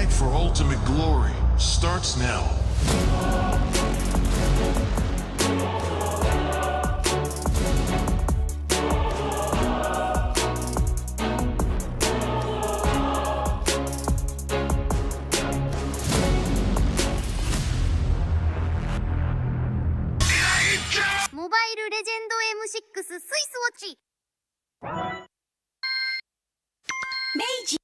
fight for ultimate glory starts now. 모바일 레전드 M6 スイスウォッチ明治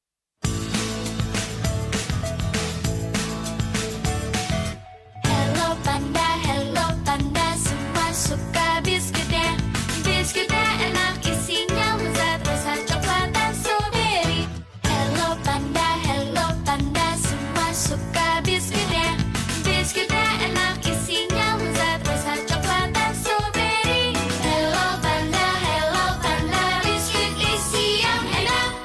Hello Panda, Hello Panda, semua suka biskuitnya. Biskuitnya enak isinya lezat rasa coklat dan strawberry. Hello Panda, Hello Panda, semua suka biskuitnya. Biskuitnya enak isinya lezat rasa coklat dan strawberry. Hello Panda, biskuit isi yang enak.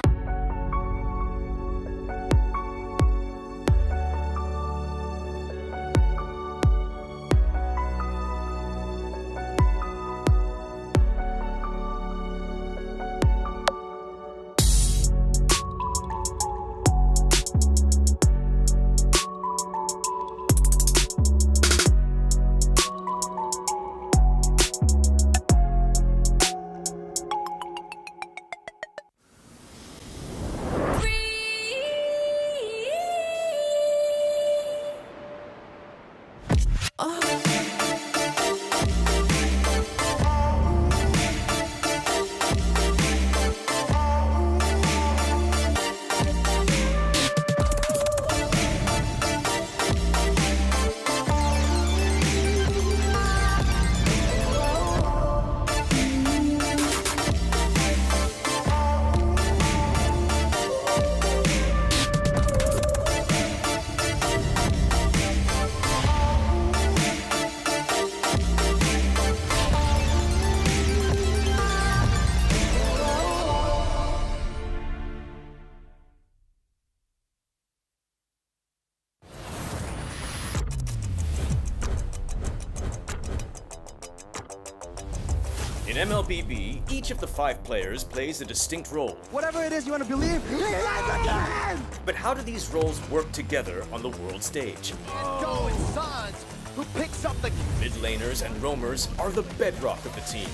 In MLBB, each of the 5 players plays a distinct role. Whatever it is you want to believe, live again! But how do these roles work together on the world stage? Going Sons, who picks up the... Mid laners and roamers are the bedrock of the team.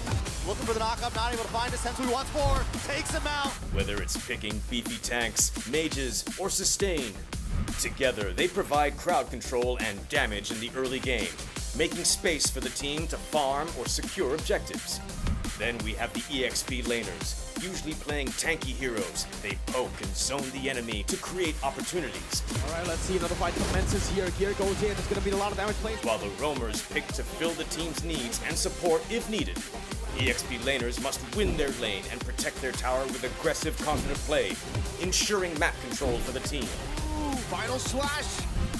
Looking for the knockup, not able to find a sense who he wants for. Takes him out. Whether it's picking beefy tanks, mages, or sustain, together they provide crowd control and damage in the early game, making space for the team to farm or secure objectives. Then we have the EXP laners, usually playing tanky heroes. They poke and zone the enemy to create opportunities. All right, let's see. Another fight commences here. Gear goes in. It's going to be a lot of damage played. While the roamers pick to fill the team's needs and support if needed. EXP laners must win their lane and protect their tower with aggressive, confident play, ensuring map control for the team. Ooh, final slash.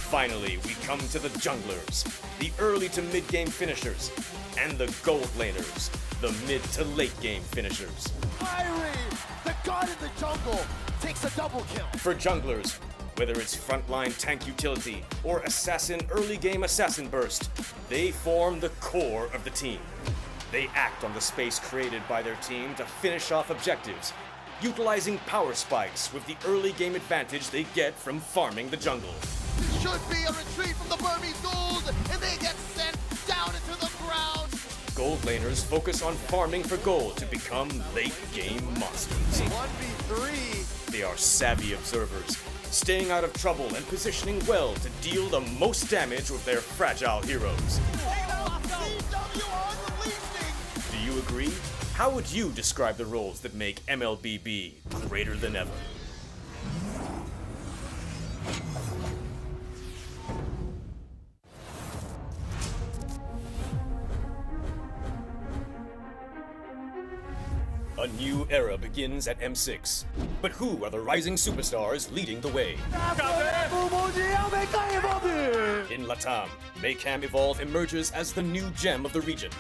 Finally, we come to the junglers, the early to mid-game finishers, and the gold laners, the mid to late game finishers. Irie, the god in the jungle, takes a double kill. For junglers, whether it's frontline tank utility or assassin early game assassin burst, they form the core of the team. They act on the space created by their team to finish off objectives, utilizing power spikes with the early game advantage they get from farming the jungle. It should be a retreat from the Burmese gold, and they get sent down into the ground. Gold laners focus on farming for gold to become late game monsters. 1v3. They are savvy observers, staying out of trouble and positioning well to deal the most damage with their fragile heroes. Do you agree? How would you describe the roles that make MLBB greater than ever? A new era begins at M6. But who are the rising superstars leading the way? In Latam, Maycam Evolve emerges as the new gem of the region.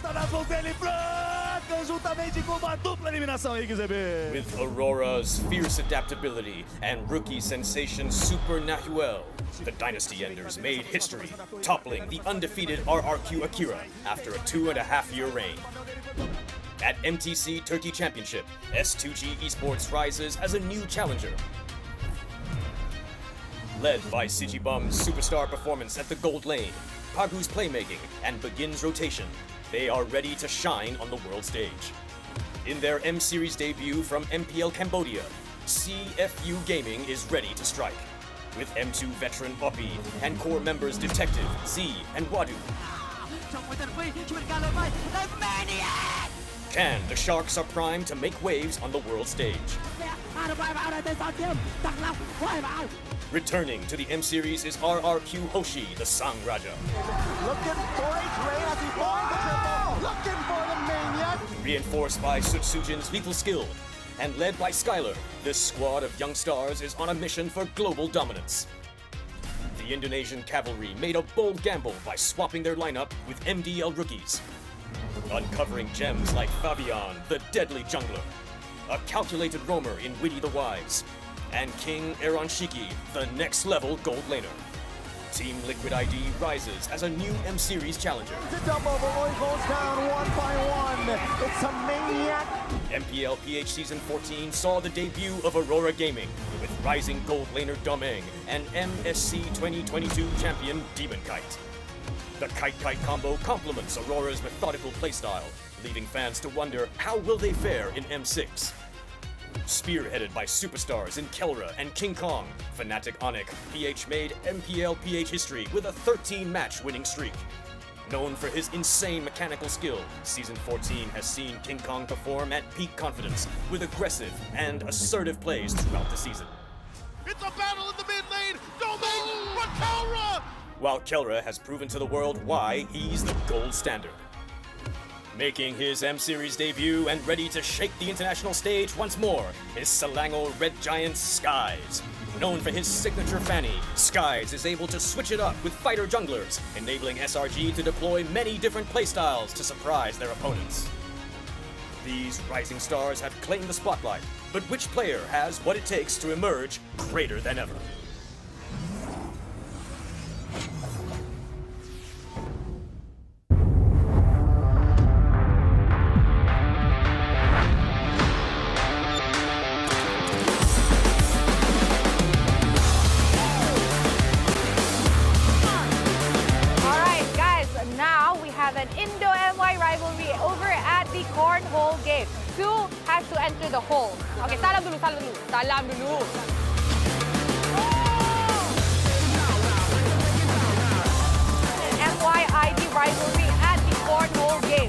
With Aurora's fierce adaptability and rookie sensation Super Nahuel, the Dynasty Enders made history, toppling the undefeated RRQ Akira after a 2.5-year reign. At MTC Turkey Championship, S2G Esports rises as a new challenger. Led by Sijibum's superstar performance at the gold lane, Pagu's playmaking, and Begin's rotation, they are ready to shine on the world stage. In their M-Series debut from MPL Cambodia, CFU Gaming is ready to strike. With M2 veteran Oppi and core members Detective, Z, and Wadu. Can the Sharks are primed to make waves on the world stage. Returning to the M-Series is RRQ Hoshi, the Sang Raja. Looking for a trade as he finds the triple. Looking for the maniac. Reinforced by Sutsujin's lethal skill, and led by Skylar, this squad of young stars is on a mission for global dominance. The Indonesian cavalry made a bold gamble by swapping their lineup with MDL rookies, uncovering gems like Fabian, the deadly jungler, a calculated roamer in Witty the Wise, and King Aaron Shiki, the next-level gold laner. Team Liquid ID rises as a new M-Series challenger. The double, Roy goes down one by one. It's a maniac. MPL PH Season 14 saw the debut of Aurora Gaming with rising gold laner Domeng and MSC 2022 champion Demon Kite. The Kite-Kite combo complements Aurora's methodical playstyle, leaving fans to wonder how will they fare in M6. Spearheaded by superstars in Kelra and King Kong, Fnatic Onic, PH made MPL PH history with a 13-match winning streak. Known for his insane mechanical skill, Season 14 has seen King Kong perform at peak confidence with aggressive and assertive plays throughout the season. It's a battle in the mid lane. Domain for Kelra. While Kelra has proven to the world why he's the gold standard. Making his M-Series debut and ready to shake the international stage once more is Selangor Red Giant Skies. Known for his signature fanny, Skies is able to switch it up with fighter junglers, enabling SRG to deploy many different playstyles to surprise their opponents. These rising stars have claimed the spotlight, but which player has what it takes to emerge greater than ever? An Indo-MY rivalry over at the cornhole game. Two has to enter the hole. Okay, salam dulu, salam dulu. Salam dulu. An MYID rivalry at the cornhole game.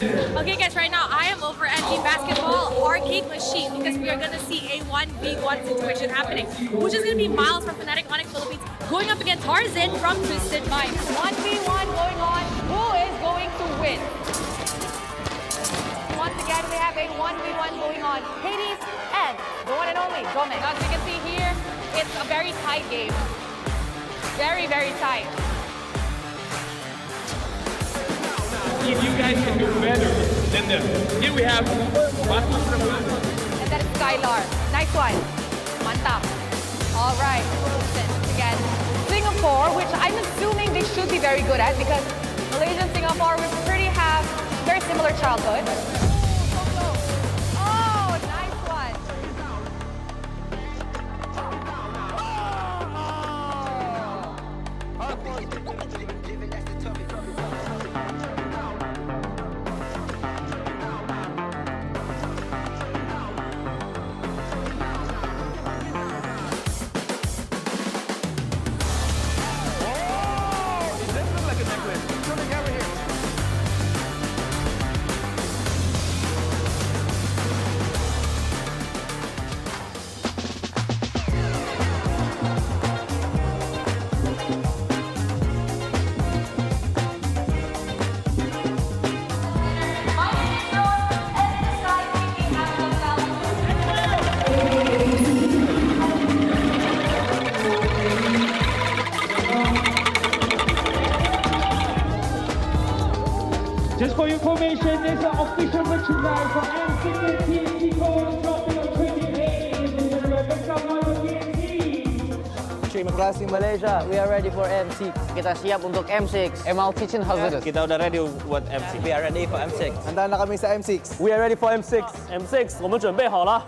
Okay guys, right now I am over at the basketball arcade machine because we are going to see a 1v1 situation happening, which is going to be Miles from Fnatic Onic Philippines going up against Tarzan from Twisted Minds. 1v1 going on. Who is going to win? Once again, we have a 1v1 going on. Hades and the one and only Domeng. As you can see here, it's a very tight game. Very, very tight. If you guys can do better than them. Here we have And that is Skylar. Nice one. Mantap. All right. Listen, again, Singapore, which I'm assuming they should be very good at because Malaysia and Singapore we pretty have very similar childhood. Oh, nice one. Just for your information, this is an official merchandise for M6 and TNT Gold Trophy of 2018. Terima kasih Malaysia, we are ready for M6. Kita siap untuk M6. ML Kitchen Hazardous. Kita udah ready buat M6. We are ready for M6. Handa na kami sa M6. We are ready for M6. M6，我们准备好了。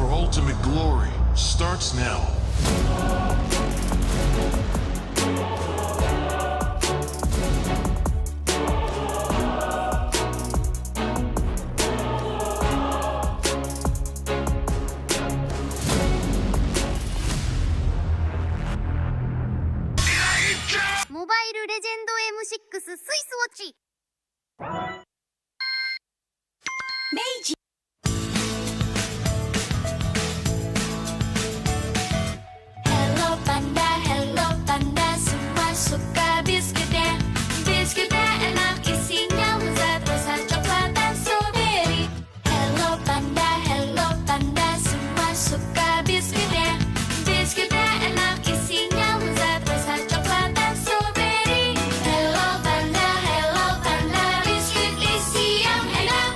for ultimate glory starts now. Mobile Legend M6 スイスウォッチ。Hello Panda, hello Panda, semua suka biskuitnya. Biskuitnya enak, isinya lezat, rasa coklat dan strawberry. Hello Panda, semua suka biskuitnya. Biskuitnya enak, isinya lezat, rasa coklat dan strawberry. Hello Panda, biskuit isi yang enak.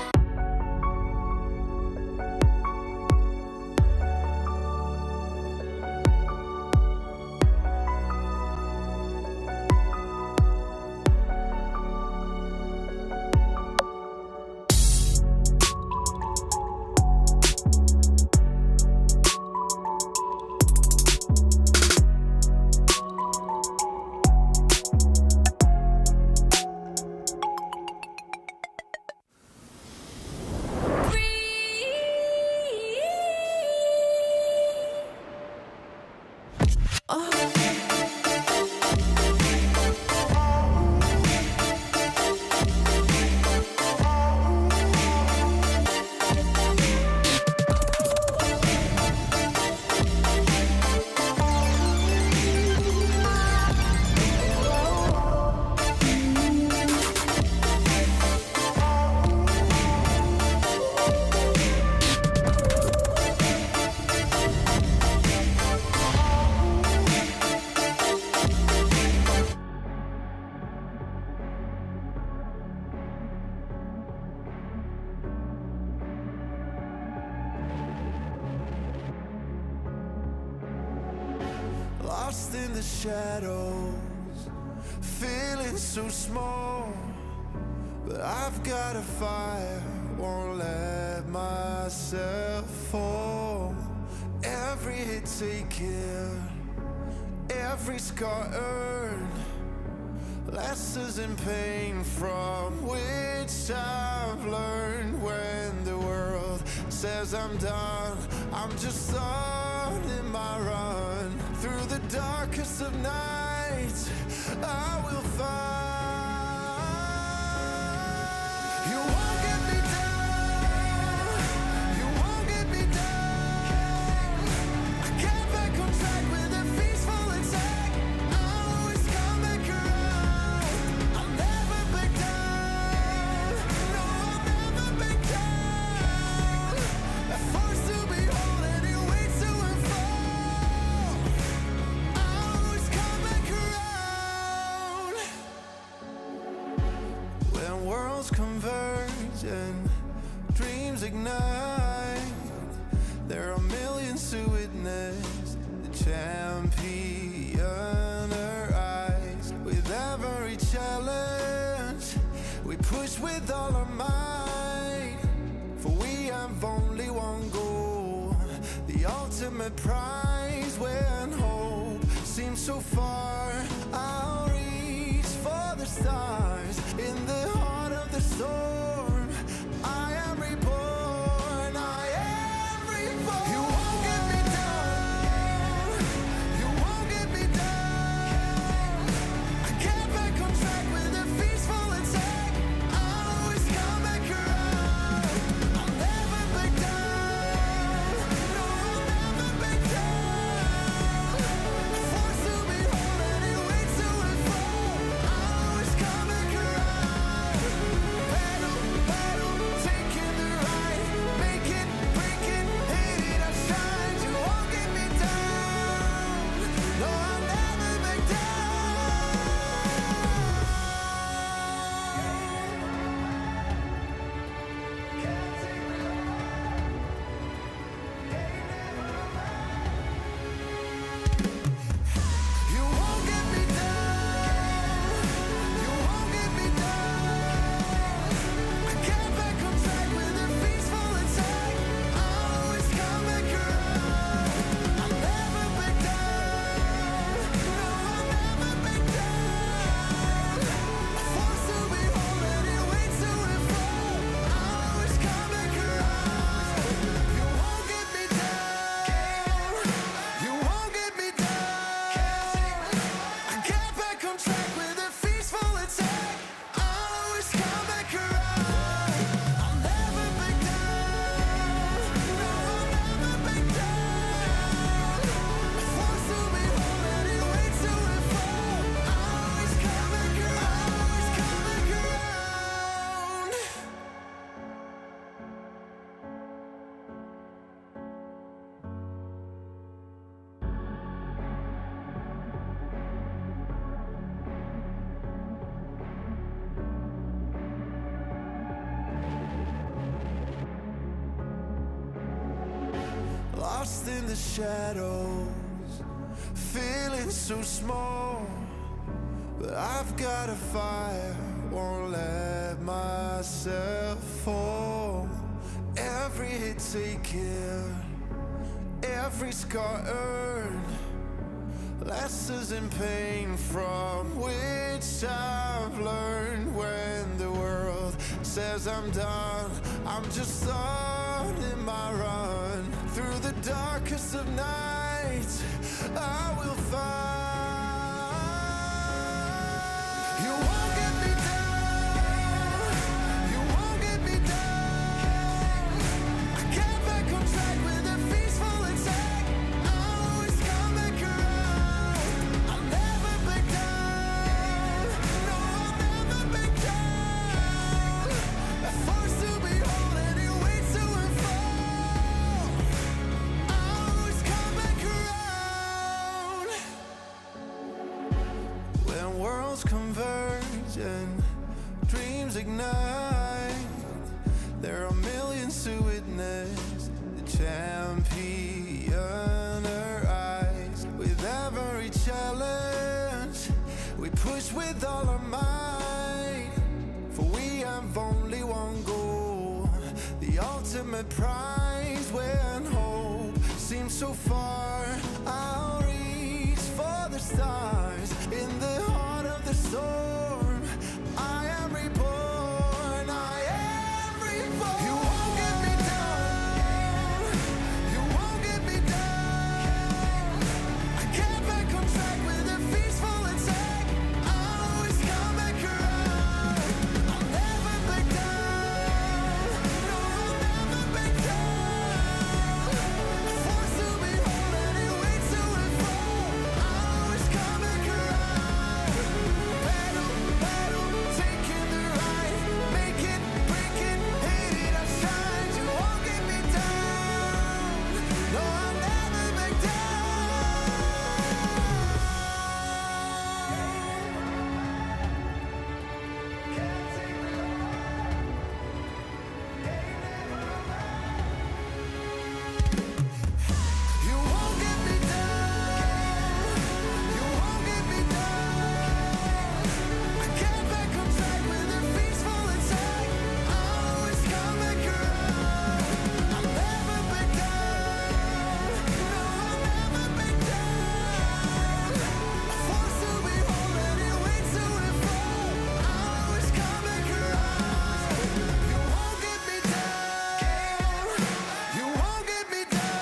Lost in the shadows, feeling so small. But I've got a fire, won't let myself fall. Every hit taken, every scar earned, lessons in pain from which I've learned. When the world says I'm done, I'm just starting my run. Through the darkest of nights, I will find. You won't get me down, you won't get me down. I get back on track with a peaceful attack. I'll always come back around. I'll never back down, no, I'll never back down. A force to behold and it waits to unfold. I'll always come back around. When worlds converge and dreams ignite, there are millions to witness the champion arise. With every challenge, we push with all our might. For we have only one goal, the ultimate prize. When hope seems so far, I'll reach for the stars. In the heart of the storm, I am reborn, I am reborn. You won't get me down, you won't get me down. I get back on track with a peaceful attack. I'll always come back around. I'll never back down, no, I'll never back down. A force to behold and it waits to unfold. I'll always come back around. the shadows, feeling so small. But I've got a fire, won't let myself fall. Every hit taken, every scar earned, lessons in pain from which I've learned. When the world says I'm done, I'm just starting my run. Through the darkest of nights, I will find. You won't get me down, you won't get me down. I get back on track with a peaceful attack. I'll always come back around. I'll never back down, no, I'll never back down. A force to behold and it waits to unfold. I'll always come back around. When worlds converge and dreams ignite, there are millions to witness the champion arise. With every challenge, we push with all our might. For we have only one goal, the ultimate prize. When hope seems so far, I'll reach for the stars. In the heart of the storm, I am reborn, I am reborn. You won't get me down, you won't get me down. I get back on track with a peaceful attack. I'll always come back around. I'll never back down, no, I'll never back down. A force to behold and it waits to unfold. I'll always come back around. Battle, battle, taking the ride. Make it, break it, hate it, I shine. You won't get me down, no, I'll never back You won't get me down, you won't get me down. I get back on track with a peaceful attack. I'll always come back around. I'll never back down, no, I'll never back down. A force to behold and it waits to unfold. I'll always come back around. You won't get me down, you won't get me down.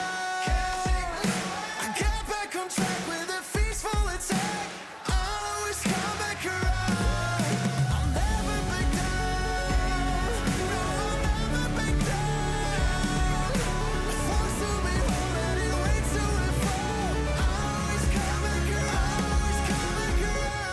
I get back on track with a peaceful attack. I'll always come back around. I'll never back down, no, I'll never back down. A force to behold and it waits to unfold. I'll always come back around, always come back around.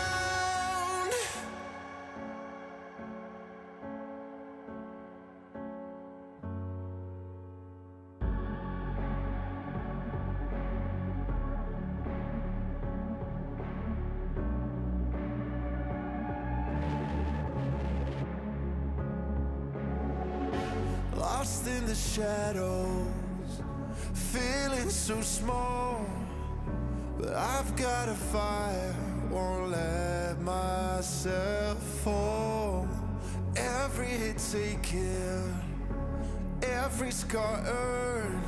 Lost in the shadows, feeling so small. But I've got a fire, won't let myself fall. Every hit taken, every scar earned,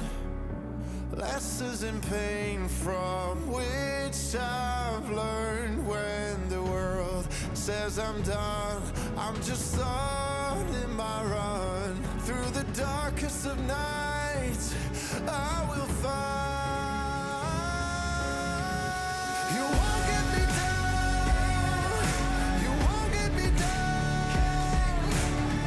lessons in pain from which I've learned. When the world says I'm done, I'm just starting my run. Through the darkest of nights, I will find. You won't get me down, you won't get me down.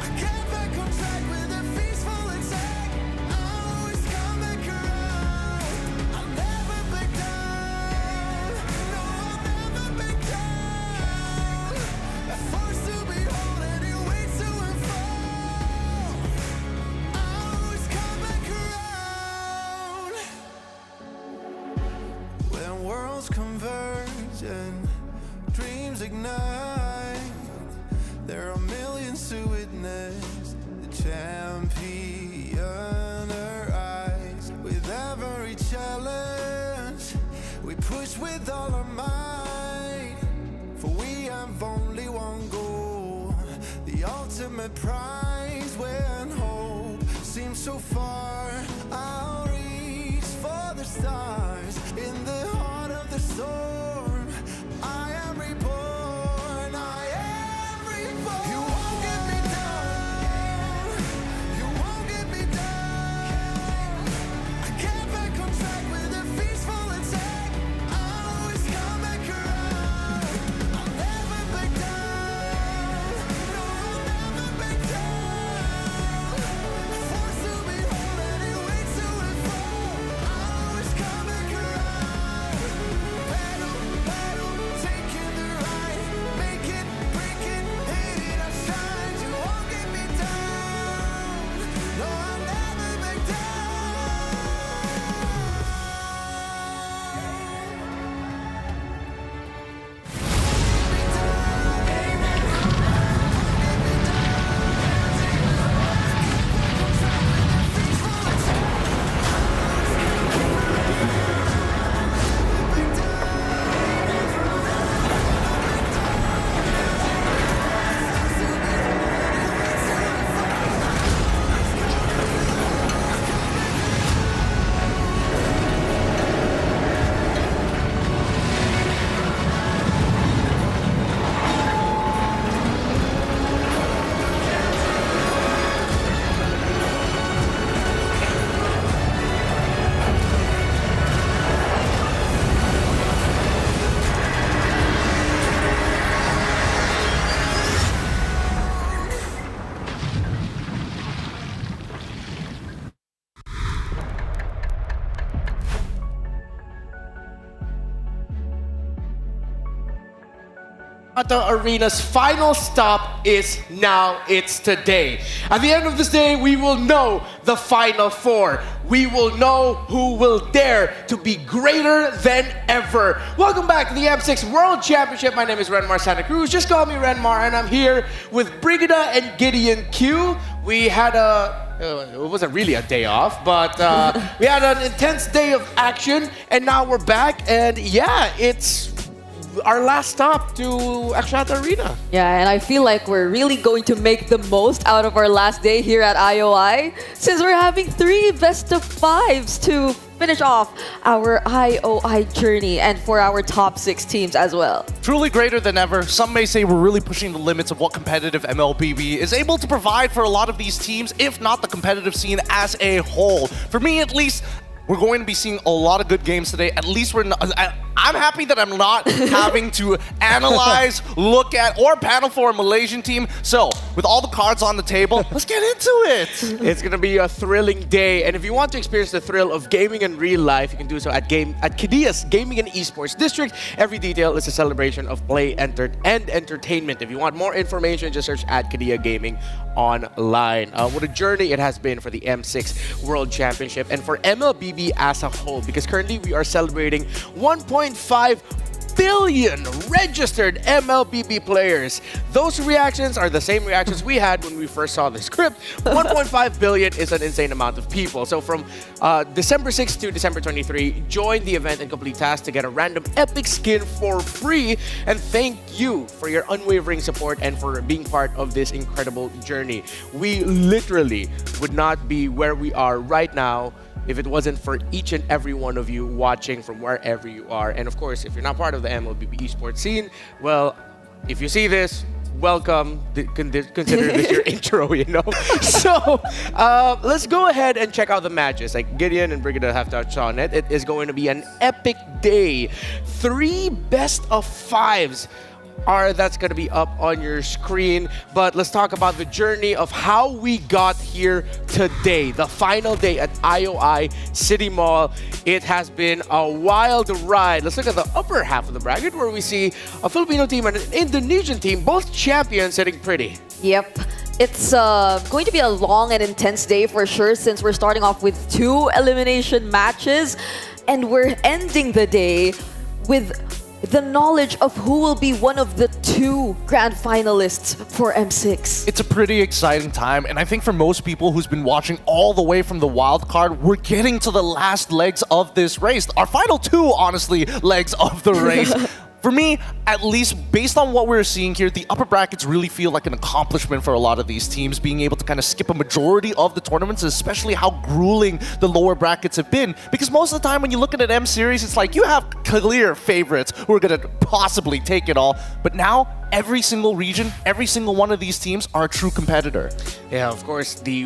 I get back on track with a peaceful attack. I'll always come back around. I'll never back down, no, I'll never back down. A force to behold and it waits to unfold. I'll always come back around. When worlds converge and dreams ignite, there are millions to witness the champion arise. With every challenge, push with all our might, for we have only one goal, the ultimate prize when hope seems so far. I'll reach for the stars in the heart of the storm. I am reborn, I am reborn. You won't get me down, you won't get me down. I get back on track with a peaceful attack. I'll always come back around. I'll never back down, no, I'll never back down. Forced to be whole and it waits to fall. I'll always come back around. Battle, battle, taking the ride, make it, break it, hit it, I shine. You won't get me down, no, I'll never back down. Axiata Arena's final stop is now. It's today. At the end of this day, we will know the Final Four. We will know who will dare to be greater than ever. Welcome back to the M6 World Championship. My name is Renmar Santa Cruz. Just call me Renmar, and I'm here with Brigida and Gideon Q. We had it wasn't really a day off, but we had an intense day of action, and now we're back. And yeah, it's our last stop to Axiata Arena. Yeah, and I feel like we're really going to make the most out of our last day here at IOI, since we're having 3 best of 5s to finish off our IOI journey and for our top 6 teams as well. Truly greater than ever. Some may say we're really pushing the limits of what competitive MLBB is able to provide for a lot of these teams, if not the competitive scene as a whole. For me, at least, we're going to be seeing a lot of good games today. At least we're not, I'm happy that I'm not having to analyze, look at, or panel for a Malaysian team. So, with all the cards on the table, let's get into it. It's going to be a thrilling day. And if you want to experience the thrill of gaming in real life, you can do so at Kidia's Gaming and Esports District. Every detail is a celebration of play and entertainment. If you want more information, just search at Kidia Gaming online. What a journey it has been for the M6 World Championship and for MLBB as a whole, because currently we are celebrating 1.5 billion registered MLBB players. Those reactions are the same reactions we had when we first saw the script. 1.5 billion is an insane amount of people. So from December 6 to December 23, join the event and complete tasks to get a random epic skin for free. And thank you for your unwavering support and for being part of this incredible journey. We literally would not be where we are right now if it wasn't for each and every one of you watching from wherever you are. And of course, if you're not part of the MLBB esports scene, well, if you see this, welcome. Consider this your intro, you know? So, let's go ahead and check out the matches. Like Gideon and Brigida have touched on it. It is going to be an epic day. 3 best of 5s that's going to be up on your screen. But let's talk about the journey of how we got here today, the final day at IOI City Mall. It has been a wild ride. Let's look at the upper half of the bracket, where we see a Filipino team and an Indonesian team, both champions, sitting pretty. Yep. It's going to be a long and intense day for sure, since we're starting off with 2 elimination matches and we're ending the day with the knowledge of who will be one of the 2 grand finalists for M6. It's a pretty exciting time, and I think for most people who's been watching all the way from the wild card, we're getting to the last legs of this race. Our final 2, honestly, legs of the race. For me, at least based on what we're seeing here, the upper brackets really feel like an accomplishment for a lot of these teams, being able to kind of skip a majority of the tournaments, especially how grueling the lower brackets have been. Because most of the time when you look at an M series, it's like you have clear favorites who are going to possibly take it all. But now, every single region, every single one of these teams are a true competitor. Yeah, of course, the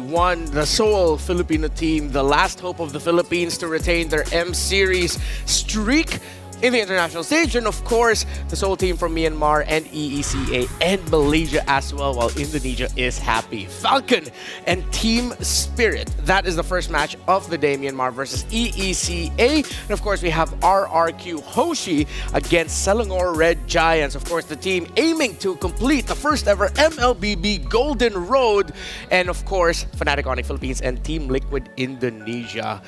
sole Filipino team, the last hope of the Philippines to retain their M series streak in the international stage, and of course the sole team from Myanmar and EECA and Malaysia as well, while Indonesia is happy. Falcon and Team Spirit, that is the first match of the day, Myanmar versus EECA. And of course we have RRQ Hoshi against Selangor Red Giants, of course the team aiming to complete the first ever MLBB Golden Road, and of course Fnatic Onyx Philippines and Team Liquid Indonesia.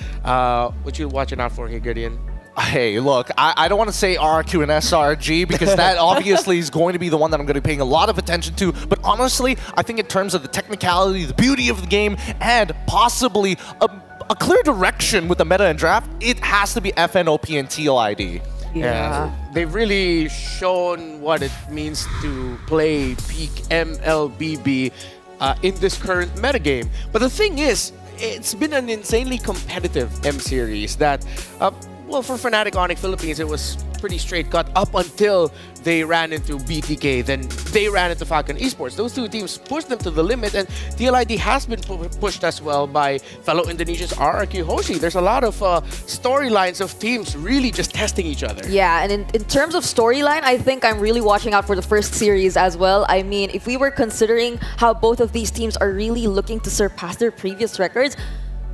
What you watching out for here, Gideon? Hey, look, I don't want to say RQ and SRG because that obviously is going to be the one that I'm going to be paying a lot of attention to. But honestly, I think in terms of the technicality, the beauty of the game, and possibly a clear direction with the meta and draft, it has to be FNOP and TLID. Yeah. They've really shown what it means to play peak MLBB in this current metagame. But the thing is, it's been an insanely competitive M series that well, for Fnatic Onyx Philippines, it was pretty straight cut up until they ran into BTK, then they ran into Falcon Esports. Those 2 teams pushed them to the limit, and TLID has been pushed as well by fellow Indonesians RRQ Hoshi. There's a lot of storylines of teams really just testing each other. Yeah, and in terms of storyline, I think I'm really watching out for the first series as well. I mean, if we were considering how both of these teams are really looking to surpass their previous records,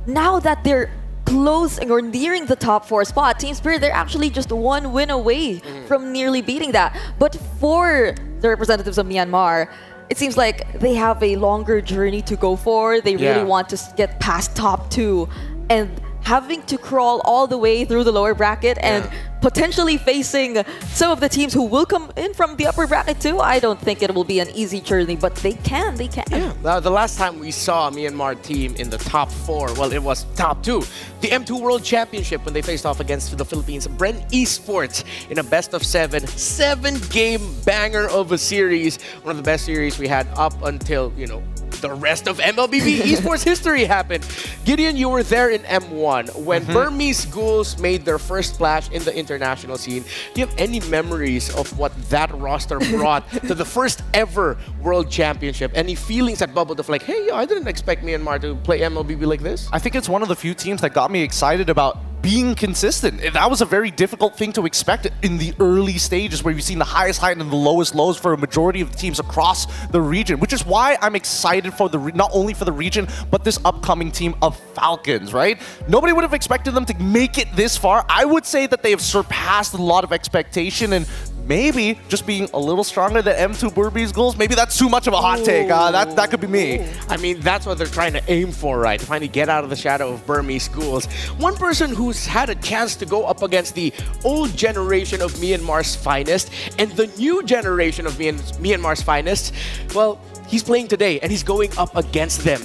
now that they're closing or nearing the top 4 spot, Team Spirit, they're actually just 1 win away from nearly beating that. But for the representatives of Myanmar, it seems like they have a longer journey to go for. They really want to get past top 2, and having to crawl all the way through the lower bracket and potentially facing some of the teams who will come in from the upper bracket too. I don't think it will be an easy journey, but they can. Yeah, the last time we saw a Myanmar team in the top 4, well, it was top 2. The M2 World Championship when they faced off against the Philippines, Bren Esports in a best of 7-game banger of a series. One of the best series we had up until, you know, the rest of MLBB esports history happened. Gideon, you were there in M1 when Burmese Ghouls made their first splash in the international scene. Do you have any memories of what that roster brought to the first ever World Championship? Any feelings that bubbled of like, hey, I didn't expect Myanmar to play MLBB like this? I think it's one of the few teams that got me excited about being consistent. That was a very difficult thing to expect in the early stages where you've seen the highest height and the lowest lows for a majority of the teams across the region, which is why I'm excited for not only for the region, but this upcoming team of Falcons, right? Nobody would have expected them to make it this far. I would say that they have surpassed a lot of expectation, and maybe just being a little stronger than M2 Burmese Ghouls. Maybe that's too much of a hot take. That could be me. I mean, that's what they're trying to aim for, right? To finally get out of the shadow of Burmese Ghouls. One person who's had a chance to go up against the old generation of Myanmar's finest and the new generation of Myanmar's finest, well, he's playing today and he's going up against them.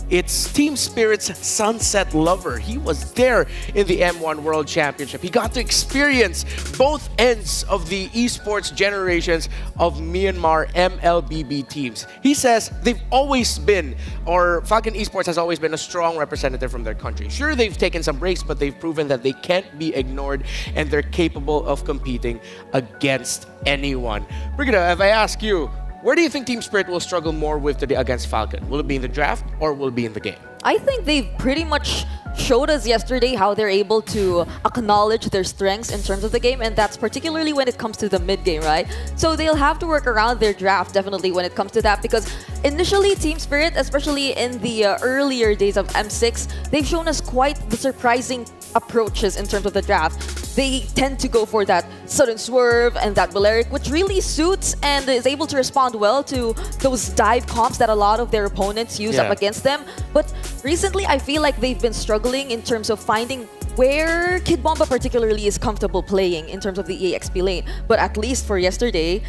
It's Team Spirit's Sunset Lover. He was there in the M1 World Championship. He got to experience both ends of the esports generations of Myanmar MLBB teams. He says they've always been, or Falcon Esports has always been a strong representative from their country. Sure, they've taken some breaks, but they've proven that they can't be ignored and they're capable of competing against anyone. Brigida, if I ask you, where do you think Team Spirit will struggle more with today against Falcon? Will it be in the draft or will it be in the game? I think they've pretty much showed us yesterday how they're able to acknowledge their strengths in terms of the game, and that's particularly when it comes to the mid game, right? So they'll have to work around their draft definitely when it comes to that, because initially Team Spirit, especially in the earlier days of M6, they've shown us quite the surprising approaches in terms of the draft. They tend to go for that sudden swerve and that Balearic, which really suits and is able to respond well to those dive comps that a lot of their opponents use up against them. But recently, I feel like they've been struggling in terms of finding where Kid Bomba particularly is comfortable playing in terms of the EXP lane. But at least for yesterday,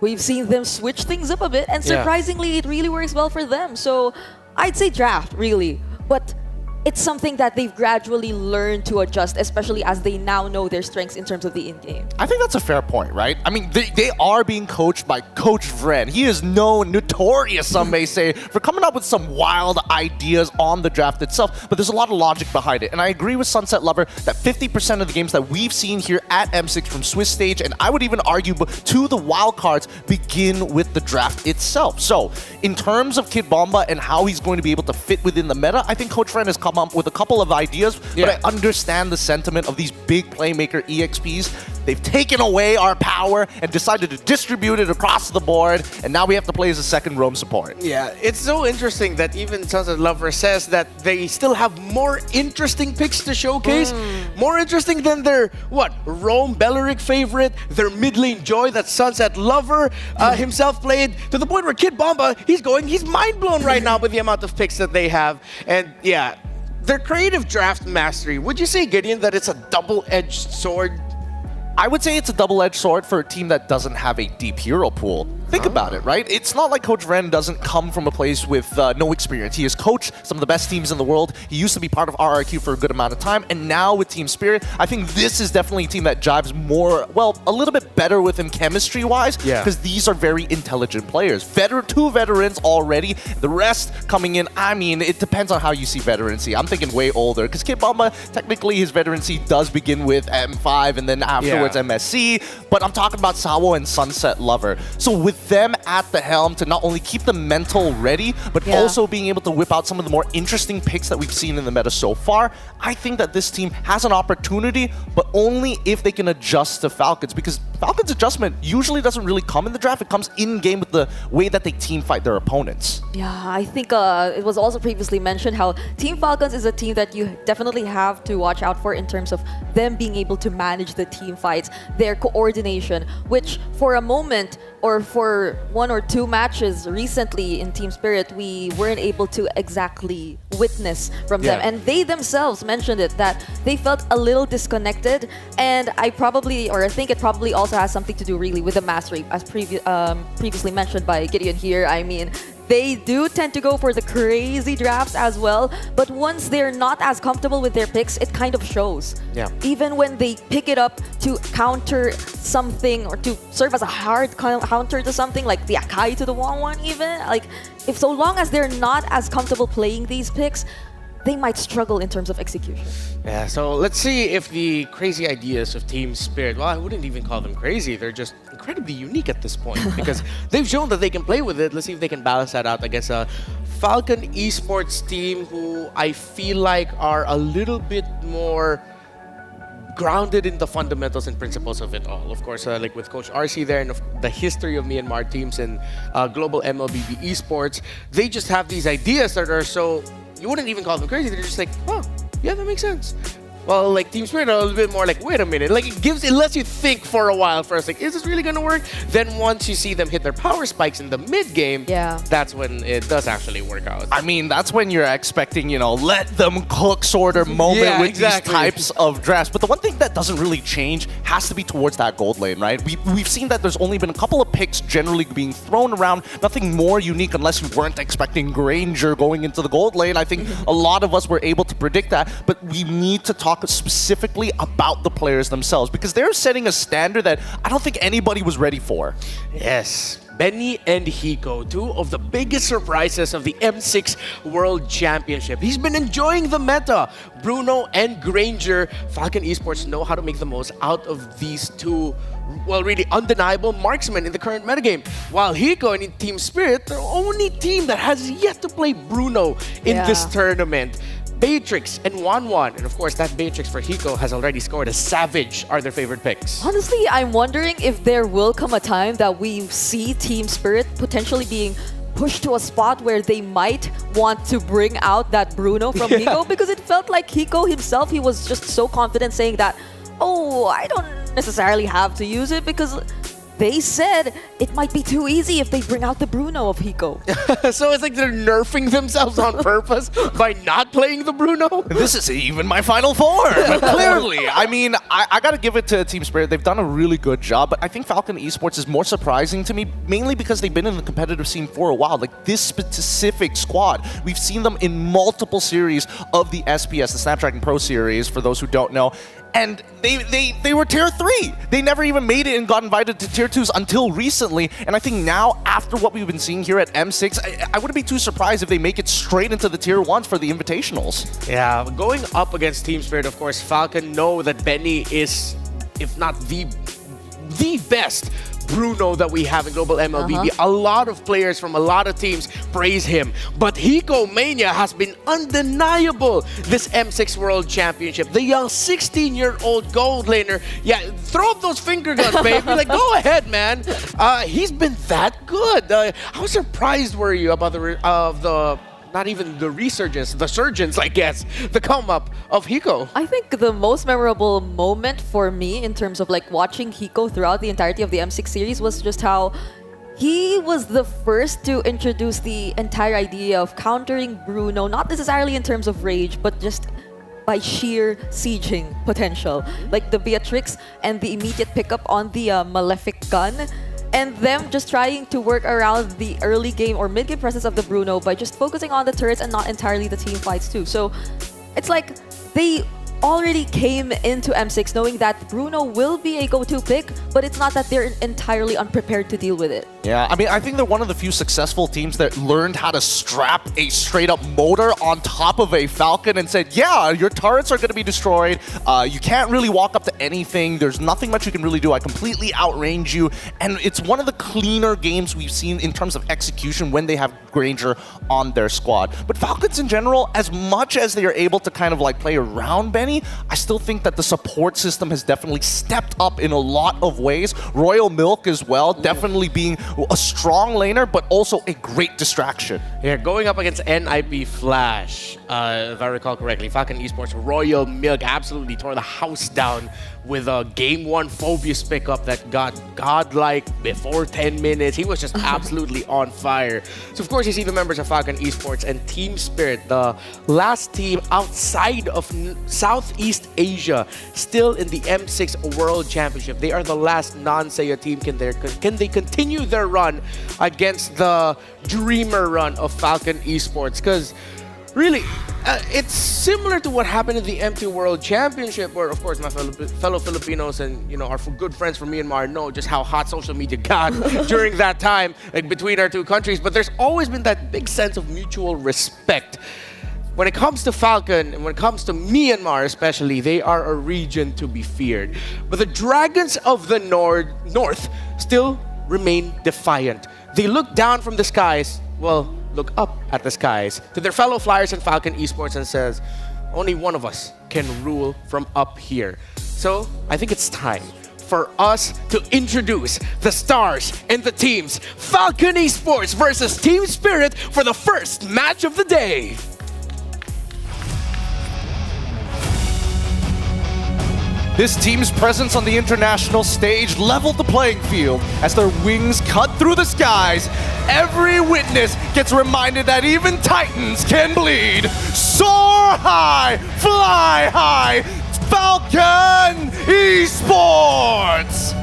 we've seen them switch things up a bit, and surprisingly, it really works well for them. So I'd say draft, really. But it's something that they've gradually learned to adjust, especially as they now know their strengths in terms of the in-game. I think that's a fair point, right? I mean, they are being coached by Coach Vren. He is notorious, some may say, for coming up with some wild ideas on the draft itself, but there's a lot of logic behind it. And I agree with Sunset Lover that 50% of the games that we've seen here at M6 from Swiss Stage, and I would even argue to the wildcards, begin with the draft itself. So, in terms of Kid Bomba and how he's going to be able to fit within the meta, I think Coach Vren has come up with a couple of ideas, but I understand the sentiment of these big playmaker EXPs. They've taken away our power and decided to distribute it across the board, and now we have to play as a second roam support. Yeah, it's so interesting that even Sunset Lover says that they still have more interesting picks to showcase. More interesting than their, Roam Belleric favorite, their mid lane Joy that Sunset Lover himself played, to the point where Kid Bomba, he's mind blown right now with the amount of picks that they have. And yeah, their creative draft mastery, would you say, Gideon, that it's a double-edged sword? I would say it's a double-edged sword for a team that doesn't have a deep hero pool. Think about it, right? It's not like Coach Vren doesn't come from a place with no experience. He has coached some of the best teams in the world. He used to be part of RRQ for a good amount of time. And now with Team Spirit, I think this is definitely a team that jives more, a little bit better with him chemistry-wise. Yeah. Because these are very intelligent players. Two veterans already. The rest coming in, I mean, it depends on how you see veterancy. I'm thinking way older. Because Kid Bomba, technically his veterancy does begin with M5 and then afterwards MSC. But I'm talking about Sawo and Sunset Lover. So with them at the helm to not only keep the mental ready, but also being able to whip out some of the more interesting picks that we've seen in the meta so far, I think that this team has an opportunity, but only if they can adjust to Falcons, because Falcons' adjustment usually doesn't really come in the draft. It comes in-game with the way that they team fight their opponents. Yeah, I think it was also previously mentioned how Team Falcons is a team that you definitely have to watch out for in terms of them being able to manage the team fights, their coordination, which for a moment or for one or two matches recently in Team Spirit, we weren't able to exactly witness from them. And they themselves mentioned it, that they felt a little disconnected. And I think it probably also has something to do really with the mastery, as previously mentioned by Gideon here. I mean, they do tend to go for the crazy drafts as well, but once they're not as comfortable with their picks, it kind of shows. Yeah. Even when they pick it up to counter something or to serve as a hard counter to something like the Akai to the 1-1 even, like if so long as they're not as comfortable playing these picks, they might struggle in terms of execution. Yeah, so let's see if the crazy ideas of Team Spirit, well, I wouldn't even call them crazy. They're just incredibly unique at this point because they've shown that they can play with it. Let's see if they can balance that out against a Falcon Esports team who I feel like are a little bit more grounded in the fundamentals and principles of it all. Of course, like with Coach RC there and the history of Myanmar teams and global MLBB esports, they just have these ideas that are so, you wouldn't even call them crazy. They're just like, oh, yeah, that makes sense. Well, like Team Spirit are a little bit more like, wait a minute. Like it lets you think for a while first. Like, is this really gonna work? Then once you see them hit their power spikes in the mid game, that's when it does actually work out. I mean, that's when you're expecting, let them cook sort of moment with these types of drafts. But the one thing that doesn't really change has to be towards that gold lane, right? We've seen that there's only been a couple of picks generally being thrown around. Nothing more unique unless you weren't expecting Granger going into the gold lane. I think a lot of us were able to predict that, but we need to talk specifically about the players themselves because they're setting a standard that I don't think anybody was ready for. Yes. Benny and Hiko, two of the biggest surprises of the M6 World Championship. He's been enjoying the meta. Bruno and Granger, Falcon Esports know how to make the most out of these two, well, really undeniable marksmen in the current metagame. While Hiko and Team Spirit, the only team that has yet to play Bruno in this tournament. Beatrix and 1-1, and of course that Beatrix for Hiko has already scored a savage are their favorite picks. Honestly, I'm wondering if there will come a time that we see Team Spirit potentially being pushed to a spot where they might want to bring out that Bruno from Hiko, because it felt like Hiko himself, he was just so confident saying that, oh, I don't necessarily have to use it because they said it might be too easy if they bring out the Bruno of Hiko. So it's like they're nerfing themselves on purpose by not playing the Bruno? This isn't even my final form, clearly. I mean, I gotta give it to Team Spirit. They've done a really good job, but I think Falcon Esports is more surprising to me, mainly because they've been in the competitive scene for a while. Like this specific squad, we've seen them in multiple series of the SPS, the Snapdragon Pro Series, for those who don't know. And they were Tier 3. They never even made it and got invited to Tier 2s until recently. And I think now, after what we've been seeing here at M6, I wouldn't be too surprised if they make it straight into the Tier 1s for the Invitationals. Yeah, going up against Team Spirit, of course, Falcon know that Benny is, if not the best Bruno that we have in Global MLBB. A lot of players from a lot of teams praise him. But Hiko Mania has been undeniable this M6 World Championship. The young 16-year-old gold laner, yeah, throw up those finger guns, baby. Like, go ahead, man. He's been that good. How surprised were you about the not even the resurgence, the surgence, I guess, the come-up of Hiko? I think the most memorable moment for me in terms of like watching Hiko throughout the entirety of the M6 series was just how he was the first to introduce the entire idea of countering Bruno, not necessarily in terms of rage, but just by sheer sieging potential. Like the Beatrix and the immediate pickup on the Malefic gun, and them just trying to work around the early game or mid-game presence of the Bruno by just focusing on the turrets and not entirely the team fights too. So it's like they already came into M6 knowing that Bruno will be a go-to pick, but it's not that they're entirely unprepared to deal with it. Yeah, I mean, I think they're one of the few successful teams that learned how to strap a straight-up motor on top of a Falcon and said, yeah, your turrets are going to be destroyed. You can't really walk up to anything. There's nothing much you can really do. I completely outrange you. And it's one of the cleaner games we've seen in terms of execution when they have Granger on their squad. But Falcons in general, as much as they are able to kind of like play around Benny, I still think that the support system has definitely stepped up in a lot of ways. Royal Milk as well, definitely being a strong laner, but also a great distraction. Yeah, going up against NIP Flash, if I recall correctly, Falcon Esports Royal Milk absolutely tore the house down with a Game 1 Phobius pickup that got godlike before 10 minutes. He was just absolutely on fire. So of course you see the members of Falcon Esports and Team Spirit, the last team outside of Southeast Asia, still in the M6 World Championship. They are the last non-Seiya team. Can they continue their run against the dreamer run of Falcon Esports? Because really, it's similar to what happened in the M2 World Championship, where, of course, my fellow Filipinos and, you know, our good friends from Myanmar know just how hot social media got during that time, like, between our two countries. But there's always been that big sense of mutual respect. When it comes to Falcon, and when it comes to Myanmar especially, they are a region to be feared. But the Dragons of the North still remain defiant. They look down from the skies, well, look up at the skies to their fellow flyers in Falcon Esports and says, only one of us can rule from up here. So I think it's time for us to introduce the stars and the teams. Falcon Esports versus Team Spirit for the first match of the day. This team's presence on the international stage leveled the playing field as their wings cut through the skies. Every witness gets reminded that even titans can bleed. Soar high, fly high, Falcon Esports!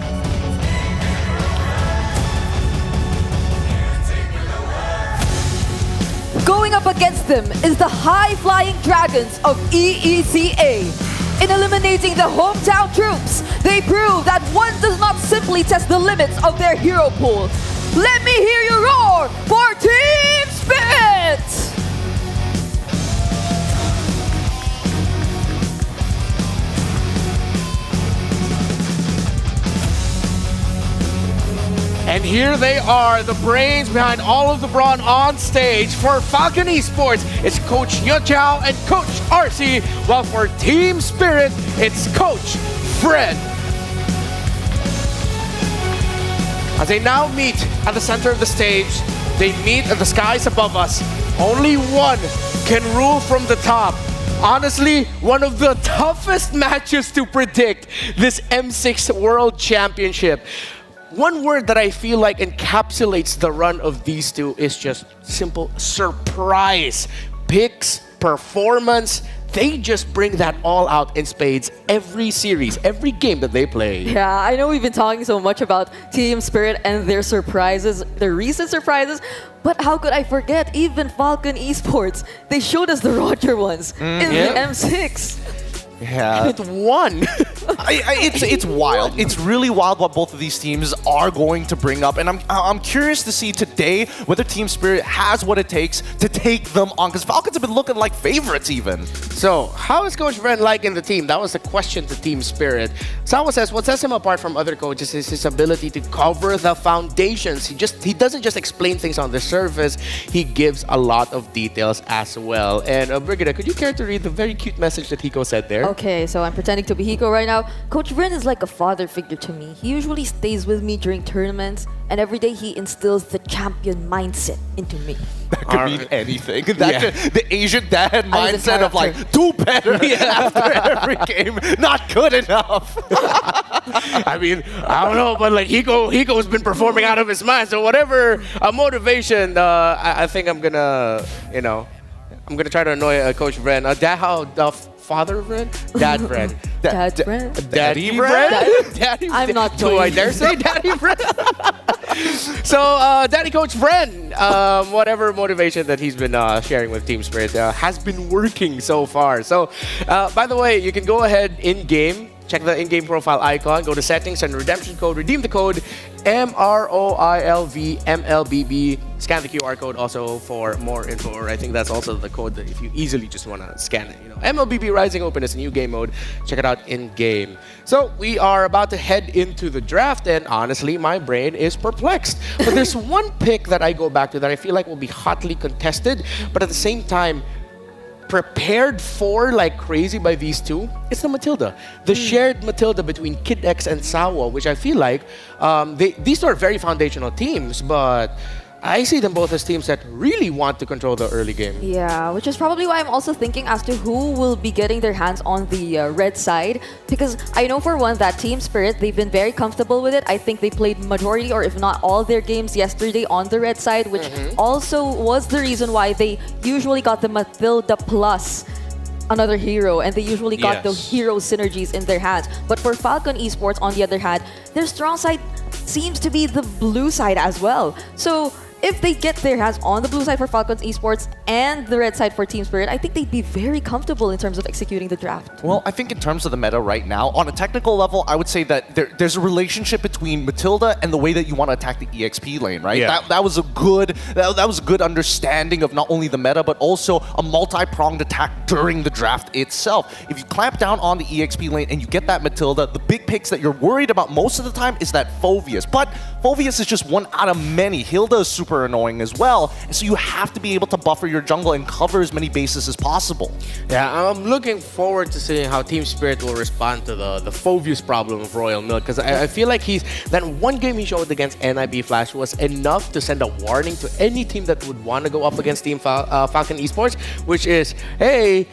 Going up against them is the high-flying dragons of EECA. In eliminating the hometown troops, they prove that one does not simply test the limits of their hero pool. Let me hear you roar for Team Spirit! And here they are, the brains behind all of the brawn on stage. For Falcon Esports, it's Coach Nyochao and Coach RC, while for Team Spirit, it's Coach Fred. As they now meet at the center of the stage, they meet at the skies above us. Only one can rule from the top. Honestly, one of the toughest matches to predict this M6 World Championship. one word that I feel like encapsulates the run of these two is just simple surprise. Picks, performance, they just bring that all out in spades every series, every game that they play. Yeah, I know we've been talking so much about Team Spirit and their surprises, their recent surprises, but how could I forget even Falcon Esports? They showed us the Roger ones in the M6. Yeah. It won. It's wild. It's really wild what both of these teams are going to bring up, and I'm curious to see today whether Team Spirit has what it takes to take them on, because Falcons have been looking like favorites even. So, how is Coach Ren liking the team? That was the question to Team Spirit. Sawa says what sets him apart from other coaches is his ability to cover the foundations. He doesn't just explain things on the surface. He gives a lot of details as well. And Brigida, could you care to read the very cute message that Hiko said there? Okay, so I'm pretending to be Hiko right now. Coach Ren is like a father figure to me. He usually stays with me during tournaments, and every day he instills the champion mindset into me. That could mean anything. The Asian dad mindset of like, do better after every game. Not good enough. I mean, I don't know, but like Hiko's been performing out of his mind. So whatever motivation, I think I'm gonna, I'm gonna try to annoy Coach Ren. Father Ren? Dad Ren. Dad Ren? Daddy Ren? Daddy I'm not Do I dare say Daddy Ren? So, Daddy Coach Ren, whatever motivation that he's been sharing with Team Spirit has been working so far. So, by the way, you can go ahead in-game, check the in-game profile icon, go to settings and redemption code, redeem the code MROILV MLBB. Scan the QR code also for more info, or I think that's also the code that if you easily just want to scan it. MLBB Rising Open is a new game mode. Check it out in-game. So we are about to head into the draft, and honestly, my brain is perplexed. But there's one pick that I go back to that I feel like will be hotly contested, but at the same time, prepared for like crazy by these two. It's the Matilda. The shared Matilda between Kid X and Sawa, which I feel like these are very foundational teams, but I see them both as teams that really want to control the early game. Yeah, which is probably why I'm also thinking as to who will be getting their hands on the red side. Because I know for one that Team Spirit, they've been very comfortable with it. I think they played majority or if not all their games yesterday on the red side, which also was the reason why they usually got the Matilda plus another hero, and they usually got the hero synergies in their hands. But for Falcon Esports, on the other hand, their strong side seems to be the blue side as well. So if they get their hands on the blue side for Falcons Esports and the red side for Team Spirit, I think they'd be very comfortable in terms of executing the draft. Well, I think in terms of the meta right now, on a technical level, I would say that there's a relationship between Matilda and the way that you want to attack the EXP lane, right? Yeah. That was a good understanding of not only the meta, but also a multi-pronged attack during the draft itself. If you clamp down on the EXP lane and you get that Matilda, the big picks that you're worried about most of the time is that Phoveus. But Phoveus is just one out of many. Hilda is super annoying as well, and so you have to be able to buffer your jungle and cover as many bases as possible. Yeah, I'm looking forward to seeing how Team Spirit will respond to the Phoveus problem of Royal Milk, because I feel like that one game he showed against NIB Flash was enough to send a warning to any team that would want to go up against Team Falcon Esports, which is, hey,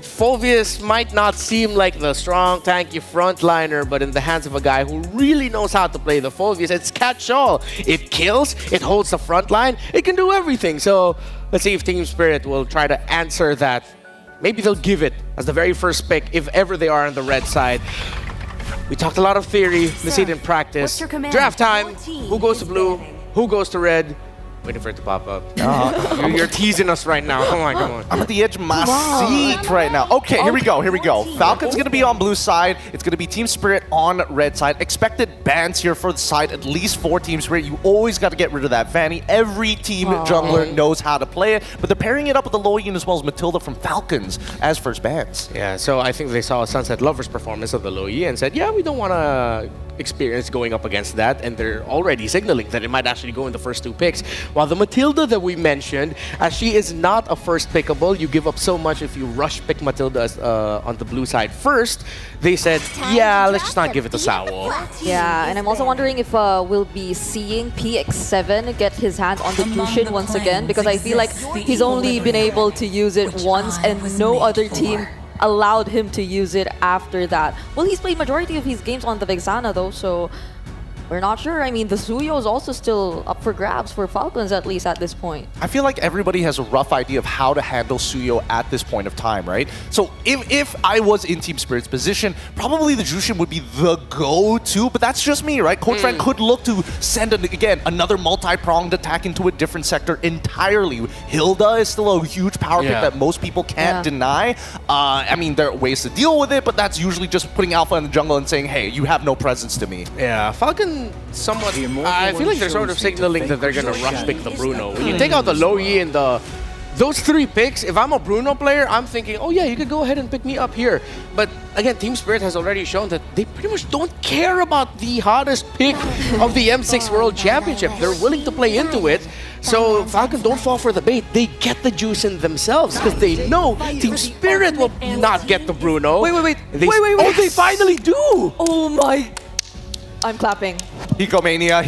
Phoveus might not seem like the strong, tanky frontliner, but in the hands of a guy who really knows how to play the Phoveus, it's catch-all. It kills, it holds the front line, it can do everything. So let's see if Team Spirit will try to answer that. Maybe they'll give it as the very first pick if ever they are on the red side. We talked a lot of theory, let's see it in practice. Draft time, who goes to blue, who goes to red? Waiting for it to pop up. You're teasing us right now. Come on. I'm at the edge of my seat right now. Okay, here we go. Falcon's going to be on blue side. It's going to be Team Spirit on red side. Expected bans here for the side, at least 4 Team Spirit. You always got to get rid of that Vanny. Every team jungler knows how to play it, but they're pairing it up with the Loyin as well as Matilda from Falcons as first bans. Yeah, so I think they saw Sunset Lover's performance of the Loyi and said, yeah, we don't want to experience going up against that, and they're already signaling that it might actually go in the first 2 picks. While the Matilda that we mentioned, as she is not a first pickable, you give up so much if you rush pick Matilda on the blue side first. They said, yeah, let's just not give it to Sawo. Yeah, and I'm also wondering if we'll be seeing PX7 get his hands on the Jushin once again, because I feel like he's only been able to use it once and no other team allowed him to use it after that. Well, he's played majority of his games on the Vexana though, so we're not sure. I mean, the Suyo is also still up for grabs for Falcons, at least at this point. I feel like everybody has a rough idea of how to handle Suyo at this point of time, right? So if I was in Team Spirit's position, probably the Jushin would be the go-to, but that's just me, right? Coach Frank could look to send, again, another multi-pronged attack into a different sector entirely. Hilda is still a huge power pick that most people can't deny. I mean, there are ways to deal with it, but that's usually just putting Alpha in the jungle and saying, hey, you have no presence to me. Yeah, Falcon somewhat... I feel like they're sort of signaling that they're going to rush pick the Bruno. When you take out the Low Yi and those 3 picks, if I'm a Bruno player, I'm thinking, oh yeah, you could go ahead and pick me up here. But again, Team Spirit has already shown that they pretty much don't care about the hottest pick of the M6 World Championship. They're willing to play into it. So Falcon don't fall for the bait. They get the juice in themselves because they know Team Spirit will not get the Bruno. Wait. Oh, they finally do! Oh my... I'm clapping. Hicomania,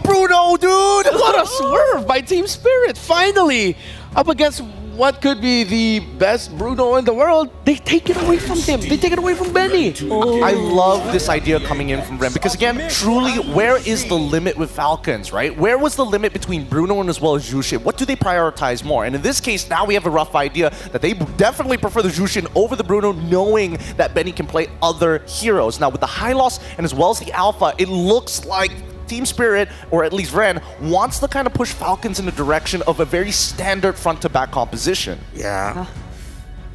Bruno, dude! What a swerve by Team Spirit! Finally, up against what could be the best Bruno in the world, they take it away from him. They take it away from Benny. I love this idea coming in from Ren because, again, truly, where is the limit with Falcons, right? Where was the limit between Bruno and as well as Jushin? What do they prioritize more? And in this case, now we have a rough idea that they definitely prefer the Jushin over the Bruno, knowing that Benny can play other heroes. Now, with the high loss and as well as the Alpha, it looks like Team Spirit, or at least Ren, wants to kind of push Falcons in the direction of a very standard front-to-back composition. Yeah.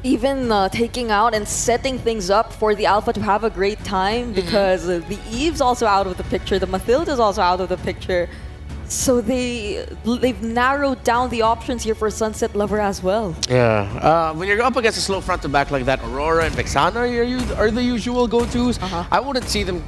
Even taking out and setting things up for the Alpha to have a great time because the Eve's also out of the picture, the Mathilda's also out of the picture. So they've narrowed down the options here for Sunset Lover as well. Yeah. When you're up against a slow front-to-back like that, Aurora and Vexana are the usual go-tos. I wouldn't see them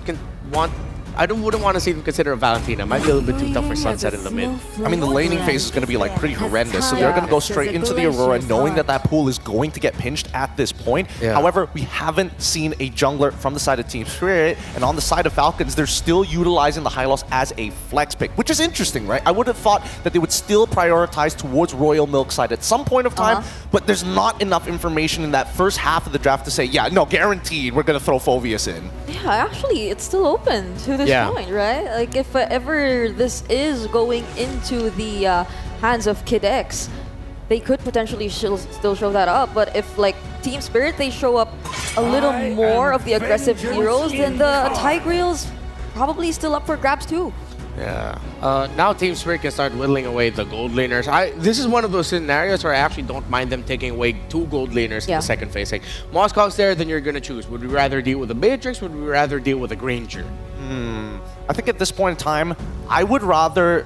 wouldn't want to see them consider a Valentina. Might be a little bit too tough for Sunset in the mid. I mean, the laning phase is going to be like pretty horrendous, so they're going to go straight into the Aurora, knowing that that pool is going to get pinched at this point. However, we haven't seen a jungler from the side of Team Spirit, and on the side of Falcons, they're still utilizing the high loss as a flex pick, which is interesting, right? I would have thought that they would still prioritize towards Royal Milk side at some point of time, but there's not enough information in that first half of the draft to say, yeah, no, guaranteed, we're going to throw Phoveus in. Yeah, actually, it's still open to this point, right? Like, if ever this is going into the hands of Kid X, they could potentially still show that up. But if, like, Team Spirit, they show up a little more of the aggressive heroes, then the Tigreal's probably still up for grabs too. Yeah. Now Team Spirit can start whittling away the gold laners. This is one of those scenarios where I actually don't mind them taking away 2 gold laners in the second phase. Like, Moscow's there, then you're going to choose. Would we rather deal with a Matrix? Would we rather deal with a Granger? I think at this point in time, I would rather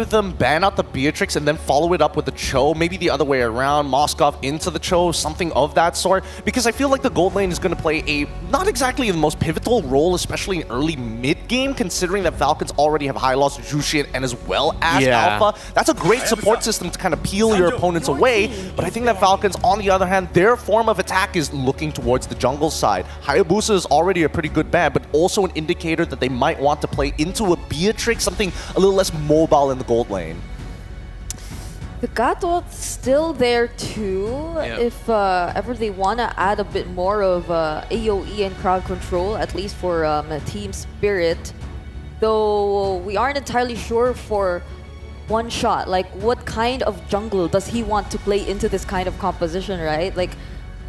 them ban out the Beatrix and then follow it up with the Cho, maybe the other way around, Moskov into the Cho, something of that sort, because I feel like the gold lane is going to play a not exactly the most pivotal role, especially in early mid-game, considering that Falcons already have high loss Jushin and as well as Alpha. That's a great support system to kind of peel your opponents away, but I think that Falcons, on the other hand, their form of attack is looking towards the jungle side. Hayabusa is already a pretty good ban, but also an indicator that they might want to play into a Beatrix, something a little less mobile in the gold lane. The Gatot's still there too, if ever they want to add a bit more of AoE and crowd control, at least for Team Spirit. Though we aren't entirely sure for One Shot, like what kind of jungle does he want to play into this kind of composition, right? Like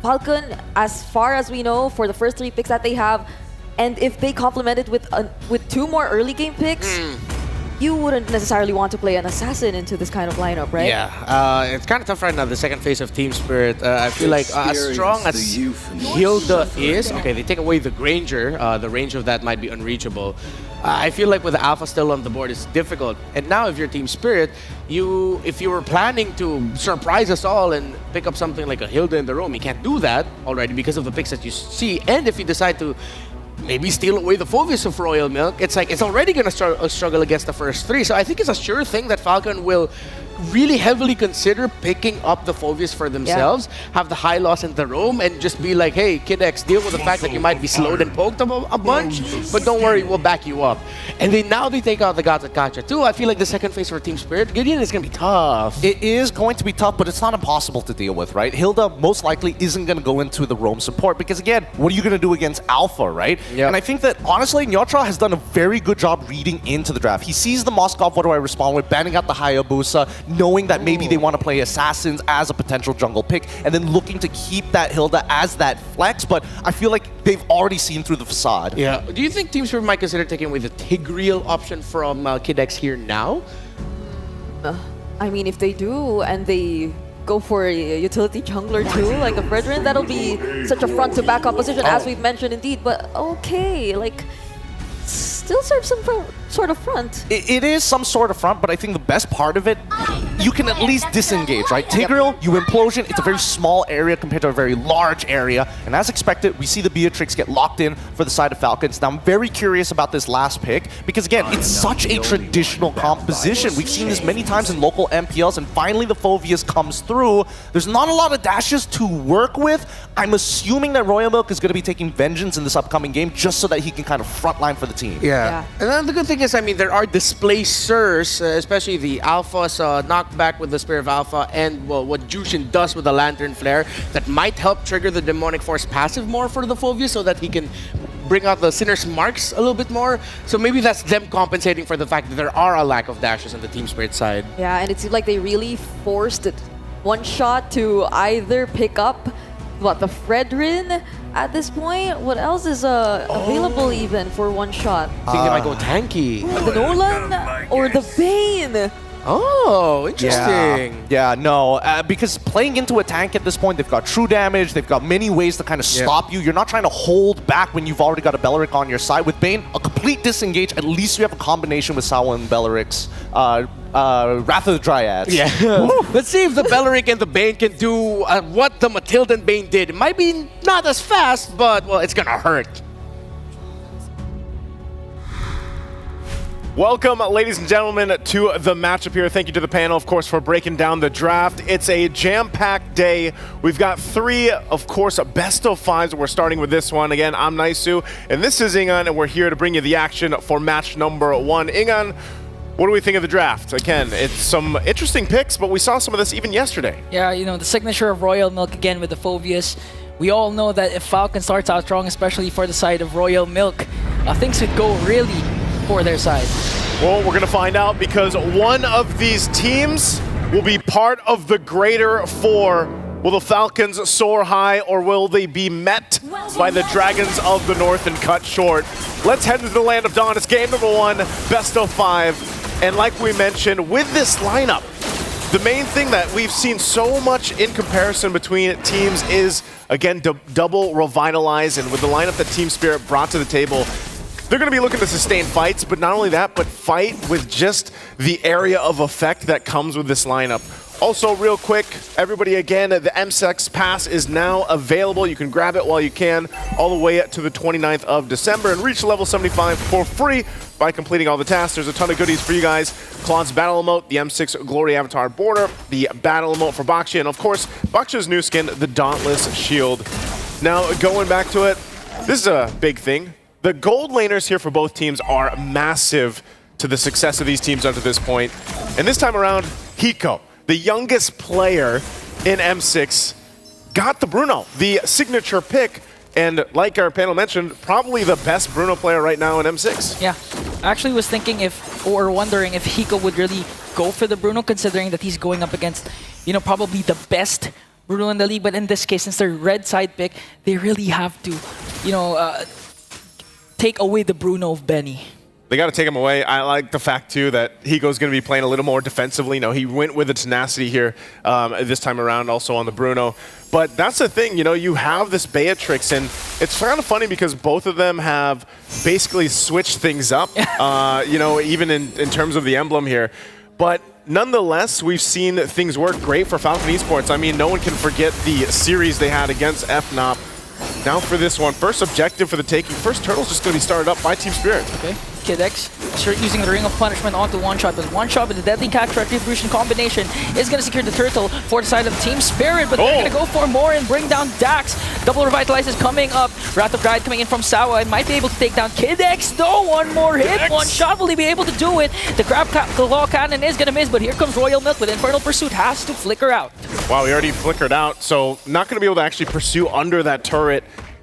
Falcon, as far as we know, for the first 3 picks that they have, and if they complement it with 2 more early game picks, you wouldn't necessarily want to play an assassin into this kind of lineup, right? Yeah, it's kind of tough right now, the second phase of Team Spirit. I feel like as strong as Hilda is, okay, they take away the Granger, the range of that might be unreachable. I feel like with the Alpha still on the board, it's difficult. And now if you're Team Spirit, if you were planning to surprise us all and pick up something like a Hilda in the room, you can't do that already because of the picks that you see. And if you decide to maybe steal away the Phoveus of Royal Milk, it's like it's already going to struggle against the first 3. So I think it's a sure thing that Falcon will really heavily consider picking up the Phoveus for themselves, have the high loss in the roam, and just be like, hey, Kid X, deal with the fact that you might be slowed and poked a bunch, but don't worry, we'll back you up. And now they take out the gods at Kacha too. I feel like the second phase for Team Spirit, Gideon is going to be tough. It is going to be tough, but it's not impossible to deal with, right? Hilda most likely isn't going to go into the roam support because, again, what are you going to do against Alpha, right? Yep. And I think that, honestly, Nyotra has done a very good job reading into the draft. He sees the Moskov, what do I respond with, banning out the Hayabusa, knowing that maybe they want to play Assassins as a potential jungle pick, and then looking to keep that Hilda as that flex, but I feel like they've already seen through the facade. Yeah. Do you think Team Spirit might consider taking away the Tigreal option from Kid X here now? I mean, if they do, and they go for a utility jungler too, like a Fredrin, that'll be such a front to back opposition, as we've mentioned indeed, but okay, like, still serves some sort of front. It is some sort of front, but I think the best part of it, you can at least disengage, right? Tigreal, you implosion, it's a very small area compared to a very large area, and as expected, we see the Beatrix get locked in for the side of Falcons. Now, I'm very curious about this last pick, because again, it's such a traditional composition. We've seen this many times in local MPLs, and finally the Phoveus comes through. There's not a lot of dashes to work with. I'm assuming that Royal Milk is going to be taking Vengeance in this upcoming game, just so that he can kind of frontline for the team. Yeah. And then the good thing is, I mean, there are displacers, especially the Alpha's knockback with the Spear of Alpha and what Jushin does with the Lantern Flare that might help trigger the Demonic Force passive more for the Phoveus so that he can bring out the Sinner's Marks a little bit more. So maybe that's them compensating for the fact that there are a lack of dashes on the Team Spirit side. Yeah, and it seemed like they really forced it one shot to either pick up the Fredrin at this point. What else is available even for one shot? I think they might go tanky. The Nolan or the Bane? Oh, interesting. Yeah, no, because playing into a tank at this point, they've got true damage, they've got many ways to kind of stop you. You're not trying to hold back when you've already got a Belleric on your side. With Bane, a complete disengage, at least you have a combination with Sawa and Belleric's Wrath of the Dryads. Yeah. Let's see if the Belleric and the Bane can do what the Matildan Bane did. It might be not as fast, but, well, it's gonna hurt. Welcome, ladies and gentlemen, to the matchup here. Thank you to the panel, of course, for breaking down the draft. It's a jam-packed day. We've got three, of course, best of fives. We're starting with this one. Again, I'm Naisu, and this is Ingan, and we're here to bring you the action for match number one. Ingan, what do we think of the draft? Again, it's some interesting picks, but we saw some of this even yesterday. Yeah, you know, the signature of Royal Milk again with the Phoveus. We all know that if Falcon starts out strong, especially for the side of Royal Milk, things could go really for their side. Well, we're going to find out because one of these teams will be part of the greater four. Will the Falcons soar high or will they be met by the Dragons of the North and cut short? Let's head into the Land of Dawn. It's game number one, best of five. And like we mentioned, with this lineup, the main thing that we've seen so much in comparison between teams is, again, double revitalize. And with the lineup that Team Spirit brought to the table, they're going to be looking to sustain fights, but not only that, but fight with just the area of effect that comes with this lineup. Also, real quick, everybody, again, the M6 Pass is now available. You can grab it while you can, all the way to the 29th of December, and reach level 75 for free by completing all the tasks. There's a ton of goodies for you guys. Claude's Battle Emote, the M6 Glory Avatar Border, the Battle Emote for Baksha, and of course, Baksha's new skin, the Dauntless Shield. Now, going back to it, this is a big thing. The gold laners here for both teams are massive to the success of these teams up to this point. And this time around, Hiko, the youngest player in M6, got the Bruno, the signature pick. And like our panel mentioned, probably the best Bruno player right now in M6. Yeah, I actually was thinking wondering if Hiko would really go for the Bruno, considering that he's going up against, you know, probably the best Bruno in the league. But in this case, since they're red side pick, they really have to, you know, take away the Bruno of Benny. They got to take him away. I like the fact, too, that Hiko's going to be playing a little more defensively. No, he went with the tenacity here this time around, also on the Bruno. But that's the thing, you know, you have this Beatrix, and it's kind of funny because both of them have basically switched things up, you know, even in terms of the emblem here. But nonetheless, we've seen things work great for Falcon Esports. I mean, no one can forget the series they had against FNOP. Now for this one, first objective for the taking. First turtle's just going to be started up by Team Spirit. Okay. Kidex. Start using the Ring of Punishment onto One Shot, but One Shot with the Deadly Catch Retribution combination is going to secure the turtle for the side of Team Spirit, but they're going to go for more and bring down Dax. Double Revitalize is coming up. Wrath of Pride coming in from Sawa and might be able to take down Kidex, though. One more hit, Kidex. One shot, will he be able to do it? The Crab Claw Cannon is going to miss, but here comes Royal Milk with Infernal Pursuit, has to flicker out. Wow, he already flickered out, so not going to be able to actually pursue under that turret.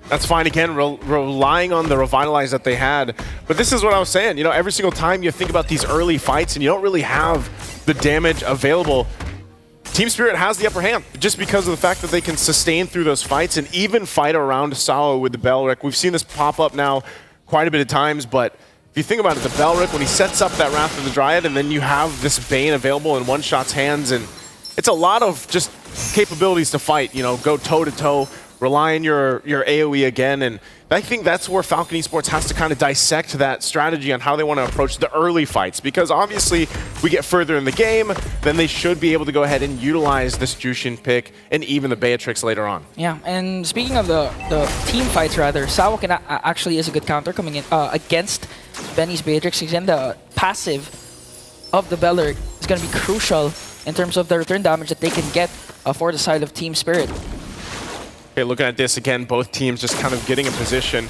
That's fine, again, relying on the Revitalize that they had. But this is what I was saying, you know, every single time you think about these early fights and you don't really have the damage available, Team Spirit has the upper hand just because of the fact that they can sustain through those fights and even fight around Sawa with the Belric. We've seen this pop up now quite a bit of times, but if you think about it, the Belric, when he sets up that Wrath of the Dryad and then you have this Bane available in One Shot's hands, and it's a lot of just capabilities to fight, you know, go toe-to-toe, rely on your AoE again, and I think that's where Falcon Esports has to kind of dissect that strategy on how they want to approach the early fights, because obviously we get further in the game, then they should be able to go ahead and utilize this Jushin pick and even the Beatrix later on. Yeah, and speaking of the team fights rather, Sawa can actually is a good counter coming in against Benny's Beatrix. Again, the passive of the Belric is going to be crucial in terms of the return damage that they can get for the side of Team Spirit. Okay, looking at this again, both teams just kind of getting in position.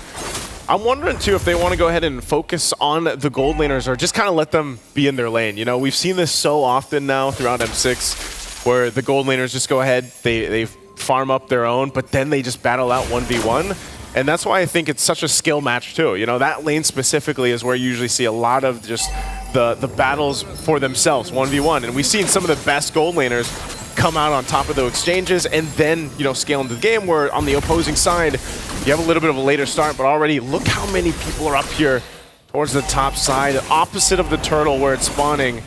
I'm wondering too if they want to go ahead and focus on the gold laners or just kind of let them be in their lane. You know, we've seen this so often now throughout M6 where the gold laners just go ahead, they farm up their own, but then they just battle out 1v1. And that's why I think it's such a skill match too. You know, that lane specifically is where you usually see a lot of just the battles for themselves, 1v1. And we've seen some of the best gold laners come out on top of those exchanges and then, you know, scale into the game, where on the opposing side, you have a little bit of a later start, but already look how many people are up here towards the top side, opposite of the turtle where it's spawning.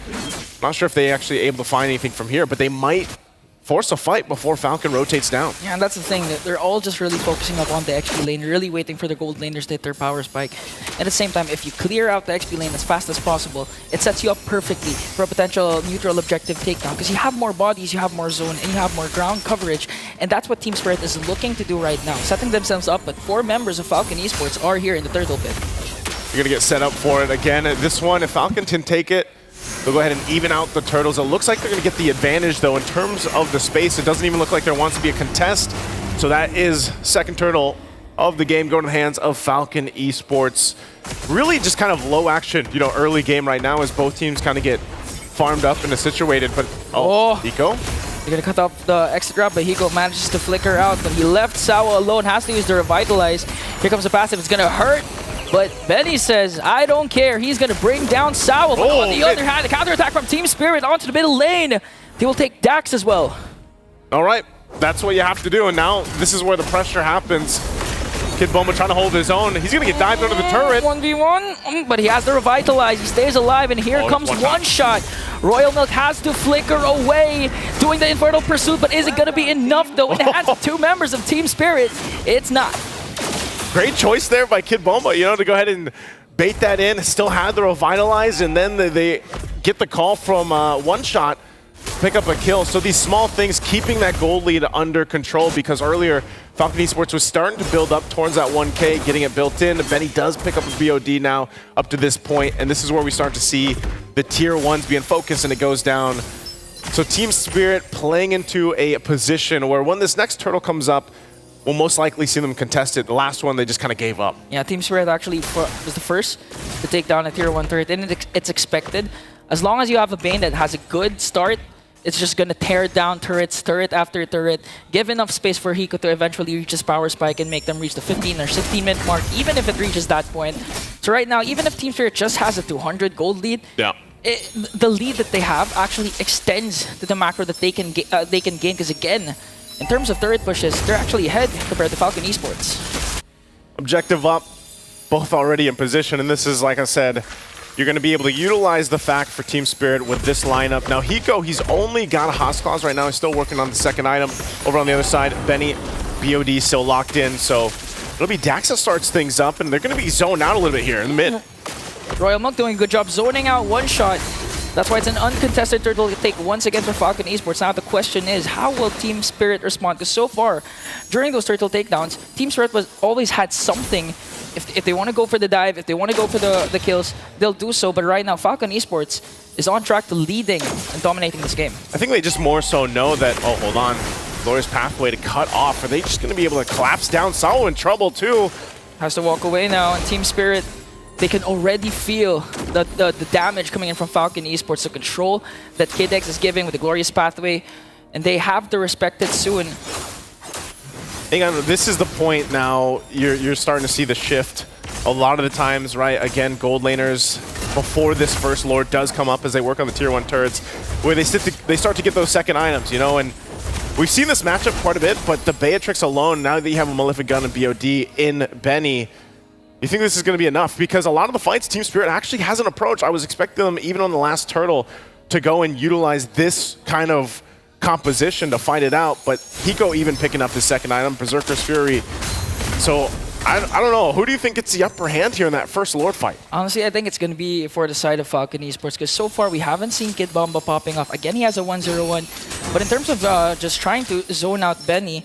Not sure if they actually able to find anything from here, but they might force a fight before Falcon rotates down. Yeah, and that's the thing, that they're all just really focusing up on the XP lane, really waiting for the gold laners to hit their power spike. At the same time, if you clear out the XP lane as fast as possible, it sets you up perfectly for a potential neutral objective takedown, because you have more bodies, you have more zone, and you have more ground coverage, and that's what Team Spirit is looking to do right now, setting themselves up, but 4 members of Falcon Esports are here in the turtle pit. You're gonna get set up for it again. This one, if Falcon can take it, they'll go ahead and even out the turtles. It looks like they're going to get the advantage, though, in terms of the space. It doesn't even look like there wants to be a contest. So that is second turtle of the game going to the hands of Falcon Esports. Really just kind of low action, you know, early game right now as both teams kind of get farmed up and situated. But, Hiko? They're going to cut off the extra drop, but Hiko manages to flicker out. But he left Sawa alone, has to use the Revitalize. Here comes the passive. It's going to hurt. But Benny says, I don't care. He's going to bring down Sawa. But on the other hand, the counterattack from Team Spirit onto the middle lane. They will take Dax as well. All right. That's what you have to do. And now this is where the pressure happens. Kid Boma trying to hold his own. He's going to get dived under the turret. 1v1, but he has the Revitalize. He stays alive, and here comes one shot. Royal Milk has to flicker away, doing the Infernal Pursuit, but is it going to be enough, though? In the hands of 2 members of Team Spirit, it's not. Great choice there by Kid Boma, you know, to go ahead and bait that in. Still had the Revitalize, and then they get the call from One Shot, pick up a kill. So these small things, keeping that gold lead under control, because earlier Falcon Esports was starting to build up towards that 1K, getting it built in. Benny does pick up a BOD now up to this point, and this is where we start to see the tier 1s being focused, and it goes down. So Team Spirit playing into a position where when this next turtle comes up, we'll most likely see them contested. The last one, they just kind of gave up. Yeah, Team Spirit actually was the first to take down a tier 1 turret, and it's expected. As long as you have a Bane that has a good start, it's just going to tear down turrets, turret after turret, give enough space for Hiko to eventually reach his power spike and make them reach the 15 or 16-minute mark, even if it reaches that point. So right now, even if Team Spirit just has a 200 gold lead, the lead that they have actually extends to the macro that they can gain, because again, in terms of turret pushes, they're actually ahead compared to Falcon Esports. Objective up, both already in position, and this is, like I said, you're going to be able to utilize the fact for Team Spirit with this lineup. Now, Hiko, he's only got a Haas Claws right now. He's still working on the second item. Over on the other side, Benny, BOD still locked in, so it'll be Dax that starts things up, and they're going to be zoned out a little bit here in the mid. Royal Monk doing a good job zoning out One Shot. That's why it's an uncontested turtle to take once again for Falcon Esports. Now the question is, how will Team Spirit respond? Because so far, during those turtle takedowns, Team Spirit always had something if they want to go for the dive, if they want to go for the kills, they'll do so. But right now, Falcon Esports is on track to leading and dominating this game. I think they just more so know that, oh, hold on, Glorious pathway to cut off. Are they just going to be able to collapse down? Sao in trouble too. Has to walk away now, and Team Spirit, they can already feel the damage coming in from Falcon Esports, the control that KidX is giving with the Glorious Pathway, and they have to respect it soon. Hang on, this is the point now. You're starting to see the shift. A lot of the times, right, again, gold laners, before this first Lord does come up as they work on the tier 1 turrets, where they start to get those second items, you know, and we've seen this matchup quite a bit, but the Beatrix alone, now that you have a Malefic Gun and BOD in Benny, you think this is going to be enough? Because a lot of the fights, Team Spirit actually has an approach. I was expecting them, even on the last Turtle, to go and utilize this kind of composition to fight it out, but Hiko even picking up his second item, Berserker's Fury. So, I don't know. Who do you think gets the upper hand here in that first Lord fight? Honestly, I think it's going to be for the side of Falcon Esports, because so far we haven't seen Kid Bomba popping off. Again, he has a 1-0-1, but in terms of just trying to zone out Benny,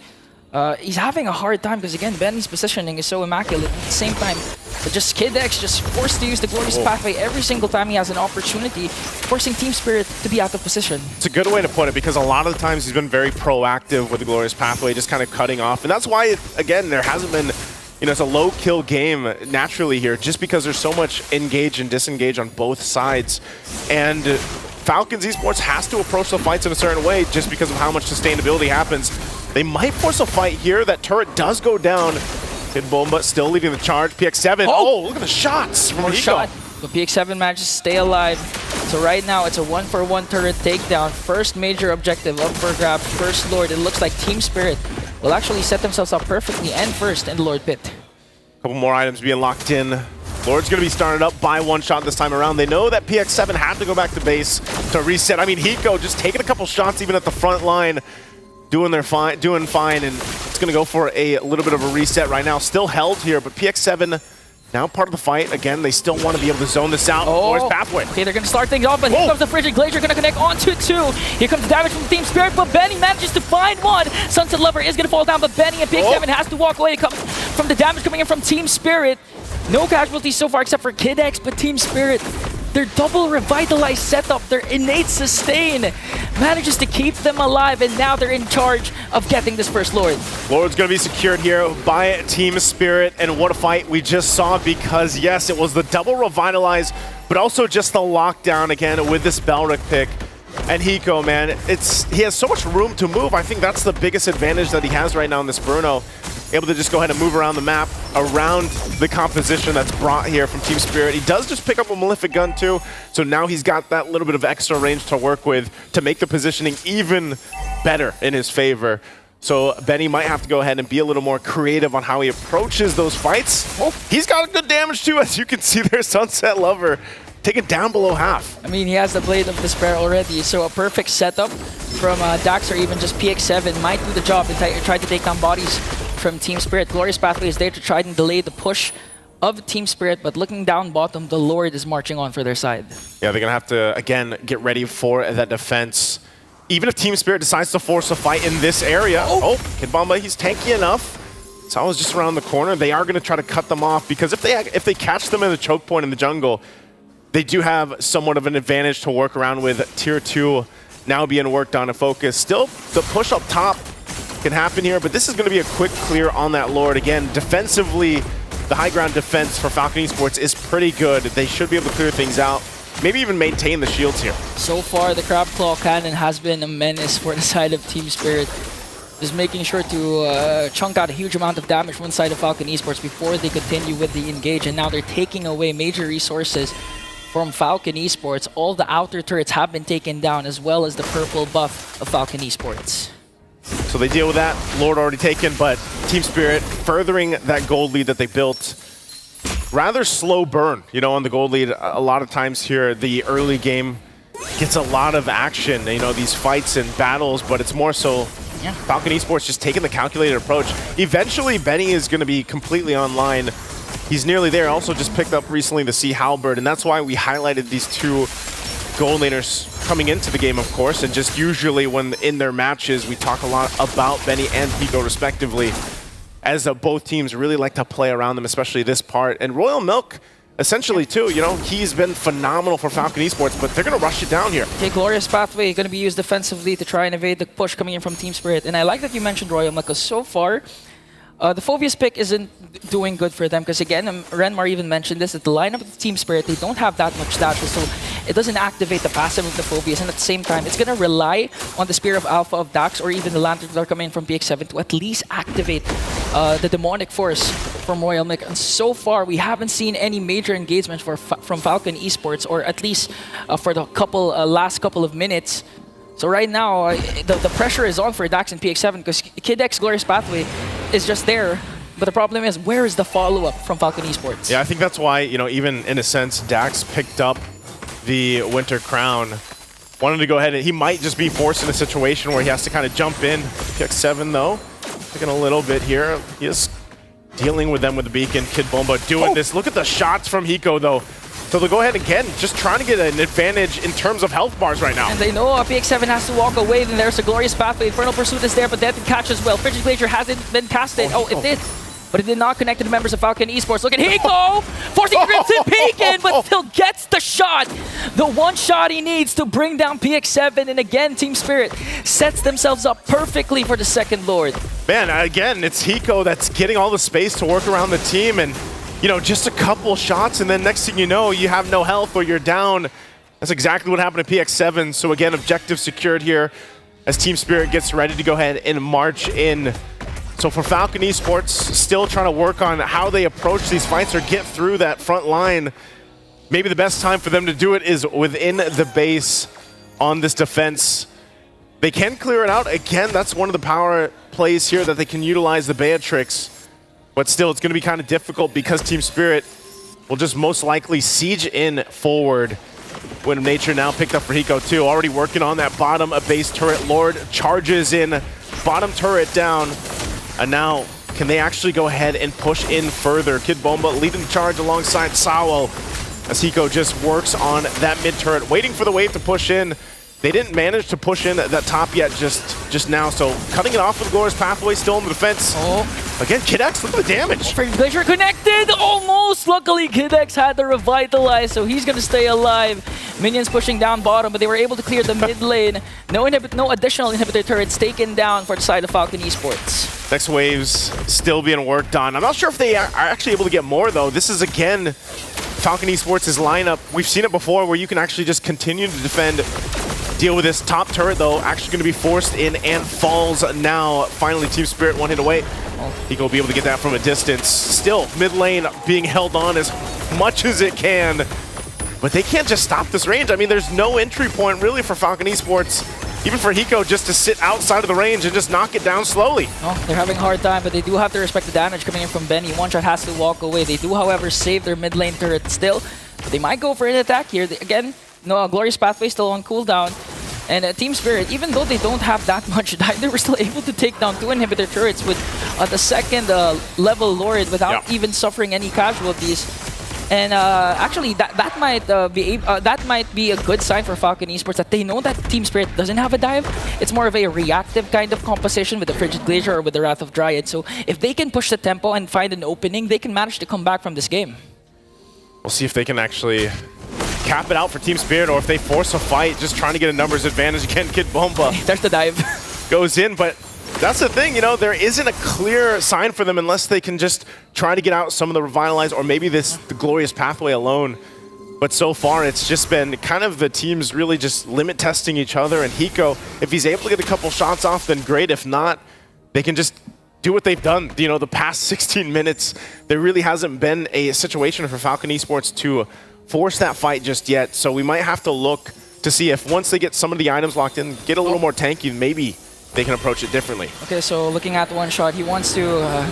he's having a hard time because, again, Benny's positioning is so immaculate. At the same time, but just KidX just forced to use the Glorious Pathway every single time he has an opportunity, forcing Team Spirit to be out of position. It's a good way to put it, because a lot of the times he's been very proactive with the Glorious Pathway, just kind of cutting off. And that's why, again, there hasn't been, you know, it's a low-kill game naturally here, just because there's so much engage and disengage on both sides. And Falcons Esports has to approach the fights in a certain way just because of how much sustainability happens. They might force a fight here. That turret does go down. Kid Bomba still leading the charge. PX7. Oh, look at the shots from Hiko. But PX7 manages to stay alive. So right now, it's a 1-for-1 turret takedown. First major objective up for grabs. First Lord. It looks like Team Spirit will actually set themselves up perfectly and first in the Lord Pit. A couple more items being locked in. Lord's going to be started up by one shot this time around. They know that PX7 had to go back to base to reset. I mean, Hiko just taking a couple shots even at the front line. Doing fine, and it's going to go for a little bit of a reset right now. Still held here, but PX7 now part of the fight. Again, they still want to be able to zone this out. Glorious Pathway. Okay, they're going to start things off, but here comes the Frigid Glacier, going to connect onto 2. Here comes the damage from Team Spirit, but Benny manages to find one. Sunset Lover is going to fall down, but Benny and PX7 has to walk away. It comes from the damage coming in from Team Spirit. No casualties so far except for KidX, but Team Spirit, their double revitalized setup, their innate sustain, manages to keep them alive, and now they're in charge of getting this first Lord. Lord's going to be secured here by Team Spirit, and what a fight we just saw, because yes, it was the double revitalize, but also just the lockdown again with this Balric pick. And Hiko, man, he has so much room to move. I think that's the biggest advantage that he has right now in this Bruno. Able to just go ahead and move around the map, around the composition that's brought here from Team Spirit. He does just pick up a Malefic Gun too, so now he's got that little bit of extra range to work with to make the positioning even better in his favor. So Benny might have to go ahead and be a little more creative on how he approaches those fights. Oh, he's got good damage too, as you can see there, Sunset Lover taken down below half. I mean, he has the Blade of Despair already, so a perfect setup from Dax or even just PX7 might do the job and try to take down bodies from Team Spirit. Glorious Pathway is there to try and delay the push of Team Spirit, but looking down bottom, the Lord is marching on for their side. Yeah, they're going to have to, again, get ready for that defense. Even if Team Spirit decides to force a fight in this area. Oh, Kid Bomba, he's tanky enough. Sao's just around the corner. They are going to try to cut them off, because if they catch them in the choke point in the jungle, they do have somewhat of an advantage to work around with. Tier 2 now being worked on and focused. Still, the push up top can happen here, but this is going to be a quick clear on that Lord. Again, defensively, the high ground defense for Falcon Esports is pretty good. They should be able to clear things out, maybe even maintain the shields here. So far, the Crab Claw Cannon has been a menace for the side of Team Spirit. Just making sure to chunk out a huge amount of damage from one side of Falcon Esports before they continue with the engage, and now they're taking away major resources from Falcon Esports. All the outer turrets have been taken down, as well as the purple buff of Falcon Esports. So they deal with that. Lord already taken, but Team Spirit furthering that gold lead that they built. Rather slow burn, you know, on the gold lead. A lot of times here, the early game gets a lot of action, you know, these fights and battles, but it's more so Falcon Esports just taking the calculated approach. Eventually, Benny is going to be completely online. He's nearly there. Also just picked up recently the Sea Halberd, and that's why we highlighted these two gold laners coming into the game, of course, and just usually when in their matches, we talk a lot about Benny and Hiko respectively. as both teams really like to play around them, especially this part. And Royal Milk, essentially too, you know, he's been phenomenal for Falcon Esports, but they're going to rush it down here. Okay, Glorious Pathway going to be used defensively to try and evade the push coming in from Team Spirit. And I like that you mentioned Royal Milk, because so far, the Phobia's pick isn't doing good for them, because again, Renmar even mentioned this, that the lineup of Team Spirit, they don't have that much data, so it doesn't activate the passive of the Phobias, and at the same time, it's going to rely on the Spear of Alpha of Dax or even the Lanterns that are coming in from PX7 to at least activate the demonic force from Royal Milk. And so far, we haven't seen any major engagement from Falcon Esports, or at least for the last couple of minutes. So right now, the pressure is on for Dax and PX7 because Kid X Glorious Pathway is just there. But the problem is, where is the follow-up from Falcon Esports? Yeah, I think that's why, you know, even in a sense, Dax picked up the Winter Crown. Wanted to go ahead, and he might just be forced in a situation where he has to kind of jump in. PX7, though, taking a little bit here. He is dealing with them with the beacon. Kid Bomba doing this. Look at the shots from Hiko, though. So they'll go ahead again, just trying to get an advantage in terms of health bars right now. And they know PX7 has to walk away, then there's a Glorious Pathway. Infernal Pursuit is there, but that didn't catch as well. Frigid Glacier hasn't been casted. Oh, it did. But it did not connect to the members of Falcon Esports. Look at Hiko! Forcing Crimson Beacon, but still gets the shot. The one shot he needs to bring down PX7. And again, Team Spirit sets themselves up perfectly for the second Lord. Man, again, it's Hiko that's getting all the space to work around the team. And, you know, just a couple shots, and then next thing you know, you have no health or you're down. That's exactly what happened to PX7. So again, objective secured here as Team Spirit gets ready to go ahead and march in. So for Falcon Esports, still trying to work on how they approach these fights or get through that front line. Maybe the best time for them to do it is within the base on this defense. They can clear it out. Again, that's one of the power plays here that they can utilize the Beatrix. But still, it's going to be kind of difficult because Team Spirit will just most likely siege in forward. Wind of Nature now picked up for Hiko too. Already working on that bottom base turret. Lord charges in, bottom turret down. And now, can they actually go ahead and push in further? Kid Bomba leading the charge alongside Sawo as Hiko just works on that mid turret, waiting for the wave to push in. They didn't manage to push in that top yet just now, so cutting it off with Glorious Pathway, still in the defense. Oh. Again, Kid X, look at the damage. Frigid Glacier connected, almost. Luckily, Kid X had to revitalize, so he's going to stay alive. Minions pushing down bottom, but they were able to clear the mid lane. No additional inhibitor turrets taken down for the side of Falcon Esports. Next wave's still being worked on. I'm not sure if they are actually able to get more, though. This is, again, Falcon Esports' lineup. We've seen it before where you can actually just continue to defend, deal with this top turret, though, actually going to be forced in and falls now. Finally, Team Spirit one hit away. He will be able to get that from a distance. Still, mid lane being held on as much as it can. But they can't just stop this range. I mean, there's no entry point really for Falcon Esports, even for Hiko, just to sit outside of the range and just knock it down slowly. Oh, they're having a hard time, but they do have to respect the damage coming in from Benny. One shot has to walk away. They do, however, save their mid lane turret still. But they might go for an attack here. Again, no, Glorious Pathway still on cooldown. And Team Spirit, even though they don't have that much dive, they were still able to take down 2 inhibitor turrets with the second level Lord without even suffering any casualties. And actually, that might be a good sign for Falcon Esports, that they know that Team Spirit doesn't have a dive. It's more of a reactive kind of composition with the Frigid Glacier or with the Wrath of Dryad. So if they can push the tempo and find an opening, they can manage to come back from this game. We'll see if they can actually cap it out for Team Spirit, or if they force a fight, just trying to get a numbers advantage. Again, Kid Bomba there's the dive. Goes in, but that's the thing, you know, there isn't a clear sign for them unless they can just try to get out some of the Revitalize, or maybe the Glorious Pathway alone. But so far, it's just been kind of the teams really just limit testing each other. And Hiko, if he's able to get a couple shots off, then great. If not, they can just do what they've done, you know, the past 16 minutes. There really hasn't been a situation for Falcon Esports to force that fight just yet. So we might have to look to see if once they get some of the items locked in, get a little more tanky, maybe they can approach it differently. Okay, so looking at one shot, he wants to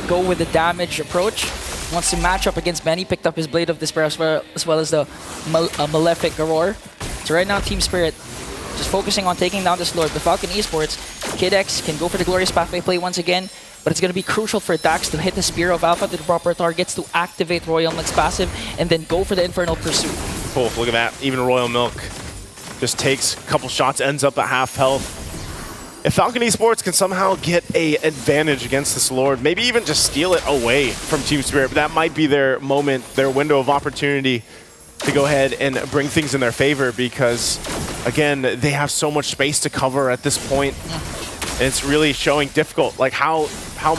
go with the damage approach. He wants to match up against Benny, picked up his Blade of Despair as well as the Malefic Roar. So right now, Team Spirit just focusing on taking down this Lord. The Falcon Esports, Kid X can go for the Glorious Pathway play once again, but it's going to be crucial for Dax to hit the Spear of Alpha to the proper targets to activate Royal Milk's passive and then go for the Infernal Pursuit. Cool, look at that. Even Royal Milk just takes a couple shots, ends up at half health. If Falcon Esports can somehow get an advantage against this Lord, maybe even just steal it away from Team Spirit, that might be their moment, their window of opportunity to go ahead and bring things in their favor because, again, they have so much space to cover at this point. And it's really showing difficult, like how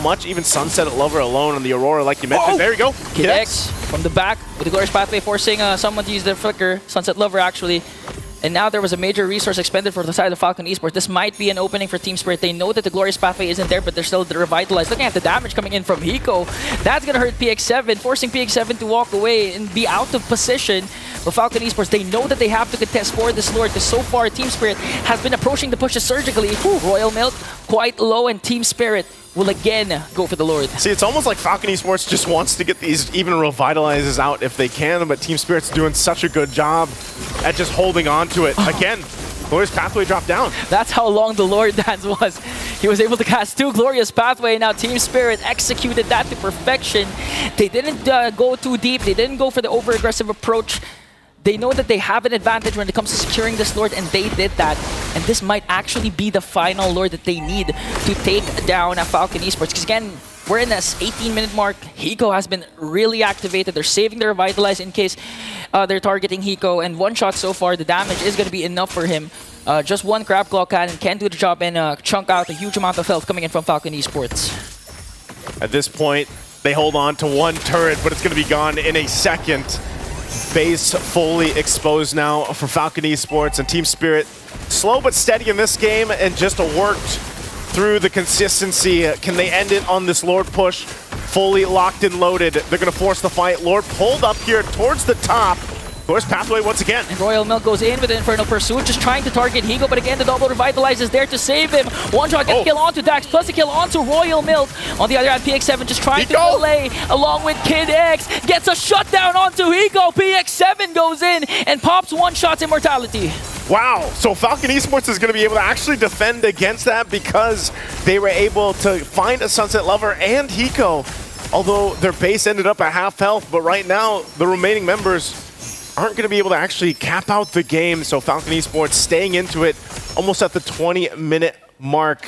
much even Sunset Lover alone on the Aurora, like you mentioned. There you go. Kid X from the back with the Glorious Pathway, forcing someone to use their flicker. Sunset Lover, actually. And now there was a major resource expended for the side of Falcon Esports. This might be an opening for Team Spirit. They know that the Glorious Pathway isn't there, but they're still revitalized. Looking at the damage coming in from Hiko, that's going to hurt PX7, forcing PX7 to walk away and be out of position. But Falcon Esports, they know that they have to contest for this Lord because so far Team Spirit has been approaching the pushes surgically. Royal Milk quite low, and Team Spirit will again go for the Lord. See, it's almost like Falcon Esports just wants to get these even revitalizes out if they can, but Team Spirit's doing such a good job at just holding on to it. Again, Glorious Pathway dropped down. That's how long the Lord dance was. He was able to cast 2 Glorious Pathway. Now Team Spirit executed that to perfection. They didn't go too deep. They didn't go for the over-aggressive approach. They know that they have an advantage when it comes to securing this Lord, and they did that. And this might actually be the final Lord that they need to take down Falcon Esports. Because again, we're in this 18-minute mark. Hiko has been really activated. They're saving their Revitalize in case they're targeting Hiko. And one shot so far, the damage is going to be enough for him. Just one Crab Claw Cannon can do the job and chunk out a huge amount of health coming in from Falcon Esports. At this point, they hold on to one turret, but it's going to be gone in a second. Base fully exposed now for Falcon Esports, and Team Spirit slow but steady in this game and just worked through the consistency. Can they end it on this Lord push? Fully locked and loaded. They're going to force the fight. Lord pulled up here towards the top. Glorious Pathway once again. And Royal Milk goes in with the Infernal Pursuit, just trying to target Hiko, but again, the double Revitalize is there to save him. One shot gets a kill onto Dax, plus a kill onto Royal Milk. On the other hand, PX7 just trying to delay along with Kid X. Gets a shutdown onto Hiko. PX7 goes in and pops one shot's immortality. Wow, so Falcon Esports is going to be able to actually defend against that because they were able to find a Sunset Lover and Hiko. Although their base ended up at half health, but right now, the remaining members aren't going to be able to actually cap out the game. So Falcon Esports staying into it almost at the 20-minute mark.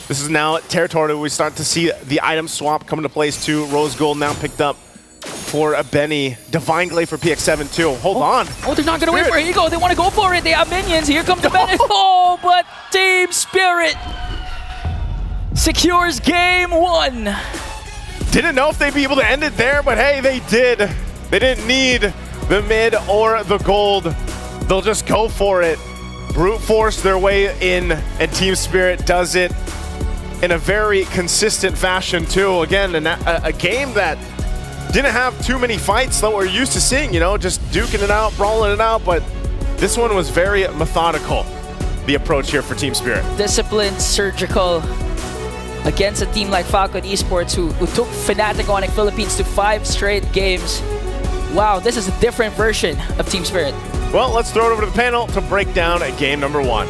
This is now territory where we start to see the item swap come into place too. Rose Gold now picked up for Benny. Divine Glaive for PX7 too. Hold on. Oh, they're not going to wait for Hiko. They want to go for it. They have minions. Here comes the Benny. Oh, but Team Spirit secures game 1. Didn't know if they'd be able to end it there, but hey, they did. They didn't need the mid or the gold. They'll just go for it. Brute force their way in, and Team Spirit does it in a very consistent fashion too. Again, a game that didn't have too many fights that we're used to seeing, you know, just duking it out, brawling it out, but this one was very methodical, the approach here for Team Spirit. Disciplined, surgical, against a team like Falcon Esports who took Fnatic Onyx Philippines to 5 straight games. Wow, this is a different version of Team Spirit. Well, let's throw it over to the panel to break down game number 1.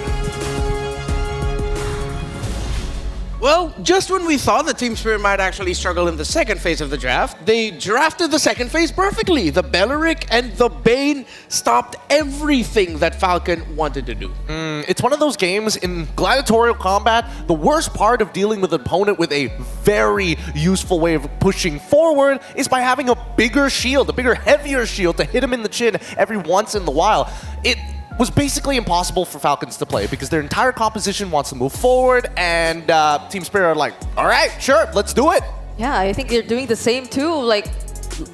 Well, just when we thought that Team Spirit might actually struggle in the second phase of the draft, they drafted the second phase perfectly. The Belleric and the Bane stopped everything that Falcon wanted to do. It's one of those games in gladiatorial combat, the worst part of dealing with an opponent with a very useful way of pushing forward is by having a bigger shield, a bigger, heavier shield to hit him in the chin every once in a while. It was basically impossible for Falcons to play because their entire composition wants to move forward, and Team Spirit are like, all right, sure, let's do it. Yeah, I think they're doing the same too, like,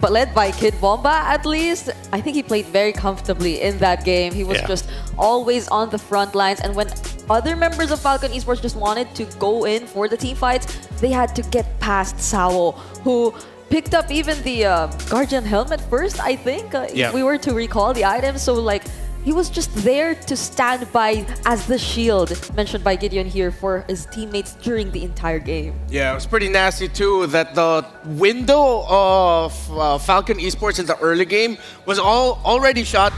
but led by Kid Bomba at least. I think he played very comfortably in that game. He was just always on the front lines, and when other members of Falcon Esports just wanted to go in for the team fights, they had to get past Sao, who picked up even the Guardian Helmet first, I think, if we were to recall the items. So like, he was just there to stand by as the shield, mentioned by Gideon here, for his teammates during the entire game. Yeah, it was pretty nasty too that the window of Falcon Esports in the early game was already shut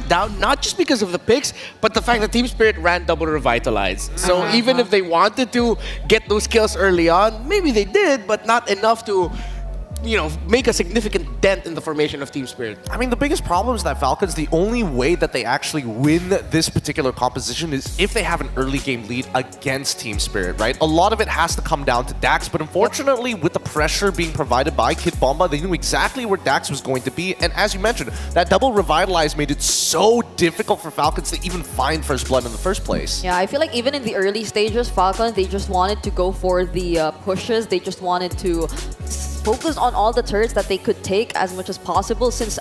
down, not just because of the picks, but the fact that Team Spirit ran double Revitalize. So even if they wanted to get those kills early on, maybe they did, but not enough to make a significant dent in the formation of Team Spirit. I mean, the biggest problem is that Falcons, the only way that they actually win this particular composition is if they have an early game lead against Team Spirit, right? A lot of it has to come down to Dax, but unfortunately, with the pressure being provided by Kid Bomba, they knew exactly where Dax was going to be. And as you mentioned, that double Revitalize made it so difficult for Falcons to even find First Blood in the first place. Yeah, I feel like even in the early stages, Falcons, they just wanted to go for the pushes. They just wanted to focus on all the turrets that they could take as much as possible, since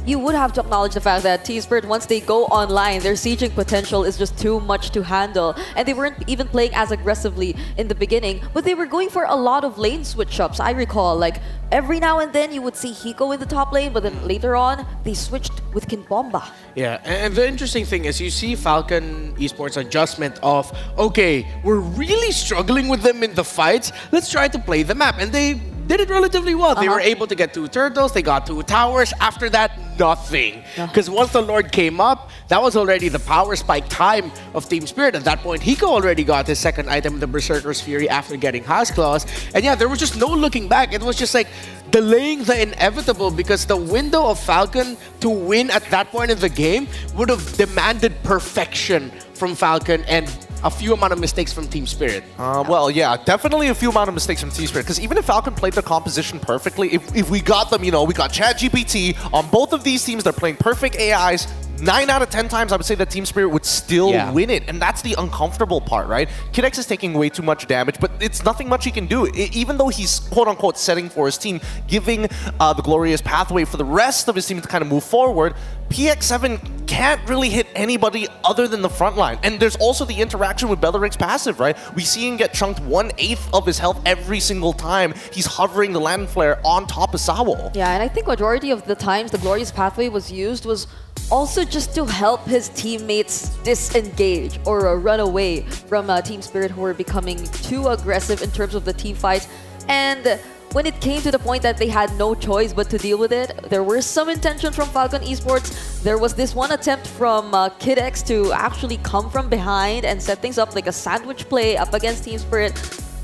you would have to acknowledge the fact that Team Spirit, once they go online, their sieging potential is just too much to handle. And they weren't even playing as aggressively in the beginning, but they were going for a lot of lane switch-ups. I recall, like, every now and then you would see Hiko in the top lane, but then later on, they switched with Kin Bomba. Yeah, and the interesting thing is you see Falcon Esports adjustment of, okay, we're really struggling with them in the fights, let's try to play the map. And they did it relatively well. They were able to get 2 turtles, they got 2 towers. After that, nothing. Because once the Lord came up, that was already the power spike time of Team Spirit. At that point, Hiko already got his second item, the Berserker's Fury, after getting House Claws. And yeah, there was just no looking back. It was just like delaying the inevitable, because the window of Falcon to win at that point in the game would have demanded perfection from Falcon and a few amount of mistakes from Team Spirit. Well, yeah, definitely a few amount of mistakes from Team Spirit, because even if Falcon played their composition perfectly, if we got them, we got ChatGPT on both of these teams, they're playing perfect AIs, 9 out of 10 times, I would say that Team Spirit would still win it. And that's the uncomfortable part, right? Kid X is taking way too much damage, but it's nothing much he can do. Even though he's quote-unquote setting for his team, giving the glorious pathway for the rest of his team to kind of move forward, PX7 can't really hit anybody other than the front line. And there's also the interaction with Belleric's passive, right? We see him get chunked 1/8 of his health every single time he's hovering the Land Flare on top of Sawo. Yeah, and I think majority of the times the Glorious Pathway was used was also just to help his teammates disengage or run away from Team Spirit, who were becoming too aggressive in terms of the team fight. And when it came to the point that they had no choice but to deal with it, there were some intention from Falcon Esports. There was this one attempt from Kid X to actually come from behind and set things up like a sandwich play up against Team Spirit.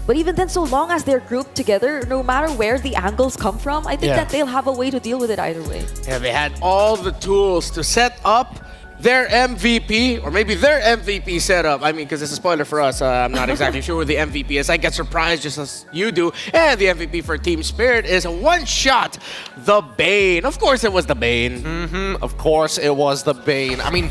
But even then, so long as they're grouped together, no matter where the angles come from, I think that they'll have a way to deal with it either way. Yeah, they had all the tools to set up their MVP, or maybe their MVP setup. I mean, because it's a spoiler for us, I'm not exactly sure who the MVP is. I get surprised just as you do. And the MVP for Team Spirit is one shot, the Bane. Of course it was the Bane. Of course it was the Bane. I mean,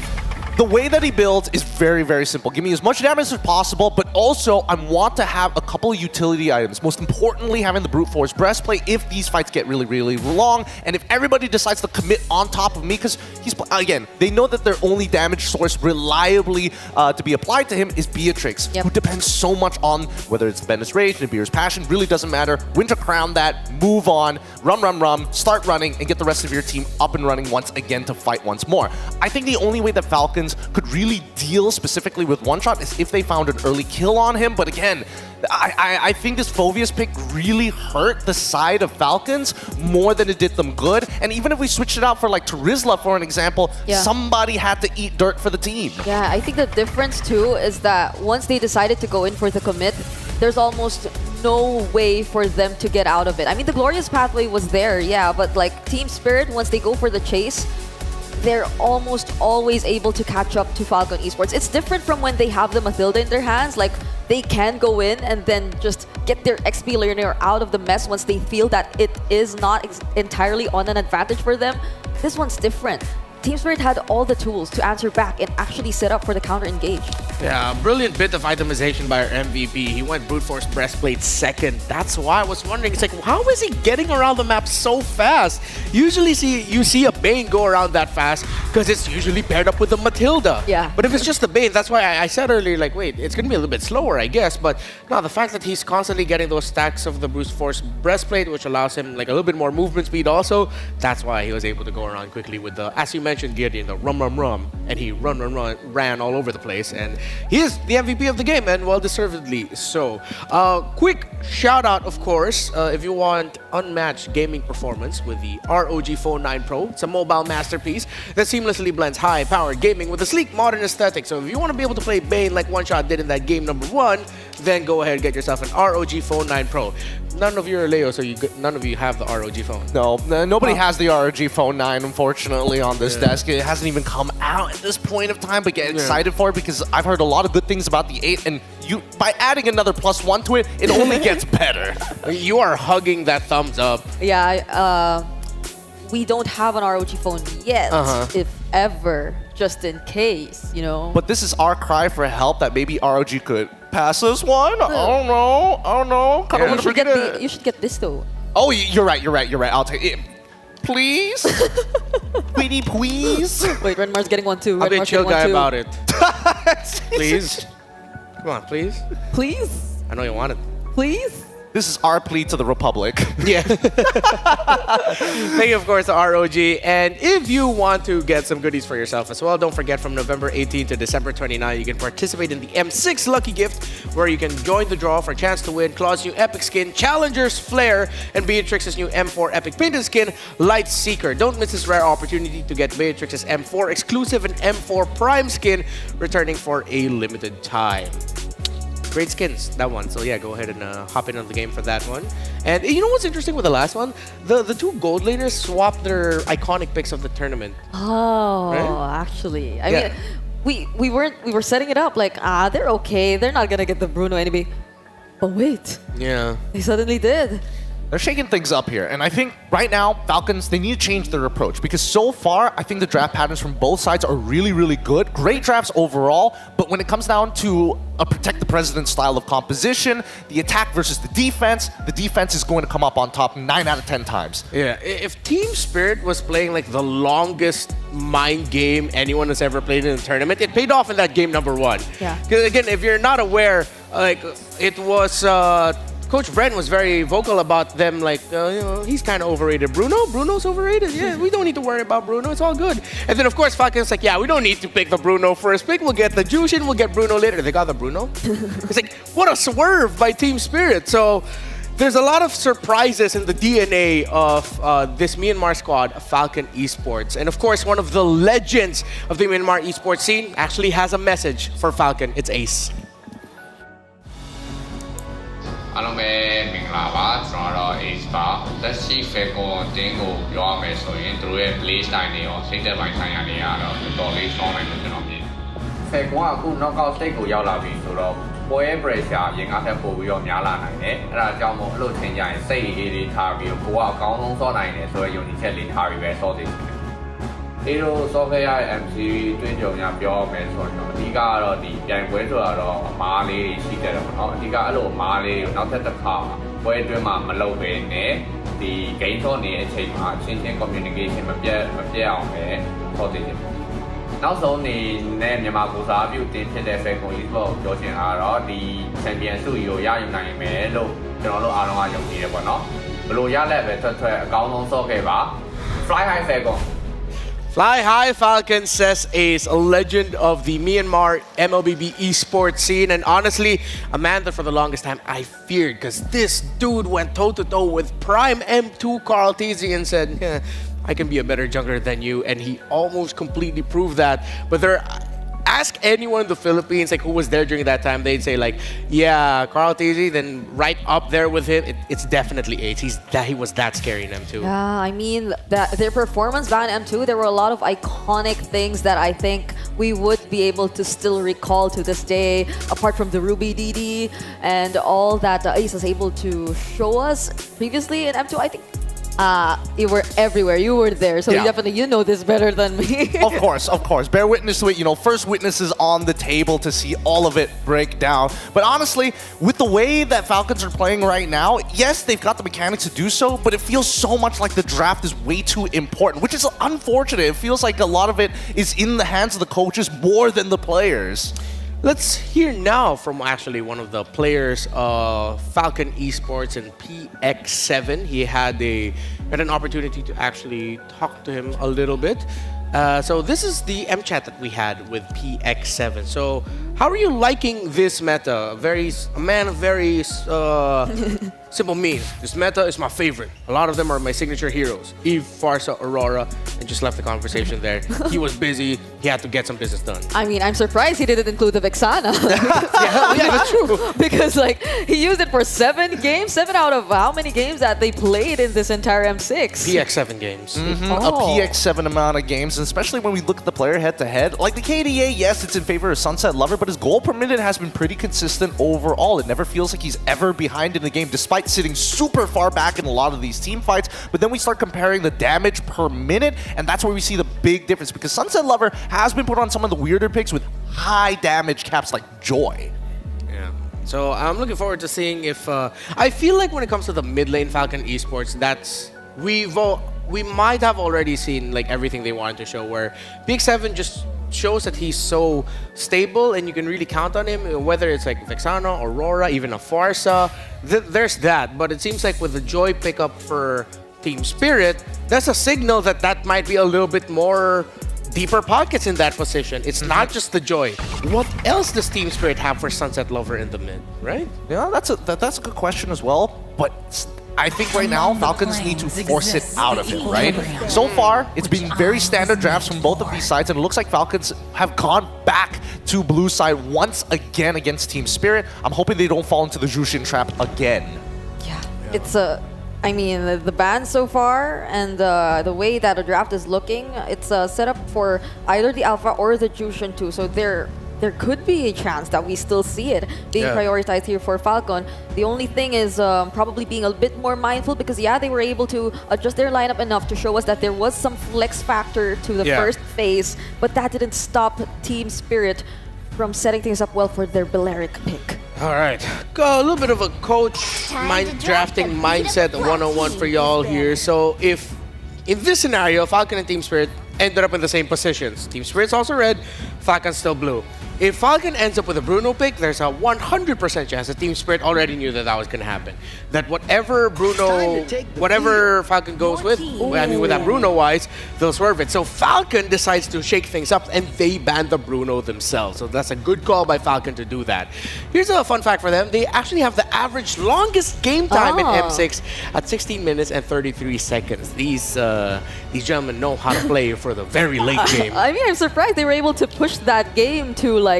the way that he builds is very, very simple. Give me as much damage as possible, but also I want to have a couple of utility items. Most importantly, having the Brute Force Breastplate if these fights get really, really long, and if everybody decides to commit on top of me, because he's, again, they know that their only damage source reliably to be applied to him is Beatrix, who depends so much on whether it's Bendis Rage, Nibiru's Passion, really doesn't matter. Winter Crown that, move on, run, start running, and get the rest of your team up and running once again to fight once more. I think the only way that Falcons could really deal specifically with one shot is if they found an early kill on him. But again, I think this Phoveus pick really hurt the side of Falcons more than it did them good. And even if we switched it out for like Terizla, for an example, somebody had to eat dirt for the team. Yeah, I think the difference too is that once they decided to go in for the commit, there's almost no way for them to get out of it. I mean, the Glorious Pathway was there, yeah, but like Team Spirit, once they go for the chase, they're almost always able to catch up to Falcon Esports. It's different from when they have the Mathilda in their hands. Like, they can go in and then just get their XP learner out of the mess once they feel that it is not entirely on an advantage for them. This one's different. Team Spirit had all the tools to answer back and actually set up for the counter engage. Yeah, a brilliant bit of itemization by our MVP. He went Brute Force Breastplate second. That's why I was wondering, it's like, how is he getting around the map so fast? Usually you see a Bane go around that fast because it's usually paired up with a Mathilda. Yeah. But if it's just the Bane, that's why I said earlier, like, wait, it's going to be a little bit slower, I guess. But no, the fact that he's constantly getting those stacks of the Brute Force Breastplate, which allows him like a little bit more movement speed also, that's why he was able to go around quickly with the, as you mentioned, Gideon, the rum, and he ran all over the place, and he is the MVP of the game, and well-deservedly so. Quick shout-out, of course, if you want unmatched gaming performance with the ROG Phone 9 Pro. It's a mobile masterpiece that seamlessly blends high-powered gaming with a sleek, modern aesthetic. So if you want to be able to play Bane like One Shot did in that game number 1, then go ahead and get yourself an ROG Phone 9 Pro. None of you are Leo, so none of you have the ROG phone. No, nobody has the ROG Phone 9, unfortunately, on this desk. It hasn't even come out at this point of time, but get excited for it because I've heard a lot of good things about the 8, and by adding another +1 to it, it only gets better. You are hugging that thumbs up. Yeah, we don't have an ROG phone yet, if ever, just in case, you know. But this is our cry for help that maybe ROG could pass us one. I don't know. You should get this though. Oh, you're right. I'll take it. Please? Pretty please? Wait, Renmar's getting one too. I'll be a chill guy about it. Please? Come on, please? Please? I know you want it. Please? This is our plea to the Republic. Yeah. Thank you, of course, to ROG. And if you want to get some goodies for yourself as well, don't forget from November 18 to December 29, you can participate in the M6 Lucky Gift, where you can join the draw for a chance to win Claw's new Epic Skin, Challenger's Flare, and Beatrix's new M4 Epic Painted Skin, Light Seeker. Don't miss this rare opportunity to get Beatrix's M4 Exclusive and M4 Prime Skin, returning for a limited time. Great skins, that one. So yeah, go ahead and hop in on the game for that one. And you know what's interesting with the last one? The two gold laners swapped their iconic picks of the tournament. Oh, right? Actually. I mean, we were setting it up like, they're okay. They're not gonna get the Bruno enemy. But wait. Yeah. They suddenly did. They're shaking things up here, and I think right now, Falcons, they need to change their approach because so far, I think the draft patterns from both sides are really, really good. Great drafts overall, but when it comes down to a protect the president style of composition, the attack versus the defense is going to come up on top 9 out of 10 times. Yeah, if Team Spirit was playing like the longest mind game anyone has ever played in a tournament, it paid off in that game number 1. Yeah. Because again, if you're not aware, like it was... Coach Brent was very vocal about them, like, you know, he's kind of overrated. Bruno's overrated. Yeah, we don't need to worry about Bruno. It's all good. And then, of course, Falcon's like, yeah, we don't need to pick the Bruno first pick. We'll get the Jushin. We'll get Bruno later. They got the Bruno. It's like, what a swerve by Team Spirit. So there's a lot of surprises in the DNA of this Myanmar squad, Falcon Esports. And, of course, one of the legends of the Myanmar esports scene actually has a message for Falcon. It's Ace. အားလုံးပဲမင်္ဂလာပါကျွန်တော်တော့ Ace ပါလက်ရှိ Falcon တင်းကိုပြောရမယ်ဆိုရင်သူတို့ရဲ့ play style တွေရောစိတ်သက်ပိုင်းဆိုင်ရာတွေကတော့တော်တော်လေး strong တယ်လို့ကျွန်တော်မြင် Falcon ကအခု knockout stage ကိုရောက်လာပြီဆိုတော့ပွဲ pressure ရင်ကားထက်ပိုပြီးတော့များလာနိုင်တယ်အဲ့ဒါကြောင့်မို့အဲ့လိုထင်ကြရင်စိတ်အေးလေးထားပြီးတော့ကိုကအကောင်းဆုံးစောနိုင်တယ်ဆိုတော့ယုံကြည်ချက်လေးထားပြီးပဲစောသေးတယ်ဒီလို software ရဲ့ MC တွင်းကြုံများပြောမယ်ဆိုတော့အဓိကကတော့ဒီပြိုင်ပွဲဆိုတာတော့အမားလေးရှိတယ်ပေါ့နော်အဓိကအဲ့လိုအမားလေးကိုနောက်ထပ်တစ်ခါပွဲအတွင်းမှာမလုပ်ဘဲနဲ့ဒီ game တော့နေတဲ့အချိန်မှာချင်းချင်း communication မပြတ်အောင်ပဲဆော့သေးတယ်နောက်ဆုံးနေနဲ့မြန်မာကိုစားပြုတင်ဖြစ်တဲ့ Falcon Esports ပြောချင်တာတော့ဒီ champion ဆုကိုရယူနိုင်မယ်လို့ကျွန်တော်တို့အားလုံးကယုံကြည်တယ်ပေါ့နော်ဘလို့ရလက်ပဲထွက်အကောင်းဆုံးဆော့ခဲ့ပါ Fly High Falcon Fly high, Falcon, says Ace, a legend of the Myanmar MLBB esports scene. And honestly, a man that for the longest time I feared, because this dude went toe-to-toe with Prime M2 Carl Tizzy and said, yeah, I can be a better jungler than you. And he almost completely proved that. But ask anyone in the Philippines like who was there during that time, they'd say like, yeah, Carl Tizzy, then right up there with him, it's definitely Ace. He was that scary in M2. Yeah, I mean, their performance back in M2, there were a lot of iconic things that I think we would be able to still recall to this day, apart from the Ruby DD and all that Ace was able to show us previously in M2. I think you were everywhere. You were there, so you know this better than me. Of course. Bear witness to it. You know, first witnesses on the table to see all of it break down. But honestly, with the way that Falcons are playing right now, yes, they've got the mechanics to do so, but it feels so much like the draft is way too important, which is unfortunate. It feels like a lot of it is in the hands of the coaches more than the players. Let's hear now from actually one of the players of Falcon Esports and PX7. He had an opportunity to actually talk to him a little bit. So this is the M chat that we had with PX7. So How are you liking this meta? A man of very simple means. This meta is my favorite. A lot of them are my signature heroes. Eve, Farsa, Aurora, and just left the conversation there. He was busy. He had to get some business done. I mean, I'm surprised he didn't include the Vexana. yeah, that's true. Because like he used it for 7 games, 7 out of how many games that they played in this entire M6? PX7 games. A PX7 amount of games, and especially when we look at the player head-to-head. Like the KDA, yes, it's in favor of Sunset Lover, but his goal per minute has been pretty consistent overall. It never feels like he's ever behind in the game, despite sitting super far back in a lot of these team fights. But then we start comparing the damage per minute, and that's where we see the big difference, because Sunset Lover has been put on some of the weirder picks with high damage caps like Joy. Yeah. So I'm looking forward to seeing if... I feel like when it comes to the mid lane Falcon Esports, we might have already seen like everything they wanted to show, where PX7 just shows that he's so stable and you can really count on him, whether it's like Vexana, Aurora, even a Farsa. There's that, but it seems like with the Joy pickup for Team Spirit, that's a signal that that might be a little bit more deeper pockets in that position. It's not just the Joy. What else does Team Spirit have for Sunset Lover in the mid, right? Yeah, that's a good question as well, but I think right now Falcons need to force it out of him, right? So far, it's been very standard drafts from both of these sides, and it looks like Falcons have gone back to blue side once again against Team Spirit. I'm hoping they don't fall into the Jushin trap again. Yeah. It's I mean, the ban so far and the way that the draft is looking, it's set up for either the Alpha or the Jushin 2. So there could be a chance that we still see it being prioritized here for Falcon. The only thing is probably being a bit more mindful, because yeah, they were able to adjust their lineup enough to show us that there was some flex factor to the first phase, but that didn't stop Team Spirit from setting things up well for their Balearic pick. All right, a little bit of a coach drafting mindset 101 for y'all here. So if in this scenario, Falcon and Team Spirit ended up in the same positions, Team Spirit's also red, Falcon's still blue. If Falcon ends up with a Bruno pick, there's a 100% chance that Team Spirit already knew that that was going to happen. That whatever Falcon goes with, I mean with that Bruno-wise, they'll swerve it. So Falcon decides to shake things up and they ban the Bruno themselves. So that's a good call by Falcon to do that. Here's a fun fact for them. They actually have the average longest game time in M6 at 16 minutes and 33 seconds. These gentlemen know how to play for the very late game. I mean, I'm surprised they were able to push that game to like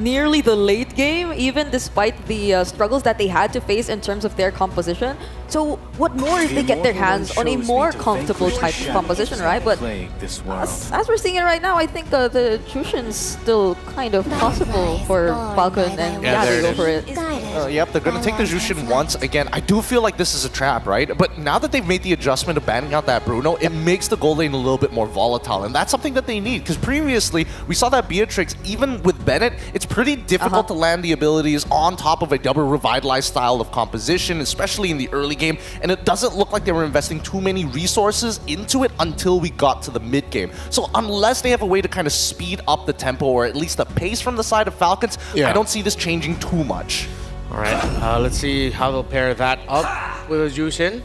nearly the late game, even despite the struggles that they had to face in terms of their composition. So what more if they get their hands on a more comfortable type of composition, right? But as we're seeing it right now, I think the Jushin's still kind of possible for Falcon, and yeah, they go for it. Yep, they're going to take the Jushin once again. I do feel like this is a trap, right? But now that they've made the adjustment of banning out that Bruno, it makes the gold lane a little bit more volatile, and that's something that they need, because previously we saw that Beatrix, even with Bennett, it's pretty difficult to land the abilities on top of a double revitalized style of composition, especially in the early game, and it doesn't look like they were investing too many resources into it until we got to the mid game. So unless they have a way to kind of speed up the tempo, or at least the pace from the side of Falcons, I don't see this changing too much. All right, let's see how they'll pair that up with a Jushin.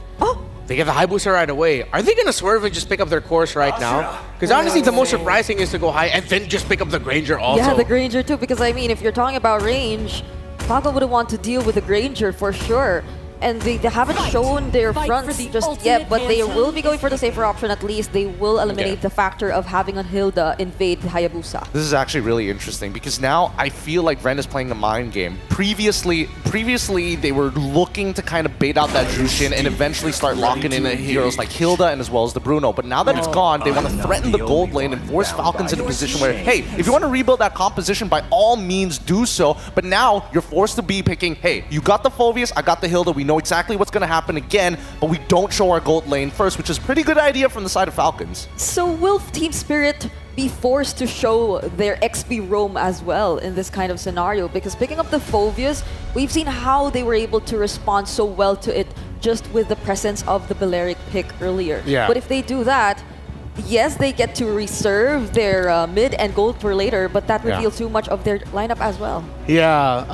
They get the high booster right away. Are they going to swerve and just pick up their course right now? Because honestly, the most surprising is to go high and then just pick up the Granger also. Yeah, the Granger too, because I mean, if you're talking about range, Falcon would want to deal with the Granger for sure. And they haven't shown their fronts just yet, but they will be going for the safer option at least. They will eliminate the factor of having an Hilda invade Hayabusa. This is actually really interesting, because now I feel like Ren is playing a mind game. Previously they were looking to kind of bait out that Jushin and eventually start locking in heroes like Hilda and as well as the Bruno. But now that it's gone, they want to threaten the gold lane and force Falcons in a position where, hey, if you want to rebuild that composition, by all means do so. But now you're forced to be picking, hey, you got the Phoveus, I got the Hilda, we know exactly what's going to happen again, but we don't show our gold lane first, which is a pretty good idea from the side of Falcons. So will Team Spirit be forced to show their XP roam as well in this kind of scenario? Because picking up the Phoveus, we've seen how they were able to respond so well to it just with the presence of the Balearic pick earlier. Yeah. But if they do that, yes, they get to reserve their mid and gold for later, but that reveals too much of their lineup as well. Yeah,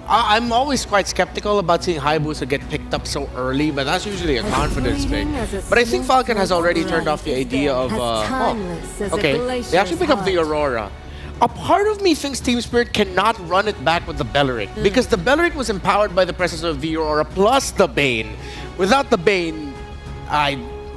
I'm always quite skeptical about seeing Hayabusa get picked up so early, but that's usually a confidence thing. But I think Falcon has already turned off the idea of, okay, they actually pick up the Aurora. A part of me thinks Team Spirit cannot run it back with the Belleric because the Belleric was empowered by the presence of the Aurora plus the Bane. Without the Bane,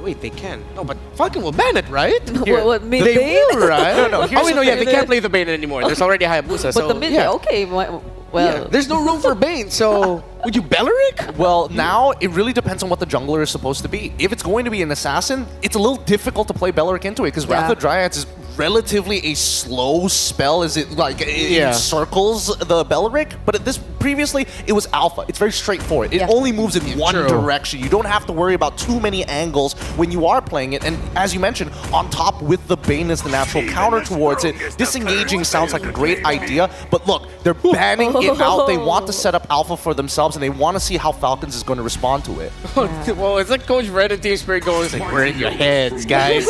wait, they can. No, but Falcon will ban it, right? What, they mid-Bane? will, right? No, Yeah, they can't play the Bane anymore. There's already Hayabusa. But So the mid, yeah. okay, well. Yeah, there's no room for Bane, so would you Belleric? Well, now it really depends on what the jungler is supposed to be. If it's going to be an assassin, it's a little difficult to play Belleric into it because Wrath of Dryads is relatively a slow spell as it encircles the Belleric. But previously, it was alpha. It's very straightforward. It only moves in one direction. You don't have to worry about too many angles when you are playing it. And as you mentioned, on top with the Bane as the natural counter towards it, disengaging sounds like a great idea. But look, they're banning it out. They want to set up alpha for themselves, and they want to see how Falcons is going to respond to it. Well, it's like Coach Red and Team Spirit going, like, we're in your heads, guys.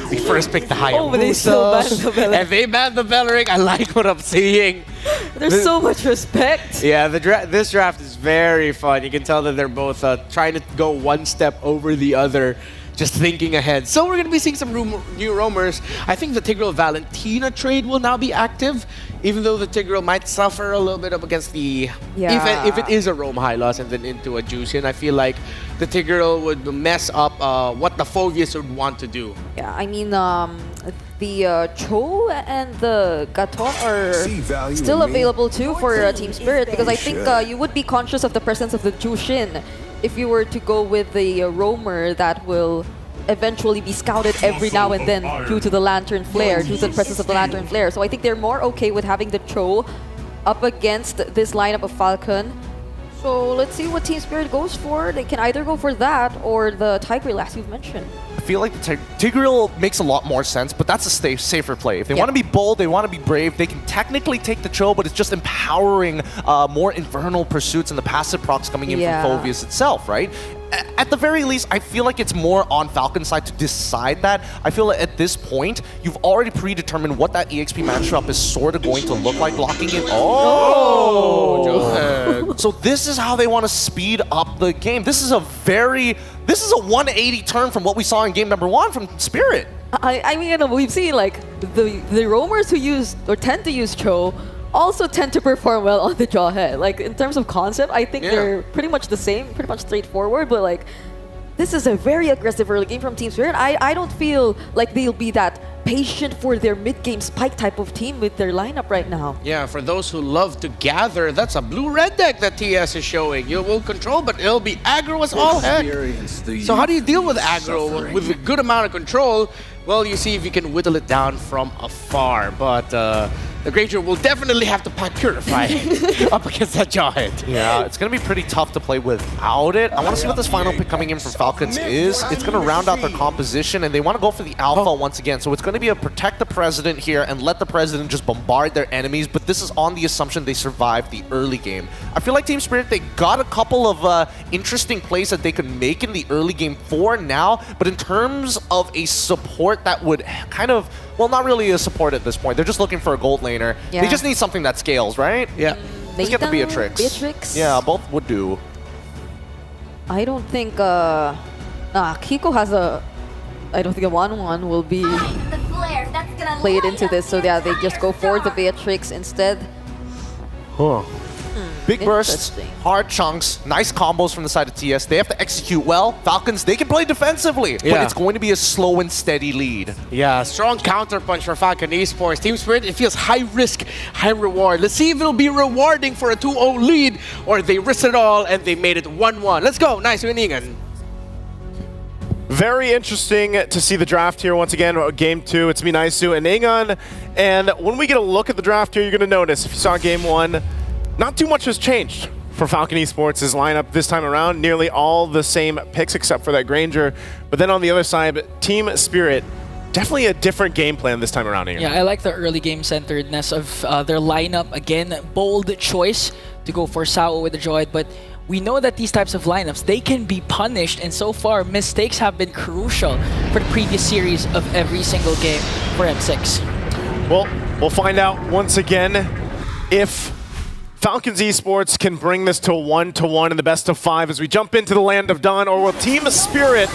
We first picked the Hayabusa, and they banned the Belleric. I like what I'm seeing. There's so much respect. Yeah, this draft is very fun. You can tell that they're both trying to go one step over the other, just thinking ahead. So we're going to be seeing some new roamers. I think the Tigreal Valentina trade will now be active, even though the Tigreal might suffer a little bit up against the... If it is a roam high loss and then into a Juician, I feel like the Tigreal would mess up what the Phoveus would want to do. Yeah, I mean, the Cho and the Gaton are still available too for Team Spirit because I think you would be conscious of the presence of the Jushin if you were to go with the roamer that will eventually be scouted every now and then due to the Lantern Flare, due to the presence of the Lantern Flare. So I think they're more okay with having the Cho up against this lineup of Falcon. So let's see what Team Spirit goes for. They can either go for that or the Tigreal, as you've mentioned. I feel like the Tigreal makes a lot more sense, but that's a safer play. If they want to be bold, they want to be brave, they can technically take the Cho, but it's just empowering more Infernal Pursuits and the passive procs coming in from Phoveus itself, right? At the very least, I feel like it's more on Falcon's side to decide that. I feel like at this point, you've already predetermined what that EXP matchup is sort of going to look like, locking in. So this is how they want to speed up the game. This is a 180 turn from what we saw in game number 1 from Spirit. I mean, we've seen like the roamers who use or tend to use Cho also tend to perform well on the Jawhead. Like in terms of concept, I think they're pretty much the same, pretty much straightforward, but like this is a very aggressive early game from Team Spirit. I don't feel like they'll be that patient for their mid-game spike type of team with their lineup right now. Yeah, for those who love to gather, that's a blue-red deck that TS is showing. You will control, but it'll be aggro as all heck. So how do you deal with aggro with a good amount of control? Well, you see if you can whittle it down from afar, but the Granger will definitely have to purify up against that Jawhead. Yeah, it's going to be pretty tough to play without it. I want to see what this final pick coming in from Falcons is. It's going to round out their composition, and they want to go for the Alpha once again. So it's going to be a protect the President here and let the President just bombard their enemies, but this is on the assumption they survive the early game. I feel like Team Spirit, they got a couple of interesting plays that they could make in the early game for now, but in terms of a support that would kind of, well, not really a support at this point. They're just looking for a gold laner. Yeah. They just need something that scales, right? Yeah. Let's get the Beatrix. Yeah, both would do. I don't think Kiko has a... I don't think a 1-1 will be played into this. So yeah, they just go for the Beatrix instead. Huh. Big bursts, hard chunks, nice combos from the side of TS. They have to execute well. Falcons, they can play defensively, but it's going to be a slow and steady lead. Yeah, strong counterpunch for Falcon Esports. Team Spirit, it feels high risk, high reward. Let's see if it'll be rewarding for a 2-0 lead, or they risked it all and they made it 1-1. Let's go. Nice winning. Very interesting to see the draft here once again. Game 2, it's Minaisu and Ingan. And when we get a look at the draft here, you're going to notice, if you saw game 1, not too much has changed for Falcon Esports' lineup this time around. Nearly all the same picks except for that Granger. But then on the other side, Team Spirit, definitely a different game plan this time around here. Yeah, I like the early game centeredness of their lineup. Again, bold choice to go for Sao with the Droid, but we know that these types of lineups, they can be punished, and so far, mistakes have been crucial for the previous series of every single game for M6. Well, we'll find out once again if Falcons Esports can bring this to 1-1 in the best of 5 as we jump into the Land of Dawn, or will Team Spirit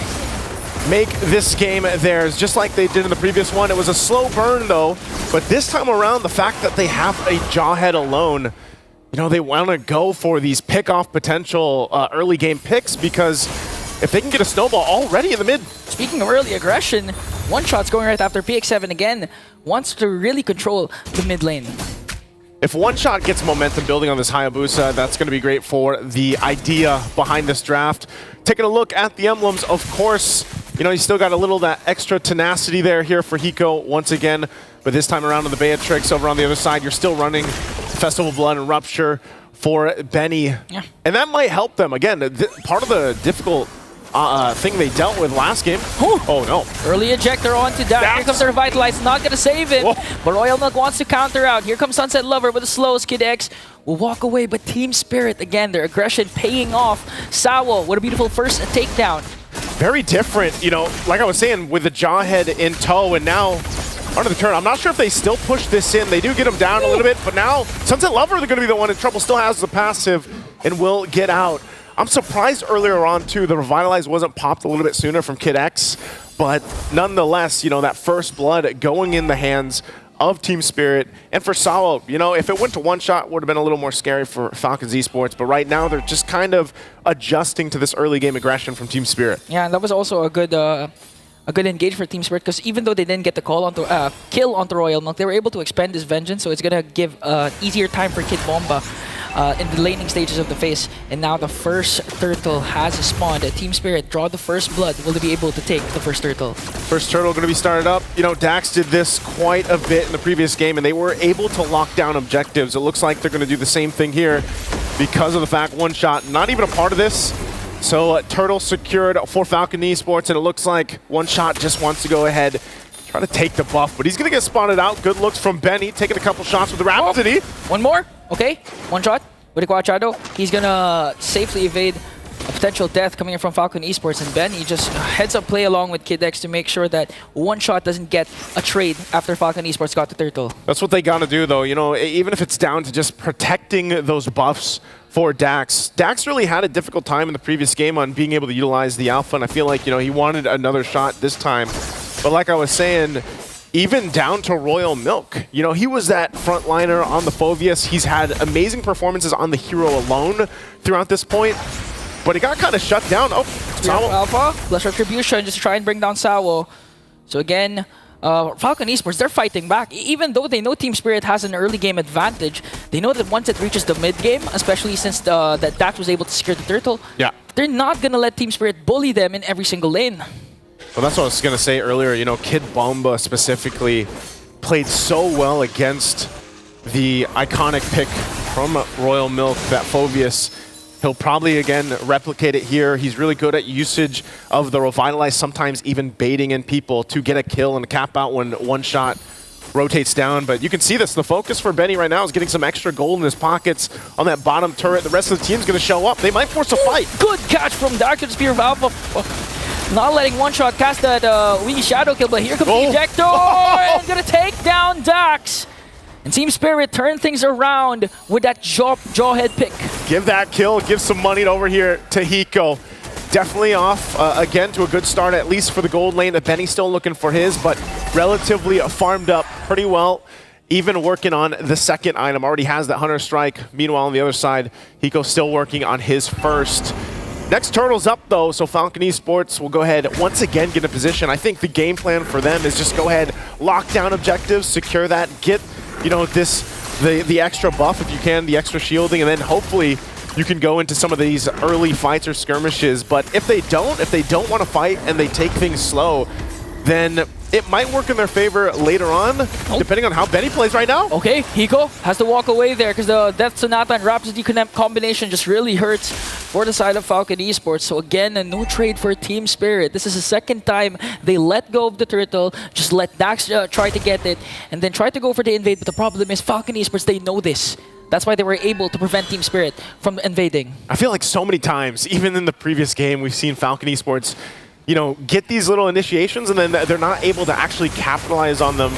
make this game theirs, just like they did in the previous one. It was a slow burn, though, but this time around, the fact that they have a Jawhead alone, you know, they want to go for these pick-off potential early game picks, because if they can get a snowball already in the mid. Speaking of early aggression, One Shot's going right after PX7 again, wants to really control the mid lane. If One Shot gets momentum building on this Hayabusa, that's going to be great for the idea behind this draft. Taking a look at the emblems, of course, you know, you still got a little that extra tenacity there here for Hiko once again, but this time around on the Beatrix over on the other side, you're still running Festival of Blood and Rupture for Benny. Yeah. And that might help them. Again, part of the difficult thing they dealt with last game. Oh no. Early ejector onto Dax. Here comes the Revitalize, not going to save him. Whoa. But Royal Milk wants to counter out. Here comes Sunset Lover with the slows. Kid X will walk away, but Team Spirit, again, their aggression paying off. Sawo, what a beautiful first takedown. Very different, you know, like I was saying, with the Jawhead in tow, and now under the turn. I'm not sure if they still push this in. They do get him down a little bit, but now Sunset Lover, they're going to be the one in trouble, still has the passive and will get out. I'm surprised earlier on, too, the Revitalize wasn't popped a little bit sooner from Kid X, but nonetheless, you know, that first blood going in the hands of Team Spirit. And for Sawo, you know, if it went to One Shot, would have been a little more scary for Falcons Esports, but right now they're just kind of adjusting to this early game aggression from Team Spirit. Yeah, and that was also a good engage for Team Spirit, because even though they didn't get the call onto kill onto Royal Milk, they were able to expend this vengeance, so it's gonna give easier time for Kid Bomba in the laning stages of the phase. And now the first turtle has spawned. Team Spirit draw the first blood. Will they be able to take the first turtle? First turtle going to be started up. You know, Dax did this quite a bit in the previous game, and they were able to lock down objectives. It looks like they're going to do the same thing here because of the fact One Shot not even a part of this. So turtle secured for Falcon Esports, and it looks like One Shot just wants to go ahead, try to take the buff, but he's going to get spotted out. Good looks from Benny, taking a couple shots with the Rhapsody. One more. Okay, One Shot with Guachado. He's gonna safely evade a potential death coming in from Falcon Esports, and Benny just heads up play along with Kid X to make sure that One Shot doesn't get a trade after Falcon Esports got the turtle. That's what they gotta do, though. You know, even if it's down to just protecting those buffs for Dax. Dax really had a difficult time in the previous game on being able to utilize the alpha, and I feel like, you know, he wanted another shot this time. But like I was saying, even down to Royal Milk. You know, he was that frontliner on the Phoveus. He's had amazing performances on the hero alone throughout this point, but he got kind of shut down. Oh, Sawo. Alpha, plus Retribution just to try and bring down Sawo. So again, Falcon Esports, they're fighting back. Even though they know Team Spirit has an early game advantage, they know that once it reaches the mid game, especially since that Dax was able to secure the turtle, they're not going to let Team Spirit bully them in every single lane. Well, that's what I was going to say earlier. You know, Kid Bomba specifically played so well against the iconic pick from Royal Milk, that Phoveus. He'll probably, again, replicate it here. He's really good at usage of the Revitalize, sometimes even baiting in people to get a kill and cap out when One Shot rotates down. But you can see this. The focus for Benny right now is getting some extra gold in his pockets on that bottom turret. The rest of the team's going to show up. They might force a fight. Good catch from Dark Spear of Alpha. Not letting One Shot cast that wee shadow kill, but here comes the ejector and gonna take down Dax. And Team Spirit turn things around with that jawhead pick. Give that kill, give some money over here to Hiko. Definitely off again to a good start, at least for the gold lane. Benny's still looking for his, but relatively farmed up pretty well. Even working on the second item, already has that Hunter Strike. Meanwhile, on the other side, Hiko's still working on his first. Next turtle's up, though, so Falcon Esports will go ahead once again get a position. I think the game plan for them is just go ahead, lock down objectives, secure that, get, you know, the extra buff if you can, the extra shielding, and then hopefully you can go into some of these early fights or skirmishes. But if they don't want to fight and they take things slow, then it might work in their favor later on, depending on how Benny plays right now. Okay, Hiko has to walk away there because the Death Sonata and Rhapsody combination just really hurts for the side of Falcon Esports. So again, no trade for Team Spirit. This is the second time they let go of the turtle, just let Dax try to get it, and then try to go for the invade. But the problem is Falcon Esports, they know this. That's why they were able to prevent Team Spirit from invading. I feel like so many times, even in the previous game, we've seen Falcon Esports, you know, get these little initiations and then they're not able to actually capitalize on them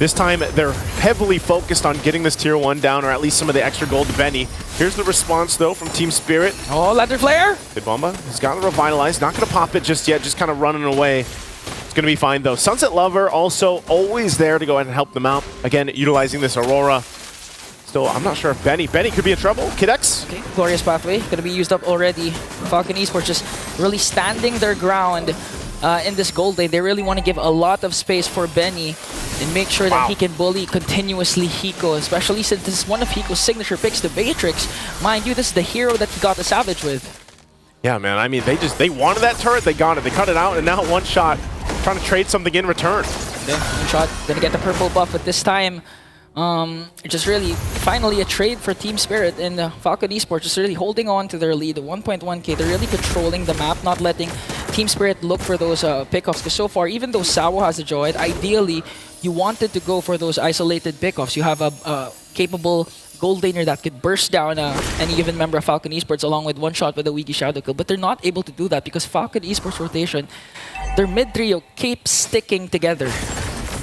This time, they're heavily focused on getting this tier 1 down, or at least some of the extra gold to Benny. Here's the response, though, from Team Spirit. Oh, Leather Flare! Kid Bomba has got to revitalize. Not going to pop it just yet, just kind of running away. It's going to be fine, though. Sunset Lover also always there to go ahead and help them out. Again, utilizing this Aurora. Still, I'm not sure if Benny could be in trouble. Kid X. Okay, Glorious Pathway, going to be used up already. Falcon Esports just really standing their ground in this gold lane. They really want to give a lot of space for Benny and make sure that he can bully continuously Hiko, especially since this is one of Hiko's signature picks, the Matrix. Mind you, this is the hero that he got the Savage with. Yeah, man, I mean, they wanted that turret, they got it. They cut it out, and now one shot, trying to trade something in return. Then one shot, gonna get the purple buff, but this time, just really finally a trade for Team Spirit, and Falcon Esports just really holding on to their lead, 1.1k. They're really controlling the map, not letting Team Spirit look for those pickoffs, because so far, even though Sawo has a Joy, ideally, you wanted to go for those isolated pickoffs. You have a capable gold laner that could burst down any given member of Falcon Esports along with one shot with a Wiki Shadow Kill, but they're not able to do that because Falcon Esports rotation, their mid trio keeps sticking together.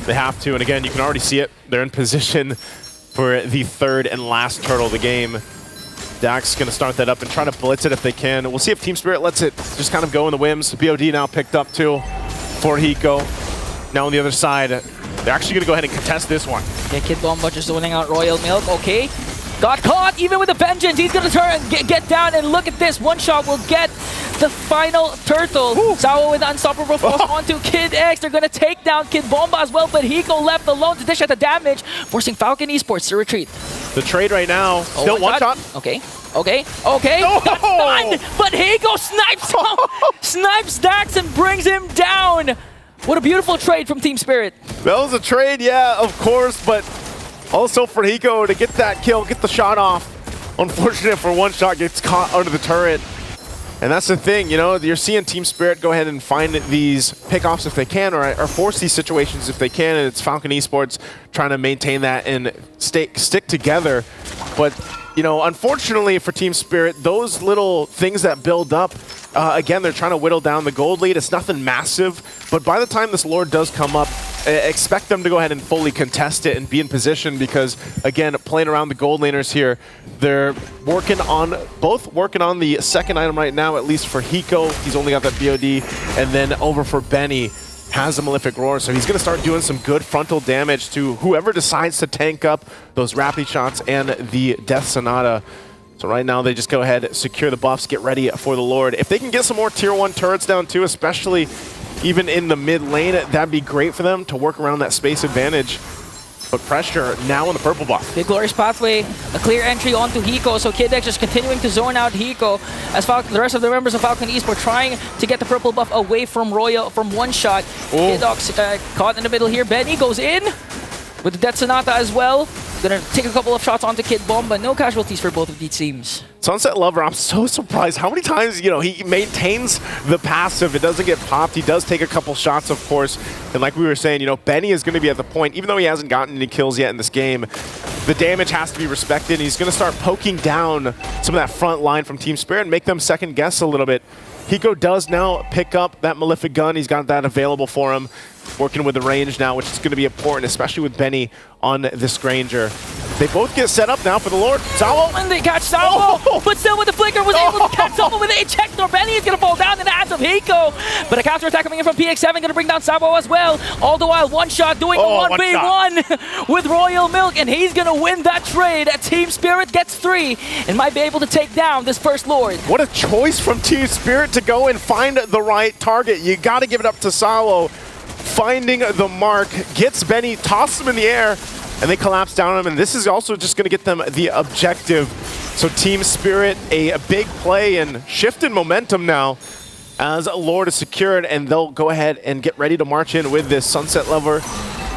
They have to, and again, you can already see it. They're in position for the third and last turtle of the game. Dax going to start that up and try to blitz it if they can. We'll see if Team Spirit lets it just kind of go in the whims. BOD now picked up too for Hiko. Now on the other side, they're actually going to go ahead and contest this one. Yeah, Kid Bomba just zoning out Royal Milk. Okay. Got caught even with the vengeance. He's going to turn and get down, and look at this. One shot will get the final turtle. Sawo with the unstoppable force onto Kid X. They're going to take down Kid Bomba as well, but Hiko left alone to dish out the damage, forcing Falcon Esports to retreat. The trade right now, still one shot. Okay. No! Got stunned, but Hiko snipes Dax and brings him down. What a beautiful trade from Team Spirit. That was a trade, yeah, of course, but also for Hiko to get that kill, get the shot off. Unfortunate for one shot, gets caught under the turret. And that's the thing, you know, you're seeing Team Spirit go ahead and find these pickoffs if they can, or force these situations if they can, and it's Falcon Esports trying to maintain that and stick together. But, you know, unfortunately for Team Spirit, those little things that build up, again, they're trying to whittle down the gold lead. It's nothing massive, but by the time this Lord does come up, expect them to go ahead and fully contest it and be in position because, again, playing around the gold laners here, they're both working on the second item right now, at least for Hiko. He's only got that BOD, and then over for Benny has a Malefic Roar, so he's going to start doing some good frontal damage to whoever decides to tank up those Rapid shots and the Death Sonata. So right now, they just go ahead, secure the buffs, get ready for the Lord. If they can get some more Tier 1 turrets down too, especially even in the mid lane, that'd be great for them to work around that space advantage. But pressure now on the purple buff. Big Glorious Pathway, a clear entry onto Hiko, so Kid X just continuing to zone out Hiko as the rest of the members of Falcon Esports trying to get the purple buff away from Royal from one shot. Kid X caught in the middle here. Benny goes in with the Death Sonata as well. Gonna take a couple of shots onto Kid Bomba. No casualties for both of these teams. Sunset Lover, I'm so surprised how many times, you know, he maintains the passive. It doesn't get popped. He does take a couple shots, of course. And like we were saying, you know, Benny is going to be at the point, even though he hasn't gotten any kills yet in this game, the damage has to be respected. He's going to start poking down some of that front line from Team Spirit and make them second guess a little bit. Hiko does now pick up that Malefic gun. He's got that available for him. Working with the range now, which is going to be important, especially with Benny on this Granger. They both get set up now for the Lord. Sawo! And they catch Sawo, but still with the flicker was able to catch Sawo with a check. Benny is going to fall down in the hands of Hiko. But a counter attack coming in from PX7, going to bring down Sawo as well. All the while, one shot doing a 1v1 with Royal Milk, and he's going to win that trade. Team Spirit gets 3 and might be able to take down this first Lord. What a choice from Team Spirit to go and find the right target. You got to give it up to Sawo. Finding the mark, gets Benny, tosses him in the air, and they collapse down on him. And this is also just going to get them the objective. So Team Spirit, a big play and shift in momentum now as Lord is secured, and they'll go ahead and get ready to march in with this Sunset Lover,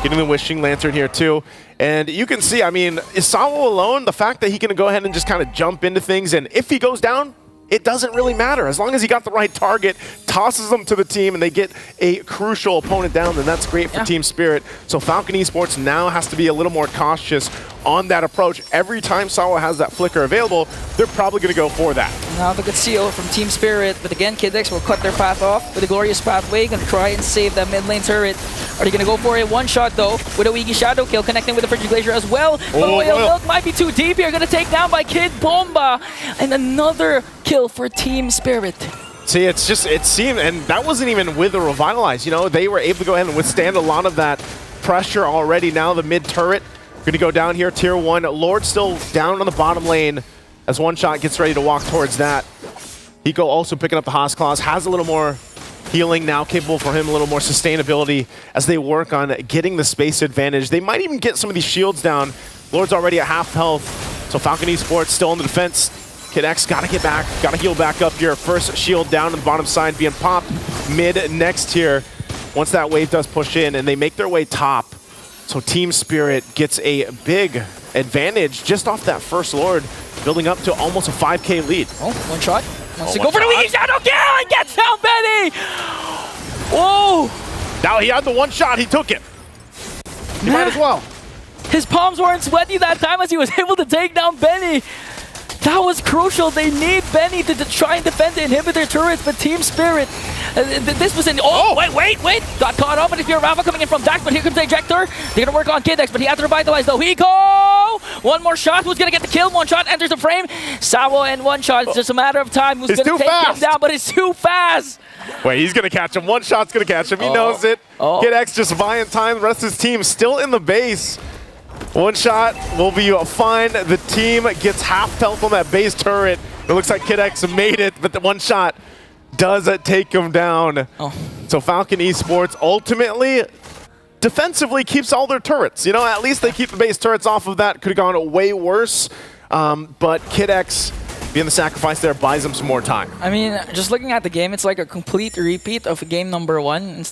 getting the Wishing Lantern here too. And you can see, I mean, is Sawo alone? The fact that he can go ahead and just kind of jump into things, and if he goes down, it doesn't really matter. As long as he got the right target, tosses them to the team, and they get a crucial opponent down, then that's great for Team Spirit. So Falcon Esports now has to be a little more cautious on that approach. Every time Sawa has that flicker available, they're probably going to go for that. Now the good seal from Team Spirit, but again, Kid X will cut their path off with a glorious pathway, gonna try and save that mid lane turret. Are they gonna go for a one-shot though, with a Wiggy Shadow Kill, connecting with the Frigid Glacier as well, but Royal Milk might be too deep here, gonna take down by Kid Bomba, and another kill for Team Spirit. See, it seemed, and that wasn't even with the Revitalize, you know, they were able to go ahead and withstand a lot of that pressure already. Now the mid turret, gonna go down here, tier 1. Lord still down on the bottom lane, as One Shot gets ready to walk towards that. Hiko also picking up the Haas Claws, has a little more healing now, capable for him, a little more sustainability as they work on getting the space advantage. They might even get some of these shields down. Lord's already at half health, so Falcon Esports still on the defense. Kid X gotta get back, gotta heal back up here. First shield down on the bottom side being popped mid next here. Once that wave does push in and they make their way top, so Team Spirit gets a big advantage just off that first Lord, building up to almost a 5K lead. Oh, one shot. Wants to go for the Wiggy Shadow Kill and gets down Benny! Whoa! Now he had the one shot, he took it. He might as well. His palms weren't sweaty that time as he was able to take down Benny. That was crucial. They need Benny to try and defend the inhibitor turrets, but Team Spirit, this was an... Oh, wait! Got caught up, and if you're Rafa coming in from Dax, but here comes the Ejector. They're going to work on Kid X, but he has to revitalize though. Hiko! One more shot. Who's going to get the kill? One shot enters the frame. Sawo and one shot. It's just a matter of time. Who's going to take him down, but it's too fast. Wait, he's going to catch him. One shot's going to catch him. He knows it. Kid X just buying time. The rest of his team still in the base. One shot will be fine. The team gets half health on that base turret. It looks like Kid X made it, but the one shot does take him down. So Falcon Esports ultimately, defensively keeps all their turrets. You know, at least they keep the base turrets off of that. Could have gone way worse, but Kid X being the sacrifice there buys them some more time. I mean, just looking at the game, it's like a complete repeat of game number 1.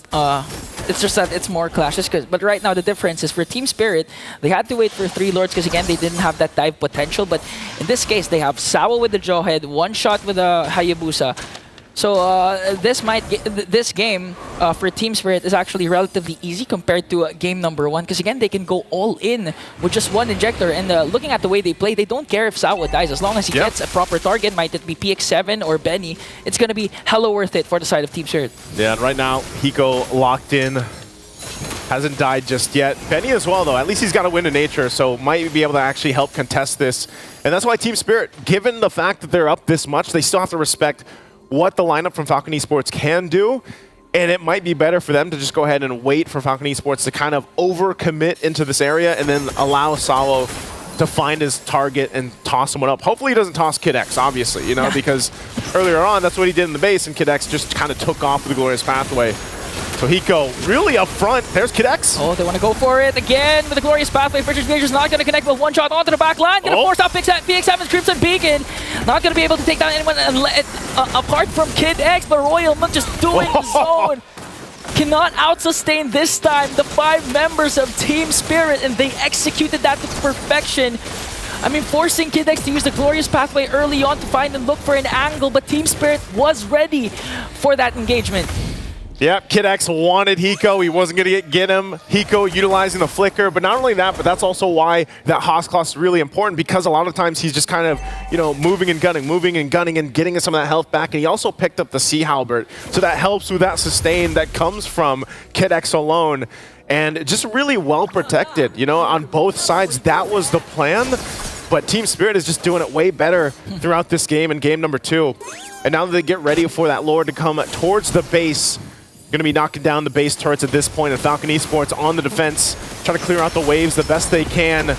It's just that it's more clashes. But right now, the difference is for Team Spirit, they had to wait for 3 Lords because, again, they didn't have that dive potential. But in this case, they have Sawa with the Jawhead, one shot with a Hayabusa. So this game for Team Spirit is actually relatively easy compared to game number 1 because again they can go all in with just one injector, and looking at the way they play, they don't care if Sawa dies as long as he gets a proper target, might it be PX7 or Benny, it's gonna be hella worth it for the side of Team Spirit. Yeah, and right now Hiko locked in, hasn't died just yet. Benny as well though, at least he's got a win in nature, so might be able to actually help contest this. And that's why Team Spirit, given the fact that they're up this much, they still have to respect what the lineup from Falcon Esports can do, and it might be better for them to just go ahead and wait for Falcon Esports to kind of overcommit into this area and then allow Sawo to find his target and toss someone up. Hopefully he doesn't toss Kid X, obviously, you know, because earlier on that's what he did in the base, and Kid X just kind of took off with the glorious pathway. So Hiko really up front. There's Kid X. Oh, they want to go for it again with the glorious pathway. Frigid Glacier's not going to connect with one shot onto the back line. Going to force out PX7's Crimson Beacon. Not going to be able to take down anyone apart from Kid X, but Royal Milk just doing the zone. Cannot out-sustain this time the 5 members of Team Spirit, and they executed that to perfection. I mean, forcing Kid X to use the glorious pathway early on to find and look for an angle, but Team Spirit was ready for that engagement. Yep, Kid X wanted Hiko. He wasn't going to get him. Hiko utilizing the flicker, but not only that, but that's also why that Haas Class is really important, because a lot of times he's just kind of, you know, moving and gunning and getting some of that health back. And he also picked up the Sea Halberd, so that helps with that sustain that comes from Kid X alone. And just really well protected, you know, on both sides. That was the plan, but Team Spirit is just doing it way better throughout this game in game number 2. And now that they get ready for that Lord to come towards the base, going to be knocking down the base turrets at this point, and Falcon Esports on the defense, trying to clear out the waves the best they can.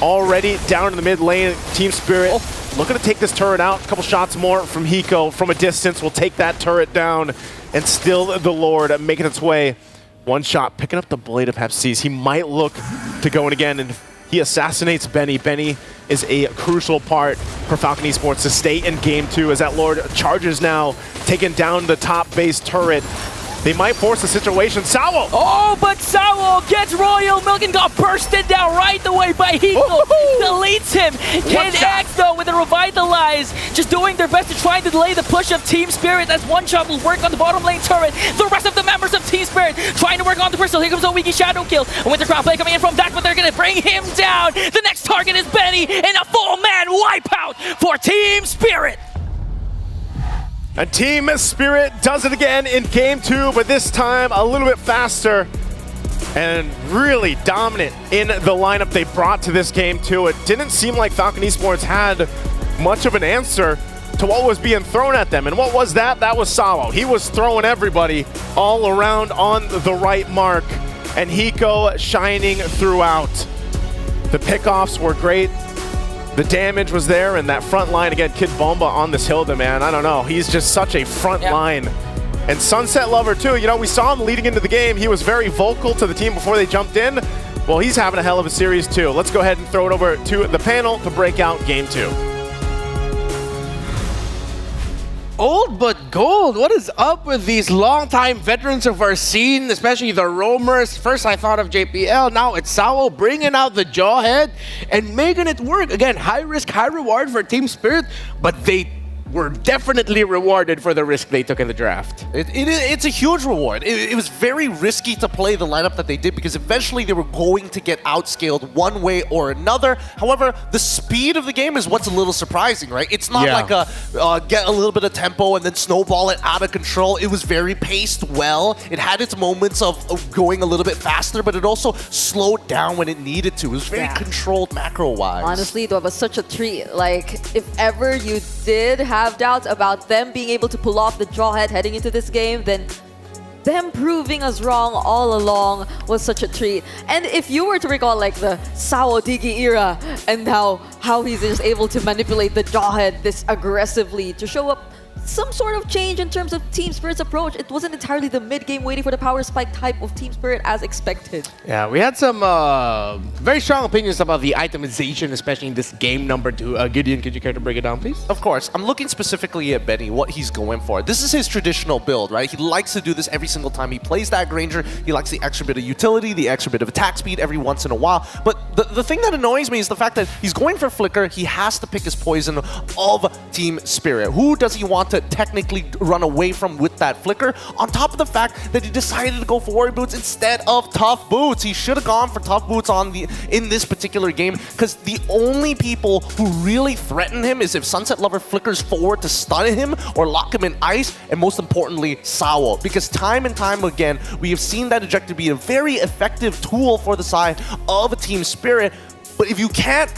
Already down in the mid lane, Team Spirit looking to take this turret out. A couple shots more from Hiko from a distance will take that turret down, and still the Lord making its way. One shot, picking up the Blade of Hepsies. He might look to go in again, and he assassinates Benny. Benny is a crucial part for Falcon Esports to stay in game 2 as that Lord charges now, taking down the top base turret. They might force the situation. Sawo! Oh, but Sawo gets Royal Milk and got bursted down right away by Hiko. Deletes him. Kid X, though, with a Revitalize, just doing their best to try to delay the push of Team Spirit as One Shot will work on the bottom lane turret. The rest of the members of Team Spirit trying to work on the Crystal. Here comes Owiki Shadow Kill. A Winter Crown play coming in from Dak, but they're going to bring him down. The next target is Benny in a full-man wipeout for Team Spirit. And Team Spirit does it again in game 2, but this time a little bit faster and really dominant in the lineup they brought to this game too. It didn't seem like Falcon Esports had much of an answer to what was being thrown at them. And what was that? That was Sawo. He was throwing everybody all around on the right mark, and Hiko shining throughout. The pickoffs were great. The damage was there, and that front line, again, Kid Bomba on this Hilda, man. I don't know. He's just such a front line. And Sunset Lover, too. You know, we saw him leading into the game. He was very vocal to the team before they jumped in. Well, he's having a hell of a series, too. Let's go ahead and throw it over to the panel to break out game 2. Old but gold. What is up with these longtime veterans of our scene, especially the roamers? First I thought of JPL, now it's Sawo bringing out the Jawhead and making it work. Again, high risk, high reward for Team Spirit, but they were definitely rewarded for the risk they took in the draft. It's a huge reward. It was very risky to play the lineup that they did because eventually they were going to get outscaled one way or another. However, the speed of the game is what's a little surprising, right? It's not like a get a little bit of tempo and then snowball it out of control. It was very paced well. It had its moments of going a little bit faster, but it also slowed down when it needed to. It was very controlled macro-wise. Honestly, it was such a treat. Like, if ever you did have doubts about them being able to pull off the Jawhead heading into this game, then them proving us wrong all along was such a treat. And if you were to recall like the Sawo Digi era and how he's just able to manipulate the Jawhead this aggressively to show up some sort of change in terms of Team Spirit's approach. It wasn't entirely the mid-game waiting for the power spike type of Team Spirit as expected. Yeah, we had some very strong opinions about the itemization, especially in this game number 2. Gideon, could you care to break it down, please? Of course. I'm looking specifically at Benny, what he's going for. This is his traditional build, right? He likes to do this every single time he plays that Granger. He likes the extra bit of utility, the extra bit of attack speed every once in a while. But the thing that annoys me is the fact that he's going for Flicker. He has to pick his poison of Team Spirit. Who does he want to technically run away from with that Flicker? On top of the fact that he decided to go for Warrior Boots instead of Tough Boots. He should have gone for Tough Boots in this particular game, because the only people who really threaten him is if Sunset Lover flickers forward to stun him or lock him in ice, and most importantly, Sawo. Because time and time again, we have seen that ejector be a very effective tool for the side of a Team Spirit. But if you can't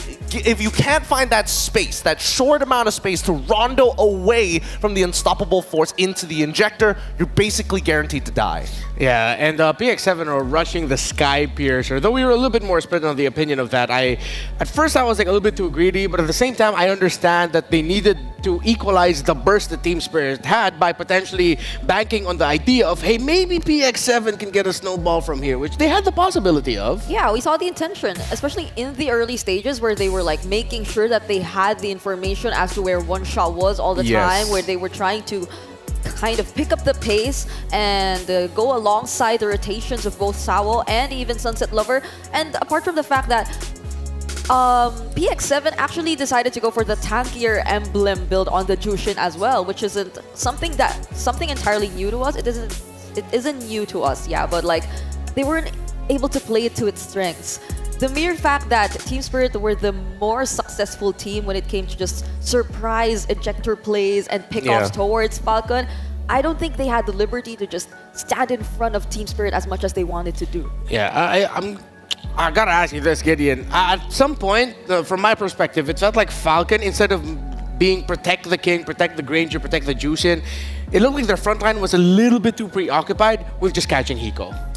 find that space, that short amount of space to rondo away from the unstoppable force into the injector, you're basically guaranteed to die. Yeah, and PX7 are rushing the Sky Piercer, though we were a little bit more split on the opinion of that. At first I was like a little bit too greedy, but at the same time I understand that they needed to equalize the burst that Team Spirit had by potentially banking on the idea of, hey, maybe PX7 can get a snowball from here, which they had the possibility of. Yeah, we saw the intention, especially in the early stages where they were like making sure that they had the information as to where One Shot was all the time, where they were trying to kind of pick up the pace and go alongside the rotations of both Sawo and even Sunset Lover. And apart from the fact that PX7 actually decided to go for the tankier emblem build on the Jushin as well, which isn't something entirely new to us. It isn't new to us, yeah, but like they weren't able to play it to its strengths. The mere fact that Team Spirit were the more successful team when it came to just surprise ejector plays and pickoffs towards Falcon, I don't think they had the liberty to just stand in front of Team Spirit as much as they wanted to do. Yeah, I gotta ask you this, Gideon. At some point, from my perspective, it felt like Falcon, instead of being protect the king, protect the Granger, protect the Jushin, it looked like their front line was a little bit too preoccupied with just catching Hiko.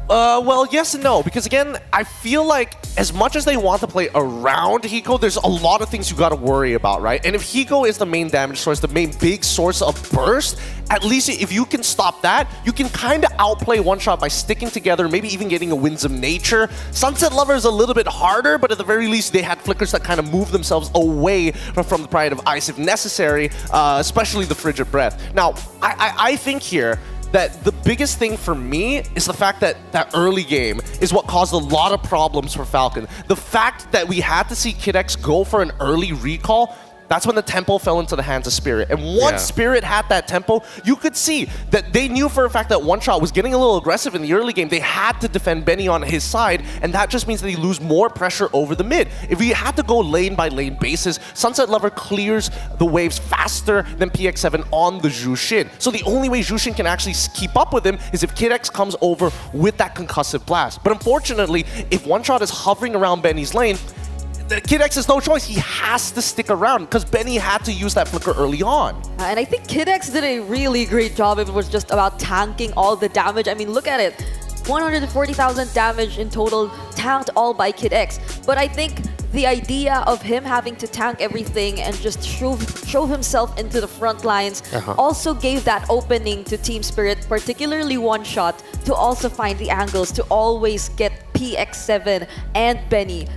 Well, yes and no, because again, I feel like as much as they want to play around Hiko, there's a lot of things you got to worry about, right? And if Hiko is the main damage source, the main big source of burst, at least if you can stop that, you can kind of outplay One Shot by sticking together, maybe even getting a Winsome Nature. Sunset Lover is a little bit harder, but at the very least, they had flickers that kind of move themselves away from the Pride of Ice if necessary, especially the Frigid Breath. Now, I think here, that the biggest thing for me is the fact that that early game is what caused a lot of problems for Falcon. The fact that we had to see Kid X go for an early recall, that's when the tempo fell into the hands of Spirit. And once Spirit had that tempo, you could see that they knew for a fact that One Shot was getting a little aggressive in the early game. They had to defend Benny on his side, and that just means that they lose more pressure over the mid. If we had to go lane by lane basis, Sunset Lover clears the waves faster than PX7 on the Jushin. So the only way Jushin can actually keep up with him is if Kid X comes over with that concussive blast. But unfortunately, if One Shot is hovering around Benny's lane, Kid X has no choice. He has to stick around because Benny had to use that flicker early on. And I think Kid X did a really great job if it was just about tanking all the damage. I mean, look at it. 140,000 damage in total, tanked all by Kid X. But I think the idea of him having to tank everything and just shove himself into the front lines also gave that opening to Team Spirit, particularly One Shot, to also find the angles, to always get PX7 and Benny.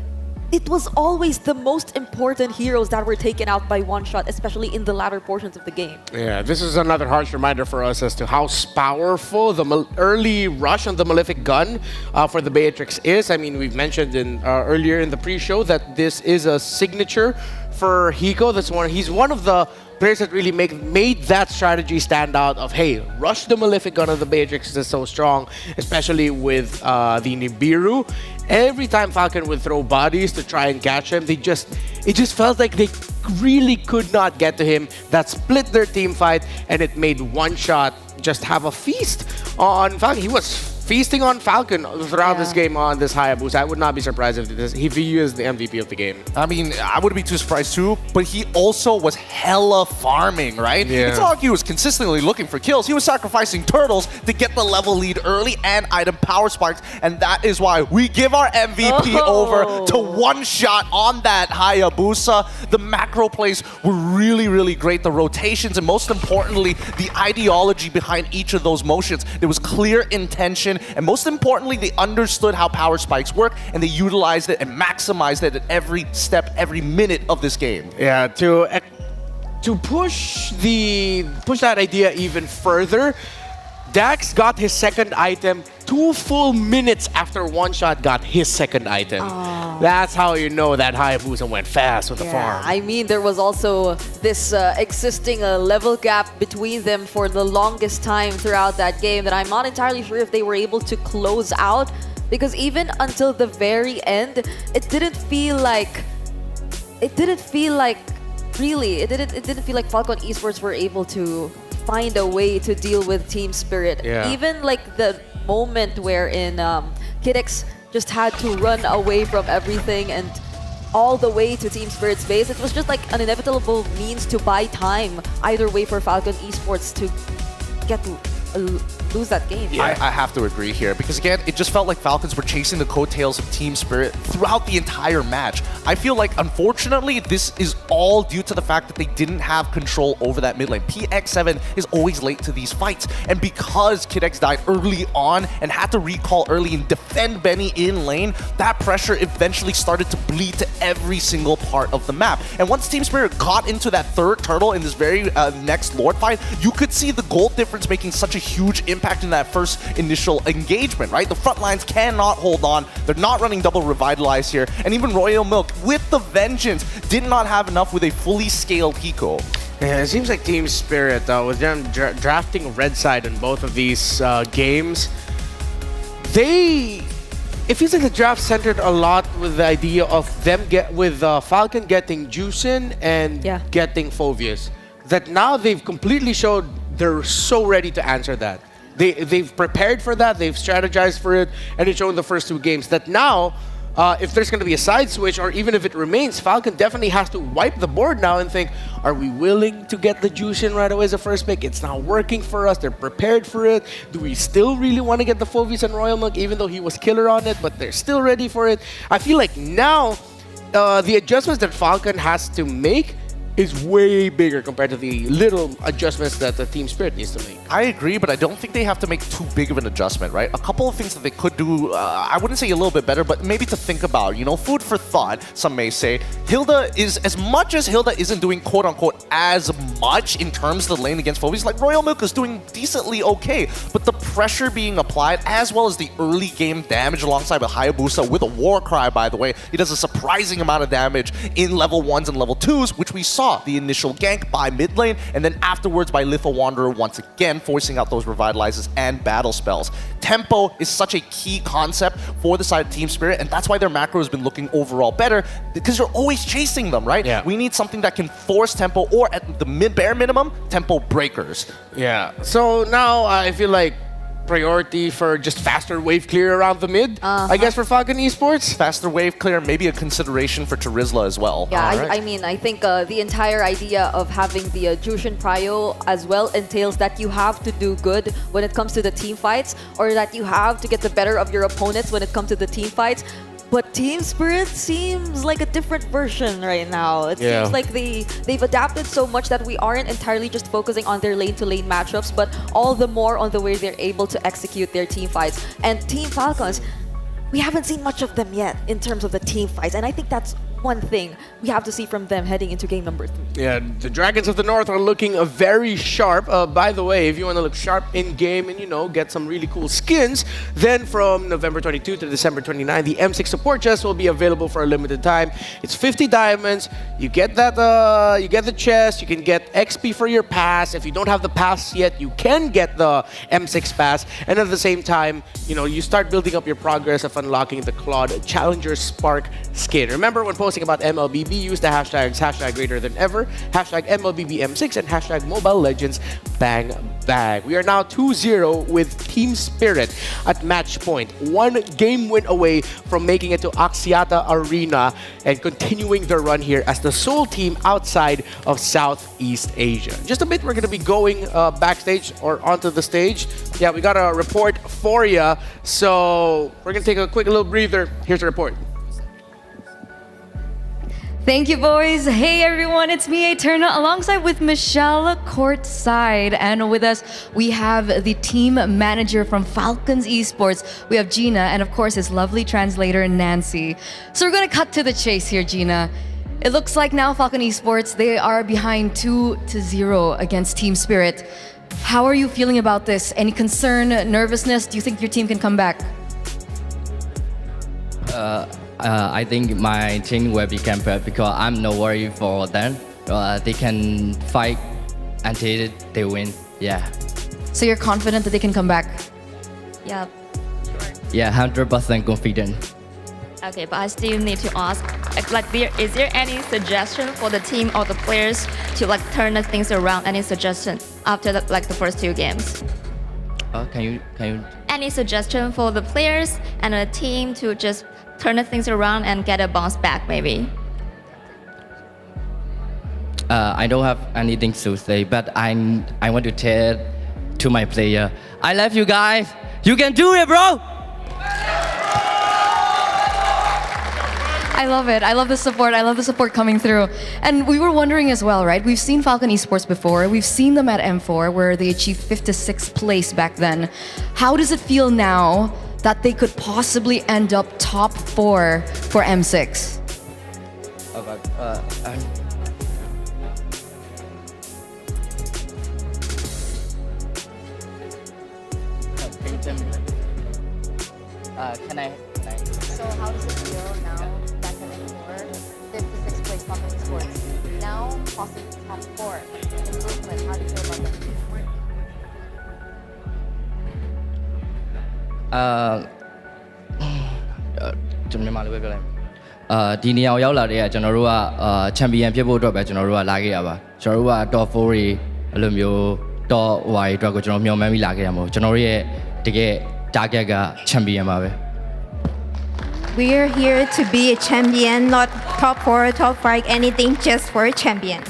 It was always the most important heroes that were taken out by One Shot, especially in the latter portions of the game. Yeah, this is another harsh reminder for us as to how powerful the early rush on the Malefic gun for the Beatrix is. I mean, we've mentioned earlier in the pre-show that this is a signature for Hiko. He's one of the players that really made that strategy stand out of, hey, rush the Malefic gun of the Beatrix is so strong, especially with the Nibiru. Every time Falcon would throw bodies to try and catch him, it just felt like they really could not get to him. That split their team fight, and it made One Shot just have a feast on Falcon. He was feasting on Falcon throughout this game on this Hayabusa. I would not be surprised if he is the MVP of the game. I mean, I wouldn't be too surprised too, but he also was hella farming, right? Yeah. It's not like he was consistently looking for kills. He was sacrificing turtles to get the level lead early and item power spikes, and that is why we give our MVP over to One Shot on that Hayabusa. The macro plays were really, really great. The rotations, and most importantly, the ideology behind each of those motions. There was clear intention, and most importantly, they understood how power spikes work, and they utilized it and maximized it at every step, every minute of this game. Yeah, to push that idea even further, Dax got his second item 2 full minutes after One Shot got his second item. That's how you know that Hayabusa went fast with the farm. I mean, there was also this existing level gap between them for the longest time throughout that game that I'm not entirely sure if they were able to close out, because even until the very end, it didn't feel like Falcon Esports were able to find a way to deal with Team Spirit. Yeah. Even like the moment wherein Kid X just had to run away from everything and all the way to Team Spirit's base. It was just like an inevitable means to buy time either way for Falcon Esports to get to lose that game. I have to agree here, because again, it just felt like Falcons were chasing the coattails of Team Spirit throughout the entire match. I feel like, unfortunately, this is all due to the fact that they didn't have control over that mid lane. PX7 is always late to these fights, and because Kid X died early on and had to recall early and defend Benny in lane, that pressure eventually started to bleed to every single part of the map. And once Team Spirit got into that third turtle in this very next Lord fight, you could see the gold difference making such a huge impact in that first initial engagement, right? The front lines cannot hold on. They're not running double revitalize here. And even Royal Milk, with the vengeance, did not have enough with a fully scaled Hiko. Yeah, it seems like Team Spirit, with them drafting red side in both of these games, it feels like the draft centered a lot with the idea of them Falcon getting Juicin and getting Phoveus. That now they've completely showed they're so ready to answer that. They've prepared for that, they've strategized for it, and it's shown the first 2 games that now, if there's going to be a side switch, or even if it remains, Falcon definitely has to wipe the board now and think, are we willing to get the Jushin right away as a first pick? It's not working for us, they're prepared for it. Do we still really want to get the Phoveus and Royal Milk, even though he was killer on it, but they're still ready for it? I feel like now, the adjustments that Falcon has to make is way bigger compared to the little adjustments that the Team Spirit needs to make. I agree, but I don't think they have to make too big of an adjustment, right? A couple of things that they could do, I wouldn't say a little bit better, but maybe to think about, you know, food for thought, some may say. Hilda is, as much as Hilda isn't doing quote-unquote as much in terms of the lane against Phobies, like Royal Milk is doing decently okay, but the pressure being applied, as well as the early game damage alongside with Hayabusa with a War Cry, by the way, he does a surprising amount of damage in level 1s and level 2s, which we saw the initial gank by mid lane, and then afterwards by Litho Wanderer once again, forcing out those revitalizes and battle spells. Tempo is such a key concept for the side of Team Spirit, and that's why their macro has been looking overall better, because you're always chasing them, right? Yeah. We need something that can force tempo, or at the bare minimum, tempo breakers. Yeah. So now I feel like priority for just faster wave clear around the mid, I guess, for Falcon Esports. Faster wave clear, maybe a consideration for Charizla as well. Yeah, I mean, I think the entire idea of having the Jushin Prio as well entails that you have to do good when it comes to the team fights, or that you have to get the better of your opponents when it comes to the team fights. But Team Spirit seems like a different version right now. It seems like they've adapted so much that we aren't entirely just focusing on their lane-to-lane matchups, but all the more on the way they're able to execute their team fights. And Team Falcons, we haven't seen much of them yet in terms of the team fights, and I think that's one thing we have to see from them heading into game number 3. Yeah, the Dragons of the North are looking very sharp. By the way, if you want to look sharp in game and, you know, get some really cool skins, then from November 22 to December 29, the M6 support chest will be available for a limited time. It's 50 diamonds. You get that, you get the chest. You can get XP for your pass. If you don't have the pass yet, you can get the M6 pass. And at the same time, you know, you start building up your progress of unlocking the Claude Challenger Spark skin. Remember, when posting about MLBB, use the hashtags #greater than ever, #MLBBM6, and #Mobile Legends Bang Bang. We are now 2-0 with Team Spirit at match point. 1 game win away from making it to Axiata Arena and continuing their run here as the sole team outside of Southeast Asia. In just a bit, we're going to be going backstage or onto the stage. Yeah, we got a report for you. So we're going to take a quick little breather. Here's the report. Thank you, boys. Hey, everyone, it's me, Eterna, alongside with Michelle courtside. And with us, we have the team manager from Falcons Esports. We have Gina, and of course, his lovely translator, Nancy. So we're going to cut to the chase here, Gina. It looks like now Falcon Esports, they are behind 2-0 against Team Spirit. How are you feeling about this? Any concern, nervousness? Do you think your team can come back? I think my team will be prepared because I'm no worry for them. They can fight until they win. Yeah. So you're confident that they can come back? Yeah. Yeah, 100% confident. Okay, but I still need to ask, is there any suggestion for the team or the players to turn the things around? Any suggestion after the first 2 games? Can you? Any suggestion for the players and the team to just turn the things around and get a bounce back, maybe? I don't have anything to say, but I want to tell to my player, I love you guys. You can do it, bro. I love it. I love the support. I love the support coming through. And we were wondering as well, right? We've seen Falcon Esports before. We've seen them at M4 where they achieved 56th place back then. How does it feel now that they could possibly end up top 4 for M6? Can I? So how does it feel now back in M4, 56th place Falcon Esports? Now possibly top 4 improvement. How do you feel about that? ကျွန်တော်မြန်မာလိုပဲပြောလိုက်ဒီနေရာကိုရောက်လာတဲ့ကကျွန်တော်တို့ကချန်ပီယံဖြစ်ဖို့အတွက်ပဲကျွန်တော်တို့ကလာခဲ့ရပါကျွန်တော်တို့က top 4 တွေအဲ့လိုမျိုး top ဟိုတွေအတွက်ကိုကျွန်တော်မျှော်မှန်းပြီးလာခဲ့ရမှာပေါ့ကျွန်တော်တို့ရဲ့တကယ် target ကချန်ပီယံပါပဲ We are here to be a champion, not top 4, top 5, anything, just for a champion.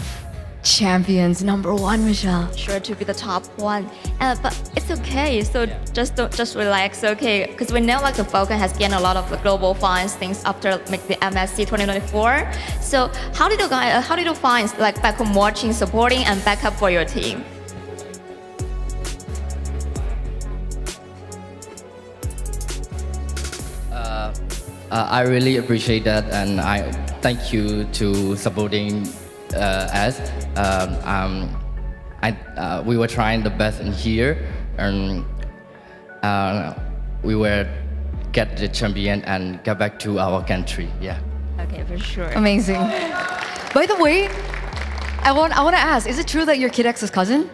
champions #1, Michelle. Sure to be the top one, but it's okay. So just relax, okay? Because we know like the Falcon has gained a lot of the global fans things after like the MSC 2024. So how did you find like back home watching, supporting, and backup for your team? I really appreciate that, and I thank you to supporting us. We were trying the best in here, and we will get the champion and get back to our country. Yeah. Okay, for sure. Amazing. By the way, I want to ask, is it true that you're Kid X's cousin?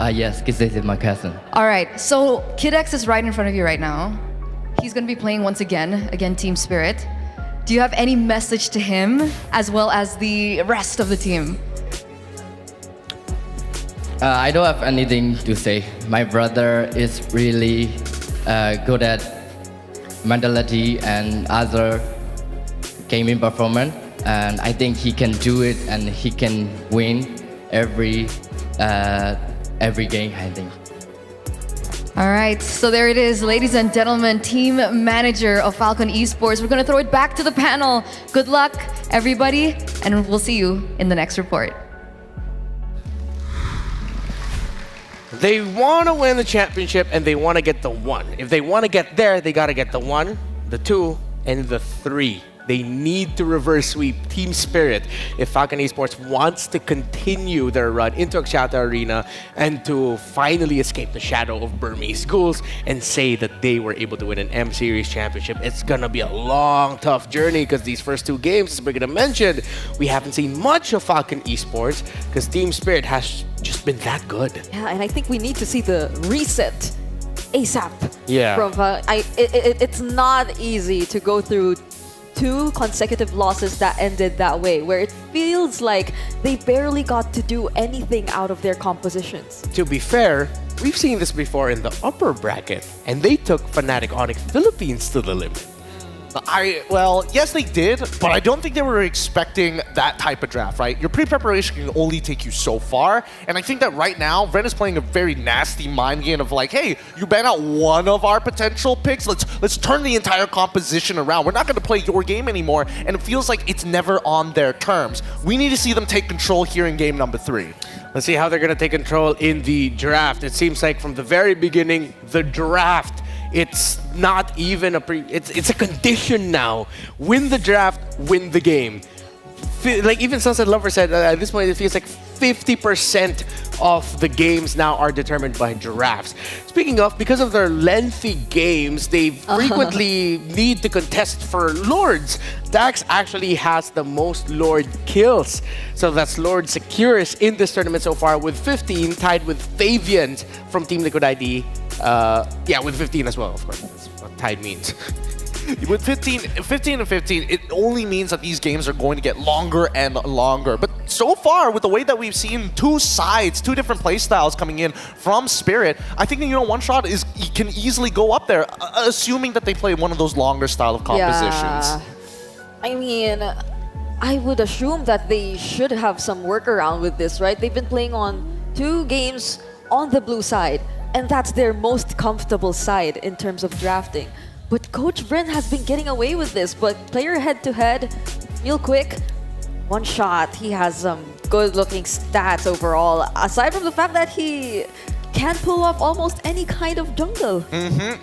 Yes, this is my cousin. All right, so Kid X is right in front of you right now. He's going to be playing once again, Team Spirit. Do you have any message to him as well as the rest of the team? I don't have anything to say. My brother is really good at mentality and other gaming performance, and I think he can do it and he can win every game, I think. All right, so there it is, ladies and gentlemen, team manager of Falcon Esports. We're going to throw it back to the panel. Good luck, everybody, and we'll see you in the next report. They want to win the championship and they want to get the 1. If they want to get there, they got to get the 1, the 2, and the 3. They need to reverse sweep Team Spirit if Falcon Esports wants to continue their run into Axiata Arena and to finally escape the shadow of Burmese ghouls and say that they were able to win an M Series championship. It's gonna be a long, tough journey because these first 2 games, as we're gonna mention, we haven't seen much of Falcon Esports because Team Spirit has just been that good. Yeah, and I think we need to see the reset ASAP. Yeah. From it's not easy to go through 2 consecutive losses that ended that way, where it feels like they barely got to do anything out of their compositions. To be fair, we've seen this before in the upper bracket, and they took Fnatic Onyx Philippines to the limit. Well, yes, they did, but I don't think they were expecting that type of draft, right? Your pre-preparation can only take you so far, and I think that right now, Ren is playing a very nasty mind game of like, hey, you ban out one of our potential picks, let's turn the entire composition around. We're not going to play your game anymore, and it feels like it's never on their terms. We need to see them take control here in game number 3. Let's see how they're going to take control in the draft. It seems like from the very beginning, the draft, it's not even it's a condition now. Win the draft, win the game. Like even Sunset Lover said, at this point it feels like 50% of the games now are determined by drafts. Speaking of, because of their lengthy games, they frequently need to contest for Lords. Dax actually has the most Lord kills. So that's Lord Securus in this tournament so far with 15, tied with Fabian from Team Liquid ID. Yeah, with 15 as well, of course. That's what tied means. With 15 and 15, it only means that these games are going to get longer and longer. But so far, with the way that we've seen 2 sides, 2 different playstyles coming in from Spirit, I think that, One Shot can easily go up there, assuming that they play one of those longer style of compositions. Yeah. I mean, I would assume that they should have some workaround with this, right? They've been playing on 2 games on the blue side, and that's their most comfortable side in terms of drafting. But Coach Bren has been getting away with this, but player head-to-head, real quick, One Shot, he has some good-looking stats overall, aside from the fact that he can pull off almost any kind of jungle.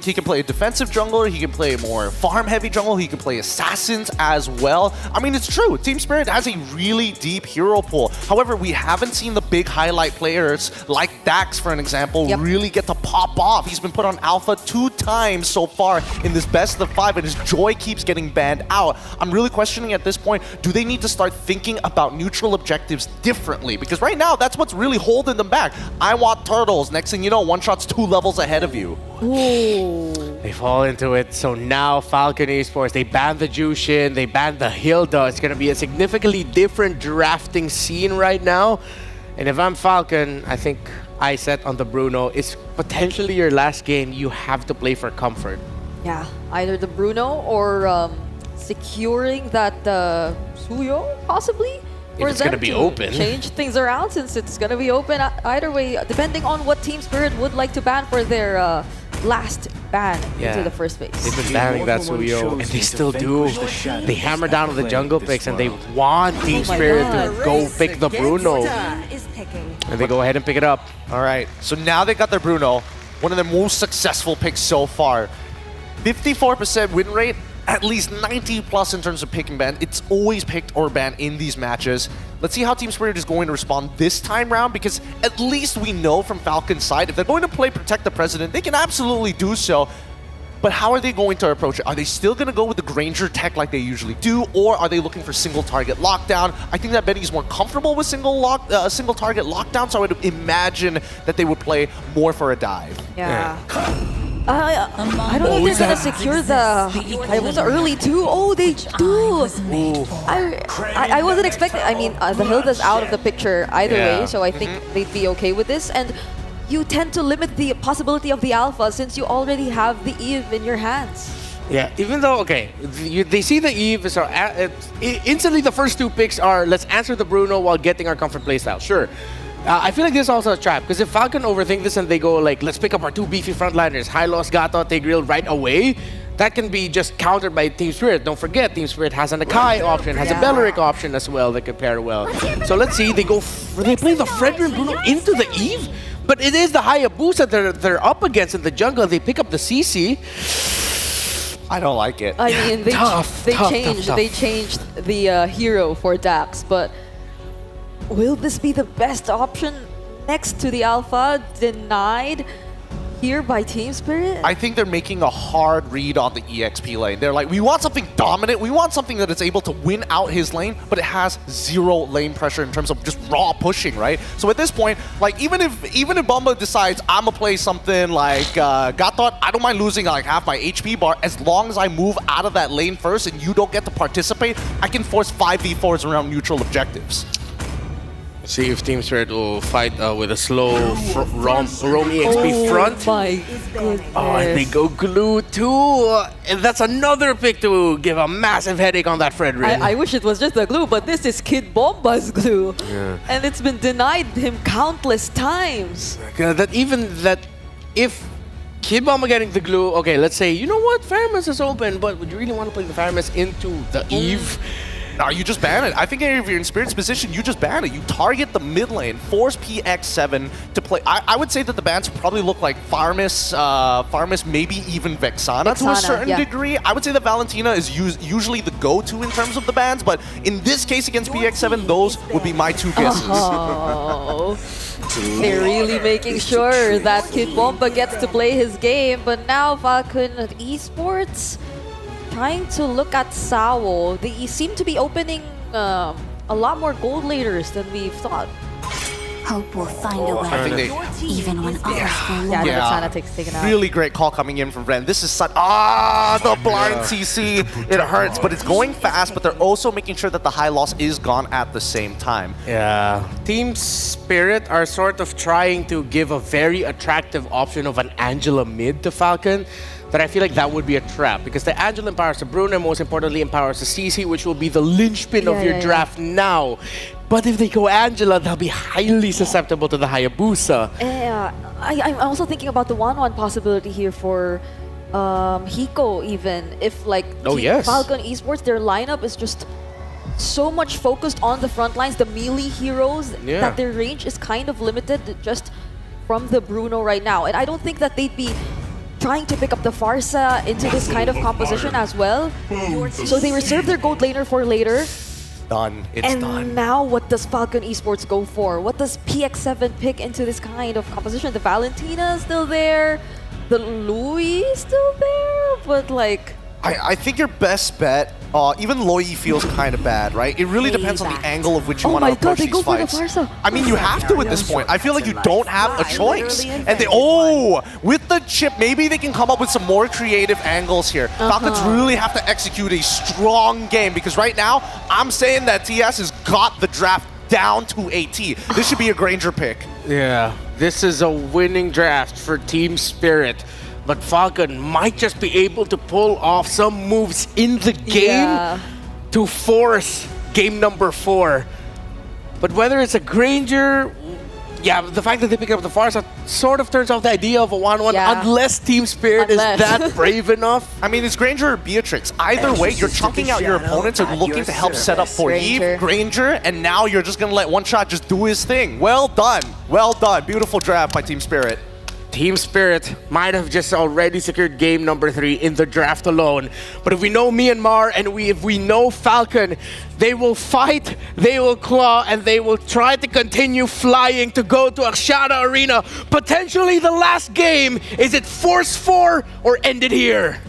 He can play a defensive jungler, he can play a more farm-heavy jungle, he can play assassins as well. I mean, it's true, Team Spirit has a really deep hero pool. However, we haven't seen the big highlight players like Dax, for an example, really get to pop off. He's been put on alpha 2 times so far in this best of 5, and his joy keeps getting banned out. I'm really questioning at this point, do they need to start thinking about neutral objectives differently? Because right now, that's what's really holding them back. I want turtles. Next thing you know, One Shot's 2 levels ahead of you. Ooh. They fall into it. So now Falcon Esports, they banned the Jushin, they banned the Hilda. It's going to be a significantly different drafting scene right now. And if I'm Falcon, I think I set on the Bruno. It's potentially your last game. You have to play for comfort. Yeah, either the Bruno or securing that Suyo, possibly? for it's going to them be open. change things around, since it's going to be open either way, depending on what Team Spirit would like to ban for their last ban into the first phase. They've been banning that Suyo, and they still do. They hammer down on the jungle picks, and they want Team Spirit to go pick the Bruno. And they go ahead and pick it up. All right, so now they got their Bruno, one of the most successful picks so far. 54% win rate, at least 90 plus in terms of pick and ban. It's always picked or banned in these matches. Let's see how Team Spirit is going to respond this time round, because at least we know from Falcon's side, if they're going to play Protect the President, they can absolutely do so. But how are they going to approach it? Are they still going to go with the Granger tech like they usually do, or are they looking for single target lockdown? I think that Benny's more comfortable with single target lockdown, so I would imagine that they would play more for a dive. Yeah. I don't know if they're gonna secure the Hayabusa early too. Oh, they do. I wasn't expecting. I mean, the Hilda's out of the picture either way, so I think they'd be okay with this. And you tend to limit the possibility of the alpha since you already have the Eve in your hands. Yeah, even though, okay, they see the Eve, so instantly the first two picks are, let's answer the Bruno while getting our comfort playstyle. Sure. I feel like this is also a trap, because if Falcon overthink this and they go like, let's pick up our two beefy frontliners, Hylos, Gato, Tigreal right away, that can be just countered by Team Spirit. Don't forget, Team Spirit has an Akai option, has a Belleric option as well that could pair well. So let's see, they play the Fredrin Bruno into the Eve, but it is the Hayabusa they're up against in the jungle. They pick up the CC. I don't like it. I mean, they changed the hero for Dax, but will this be the best option next to the alpha denied here by Team Spirit? I think they're making a hard read on the EXP lane. They're like, we want something dominant. We want something that is able to win out his lane, but it has zero lane pressure in terms of just raw pushing, right? So at this point, like even if Bumba decides I'm gonna play something like Gatot, I don't mind losing like half my HP bar as long as I move out of that lane first and you don't get to participate. I can force 5v4s around neutral objectives. See if Team Spirit will fight with a slow Roam EXP front. My goodness. Oh, and they go glue too. And that's another pick to give a massive headache on that Fredrin. I wish it was just a glue, but this is Kid Bomba's glue. Yeah. And it's been denied him countless times. That if Kid Bomba getting the glue, okay, let's say, you know what, Faramus is open, but would you really want to play the Faramus into the Eve? No, you just ban it. I think if you're in Spirit's position, you just ban it. You target the mid lane, force PX7 to play. I would say that the bans probably look like Farmus, maybe even Vexana to a certain degree. I would say that Valentina is usually the go-to in terms of the bans, but in this case against PX7, those would be my two guesses. Oh. They're really making sure that Kid Bomba gets to play his game, but now Falcon Esports trying to look at Sao. They seem to be opening a lot more gold laders than we thought. Hope will find a way, even when others fall. Yeah, Vexana takes taken out. Really great call coming in from Ren. This is such the blind CC. It hurts, but it's going fast. But they're also making sure that the high loss is gone at the same time. Yeah, Team Spirit are sort of trying to give a very attractive option of an Angela mid to Falcon. But I feel like that would be a trap, because the Angela empowers the Bruno, and most importantly empowers the CC, which will be the linchpin of your draft now. But if they go Angela, they'll be highly susceptible to the Hayabusa. Yeah, I'm also thinking about the 1-1 possibility here for Hiko even. If like Falcon Esports, their lineup is just so much focused on the front lines, the melee heroes, that their range is kind of limited just from the Bruno right now. And I don't think that they'd be trying to pick up the Farsa into this kind of composition as well. So they reserve their gold laner for later. Done. It's done. And now what does Falcon Esports go for? What does PX7 pick into this kind of composition? The Valentina is still there. The Louis is still there. But like... I think your best bet, even Loi feels kind of bad, right? It really depends on the angle of which you want to approach these fights. I mean, you have to at this point. I feel like you don't have a choice. And they, with the chip, maybe they can come up with some more creative angles here. Falcons really have to execute a strong game, because right now, I'm saying that TS has got the draft down to a T. This should be a Granger pick. Yeah, this is a winning draft for Team Spirit. But Falcon might just be able to pull off some moves in the game to force game number 4. But whether it's a Granger, yeah, the fact that they pick up the Farsa sort of turns off the idea of a 1-1 unless Team Spirit is that brave enough. I mean, it's Granger or Beatrix. Either way, you're chunking out your opponents and looking to help set up for Eve, Granger, and now you're just going to let One Shot just do his thing. Well done. Well done. Beautiful draft by Team Spirit. Team Spirit might have just already secured game number 3 in the draft alone. But if we know Myanmar and if we know Falcon, they will fight, they will claw, and they will try to continue flying to go to Axiata Arena. Potentially the last game. Is it Force 4 or end it here?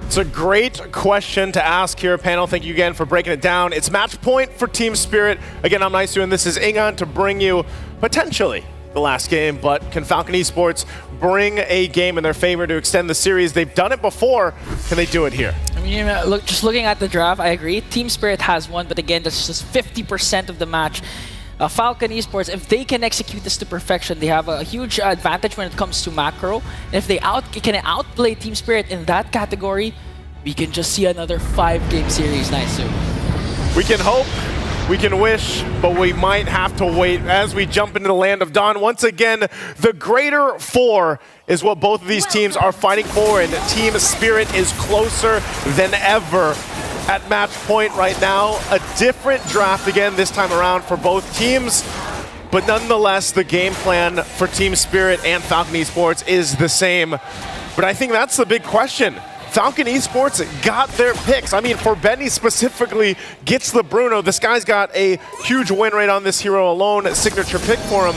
It's a great question to ask here, panel. Thank you again for breaking it down. It's match point for Team Spirit. Again, I'm Nice, and this is Ingan to bring you potentially the last game, but can Falcon Esports bring a game in their favor to extend the series? They've done it before. Can they do it here? I mean, just looking at the draft, I agree. Team Spirit has won, but again, that's just 50% of the match. Falcon Esports, if they can execute this to perfection, they have a huge advantage when it comes to macro. And if they can outplay Team Spirit in that category, we can just see another 5-game series. Nice. We can hope. We can wish, but we might have to wait as we jump into the land of Dawn. Once again, the greater 4 is what both of these teams are fighting for, and Team Spirit is closer than ever at match point right now. A different draft again this time around for both teams, but nonetheless, the game plan for Team Spirit and Falcon Esports is the same. But I think that's the big question. Falcon Esports got their picks. I mean, for Benny specifically, gets the Bruno. This guy's got a huge win rate on this hero alone, signature pick for him.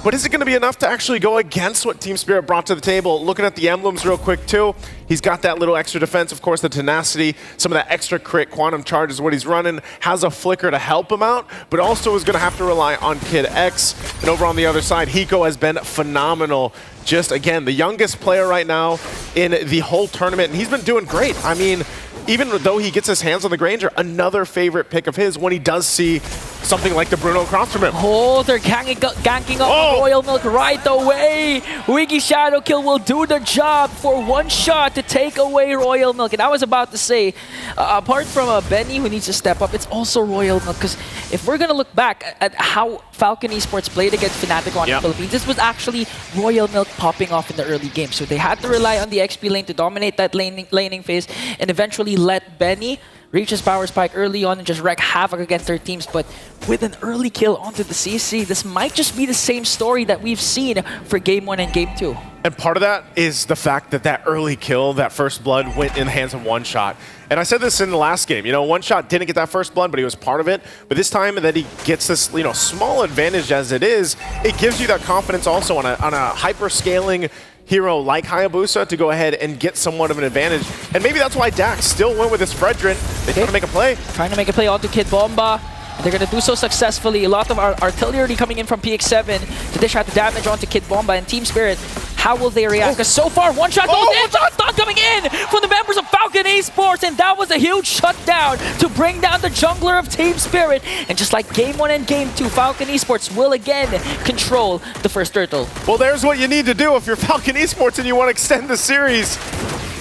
But is it going to be enough to actually go against what Team Spirit brought to the table? Looking at the emblems real quick too, he's got that little extra defense, of course, the tenacity, some of that extra crit, quantum charge is what he's running, has a flicker to help him out, but also is going to have to rely on Kid X. And over on the other side, Hiko has been phenomenal. Just, again, the youngest player right now in the whole tournament, and he's been doing great. I mean, even though he gets his hands on the Granger, another favorite pick of his when he does see something like the Bruno across from him. Oh, they're ganking up Royal Milk right away. Wiggy Shadow Kill will do the job for One Shot to take away Royal Milk. And I was about to say, apart from Benny who needs to step up, it's also Royal Milk. Because if we're going to look back at how Falcon Esports played against Fnatic on the Philippines, this was actually Royal Milk popping off in the early game. So they had to rely on the XP lane to dominate that laning phase and eventually let Benny reach his power spike early on and just wreak havoc against their teams. But with an early kill onto the CC, this might just be the same story that we've seen for Game 1 and Game 2. And part of that is the fact that that early kill, that first blood, went in the hands of One Shot. And I said this in the last game, you know, One Shot didn't get that first blood, but he was part of it. But this time that he gets this, you know, small advantage as it is, it gives you that confidence also on a hyper-scaling hero like Hayabusa to go ahead and get somewhat of an advantage. And maybe that's why Dax still went with his Fredrin. They trying to make a play. Trying to make a play onto Kid Bomba. They're going to do so successfully. A lot of artillery coming in from PX7 to dish out the damage onto Kid Bomba and Team Spirit. How will they react? Because so far, One Shot goes in. Stun coming in from the members of Falcon Esports. And that was a huge shutdown to bring down the jungler of Team Spirit. And just like Game 1 and Game 2, Falcon Esports will again control the first turtle. Well, there's what you need to do if you're Falcon Esports and you want to extend the series.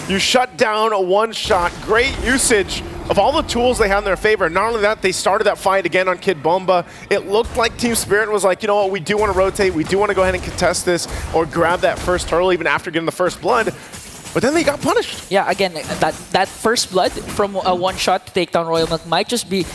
You shut down a One Shot. Great usage of all the tools they had in their favor. Not only that, they started that fight again on Kid Bomba. It looked like Team Spirit was like, you know what, we do want to rotate, we do want to go ahead and contest this or grab that first turtle even after getting the first blood. But then they got punished. Yeah, again, that first blood from a One Shot to take down Royal Milk might just be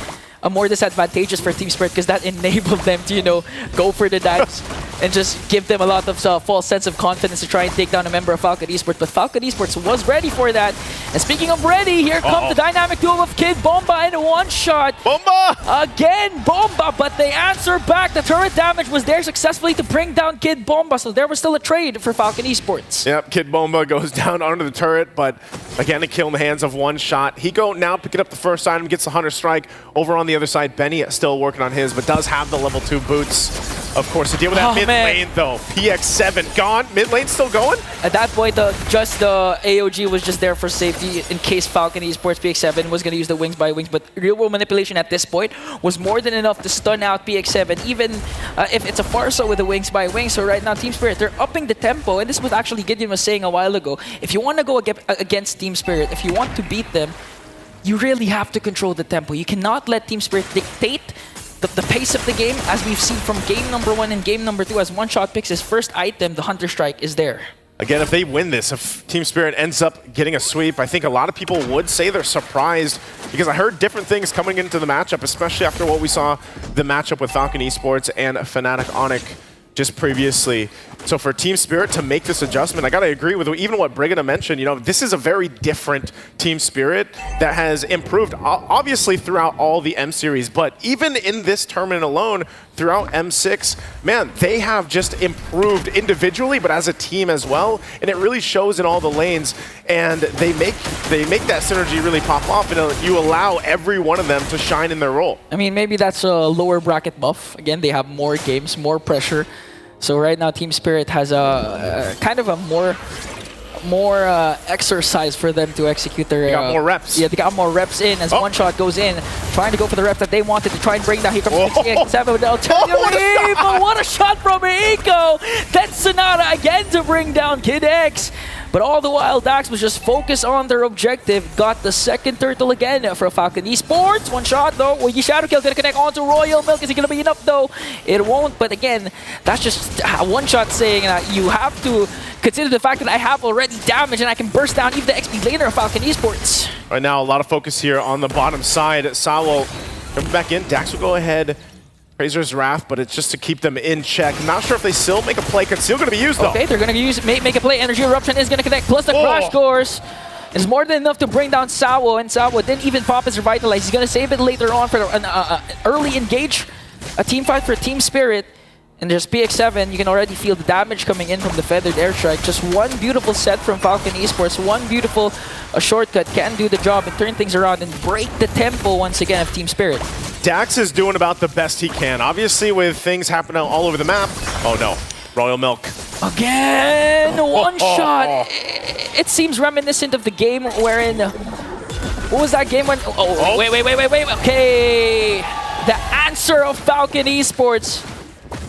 more disadvantageous for Team Spirit because that enabled them to, you know, go for the dance and just give them a lot of false sense of confidence to try and take down a member of Falcon Esports. But Falcon Esports was ready for that. And speaking of ready, here comes the dynamic duo of Kid Bomba and One Shot. Bomba! Again, Bomba, but they answer back. The turret damage was there successfully to bring down Kid Bomba, so there was still a trade for Falcon Esports. Yep, Kid Bomba goes down onto the turret, but again, a kill in the hands of One Shot. Hiko now picking up the first item, gets the Hunter Strike. Over on the other side, Benny still working on his, but does have the level 2 boots. Of course, to deal with that mid lane though. PX7 gone. Mid lane still going? At that point, just the AOG was just there for safety in case Falcon Esports PX7 was going to use the wings by wings. But real world manipulation at this point was more than enough to stun out PX7, even if it's a Farsa with the wings by wings. So right now, Team Spirit, they're upping the tempo. And this was actually Gideon was saying a while ago. If you want to go against Team Spirit, if you want to beat them, you really have to control the tempo. You cannot let Team Spirit dictate the pace of the game, as we've seen from game number 1 and game number 2. As One Shot picks his first item, the Hunter Strike is there. Again, if they win this, if Team Spirit ends up getting a sweep, I think a lot of people would say they're surprised, because I heard different things coming into the matchup, especially after what we saw the matchup with Falcon Esports and Fnatic Onyx just previously. So for Team Spirit to make this adjustment, I gotta agree with even what Brigida mentioned. You know, this is a very different Team Spirit that has improved, obviously, throughout all the M series, but even in this tournament alone, throughout M6, man, they have just improved individually, but as a team as well, and it really shows in all the lanes, and they make that synergy really pop off, and you allow every one of them to shine in their role. I mean, maybe that's a lower bracket buff. Again, they have more games, more pressure. So right now, Team Spirit has a kind of a more exercise for them to execute their... They got more reps. Yeah, they got more reps in as One Shot goes in, trying to go for the reps that they wanted to try and bring down. Here comes X7, but they'll tell you, what a shot from Eiko! That's Sonata again to bring down Kid X. But all the while, Dax was just focused on their objective. Got the second turtle again for Falcon Esports. One shot though. Well, Shadow Kill gonna connect onto Royal Milk. Is it gonna be enough though? It won't. But again, that's just One Shot saying that you have to consider the fact that I have already damage and I can burst down even the XP laner of Falcon Esports. Right now, a lot of focus here on the bottom side. Sawo coming back in. Dax will go ahead. Razor's Wrath, but it's just to keep them in check. Not sure if they still make a play. Conceal going to be used, though. Okay, they're going to use make a play. Energy Eruption is going to connect, plus the Crash Course. It's more than enough to bring down Sawo, and Sawo didn't even pop his Revitalize. He's going to save it later on for an early engage, a team fight for Team Spirit. And there's PX7, you can already feel the damage coming in from the Feathered Airstrike. Just one beautiful set from Falcon Esports, one beautiful shortcut can do the job and turn things around and break the tempo once again of Team Spirit. Dax is doing about the best he can. Obviously, with things happening all over the map. Oh no, Royal Milk. Again, One Shot. It seems reminiscent of the game wherein... What was that game when... Oh, wait. Okay. The answer of Falcon Esports.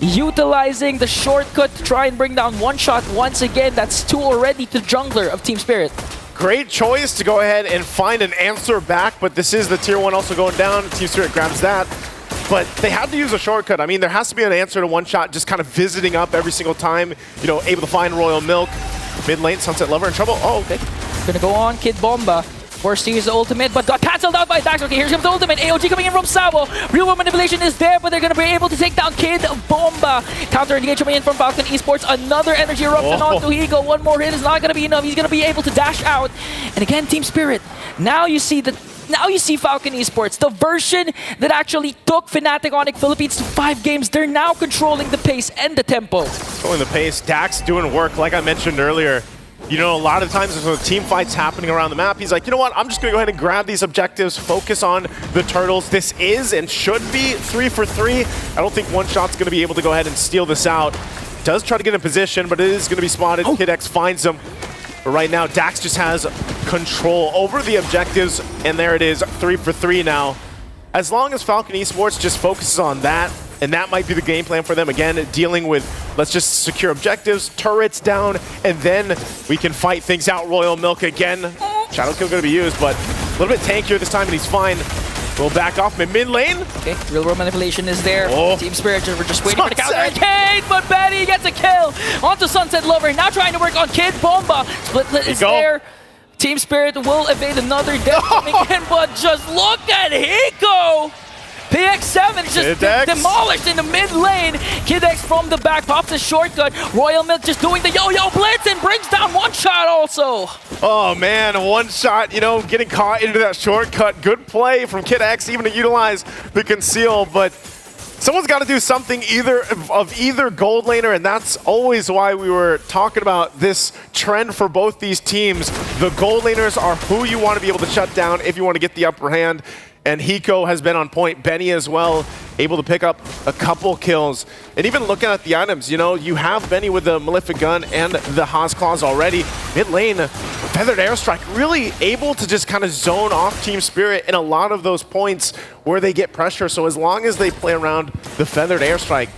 Utilizing the shortcut to try and bring down One Shot once again. That's 2 already to jungler of Team Spirit. Great choice to go ahead and find an answer back, but this is the tier 1 also going down. Team Spirit grabs that, but they had to use a shortcut. I mean, there has to be an answer to One Shot just kind of visiting up every single time, you know, able to find Royal Milk. Mid lane, Sunset Lover in trouble. Oh, okay. Gonna go on Kid Bomba. Forced to use the ultimate, but got cancelled out by Dax. Okay, here comes the ultimate. AOG coming in from Sawo. Real world manipulation is there, but they're going to be able to take down Kid Bomba. Counter engage coming in from Falcon Esports. Another energy eruption onto Higo. One more hit is not going to be enough. He's going to be able to dash out. And again, Team Spirit. Now you see Falcon Esports, the version that actually took Fnatic Onyx Philippines to 5 games. They're now controlling the pace and the tempo. Controlling the pace. Dax doing work, like I mentioned earlier. You know, a lot of times there's team fights happening around the map. He's like, you know what? I'm just going to go ahead and grab these objectives, focus on the turtles. This is and should be 3 for 3. I don't think One Shot's going to be able to go ahead and steal this out. Does try to get in position, but it is going to be spotted. Kid X finds him. But right now, Dax just has control over the objectives, and there it is, 3 for 3 now. As long as Falcon Esports just focuses on that, and that might be the game plan for them. Again, dealing with, let's just secure objectives, turrets down, and then we can fight things out. Royal Milk again. Shadow Kill going to be used, but a little bit tankier this time, and he's fine. We'll back off mid lane. Okay, real world manipulation is there. Team Spirit, we're just waiting for the counter. Kid, but Betty gets a kill onto Sunset Lover. Now trying to work on Kid Bomba. Split is there. Team Spirit will evade another death coming in, but just look at Hiko. PX7 just demolished in the mid lane. Kid X from the back pops a shortcut. Royal Milk just doing the yo-yo blitz and brings down One Shot also. Oh man, One Shot, you know, getting caught into that shortcut. Good play from Kid X even to utilize the conceal, but someone's got to do something either gold laner, and that's always why we were talking about this trend for both these teams. The gold laners are who you want to be able to shut down if you want to get the upper hand. And Hiko has been on point. Benny as well, able to pick up a couple kills. And even looking at the items, you know, you have Benny with the Malefic Gun and the Haas Claws already. Mid lane, Feathered Airstrike, really able to just kind of zone off Team Spirit in a lot of those points where they get pressure. So as long as they play around the Feathered Airstrike,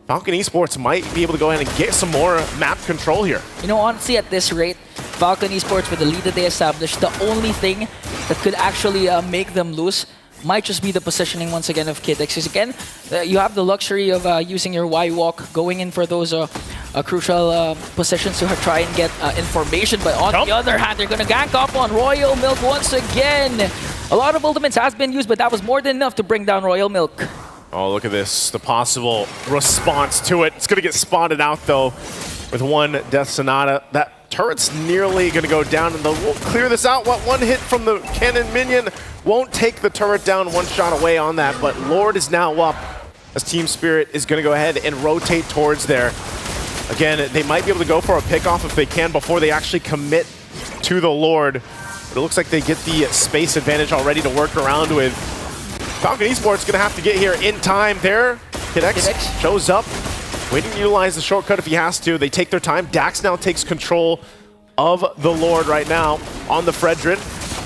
Falcon Esports might be able to go ahead and get some more map control here. You know, honestly, at this rate, Falcon Esports, with the lead that they established, the only thing that could actually make them lose might just be the positioning once again of Kid X. Because again, you have the luxury of using your Y-Walk, going in for those crucial positions to try and get information. But on the other hand, they're going to gank up on Royal Milk once again. A lot of ultimates has been used, but that was more than enough to bring down Royal Milk. Oh, look at this. The possible response to it. It's going to get spotted out, though, with one Death Sonata. That turret's nearly going to go down, and we'll clear this out. What, one hit from the cannon minion won't take the turret down, one shot away on that, but Lord is now up as Team Spirit is going to go ahead and rotate towards there. Again, they might be able to go for a pickoff if they can before they actually commit to the Lord. But it looks like they get the space advantage already to work around with. Falcon Esports going to have to get here in time there. Kid X shows up, waiting to utilize the shortcut if he has to. They take their time. Dax now takes control of the Lord right now on the Fredrin.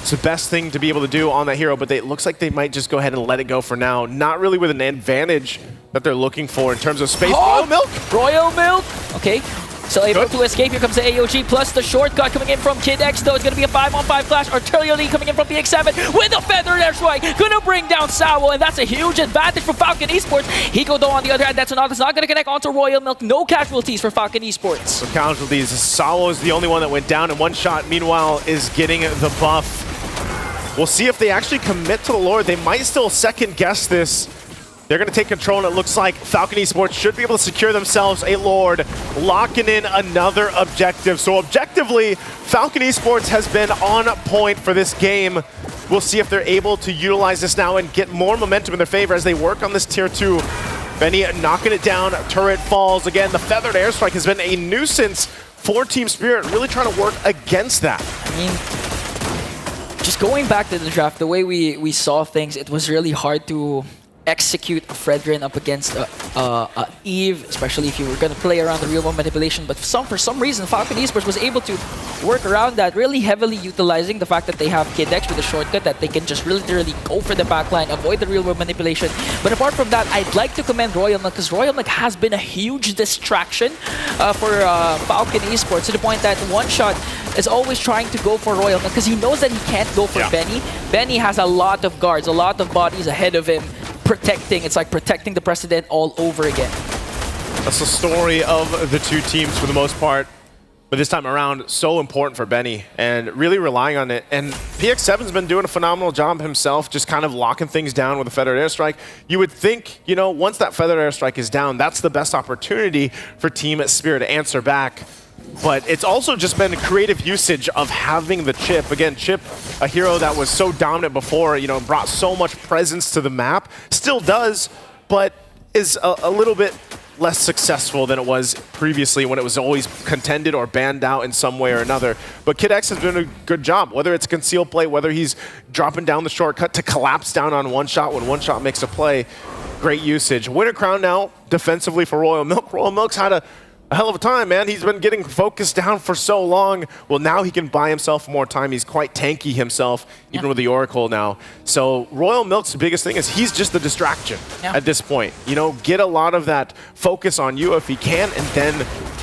It's the best thing to be able to do on that hero, but it looks like they might just go ahead and let it go for now. Not really with an advantage that they're looking for in terms of space. Oh, Royal Milk! Royal Milk! Okay, still able to escape. Here comes the AOG plus the shortcut coming in from Kid X, though. It's going to be a 5-on-5 clash. Artillery coming in from PX7 with a feathered airstrike. Going to bring down Sawo, and that's a huge advantage for Falcon Esports. Hiko, though, on the other hand, that's not going to connect onto Royal Milk. No casualties for Falcon Esports. No casualties. Sawo is the only one that went down, and one shot, meanwhile, is getting the buff. We'll see if they actually commit to the Lord. They might still second guess this. They're going to take control, and it looks like Falcon Esports should be able to secure themselves a Lord, locking in another objective. So objectively, Falcon Esports has been on point for this game. We'll see if they're able to utilize this now and get more momentum in their favor as they work on this tier 2. Benny knocking it down, turret falls. Again, the feathered airstrike has been a nuisance for Team Spirit, really trying to work against that. I mean, just going back to the draft, the way we saw things, it was really hard to execute a Fredrin up against Eve, especially if you were going to play around the real-world manipulation. But for some reason, Falcon Esports was able to work around that, really heavily utilizing the fact that they have Kid X with a shortcut that they can just literally go for the backline, avoid the real-world manipulation. But apart from that, I'd like to commend Royal Milk, because Royal Milk has been a huge distraction for Falcon Esports, to the point that One Shot is always trying to go for Royal Milk because he knows that he can't go for Benny. Benny has a lot of guards, a lot of bodies ahead of him, protecting. It's like protecting the precedent all over again. That's the story of the two teams for the most part. But this time around, so important for Benny and really relying on it. And PX7's been doing a phenomenal job himself, just kind of locking things down with a feathered airstrike. You would think, you know, once that feathered airstrike is down, that's the best opportunity for Team Spirit to answer back. But it's also just been creative usage of having the Chip. Again, Chip, a hero that was so dominant before, you know, brought so much presence to the map. Still does, but is a little bit less successful than it was previously when it was always contended or banned out in some way or another. But Kid X has done a good job, whether it's concealed play, whether he's dropping down the shortcut to collapse down on One Shot when One Shot makes a play. Great usage. Winter Crown now defensively for Royal Milk. Royal Milk's had a hell of a time, man. He's been getting focused down for so long. Well, now he can buy himself more time. He's quite tanky himself, even with the Oracle now. So Royal Milk's biggest thing is he's just the distraction at this point. You know, get a lot of that focus on you if he can, and then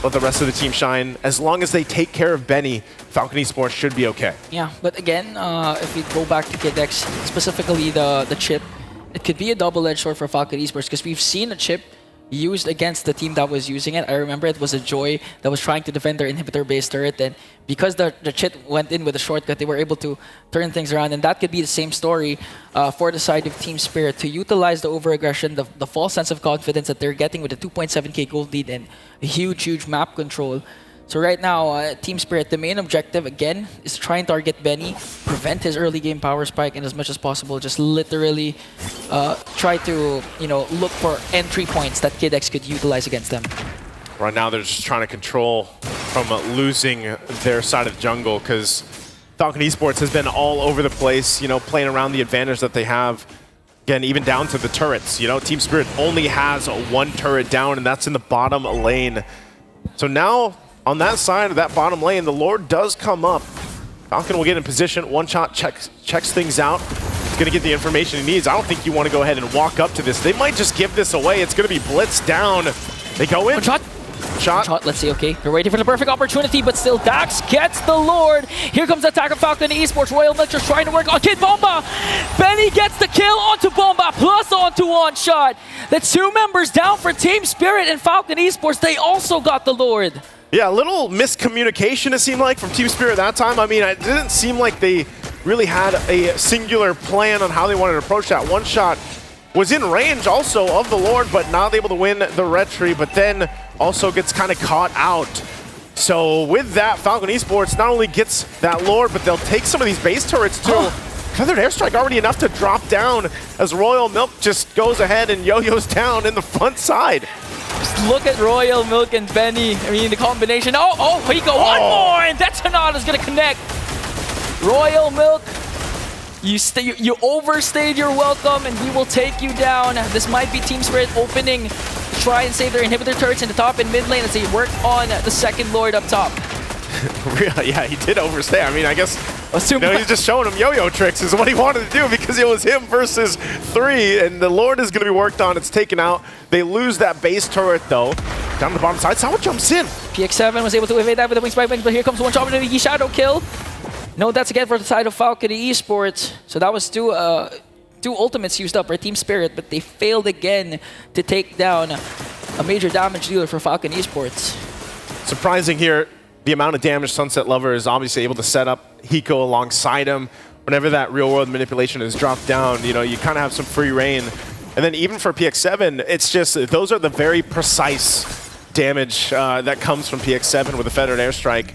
let the rest of the team shine. As long as they take care of Benny, Falcon Esports should be okay. Yeah, but again, if we go back to Kid X, specifically the Chip, it could be a double-edged sword for Falcon Esports, because we've seen a Chip used against the team that was using it. I remember it was a Joy that was trying to defend their inhibitor-based turret, and because the Chit went in with a shortcut, they were able to turn things around, and that could be the same story for the side of Team Spirit, to utilize the over-aggression, the false sense of confidence that they're getting with a 2.7k gold lead and a huge map control. So right now, Team Spirit, the main objective, again, is to try and target Benny, prevent his early game power spike, and as much as possible, just literally try to, you know, look for entry points that Kid X could utilize against them. Right now, they're just trying to control from losing their side of the jungle, because Falcon Esports has been all over the place, you know, playing around the advantage that they have. Again, even down to the turrets. You know, Team Spirit only has one turret down, and that's in the bottom lane. So now, on that side of that bottom lane, the Lord does come up. Falcon will get in position. One Shot checks things out. He's going to get the information he needs. I don't think you want to go ahead and walk up to this. They might just give this away. It's going to be blitzed down. They go in. One Shot. shot. Let's see, okay. They're waiting for the perfect opportunity, but still Dax gets the Lord. Here comes the attack of Falcon Esports. Royal Milk just trying to work on Kid Bomba. Benny gets the kill onto Bomba, plus onto one shot. The two members down for Team Spirit and Falcon Esports. They also got the Lord. Yeah, a little miscommunication it seemed like from Team Spirit that time. I mean, it didn't seem like they really had a singular plan on how they wanted to approach that. One shot was in range also of the Lord, but not able to win the retry, but then also gets kind of caught out. So with that, Falcon Esports not only gets that Lord, but they'll take some of these base turrets too. Feathered Airstrike already enough to drop down as Royal Milk just goes ahead and yo-yos down in the front side. Just look at Royal Milk and Benny. I mean, the combination. Oh, Hiko, one more, and Detonata's gonna connect. Royal Milk, you overstayed your welcome, and we will take you down. This might be Team Spirit opening to try and save their inhibitor turrets in the top and mid lane as they work on the second Lord up top. Yeah, he did overstay. I mean, I guess he's just showing him yo-yo tricks is what he wanted to do because it was him versus 3, and the Lord is going to be worked on. It's taken out. They lose that base turret, though. Down the bottom side, Sawa jumps in. PX7 was able to evade that with the wing spike, but here comes one shot with the shadow kill. No, that's again for the side of Falcon Esports. So that was two ultimates used up for Team Spirit, but they failed again to take down a major damage dealer for Falcon Esports. Surprising here, the amount of damage Sunset Lover is obviously able to set up Hiko alongside him. Whenever that real-world manipulation is dropped down, you know, you kind of have some free reign. And then even for PX7, it's just, those are the very precise damage that comes from PX7 with a Feathered Airstrike.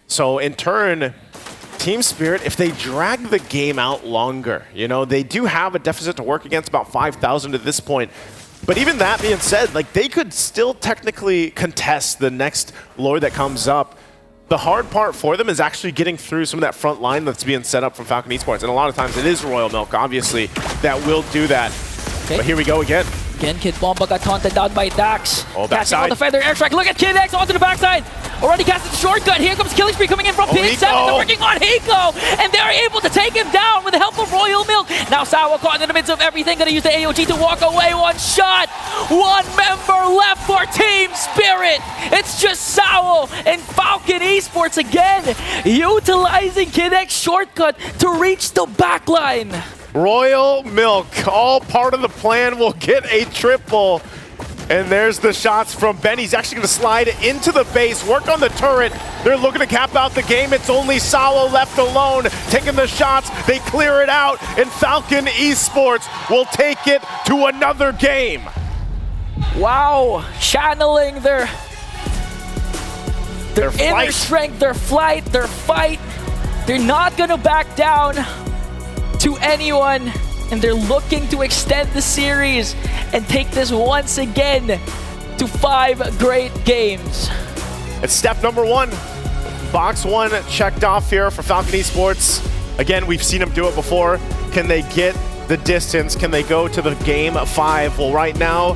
So in turn, Team Spirit, if they drag the game out longer, you know, they do have a deficit to work against, about 5,000 at this point. But even that being said, like, they could still technically contest the next Lord that comes up. The hard part for them is actually getting through some of that front line that's being set up from Falcon Esports. And a lot of times it is Royal Milk, obviously, that will do that. Okay. But here we go again. Again, Kid Bomba got taunted down by Dax. Casting on the Feather Airstrike. Look at Kid X onto the backside. Already casted the shortcut. Here comes Killing Spree coming in from PX7. They're working on Hiko. And they're able to take him down with the help of Royal Milk. Now Sawa caught in the midst of everything. Gonna use the AOG to walk away. One shot. One member left for Team Spirit. It's just Sawa and Falcon Esports again. Utilizing Kid X shortcut to reach the backline. Royal Milk, all part of the plan, will get a triple. And there's the shots from Ben. He's actually going to slide into the base, work on the turret. They're looking to cap out the game. It's only Sawa left alone, taking the shots. They clear it out, and Falcon Esports will take it to another game. Wow, channeling their inner strength, their flight, their fight. They're not going to back down to anyone, and they're looking to extend the series and take this once again to 5 great games. It's step number 1. Box 1 checked off here for Falcon Esports. Again, we've seen them do it before. Can they get the distance? Can they go to the game 5? Well, right now,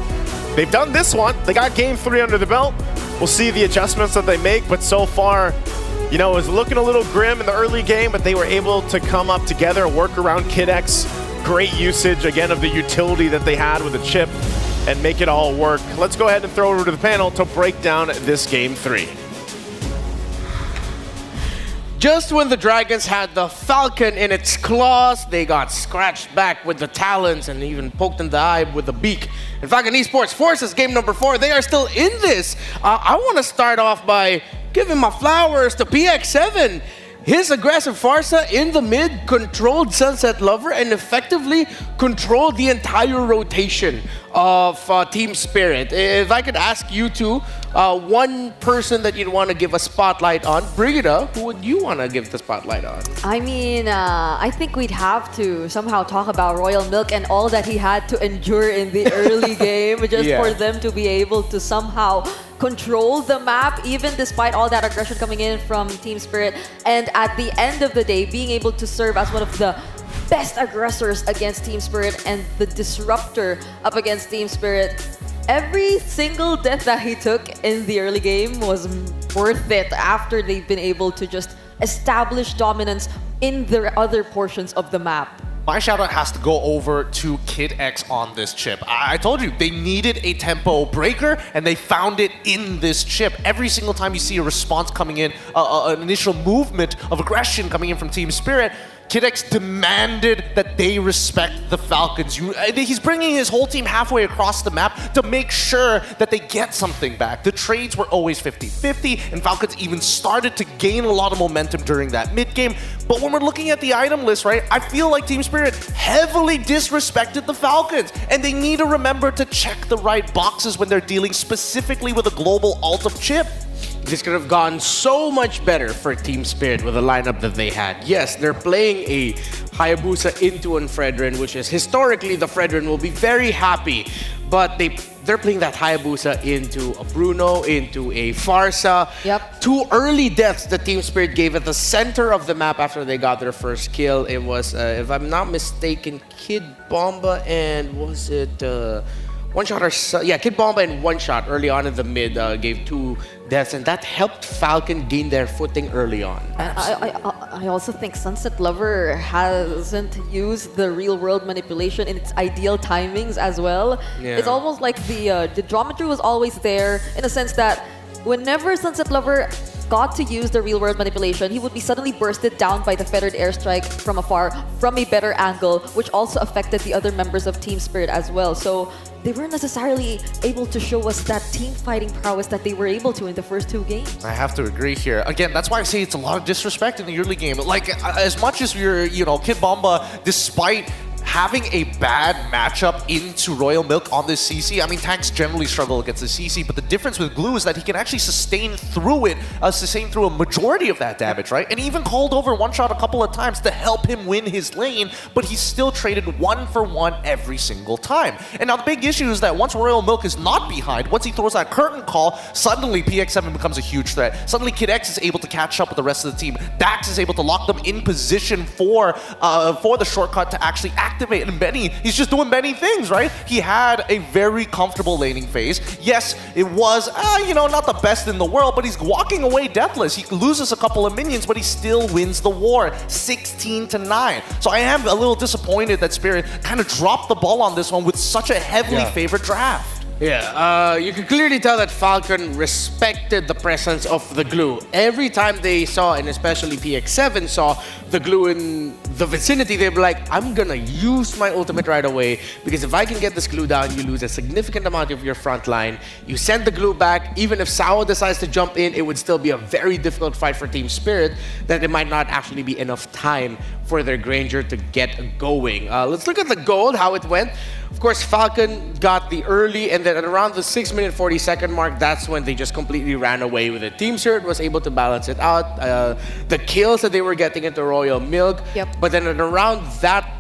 they've done this one. They got game 3 under the belt. We'll see the adjustments that they make, but so far, you know, it was looking a little grim in the early game, but they were able to come up together, work around Kid X. Great usage, again, of the utility that they had with the chip and make it all work. Let's go ahead and throw it over to the panel to break down this game 3. Just when the Dragons had the Falcon in its claws, they got scratched back with the talons and even poked in the eye with the beak. And Falcon Esports forces game number 4. They are still in this. I want to start off by giving my flowers to PX7. His aggressive Farsa in the mid controlled Sunset Lover and effectively controlled the entire rotation of Team Spirit. If I could ask you two, one person that you'd want to give a spotlight on, Brigida, who would you want to give the spotlight on? I mean, I think we'd have to somehow talk about Royal Milk and all that he had to endure in the early game just for them to be able to somehow control the map, even despite all that aggression coming in from Team Spirit. And at the end of the day, being able to serve as one of the best aggressors against Team Spirit and the disruptor up against Team Spirit. Every single death that he took in the early game was worth it after they've been able to just establish dominance in the other portions of the map. My shout out has to go over to Kid X on this chip. I told you, they needed a tempo breaker, and they found it in this chip. Every single time you see a response coming in, an initial movement of aggression coming in from Team Spirit, Kid X demanded that they respect the Falcons. He's bringing his whole team halfway across the map to make sure that they get something back. The trades were always 50-50, and Falcons even started to gain a lot of momentum during that mid-game. But when we're looking at the item list, right, I feel like Team Spirit heavily disrespected the Falcons, and they need to remember to check the right boxes when they're dealing specifically with a global ult of chip. This could have gone so much better for Team Spirit with the lineup that they had. Yes, they're playing a Hayabusa into an Fredrin, which is historically the Fredrin will be very happy, but they're playing that Hayabusa into a Bruno, into a Farsa. Yep. 2 early deaths that Team Spirit gave at the center of the map after they got their first kill. It was, if I'm not mistaken, Kid Bomba and was it... One shot or yeah, Kid Bomba and one shot early on in the mid gave 2 deaths, and that helped Falcon gain their footing early on. And I also think Sunset Lover hasn't used the real world manipulation in its ideal timings as well. Yeah. It's almost like the geometry was always there in a sense that whenever Sunset Lover got to use the real world manipulation, he would be suddenly bursted down by the feathered airstrike from afar from a better angle, which also affected the other members of Team Spirit as well. So they weren't necessarily able to show us that team fighting prowess that they were able to in the first 2 games. I have to agree here. Again, that's why I say it's a lot of disrespect in the early game. Like, as much as you're, Kid Bomba, despite having a bad matchup into Royal Milk on this CC, I mean, tanks generally struggle against the CC, but the difference with Glue is that he can actually sustain through it, sustain through a majority of that damage, right? And he even called over one shot a couple of times to help him win his lane, but he still traded 1-for-1 every single time. And now the big issue is that once Royal Milk is not behind, once he throws that curtain call, suddenly PX7 becomes a huge threat. Suddenly Kid X is able to catch up with the rest of the team. Dax is able to lock them in position for the shortcut to actually activate. And Benny, he's just doing many things, right? He had a very comfortable laning phase. Yes, it was, not the best in the world, but he's walking away deathless. He loses a couple of minions, but he still wins the war, 16-9. So I am a little disappointed that Spirit kind of dropped the ball on this one with such a heavily favored draft. Yeah, you can clearly tell that Falcon respected the presence of the glue. Every time they saw, and especially PX7 saw the glue in the vicinity, they were like, I'm gonna use my ultimate right away, because if I can get this glue down, you lose a significant amount of your front line. You send the glue back, even if Sao decides to jump in, it would still be a very difficult fight for Team Spirit, that it might not actually be enough time for their Granger to get going. Let's look at the gold, how it went. Of course, Falcon got the early, and then at around the 6-minute 40-second mark, that's when they just completely ran away with it. Team Spirit was able to balance it out. The kills that they were getting into Royal Milk, but then at around that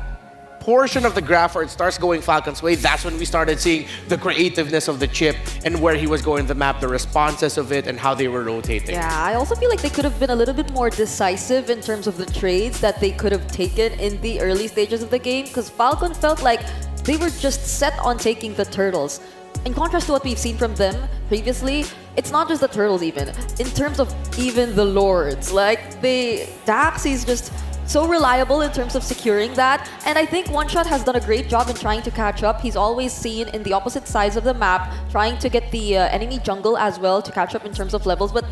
portion of the graph where it starts going Falcon's way, that's when we started seeing the creativeness of the chip and where he was going the map, the responses of it, and how they were rotating. Yeah, I also feel like they could have been a little bit more decisive in terms of the trades that they could have taken in the early stages of the game, because Falcon felt like they were just set on taking the turtles. In contrast to what we've seen from them previously, it's not just the turtles even. In terms of even the lords, like Dax is just so reliable in terms of securing that. And I think One Shot has done a great job in trying to catch up. He's always seen in the opposite sides of the map, trying to get the enemy jungle as well to catch up in terms of levels. But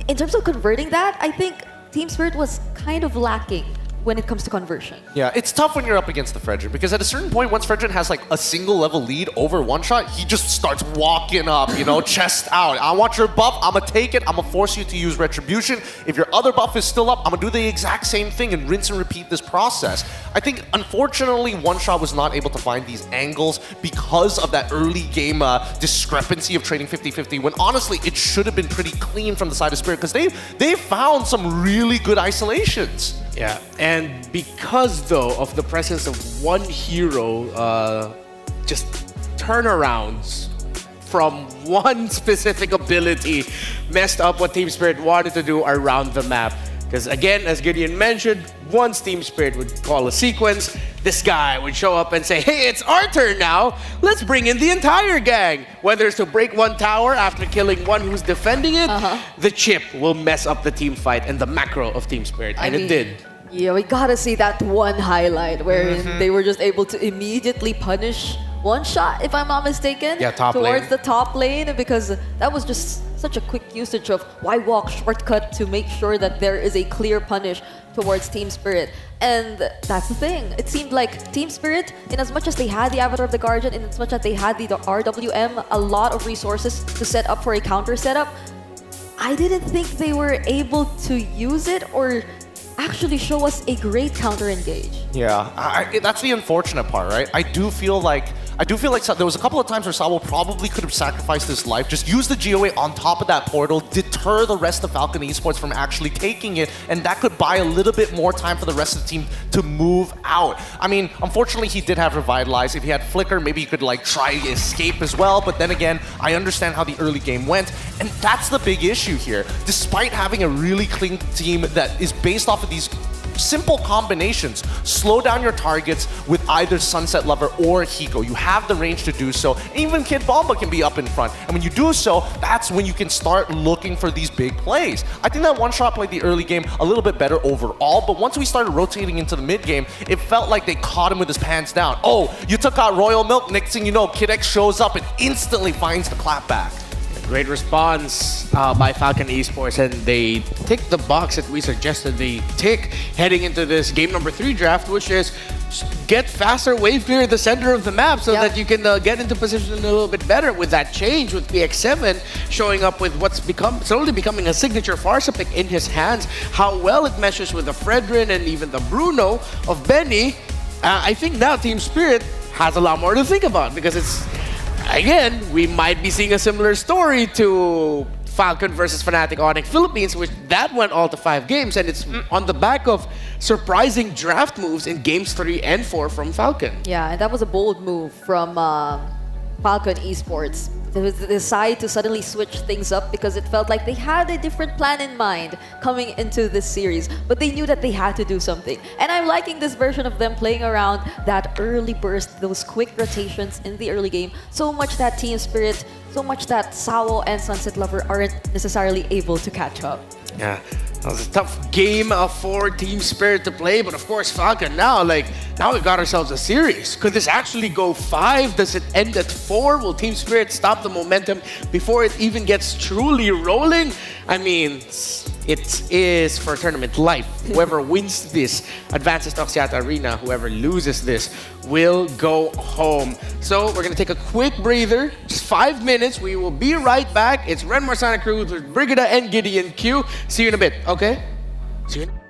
in terms of converting that, I think Team Spirit was kind of lacking when it comes to conversion. Yeah, it's tough when you're up against the Fredrin, because at a certain point, once Fredrin has like a single level lead over One Shot, he just starts walking up, chest out. I want your buff, I'm gonna take it, I'm gonna force you to use Retribution. If your other buff is still up, I'm gonna do the exact same thing and rinse and repeat this process. I think, unfortunately, One Shot was not able to find these angles because of that early game discrepancy of trading 50-50, when honestly, it should have been pretty clean from the side of Spirit, because they found some really good isolations. Yeah, and because though of the presence of one hero, just turnarounds from one specific ability messed up what Team Spirit wanted to do around the map. Because again, as Gideon mentioned, once Team Spirit would call a sequence, this guy would show up and say, hey, it's our turn now. Let's bring in the entire gang. Whether it's to break one tower after killing one who's defending it, the chip will mess up the team fight and the macro of Team Spirit. And it did. Yeah, we gotta see that one highlight wherein they were just able to immediately punish one shot, if I'm not mistaken, towards the top lane, because that was just such a quick usage of why walk shortcut to make sure that there is a clear punish towards Team Spirit. And that's the thing. It seemed like Team Spirit, in as much as they had the Avatar of the Guardian, in as much as they had the RWM, a lot of resources to set up for a counter setup, I didn't think they were able to use it or actually show us a great counter engage. Yeah, that's the unfortunate part, right? I do feel like there was a couple of times where Sabo probably could have sacrificed his life, just use the GOA on top of that portal, deter the rest of Falcon Esports from actually taking it, and that could buy a little bit more time for the rest of the team to move out. I mean, unfortunately, he did have Revitalize. If he had Flicker, maybe he could like try escape as well, but then again, I understand how the early game went, and that's the big issue here. Despite having a really clean team that is based off of these simple combinations, slow down your targets with either Sunset Lover or Hiko. You have the range to do so. Even Kid Bomba can be up in front. And when you do so, that's when you can start looking for these big plays. I think that one shot played the early game a little bit better overall, but once we started rotating into the mid game, it felt like they caught him with his pants down. Oh, you took out Royal Milk, next thing you know, Kid X shows up and instantly finds the clapback. Great response by Falcon Esports, and they tick the box that we suggested they tick heading into this game number 3 draft, which is get faster wave clear at the center of the map so that you can get into position a little bit better. With that change, with PX7 showing up with what's slowly becoming a signature Farsa pick in his hands, how well it meshes with the Fredrin and even the Bruno of Benny, I think now Team Spirit has a lot more to think about, because it's, again, we might be seeing a similar story to Falcon versus Fnatic Onyx Philippines, which that went all to 5 games, and it's on the back of surprising draft moves in games 3 and 4 from Falcon. Yeah, and that was a bold move from Falcon Esports. They decided to suddenly switch things up because it felt like they had a different plan in mind coming into this series, but they knew that they had to do something. And I'm liking this version of them playing around that early burst, those quick rotations in the early game, so much that Team Spirit, so much that Sao and Sunset Lover aren't necessarily able to catch up. Yeah, that was a tough game for Team Spirit to play, but of course Falcon now we've got ourselves a series. Could this actually go 5? Does it end at 4? Will Team Spirit stop the momentum before it even gets truly rolling? I mean, it is for tournament life. Whoever wins this advances to Axiata Arena. Whoever loses this will go home. So we're gonna take a quick breather, just 5 minutes. We will be right back. It's Ren Marsana Crew with Brigida and Gideon Q. See you in a bit, okay? See you in a bit.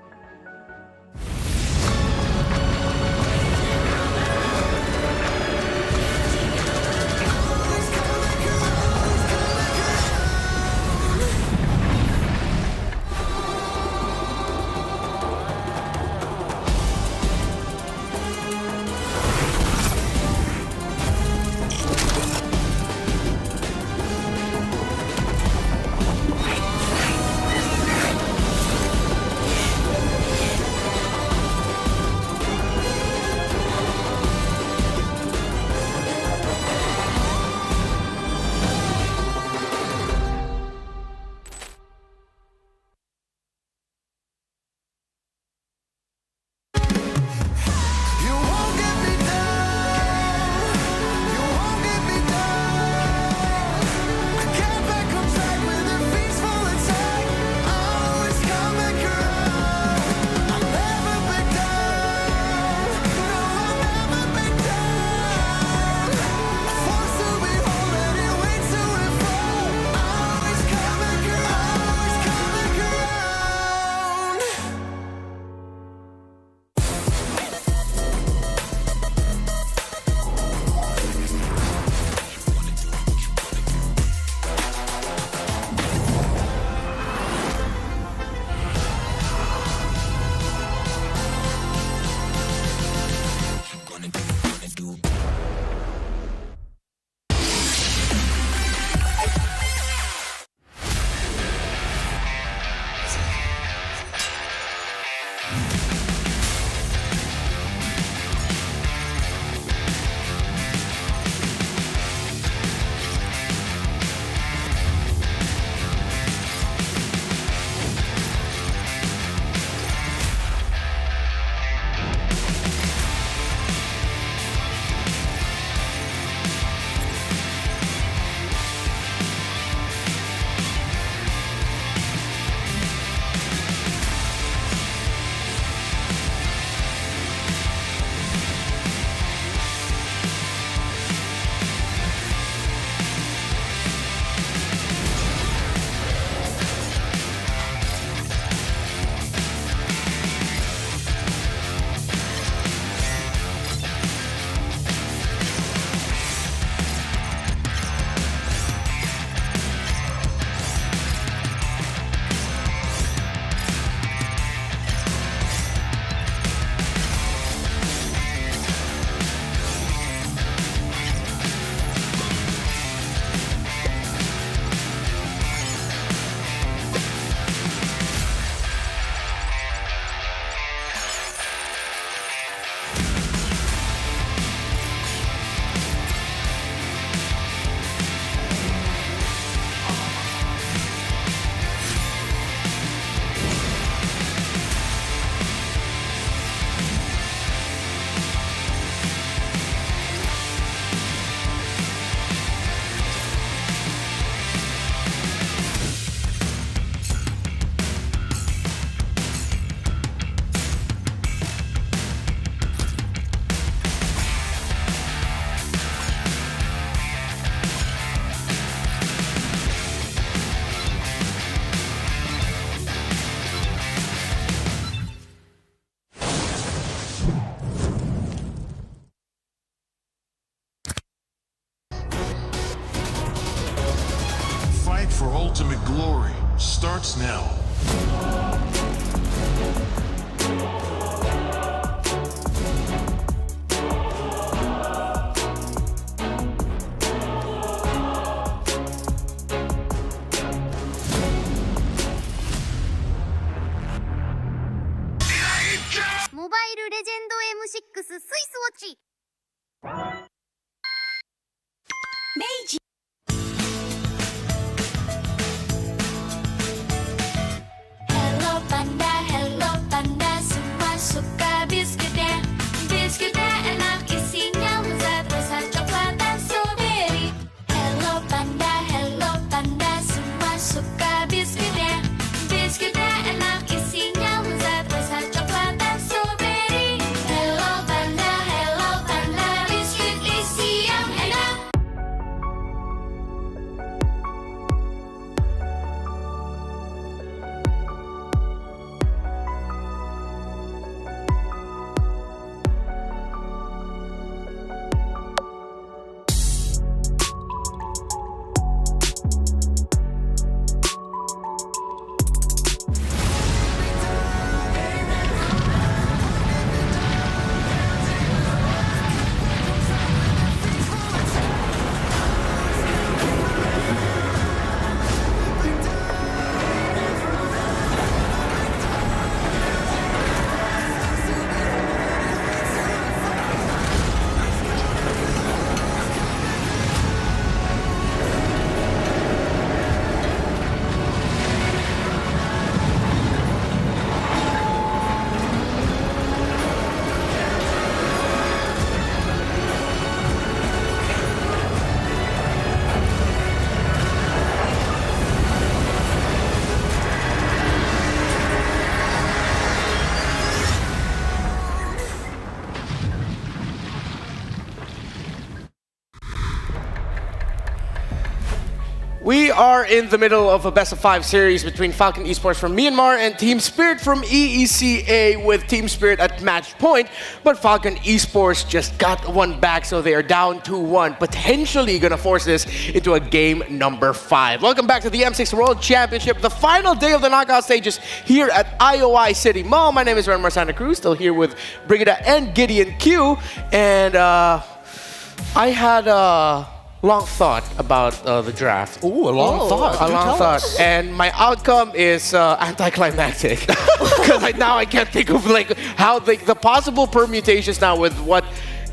モバイルレジェンド M6 スイスウォッチ明治 Hello Panda, Hello Panda, semua suka biskuitnya. Biskuitnya enak isinya lezat rasa coklat dan strawberry. Hello Panda, semua suka biskuitnya. Biskuitnya enak isinya lezat rasa coklat dan strawberry. Hello Panda, biskuit isi yang enak. We are in the middle of a best-of-5 series between Falcon Esports from Myanmar and Team Spirit from EECA with Team Spirit at match point. But Falcon Esports just got one back, so they are down 2-1, potentially going to force this into a game number 5. Welcome back to the M6 World Championship, the final day of the knockout stages here at IOI City Mall. My name is Renmar Santa Cruz, still here with Brigida and Gideon Q. And I had long thought about the draft. Ooh, a long thought. A long thought. And my outcome is anticlimactic. Because now I can't think of like how the possible permutations now with what.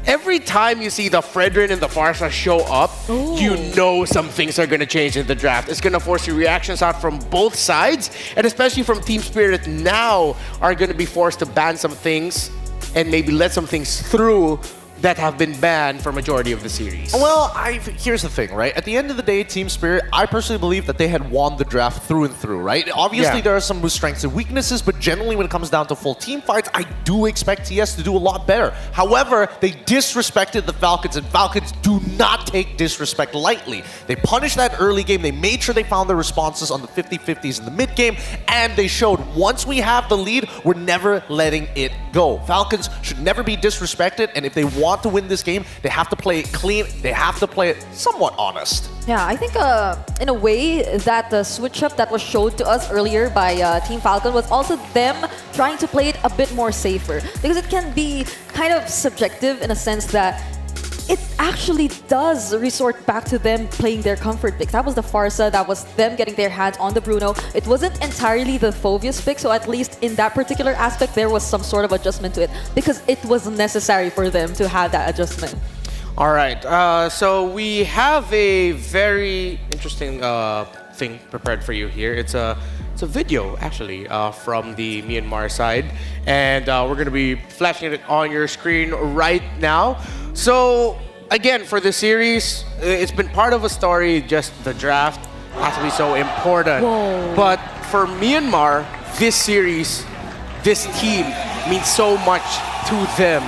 Every time you see the Fredrin and the Farsa show up, you know some things are going to change in the draft. It's going to force your reactions out from both sides. And especially from Team Spirit now are going to be forced to ban some things and maybe let some things through that have been banned for majority of the series. Well, here's the thing, right? At the end of the day, Team Spirit, I personally believe that they had won the draft through and through, right? Obviously, there are some strengths and weaknesses, but generally when it comes down to full team fights, I do expect TS to do a lot better. However, they disrespected the Falcons, and Falcons do not take disrespect lightly. They punished that early game, they made sure they found their responses on the 50-50s in the mid game, and they showed once we have the lead, we're never letting it go. Falcons should never be disrespected, and if they want to win this game, they have to play it clean, they have to play it somewhat honest. Yeah, I think in a way that the switch up that was showed to us earlier by Team Falcon was also them trying to play it a bit more safer, because it can be kind of subjective in a sense that it actually does resort back to them playing their comfort picks. That was the Farsa, that was them getting their hands on the Bruno. It wasn't entirely the Phoveus pick, so at least in that particular aspect, there was some sort of adjustment to it, because it was necessary for them to have that adjustment. All right, so we have a very interesting thing prepared for you here. It's a video, actually, from the Myanmar side, and we're going to be flashing it on your screen right now. So, again, for the series, it's been part of a story, just the draft has to be so important. Whoa. But for Myanmar, this series, this team means so much to them.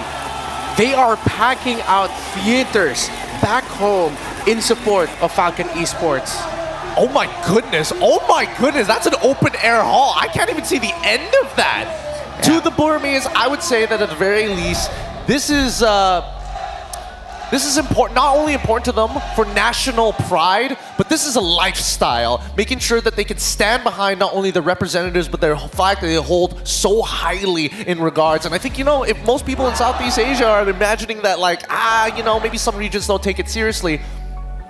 They are packing out theaters back home in support of Falcon Esports. Oh my goodness, that's an open air hall. I can't even see the end of that. To the Burmese, I would say that at the very least, this this is important, not only important to them for national pride, but this is a lifestyle, making sure that they can stand behind not only the representatives, but their flag that they hold so highly in regards. And I think, you know, if most people in Southeast Asia are imagining that like, you know, maybe some regions don't take it seriously,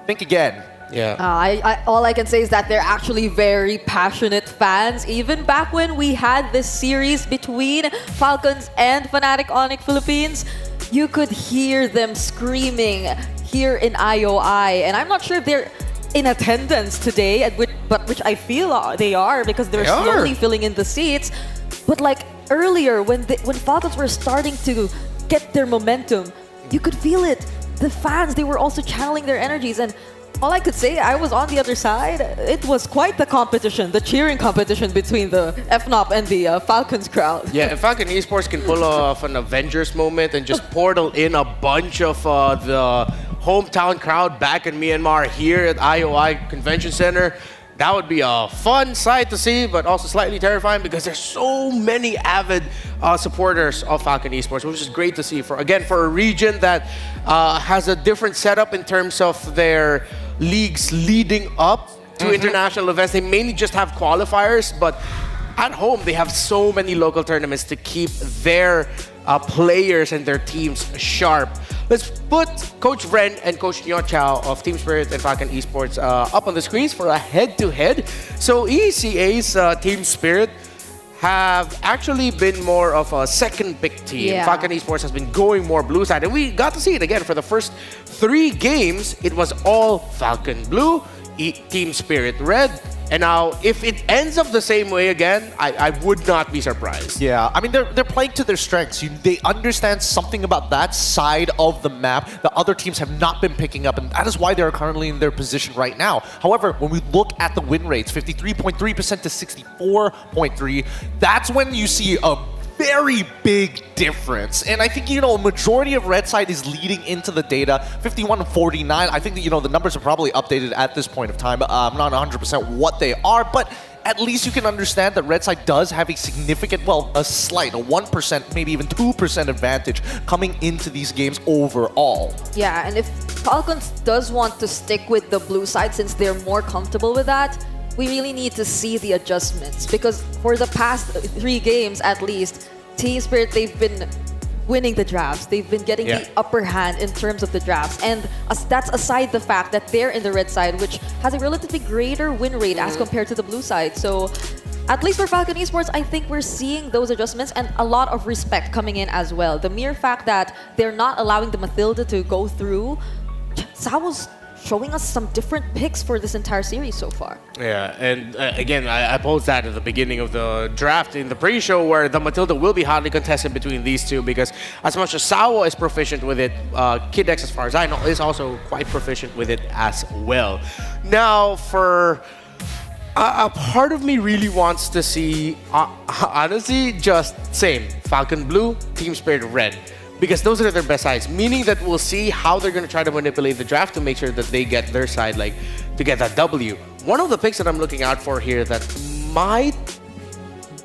think again. Yeah. All I can say is that they're actually very passionate fans. Even back when we had this series between Falcons and Fnatic Onyx Philippines, you could hear them screaming here in IOI. And I'm not sure if they're in attendance today, but which I feel they are because they're slowly filling in the seats. But like earlier, when Falcons were starting to get their momentum, you could feel it. The fans, they were also channeling their energies. And all I could say, I was on the other side. It was quite the competition, the cheering competition between the FNOP and the Falcons crowd. Yeah, if Falcon Esports can pull off an Avengers moment and just portal in a bunch of the hometown crowd back in Myanmar here at IOI Convention Center, that would be a fun sight to see, but also slightly terrifying because there's so many avid supporters of Falcon Esports, which is great to see for a region that has a different setup in terms of their leagues leading up to international events. They mainly just have qualifiers, but at home they have so many local tournaments to keep their players and their teams sharp. Let's put Coach Ren and Coach Nyo Chao of Team Spirit and Falcon Esports up on the screens for a head-to-head. So ECA's Team Spirit have actually been more of a second-pick team. Yeah. Falcon Esports has been going more blue side, and we got to see it again for the first 3 games. It was all Falcon Blue, Team Spirit Red. And now, if it ends up the same way again, I would not be surprised. Yeah, I mean, they're playing to their strengths. They understand something about that side of the map that other teams have not been picking up, and that is why they're currently in their position right now. However, when we look at the win rates, 53.3% to 64.3%, that's when you see a very big difference. And I think, you know, a majority of Red side is leading into the data, 51-49. I think that, you know, the numbers are probably updated at this point of time. I'm not 100% what they are, but at least you can understand that Red side does have a significant, well, a 1%, maybe even 2% advantage coming into these games overall. Yeah, and if Falcons does want to stick with the blue side since they're more comfortable with that, we really need to see the adjustments because for the past 3 games at least, Team Spirit, they've been winning the drafts. They've been getting the upper hand in terms of the drafts. And that's aside the fact that they're in the red side, which has a relatively greater win rate as compared to the blue side. So at least for Falcon Esports, I think we're seeing those adjustments and a lot of respect coming in as well. The mere fact that they're not allowing the Mathilda to go through, Sao's showing us some different picks for this entire series so far. Yeah, and again, I posed that at the beginning of the draft in the pre-show where the Matilda will be hotly contested between these two because as much as Sao is proficient with it, Kid X, as far as I know, is also quite proficient with it as well. Now, for a part of me really wants to see, honestly, just same, Falcon Blue, Team Spirit Red. Because those are their best sides, meaning that we'll see how they're going to try to manipulate the draft to make sure that they get their side, like, to get that W. One of the picks that I'm looking out for here that might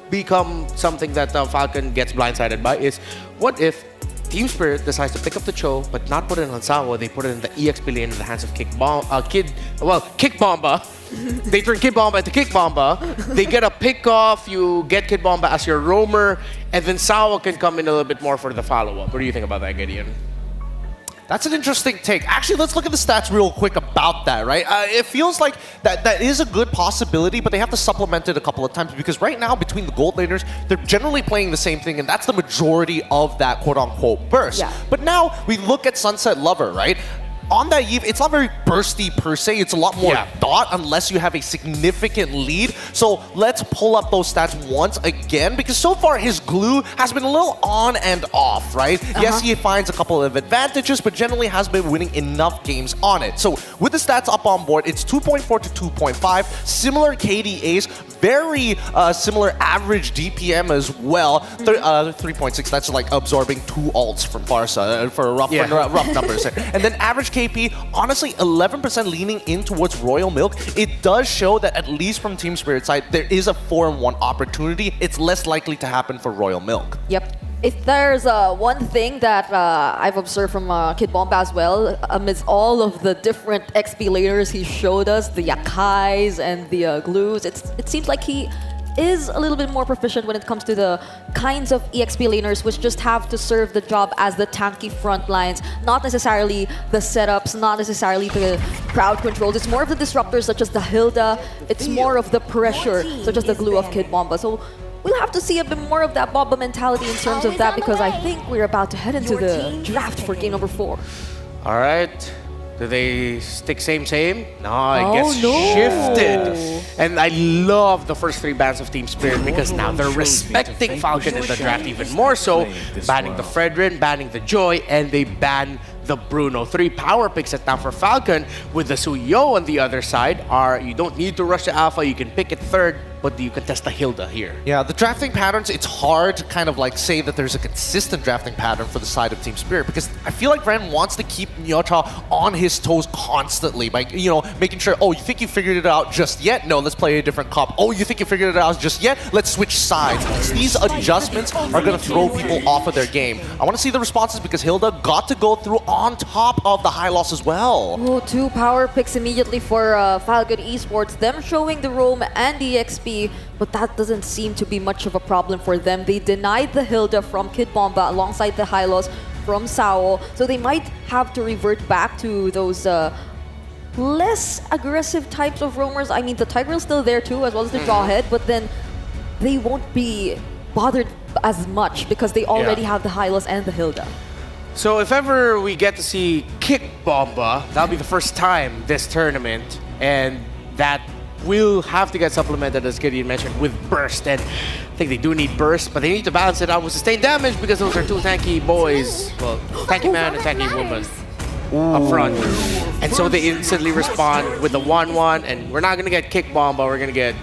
become something that Falcon gets blindsided by is, what if Team Spirit decides to pick up the Cho, but not put it on Sawa, they put it in the EX Billion in the hands of Kick Bomba. They turn Kid Bomba into Kick Bomba. They get a pick off, you get Kid Bomba as your roamer, and then Sawa can come in a little bit more for the follow-up. What do you think about that, Gideon? That's an interesting take. Actually, let's look at the stats real quick about that, right? It feels like that is a good possibility, but they have to supplement it a couple of times because right now, between the gold laners, they're generally playing the same thing, and that's the majority of that quote-unquote burst. Yeah. But now, we look at Sunset Lover, right? On that Eve, it's not very bursty per se. It's a lot more dot unless you have a significant lead. So let's pull up those stats once again because so far his glue has been a little on and off, right? Yes, he finds a couple of advantages, but generally has been winning enough games on it. So with the stats up on board, it's 2.4 to 2.5, similar KDAs, very similar average DPM as well. 3.6, that's like absorbing 2 ults from Farsa for rough numbers. And then average KP, honestly, 11% leaning in towards Royal Milk. It does show that at least from Team Spirit side, there is a 4-1 opportunity. It's less likely to happen for Royal Milk. Yep. If there's one thing that I've observed from Kid Bomba as well, amidst all of the different XP laners he showed us, the Yakais and the Glues, it seems like he is a little bit more proficient when it comes to the kinds of EXP laners which just have to serve the job as the tanky front lines, not necessarily the setups, not necessarily the crowd controls. It's more of the disruptors such as the Hilda, it's more of the pressure such as the Glue of Kid Bomba. So we'll have to see a bit more of that Bomba mentality in terms of that, because I think we're about to head into the draft for game number 4. All right. Do they stick same? No, it gets shifted. And I love the first 3 bans of Team Spirit because now they're respecting Falcon in the draft even more so, banning the Fredrin, banning the Joy, and they ban the Bruno. 3 power picks at now for Falcon, with the Suyo on the other side. You don't need to rush the Alpha, you can pick it third, but you can test the Hilda here. Yeah, the drafting patterns, it's hard to kind of like say that there's a consistent drafting pattern for the side of Team Spirit, because I feel like Ren wants to keep Nyota on his toes constantly by, you know, making sure, oh, you think you figured it out just yet? No, let's play a different comp. Oh, you think you figured it out just yet? Let's switch sides. These adjustments are going to throw people off of their game. I want to see the responses because Hilda got to go through on top of the high loss as well. Oh, 2 power picks immediately for Falcon Esports, them showing the roam and the XP, but that doesn't seem to be much of a problem for them. They denied the Hilda from Kid Bomba alongside the high loss from Sao, so they might have to revert back to those less aggressive types of roamers. I mean, the Tigreal's still there too, as well as the Jawhead, but then they won't be bothered as much because they already have the high loss and the Hilda. So if ever we get to see Kick Bomba, that'll be the first time this tournament, and that will have to get supplemented, as Gideon mentioned, with Burst. And I think they do need Burst, but they need to balance it out with sustained damage because those are 2 tanky boys. Well, tanky man and tanky woman up front. And so they instantly respond with the 1-1, and we're not going to get Kick Bomba, we're going to get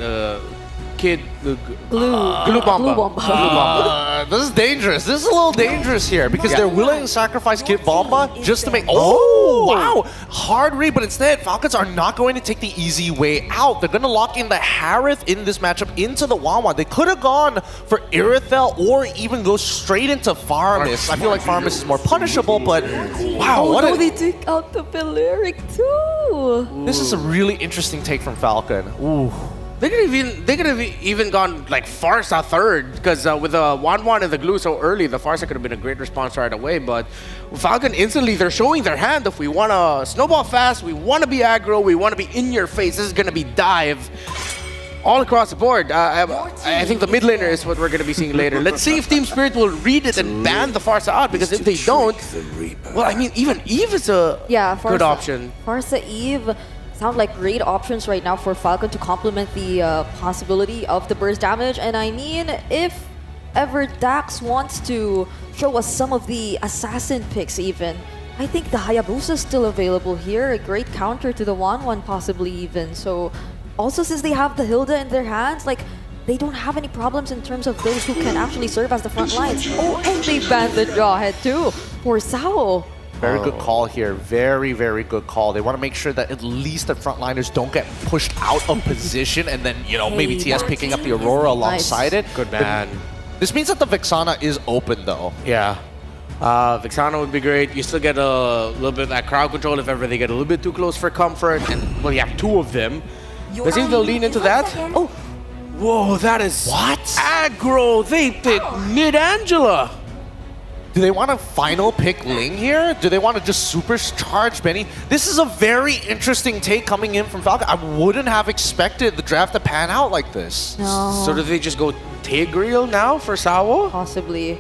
Glue Bomba. This is dangerous. This is a little dangerous here because they're willing to sacrifice Kid Bomba just to make... Oh, wow. Hard read, but instead, Falcons are not going to take the easy way out. They're going to lock in the Harith in this matchup into the 1-1. They could have gone for Irithel or even go straight into Farmis. I feel like Farmis is more punishable, but wow. Oh, they take out the Balearic too. This is a really interesting take from Falcon. Ooh. They could have even gone like Farsa third, because with the 1-1 and the Glue so early, the Farsa could have been a great response right away. But Falcon instantly, they're showing their hand. If we want to snowball fast, we want to be aggro, we want to be in your face. This is going to be dive all across the board. I think the mid laner is what we're going to be seeing later. Let's see if Team Spirit will read it and ban the Farsa out, because if they don't, well, I mean, even Eve is a good option. Farsa Eve sound like great options right now for Falcon to complement the possibility of the burst damage. And I mean, if ever Dax wants to show us some of the assassin picks even, I think the Hayabusa is still available here. A great counter to the 1-1 possibly even. So also, since they have the Hilda in their hands, like, they don't have any problems in terms of those who can actually serve as the front lines. Oh, and they banned the Jawhead too for Sao. Very good call here. Very, very good call. They want to make sure that at least the frontliners don't get pushed out of position, and then, you know, maybe TS picking up the Aurora alongside it. Good man. This means that the Vexana is open, though. Yeah. Vexana would be great. You still get a little bit of that crowd control if ever they get a little bit too close for comfort. And, well, you have 2 of them. Let's see if they'll lean into that. Oh, whoa, that is... What? Aggro. They picked Mid-Angela. Do they want to final pick Ling here? Do they want to just supercharge Benny? This is a very interesting take coming in from Falcon. I wouldn't have expected the draft to pan out like this. No. So do they just go Tigreal now for Sao? Possibly.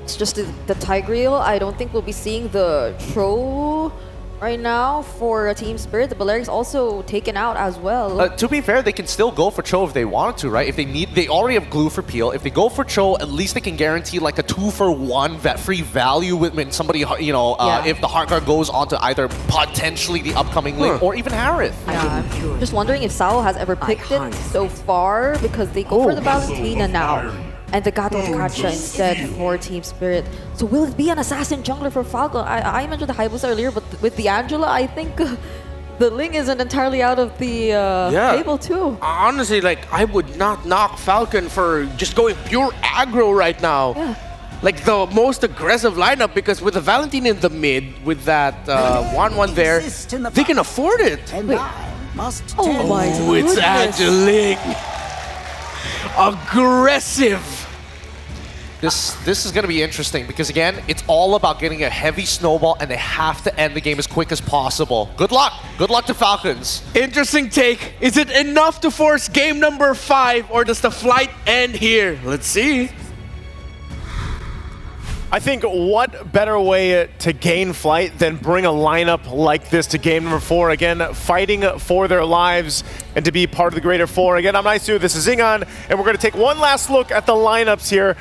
It's just the Tigreal. I don't think we'll be seeing the Tro right now for Team Spirit. The Baleric's also taken out as well. To be fair, they can still go for Cho if they wanted to, right? If they need, they already have Glue for Peel. If they go for Cho, at least they can guarantee like a 2-for-1 free value with when somebody, you know, if the Heartguard goes on to either potentially the upcoming Link or even Harith. Yeah, I'm just wondering if Sao has ever picked it so far, because they go for the Valentina now. And the Gato Kacha instead for Team Spirit. So will it be an assassin jungler for Falcon? I mentioned the Hayabusa earlier, but with the Angela, I think the Ling isn't entirely out of the table too. Honestly, like, I would not knock Falcon for just going pure aggro right now. Yeah. like the most aggressive lineup, because with the Valentine in the mid, with that 1-1 there, they can afford it. Oh my it's Angelique. Aggressive. This is going to be interesting because, again, it's all about getting a heavy snowball and they have to end the game as quick as possible. Good luck. Good luck to Falcons. Interesting take. Is it enough to force game number 5 or does the flight end here? Let's see. I think what better way to gain flight than bring a lineup like this to game number 4. Again, fighting for their lives and to be part of the greater 4. Again, I'm Naisu, this is Zingan, and we're going to take one last look at the lineups here.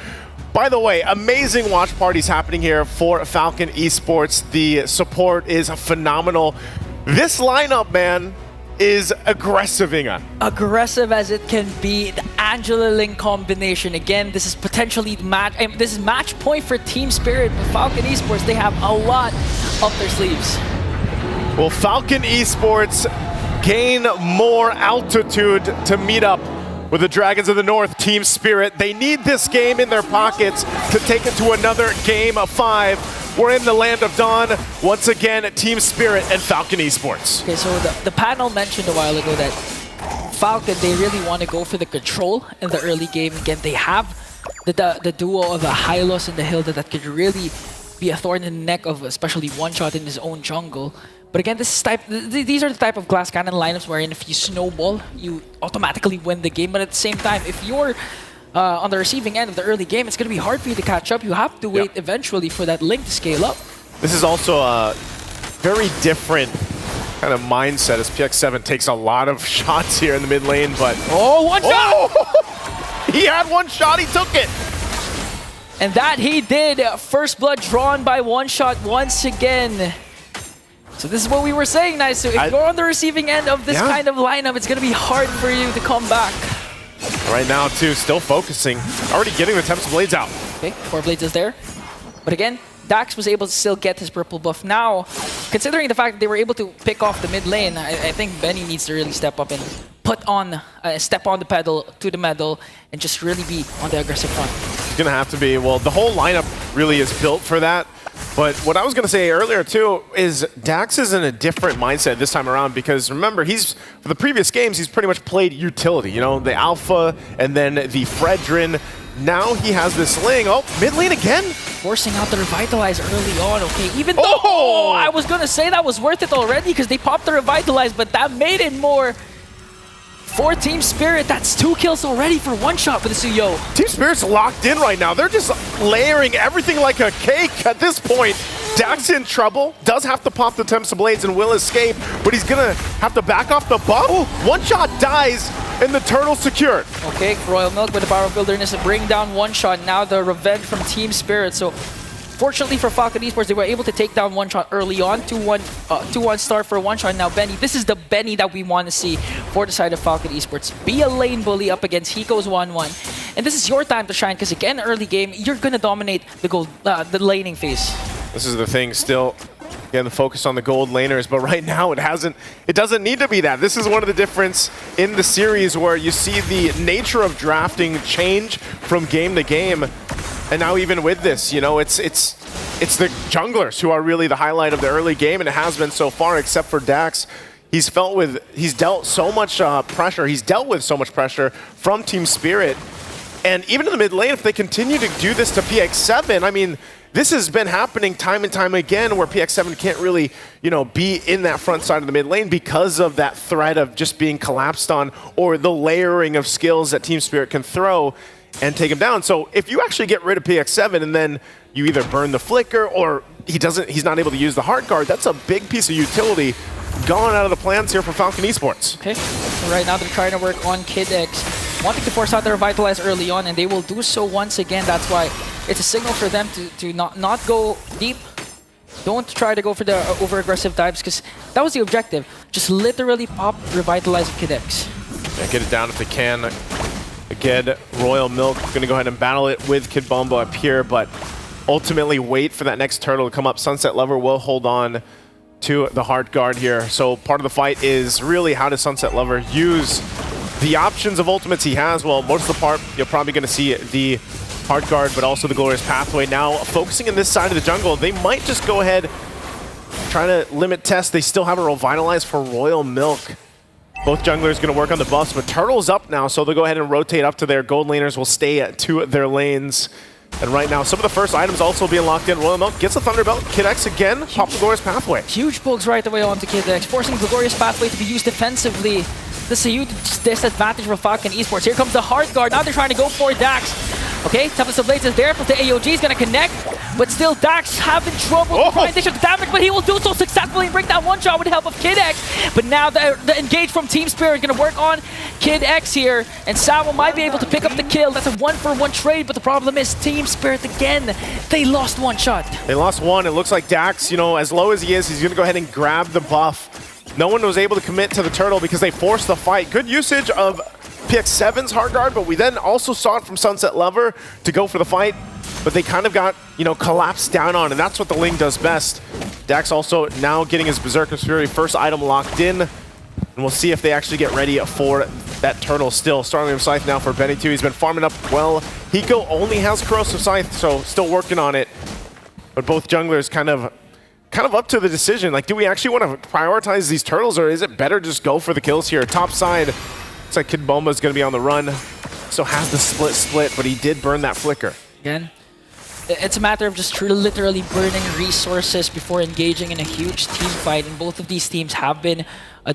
By the way, amazing watch parties happening here for Falcon Esports. The support is phenomenal. This lineup, man, is aggressive, Inga. Aggressive as it can be. The Angela Ling combination. Again, this is potentially this is match point for Team Spirit. With Falcon Esports, they have a lot up their sleeves. Will Falcon Esports gain more altitude to meet up with the Dragons of the North, Team Spirit? They need this game in their pockets to take it to another game of 5. We're in the land of Dawn. Once again, Team Spirit and Falcon Esports. Okay, so the panel mentioned a while ago that Falcon, they really want to go for the control in the early game. Again, they have the duo of a Hylos and the Hilda that could really be a thorn in the neck of especially One-Shot in his own jungle. But again, these are the type of glass cannon lineups wherein if you snowball, you automatically win the game. But at the same time, if you're on the receiving end of the early game, it's going to be hard for you to catch up. You have to wait eventually for that link to scale up. This is also a very different kind of mindset as PX7 takes a lot of shots here in the mid lane, but... Oh, one shot! Oh! He had one shot, he took it! And that he did. First blood drawn by One-Shot once again. So this is what we were saying, Nice. So if you're on the receiving end of this kind of lineup, it's going to be hard for you to come back. Right now, too, still focusing. Already getting the Tempest Blades out. Okay, 4 Blades is there. But again, Dax was able to still get his purple buff. Now, considering the fact that they were able to pick off the mid lane, I think Benny needs to really step up and step on the pedal to the metal and just really be on the aggressive front. It's going to have to be. Well, the whole lineup really is built for that. But what I was going to say earlier, too, is Dax is in a different mindset this time around because, remember, for the previous games, he's pretty much played utility. You know, the Alpha and then the Fredrin. Now he has this Ling. Oh, mid lane again? Forcing out the Revitalize early on, okay. Even though, I was going to say that was worth it already because they popped the Revitalize, but that made it more for Team Spirit. That's 2 kills already for One-Shot with the Suyo. Team Spirit's locked in right now. They're just layering everything like a cake at this point. Dax in trouble, does have to pop the Tempest Blades and will escape, but he's gonna have to back off the buff. One-Shot dies and the turtle's secured. Okay, Royal Milk with the Power of Wilderness to bring down One-Shot. Now the revenge from Team Spirit. So fortunately for Falcon Esports, they were able to take down One-Shot early on. 2-1 start for One-Shot. Now Benny, this is the Benny that we want to see for the side of Falcon Esports. Be a lane bully up against Hiko's 1-1. And this is your time to shine because again, early game, you're going to dominate the laning phase. This is the thing still. Again, the focus on the gold laners, but right now it doesn't need to be that. This is one of the difference in the series where you see the nature of drafting change from game to game. And now even with this, you know, it's the junglers who are really the highlight of the early game, and it has been so far, except for Dax. He's dealt so much pressure. He's dealt with so much pressure from Team Spirit. And even in the mid lane, if they continue to do this to PX7, I mean, this has been happening time and time again where PX7 can't really, you know, be in that front side of the mid lane because of that threat of just being collapsed on or the layering of skills that Team Spirit can throw and take him down. So if you actually get rid of PX7 and then you either burn the flicker or he's not able to use the heart guard, that's a big piece of utility gone out of the plans here for Falcon Esports. Okay, so right now they're trying to work on Kid X, wanting to force out their Revitalize early on, and they will do so once again. That's why it's a signal for them to not go deep. Don't try to go for the over-aggressive dives, because that was the objective. Just literally pop Revitalize Kid X. Yeah, get it down if they can. Again, Royal Milk going to go ahead and battle it with Kid Bombo up here, but ultimately wait for that next turtle to come up. Sunset Lover will hold on to the heart guard here. So part of the fight is really how does Sunset Lover use the options of ultimates he has. Well, most of the part, you're probably going to see the Hard Guard, but also the Glorious Pathway. Now focusing in this side of the jungle, they might just go ahead, trying to limit test. They still have a Revitalize for Royal Milk. Both junglers going to work on the buffs, but Turtle's up now, so they'll go ahead and rotate up to their gold laners. Will stay to their lanes. And right now, some of the first items also being locked in. Royal Milk gets the Thunderbelt. Kid X again, pop the Glorious Pathway. Huge pulls right away onto Kid X, forcing the Glorious Pathway to be used defensively. This is a huge disadvantage for Falcon Esports. Here comes the Hard Guard. Now they're trying to go for Dax. Okay, Tempest of Blades is there, plus the AOG is going to connect. But still, Dax having trouble with the addition to damage, but he will do so successfully and break that one shot with the help of Kid X. But now the engage from Team Spirit is going to work on Kid X here, and Samo might be able to pick up the kill. That's a 1-for-1 trade, but the problem is Team Spirit again. They lost one shot. They lost one. It looks like Dax, you know, as low as he is, he's going to go ahead and grab the buff. No one was able to commit to the Turtle because they forced the fight. Good usage of PX7's Hard Guard, but we then also saw it from Sunset Lover to go for the fight, but they kind of got, you know, collapsed down on, and that's what the Ling does best. Dax also now getting his Berserker's Fury first item locked in, and we'll see if they actually get ready for that Turtle still. Starting with Scythe now for Benny too. He's been farming up well. Hiko only has Corrosive Scythe, so still working on it, but both junglers kind of up to the decision. Like, do we actually want to prioritize these Turtles, or is it better just go for the kills here? Top side, looks like Kid Bomba is going to be on the run. So has the split, but he did burn that flicker. Again, it's a matter of just literally burning resources before engaging in a huge team fight, and both of these teams have been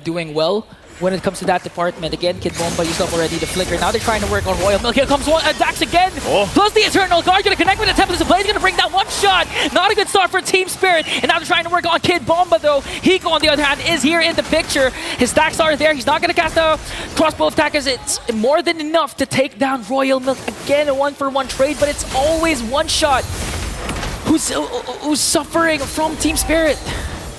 doing well when it comes to that department. Again, Kid Bomba used up already the flicker. Now they're trying to work on Royal Milk. Here comes one, Dax again. Plus the Eternal Guard, going to connect with the Tempest of Blades, going to bring that one shot. Not a good start for Team Spirit. And now they're trying to work on Kid Bomba though. Hiko, on the other hand, is here in the picture. His Dax are there. He's not going to cast a crossbow attack, as it's more than enough to take down Royal Milk. Again, a 1-for-1 trade, but it's always one shot. Who's suffering from Team Spirit?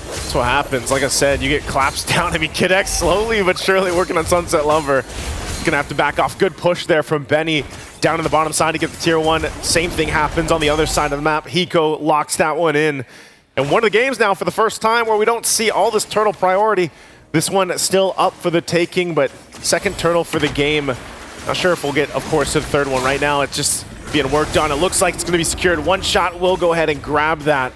That's what happens. Like I said, you get collapsed down. I mean, Kid X slowly but surely working on Sunset Lover. He's going to have to back off. Good push there from Benny down to the bottom side to get the tier 1. Same thing happens on the other side of the map. Hiko locks that one in. And one of the games now for the first time where we don't see all this Turtle priority. This one still up for the taking, but second Turtle for the game. Not sure if we'll get, of course, to the third one. Right now, it's just being worked on. It looks like it's going to be secured. One shot will go ahead and grab that.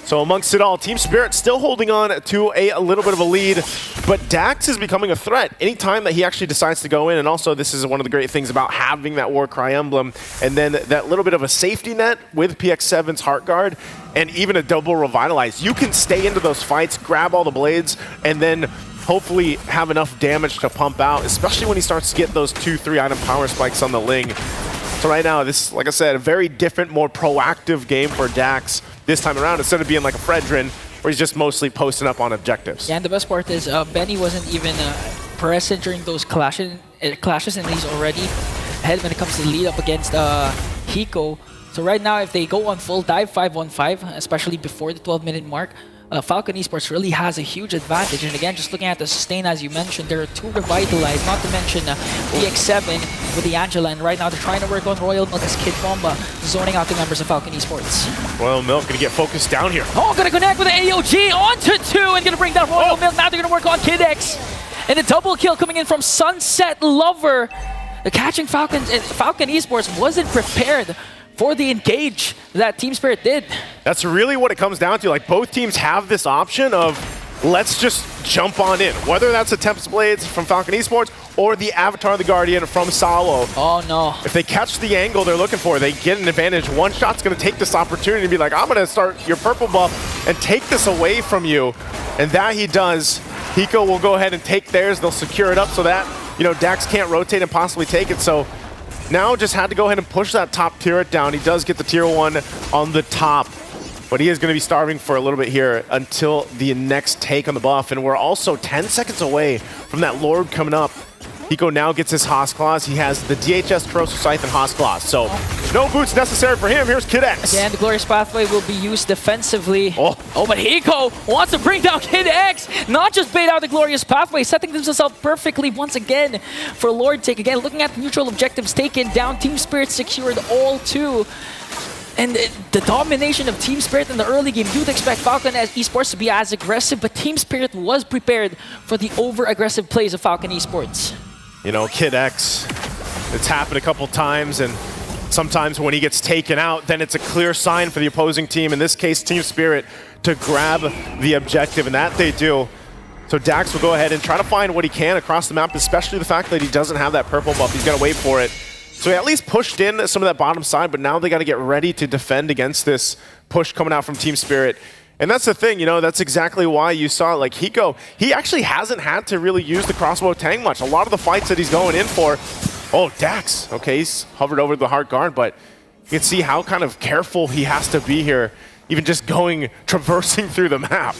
So amongst it all, Team Spirit still holding on to a little bit of a lead, but Dax is becoming a threat anytime that he actually decides to go in. And also, this is one of the great things about having that Warcry emblem, and then that little bit of a safety net with PX7's Heart Guard, and even a double Revitalize. You can stay into those fights, grab all the blades, and then hopefully have enough damage to pump out, especially when he starts to get those 2-3 item power spikes on the Ling. So right now, this, like I said, a very different, more proactive game for Dax this time around, instead of being like a Fredrin, where he's just mostly posting up on objectives. Yeah, and the best part is Benny wasn't even present during those clashes, and he's already ahead when it comes to the lead up against Hiko. So right now, if they go on full dive 5-on-5, especially before the 12-minute mark, Falcon Esports really has a huge advantage. And again, just looking at the sustain, as you mentioned, there are 2 revitalized, not to mention PX7 with the Angela. And right now, they're trying to work on Royal Milk as Kid Bomba zoning out the members of Falcon Esports. Royal Milk going to get focused down here. Oh, going to connect with the AOG onto 2 and going to bring down Royal Milk. Now they're going to work on Kid X. And a double kill coming in from Sunset Lover. The catching Falcon Esports wasn't prepared for the engage that Team Spirit did. That's really what it comes down to. Like, both teams have this option of, let's just jump on in. Whether that's the Tempest Blades from Falcon Esports or the Avatar of the Guardian from Sawo. Oh no. If they catch the angle they're looking for, they get an advantage. One shot's gonna take this opportunity to be like, I'm gonna start your purple buff and take this away from you. And that he does. Hiko will go ahead and take theirs. They'll secure it up so that, you know, Dax can't rotate and possibly take it. So now just had to go ahead and push that top turret down. He does get the tier 1 on the top, but he is going to be starving for a little bit here until the next take on the buff. And we're also 10 seconds away from that Lord coming up. Hiko now gets his Haas Claws. He has the DHS Corrosive Scythe and Haas Claws. So no boots necessary for him. Here's Kid X. Again, the Glorious Pathway will be used defensively. Oh, but Hiko wants to bring down Kid X. Not just bait out the Glorious Pathway, setting themselves up perfectly once again for Lord take. Again, looking at the neutral objectives taken down, Team Spirit secured all 2. And the domination of Team Spirit in the early game, you'd expect Falcon Esports to be as aggressive, but Team Spirit was prepared for the over-aggressive plays of Falcon Esports. You know, Kid X, it's happened a couple times, and sometimes when he gets taken out, then it's a clear sign for the opposing team, in this case, Team Spirit, to grab the objective, and that they do. So Dax will go ahead and try to find what he can across the map, especially the fact that he doesn't have that purple buff. He's got to wait for it. So he at least pushed in some of that bottom side, but now they got to get ready to defend against this push coming out from Team Spirit. And that's the thing, you know, that's exactly why you saw, like, Hiko, he actually hasn't had to really use the crossbow tang much. A lot of the fights that he's going in for, oh, Dax, okay, he's hovered over the hard guard, but you can see how kind of careful he has to be here, even just traversing through the map.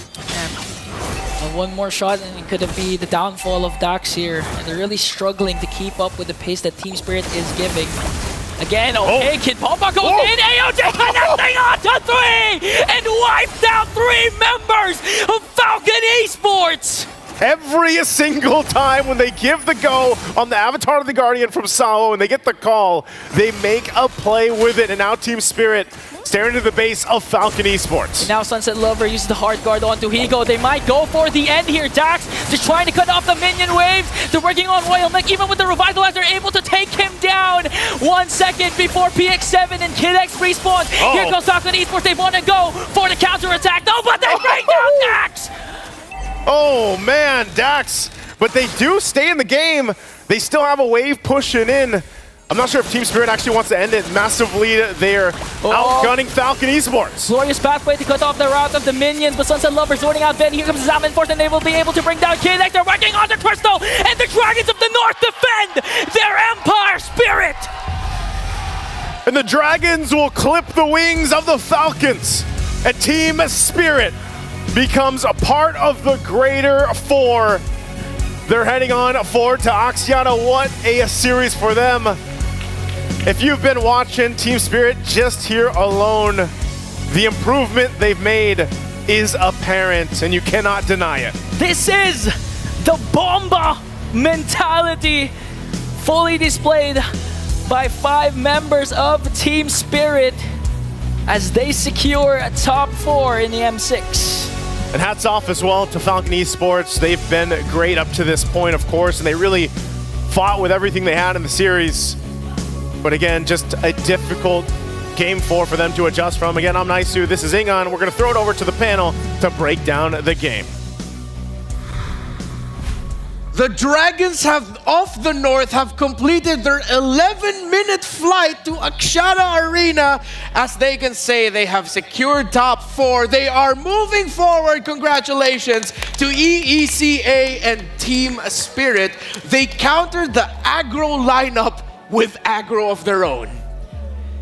One more shot and it could be the downfall of Dax here. And they're really struggling to keep up with the pace that Team Spirit is giving. Again, okay, Kid Bomba goes in, AOJ connecting onto 3! And wiped out 3 members of Falcon Esports! Every single time when they give the go on the Avatar of the Guardian from Sawo and they get the call, they make a play with it. And now Team Spirit staring to the base of Falcon Esports. And now Sunset Lover uses the hard guard onto Hiko. They might go for the end here. Dax just trying to cut off the minion waves. They're working on Royal Mech. Even with the Revitalize, they're able to take him down. 1 second before PX7 and Kid X respawn. Here goes Falcon Esports. They want to go for the counter-attack. No, but they bring down Dax! Oh man, Dax. But they do stay in the game. They still have a wave pushing in. I'm not sure if Team Spirit actually wants to end it. Massive lead there, outgunning Falcon Esports. Glorious pathway to cut off the route of the minions, but Sunset Lover sorting out Ben. Here comes Zaman Force, and they will be able to bring down Kid X. They're working on the Crystal, and the Dragons of the North defend their Empire Spirit. And the Dragons will clip the wings of the Falcons. And Team Spirit becomes a part of the greater 4. They're heading on forward to Axiata. What a series for them. If you've been watching Team Spirit just here alone, the improvement they've made is apparent and you cannot deny it. This is the Bomba mentality fully displayed by 5 members of Team Spirit as they secure a top 4 in the M6. And hats off as well to Falcon Esports. They've been great up to this point, of course, and they really fought with everything they had in the series. But again, just a difficult game 4 for them to adjust from. Again, I'm Naisu, this is Ingon. We're going to throw it over to the panel to break down the game. The Dragons of the North have completed their 11-minute flight to Axiata Arena. As they can say, they have secured top 4. They are moving forward. Congratulations to EECA and Team Spirit. They countered the aggro lineup with aggro of their own.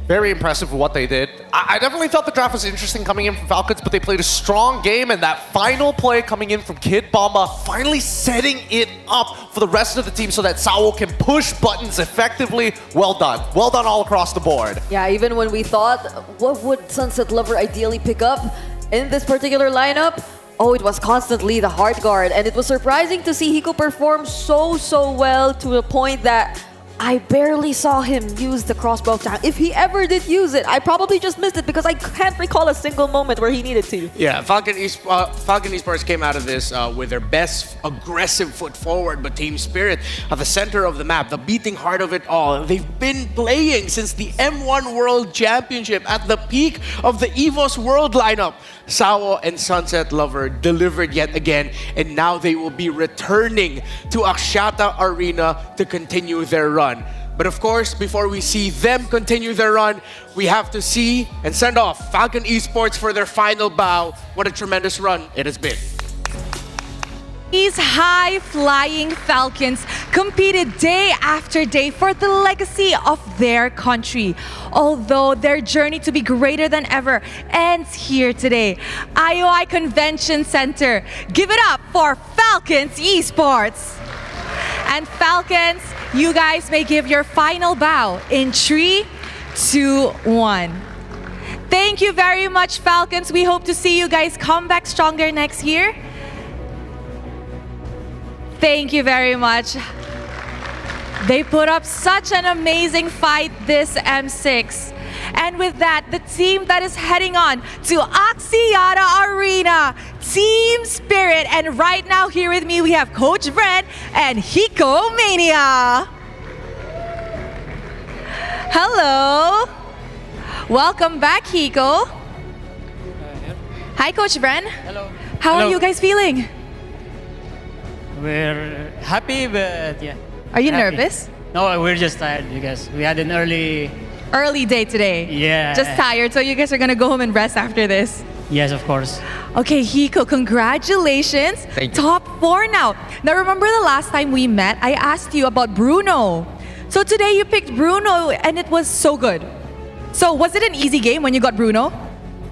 Very impressive with what they did. I definitely thought the draft was interesting coming in from Falcons, but they played a strong game, and that final play coming in from Kid Bomba, finally setting it up for the rest of the team so that Sawo can push buttons effectively. Well done. Well done all across the board. Yeah, even when we thought, what would Sunset Lover ideally pick up in this particular lineup? Oh, it was constantly the hard guard, and it was surprising to see Hiko perform so well to the point that I barely saw him use the crossbow tang. If he ever did use it, I probably just missed it because I can't recall a single moment where he needed to. Yeah, Falcon Esports came out of this with their best aggressive foot forward, but Team Spirit at the center of the map, the beating heart of it all. They've been playing since the M1 World Championship at the peak of the EVOS World lineup. Sawo and Sunset Lover delivered yet again, and now they will be returning to Axiata Arena to continue their run. But of course, before we see them continue their run, we have to see and send off Falcon Esports for their final bow. What a tremendous run it has been. These high-flying Falcons competed day after day for the legacy of their country. Although their journey to be greater than ever ends here today. IOI Convention Center, give it up for Falcons Esports. And Falcons, you guys may give your final bow in 3, 2, 1. Thank you very much, Falcons. We hope to see you guys come back stronger next year. Thank you very much. They put up such an amazing fight this M6. And with that, the team that is heading on to Axiata Arena, Team Spirit. And right now here with me, we have Coach Brent and Hiko Mania. Hello. Welcome back, Hiko. Hi, Coach Bren. Hello. How are you guys feeling? We're happy, but yeah. Are you happy. nervous? No, we're just tired because we had an early day today. Yeah. Just tired, so you guys are gonna go home and rest after this. Yes, of course. Okay, Hiko, congratulations. Thank you. Top 4 now. Now, remember the last time we met, I asked you about Bruno. So today you picked Bruno and it was so good. So was it an easy game when you got Bruno?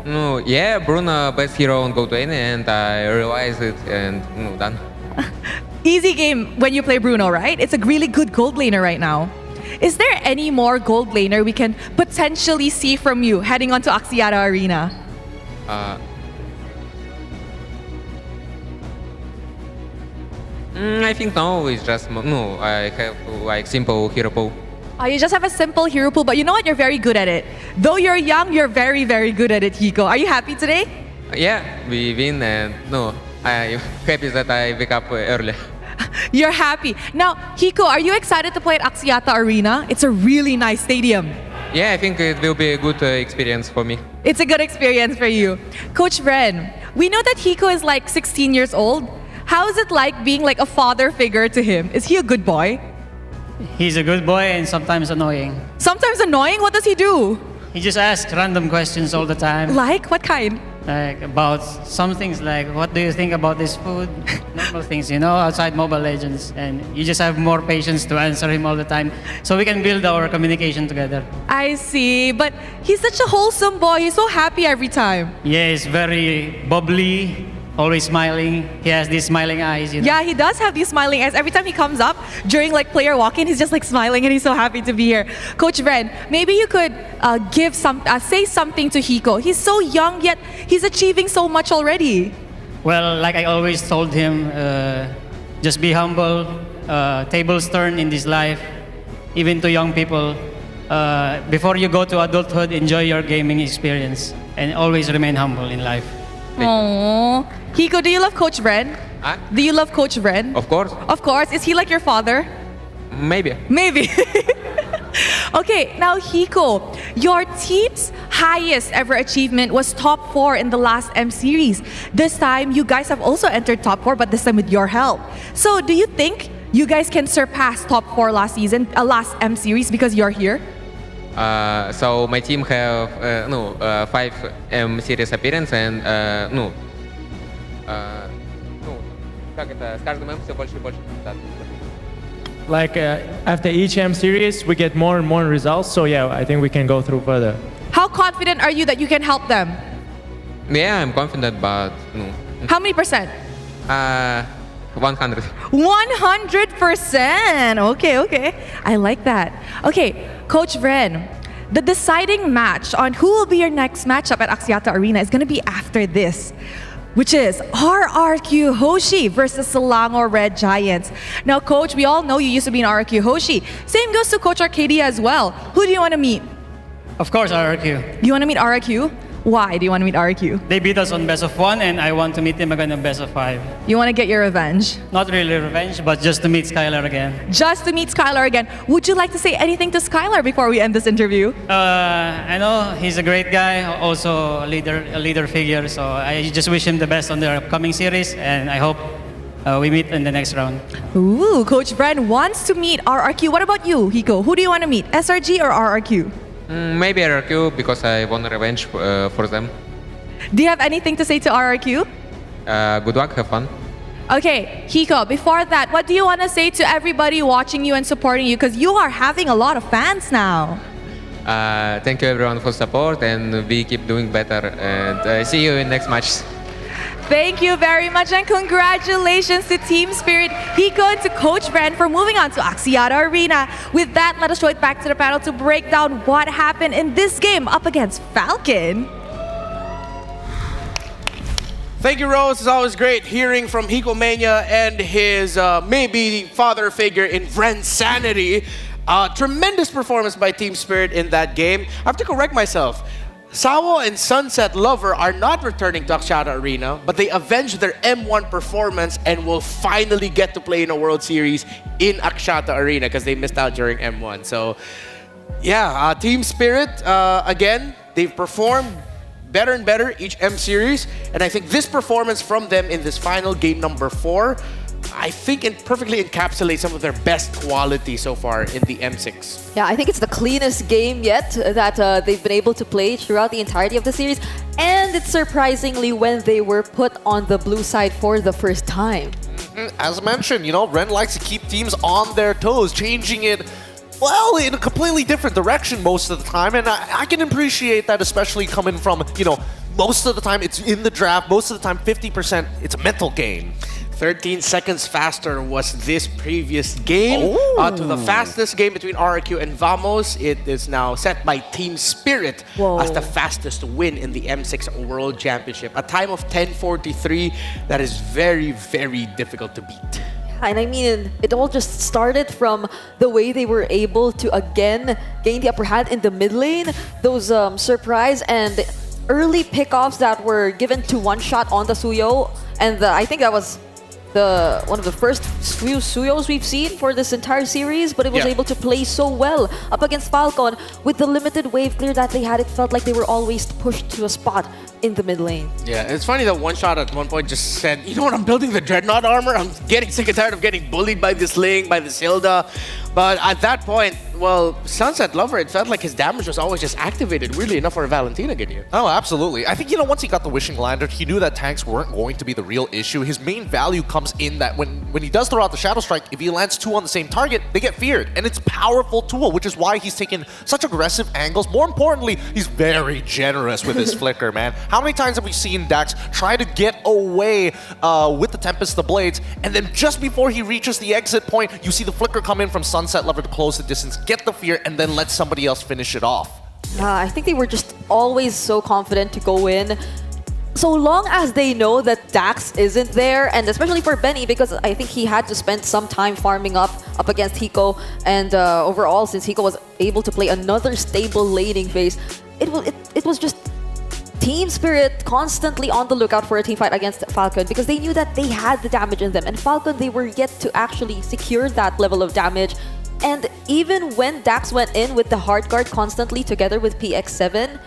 No, yeah, Bruno best hero on Gold Lane, and I realized it, and no, done. Easy game when you play Bruno, right? It's a really good gold laner right now. Is there any more gold laner we can potentially see from you heading onto Axiata Arena? I think no, it's just no. I have like simple hero pool. You just have a simple hero pool, but you know what? You're very good at it. Though you're young, you're very, very good at it, Hiko. Are you happy today? Yeah, we win, and no, I'm happy that I wake up early. You're happy. Now, Hiko, are you excited to play at Axiata Arena? It's a really nice stadium. Yeah, I think it will be a good experience for me. It's a good experience for you. Coach Bren, we know that Hiko is like 16 years old. How is it like being like a father figure to him? Is he a good boy? He's a good boy and sometimes annoying. Sometimes annoying? What does he do? He just asks random questions all the time. Like? What kind? Like about some things like, what do you think about this food? Normal things, you know, outside Mobile Legends. And you just have more patience to answer him all the time. So we can build our communication together. I see. But he's such a wholesome boy. He's so happy every time. Yeah, he's very bubbly. Always smiling. He has these smiling eyes, you know? Yeah, he does have these smiling eyes. Every time he comes up during like player walk-in, he's just like smiling and he's so happy to be here. Coach Bren, maybe you could say something to Hiko. He's so young yet he's achieving so much already. Well, like I always told him, just be humble. Tables turn in this life, even to young people. Before you go to adulthood, enjoy your gaming experience and always remain humble in life. Aww. Hiko, do you love Coach Bren? Huh? Do you love Coach Bren? Of course. Of course. Is he like your father? Maybe. Maybe. Okay, now Hiko, your team's highest ever achievement was top 4 in the last M series. This time, you guys have also entered top 4, but this time with your help. So, do you think you guys can surpass top 4 last season, last M series because you're here? So my team have 5 M series appearance and как это, с каждым M все больше и больше. Like after each M series, we get more and more results. So yeah, I think we can go through further. How confident are you that you can help them? Yeah, I'm confident, but no. How many percent? 100. 100%. Okay. I like that. Okay, Coach Bren, the deciding match on who will be your next matchup at Axiata Arena is going to be after this, which is RRQ Hoshi versus Selangor Red Giants. Now, Coach, we all know you used to be in RRQ Hoshi. Same goes to Coach Arcadia as well. Who do you want to meet? Of course, RRQ. You want to meet RRQ? Why do you want to meet RRQ? They beat us on best of 1 and I want to meet them again on best of 5. You want to get your revenge? Not really revenge, but just to meet Skylar again. Just to meet Skylar again. Would you like to say anything to Skylar before we end this interview? I know he's a great guy, also a leader figure, so I just wish him the best on their upcoming series and I hope we meet in the next round. Ooh, Coach Bren wants to meet RRQ. What about you, Hiko? Who do you want to meet, SRG or RRQ? Maybe RRQ because I want revenge for them. Do you have anything to say to RRQ? Good luck, have fun. Okay, Hiko, before that, what do you want to say to everybody watching you and supporting you? Because you are having a lot of fans now. Thank you everyone for support and we keep doing better and see you in next match. Thank you very much and congratulations to Team Spirit, Hiko and to Coach Bren for moving on to Axiata Arena. With that, let us throw it back to the panel to break down what happened in this game up against Falcon. Thank you, Rose. It's always great hearing from Hiko Mania and his maybe father figure in Vren's Sanity. Tremendous performance by Team Spirit in that game. I have to correct myself. Sawo and Sunset Lover are not returning to Axiata Arena, but they avenged their M1 performance and will finally get to play in a World Series in Axiata Arena because they missed out during M1. So Yeah, Team Spirit, again, they've performed better and better each M series. And I think this performance from them in this final game number 4, I think it perfectly encapsulates some of their best quality so far in the M6. Yeah, I think it's the cleanest game yet that they've been able to play throughout the entirety of the series. And it's surprisingly when they were put on the blue side for the first time. As mentioned, you know, Ren likes to keep teams on their toes, changing it, well, in a completely different direction most of the time. And I can appreciate that, especially coming from, you know, most of the time it's in the draft, most of the time 50% it's a mental game. 13 seconds faster was this previous game. To the fastest game between RRQ and Vamos. It is now set by Team Spirit as the fastest win in the M6 World Championship. A time of 10:43 that is very, very difficult to beat. And I mean, it all just started from the way they were able to again gain the upper hand in the mid lane. Those surprise and early pickoffs that were given to one shot on the Suyo. And I think that was one of the first few Suyos we've seen for this entire series, but it was able to play so well up against Falcon. With the limited wave clear that they had, it felt like they were always pushed to a spot in the mid lane. Yeah, it's funny that one shot at one point just said, you know what, I'm building the Dreadnought armor. I'm getting sick and tired of getting bullied by this Ling, by this Hilda. But at that point, well, Sunset Lover, it felt like his damage was always just activated, weirdly enough, for Valentina Gideon. Oh, absolutely. I think, you know, once he got the Wishing Lantern, he knew that tanks weren't going to be the real issue. His main value comes in that when he does throw out the Shadow Strike, if he lands 2 on the same target, they get feared. And it's a powerful tool, which is why he's taken such aggressive angles. More importantly, he's very generous with his flicker, man. How many times have we seen Dax try to get away with the Tempest the Blades, and then just before he reaches the exit point, you see the flicker come in from Sunset Lover to close the distance, get the fear, and then let somebody else finish it off. I think they were just always so confident to go in. So long as they know that Dax isn't there, and especially for Benny, because I think he had to spend some time farming up against Hiko, and overall, since Hiko was able to play another stable laning phase, it was just Team Spirit constantly on the lookout for a team fight against Falcon, because they knew that they had the damage in them, and Falcon, they were yet to actually secure that level of damage. And even when Dax went in with the hard guard constantly together with PX7,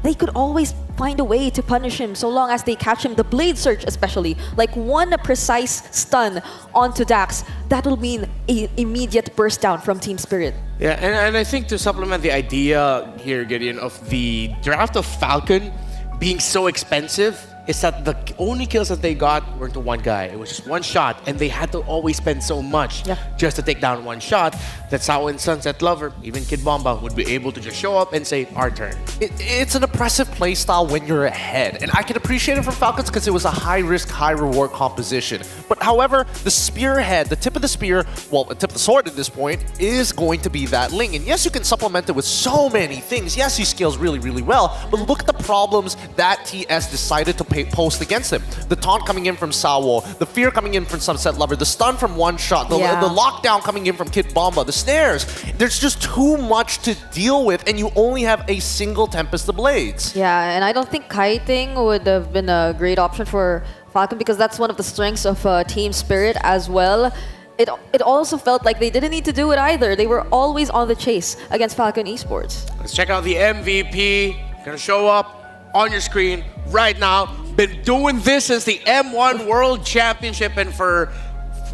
they could always find a way to punish him so long as they catch him. The Blade Search especially, like one precise stun onto Dax, that'll mean an immediate burst down from Team Spirit. Yeah, and I think to supplement the idea here, Gideon, of the draft of Falcon being so expensive, is that the only kills that they got were to one guy. It was just one shot, and they had to always spend so much just to take down one shot that Sao and Sunset Lover, even Kid Bomba, would be able to just show up and say, our turn. It's an oppressive playstyle when you're ahead, and I can appreciate it from Falcons because it was a high-risk, high-reward composition. But however, the spearhead, the tip of the spear, well, the tip of the sword at this point, is going to be that Ling. And yes, you can supplement it with so many things. Yes, he scales really, really well, but look at the problems that TS decided to post against him. The taunt coming in from Sawo, the fear coming in from Sunset Lover, the stun from One Shot, the lockdown coming in from Kid Bomba, the snares. There's just too much to deal with, and you only have a single Tempest the Blades. Yeah, and I don't think kiting would have been a great option for Falcon, because that's one of the strengths of Team Spirit as well. It also felt like they didn't need to do it either. They were always on the chase against Falcon Esports. Let's check out the MVP. Gonna show up on your screen right now. Been doing this since the M1 World Championship, and for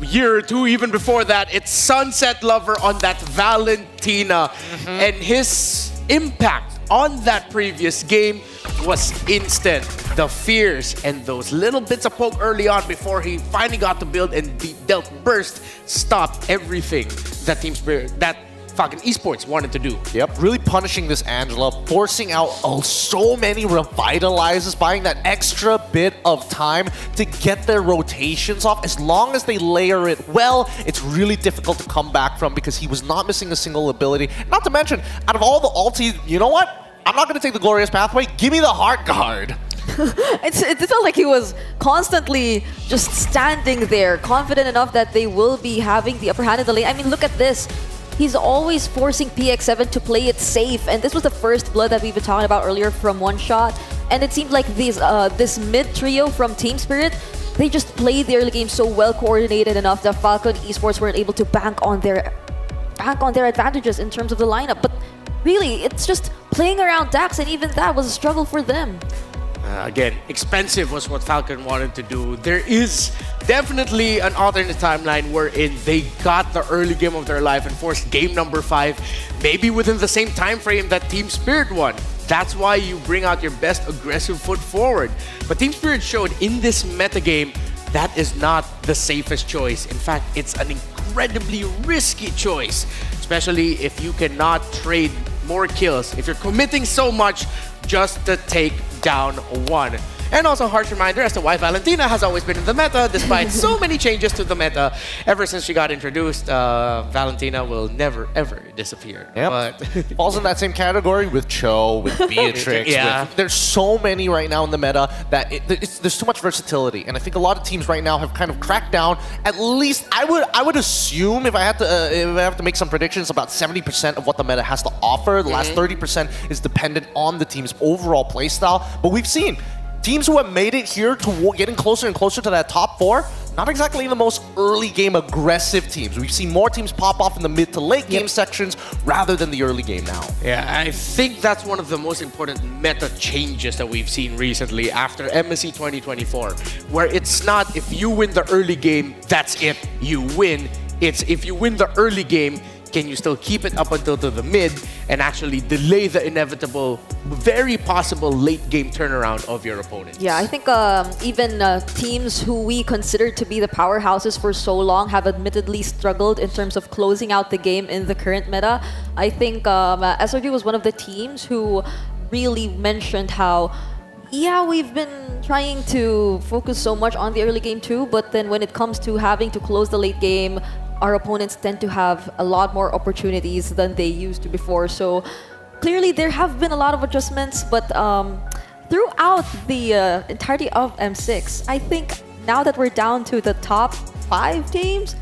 a year or two, even before that, it's Sunset Lover on that Valentina. And his impact on that previous game was instant. The fears and those little bits of poke early on before he finally got to build and dealt burst stopped everything that Team Spirit, that Falcon Esports wanted to do. Yep, really punishing this Angela, forcing out so many revitalizes, buying that extra bit of time to get their rotations off. As long as they layer it well, it's really difficult to come back from, because he was not missing a single ability. Not to mention, out of all the ultis, you know what? I'm not going to take the Glorious Pathway. Give me the Heart Guard. It felt like he was constantly just standing there, confident enough that they will be having the upper hand in the lane. I mean, look at this. He's always forcing PX7 to play it safe, and this was the first blood that we've been talking about earlier from One Shot. And it seemed like this mid trio from Team Spirit, they just played the early game so well coordinated enough that Falcon Esports weren't able to bank on their advantages in terms of the lineup. But really, it's just playing around Dax, and even that was a struggle for them. Again, expensive was what Falcon wanted to do. There is definitely an alternate timeline wherein they got the early game of their life and forced game number 5, maybe within the same time frame that Team Spirit won. That's why you bring out your best aggressive foot forward. But Team Spirit showed in this metagame that is not the safest choice. In fact, it's an incredibly risky choice, especially if you cannot trade more kills, if you're committing so much just to take down one. And also a harsh reminder as to why Valentina has always been in the meta, despite so many changes to the meta. Ever since she got introduced, Valentina will never, ever disappear. Yep. But falls in that same category with Cho, with Beatrix. Yeah. There's so many right now in the meta that there's too much versatility. And I think a lot of teams right now have kind of cracked down. At least I would assume, if I have to make some predictions, about 70% of what the meta has to offer. The last 30% is dependent on the team's overall playstyle. But we've seen teams who have made it here to getting closer and closer to that top 4, not exactly the most early game aggressive teams. We've seen more teams pop off in the mid to late game sections rather than the early game now. Yeah, I think that's one of the most important meta changes that we've seen recently after MSC 2024, where it's not if you win the early game, that's it, you win. It's if you win the early game, can you still keep it up until to the mid and actually delay the inevitable, very possible late game turnaround of your opponent? Yeah, I think even teams who we considered to be the powerhouses for so long have admittedly struggled in terms of closing out the game in the current meta. I think SRG was one of the teams who really mentioned how, yeah, we've been trying to focus so much on the early game too, but then when it comes to having to close the late game, our opponents tend to have a lot more opportunities than they used to before. So clearly there have been a lot of adjustments, but throughout the entirety of M6, I think now that we're down to the top 5 teams,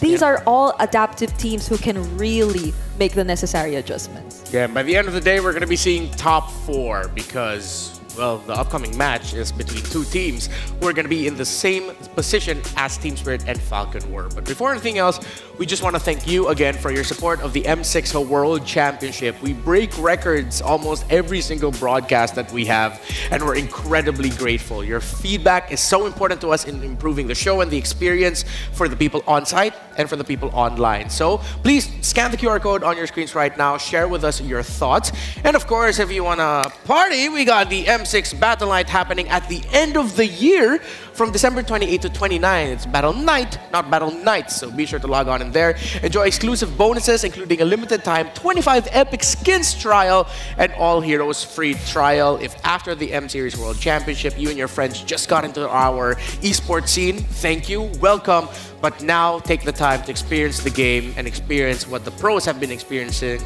these are all adaptive teams who can really make the necessary adjustments. Yeah, by the end of the day, we're going to be seeing top 4 because, well, the upcoming match is between 2 teams who are going to be in the same position as Team Spirit and Falcon were. But before anything else, we just want to thank you again for your support of the M6 World Championship. We break records almost every single broadcast that we have, and we're incredibly grateful. Your feedback is so important to us in improving the show and the experience for the people on site and for the people online. So please scan the QR code on your screens right now, share with us your thoughts. And of course, if you want to party, we got the M6 Battle Night happening at the end of the year from December 28 to 29. It's Battle Night, not Battle Nights, so be sure to log on in there. Enjoy exclusive bonuses, including a limited time 25 Epic Skins trial and All Heroes free trial. If after the M Series World Championship, you and your friends just got into our esports scene, thank you, welcome. But now take the time to experience the game and experience what the pros have been experiencing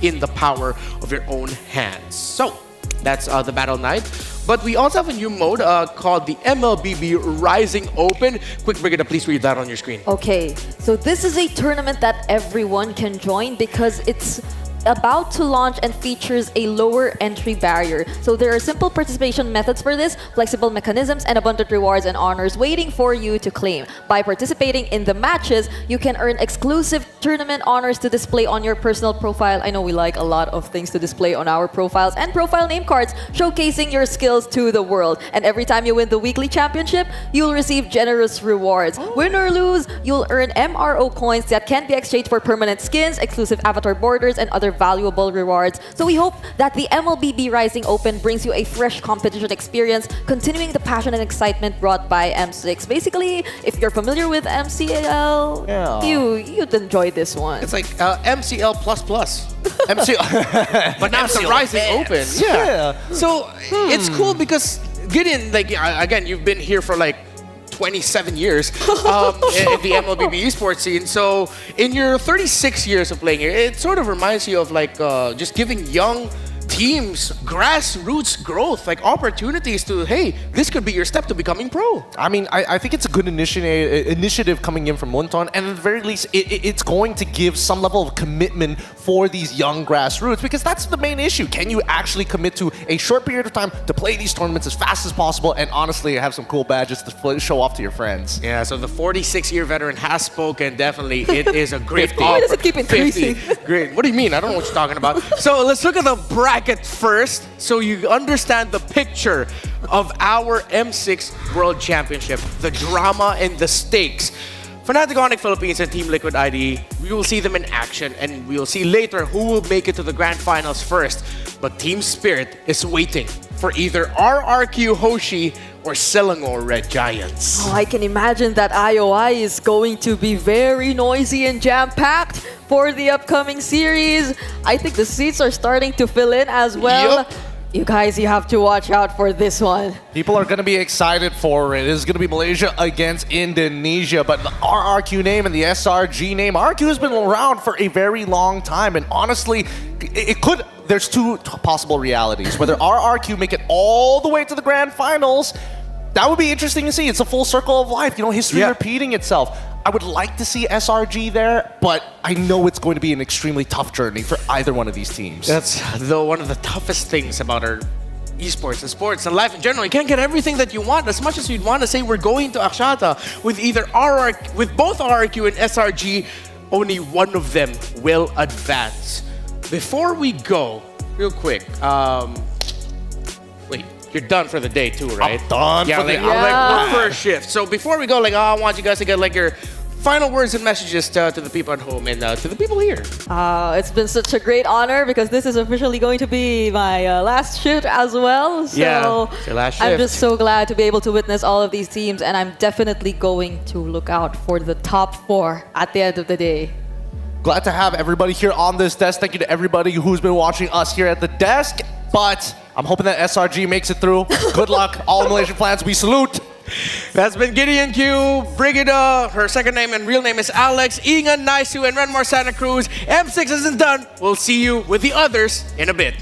in the power of your own hands. So that's the Battle Night. But we also have a new mode called the MLBB Rising Open. Quick, Brigitte, please read that on your screen. Okay, so this is a tournament that everyone can join because it's about to launch and features a lower entry barrier. So there are simple participation methods for this, flexible mechanisms, and abundant rewards and honors waiting for you to claim. By participating in the matches, you can earn exclusive tournament honors to display on your personal profile. I know we like a lot of things to display on our profiles, and profile name cards showcasing your skills to the world. And every time you win the weekly championship, you'll receive generous rewards. Win or lose, you'll earn MRO coins that can be exchanged for permanent skins, exclusive avatar borders, and other valuable rewards. So we hope that the MLBB Rising Open brings you a fresh competition experience, continuing the passion and excitement brought by M6. Basically, if you're familiar with MCL, you'd enjoy this one. It's like MCL++. MCL. But now it's the Rising Open. Yeah. So it's cool because Gideon, like, again, you've been here for like 27 years in the MLBB esports scene. So in your 36 years of playing here, it sort of reminds you of like just giving young teams, grassroots growth, like opportunities to, hey, this could be your step to becoming pro. I mean, I think it's a good initiative coming in from Monton, and at the very least, it's going to give some level of commitment for these young grassroots, because that's the main issue. Can you actually commit to a short period of time to play these tournaments as fast as possible and honestly have some cool badges to show off to your friends? Yeah, so the 46-year veteran has spoken. Definitely, it is a great Why does it keep increasing? 50. Great. What do you mean? I don't know what you're talking about. So let's look at the bracket first so you understand the picture of our M6 World Championship, the drama and the stakes. Fnatic Onyx Philippines and Team Liquid ID, we will see them in action, and we will see later who will make it to the grand finals first. But Team Spirit is waiting for either RRQ Hoshi or Selangor Red Giants. Oh, I can imagine that IOI is going to be very noisy and jam-packed for the upcoming series. I think the seats are starting to fill in as well. Yep. You guys, you have to watch out for this one. People are going to be excited for it. It's going to be Malaysia against Indonesia, but the RRQ name and the SRG name, RRQ has been around for a very long time, and honestly, it could... There's two possible realities. Whether RRQ make it all the way to the grand finals, that would be interesting to see. It's a full circle of life, you know, history repeating itself. I would like to see SRG there, but I know it's going to be an extremely tough journey for either one of these teams. That's one of the toughest things about our esports and sports and life in general. You can't get everything that you want. As much as you'd want to say we're going to Axiata with with both RRQ and SRG, only one of them will advance. Before we go, real quick, wait, you're done for the day too, right? I'm done for the day. I'm like, first shift. So before we go, like, I want you guys to get like your final words and messages to the people at home and to the people here. It's been such a great honor because this is officially going to be my last shift as well. So it's your last shift. I'm just so glad to be able to witness all of these teams, and I'm definitely going to look out for the top 4 at the end of the day. Glad to have everybody here on this desk. Thank you to everybody who's been watching us here at the desk. But I'm hoping that SRG makes it through. Good luck, all Malaysian fans. We salute. That's been Gideon Q, Brigida, her second name and real name is Alex, Ingan, Naisu, and Renmar Santa Cruz. M6 isn't done. We'll see you with the others in a bit.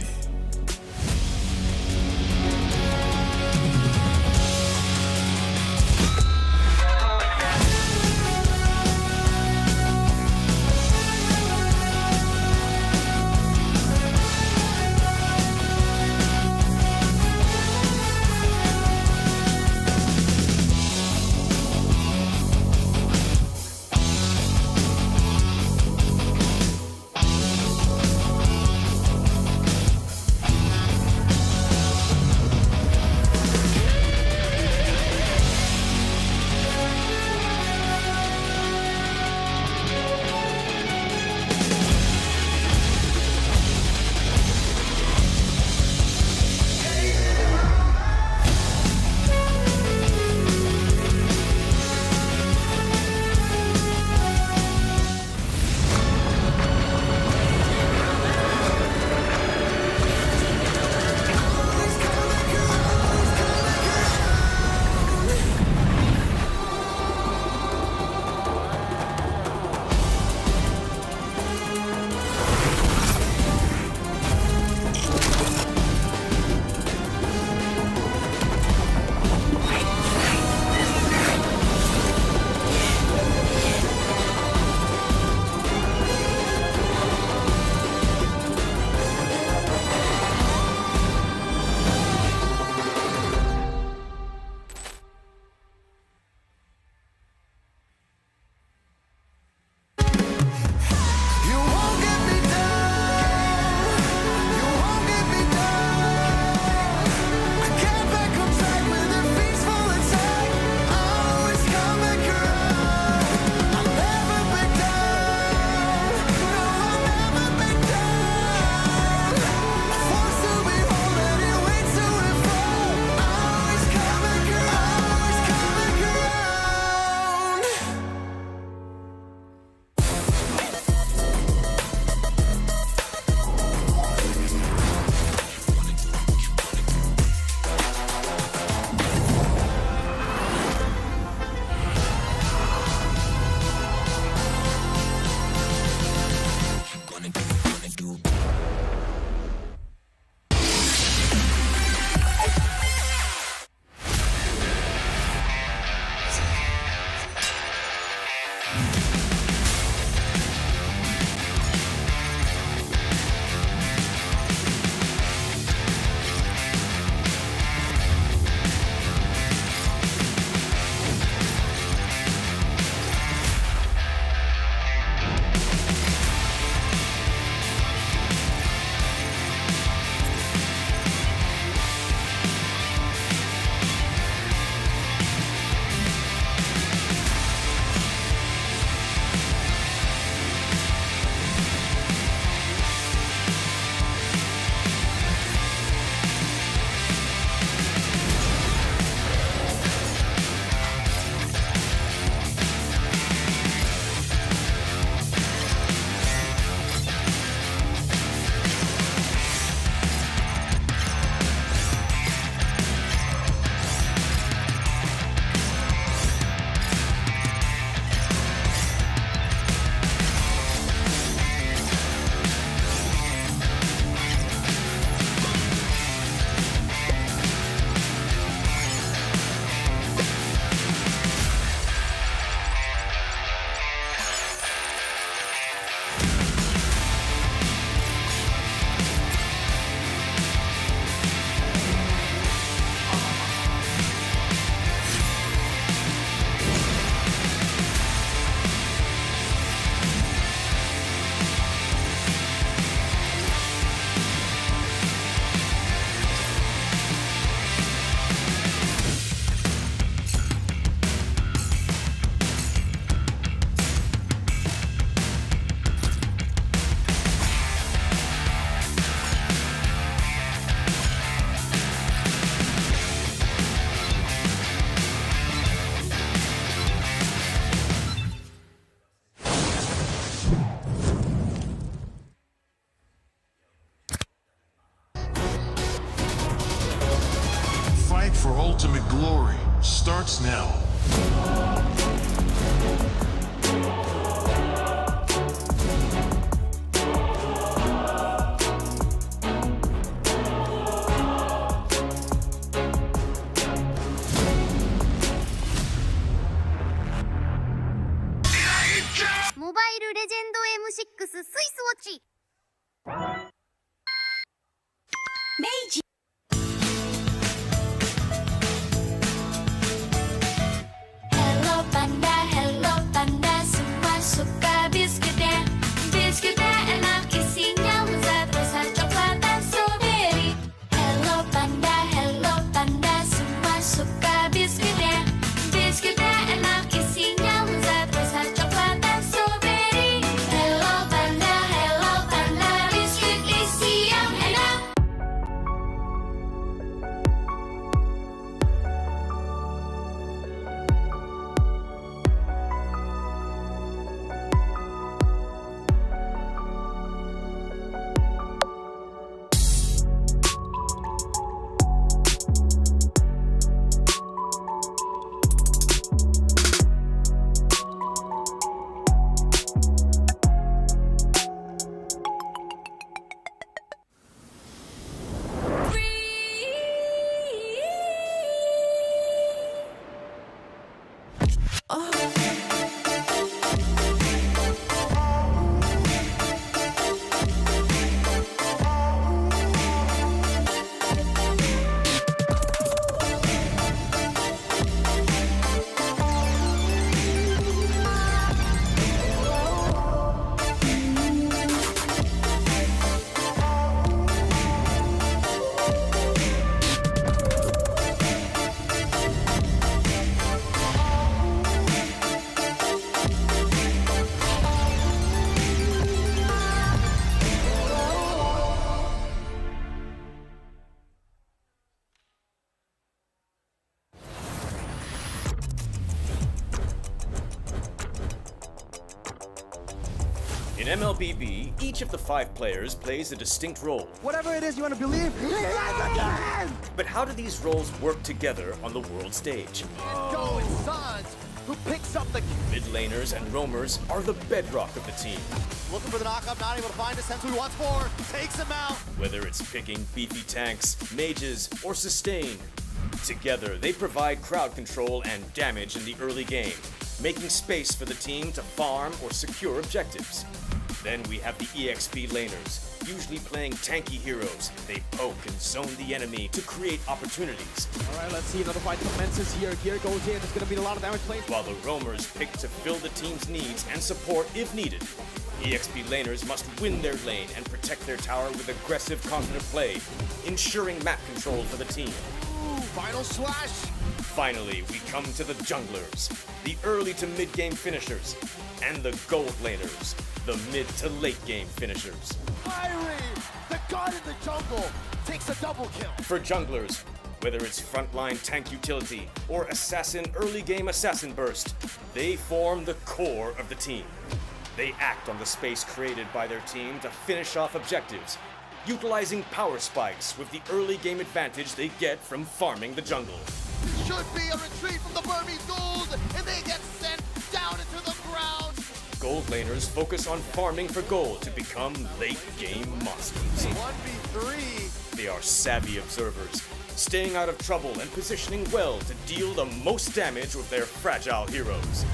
Your ultimate glory starts now. Mobile Legend M6 スイスウォッチ。明治。Hello Panda, Hello Panda, semua suka biskuitnya. Biskuitnya enak isinya lezat rasa coklat dan strawberry. Hello Panda, Hello Panda, semua suka biskuitnya. Biskuitnya enak isinya lezat rasa coklat dan strawberry. Hello Panda, biskuit isi yang enak. In MLBB, each of the 5 players plays a distinct role. Whatever it is you want to believe, again! But how do these roles work together on the world stage? Going Sons, who picks up the Mid laners and roamers are the bedrock of the team. looking for the knockup, not able to find it, sends who he wants for, takes him out. Whether it's picking beefy tanks, mages, or sustain, together they provide crowd control and damage in the early game, making space for the team to farm or secure objectives. Then we have the EXP laners, usually playing tanky heroes. They poke and zone the enemy to create opportunities. All right, let's see, another fight commences here. Gear goes in, it's going to be a lot of damage played. While the roamers pick to fill the team's needs and support if needed. EXP laners must win their lane and protect their tower with aggressive, confident play, ensuring map control for the team. Ooh, final slash. Finally, we come to the junglers, the early to mid-game finishers, and the gold laners, the mid to late game finishers. Irie, the god in the jungle, takes a double kill. For junglers, whether it's frontline tank utility or assassin early game assassin burst, they form the core of the team. They act on the space created by their team to finish off objectives, utilizing power spikes with the early game advantage they get from farming the jungle. Should be a retreat from the Burmese gold, and they get sent down into the ground. Gold laners focus on farming for gold to become late game monsters. 1v3. They are savvy observers, staying out of trouble and positioning well to deal the most damage with their fragile heroes.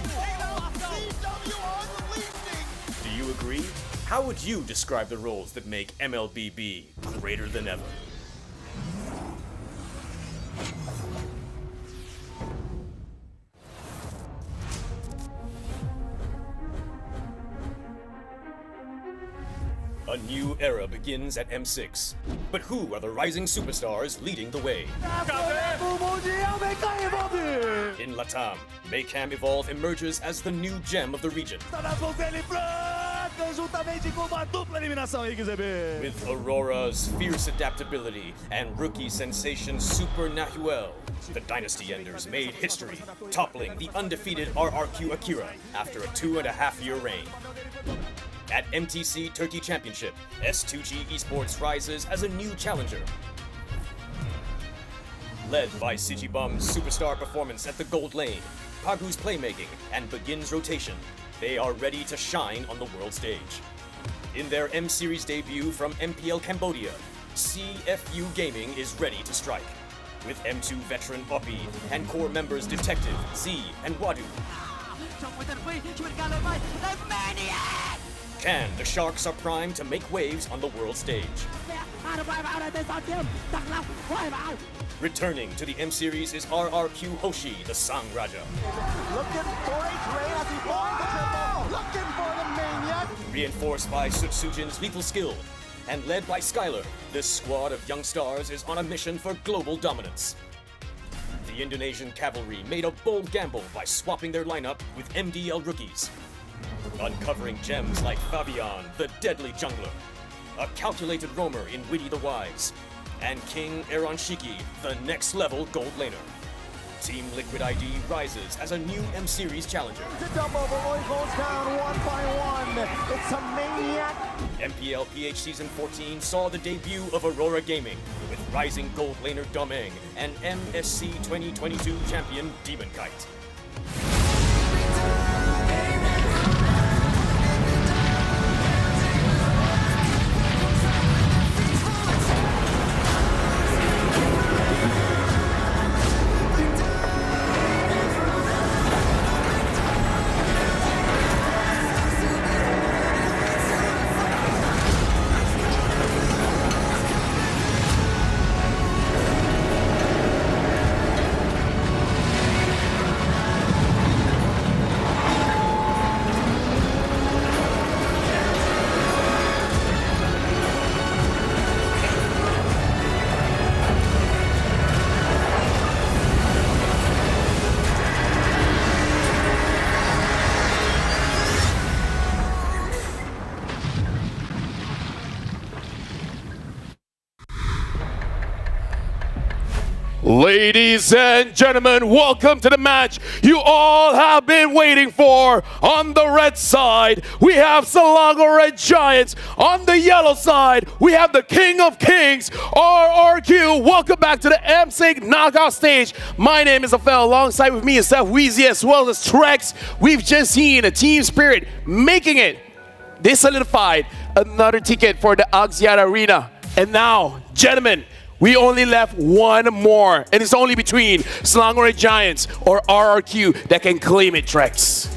Do you agree? How would you describe the roles that make MLBB greater than ever? A new era begins at M6. But who are the rising superstars leading the way? In Latam, Maycam Evolve emerges as the new gem of the region. With Aurora's fierce adaptability and rookie sensation Super Nahuel, the Dynasty Enders made history, toppling the undefeated RRQ Akira after a 2.5-year reign. At MTC Turkey Championship, S2G Esports rises as a new challenger. Led by Sijibum's superstar performance at the gold lane, Pagu's playmaking, and Begin's rotation, they are ready to shine on the world stage. In their M-Series debut from MPL Cambodia, CFU Gaming is ready to strike. With M2 veteran Poppy and core members Detective, Z, and Wadu. Can the Sharks are primed to make waves on the world stage. Returning to the M-Series is RRQ Hoshi, the Sang Raja. Looking for a train as he finds the triple. Looking for the maniac. Reinforced by Sutsujin's lethal skill, and led by Skylar, this squad of young stars is on a mission for global dominance. The Indonesian cavalry made a bold gamble by swapping their lineup with MDL rookies, uncovering gems like Fabian, the deadly jungler, a calculated roamer in Witty the Wise, and King Aaron Shiki, the next level gold laner. Team Liquid ID rises as a new M-Series challenger. To double, the Roy goes down one by one. It's a maniac. MPL PH Season 14 saw the debut of Aurora Gaming with rising gold laner Domeng and MSC 2022 champion Demon Kite. Ladies and gentlemen, welcome to the match you all have been waiting for. On the red side, we have Selangor Red Giants. On the yellow side, we have the King of Kings, RRQ. Welcome back to the MSIG knockout stage. My name is Afel. Alongside with me is Seth Weezy as well as Trex. We've just seen a team spirit making it. They solidified another ticket for the Axiata Arena. And now, gentlemen, we only left one more, and it's only between Selangor Red Giants or RRQ that can claim it, Trex.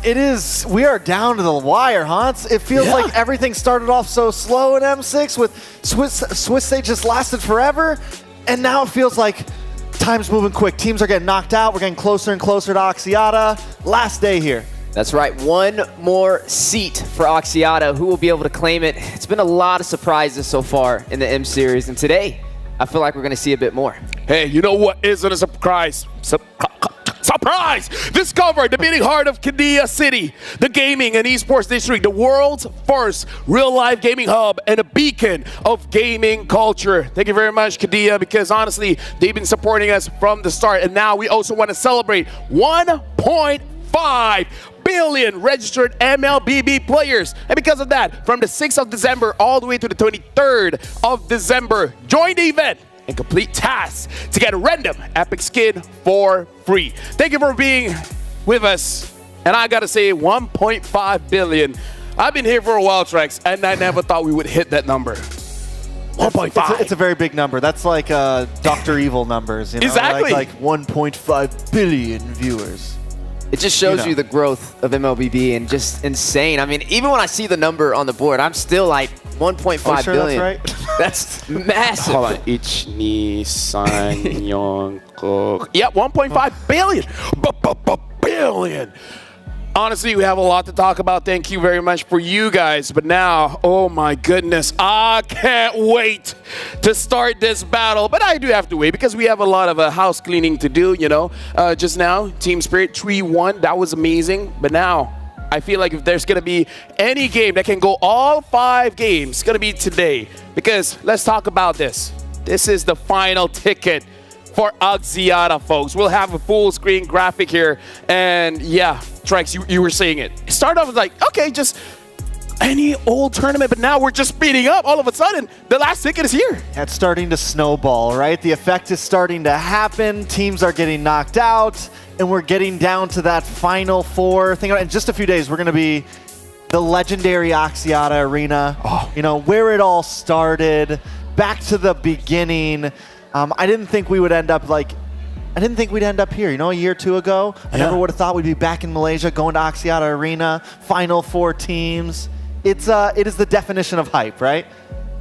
It is, we are down to the wire, Hans. It feels like everything started off so slow in M6 with Swiss stage just lasted forever, and now it feels like time's moving quick. Teams are getting knocked out. We're getting closer and closer to Axiata. Last day here. That's right, one more seat for Axiata. Who will be able to claim it? It's been a lot of surprises so far in the M-Series, and today, I feel like we're going to see a bit more. Hey, you know what isn't a surprise? Surprise! Discover the beating heart of Qiddiya City, the gaming and esports district, the world's first real-life gaming hub and a beacon of gaming culture. Thank you very much, Qiddiya, because honestly, they've been supporting us from the start. And now we also want to celebrate 1.5 billion registered MLBB players. And because of that, from the 6th of December all the way to the 23rd of December, join the event and complete tasks to get a random epic skin for free. Thank you for being with us. And I gotta say, 1.5 billion. I've been here for a while, Trex, and I never thought we would hit that number. 1.5. It's a very big number. That's like Dr. Evil numbers. You know? Exactly. Like 1.5 billion viewers. It just shows you the growth of MLBB and just insane. I mean, even when I see the number on the board, I'm still like 1.5 billion. That's right? That's massive. Hold on. Ich, ni, san, yong, ko. Yep, 1.5 billion. Billion. Honestly, we have a lot to talk about. Thank you very much for you guys. But now, oh my goodness, I can't wait to start this battle. But I do have to wait because we have a lot of house cleaning to do, you know. Just now, Team Spirit 3-1, that was amazing. But now, I feel like if there's going to be any game that can go all 5 games, it's going to be today. Because let's talk about this. This is the final ticket for Axiata, folks. We'll have a full screen graphic here. And yeah, Trex, you were saying it. Start off with like, okay, just any old tournament, but now we're just speeding up. All of a sudden, the last ticket is here. It's starting to snowball, right? The effect is starting to happen. Teams are getting knocked out, and we're getting down to that final four. Think about it, in just a few days, we're going to be the legendary Axiata Arena. You know, where it all started, back to the beginning. I didn't think we would end up here, you know, a year or two ago. I never would have thought we'd be back in Malaysia, going to Axiata Arena, final four teams. It is the definition of hype, right?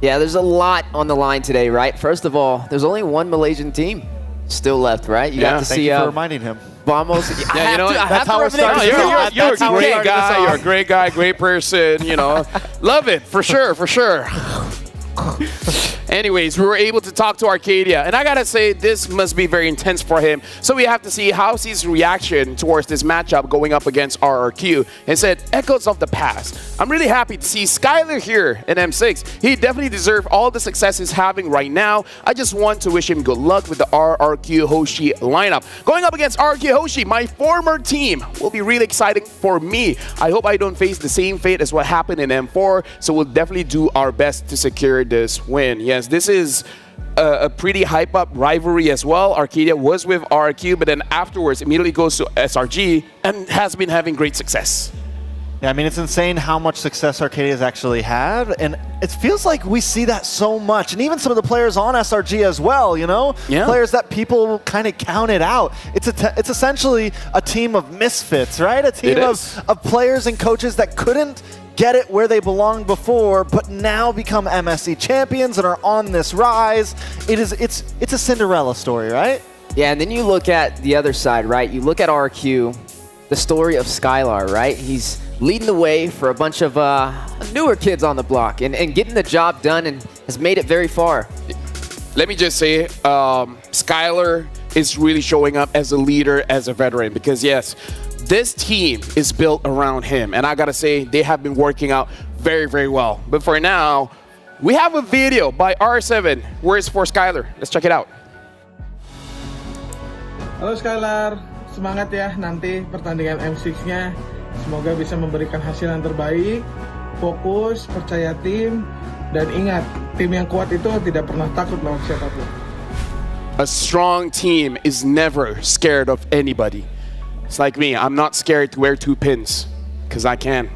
Yeah, there's a lot on the line today, right? First of all, there's only one Malaysian team still left, right? You got to Thank see. you for reminding him. Vamos. Yeah, you know, that's how we're starting. You're a great guy. You're a great guy, great person. You know, love it for sure, for sure. Anyways, we were able to talk to Arcadia, and I gotta say, this must be very intense for him. So we have to see how's his reaction towards this matchup going up against RRQ. And said, echoes of the past. I'm really happy to see Skylar here in M6. He definitely deserves all the success he's having right now. I just want to wish him good luck with the RRQ Hoshi lineup. Going up against RRQ Hoshi, my former team, will be really exciting for me. I hope I don't face the same fate as what happened in M4, so we'll definitely do our best to secure this win. Yes, this is a pretty hype-up rivalry as well. Arcadia was with RRQ, but then afterwards immediately goes to SRG and has been having great success. Yeah, I mean, it's insane how much success Arcadia has actually had, and it feels like we see that so much, and even some of the players on SRG as well, you know? Yeah. Players that people kind of counted out. It's essentially a team of misfits, right? A team of players and coaches that couldn't get it where they belonged before, but now become MSC champions and are on this rise. It's a Cinderella story, right? Yeah, and then you look at the other side, right? You look at RQ, the story of Skylar, right? He's leading the way for a bunch of newer kids on the block and getting the job done and has made it very far. Let me just say, Skylar is really showing up as a leader, as a veteran, because yes, this team is built around him, and I gotta say, they have been working out very, very well. But for now, we have a video by R7, where it's for Skylar. Let's check it out. Halo Skylar, semangat ya nanti pertandingan M6-nya. Semoga bisa memberikan hasil yang terbaik, fokus, percaya tim, dan ingat, tim yang kuat itu tidak pernah takut lawan siapapun. A strong team is never scared of anybody. It's like me, I'm not scared to wear 2 pins, because I can.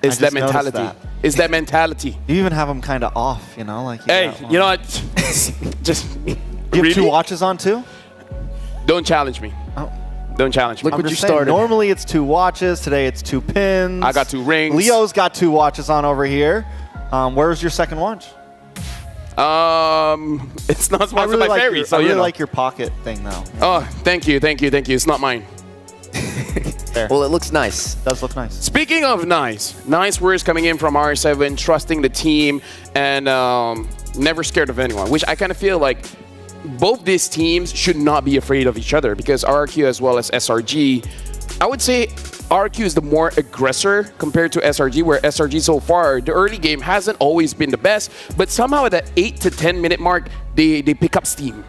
It's that mentality. It's that mentality. You even have them kind of off, you know? Like hey, you know what? Just you have really? 2 watches on too? Don't challenge me. Oh. Don't challenge me. Look what you started. Normally it's 2 watches. Today it's 2 pins. I got 2 rings. Leo's got 2 watches on over here. Where's your second watch? It's not sponsored by Fairy, so I really like your pocket thing though. Oh, thank you. It's not mine. Well, it looks nice. It does look nice. Speaking of nice words coming in from R7, trusting the team and never scared of anyone, which I kind of feel like both these teams should not be afraid of each other, because RRQ as well as SRG, I would say RRQ is the more aggressor compared to SRG, where SRG so far, the early game hasn't always been the best, but somehow at that 8 to 10 minute mark, they pick up steam.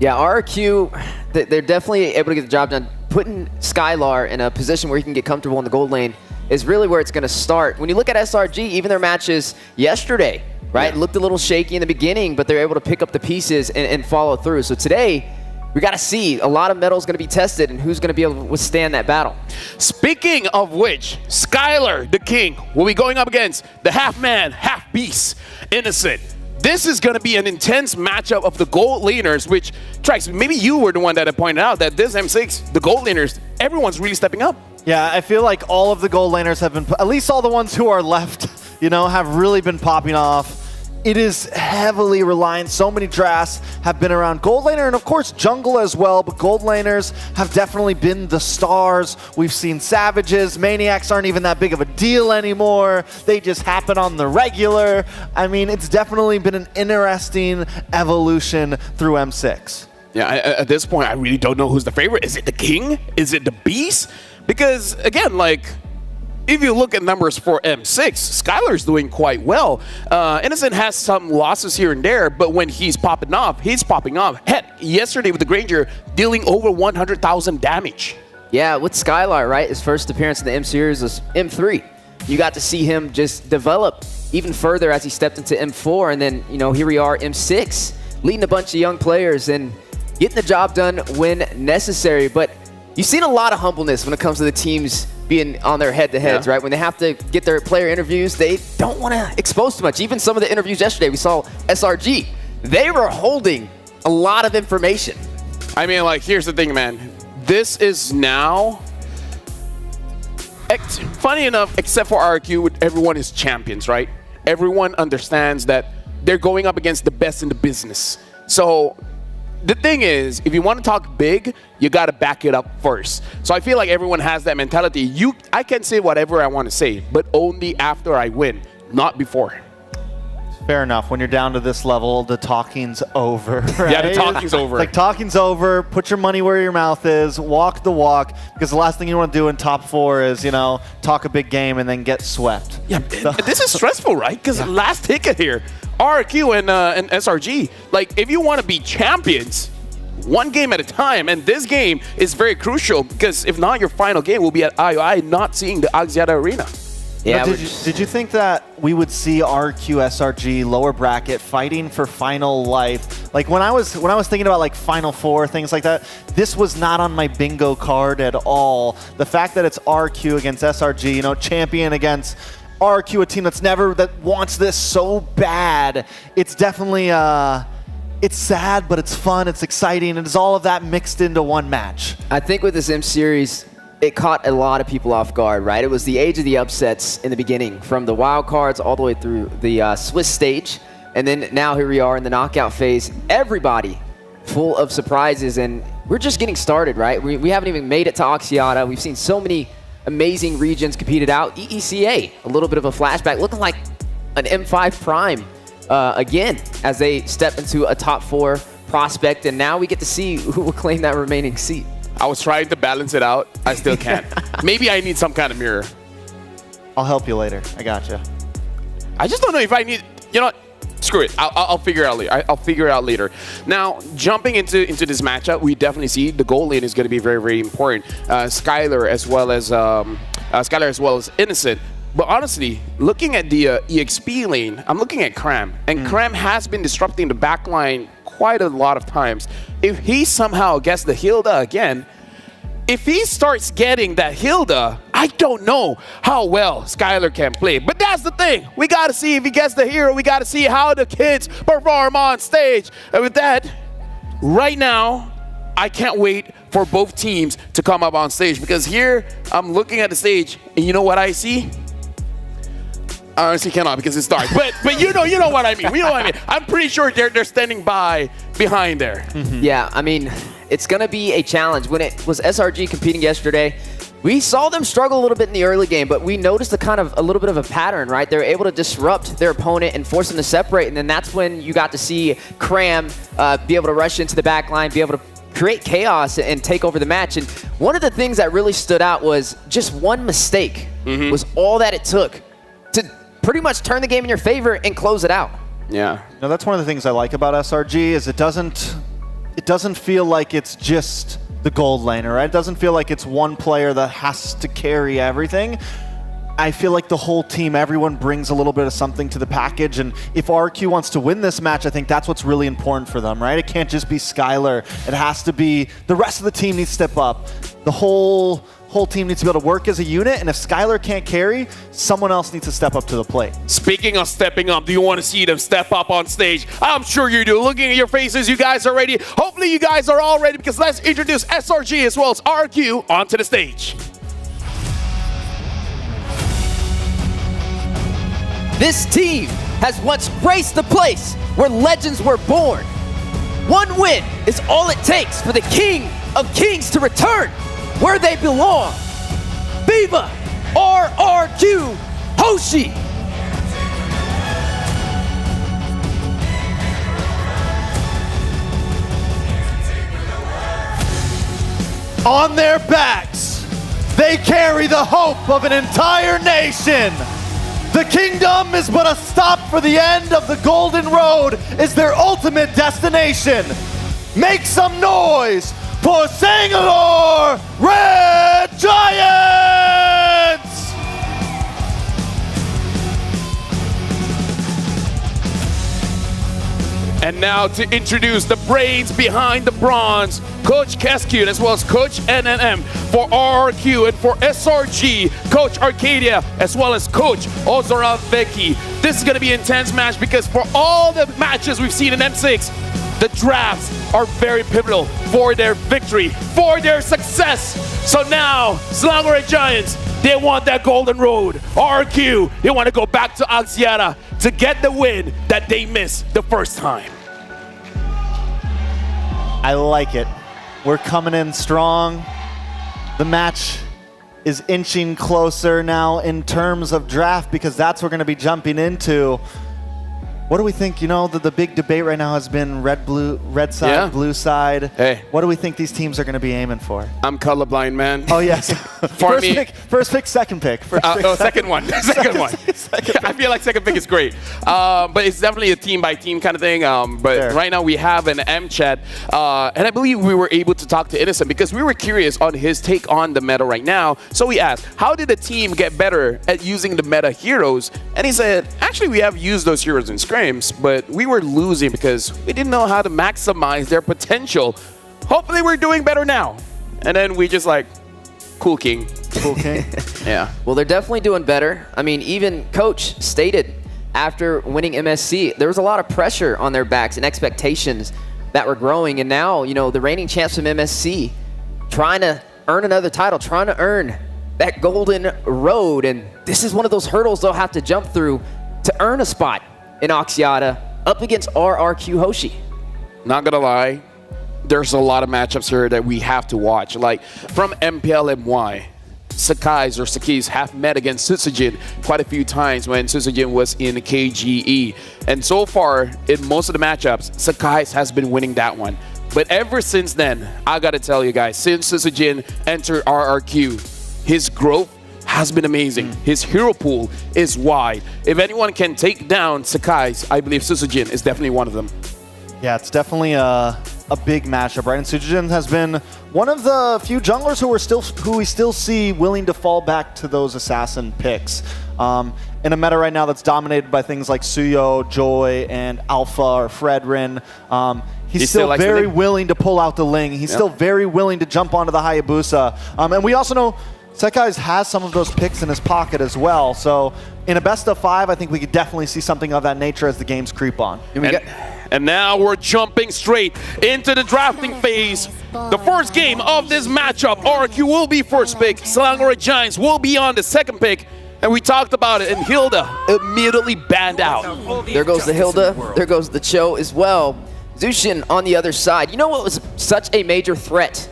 Yeah, RRQ, they're definitely able to get the job done. Putting Skylar in a position where he can get comfortable in the gold lane is really where it's going to start. When you look at SRG, even their matches yesterday, right, looked a little shaky in the beginning, but they're able to pick up the pieces and follow through. So today, we got to see a lot of metals going to be tested and who's going to be able to withstand that battle. Speaking of which, Skylar, the king, will be going up against the half-man, half-beast, Innocent. This is going to be an intense matchup of the gold laners, which, Trax, maybe you were the one that had pointed out that this M6, the gold laners, everyone's really stepping up. Yeah, I feel like all of the gold laners have been, at least all the ones who are left, you know, have really been popping off. It is heavily reliant. So many drafts have been around gold laner and of course jungle as well, but gold laners have definitely been the stars. We've seen Savages, Maniacs aren't even that big of a deal anymore. They just happen on the regular. I mean, it's definitely been an interesting evolution through M6. Yeah, at this point, I really don't know who's the favorite. Is it the king? Is it the beast? Because again, like, if you look at numbers for M6, Skylar's doing quite well. Innocent has some losses here and there, but when he's popping off, he's popping off. Heck, yesterday with the Granger, dealing over 100,000 damage. Yeah, with Skylar, right? His first appearance in the M Series was M3. you got to see him just develop even further as he stepped into M4. And then, you know, here we are, M6, leading a bunch of young players and getting the job done when necessary. But you've seen a lot of humbleness when it comes to the teams being on their head-to-heads, right? When they have to get their player interviews, they don't want to expose too much. Even some of the interviews yesterday, we saw SRG. They were holding a lot of information. I mean, like, here's the thing, man. This is now, funny enough, except for RQ, everyone is champions, right? Everyone understands that they're going up against the best in the business. So the thing is, if you want to talk big, you got to back it up first. So I feel like everyone has that mentality. I can say whatever I want to say, but only after I win, not before. Fair enough. When you're down to this level, the talking's over. Right? Yeah, the talking's over. Like, talking's over. Put your money where your mouth is. Walk the walk. Because the last thing you want to do in top 4 is, you know, talk a big game and then get swept. Yeah, so. This is stressful, right? Because last ticket here, RQ and SRG. Like, if you want to be champions, one game at a time. And this game is very crucial because if not, your final game will be at IOI, not seeing the Axiata Arena. Yeah. Did you think that we would see RQ, SRG, lower bracket fighting for final life? Like, when I was thinking about like Final 4, things like that, this was not on my bingo card at all. The fact that it's RQ against SRG, you know, champion against RQ, a team that wants this so bad. It's definitely it's sad, but it's fun, it's exciting, and it's all of that mixed into one match. I think with this M series, it caught a lot of people off guard, right? It was the age of the upsets in the beginning, from the wild cards all the way through the Swiss stage. And then now here we are in the knockout phase. Everybody full of surprises, and we're just getting started, right? We haven't even made it to Axiata. We've seen so many amazing regions competed out. EECA, a little bit of a flashback, looking like an M5 Prime again as they step into a top 4 prospect. And now we get to see who will claim that remaining seat. I was trying to balance it out. I still can't. Maybe I need some kind of mirror. I'll help you later. I gotcha. I just don't know if I need, you know what? Screw it. I'll figure it out later. I'll figure it out later. Now, jumping into this matchup, we definitely see the goal lane is going to be very, very important. Skylar as well as Innocent. But honestly, looking at the EXP lane, I'm looking at Cram. And Cram has been disrupting the backline quite a lot of times. If he somehow gets the Hilda again, if he starts getting that Hilda, I don't know how well Skylar can play. But that's the thing. We got to see if he gets the hero. We got to see how the kids perform on stage. And with that, right now, I can't wait for both teams to come up on stage. Because here, I'm looking at the stage, and you know what I see? I honestly cannot because it's dark. But you know what I mean. You know what I mean. I'm pretty sure they're standing behind there. Yeah, I mean, it's going to be a challenge. When it was SRG competing yesterday, we saw them struggle a little bit in the early game, but we noticed a little bit of a pattern, right? They were able to disrupt their opponent and force them to separate, and then that's when you got to see Cram be able to rush into the back line, be able to create chaos and take over the match. And one of the things that really stood out was just one mistake was all that it took to pretty much turn the game in your favor and close it out. Yeah. Now, that's one of the things I like about SRG is it doesn't feel like it's just the gold laner, right? It doesn't feel like it's one player that has to carry everything. I feel like the whole team, everyone brings a little bit of something to the package, and if RQ wants to win this match, I think that's what's really important for them, right? It can't just be Skylar. It has to be the rest of the team needs to step up. The whole team needs to be able to work as a unit, and if Skylar can't carry, someone else needs to step up to the plate. Speaking of stepping up, do you want to see them step up on stage? I'm sure you do. Looking at your faces, you guys are ready. Hopefully you guys are all ready, because let's introduce SRG as well as RQ onto the stage. This team has once graced the place where legends were born. One win is all it takes for the King of Kings to return where they belong. Viva RRQ Hoshi! On their backs, they carry the hope of an entire nation. The kingdom is but a stop for the end of the Golden Road is their ultimate destination. Make some noise for Sangalore Red Giants! And now to introduce the brains behind the bronze, Coach Kescue, as well as Coach NNM for RRQ, and for SRG, Coach Arcadia, as well as Coach Ozoral Vecchi. This is going to be an intense match because for all the matches we've seen in M6, the drafts are very pivotal for their victory, for their success. So now, Selangor Giants, they want that golden road. RRQ, they want to go back to Axiata to get the win that they missed the first time. I like it. We're coming in strong. The match is inching closer now in terms of draft because that's what we're going to be jumping into. What do we think? You know, the big debate right now has been red side, blue side. Hey. What do we think these teams are going to be aiming for? I'm colorblind, man. Oh, yes. First pick, second pick. Second one. Second one. I feel like second pick is great. But it's definitely a team-by-team kind of thing. But right now we have an M-chat. And I believe we were able to talk to Innocent because we were curious on his take on the meta right now. So we asked, how did the team get better at using the meta heroes? And he said, actually, we have used those heroes in scrims, but we were losing because we didn't know how to maximize their potential. Hopefully we're doing better now. And then we just like, cool king. Cool king. Yeah. Well, they're definitely doing better. I mean, even Coach stated after winning MSC, there was a lot of pressure on their backs and expectations that were growing. And now, you know, the reigning champs from MSC trying to earn another title, trying to earn that golden road. And this is one of those hurdles they'll have to jump through to earn a spot in Axiata up against RRQ Hoshi. Not gonna lie, there's a lot of matchups here that we have to watch. Like from MPLMY, Sakis have met against Susujin quite a few times when Susujin was in KGE. And so far, in most of the matchups, Sakis has been winning that one. But ever since then, I gotta tell you guys, since Susujin entered RRQ, his growth has been amazing. His hero pool is wide. If anyone can take down Sakai's, I believe Susujin is definitely one of them. Yeah, it's definitely a big matchup, right? And Susujin has been one of the few junglers who we still see willing to fall back to those assassin picks. In a meta right now that's dominated by things like Suyo, Joy, and Alpha or Fredrin. He's still very willing to pull out the Ling. He's still very willing to jump onto the Hayabusa. And we also know Sekai's has some of those picks in his pocket as well. So in a best of 5, I think we could definitely see something of that nature as the games creep on. And now we're jumping straight into the drafting phase. The first game of this matchup, RRQ will be first pick. Selangor Giants will be on the second pick. And we talked about it, and Hilda immediately banned out. There goes the Hilda. There goes the Cho as well. Zushin on the other side. You know what was such a major threat?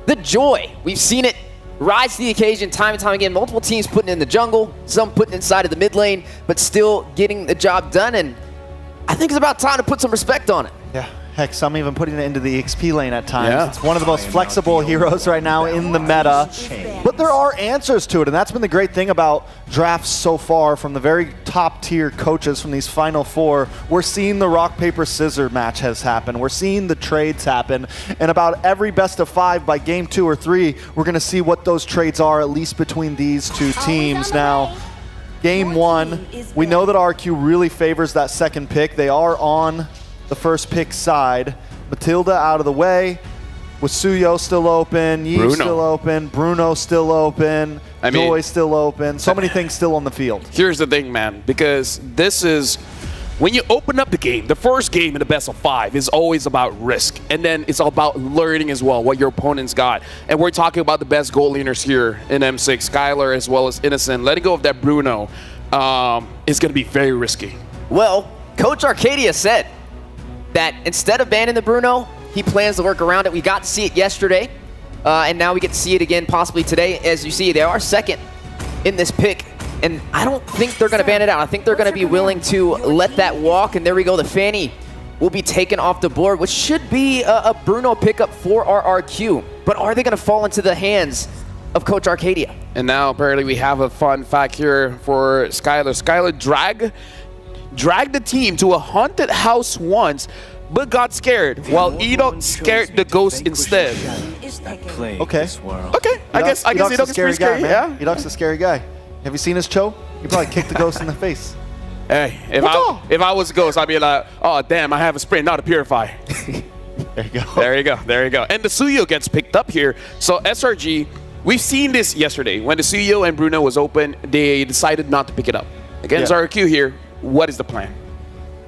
The Joy. We've seen it rise to the occasion time and time again. Multiple teams putting in the jungle, some putting inside of the mid lane, but still getting the job done. And I think it's about time to put some respect on it. Yeah, heck, some even putting it into the XP lane at times. Yeah. It's one of the most flexible heroes right now in the meta. But there are answers to it, and that's been the great thing about drafts so far from the very top tier coaches from these final 4. We're seeing the rock, paper, scissors match has happened. We're seeing the trades happen. And about every best of 5 by game 2 or 3, we're going to see what those trades are, at least between these two teams. Now, game 1, we know that RQ really favors that second pick. They are on the first pick side. Matilda out of the way, with Suyo still open, Yi still open, Bruno still open, Joy still open. So many things still on the field. Here's the thing, man, because this is, when you open up the game, the first game in the best of 5 is always about risk. And then it's all about learning as well, what your opponent's got. And we're talking about the best goal laners here in M6, Skylar as well as Innocent. Letting go of that Bruno is going to be very risky. Well, Coach Arcadia said that instead of banning the Bruno, he plans to work around it. We got to see it yesterday, and now we get to see it again possibly today. As you see, they are second in this pick, and I don't think they're going to ban it out. I think they're going to be willing to let that walk, and there we go. The Fanny will be taken off the board, which should be a Bruno pickup for RRQ. But are they going to fall into the hands of Coach Arcadia? And now apparently we have a fun fact here for Skylar. Skylar dragged the team to a haunted house once, but got scared, while Edok scared the ghost instead. Okay. I guess Edok's a scary guy, yeah. Edok's a scary guy. Have you seen his Cho? He probably kicked the ghost in the face. Hey, if I was Ghost, I'd be like, oh, damn, I have a sprint, not a purify. There you go. There you go. There you go. And the Suyo gets picked up here. So SRG, we've seen this yesterday. When the Suyo and Bruno was open, they decided not to pick it up. Against RQ here, what is the plan?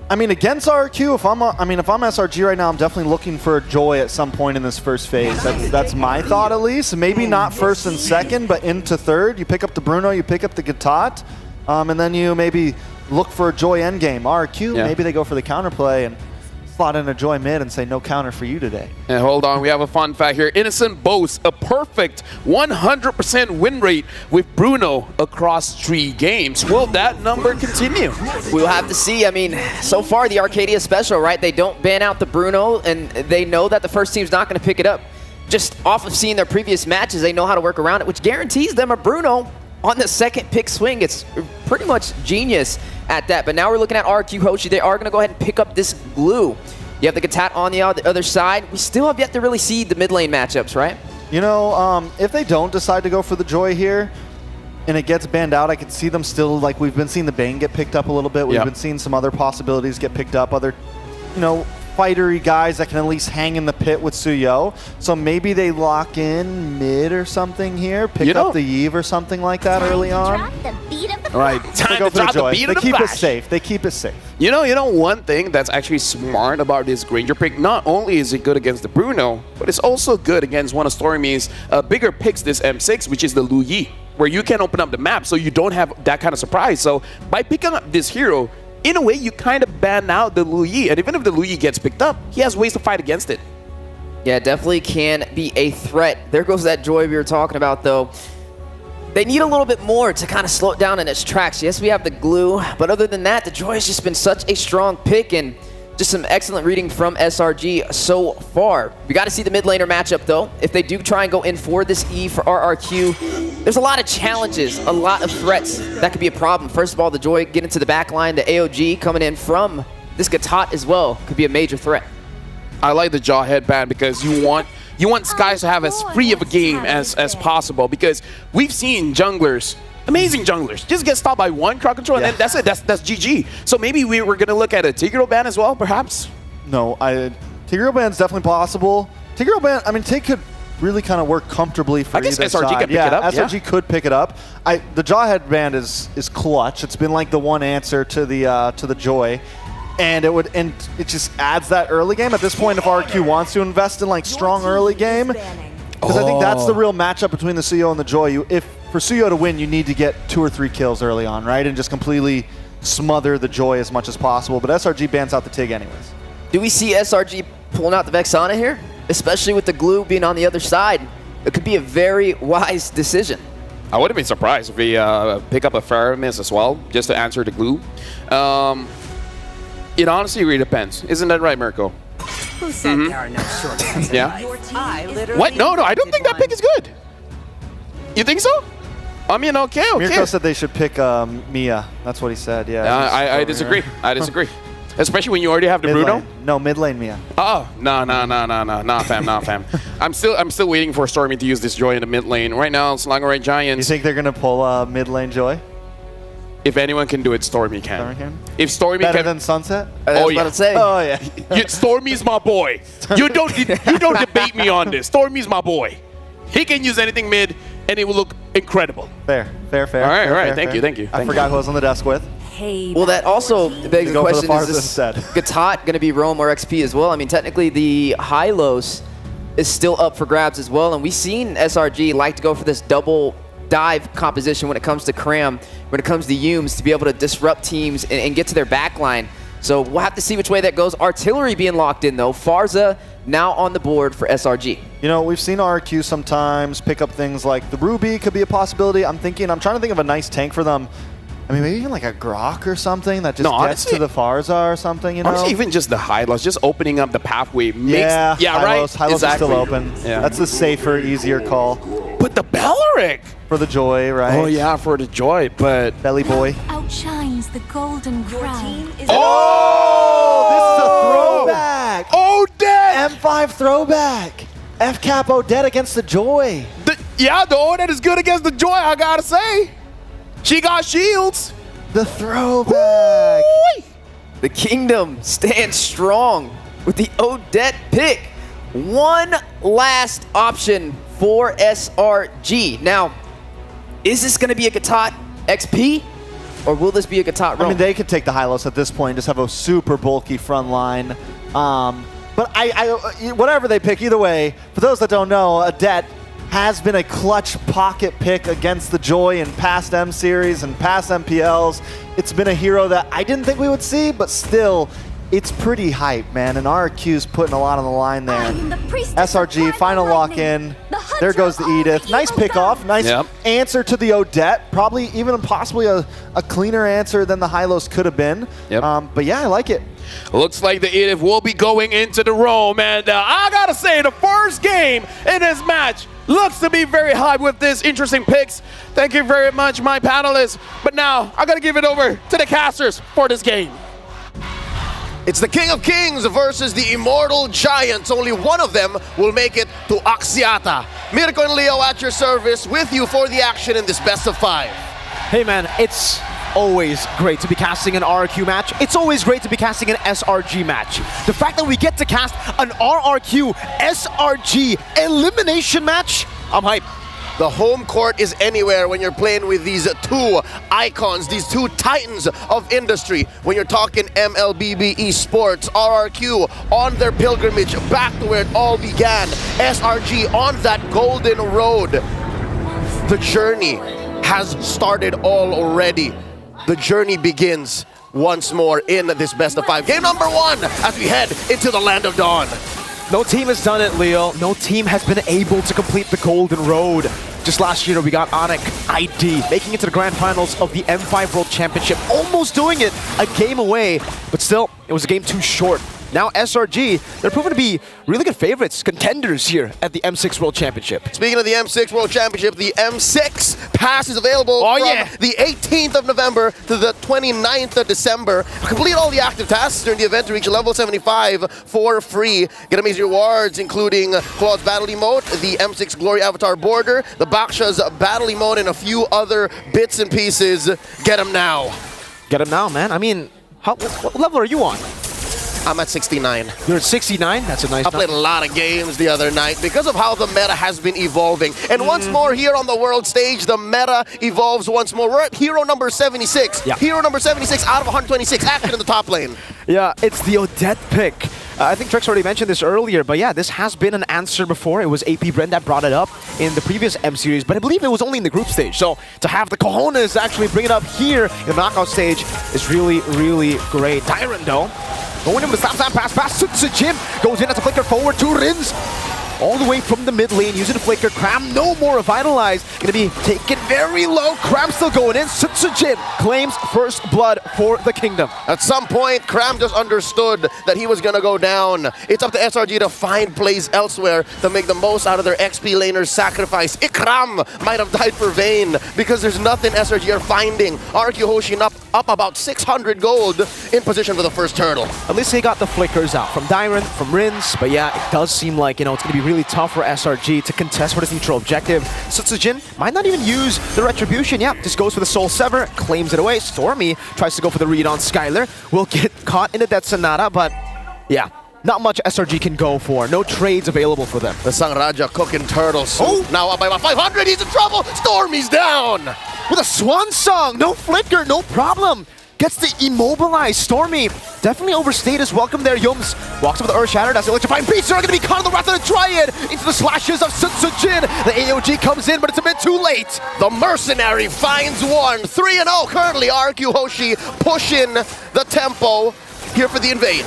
I mean, against RQ, if I'm SRG right now, I'm definitely looking for a Joy at some point in this first phase. That's my thought, at least. Maybe not first and second, but into third. You pick up the Bruno, you pick up the Gatot, and then you maybe look for a Joy endgame. RQ, maybe they go for the counterplay and slot in a Joy mid and say no counter for you today. And hold on, we have a fun fact here. Innocent boasts a perfect 100% win rate with Bruno across 3 games. Will that number continue? We'll have to see. I mean, so far the Arcadia special, right? They don't ban out the Bruno, and they know that the first team's not going to pick it up. Just off of seeing their previous matches, they know how to work around it, which guarantees them a Bruno on the second pick swing. It's pretty much genius at that. But now we're looking at RQ Hoshi. They are going to go ahead and pick up this glue. You have the Gatat on the other side. We still have yet to really see the mid lane matchups, right? You know, if they don't decide to go for the Joy here and it gets banned out, I could see them still, like we've been seeing the Bane get picked up a little bit. We've been seeing some other possibilities get picked up, other, you know, fightery guys that can at least hang in the pit with Suyo. So maybe they lock in mid or something here, pick up the Eve or something like that early on. All right, time to drop the beat of the They keep flash. it safe. They keep it safe. You know one thing that's actually smart about this Granger pick, not only is it good against the Bruno, but it's also good against one of Stormy's bigger picks this M6, which is the Lu Yi, where you can open up the map so you don't have that kind of surprise. So by picking up this hero, in a way, you kind of ban out the Lu Yi, and even if the Lu Yi gets picked up, he has ways to fight against it. Yeah, definitely can be a threat. There goes that Joy we were talking about, though. They need a little bit more to kind of slow it down in its tracks. Yes, we have the glue, but other than that, the Joy has just been such a strong pick, and just some excellent reading from SRG so far. We got to see the mid laner matchup, though. If they do try and go in for this E for RRQ, there's a lot of challenges, a lot of threats that could be a problem. First of all, the Joy get into the back line. The AOG coming in from this Gatot as well could be a major threat. I like the jaw headband because you want Skies to have as free of a game as possible, because we've seen junglers, amazing junglers, just get stopped by one crowd control and then that's it. That's GG. So maybe we were gonna look at a Tigreal ban as well, perhaps. No, Tigreal ban's definitely possible. Tigreal ban, I mean, Tig could really kind of work comfortably for I guess either SRG side. could pick it up. SRG could pick it up. The Jawhead band is clutch. It's been like the one answer to the Joy. And it just adds that early game. At this point, if RQ wants to invest in like strong early game, because I think that's the real matchup between the Suyo and the Joy. For Suyo to win, you need to get 2 or 3 kills early on, right? And just completely smother the Joy as much as possible. But SRG bans out the Tig anyways. Do we see SRG pulling out the Vexana here? Especially with the glue being on the other side. It could be a very wise decision. I wouldn't be surprised if we pick up a Faramis as well, just to answer the glue. It honestly really depends. Isn't that right, Mirko? Who said there are no short answers? Yeah. What? What? No, I don't think that pick is good. You think so? I mean, okay. Mirko said they should pick Mia. That's what he said, yeah. I disagree. I disagree. Especially when you already have the Bruno. No, mid lane Mia. Oh, no, not fam. I'm still waiting for Stormy to use this Joy in the mid lane. Right now, Slangorite Giants. You think they're gonna pull mid lane Joy? If anyone can do it, Stormy can. If Stormy better than Sunset? Oh yeah. Oh yeah. Stormy's my boy. You don't debate me on this. Stormy's my boy. He can use anything mid, and it will look incredible. Fair. All right. Thank you. I forgot who I was on the desk with. Well, that also begs the question, is this instead. Gatot going to be Roam or XP as well? I mean, technically the Hylos is still up for grabs as well, and we've seen SRG like to go for this double dive composition when it comes to Cram, when it comes to Yumes, to be able to disrupt teams and get to their back line. So we'll have to see which way that goes. Artillery being locked in, though. Farza now on the board for SRG. You know, we've seen RQ sometimes pick up things like the Ruby could be a possibility. I'm trying to think of a nice tank for them. I mean, maybe even like a Grok or something that just gets to the Farza or something, you know? Honestly, even just the Hylos, just opening up the pathway makes... Yeah, right? Hylos exactly. is still open. Yeah. That's the safer, easier call. But the Bellaric! For the Joy, right? Oh, yeah, for the Joy, but... Belly Boy. Outshines the golden crown. Oh! This is a throwback! Oh, dead! M5 throwback! F-Cap Odette against the Joy. The Odette is good against the Joy, I gotta say. She got shields. The throwback. The Kingdom stands strong with the Odette pick. One last option for SRG. Now, is this going to be a Gatot XP? Or will this be a Gatot Roam? I mean, they could take the Hylos at this point, just have a super bulky front line. But whatever they pick, either way, for those that don't know, Odette has been a clutch pocket pick against the Joy in past M Series and past MPLs. It's been a hero that I didn't think we would see, but still, it's pretty hype, man. And RQ's putting a lot on the line there. SRG, final lock-in. There goes the Edith. Nice pick-off. Nice answer to the Odette. Probably even possibly a cleaner answer than the Hylos could have been. But yeah, I like it. Looks like the Edith will be going into the Roam. And I got to say, the first game in this match looks to be very high with this interesting picks. Thank you very much, my panelists. But now, I got to give it over to the casters for this game. It's the King of Kings versus the Immortal Giants. Only one of them will make it to Axiata. Mirko and Leo at your service with you for the action in this best of 5. Hey man, it's always great to be casting an RRQ match. It's always great to be casting an SRG match. The fact that we get to cast an RRQ SRG elimination match, I'm hyped. The home court is anywhere when you're playing with these two icons, these two titans of industry. When you're talking MLBB esports, RRQ on their pilgrimage back to where it all began. SRG on that golden road. The journey has started already. The journey begins once more in this best of 5. Game number 1 as we head into the Land of Dawn. No team has done it, Leo. No team has been able to complete the golden road. Just last year, we got Onyx ID making it to the grand finals of the M5 World Championship, almost doing it a game away, but still, it was a game too short. Now SRG, they're proven to be really good favorites, contenders here at the M6 World Championship. Speaking of the M6 World Championship, the M6 pass is available from the 18th of November to the 29th of December. Complete all the active tasks during the event to reach level 75 for free. Get amazing rewards, including Claude's Battle Emote, the M6 Glory Avatar Border, the Baksha's Battle Emote, and a few other bits and pieces. Get them now. Get them now, man. I mean, what level are you on? I'm at 69. You're at 69? That's a nice I played a lot of games the other night because of how the meta has been evolving. And once more here on the world stage, the meta evolves once more. We're at hero number 76. Hero number 76 out of 126. Action in the top lane. Yeah, it's the Odette pick. I think Trex already mentioned this earlier, but yeah, this has been an answer before. It was AP Brent that brought it up in the previous M series, but I believe it was only in the group stage. So to have the cojones to actually bring it up here in the knockout stage is really, really great. Tyrant though, going in with the stop pass, Jim goes in as a flicker forward to Rins. All the way from the mid lane, using the flicker. Cram, no more revitalized. Gonna be taken very low. Cram still going in. Sutsujin claims first blood for the Kingdom. At some point, Cram just understood that he was gonna go down. It's up to SRG to find plays elsewhere to make the most out of their XP laner's sacrifice. Ikram might have died for Vayne because there's nothing SRG are finding. RQ Hoshin up about 600 gold in position for the first turtle. At least they got the flickers out from Dyrant, from Rins, but yeah, it does seem like, you know, it's gonna be really tough for SRG to contest for this neutral objective. Sutsujin might not even use the Retribution. Yeah, just goes for the Soul Sever, claims it away. Stormy tries to go for the read on Skylar. Will get caught in the Death Sonata, but yeah, not much SRG can go for. No trades available for them. The Sangraja cooking turtles. Oh, now up by about 500. He's in trouble. Stormy's down. With a Swan Song. No flicker, no problem. Gets the immobilized Stormy. Definitely overstayed his welcome there. Yums walks up with the Earth Shattered as the electrifying beasts are going to be caught in the wrath of the Triad into the slashes of Sutsujin. The AOG comes in, but it's a bit too late. The Mercenary finds one. 3-0 currently. RQ Hoshi pushing the tempo here for the invade.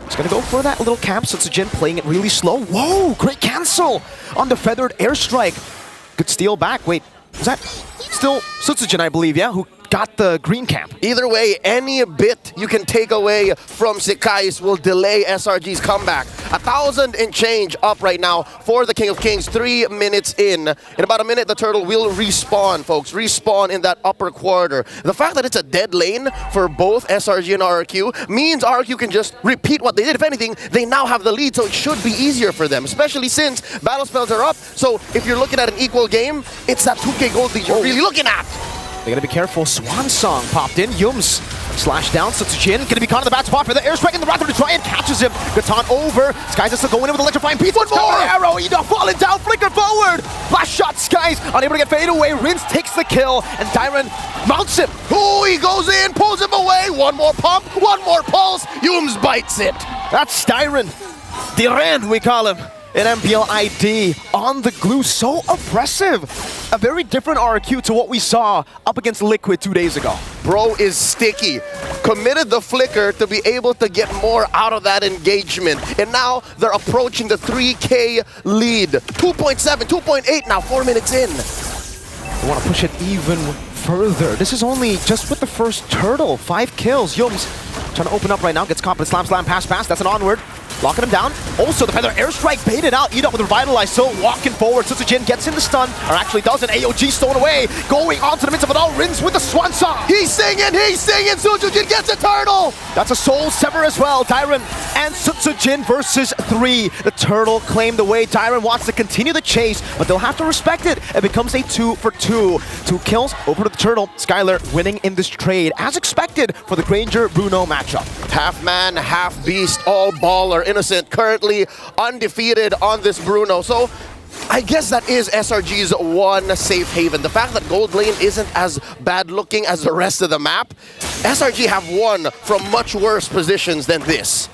He's going to go for that little camp. Sutsujin playing it really slow. Whoa, great cancel on the Feathered Airstrike. Good steal back. Wait, is that still Sutsujin, I believe, yeah? Who got the green camp. Either way, any bit you can take away from Sekais will delay SRG's comeback. 1,000 and change up right now for the King of Kings. 3 minutes in. In about a minute, the turtle will respawn, folks. Respawn in that upper quarter. The fact that it's a dead lane for both SRG and RRQ means RRQ can just repeat what they did. If anything, they now have the lead, so it should be easier for them, especially since battle spells are up. So if you're looking at an equal game, it's that 2K gold that you're really looking at. They gotta be careful. Swan Song popped in. Yums slash down. Sutsujin gonna be caught in the bad spot for the airstrike in the Raptor to try and catches him. Gatan over. Skies has to go in with electrifying piece. One more arrow. Ida falling down. Flicker forward. Last shot. Skies unable to get fade away. Rins takes the kill and Dyron mounts him. Oh, he goes in, pulls him away. One more pump, one more pulse. Yums bites it. That's Dyron. Diren, we call him. In MPL ID on the glue, so oppressive. A very different RQ to what we saw up against Liquid 2 days ago. Bro is sticky. Committed the flicker to be able to get more out of that engagement. And now they're approaching the 3K lead. 2.7, 2.8 now, 4 minutes in. They want to push it even further. This is only just with the first turtle. 5 kills. Yums trying to open up right now. Gets caught with slam, pass. That's an onward. Locking him down. Also, the Feather Airstrike baited out. Eat up with Revitalize. So walking forward. Sutsujin gets in the stun. Or actually doesn't. AOG stolen away. Going onto the midst of it all. Rins with the Swan Song. He's singing. Sutsujin gets a turtle. That's a Soul Sever as well. Dyron and Sutsujin versus 3. The turtle claimed away. Dyron wants to continue the chase, but they'll have to respect it. It becomes a 2 for 2. 2 kills over to the turtle. Skylar winning in this trade, as expected for the Granger-Bruno matchup. Half man, half beast, all baller. Innocent currently undefeated on this Bruno. So I guess that is SRG's one safe haven. The fact that Gold Lane isn't as bad looking as the rest of the map, SRG have won from much worse positions than this.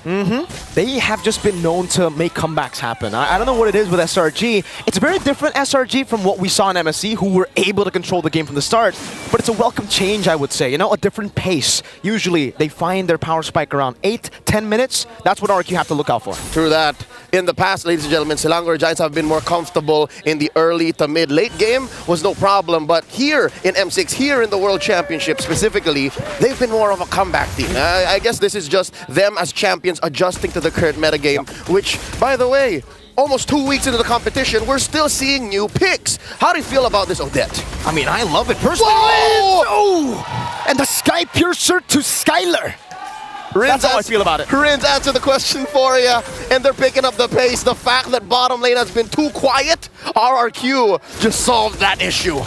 They have just been known to make comebacks happen. I don't know what it is with SRG. It's a very different SRG from what we saw in MSC, who were able to control the game from the start. But it's a welcome change, I would say. You know, a different pace. Usually, they find their power spike around 8-10 minutes. That's what RQ have to look out for. True that. In the past, ladies and gentlemen, Selangor Giants have been more comfortable in the early to mid-late game. Was no problem. But here in M6, here in the World Championship specifically, they've been more of a comeback team. I guess this is just them as champions adjusting to the current metagame, which, by the way, almost 2 weeks into the competition, we're still seeing new picks. How do you feel about this, Odette? I mean, I love it personally. Oh! And the Sky Piercer to Skylar. That's how I feel about it. Rins answer the question for you, and they're picking up the pace. The fact that bottom lane has been too quiet, RRQ just solved that issue.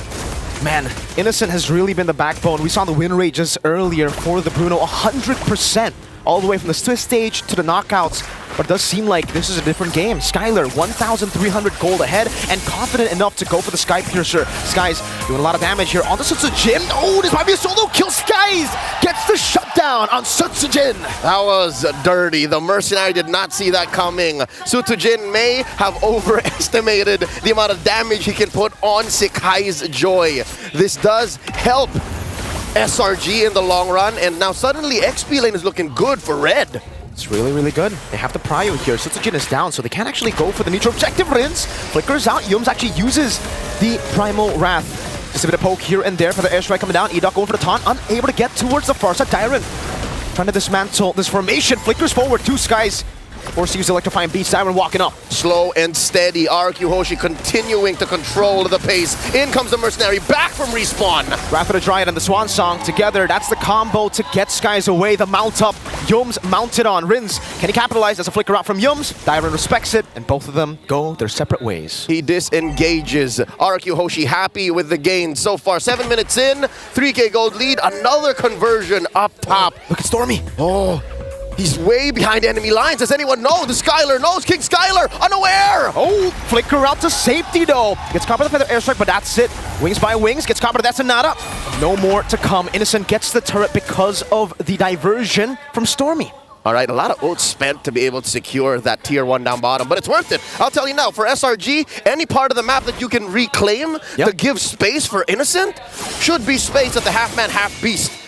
Man, Innocent has really been the backbone. We saw the win rate just earlier for the Bruno, 100%. All the way from the Swiss stage to the knockouts. But it does seem like this is a different game. Skylar, 1,300 gold ahead and confident enough to go for the Sky Piercer. Skies doing a lot of damage here on the Sutsujin. Oh, this might be a solo kill. Skies gets the shutdown on Sutsujin. That was dirty. The Mercenary did not see that coming. Sutsujin may have overestimated the amount of damage he can put on Sekai's Joy. This does help SRG in the long run, and now suddenly XP lane is looking good for red. It's really, really good. They have the prio here. Sutsujin is down, so they can't actually go for the neutral objective. Rins flickers out. Yums actually uses the Primal Wrath. Just a bit of poke here and there for the airstrike coming down. Edok going for the taunt, unable to get towards the far side. Dyron trying to dismantle this formation. Flickers forward, 2 Skies. Forced to use electrifying beats. Dyron walking up. Slow and steady. RQ Hoshi continuing to control the pace. In comes the Mercenary back from respawn. Wrath of the Dryad and the Swan Song together. That's the combo to get Skies away. The mount up. Yums mounted on. Rins, can he capitalize? There's a flicker out from Yums. Dyron respects it, and both of them go their separate ways. He disengages. RQ Hoshi happy with the gain so far. 7 minutes in, 3K gold lead. Another conversion up top. Look at Stormy. Oh. He's way behind enemy lines. Does anyone know? The Skylar knows. King Skylar, unaware. Oh, flicker out to safety though. Gets caught by the Feather Airstrike, but that's it. Wings by wings. Gets caught by that's a nada. No more to come. Innocent gets the turret because of the diversion from Stormy. All right, a lot of ults spent to be able to secure that tier 1 down bottom, but it's worth it. I'll tell you now, for SRG, any part of the map that you can reclaim to give space for Innocent should be space that the half-man, half-beast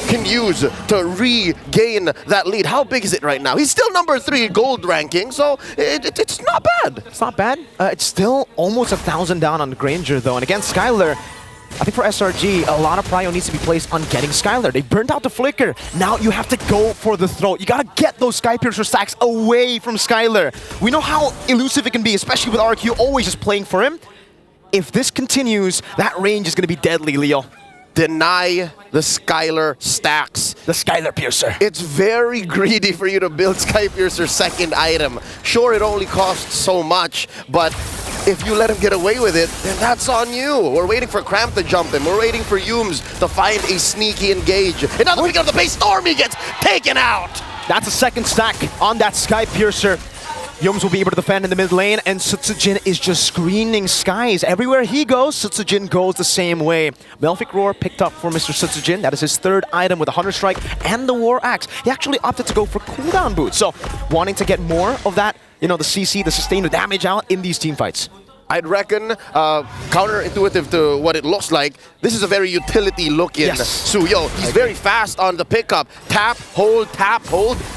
can use to regain that lead. How big is it right now? He's still number 3 gold ranking, so it's not bad. It's not bad. It's still almost 1,000 down on Granger, though. And against Skylar, I think for SRG, a lot of prio needs to be placed on getting Skylar. They burnt out the flicker. Now you have to go for the throat. You gotta get those Sky Piercer stacks away from Skylar. We know how elusive it can be, especially with RQ always just playing for him. If this continues, that range is gonna be deadly, Leo. Deny the Skylar stacks. The Skylar Piercer. It's very greedy for you to build Sky Piercer's second item. Sure, it only costs so much, but If you let him get away with it, then that's on you. We're waiting for Cramp to jump him. We're waiting for Yums to find a sneaky engage. And now the pick up the base, Stormy gets taken out. That's a second stack on that Sky Piercer. Yums will be able to defend in the mid lane, and Sutsujin is just screening Skies. Everywhere he goes, Sutsujin goes the same way. Melfic Roar picked up for Mr. Sutsujin. That is his third item with the Hunter Strike and the War Axe. He actually opted to go for cooldown boots, so wanting to get more of that, you know, the CC, the sustained damage out in these team fights. I'd reckon, counterintuitive to what it looks like, this is a very utility-looking Suyo. He's very fast on the pickup. Tap, hold,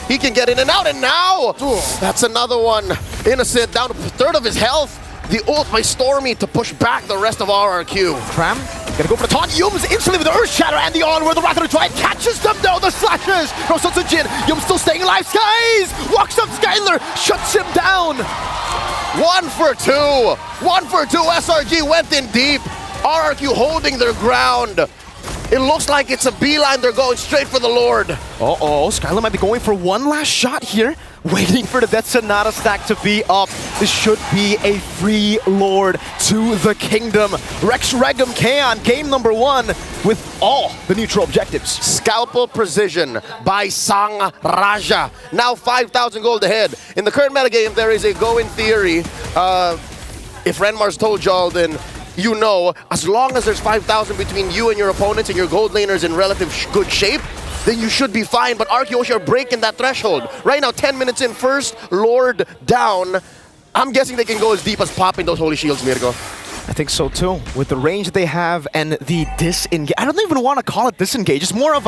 He can get in and out, and now, that's another one. Innocent down to a third of his health. The ult by Stormy to push back the rest of RRQ. Cram, gonna go for the taunt. Yums instantly with the Earth Shatter and the onward. The Wrath of the Triad catches them though. The slashes from Sutsujin. Yums still staying alive. Skies walks up Skylar, shuts him down. 1 for 2. 1 for 2. SRG went in deep. RRQ holding their ground. It looks like it's a beeline. They're going straight for the Lord. Uh-oh, Skylar might be going for one last shot here. Waiting for the Death Sonata stack to be up. This should be a free Lord to the kingdom. Rex Regum Kaon, game number 1 with all the neutral objectives. Scalpel Precision by Sang Raja. Now 5,000 gold ahead. In the current metagame, there is a go-in theory. If Renmar's told y'all, then you know, as long as there's 5,000 between you and your opponents and your gold laners in relative good shape, then you should be fine. But Arceus are breaking that threshold. Right now, 10 minutes in, first Lord down. I'm guessing they can go as deep as popping those holy shields, Mirko. I think so too. With the range that they have and the disengage. I don't even want to call it disengage. It's more of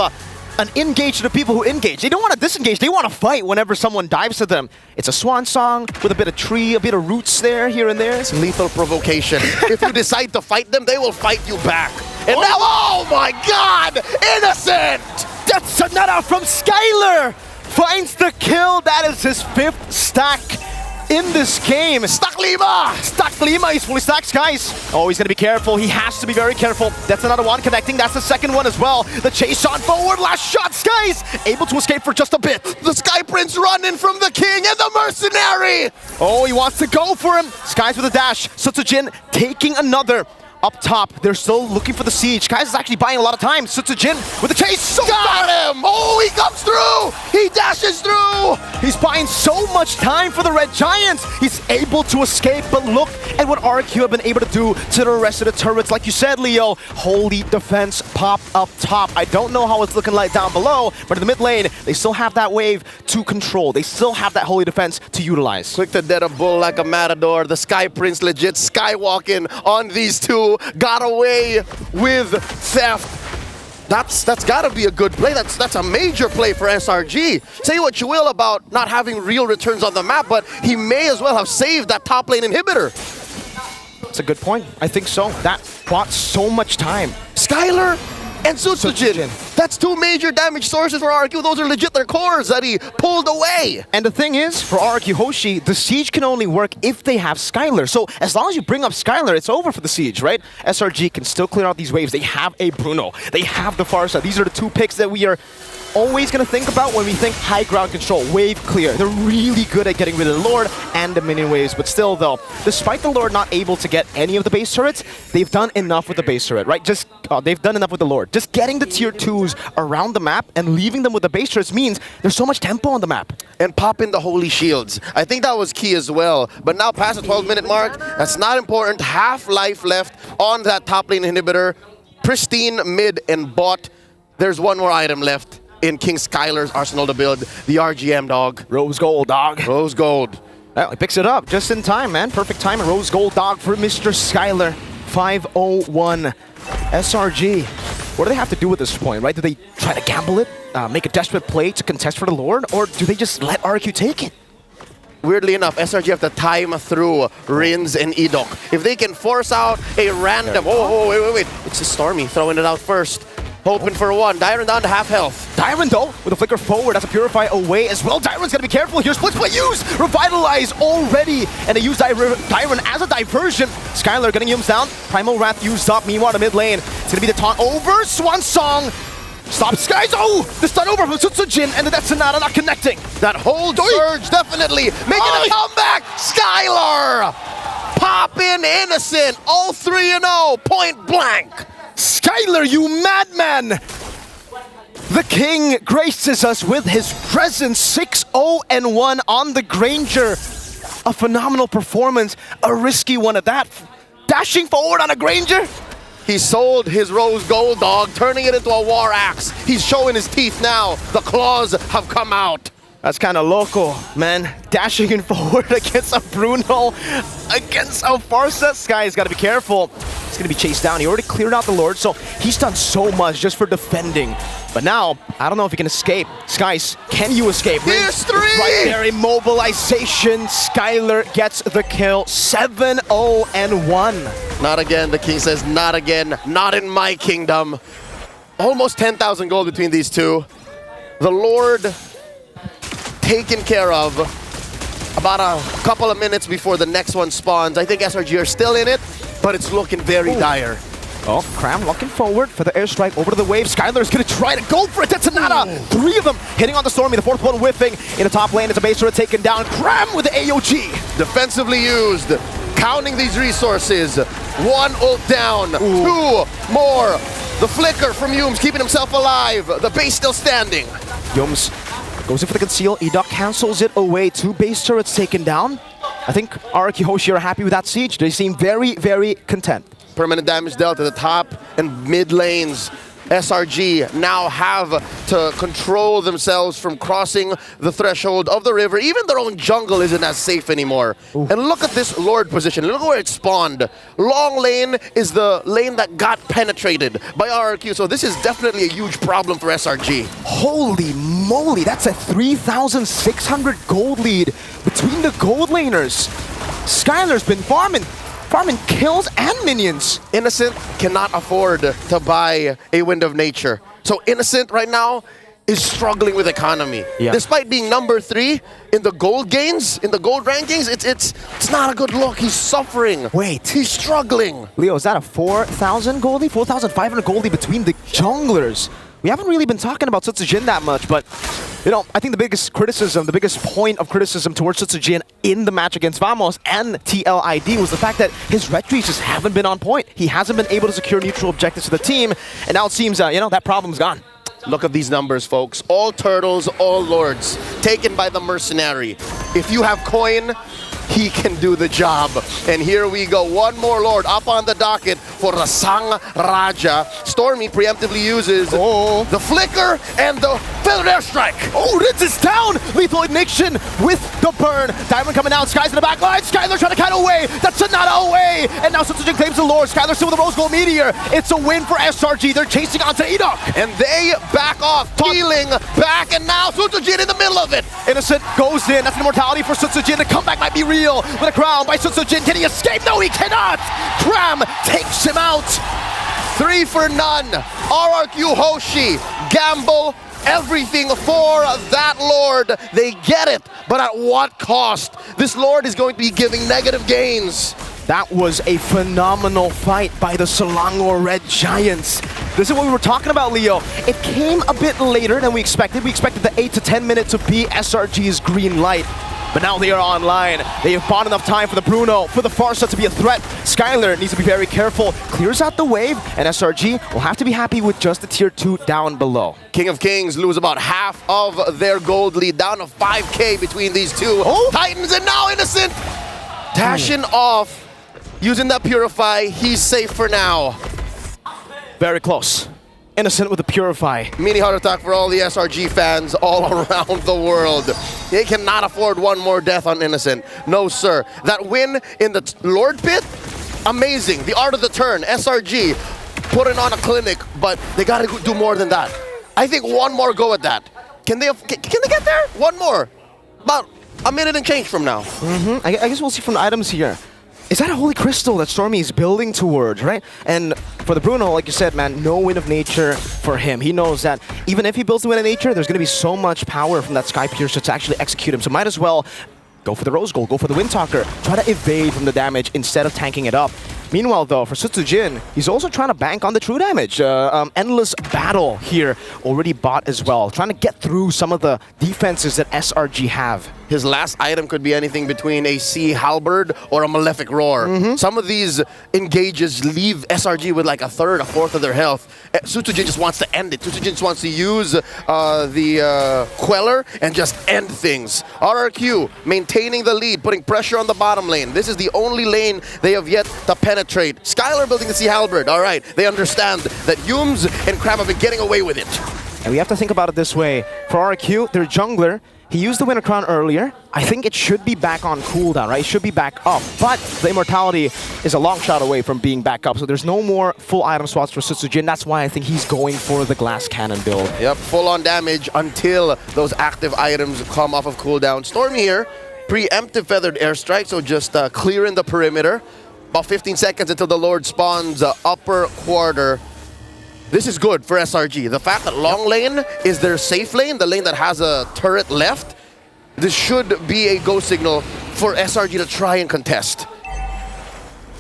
an engage to the people who engage. They don't want to disengage. They want to fight whenever someone dives to them. It's a swan song with a bit of tree, a bit of roots there, here and there. It's lethal provocation. If you decide to fight them, they will fight you back. And now, oh my God! Innocent! Death Sonata from Skylar finds the kill. That is his 5th stack in this game. Stack Lima! Stack Lima, he's fully stacked, Skies. Oh, he's gonna be careful. He has to be very careful. That's another one connecting. That's the second one as well. The chase on forward. Last shot, Skies able to escape for just a bit. The Sky Prince running from the king and the mercenary! Oh, he wants to go for him. Skies with a dash. Sutsujin taking another. Up top, they're still looking for the siege. Skies is actually buying a lot of time. Sutsujin with the chase. So got him! Oh, he comes through! He dashes through! He's buying so much time for the Red Giants. He's able to escape, but look at what RQ have been able to do to the rest of the turrets. Like you said, Leo, holy defense popped up top. I don't know how it's looking like down below, but in the mid lane, they still have that wave to control. They still have that holy defense to utilize. Quick to dead a bull like a matador. The Sky Prince legit skywalking on these two. Got away with theft. That's got to be a good play. That's a major play for SRG. Say what you will about not having real returns on the map, but he may as well have saved that top lane inhibitor. That's a good point. I think so. That bought so much time. Skylar and Sutsujin. That's 2 major damage sources for RQ. Those are legit their cores that he pulled away. And the thing is, for RQ Hoshi, the siege can only work if they have Skylar. So as long as you bring up Skylar, it's over for the siege, right? SRG can still clear out these waves. They have a Bruno. They have the Farsa. These are the 2 picks that we are always going to think about when we think high ground control, wave clear. They're really good at getting rid of the Lord and the minion waves, but still though, despite the Lord not able to get any of the base turrets, they've done enough with the base turret, right? They've done enough with the Lord. Just getting the tier 2s around the map and leaving them with the base turrets means there's so much tempo on the map. And popping the holy shields. I think that was key as well. But now past the 12-minute mark, that's not important. Half life left on that top lane inhibitor. Pristine mid and bot. There's one more item left in King Skylar's arsenal to build, the RGM, dog. Rose gold, dog. Rose gold. Well, he picks it up just in time, man. Perfect time. Rose gold, dog, for Mr. Skylar. 501 SRG. What do they have to do at this point, right? Do they try to gamble it, make a desperate play to contest for the Lord, or do they just let RQ take it? Weirdly enough, SRG have to time through Rins and Edok. If they can force out a random... Oh, wait. It's a Stormy throwing it out first. Hoping for one. Dyron down to half health. Dyron though, with a flicker forward, that's a Purify away as well. Dyron's gonna be careful here. Split use! Revitalize already! And they use Dyron as a diversion. Skylar getting Yums down. Primal Wrath used up. Meanwhile, the mid lane. It's gonna be the taunt over. Swan Song. Stop Skies! Oh! The stun over from Sutsujin and the Death Sonata not connecting. That whole surge definitely making a comeback! Skylar! Popping win Innocent. All 3-0, point blank. Skylar, you madman! The king graces us with his presence, 6-0-1 on the Granger. A phenomenal performance, a risky one at that. Dashing forward on a Granger. He sold his rose gold dog, turning it into a war axe. He's showing his teeth now. The claws have come out. That's kind of local, man. Dashing in forward against a Bruno, against a Farsa. Sky's got to be careful. He's going to be chased down. He already cleared out the Lord, so he's done so much just for defending. But now, I don't know if he can escape. Skies, can you escape? Here's 3! Right there, immobilization. Skylar gets the kill, 7-0-1. Not again, the king says, not again. Not in my kingdom. Almost 10,000 gold between these two. The Lord taken care of about a couple of minutes before the next one spawns. I think SRG are still in it, but it's looking very dire. Oh, Cram looking forward for the airstrike over to the wave. Skylar is going to try to go for it. That's Tanada. 3 of them hitting on the Stormy. The 4th one whiffing. In the top lane, it's a base turret taken down. Cram with the AOG. Defensively used. Counting these resources. 1 ult down. 2 more. The flicker from Yums keeping himself alive. The base still standing. Yums goes in for the conceal. Edok cancels it away. 2 base turrets taken down. I think RRQ Hoshi are happy with that siege. They seem very, very content. Permanent damage dealt to the top and mid lanes. SRG now have to control themselves from crossing the threshold of the river. Even their own jungle isn't as safe anymore. Ooh. And look at this Lord position. Look where it spawned. Long lane is the lane that got penetrated by RRQ. So this is definitely a huge problem for SRG. Holy moly, that's a 3,600 gold lead between the gold laners. Skylar's been farming kills and minions. Innocent cannot afford to buy a Wind of Nature. So Innocent right now is struggling with economy. Yeah. Despite being number 3 in the gold gains, in the gold rankings, it's not a good look. He's suffering. Wait. He's struggling. Leo, is that a 4,000 gold lead? 4,500 gold lead between the junglers. We haven't really been talking about Sutsujin that much, but you know, I think the biggest criticism, the biggest point of criticism towards Sutsujin in the match against Vamos and TLID was the fact that his retreats just haven't been on point. He hasn't been able to secure neutral objectives for the team, and now it seems, you know, that problem's gone. Look at these numbers, folks. All turtles, all lords, taken by the mercenary. If you have coin, he can do the job. And here we go. 1 more Lord up on the docket for the Sang Raja. Stormy preemptively uses the flicker and the feathered airstrike. Oh, Ritz is down! Lethal ignition with the burn. Diamond coming out. Sky's in the back line. Skylar trying to cut away. That's Sonata away. And now Sutsujin claims the Lord. Skylar still with the Rose Gold Meteor. It's a win for SRG. They're chasing onto Edok. And they back off. Healing back. And now Sutsujin in the middle of it. Innocent goes in. That's an immortality for Sutsujin. The comeback might be real. With a crown by Sutsujin. Can he escape? No, he cannot! Cram takes him out. 3 for none. RRQ Hoshi gamble everything for that Lord. They get it, but at what cost? This Lord is going to be giving negative gains. That was a phenomenal fight by the Selangor Red Giants. This is what we were talking about, Leo. It came a bit later than we expected. We expected the 8 to 10 minutes to be SRG's green light. But now they are online. They have bought enough time for the Bruno, for the Farsa to be a threat. Skylar needs to be very careful. Clears out the wave, and SRG will have to be happy with just the tier 2 down below. King of Kings lose about half of their gold lead, down to 5K between these two. Titans, and now Innocent dashing off, using that Purify. He's safe for now. Very close. Innocent with the Purify. Mini heart attack for all the SRG fans all around the world. They cannot afford 1 more death on Innocent. No, sir. That win in the Lord Pit, amazing. The art of the turn. SRG putting on a clinic, but they got to do more than that. I think 1 more go at that. Can they get there? 1 more. About a minute and change from now. I guess we'll see from the items here. Is that a Holy Crystal that Stormy is building towards, right? And for the Bruno, like you said, man, no Wind of Nature for him. He knows that even if he builds the Wind of Nature, there's going to be so much power from that Sky Piercer to actually execute him. So might as well go for the Rose Gold, go for the Wind Talker, try to evade from the damage instead of tanking it up. Meanwhile, though, for Sutsujin, he's also trying to bank on the true damage. Endless Battle here already bought as well, trying to get through some of the defenses that SRG have. his last item could be anything between a Sea Halberd or a Malefic Roar. Some of these engages leave SRG with like a third, a fourth of their health. Sutsujin just wants to end it. Sutsujin just wants to use the Queller and just end things. RRQ maintaining the lead, putting pressure on the bottom lane. This is the only lane they have yet to penetrate. Skylar building the Sea Halberd. All right, they understand that Yums and Cram have been getting away with it. And we have to think about it this way. For RRQ, their jungler, he used the Winter Crown earlier. I think it should be back on cooldown, right? It should be back up. But the Immortality is a long shot away from being back up. So there's no more full item slots for Sutsujin. That's why I think he's going for the Glass Cannon build. Yep, full on damage until those active items come off of cooldown. Stormy here, preemptive Feathered Airstrike, so just clearing the perimeter. About 15 seconds until the Lord spawns upper quarter. This is good for SRG. The fact that long lane is their safe lane, the lane that has a turret left, this should be a go signal for SRG to try and contest.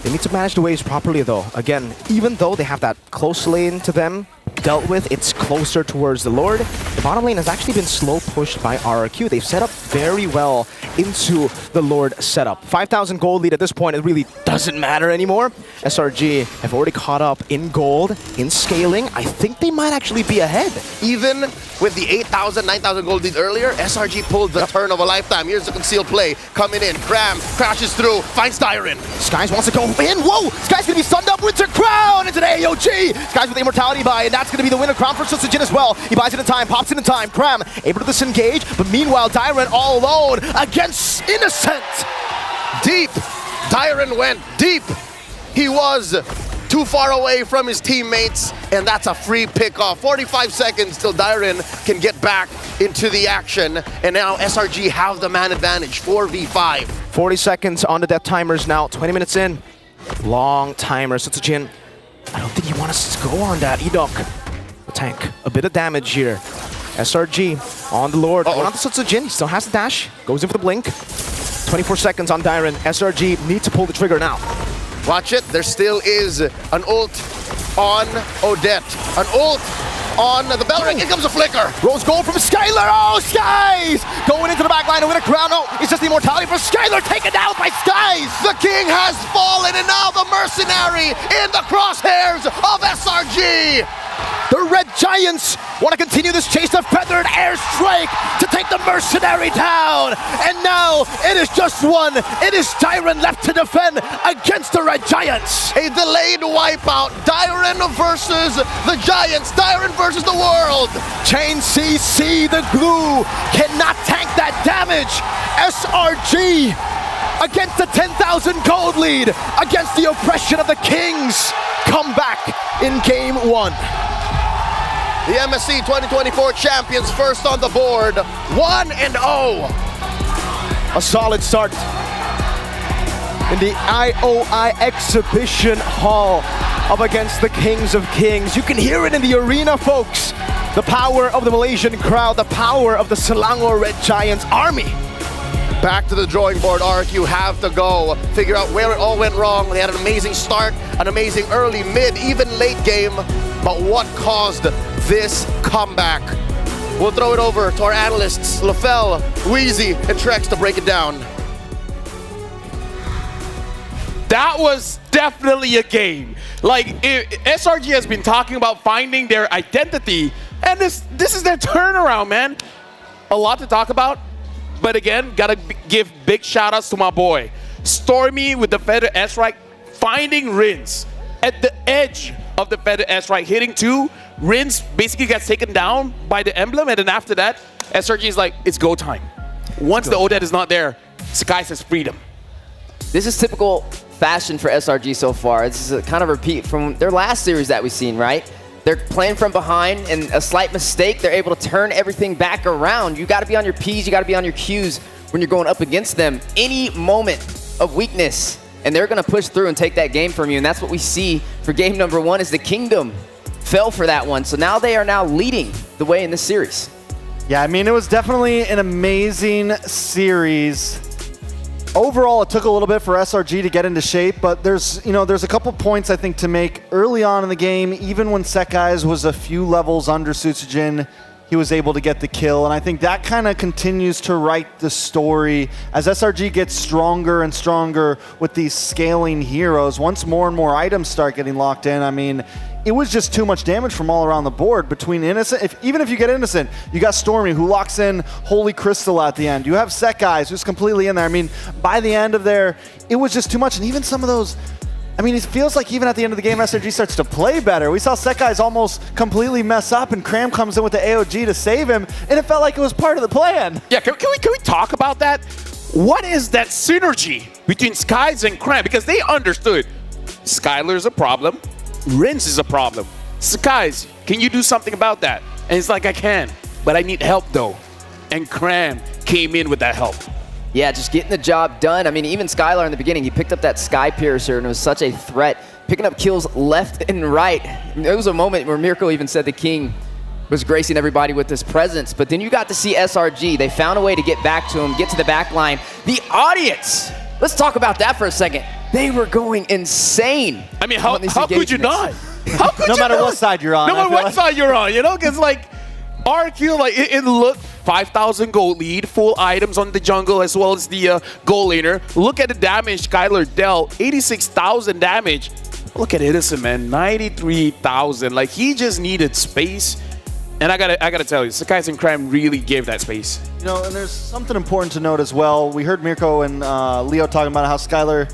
They need to manage the waves properly though. Again, even though they have that close lane to them dealt with, it's closer towards the Lord. The bottom lane has actually been slow pushed by RRQ. They've set up very well into the Lord setup. 5,000 gold lead at this point, it really doesn't matter anymore. SRG have already caught up in gold, in scaling. I think they might actually be ahead. Even with the 8,000, 9,000 gold lead earlier, SRG pulled the turn of a lifetime. Here's the concealed play coming in. Cram crashes through, finds Dyron. Skies wants to go in. Whoa! Skies gonna be stunned up. Winter Crown into the AOG. Skies with the Immortality buy, and that's gonna be the Winter Crown for Sutsujin as well. He buys it in time, pops it in time. Cram able to disengage, but meanwhile Dyron all alone against Innocent. Deep. Dyron went deep. He was too far away from his teammates, and that's a free pickoff. 45 seconds till Dyron can get back into the action, and now SRG have the man advantage, 4v5. 40 seconds on the death timers now, 20 minutes in. Long timer, Sutsujin. I don't think you want us to go on that. Edok, the tank, a bit of damage here. SRG on the Lord, going on to Sutsujin, he still has the dash, goes in for the blink. 24 seconds on Dyron, SRG need to pull the trigger now. Watch it, there still is an ult on Odette. An ult on the bell ring. Here comes a flicker. Rose gold from Skylar. Oh, Skies! Going into the back line to win a crown. No, it's just the Immortality for Skylar, taken down by Skies. The king has fallen, and now the mercenary in the crosshairs of SRG. The Red Giants want to continue this chase of Feathered Airstrike to take the mercenary down. And now it is just one. It is Dyron left to defend against the Red Giants. A delayed wipeout. Dyron versus the Giants. Dyron versus the world. Chain CC, the glue, cannot tank that damage. SRG against the 10,000 gold lead, against the oppression of the Kings. Come back in game one. The MSC 2024 champions first on the board, 1-0. A solid start in the IOI Exhibition Hall up against the Kings of Kings. You can hear it in the arena, folks. The power of the Malaysian crowd, the power of the Selangor Red Giants army. Back to the drawing board, RRQ have to go. Figure out where it all went wrong. They had an amazing start, an amazing early, mid, even late game. But what caused this comeback? We'll throw it over to our analysts, LaFell, Wheezy, and Trex to break it down. That was definitely a game. Like, SRG has been talking about finding their identity, and this is their turnaround, man. A lot to talk about, but again, gotta give big shout-outs to my boy. Stormy with the Feather S-Right, finding Rins at the edge of the Feather S-Right, hitting two. Rins basically gets taken down by the emblem, and then after that, SRG is like, it's go time. Once the Odette is not there, Sky says freedom. This is typical fashion for SRG so far. This is a kind of repeat from their last series that we've seen, right? They're playing from behind, and a slight mistake, they're able to turn everything back around. You gotta be on your P's, you gotta be on your Q's when you're going up against them. Any moment of weakness, and they're gonna push through and take that game from you, and that's what we see for game number one, is the Kingdom fell for that one. So now they are now leading the way in this series. Yeah, I mean, it was definitely an amazing series. Overall, it took a little bit for SRG to get into shape, but there's a couple points I think to make early on in the game. Even when Sekai's was a few levels under Sutsujin, he was able to get the kill. And I think that kind of continues to write the story as SRG gets stronger and stronger with these scaling heroes. Once more and more items start getting locked in, I mean, it was just too much damage from all around the board between Innocent. Even if you get Innocent, you got Stormy who locks in Holy Crystal at the end. You have Sekai's who's completely in there. I mean, by the end of there, it was just too much. And even some of those, I mean, it feels like even at the end of the game, SRG starts to play better. We saw Sekai's almost completely mess up, and Cram comes in with the AOG to save him, and it felt like it was part of the plan. Yeah, can we talk about that? What is that synergy between Skies and Cram? Because they understood Skylar's a problem, Rinse is a problem. Skies, can you do something about that? And it's like, I can, but I need help though. And Cram came in with that help. Yeah, just getting the job done. I mean, even Skylar in the beginning, he picked up that Sky Piercer, and it was such a threat, picking up kills left and right. There was a moment where Mirko even said the King was gracing everybody with his presence, but then you got to see SRG. They found a way to get back to him, get to the back line. The audience, let's talk about that for a second. They were going insane. I mean, how could you not? How could no you matter not? what side you're on. No matter what side you're on, you know? Because, like, RQ, like, it looked 5,000 gold lead, full items on the jungle as well as the gold laner. Look at the damage Skylar dealt, 86,000 damage. Look at Innocent, man, 93,000. Like, he just needed space. And I gotta tell you, Sekai's and Cram really gave that space. You know, and there's something important to note as well. We heard Mirko and Leo talking about how Skylar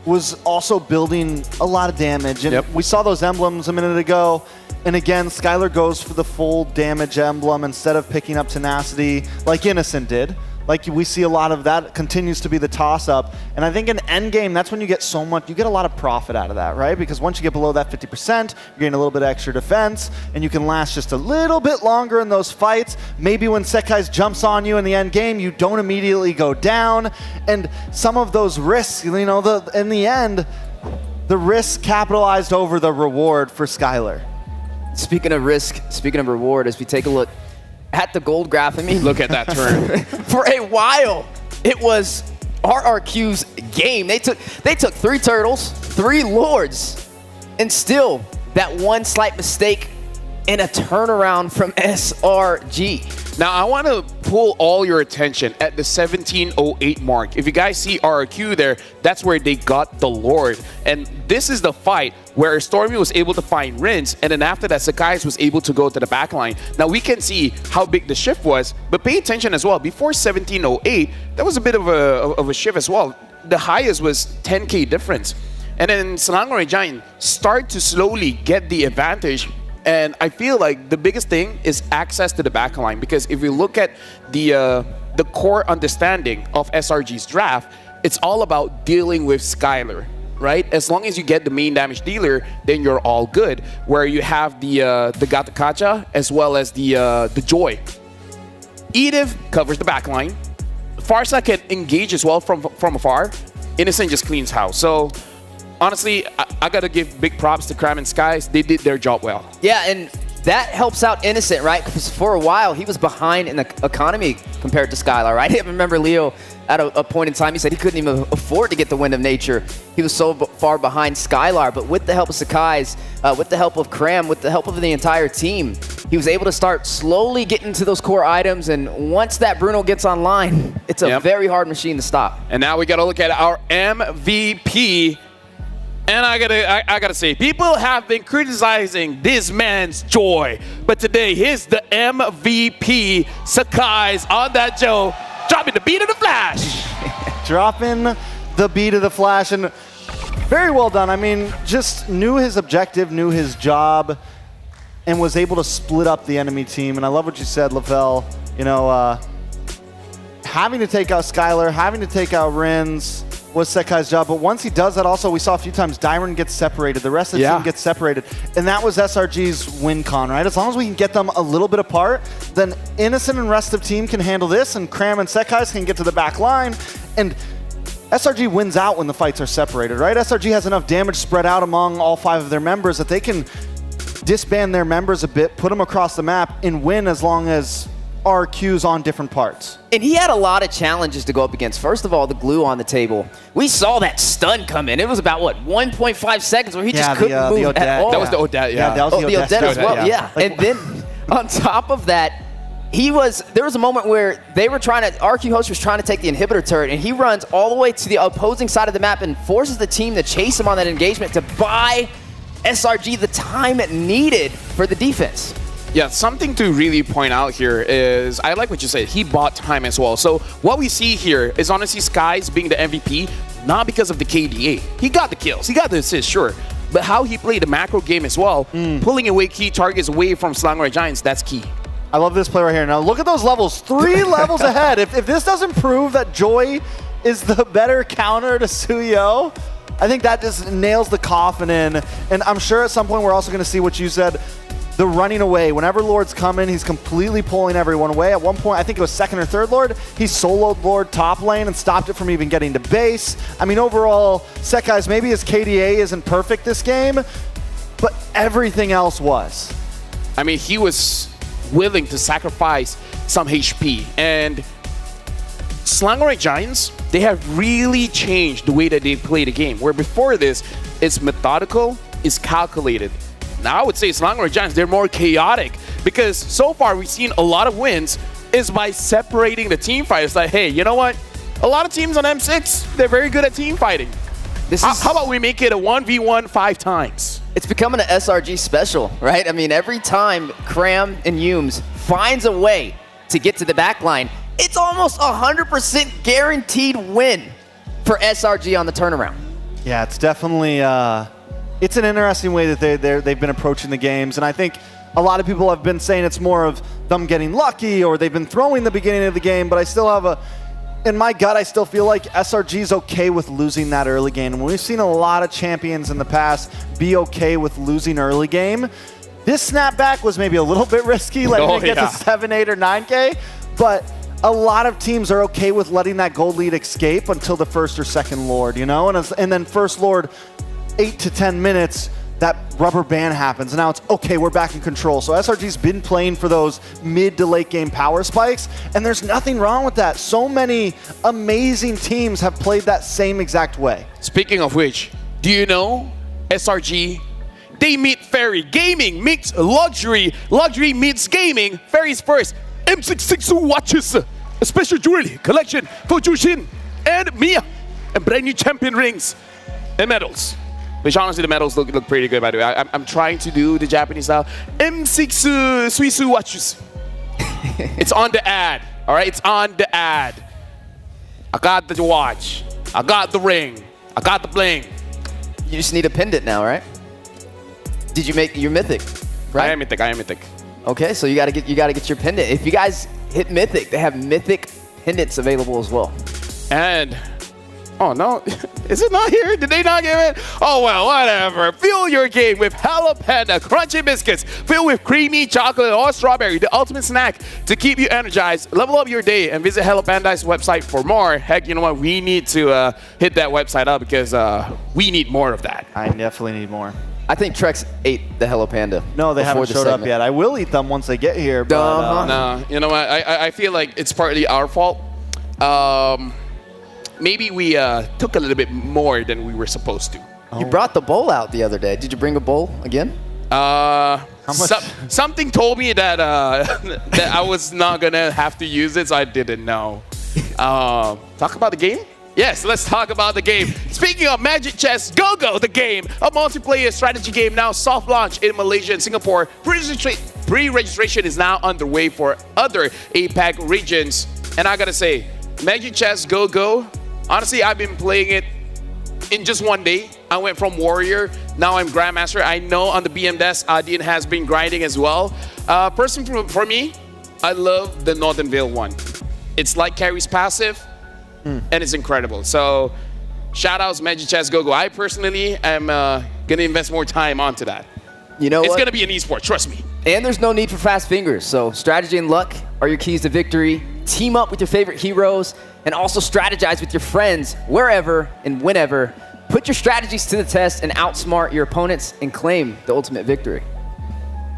was also building a lot of damage. And we saw those emblems a minute ago. And again, Skylar goes for the full damage emblem instead of picking up Tenacity like Innocent did. Like we see a lot of that continues to be the toss-up. And I think in endgame, that's when you get so much, you get a lot of profit out of that, right? Because once you get below that 50%, you're getting a little bit extra defense, and you can last just a little bit longer in those fights. Maybe when Sekai's jumps on you in the end game, you don't immediately go down. And some of those risks, you know, in the end, the risk capitalized over the reward for Skylar. Speaking of risk, speaking of reward, as we take a look at the gold graph, I mean, look at that turn. For a while, it was RRQ's game. They took 3 turtles, 3 lords, and still that one slight mistake and a turnaround from SRG. Now, I want to pull all your attention at the 1708 mark. If you guys see RRQ there, that's where they got the Lord. And this is the fight where Stormy was able to find Rinse, and then after that, Sekai's was able to go to the backline. Now, we can see how big the shift was, but pay attention as well. Before 1708, there was a bit of a shift as well. The highest was 10K difference. And then Selangor Giant start to slowly get the advantage. And I feel like the biggest thing is access to the backline, because if you look at the core understanding of SRG's draft, it's all about dealing with Skylar, right? As long as you get the main damage dealer, then you're all good. Where you have the Gatakacha as well as the Joy. Edith covers the backline. Farsa can engage as well from afar. Innocent just cleans house. So honestly, I gotta give big props to Cram and Skies. They did their job well. Yeah, and that helps out Innocent, right? Because for a while, he was behind in the economy compared to Skylar, right? I remember Leo at a point in time, he said he couldn't even afford to get the Wind of Nature. He was so far behind Skylar, but with the help of Sekai's, with the help of Cram, with the help of the entire team, he was able to start slowly getting to those core items, and once that Bruno gets online, it's a very hard machine to stop. And now we gotta look at our MVP. And I gotta say, people have been criticizing this man's Joy, but today here's the MVP. Sekai's on that Joe, dropping the beat of the Flash. Dropping the beat of the Flash, and very well done. I mean, just knew his objective, knew his job, and was able to split up the enemy team. And I love what you said, Lavelle. You know, having to take out Skylar, having to take out Rins was Sekai's job, but once he does that, also we saw a few times Dyron gets separated, the rest of the team gets separated, and that was SRG's win con, right? As long as we can get them a little bit apart, then Innocent and rest of team can handle this, and Cram and Sekai's can get to the back line, and SRG wins out when the fights are separated, right? SRG has enough damage spread out among all 5 of their members that they can disband their members a bit, put them across the map, and win as long as RQ's on different parts. And he had a lot of challenges to go up against. First of all, the glue on the table. We saw that stun come in. It was about, what, 1.5 seconds where he just couldn't move at all. That was the Odette, that was the Odette as well, yeah. And then on top of that, There was a moment where RQ Host was trying to take the inhibitor turret, and he runs all the way to the opposing side of the map and forces the team to chase him on that engagement to buy SRG the time it needed for the defense. Yeah, something to really point out here is, I like what you said, he bought time as well. So what we see here is honestly Skies being the MVP, not because of the KDA. He got the kills, he got the assists, sure. But how he played the macro game as well, pulling away key targets away from Slangorai Giants, that's key. I love this play right here. Now look at those levels, 3 levels ahead. If this doesn't prove that Joy is the better counter to Suyo, I think that just nails the coffin in. And I'm sure at some point we're also going to see what you said, the running away. Whenever Lord's coming, he's completely pulling everyone away. At one point, I think it was second or third Lord, he soloed Lord top lane and stopped it from even getting to base. I mean, overall, Sekai's maybe his KDA isn't perfect this game, but everything else was. I mean, he was willing to sacrifice some HP. And Slangorai Giants, they have really changed the way that they play the game. Where before this, it's methodical, it's calculated. Now I would say Slangorai Giants, they're more chaotic because so far we've seen a lot of wins is by separating the team fight. It's like, hey, you know what? A lot of teams on M6, they're very good at team fighting. How about we make it a 1v1 5 times? It's becoming an SRG special, right? I mean, every time Cram and Humes finds a way to get to the back line, it's almost 100% guaranteed win for SRG on the turnaround. Yeah, it's definitely it's an interesting way that they've been approaching the games, and I think a lot of people have been saying it's more of them getting lucky or they've been throwing the beginning of the game, but I still have in my gut, I still feel like SRG's okay with losing that early game. And we've seen a lot of champions in the past be okay with losing early game. This snapback was maybe a little bit risky, letting it get to 7, 8, or 9K, but a lot of teams are okay with letting that gold lead escape until the first or second Lord, you know? And then first Lord, 8 to 10 minutes, that rubber band happens. And now it's, okay, we're back in control. So SRG's been playing for those mid to late game power spikes, and there's nothing wrong with that. So many amazing teams have played that same exact way. Speaking of which, do you know SRG, they meet Ferry. Gaming meets luxury. Luxury meets gaming. Ferry's first. M662 watches, a special jewelry collection for Jushin and Mia, and brand new champion rings and medals. Which honestly, the medals look pretty good, by the way. I'm trying to do the Japanese style. M6 Suisu watches. It's on the ad, all right? It's on the ad. I got the watch. I got the ring. I got the bling. You just need a pendant now, right? Did you make your mythic? Right? I am mythic. I am mythic. Okay, so you gotta get your pendant. If you guys hit mythic, they have mythic pendants available as well. And oh no, is it not here? Did they not give it? Oh well, whatever. Fuel your game with Hello Panda Crunchy Biscuits filled with creamy chocolate or strawberry, the ultimate snack to keep you energized. Level up your day and visit Hello Panda's website for more. Heck, you know what? We need to hit that website up because we need more of that. I definitely need more. I think Trex ate the Hello Panda. No, they haven't showed up yet. I will eat them once they get here. But, no, you know what? I feel like it's partly our fault. Maybe we took a little bit more than we were supposed to. You brought the bowl out the other day. Did you bring a bowl again? Something told me that that I was not gonna have to use it, so I didn't know. Talk about the game? Yes, let's talk about the game. Speaking of Magic Chess Go-Go, the game, a multiplayer strategy game now soft launch in Malaysia and Singapore. Pre-registration is now underway for other APAC regions. And I gotta say, Magic Chess Go-Go, honestly, I've been playing it in just one day. I went from Warrior, now I'm Grandmaster. I know on the BM desk, Adin has been grinding as well. Personally, for me, I love the Northern Vale one. It's like Carrie's passive, and it's incredible. So, shout outs Magic Chess Go-Go. I personally am gonna invest more time onto that. You know it's what? gonna be an esport, trust me. And there's no need for fast fingers. So strategy and luck are your keys to victory. Team up with your favorite heroes and also strategize with your friends wherever and whenever. Put your strategies to the test and outsmart your opponents and claim the ultimate victory.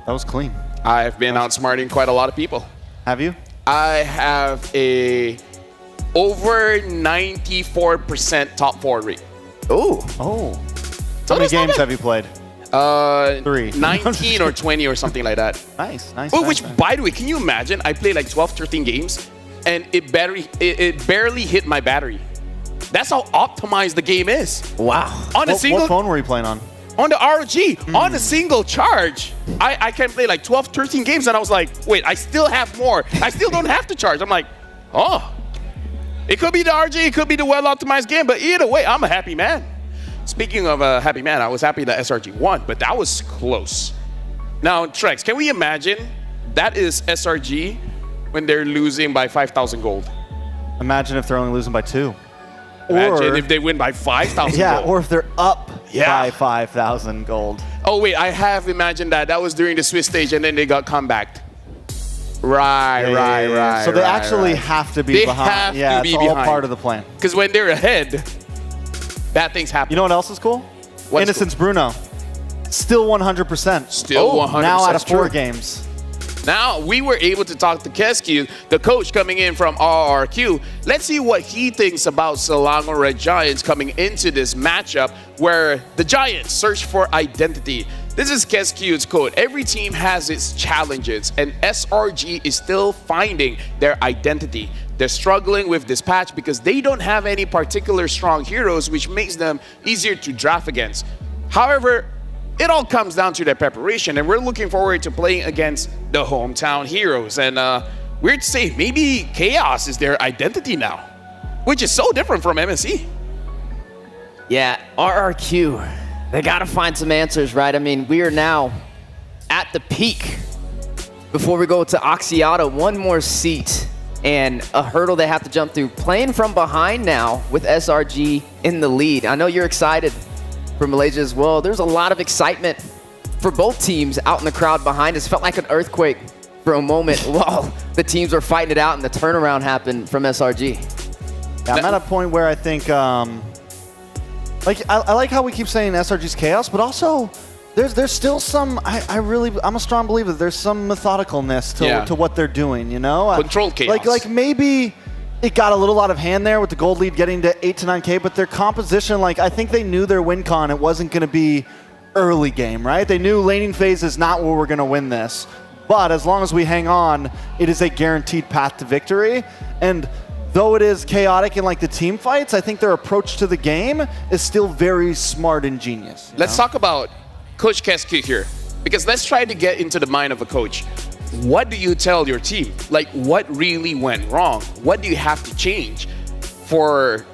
That was clean. I've been outsmarting quite a lot of people. Have you? I have a over 94% top 4 rate. Oh. How many games have you played? 3. 19 or 20 or something like that. Nice. Oh, which, by the way, can you imagine? I played like 12, 13 games, and it barely hit my battery. That's how optimized the game is. Wow. On a single. What phone were you playing on? On the ROG, on a single charge. I can play like 12, 13 games, and I was like, wait, I still have more. I still don't have to charge. I'm like, oh. It could be the RG, it could be the well-optimized game, but either way, I'm a happy man. Speaking of a happy man, I was happy that SRG won, but that was close. Now, Trex, can we imagine that is SRG when they're losing by 5,000 gold? Imagine if they're only losing by 2. Imagine if they win by 5,000 yeah, gold. or if they're up by 5,000 gold. Oh, wait, I have imagined that. That was during the Swiss stage, and then they got comebacked. Right. So they actually have to be behind. Have to be it's behind. all part of the plan. Because when they're ahead, bad things happen. You know what else is cool? Innocence cool? Bruno. Still 100%. Still 100%. Now out of 4 true. games. Now, we were able to talk to Keskew, the coach coming in from RRQ. Let's see what he thinks about Selangor Red Giants coming into this matchup where the Giants search for identity. This is Keskew's quote. Every team has its challenges, and SRG is still finding their identity. They're struggling with this patch because they don't have any particular strong heroes, which makes them easier to draft against. However, it all comes down to their preparation, and we're looking forward to playing against the hometown heroes. And weird to say, maybe Chaos is their identity now, which is so different from MSC. Yeah, RRQ, they got to find some answers, right? I mean, we are now at the peak. Before we go to Axiata, one more seat and a hurdle they have to jump through. Playing from behind now with SRG in the lead. I know you're excited for Malaysia as well. There's a lot of excitement for both teams out in the crowd behind us. Felt like an earthquake for a moment while the teams were fighting it out and the turnaround happened from SRG. Yeah, I'm at a point where I think, I like how we keep saying SRG's chaos, but also there's still some, I'm a strong believer that there's some methodicalness to what they're doing, you know? Controlled chaos. Like maybe it got a little out of hand there with the gold lead getting to 8 to 9K, but their composition, I think they knew their win con, it wasn't going to be early game, right? They knew laning phase is not where we're going to win this. But as long as we hang on, it is a guaranteed path to victory. And though it is chaotic in the team fights, I think their approach to the game is still very smart and genius. Let's talk about Coach Keskew here, because let's try to get into the mind of a coach. What do you tell your team? What really went wrong? What do you have to change for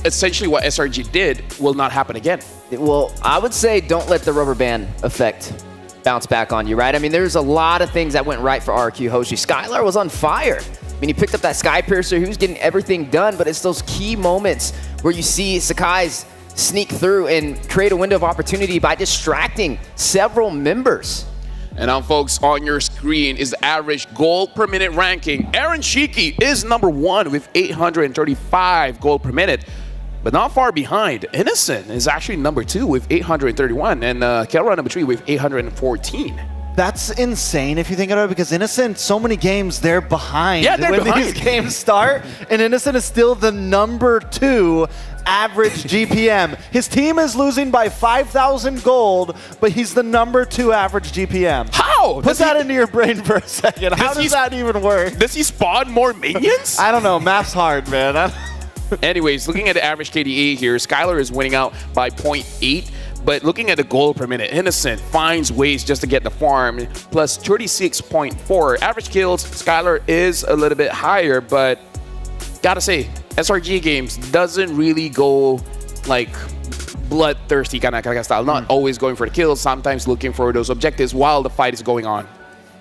essentially what SRG did will not happen again? Well, I would say don't let the rubber band effect bounce back on you, right? I mean, there's a lot of things that went right for RQ Hoshi. Skylar was on fire. I mean, he picked up that Sky Piercer. He was getting everything done, but it's those key moments where you see Sakai's sneak through and create a window of opportunity by distracting several members. And now, folks, on your screen is the average gold per minute ranking. Aaron Shiki is number 1 with 835 gold per minute, but not far behind. Innocent is actually number 2 with 831, and Kelra number 3 with 814. That's insane if you think about it, because Innocent, so many games, they're behind when these games start, and Innocent is still the number 2 average GPM. His team is losing by 5,000 gold, but he's the number 2 average GPM. How? Put that into your brain for a second. How does that even work? Does he spawn more minions? I don't know. Math's hard, man. Anyways, looking at the average KDA here, Skylar is winning out by 0.8. But looking at the gold per minute, Innocent finds ways just to get the farm, plus 36.4. Average kills, Skylar is a little bit higher, but gotta say, SRG games doesn't really go bloodthirsty kind of style. Not always going for the kills, sometimes looking for those objectives while the fight is going on.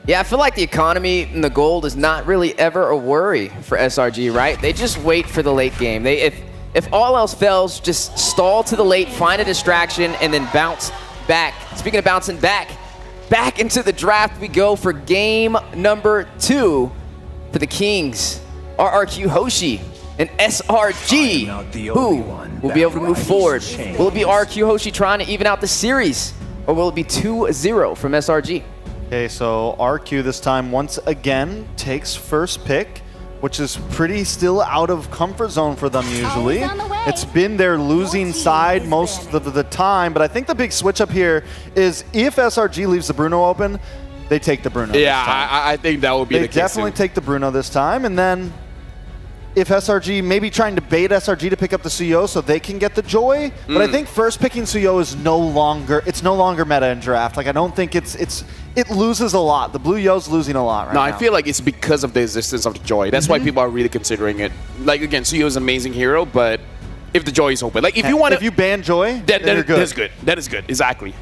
Yeah, I feel like the economy and the gold is not really ever a worry for SRG, right? They just wait for the late game. If all else fails, just stall to the late, find a distraction, and then bounce back. Speaking of bouncing back into the draft we go for game number 2 for the Kings. RRQ Hoshi and SRG, who will be able to move forward. Will it be RRQ Hoshi trying to even out the series, or will it be 2-0 from SRG? Okay, so RQ this time once again takes first pick. which is pretty still out of comfort zone for them usually. It's been their losing side most of the time, but I think the big switch up here is if SRG leaves the Bruno open, they take the Bruno this time. I think that would be the case. They definitely take the Bruno this time, and then if SRG, maybe trying to bait SRG to pick up the Suyo so they can get the Joy, but I think first picking Suyo is no longer meta in draft. Like I don't think it loses a lot. The Blue Yo's losing a lot right now. No, I feel like it's because of the existence of the Joy. That's why people are really considering it. Like again, Suyo is an amazing hero, but if the Joy is open, like if you ban Joy, then you're good. That's good. That is good. Exactly.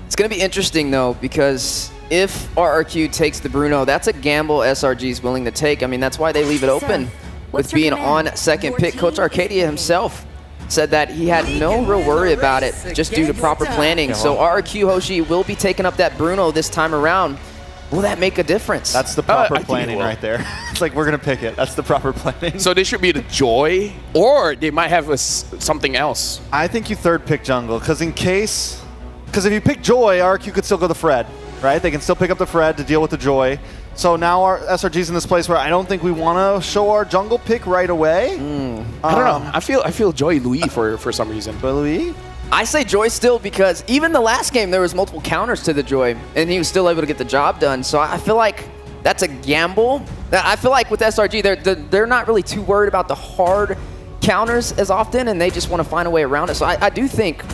It's going to be interesting though, because if RRQ takes the Bruno, that's a gamble SRG is willing to take. I mean, that's why they leave it open with being on second pick. Coach Arcadia himself said that he had no real worry about it just due to proper planning. So RRQ Hoshi will be taking up that Bruno this time around. Will that make a difference? That's the proper planning right there. It's like, we're going to pick it. That's the proper planning. So they should be the Joy, or they might have something else. I think you third pick jungle, because if you pick Joy, RRQ could still go the Fred, right? They can still pick up the Fred to deal with the Joy. So now our SRG's in this place where I don't think we want to show our jungle pick right away. I don't know. I feel Joy Louis for some reason. Joy Louis? I say Joy still because even the last game there was multiple counters to the Joy and he was still able to get the job done. So I feel like that's a gamble. I feel like with SRG they're not really too worried about the hard counters as often, and they just want to find a way around it. So I do think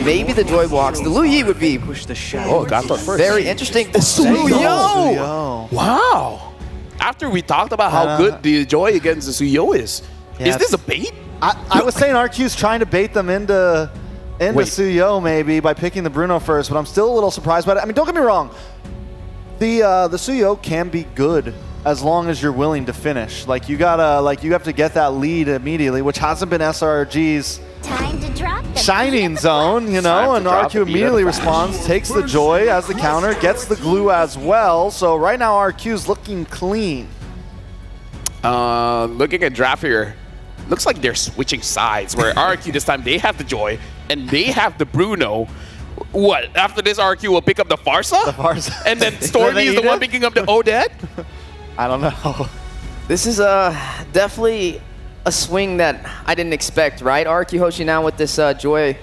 maybe the Joy walks. The Lu Yi would be got the first. Very interesting. The Suyo! Wow! After we talked about how good the Joy against the Suyo is this a bait? I was saying RQ's trying to bait them into Suyo maybe by picking the Bruno first, but I'm still a little surprised by it. I mean, don't get me wrong. The Suyo can be good as long as you're willing to finish. Like you have to get that lead immediately, which hasn't been SRG's Time to drop the shining zone, you know, and RQ immediately responds, takes the Joy as the counter, gets the glue as well. So right now RQ's looking clean. Looking at draft here, looks like they're switching sides, where RQ this time they have the Joy and they have the Bruno. What? After this, RQ will pick up the Farsa? The Farsa. And then Stormy is the one picking up the Odette? I don't know. This is definitely a swing that I didn't expect, right? RQ Hoshi now with this Joy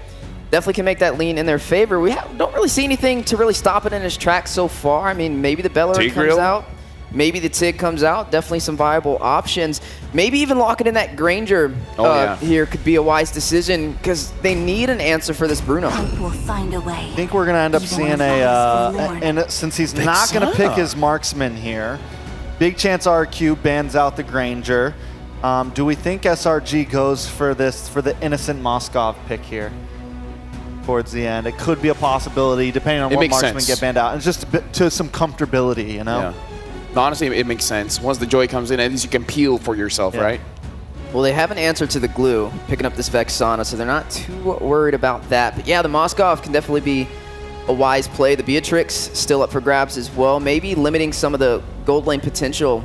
definitely can make that lean in their favor. We don't really see anything to really stop it in his tracks so far. I mean, maybe the Bellerin comes out. Maybe the TIG comes out. Definitely some viable options. Maybe even locking in that Granger here could be a wise decision because they need an answer for this Bruno. We'll find a way. I think we're going to end up seeing and since he's not going to pick his marksman here, big chance RQ bans out the Granger. Do we think SRG goes for the innocent Moskov pick here towards the end? It could be a possibility depending on what marksmen get banned out. And it's just a bit to some comfortability, you know? Yeah. Honestly, it makes sense. Once the Joy comes in, at least you can peel for yourself, right? Well, they have an answer to the glue, picking up this Vexana, so they're not too worried about that. But yeah, the Moskov can definitely be a wise play. The Beatrix still up for grabs as well. Maybe limiting some of the gold lane potential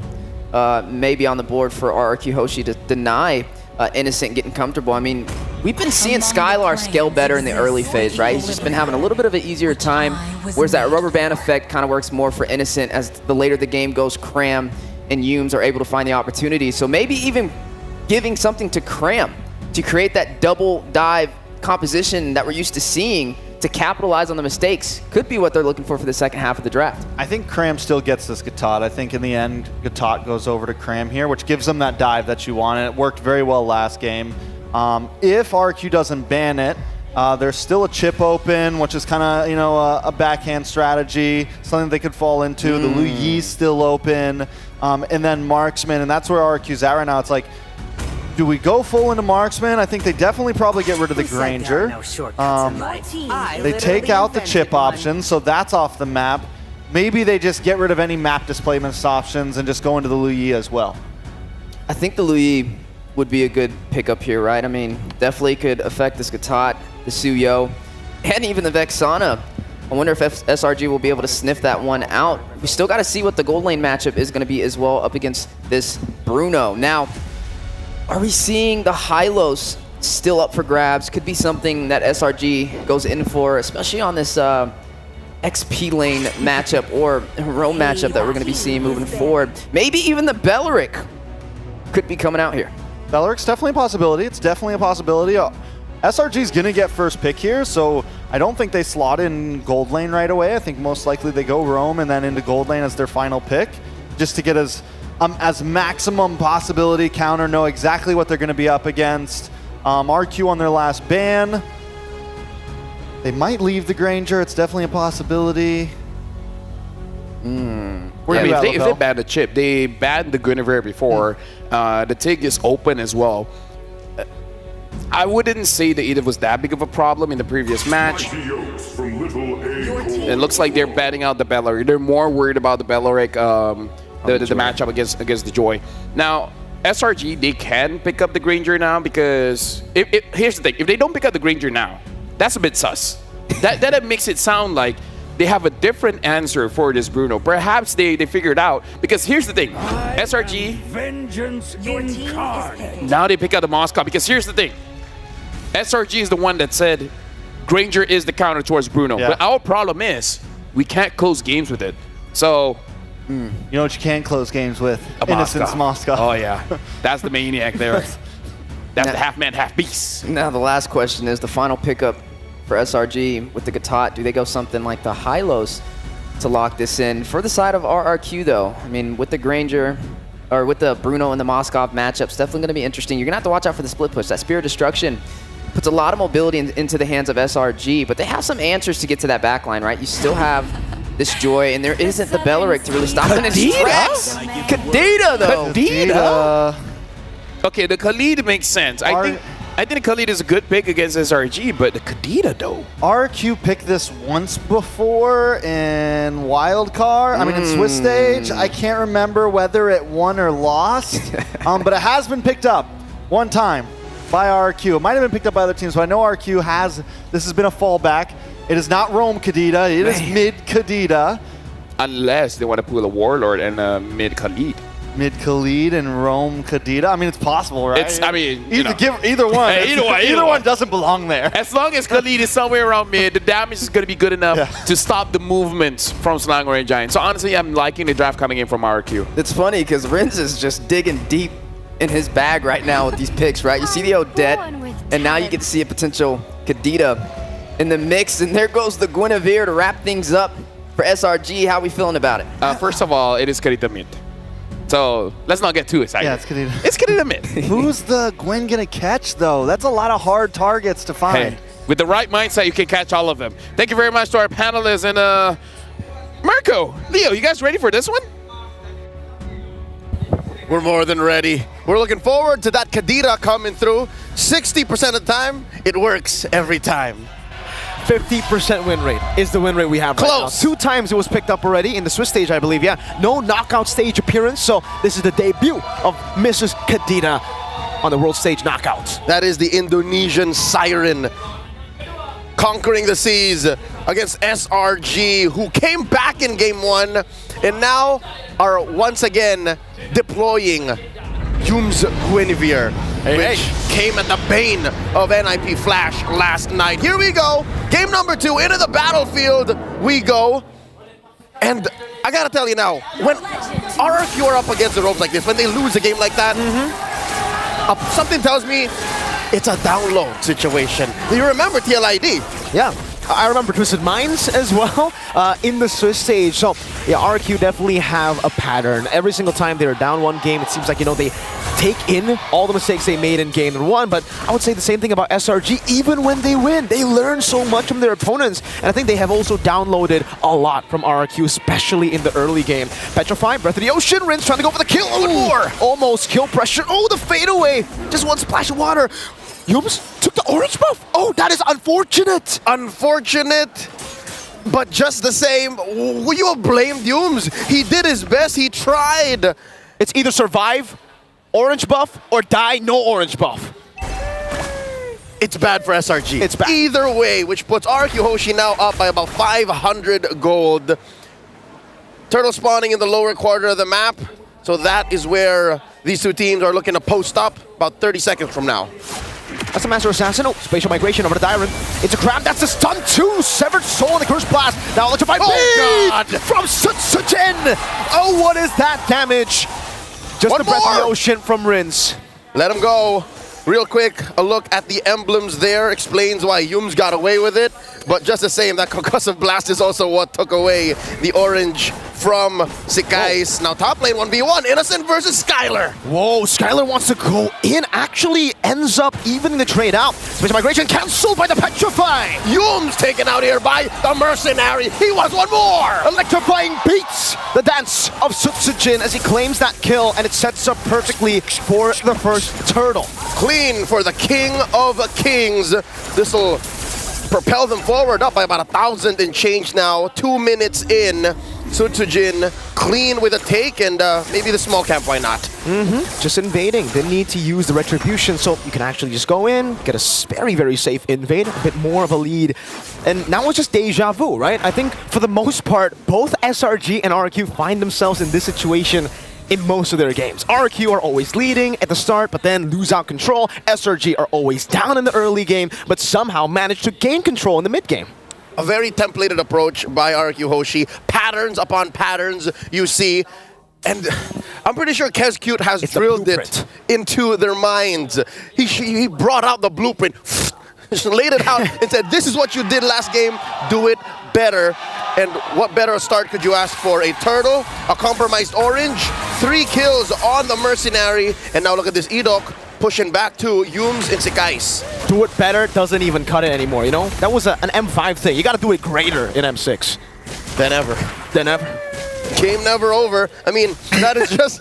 maybe on the board for RRQ Hoshi to deny Innocent getting comfortable. I mean, we've been seeing Skylar scale better in the early phase, right? He's just been having a little bit of an easier time, whereas that rubber band effect kind of works more for Innocent as the later the game goes, Cram and Yumes are able to find the opportunity. So maybe even giving something to Cram to create that double dive composition that we're used to seeing to capitalize on the mistakes could be what they're looking for the second half of the draft. I think Cram still gets this Gatot. I think in the end, Gatot goes over to Cram here, which gives them that dive that you want, and it worked very well last game. If RQ doesn't ban it, there's still a chip open, which is kind of, you know, a backhand strategy, something they could fall into. The Lu Yi's still open, and then Marksman, and that's where RQ's at right now. It's like, do we go full into Marksman? I think they definitely probably get rid of the Granger. They take out the chip option, so that's off the map. Maybe they just get rid of any map displacement options and just go into the Lu Yi as well. I think the Lu Yi would be a good pickup here, right? I mean, definitely could affect this Gatot, the Suyo, and even the Vexana. I wonder if SRG will be able to sniff that one out. We still got to see what the gold lane matchup is going to be as well up against this Bruno. Now, are we seeing the Hylos still up for grabs? Could be something that SRG goes in for, especially on this XP lane matchup or Rome matchup that we're going to be seeing moving forward. Maybe even the Belleric could be coming out here. Belaric's definitely a possibility. It's definitely a possibility. SRG's going to get first pick here, so I don't think they slot in gold lane right away. I think most likely they go roam and then into gold lane as their final pick, just to get as maximum possibility counter, know exactly what they're going to be up against. RQ on their last ban. They might leave the Granger. It's definitely a possibility. If they ban the chip, they banned the Guinevere before. The TIG is open as well. I wouldn't say that it was that big of a problem in the previous match. It looks like they're batting out the Bellaric. They're more worried about the Bellaric, the matchup against the Joy. Now, SRG, they can pick up the Granger now because here's the thing. If they don't pick up the Granger now, that's a bit sus. that makes it sound like they have a different answer for this Bruno. Perhaps they figured out, because here's the thing. SRG, vengeance incarnate. Now they pick out the Moscow, because here's the thing. SRG is the one that said Granger is the counter towards Bruno. Yeah. But our problem is we can't close games with it. So you know what you can close games with? Innocence Moscow. Oh yeah, that's the maniac there. That's the half man, half beast. Now the last question is the final pickup for SRG with the Gatot. Do they go something like the Hylos to lock this in? For the side of RRQ though, I mean, with the Granger, or with the Bruno and the Moskov matchup, it's definitely going to be interesting. You're going to have to watch out for the split push. That Spear of Destruction puts a lot of mobility into the hands of SRG, but they have some answers to get to that backline, right? You still have this Joy, and there isn't the Bellaric to really stop in his tracks. Kadita, though. Kadita? Okay, the Khalid makes sense. I think the Khalid is a good pick against SRG, but the Kadita, though. RQ picked this once before in Wildcard. I mean, in Swiss Stage. I can't remember whether it won or lost, but it has been picked up one time by RQ. It might have been picked up by other teams, but I know RQ has. This has been a fallback. It is not Roam Kadita. It is mid Kadita. Unless they want to pull a Warlord and mid Khalid. Mid Khalid and Roam Kadita. I mean, it's possible, right? Either one. Either one doesn't belong there. As long as Khalid is somewhere around mid, the damage is going to be good enough to stop the movements from Selangor and Giant. So honestly, I'm liking the draft coming in from RQ. It's funny because Renz is just digging deep in his bag right now with these picks, right? You see the Odette, and now you get to see a potential Kadita in the mix, and there goes the Guinevere to wrap things up for SRG. How are we feeling about it? First of all, it is Kadita mid. So let's not get too excited. Yeah, it's Kadita. It's Kadita mid. Who's the Gwen gonna catch though? That's a lot of hard targets to find. Hey, with the right mindset, you can catch all of them. Thank you very much to our panelists, and Marco, Leo, you guys ready for this one? We're more than ready. We're looking forward to that Kadita coming through. 60% of the time, it works every time. 50% win rate is the win rate we have right now. 2 times it was picked up already in the Swiss stage, I believe. Yeah, no knockout stage appearance, so this is the debut of Mrs. Kadita on the world stage knockouts. That is the Indonesian siren conquering the seas against SRG, who came back in game 1 and now are once again deploying Hume's Guinevere, which came at the bane of NIP Flash last night. Here we go, game number 2, into the battlefield we go. And I gotta tell you now, when RRQ are up against the ropes like this, when they lose a game like that, something tells me it's a download situation. Do you remember TLID? Yeah. I remember Twisted Minds as well in the Swiss stage. So, yeah, RQ definitely have a pattern. Every single time they're down one game, it seems like, they take in all the mistakes they made in game 1. But I would say the same thing about SRG. Even when they win, they learn so much from their opponents. And I think they have also downloaded a lot from RQ, especially in the early game. Petrify, Breath of the Ocean, Rinse trying to go for the kill. One more. Almost kill pressure. Oh, the fadeaway. Just one splash of water. Yums took the orange buff. Oh, that is unfortunate. Unfortunate, but just the same, you have blamed Yums. He did his best, he tried. It's either survive, orange buff, or die, no orange buff. It's bad for SRG. It's bad. Either way, which puts RQ Hoshi now up by about 500 gold. Turtle spawning in the lower quarter of the map. So that is where these two teams are looking to post up about 30 seconds from now. That's a Master Assassin. Oh, spatial migration over the Dyron. It's a grab. That's a stun too. Severed Soul on the Curse Blast. Now electrified God! from Sujin. Oh, what is that damage? Just One the breath of the more! ocean from Rins. Let him go. Real quick, a look at the emblems there explains why Yums got away with it. But just the same, that concussive blast is also what took away the orange from Sikais. Now top lane 1v1, Innocent versus Skylar. Whoa, Skylar wants to go in. Actually ends up evening the trade out. Special migration cancelled by the Petrify. Yums taken out here by the Mercenary. He wants one more. Electrifying beats the dance of Sutsujin as he claims that kill, and it sets up perfectly for the first turtle. Clean for the King of Kings. This will propel them forward up by about 1,000 and change now. 2 minutes in. Sutsujin clean with a take, and maybe the small camp, why not? Just invading. Didn't need to use the retribution, so you can actually just go in, get a very, very safe invade, a bit more of a lead. And now it's just deja vu, right? I think for the most part, both SRG and RQ find themselves in this situation in most of their games. RQ are always leading at the start, but then lose out control. SRG are always down in the early game, but somehow manage to gain control in the mid game. A very templated approach by RQ Hoshi. Patterns upon patterns you see. And I'm pretty sure Kezcute has drilled it into their minds. He brought out the blueprint, just laid it out and said, this is what you did last game, do it better. And what better a start could you ask for? A turtle, a compromised orange, 3 kills on the Mercenary, and now look at this Edok pushing back to Yums and Sikais. Do it better doesn't even cut it anymore, you know? That was an M5 thing. You gotta do it greater in M6. Than ever. Than ever. Game never over. I mean, that is just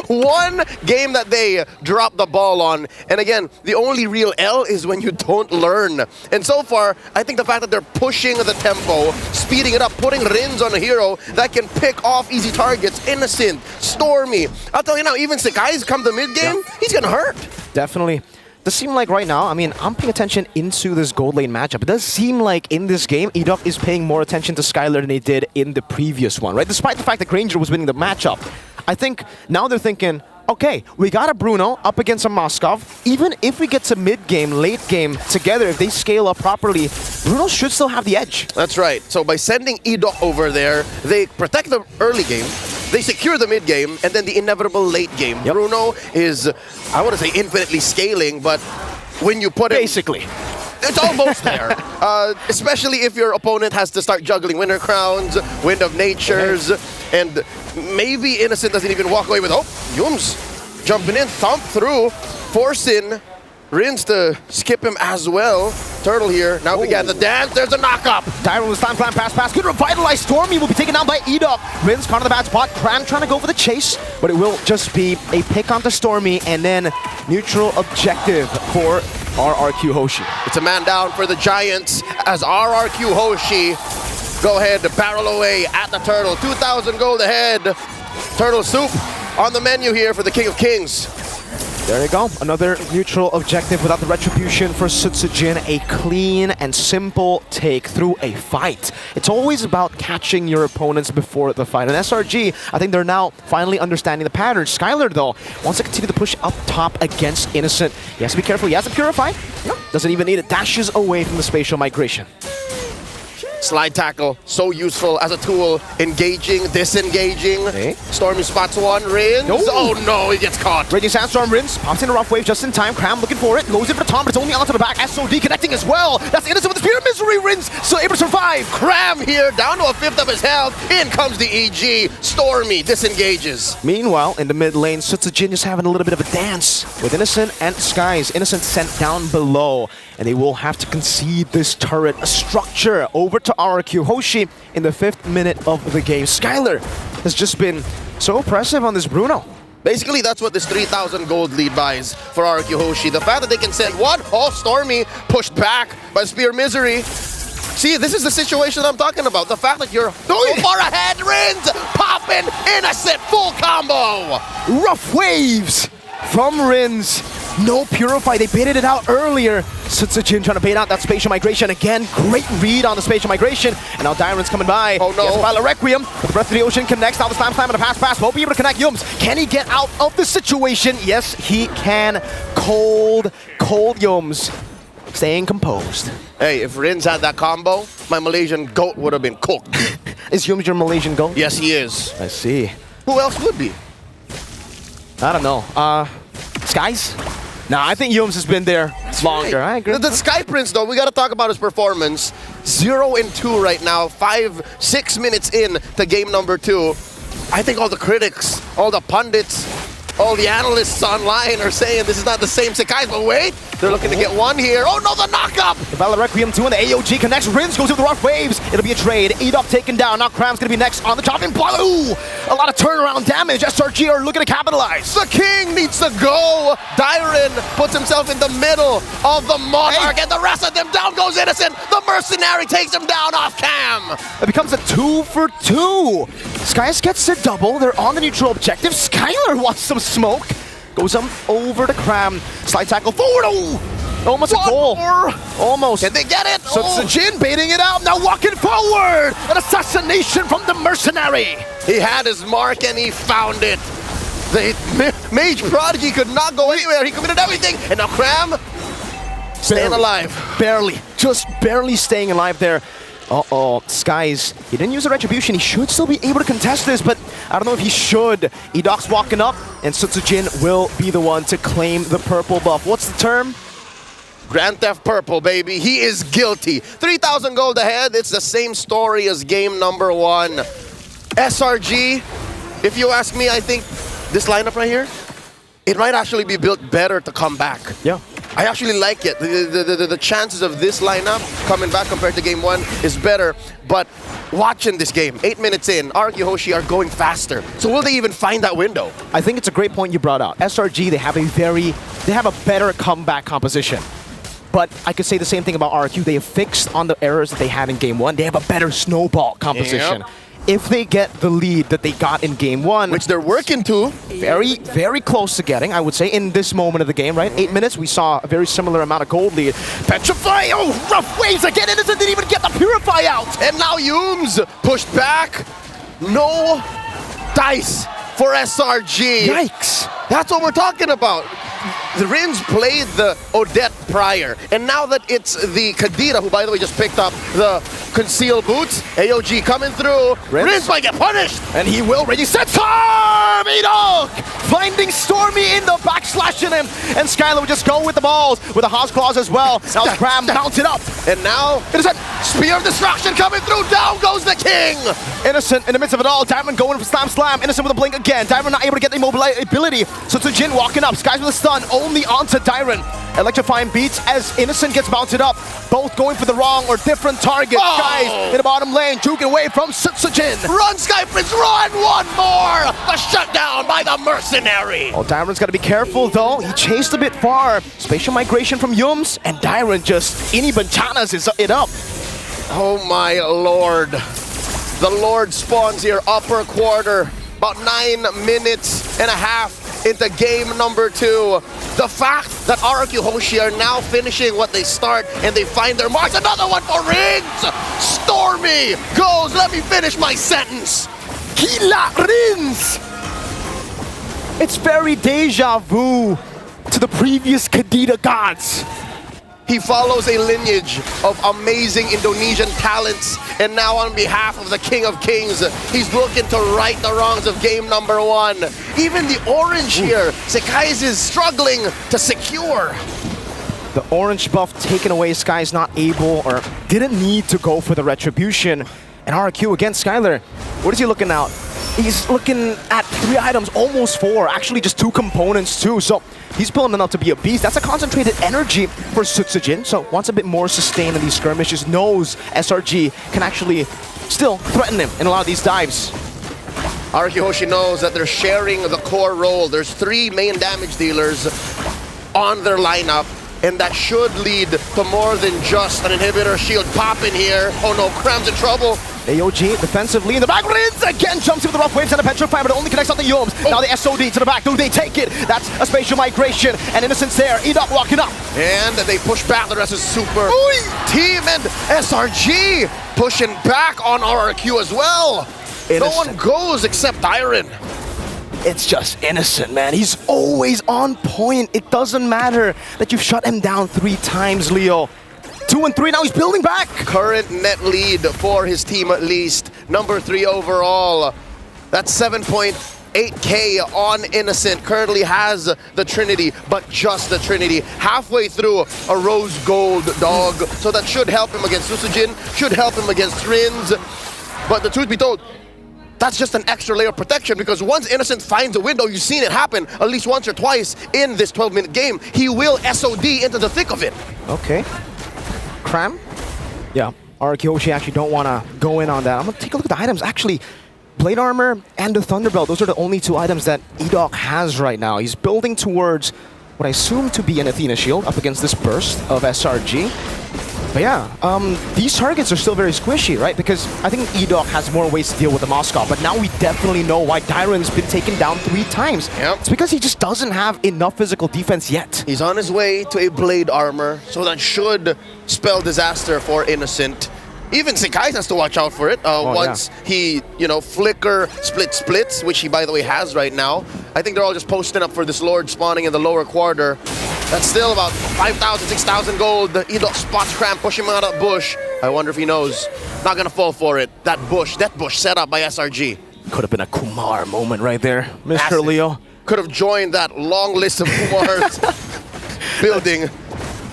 one game that they dropped the ball on. And again, the only real L is when you don't learn. And so far, I think the fact that they're pushing the tempo, speeding it up, putting Rins on a hero that can pick off easy targets, Innocent, Stormy. I'll tell you now, even Sikai's come to mid-game, he's gonna hurt. Definitely. Does seem like right now, I mean, I'm paying attention into this gold lane matchup. It does seem like in this game, Edok is paying more attention to Skylar than he did in the previous one, right? Despite the fact that Granger was winning the matchup. I think now they're thinking, okay, we got a Bruno up against a Moskov. Even if we get to mid-game, late-game together, if they scale up properly, Bruno should still have the edge. That's right. So by sending Edok over there, they protect the early game, they secure the mid-game, and then the inevitable late game. Yep. Bruno is, I want to say infinitely scaling, but when you put it... Basically. It's almost there. Especially if your opponent has to start juggling Winter Crowns, Wind of Natures, and maybe Innocent doesn't even walk away with, oh, Yums jumping in, thump through, forcing Rins to skip him as well. Turtle here, now began the dance, there's a knock-up. Tyron with time plan, pass, good revitalize. Stormy will be taken down by Edok. Rins caught in the bad spot, Cram trying to go for the chase, but it will just be a pick onto Stormy and then neutral objective for RRQ Hoshi. It's a man down for the Giants as RRQ Hoshi go ahead to barrel away at the Turtle. 2,000 gold ahead. Turtle soup on the menu here for the King of Kings. There you go. Another neutral objective without the retribution for Sutsujin. A clean and simple take through a fight. It's always about catching your opponents before the fight. And SRG, I think they're now finally understanding the pattern. Skylar, though, wants to continue to push up top against Innocent. He has to be careful. He has to purify. No, doesn't even need it. Dashes away from the spatial migration. Slide tackle, so useful as a tool. Engaging, disengaging. Okay. Stormy spots one, Rins. No. Oh no, he gets caught. Raging Sandstorm, Rins pops in a rough wave just in time. Cram looking for it, goes in for Tom, but it's only onto the back. SOD connecting as well. That's Innocent with the Spear of Misery. Rins still able to survive. Cram here, down to a fifth of his health. In comes the EG. Stormy disengages. Meanwhile, in the mid lane, Sutsujin is having a little bit of a dance with Innocent and Skies. Innocent sent down below, and they will have to concede this turret structure over to RRQ Hoshi in the 5th minute of the game. Skylar has just been so oppressive on this Bruno. Basically, that's what this 3,000 gold lead buys for RRQ Hoshi. The fact that they can send one, oh, Stormy pushed back by Spear Misery. See, this is the situation I'm talking about. The fact that you're so far ahead, Rins, popping, Innocent, full combo. Rough waves from Rins. No Purify, they baited it out earlier. Sutsujin trying to bait out that spatial migration again. Great read on the spatial migration. And now Dyron's coming by. Oh no. He has Violet Requiem. The Breath of the Ocean connects. Now the slam and a pass. Won't be able to connect Yums. Can he get out of the situation? Yes, he can. Cold Yums. Staying composed. Hey, if Rins had that combo, my Malaysian goat would have been cooked. Is Yums your Malaysian goat? Yes, he is. I see. Who else would be? I don't know. Skies? Nah, I think Yums has been there longer. Right. I agree. The Sky Prince, though, we got to talk about his performance. 0-2 right now, 6 minutes in to game number 2. I think all the critics, all the pundits, all the analysts online are saying this is not the same Sakai, but wait, they're looking to get one here. Oh no, the knock-up! The Valor Requiem 2 and the AOG connects. Rins goes with the rough waves. It'll be a trade. Edok taken down. Now Cram's gonna be next on the chopping block. Ooh! A lot of turnaround damage. SRG are looking to capitalize. The King needs to go. Dyron puts himself in the middle of the Monarch, and the rest of them down goes Innocent. The Mercenary takes him down off cam. It becomes a 2 for 2. Skies gets a double. They're on the neutral objective. Skylar wants some smoke. Goes over to Cram. Slide tackle forward. Oh! Almost a goal. Almost. Can they get it? So it's the Jin baiting it out. Now walking forward. An assassination from the Mercenary. He had his mark and he found it. The Mage Prodigy could not go anywhere. He committed everything. And now Cram staying alive. Barely. Just barely staying alive there. Uh-oh, Skies, he didn't use a Retribution. He should still be able to contest this, but I don't know if he should. Edok's walking up, and Sutsujin will be the one to claim the purple buff. What's the term? Grand Theft Purple, baby. He is guilty. 3,000 gold ahead. It's the same story as game number 1. SRG, if you ask me, I think this lineup right here, it might actually be built better to come back. Yeah. I actually like it. The chances of this lineup coming back compared to game 1 is better. But watching this game, 8 minutes in, RRQ Hoshi are going faster. So will they even find that window? I think it's a great point you brought out. SRG, they have a better comeback composition. But I could say the same thing about RRQ. They have fixed on the errors that they had in game 1. They have a better snowball composition. Yep. If they get the lead that they got in game 1, which they're working to, very, very close to getting, I would say, in this moment of the game, right? 8 minutes, we saw a very similar amount of gold lead. Petrify! Oh, rough waves again! Innocent didn't even get the Purify out! And now Yums pushed back. No dice for SRG. Yikes! That's what we're talking about. The Rins played the Odette prior, and now that it's the Kadira, who by the way just picked up the concealed boots, AOG coming through, Rins might get punished! And he will ready set time! Edok! Finding Stormy in the backslashing him, and Skylar will just go with the balls, with the House Claws as well. Now Cram mounted up. And now, Innocent! Spear of Destruction coming through, down goes the King! Innocent in the midst of it all, Diamond going for Slam. Innocent with a blink again, Diamond not able to get the mobility, so Jin walking up, Skies with a stun, only onto Dyron. Electrifying beats as Innocent gets mounted up, both going for the wrong or different targets. Skies in the bottom lane, juking away from Sutsujin. Run, Sky Prince, run! One more! The shutdown by the Mercenary! Oh, Dyron's got to be careful though. He chased a bit far. Spatial migration from Yums, and Dyron just Inibanchanas is it up. Oh my lord. The Lord spawns here, upper quarter. About 9 minutes and a half into game number 2. The fact that RRQ Hoshi are now finishing what they start and they find their marks. Another one for Rins! Stormy goes, let me finish my sentence. Kila Rins! It's very deja vu to the previous Kadita gods. He follows a lineage of amazing Indonesian talents, and now on behalf of the King of Kings, he's looking to right the wrongs of game number 1. Even the orange here, Sekais is struggling to secure. The orange buff taken away, Sky's not able or didn't need to go for the Retribution. And RRQ against Skylar, what is he looking out? He's looking at 3 items, almost 4, actually just 2 components too. So he's pulling them out to be a beast. That's a concentrated energy for Sutsujin. So wants a bit more sustain in these skirmishes, knows SRG can actually still threaten him in a lot of these dives. RRQ Hoshi knows that they're sharing the core role. There's 3 main damage dealers on their lineup, and that should lead to more than just an inhibitor shield popping here. Oh no, Cram's in trouble. AOG defensively in the back. Rins again jumps in with the rough waves and a Petrify, but it only connects on the Yums. Now the SOD to the back. Do they take it? That's a spatial migration, and Innocent's there. Edok walking up. And they push back. The rest is super team, and SRG pushing back on RRQ as well. Innocent. No one goes except Dyron. It's just Innocent, man. He's always on point. It doesn't matter that you've shut him down 3 times, Leo. 2 and 3, now he's building back. Current net lead for his team at least. Number 3 overall. That's 7.8 8K on Innocent. Currently has the Trinity, but just the Trinity. Halfway through a rose gold dog. So that should help him against Susujin, should help him against Rins. But the truth be told, that's just an extra layer of protection, because once Innocent finds a window, you've seen it happen at least once or twice in this 12-minute game, he will SOD into the thick of it. Okay. Cram? Yeah, RRQ actually don't want to go in on that. I'm going to take a look at the items. Actually, Blade Armor and the Thunderbelt, those are the only two items that Edok has right now. He's building towards what I assume to be an Athena shield up against this burst of SRG. But yeah, these targets are still very squishy, right? Because I think Edok has more ways to deal with the Moskov, but now we definitely know why Dairon's been taken down 3 times. Yep. It's because he just doesn't have enough physical defense yet. He's on his way to a Blade Armor, so that should spell disaster for Innocent. Even Sekai has to watch out for it once he, flicker splits, which he, by the way, has right now. I think they're all just posting up for this Lord spawning in the lower quarter. That's still about 5,000, 6,000 gold. Edok spots Cram, push him out of that bush. I wonder if he knows. Not gonna fall for it. That bush set up by SRG. Could have been a Kumar moment right there, Mr. Leo. Could have joined that long list of Kumars building.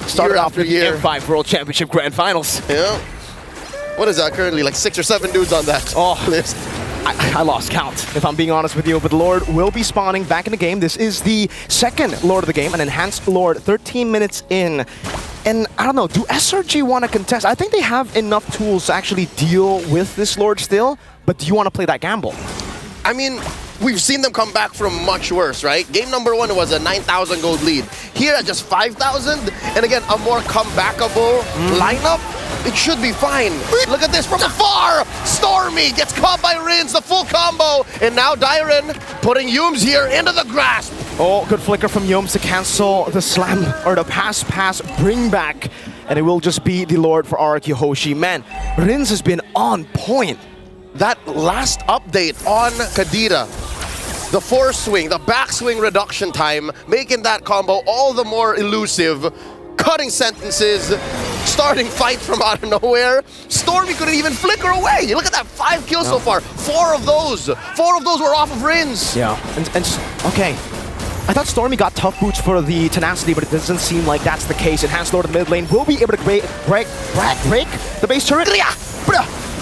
Started off with the M5 World Championship Grand Finals. Yeah. What is that currently? Like 6 or 7 dudes on that list. I lost count, if I'm being honest with you, but Lord will be spawning back in the game. This is the second Lord of the game, an enhanced Lord, 13 minutes in. And I don't know, do SRG want to contest? I think they have enough tools to actually deal with this Lord still, but do you want to play that gamble? I mean, we've seen them come back from much worse, right? Game number 1 was a 9,000 gold lead. Here at just 5,000, and again, a more comebackable lineup. It should be fine. Look at this from afar! Stormy gets caught by Rins, the full combo, and now Dairon putting Yums here into the grasp. Oh, good flicker from Yums to cancel the slam, or the pass, bring back, and it will just be the Lord for RRQ Hoshi. Man, Rins has been on point. That last update on Kadira, the force swing, the backswing reduction time, making that combo all the more elusive, cutting sentences, starting fights from out of nowhere. Stormy couldn't even flicker away. Look at that, 5 kills so far. 4 of those were off of Rins. Yeah, and okay. I thought Stormy got tough boots for the tenacity, but it doesn't seem like that's the case. Enhanced Lord of the mid lane will be able to break the base turret.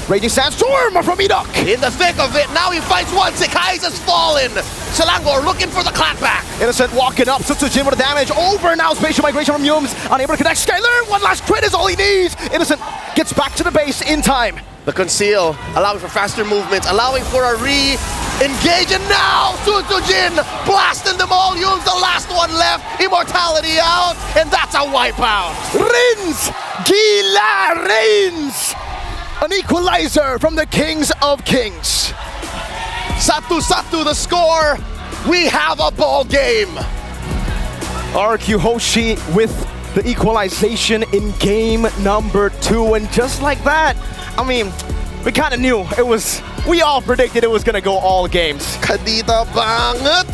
Raging Sandstorm from Edok. In the thick of it, now he fights one. Sekai's has fallen. Selangor looking for the clapback. Innocent walking up. Sutsujin with the damage. Over now. Spatial migration from Yums. Unable to connect. Skyler. One last crit is all he needs. Innocent gets back to the base in time. The conceal, allowing for faster movements, allowing for a re-engage, and now Sutsujin blasting them all. Yums the last one left. Immortality out, and that's a wipeout. Rins. Gila Rins. An equalizer from the Kings of Kings. Satu the score. We have a ball game. RRQ Hoshi with the equalization in game number 2. And just like that, I mean, we kind of knew it was, we all predicted it was going to go all games. Kadita banget.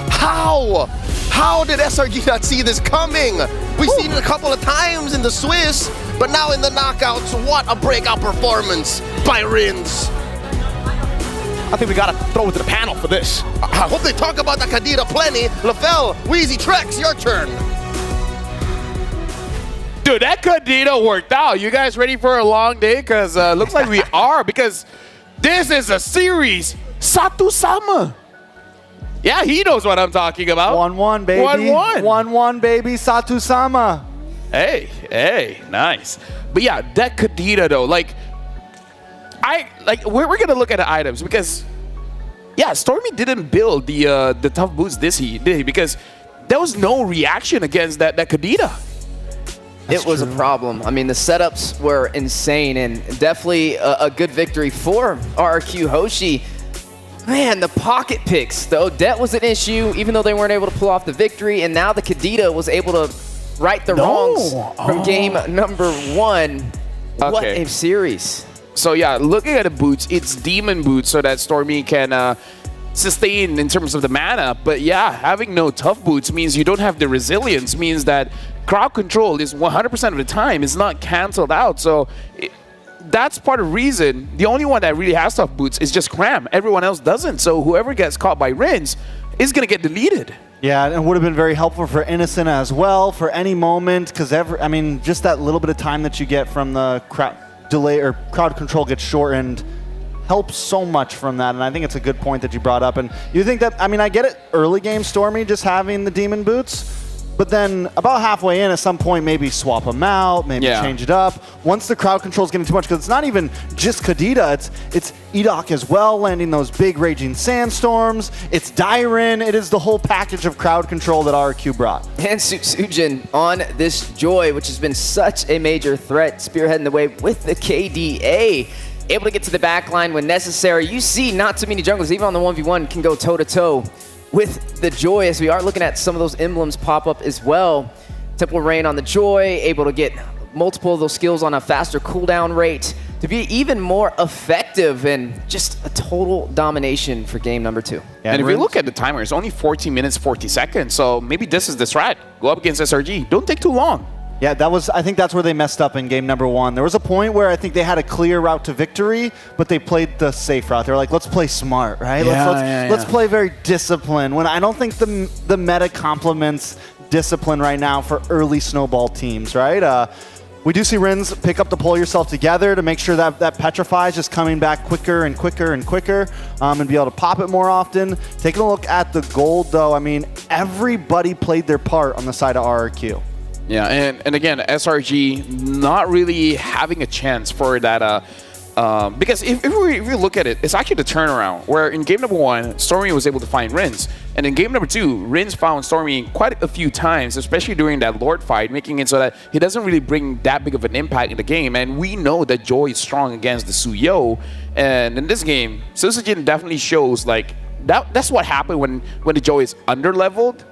How did SRG not see this coming? We've seen it a couple of times in the Swiss, but now in the knockouts, what a breakout performance by Rins. I think we gotta throw it to the panel for this. I hope they talk about the Kadira plenty. Lafell, Wheezy, Trex, your turn. Dude, that Kadira worked out. You guys ready for a long day? Because looks like we are, because this is a series. Satu Sama. Yeah, he knows what I'm talking about. 1-1, baby. 1-1. 1-1, baby. Satu Sama. Hey, nice. But yeah, that Kadira though, we're gonna look at the items because, yeah, Stormy didn't build the tough boots did he? Because there was no reaction against that Kadira. It was a problem. I mean, the setups were insane and definitely a good victory for RRQ Hoshi. Man, the pocket picks, though, that was an issue, even though they weren't able to pull off the victory. And now the Kadita was able to right the wrongs from game number 1. What a series. So yeah, looking at the boots, it's demon boots so that Stormy can sustain in terms of the mana. But yeah, having no tough boots means you don't have the resilience, means that crowd control is 100% of the time is not canceled out. So that's part of the reason. The only one that really has tough boots is just Cram. Everyone else doesn't. So whoever gets caught by Rins is going to get deleted. Yeah, and it would have been very helpful for Innocent as well for any moment, because I mean, just that little bit of time that you get from the crowd delay or crowd control gets shortened helps so much from that, and I think it's a good point that you brought up. And you think that, I mean, I get it, early game Stormy just having the Demon Boots, but then about halfway in, at some point, maybe swap them out, maybe change it up. Once the crowd control is getting too much, because it's not even just Kadita, it's Edok as well, landing those big raging sandstorms. It's Dyren. It is the whole package of crowd control that RQ brought. And Sujin on this Joy, which has been such a major threat, spearheading the way with the KDA. Able to get to the back line when necessary. You see not too many junglers, even on the 1v1, can go toe-to-toe with the Joy, as we are looking at some of those emblems pop up as well. Temple Rain on the Joy, able to get multiple of those skills on a faster cooldown rate to be even more effective, and just a total domination for game number 2. Yeah, and if you look at the timer, it's only 14 minutes, 40 seconds. So maybe this is the strat. Go up against SRG. Don't take too long. Yeah, I think that's where they messed up in game number 1. There was a point where I think they had a clear route to victory, but they played the safe route. They were like, let's play smart, right? Let's play very disciplined. When I don't think the meta complements discipline right now for early snowball teams, right? We do see Rins pick up the pull yourself together to make sure that Petrify is just coming back quicker and quicker and quicker, and be able to pop it more often. Taking a look at the gold, though, I mean, everybody played their part on the side of RRQ. Yeah, and again, SRG not really having a chance for that, because if we look at it, it's actually the turnaround, where in game number 1, Stormy was able to find Rins, and in game number 2, Rins found Stormy quite a few times, especially during that Lord fight, making it so that he doesn't really bring that big of an impact in the game, and we know that Joy is strong against the Suyo, and in this game, Susujin definitely shows, like, that's what happened when the Joy is under-leveled.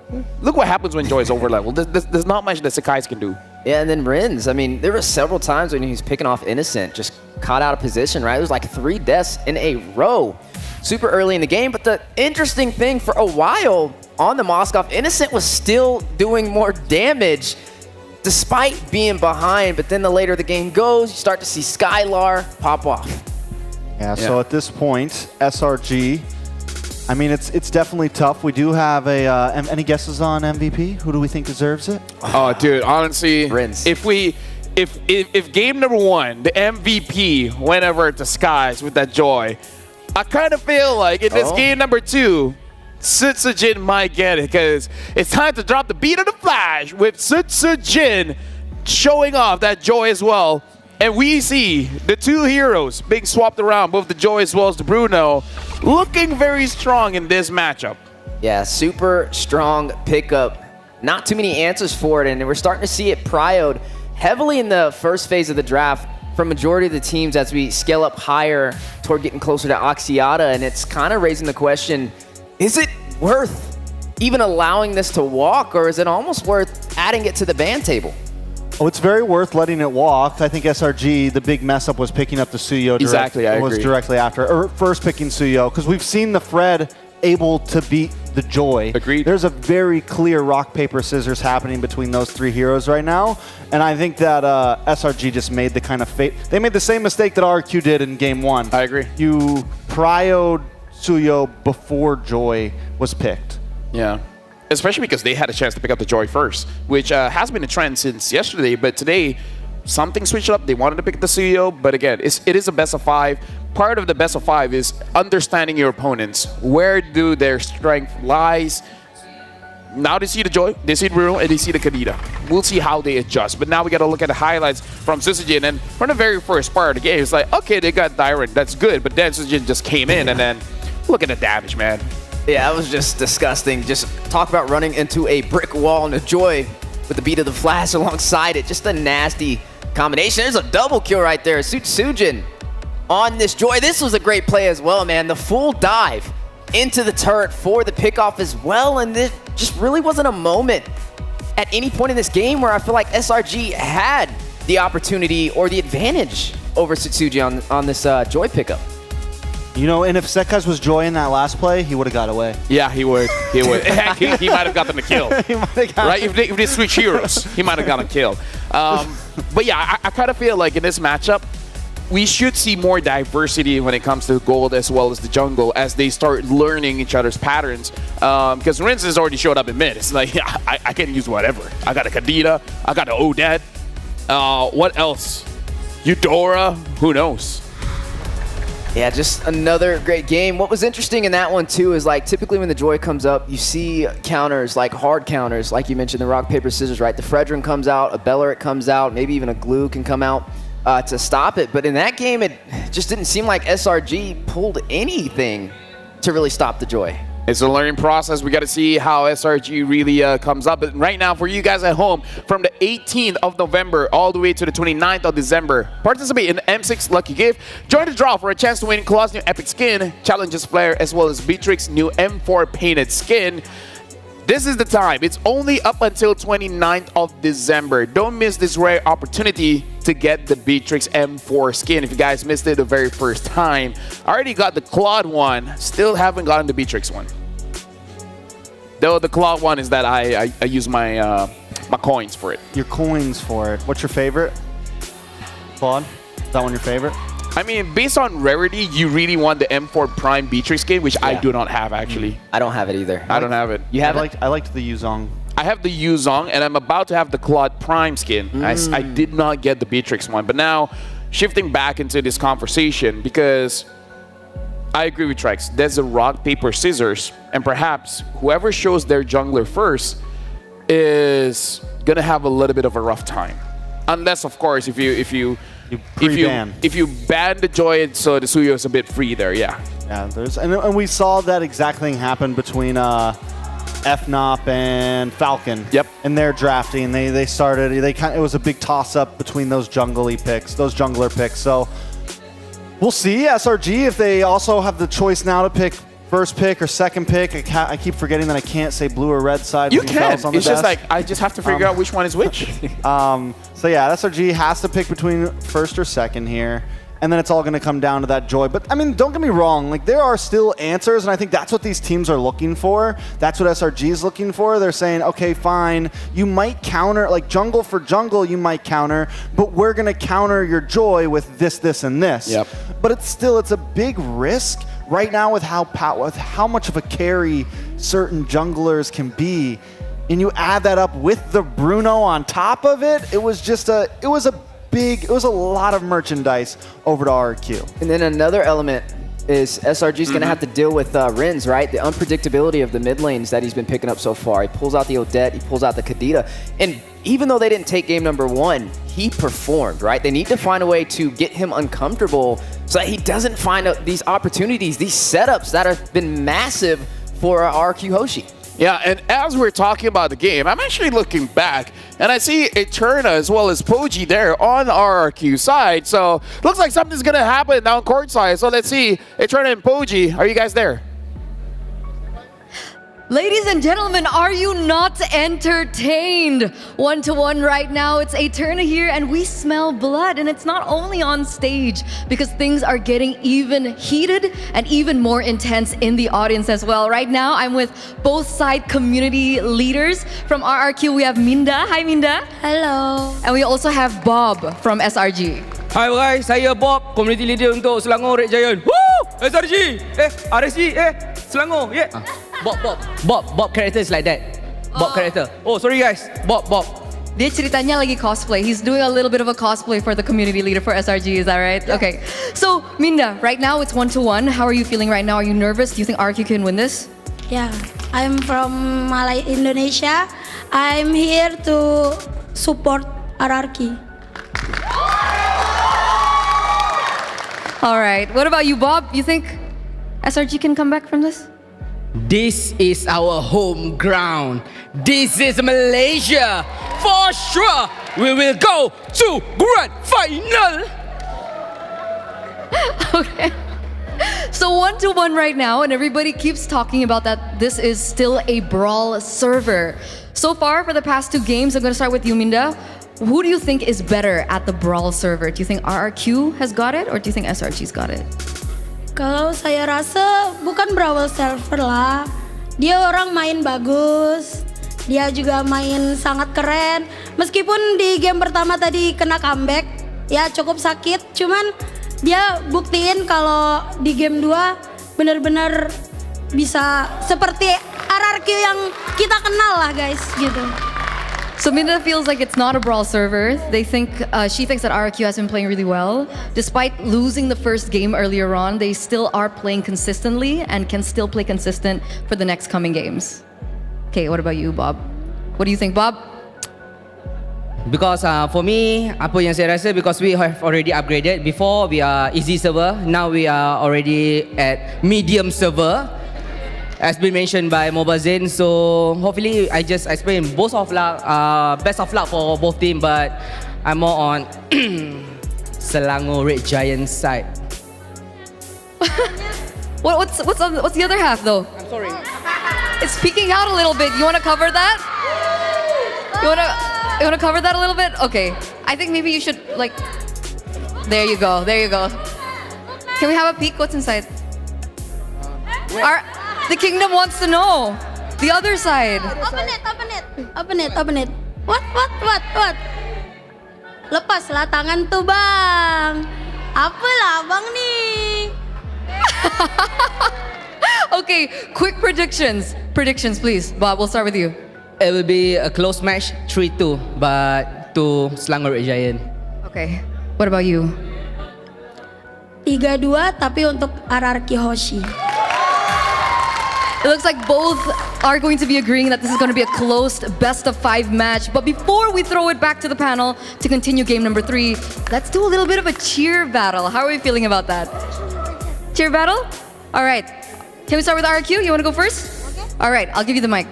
Look what happens when Joy is over-leveled. There's not much that Sakai's can do. Yeah, and then Rins, I mean, there were several times when he was picking off Innocent, just caught out of position, right? There was like 3 deaths in a row super early in the game. But the interesting thing, for a while on the Moskov, Innocent was still doing more damage despite being behind. But then the later the game goes, you start to see Skylar pop off. Yeah, so at this point, SRG, I mean, it's definitely tough. We do have any guesses on MVP? Who do we think deserves it? Oh, dude, honestly, Rins. If game number 1, the MVP went over to Skies with that Joy, I kind of feel like in this game number 2, Sutsujin might get it, because it's time to drop the beat of the Flash with Sutsujin showing off that Joy as well. And we see the 2 heroes being swapped around, both the Joy as well as the Bruno, looking very strong in this matchup. Yeah, super strong pickup. Not too many answers for it, and we're starting to see it prioed heavily in the first phase of the draft from majority of the teams as we scale up higher toward getting closer to Axiata, and it's kind of raising the question, is it worth even allowing this to walk, or is it almost worth adding it to the ban table? Oh, it's very worth letting it walk. I think SRG, the big mess up was picking up the Suyo. Exactly, I agree. Directly after, or first picking Suyo, because we've seen the Fred able to beat the Joy. Agreed. There's a very clear rock, paper, scissors happening between those 3 heroes right now, and I think that SRG just made the kind of they made the same mistake that RQ did in game 1. I agree. You prioed Suyo before Joy was picked. Yeah. Especially because they had a chance to pick up the Joy first, which has been a trend since yesterday. But today, something switched up. They wanted to pick the CEO, but again, it is a best of 5. Part of the best of 5 is understanding your opponents. Where do their strength lies? Now they see the Joy, they see the Bruno, and they see the Kadita. We'll see how they adjust. But now we got to look at the highlights from Susujin. And from the very first part of the game, it's like, okay, they got Dyren. That's good. But then Susujin just came in, and then look at the damage, man. Yeah, that was just disgusting. Just talk about running into a brick wall, and the Joy with the beat of the Flash alongside it. Just a nasty combination. There's a double kill right there. Sujin on this Joy. This was a great play as well, man. The full dive into the turret for the pickoff as well, and this just really wasn't a moment at any point in this game where I feel like SRG had the opportunity or the advantage over Sutsujin on this Joy pickup. You know, and if Sekaz was Joy in that last play, he would have got away. Yeah, he would. He would. he might have gotten the kill. Right? If they switch heroes, he might have gotten a kill. But yeah, I kind of feel like in this matchup, we should see more diversity when it comes to gold as well as the jungle as they start learning each other's patterns. Because Rince has already showed up in mid. It's like, yeah, I can use whatever. I got a Kadita, I got an Odette. What else? Eudora? Who knows? Yeah, just another great game. What was interesting in that one too is like typically when the Joy comes up, you see counters, like hard counters, like you mentioned, the rock, paper, scissors, right? The Fredrin comes out, a Bellerit comes out, maybe even a Glue can come out to stop it. But in that game, it just didn't seem like SRG pulled anything to really stop the Joy. It's a learning process. We got to see how SRG really comes up. But right now, for you guys at home, from the 18th of November all the way to the 29th of December, participate in the M6 Lucky Gift. Join the draw for a chance to win Claw's new Epic Skin, Challenges Flare, as well as Beatrix's new M4 Painted Skin. This is the time. It's only up until 29th of December. Don't miss this rare opportunity to get the Beatrix M4 skin. If you guys missed it the very first time, I already got the Claude one. Still haven't gotten the Beatrix one. Though the Claude one is that I use my my coins for it. Your coins for it. What's your favorite? Claude? Is that one your favorite? I mean, based on rarity, you really want the M4 Prime Beatrix skin, which I do not have actually. I don't have it either. I don't have it. You have it? I liked the Yuzong. I have the Yuzong, and I'm about to have the Claude Prime skin. I did not get the Beatrix one. But now, shifting back into this conversation, because I agree with Trex. There's a rock, paper, scissors, and perhaps whoever shows their jungler first is going to have a little bit of a rough time. Unless, of course, if you ban the Joy, so the Suyo is a bit free there, yeah. Yeah, and we saw that exact thing happen between FNOP and Falcon. Yep. In their drafting, they started. It was a big toss up between those jungler picks. So we'll see SRG if they also have the choice now to pick first pick or second pick. I keep forgetting that I can't say blue or red side. You can. It's just like I just have to figure out which one is which. So yeah, SRG has to pick between first or second here. And then it's all going to come down to that Joy. But, I mean, don't get me wrong. Like, there are still answers, and I think that's what these teams are looking for. That's what SRG is looking for. They're saying, okay, fine, you might counter, like, jungle for jungle, you might counter, but we're going to counter your Joy with this, this, and this. Yep. But it's a big risk right now with how much of a carry certain junglers can be. And you add that up with the Bruno on top of it, it was a lot of merchandise over to RQ. And then another element is SRG's going to have to deal with Rins, right? The unpredictability of the mid lanes that he's been picking up so far. He pulls out the Odette, he pulls out the Kadita. And even though they didn't take game number one, he performed, right? They need to find a way to get him uncomfortable so that he doesn't find these opportunities, these setups that have been massive for RQ Hoshi. Yeah, and as we're talking about the game, I'm actually looking back, and I see Eterna as well as Poji there on RRQ side. So, looks like something's going to happen down court side. So, let's see. Eterna and Poji, are you guys there? Ladies and gentlemen, are you not entertained? 1-1 right now. It's Eterna here, and we smell blood. And it's not only on stage, because things are getting even heated and even more intense in the audience as well. Right now, I'm with both side community leaders. From RRQ, we have Minda. Hi, Minda. Hello. And we also have Bob from SRG. Hi guys, saya Bob, community leader untuk Selangor Red Giant. Woo! SRG! RSG, Selangor, yeah. Bob character is like that. Bob character. Oh, sorry guys. Bob. Dia ceritanya lagi cosplay. He's doing a little bit of a cosplay for the community leader for SRG, is that right? Yeah. Okay. So, Minda, right now it's 1-1. How are you feeling right now? Are you nervous? Do you think RQ can win this? Yeah, I'm from Malay, Indonesia. I'm here to support RRQ. All right. What about you, Bob? You think SRG can come back from this? This is our home ground. This is Malaysia. For sure, we will go to grand final. Okay. So 1-1 right now, and everybody keeps talking about that this is still a brawl server. So far, for the past two games, I'm going to start with you, Minda. Who do you think is better at the brawl server? Do you think RRQ has got it, or do you think SRG's got it? Kalau saya rasa bukan brawl server lah. Dia orang main bagus. Dia juga main sangat keren. Meskipun di game pertama tadi kena comeback, ya cukup sakit, cuman dia buktiin kalau di game 2 benar-benar bisa seperti RRQ yang kita kenal lah guys gitu. So Minda feels like it's not a brawl server. She thinks that RRQ has been playing really well. Despite losing the first game earlier on, they still are playing consistently and can still play consistent for the next coming games. Okay, what about you, Bob? What do you think, Bob? Because for me, apa yang saya rasa, because we have already upgraded. Before we are easy server, now we are already at medium server, as been mentioned by Mobazin. So hopefully, I explain best of luck for both team. But I'm more on Selangor Red Giant side. What's the other half though? I'm sorry. It's peeking out a little bit. You want to cover that? You want to cover that a little bit? Okay. I think maybe you should like. There you go. There you go. Can we have a peek? What's inside? The kingdom wants to know. The other side. Open it. What? Lepaslah tangan tuh bang. Apalah bang nih? Okay, quick predictions. Predictions, please. Bob, we'll start with you. It will be a close match, 3-2, but to Selangor Red Giant. Okay. What about you? 3-2 tapi untuk RRQ Hoshi. It looks like both are going to be agreeing that this is going to be a close best-of-5 match. But before we throw it back to the panel to continue game number 3, let's do a little bit of a cheer battle. How are we feeling about that? Cheer battle? All right. Can we start with RQ? You want to go first? Okay. All right, I'll give you the mic.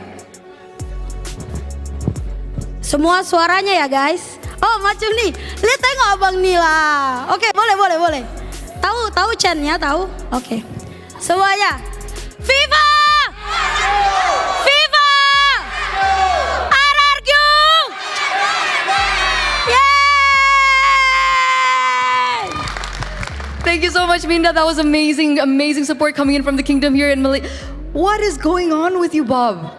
Semua suaranya ya guys. Oh macam nih. Lihat tengok abang nih lah. Oke, boleh. Tahu chantnya tahu? Oke. Semuanya. Viva! Viva! RRQ! Yay! Thank you so much, Minda. That was amazing support coming in from the kingdom here in Malaysia. What is going on with you, Bob?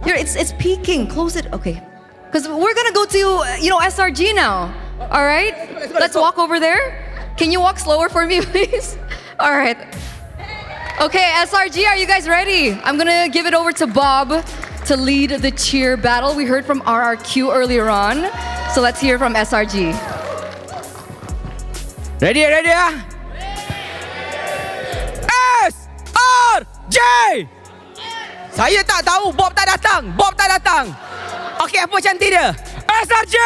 It's peaking. Close it. Okay. Because we're gonna go to SRG now. All right. Let's walk over there. Can you walk slower for me, please? All right. Okay, SRG, are you guys ready? I'm gonna give it over to Bob to lead the cheer battle. We heard from RRQ earlier on, so let's hear from SRG. Ready ah? SRG! Saya tak tahu, Bob tak datang. Okey, apa cantik dia? SRG!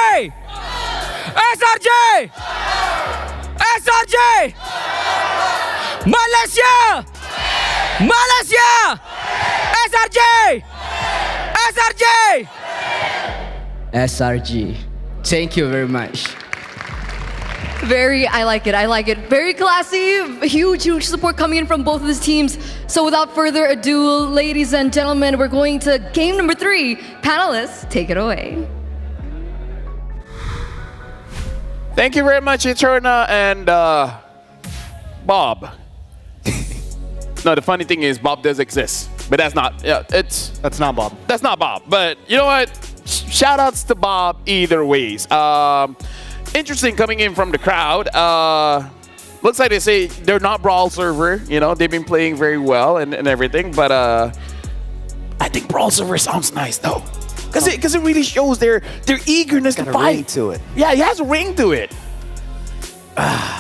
Malaysia! SRG. Thank you very much. I like it. Very classy, huge support coming in from both of these teams. So without further ado, ladies and gentlemen, we're going to game number 3. Panelists, take it away. Thank you very much, Eterna and Bob. No, the funny thing is Bob does exist, but that's not not Bob. That's not Bob. But you know what? Shout outs to Bob either ways. Interesting coming in from the crowd. Looks like they say they're not brawl server. They've been playing very well and everything. But I think brawl server sounds nice though, because it really shows their eagerness to fight. Ring to it. Yeah, it has a ring to it.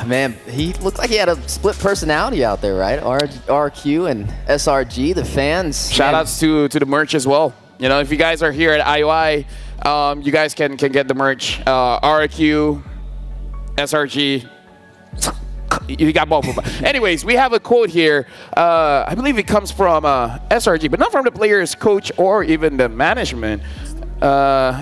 Man, he looked like he had a split personality out there, right? RQ and SRG, the fans. Shout outs to the merch as well. If you guys are here at IOI, you guys can get the merch. RQ, SRG. You got both of them. Anyways, we have a quote here. I believe it comes from SRG, but not from the players, coach, or even the management.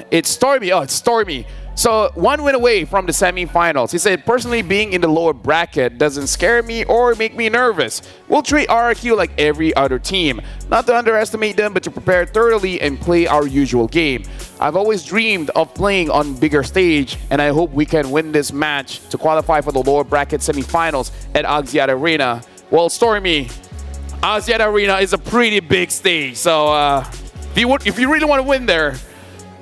It's Stormy. Oh, it's Stormy. So 1 win away from the semifinals. He said, personally, being in the lower bracket doesn't scare me or make me nervous. We'll treat RRQ like every other team. Not to underestimate them, but to prepare thoroughly and play our usual game. I've always dreamed of playing on bigger stage, and I hope we can win this match to qualify for the lower bracket semifinals at Axiata Arena. Well, Stormy, Axiata Arena is a pretty big stage. So if you really want to win there,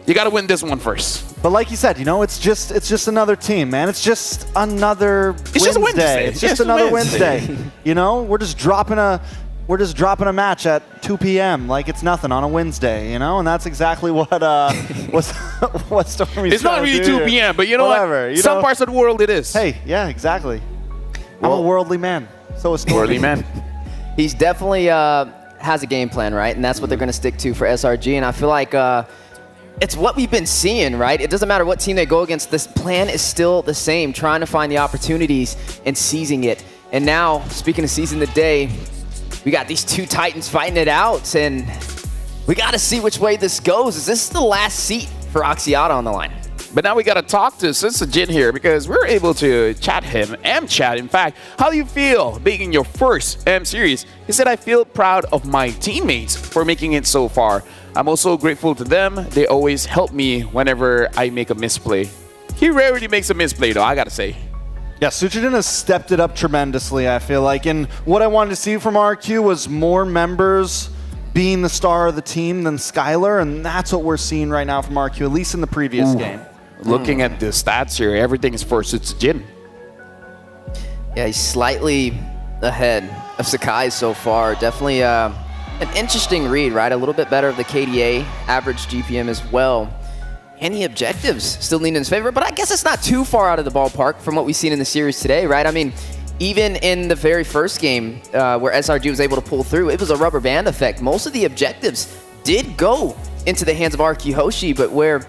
you got to win this one first. But like you said, you know, it's just another team, man. It's just another Wednesday. Just a Wednesday. It's just another Wednesday. You know, we're just dropping a match at 2 p.m. like it's nothing on a Wednesday, you know, and that's exactly what Stormy's. It's not really 2 p.m., but you know what? Some parts of the world it is. Hey, yeah, exactly. I'm a worldly man. So is Stormy. Worldly man. He's definitely has a game plan, right? And that's what they're going to stick to for SRG. And I feel like it's what we've been seeing, right? It doesn't matter what team they go against. This plan is still the same, trying to find the opportunities and seizing it. And now, speaking of seizing the day, we got these two Titans fighting it out, and we got to see which way this goes. Is this the last seat for Axiata on the line? But now we got to talk to Sinsa Jin here because we're able to chat him, M-chat, in fact. How do you feel being in your first M series? He said, I feel proud of my teammates for making it so far. I'm also grateful to them. They always help me whenever I make a misplay. He rarely makes a misplay, though, I got to say. Yeah, Suchiden has stepped it up tremendously, I feel like. And what I wanted to see from RQ was more members being the star of the team than Skylar, and that's what we're seeing right now from RQ, at least in the previous game. Looking at the stats here, everything is for Suchiden. Yeah, he's slightly ahead of Sakai so far. Definitely an interesting read, right? A little bit better of the KDA, average GPM as well. And the objectives still lean in his favor, but I guess it's not too far out of the ballpark from what we've seen in the series today, right? I mean, even in the very first game where SRG was able to pull through, it was a rubber band effect. Most of the objectives did go into the hands of RQ Hoshi, but where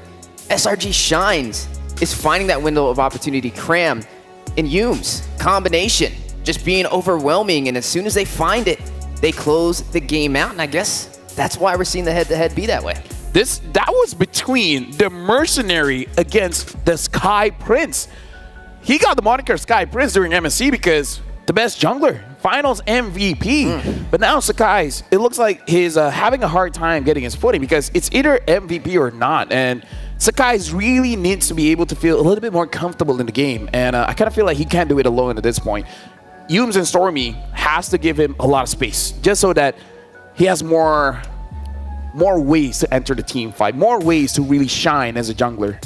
SRG shines is finding that window of opportunity. Cram and Yumes combination just being overwhelming, and as soon as they find it, they close the game out, and I guess that's why we're seeing the head-to-head be that way. That was between the Mercenary against the Sky Prince. He got the moniker Sky Prince during MSC because the best jungler, finals MVP. But now Sakai's, it looks like he's having a hard time getting his footing because it's either MVP or not. And Sakai's really needs to be able to feel a little bit more comfortable in the game. And I kind of feel like he can't do it alone at this point. Yumes and Stormy has to give him a lot of space just so that he has more ways to enter the team fight, more ways to really shine as a jungler.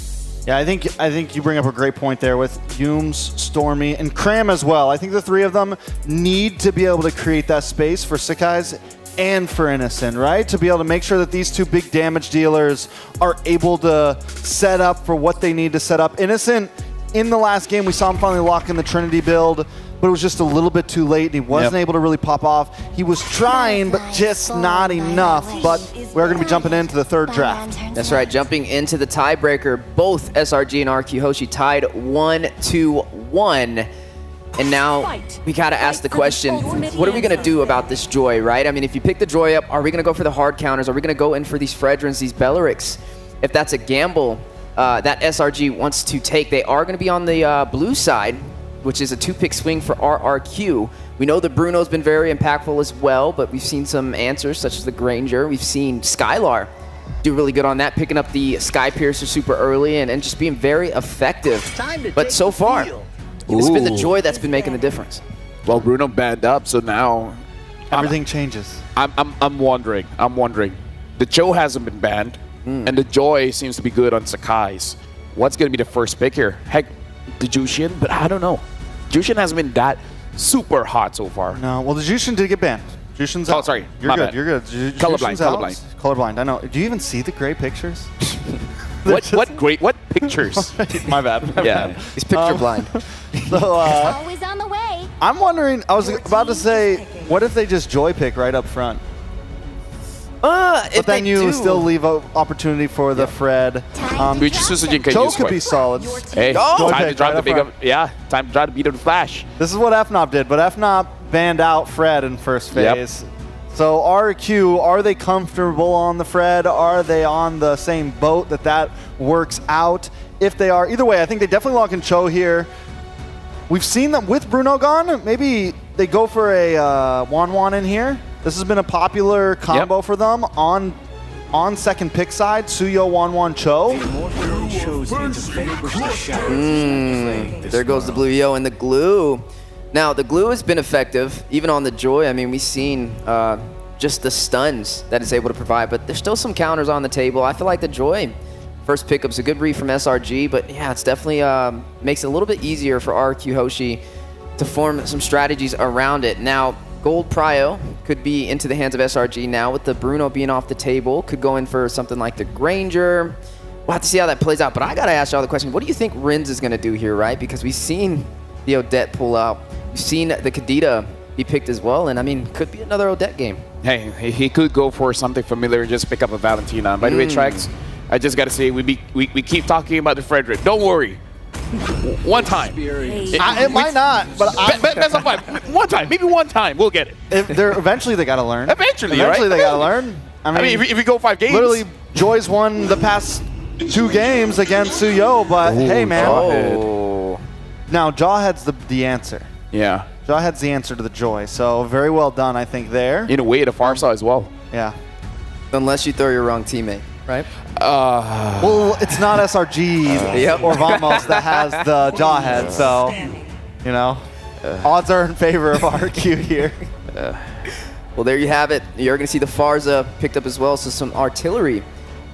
Yeah, I think you bring up a great point there with Yumes, Stormy, and Cram as well. I think the three of them need to be able to create that space for Sakai's and for Innocent, right? To be able to make sure that these two big damage dealers are able to set up for what they need to set up. Innocent, in the last game, we saw him finally lock in the Trinity build, but it was just a little bit too late. He wasn't able to really pop off. He was trying, but just not enough. But we're going to be jumping into the third draft. That's right, jumping into the tiebreaker. Both SRG and RQ Hoshi tied 1-1. And now we got to ask the question, what are we going to do about this Joy, right? I mean, if you pick the Joy up, are we going to go for the hard counters? Are we going to go in for these Fredrins, these Bellerics? If that's a gamble that SRG wants to take, they are going to be on the blue side, which is a 2-pick swing for RRQ. We know that Bruno's been very impactful as well, but we've seen some answers such as the Granger. We've seen Skylar do really good on that, picking up the Sky Piercer super early and just being very effective. But so far, it's been the Joy that's been making the difference. Well, Bruno banned up, so now everything changes. I'm wondering. The Joe hasn't been banned, and the Joy seems to be good on Sakai's. What's going to be the first pick here? Heck, the Jushin, but I don't know. Jushin hasn't been that super hot so far. No, well, the Jushin did get banned. Jushin's out. Oh, sorry. You're good. Bad. You're good. Colorblind. Colorblind. I know. Do you even see the gray pictures? What pictures? My bad. Yeah. He's picture blind. So, Always on the way. I'm wondering, I was about to say, what if they just Joy pick right up front? But then you still leave an opportunity for the Fred. Joe could be solid. Hey, time to drop the big up. Yeah, time to try to beat up the Flash. This is what FNOP did, but FNOP banned out Fred in first phase. Yep. So RQ, are they comfortable on the Fred? Are they on the same boat that works out? If they are, either way, I think they definitely lock in Cho here. We've seen them with Bruno gone. Maybe they go for a Wan in here. This has been a popular combo for them on second pick side. Suyo, Wan, Cho. There goes the Blue Yo and the glue. Now, the glue has been effective, even on the Joy. I mean, we've seen just the stuns that it's able to provide, but there's still some counters on the table. I feel like the Joy first pickup's a good read from SRG, but yeah, it's definitely makes it a little bit easier for RQ Hoshi to form some strategies around it. Now, Gold Prio could be into the hands of SRG now with the Bruno being off the table. Could go in for something like the Granger. We'll have to see how that plays out, but I gotta ask y'all the question, what do you think Rins is gonna do here, right? Because we've seen the Odette pull out. We've seen the Kadita be picked as well, and I mean, could be another Odette game. Hey, he could go for something familiar and just pick up a Valentina. And by the way, Trex, I just gotta say, we keep talking about the Frederick. Don't worry. One time. It might not, but that's not fine. One time, maybe one time, we'll get it. Eventually, they gotta learn. Eventually, they right? gotta learn. I mean, if we go 5 games. Literally, Joy's won the past 2 games against Suyo, but hey, man. Jawhead. Now, Jawhead's the answer. Yeah. Jawhead's the answer to the Joy, so very well done, I think, there. In a way, the Farsa as well. Yeah. Unless you throw your wrong teammate, right? Well, it's not SRG or Vamos that has the Jawhead, so, you know, odds are in favor of RQ here. Well, there you have it. You're going to see the Farza picked up as well, so some artillery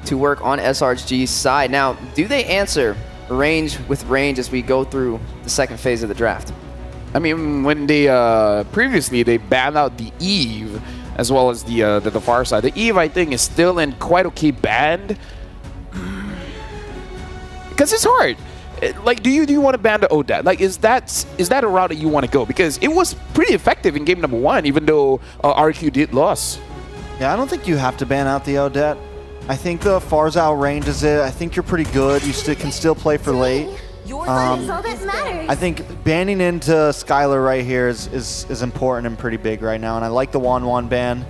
to work on SRG's side. Now, do they answer range with range as we go through the second phase of the draft? I mean, when they previously they banned out the Eve as well as the far side. The Eve, I think, is still in quite okay band because it's hard. Like, do you want to ban the Odette? Like, is that a route that you want to go? Because it was pretty effective in game number 1, even though RQ did lose. Yeah, I don't think you have to ban out the Odette. I think the Farzal ranges it. I think you're pretty good. You can still play for late. I think banning into Skylar right here is important and pretty big right now, and I like the 1-1 ban.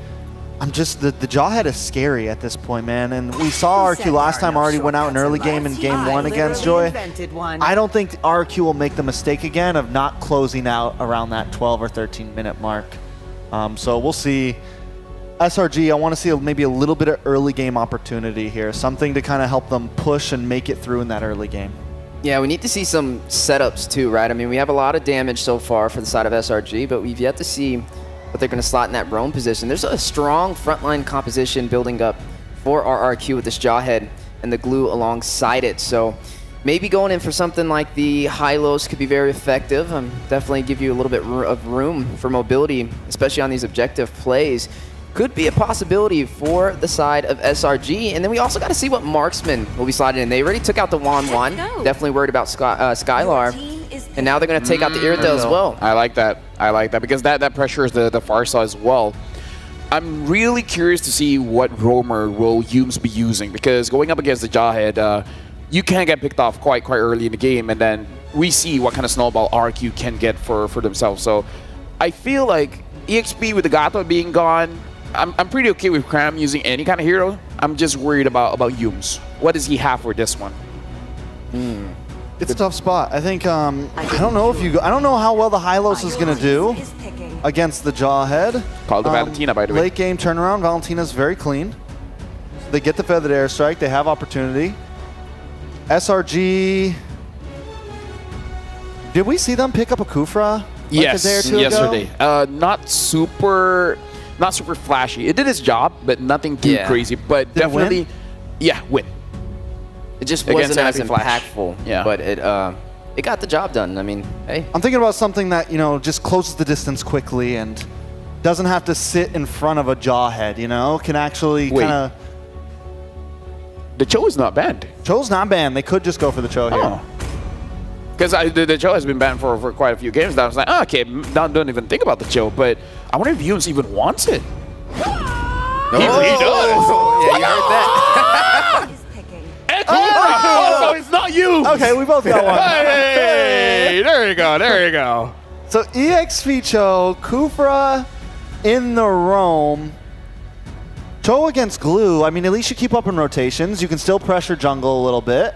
I'm just, the Jawhead is scary at this point, man, and we saw RQ last time already went out in early game in game 1 against Joy. I don't think RQ will make the mistake again of not closing out around that 12 or 13 minute mark. So we'll see. SRG, I want to see maybe a little bit of early game opportunity here, something to kind of help them push and make it through in that early game. Yeah, we need to see some setups too, right? I mean, we have a lot of damage so far for the side of SRG, but we've yet to see what they're going to slot in that Roam position. There's a strong frontline composition building up for RRQ with this Jawhead and the glue alongside it. So maybe going in for something like the Hylos could be very effective. Definitely give you a little bit of room for mobility, especially on these objective plays. Could be a possibility for the side of SRG. And then we also got to see what marksman will be slotted in. They already took out the Wan. Definitely worried about Skylar. And now they're going to take out the Irithel as well. I like that. I like that because that pressures the Farsa as well. I'm really curious to see what roamer will Humes be using because going up against the Jawhead, you can get picked off quite early in the game, and then we see what kind of snowball RQ can get for themselves. So I feel like EXP with the Gato being gone, I'm pretty okay with Cram using any kind of hero. I'm just worried about Humes. What does he have for this one? It's a tough spot. I think I don't know if I don't know how well the Hylos is going to do against the Jawhead. Called the Valentina, by the way. Late game turnaround. Valentina's very clean. They get the feathered airstrike. They have opportunity. SRG. Did we see them pick up a Kufra? Yes, a day or two yesterday. ago? Not super flashy. It did its job, but nothing too crazy. But definitely, win. It just wasn't as impactful. Yeah, but it got the job done. I mean, hey. I'm thinking about something that just closes the distance quickly and doesn't have to sit in front of a Jawhead. Can actually kind of. The Cho is not banned. Cho's not banned. They could just go for the Cho here. Because the Cho has been banned for quite a few games now. I was like, okay, don't even think about the Cho, but I wonder if Humes even wants it. He does. Yeah, you heard that. So it's not you. Okay, we both got one. Hey, there you go. There you go. So EXP Cho, Kufra in the Roam. Cho against Glue. I mean, at least you keep up in rotations. You can still pressure jungle a little bit.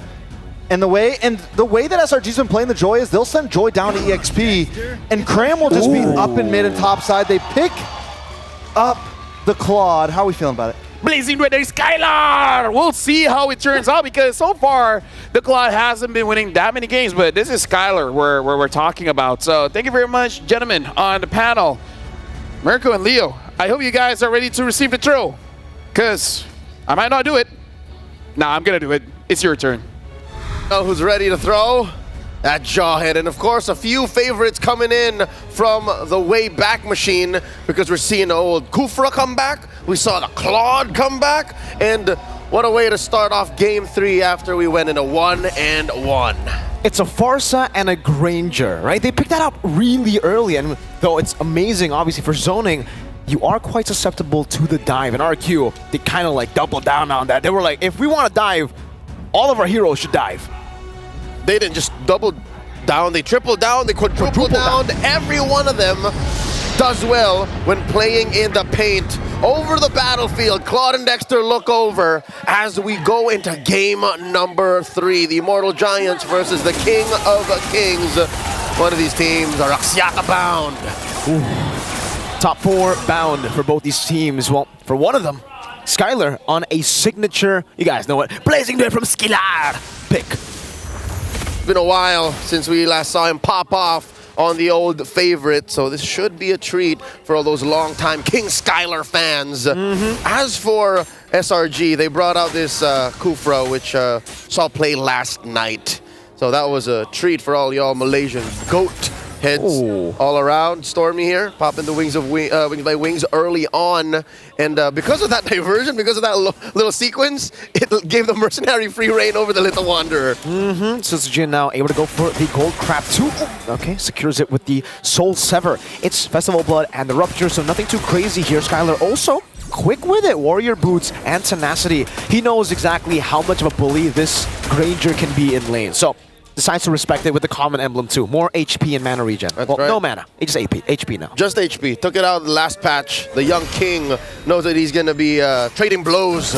And the way that SRG's been playing the Joy is they'll send Joy down to EXP, and Cram will just be up in mid and top side. They pick up the Claude. How are we feeling about it? Blazing Red Skylar! We'll see how it turns out because so far the Claude hasn't been winning that many games, but this is Skylar where we're talking about. So thank you very much, gentlemen, on the panel. Mirko and Leo, I hope you guys are ready to receive the throw because I might not do it. Nah, I'm going to do it. it's your turn. Now who's ready to throw? That Jawhead, and of course a few favorites coming in from the way back machine because we're seeing old Kufra come back, we saw the Claude come back, and what a way to start off Game 3 after we went in a 1-1. It's a Farsa and a Granger, right? They picked that up really early, and though it's amazing, obviously, for zoning, you are quite susceptible to the dive. And RQ, they kind of like doubled down on that. They were like, if we want to dive, all of our heroes should dive. They didn't just double down, they tripled down, they quadrupled down. Every one of them does well when playing in the paint. Over the battlefield, Claude and Dexter look over as we go into game number 3. The Immortal Giants versus the King of Kings. One of these teams are Axiata bound. Ooh. Top 4 bound for both these teams. Well, for one of them, Skylar on a signature, you guys know it, Blazing Duet from Skillar pick. It's been a while since we last saw him pop off on the old favorite, so this should be a treat for all those longtime King Skylar fans. As for SRG, they brought out this Kufra, which saw play last night. So that was a treat for all y'all Malaysian goat heads all around. Stormy here, popping the wings of wings early on. And because of that diversion, because of that little sequence, it gave the mercenary free reign over the Little Wanderer. Sutsujin now able to go for the Gold Crab 2. Okay, secures it with the Soul Sever. It's Festival Blood and the Rupture, so nothing too crazy here. Skylar also quick with it. Warrior Boots and Tenacity. He knows exactly how much of a bully this Granger can be in lane. So decides to respect it with the common emblem too. More HP and mana regen. Well, right. No mana. It's just HP now. Just HP. Took it out of the last patch. The young king knows that he's going to be trading blows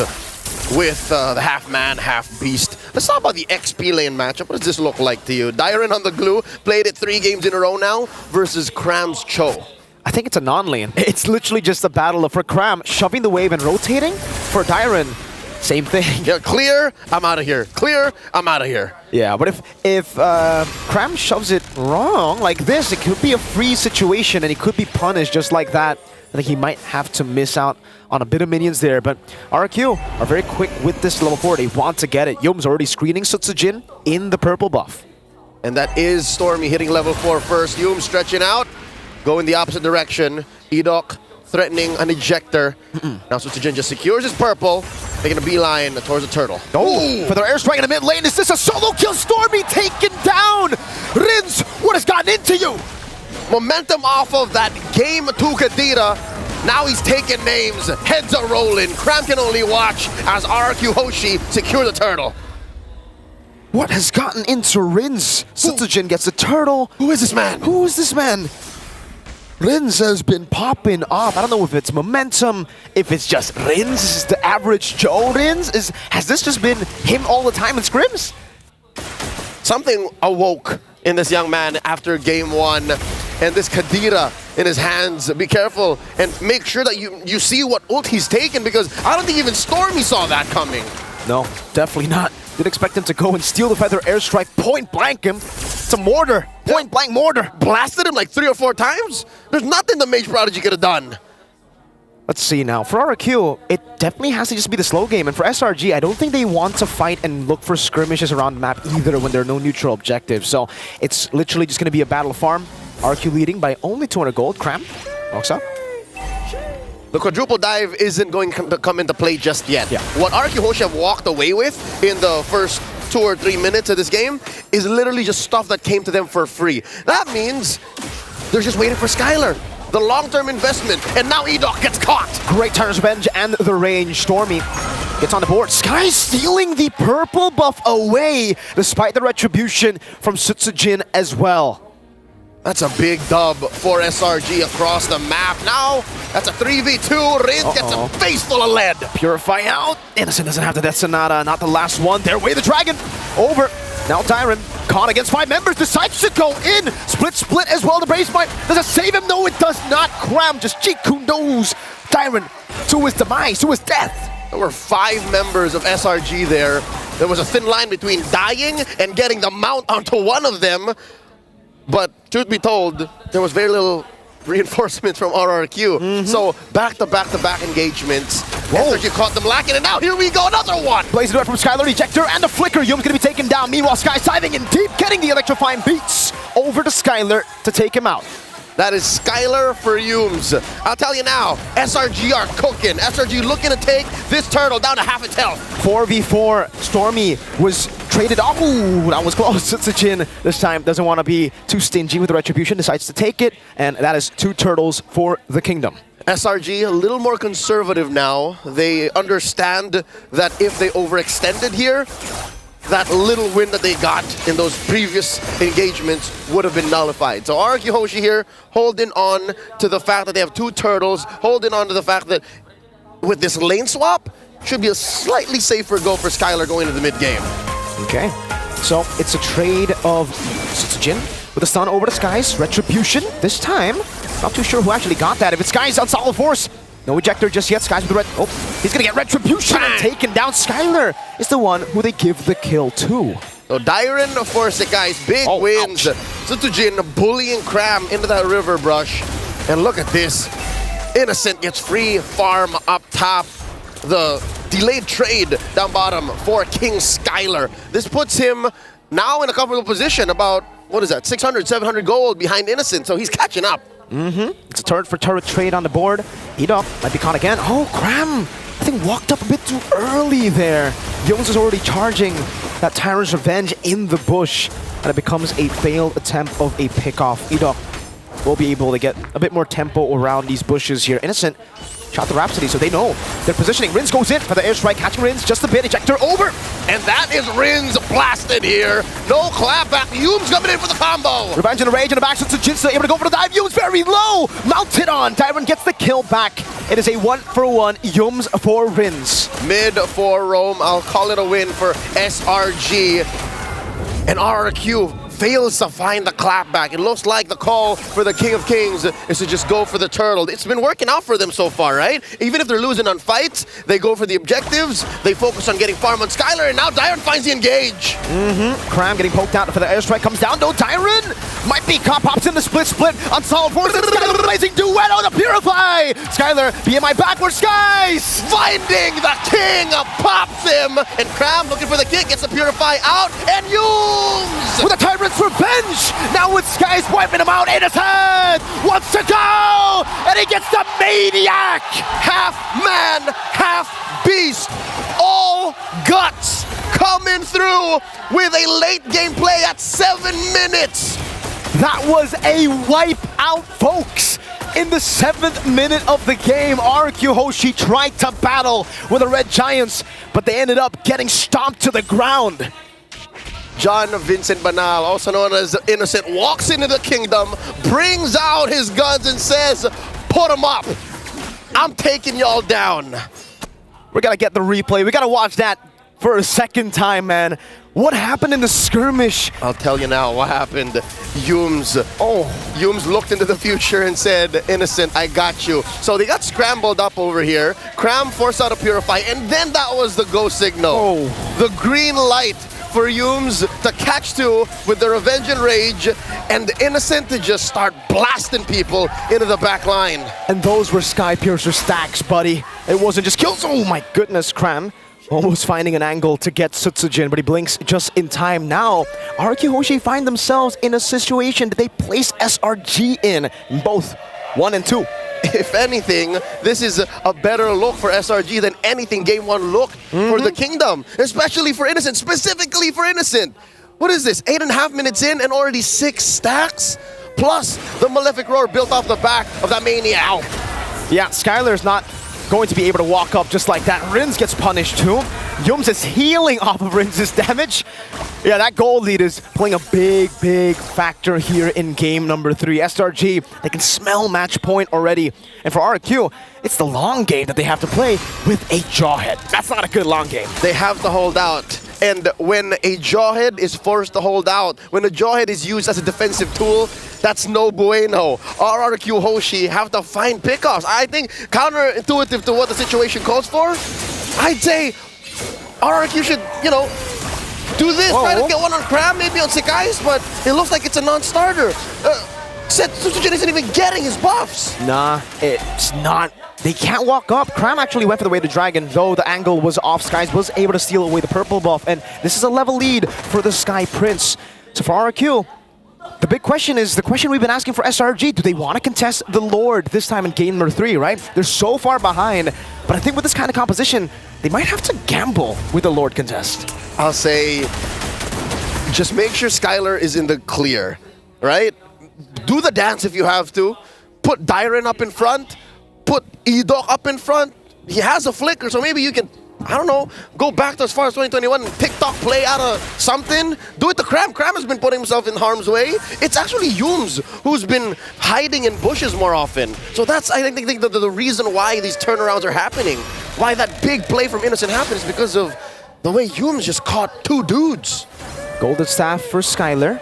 with the half-man, half-beast. Let's talk about the XP lane matchup. What does this look like to you? Dyron on the glue. Played it 3 games in a row now versus Kram's Cho. I think it's a non-lane. It's literally just a battle for Kram shoving the wave and rotating. For Dyron, same thing. Yeah, clear, I'm out of here. Clear, I'm out of here. Yeah, but if Kram shoves it wrong like this, it could be a free situation and he could be punished just like that. I think he might have to miss out on a bit of minions there, but RQ are very quick with this level 4. They want to get it. Yum's already screening Sutsujin in the purple buff. And that is Stormy hitting level 4 first. Yum stretching out, going the opposite direction. Edok threatening an ejector. Now Sutsujin just secures his purple, making a beeline towards the turtle. Oh, for their airstrike in the mid lane. Is this a solo kill? Stormy taken down. Rins, what has gotten into you? Momentum off of that game 2 Kadira. Now he's taking names. Heads are rolling. Kram can only watch as RQ Hoshi secure the turtle. What has gotten into Rins? Sutsujin gets the turtle. Who is this man? Who is this man? Rins has been popping off. I don't know if it's momentum, if it's just Rins, the average Joe Rins. Has this just been him all the time in scrims? Something awoke in this young man after game 1. And this Kadira in his hands. Be careful and make sure that you see what ult he's taken, because I don't think even Stormy saw that coming. No, definitely not. Didn't expect him to go and steal the feather airstrike, point blank him. It's a mortar, point blank mortar. Blasted him like 3 or 4 times. There's nothing the Mage Prodigy could have done. Let's see now. For RQ, it definitely has to just be the slow game. And for SRG, I don't think they want to fight and look for skirmishes around the map either when there are no neutral objectives. So it's literally just going to be a battle farm. RQ leading by only 200 gold. Kram walks up. The quadruple dive isn't going to come into play just yet. Yeah. What RQ Hoshi have walked away with in the first 2 or 3 minutes of this game is literally just stuff that came to them for free. That means they're just waiting for Skylar. The long-term investment, and now Edok gets caught. Great Titan's Revenge and the range. Stormy gets on the board. Sky stealing the purple buff away, despite the retribution from Sutsujin as well. That's a big dub for SRG across the map. Now, that's a 3v2. Rins gets a face full of lead. Purify out. Innocent doesn't have the Death Sonata. Not the last one. There way the dragon. Over. Now Tyron, caught against 5 members, decides to go in. Split as well. The Brave Smite. Does it save him? No, it does not. Kram just Chiku knows Tyron to his demise, to his death. There were 5 members of SRG there. There was a thin line between dying and getting the mount onto one of them. But truth be told, there was very little reinforcements from RRQ. So back-to-back-to-back engagements. SRG caught them lacking, and now here we go, another one! Blaze it from Skylar, Ejector, and the Flicker. Yum's gonna be taken down. Meanwhile, Sky's diving in deep, getting the electrifying beats over to Skylar to take him out. That is Skylar for Yums. I'll tell you now, SRG are cooking. SRG looking to take this turtle down to half its health. 4v4, Stormy was traded off. Ooh, that was close. Tsujin this time doesn't want to be too stingy with the Retribution, decides to take it, and that is 2 turtles for the Kingdom. SRG a little more conservative now. They understand that if they overextended here, that little win that they got in those previous engagements would have been nullified. So RRQ Hoshi here holding on to the fact that they have 2 turtles, holding on to the fact that with this lane swap, should be a slightly safer go for Skylar going into the mid-game. Okay, so it's a trade of Tsujin with a stun over to Skies. Retribution this time. Not too sure who actually got that. If it's Skies on solid force, no ejector just yet. Skies with the red. Oh, he's gonna get Retribution and taken down. Skylar is the one who they give the kill to. So Dyron, of course, guys, big wins. Tsujin bullying Cram into that river brush. And look at this. Innocent gets free farm up top. The delayed trade down bottom for King Skylar. This puts him now in a comfortable position, about, what is that, 600, 700 gold behind Innocent, so he's catching up. It's a turret for turret trade on the board. Edop might be caught again. Oh, Cram, I think walked up a bit too early there. Jones is already charging that Tyrant's Revenge in the bush, and it becomes a failed attempt of a pickoff. Edop will be able to get a bit more tempo around these bushes here. Innocent shot the Rhapsody, so they know their positioning. Rins goes in for the airstrike, catching Rins just a bit. Ejector over. And that is Rins blasted here. No clapback. Yums coming in for the combo. Revenge and Rage in the back, so Tsujin able to go for the dive. Yums very low. Mounted on. Tyrant gets the kill back. It is a 1-for-1. Yums for Rins. Mid for Rome. I'll call it a win for SRG. And RRQ fails to find the clapback. It looks like the call for the King of Kings is to just go for the turtle. It's been working out for them so far, right? Even if they're losing on fights, they go for the objectives, they focus on getting farm on Skylar, and now Dyron finds the engage. Cram getting poked out for the airstrike, comes down, no Dyron! Might be caught, pops in the split on solid force, Skylar blazing duet on the Purify! Skylar, BMI backward, Skies! Finding the King, pops him, and Cram looking for the kick, gets the Purify out, and Yums! With a Tyrant's Revenge! Now with Skies wiping him out, Innocent wants to go! And he gets the Maniac! Half man, half beast, all guts coming through with a late game play at 7 minutes. That was a wipe out, folks. In the 7th minute of the game, RRQ Hoshi tried to battle with the Red Giants, but they ended up getting stomped to the ground. John Vincent Banal, also known as Innocent, walks into the kingdom, brings out his guns and says, put them up. I'm taking y'all down. We gotta get the replay. We gotta watch that for a second time, man. What happened in the skirmish? I'll tell you now what happened. Yums looked into the future and said, Innocent, I got you. So they got scrambled up over here. Cram forced out a Purify, and then that was the go signal. The green light for Yums to catch 2 with the Revenge and Rage, and the Innocent to just start blasting people into the back line. And those were Sky Piercer stacks, buddy. It wasn't just kills. Oh my goodness, Cram almost finding an angle to get Tsujin, but he blinks just in time. Now, RRQ Hoshi find themselves in a situation that they place SRG in both 1 and 2. If anything, this is a better look for SRG than anything Game 1 look for the Kingdom, especially for Innocent, specifically for Innocent. What is this, 8.5 minutes in and already 6 stacks? Plus the Malefic Roar built off the back of that Maniac. Yeah, Skylar's not going to be able to walk up just like that. Rins gets punished too. Yums is healing off of Rins' damage. Yeah, that gold lead is playing a big, big factor here in game number 3. SRG, they can smell match point already. And for RRQ, it's the long game that they have to play with a Jawhead. That's not a good long game. They have to hold out. And when a Jawhead is forced to hold out, when a Jawhead is used as a defensive tool, that's no bueno. RRQ Hoshi have to find pickoffs. I think counterintuitive to what the situation calls for, I'd say RRQ should, you know, do this, try to get one on Cram, maybe on Sekais, but it looks like it's a non-starter. Sutsujin isn't even getting his buffs. Nah, it's not. They can't walk up. Cram actually went for the way to Dragon, though the angle was off. Skies was able to steal away the purple buff, and this is a level lead for the Sky Prince. So for RRQ, the big question is the question we've been asking for SRG. Do they want to contest the Lord this time in game number 3, right? They're so far behind, but I think with this kind of composition, they might have to gamble with the Lord contest. I'll say, just make sure Skylar is in the clear, right? Do the dance if you have to. Put Dyron up in front. Put Edok up in front. He has a flicker, so maybe you can, I don't know, go back to as far as 2021 and TikTok play out of something. Do it to Cram. Cram has been putting himself in harm's way. It's actually Yums who's been hiding in bushes more often. So that's, I think, the reason why these turnarounds are happening. Why that big play from Innocent happens because of the way Yums just caught 2 dudes. Golden Staff for Skylar.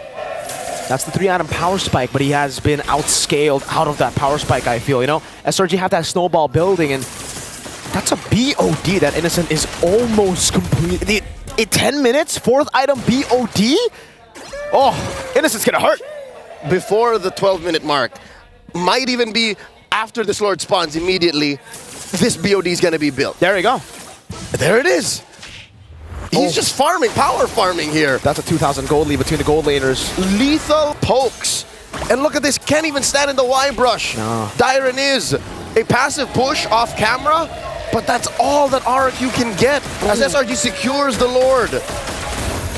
That's the 3-item power spike, but he has been outscaled out of that power spike, I feel, you know? SRG have that snowball building, and that's a BOD that Innocent is almost complete. In 10 minutes, 4th item BOD? Oh, Innocent's gonna hurt. Before the 12-minute mark, might even be after this Lord spawns immediately, this BOD is gonna be built. There you go. There it is. He's just farming, power farming here. That's a 2,000 gold lead between the gold laners. Lethal pokes. And look at this, can't even stand in the Y brush. No. Dyron is a passive push off camera, but that's all that RRQ can get as SRG secures the Lord.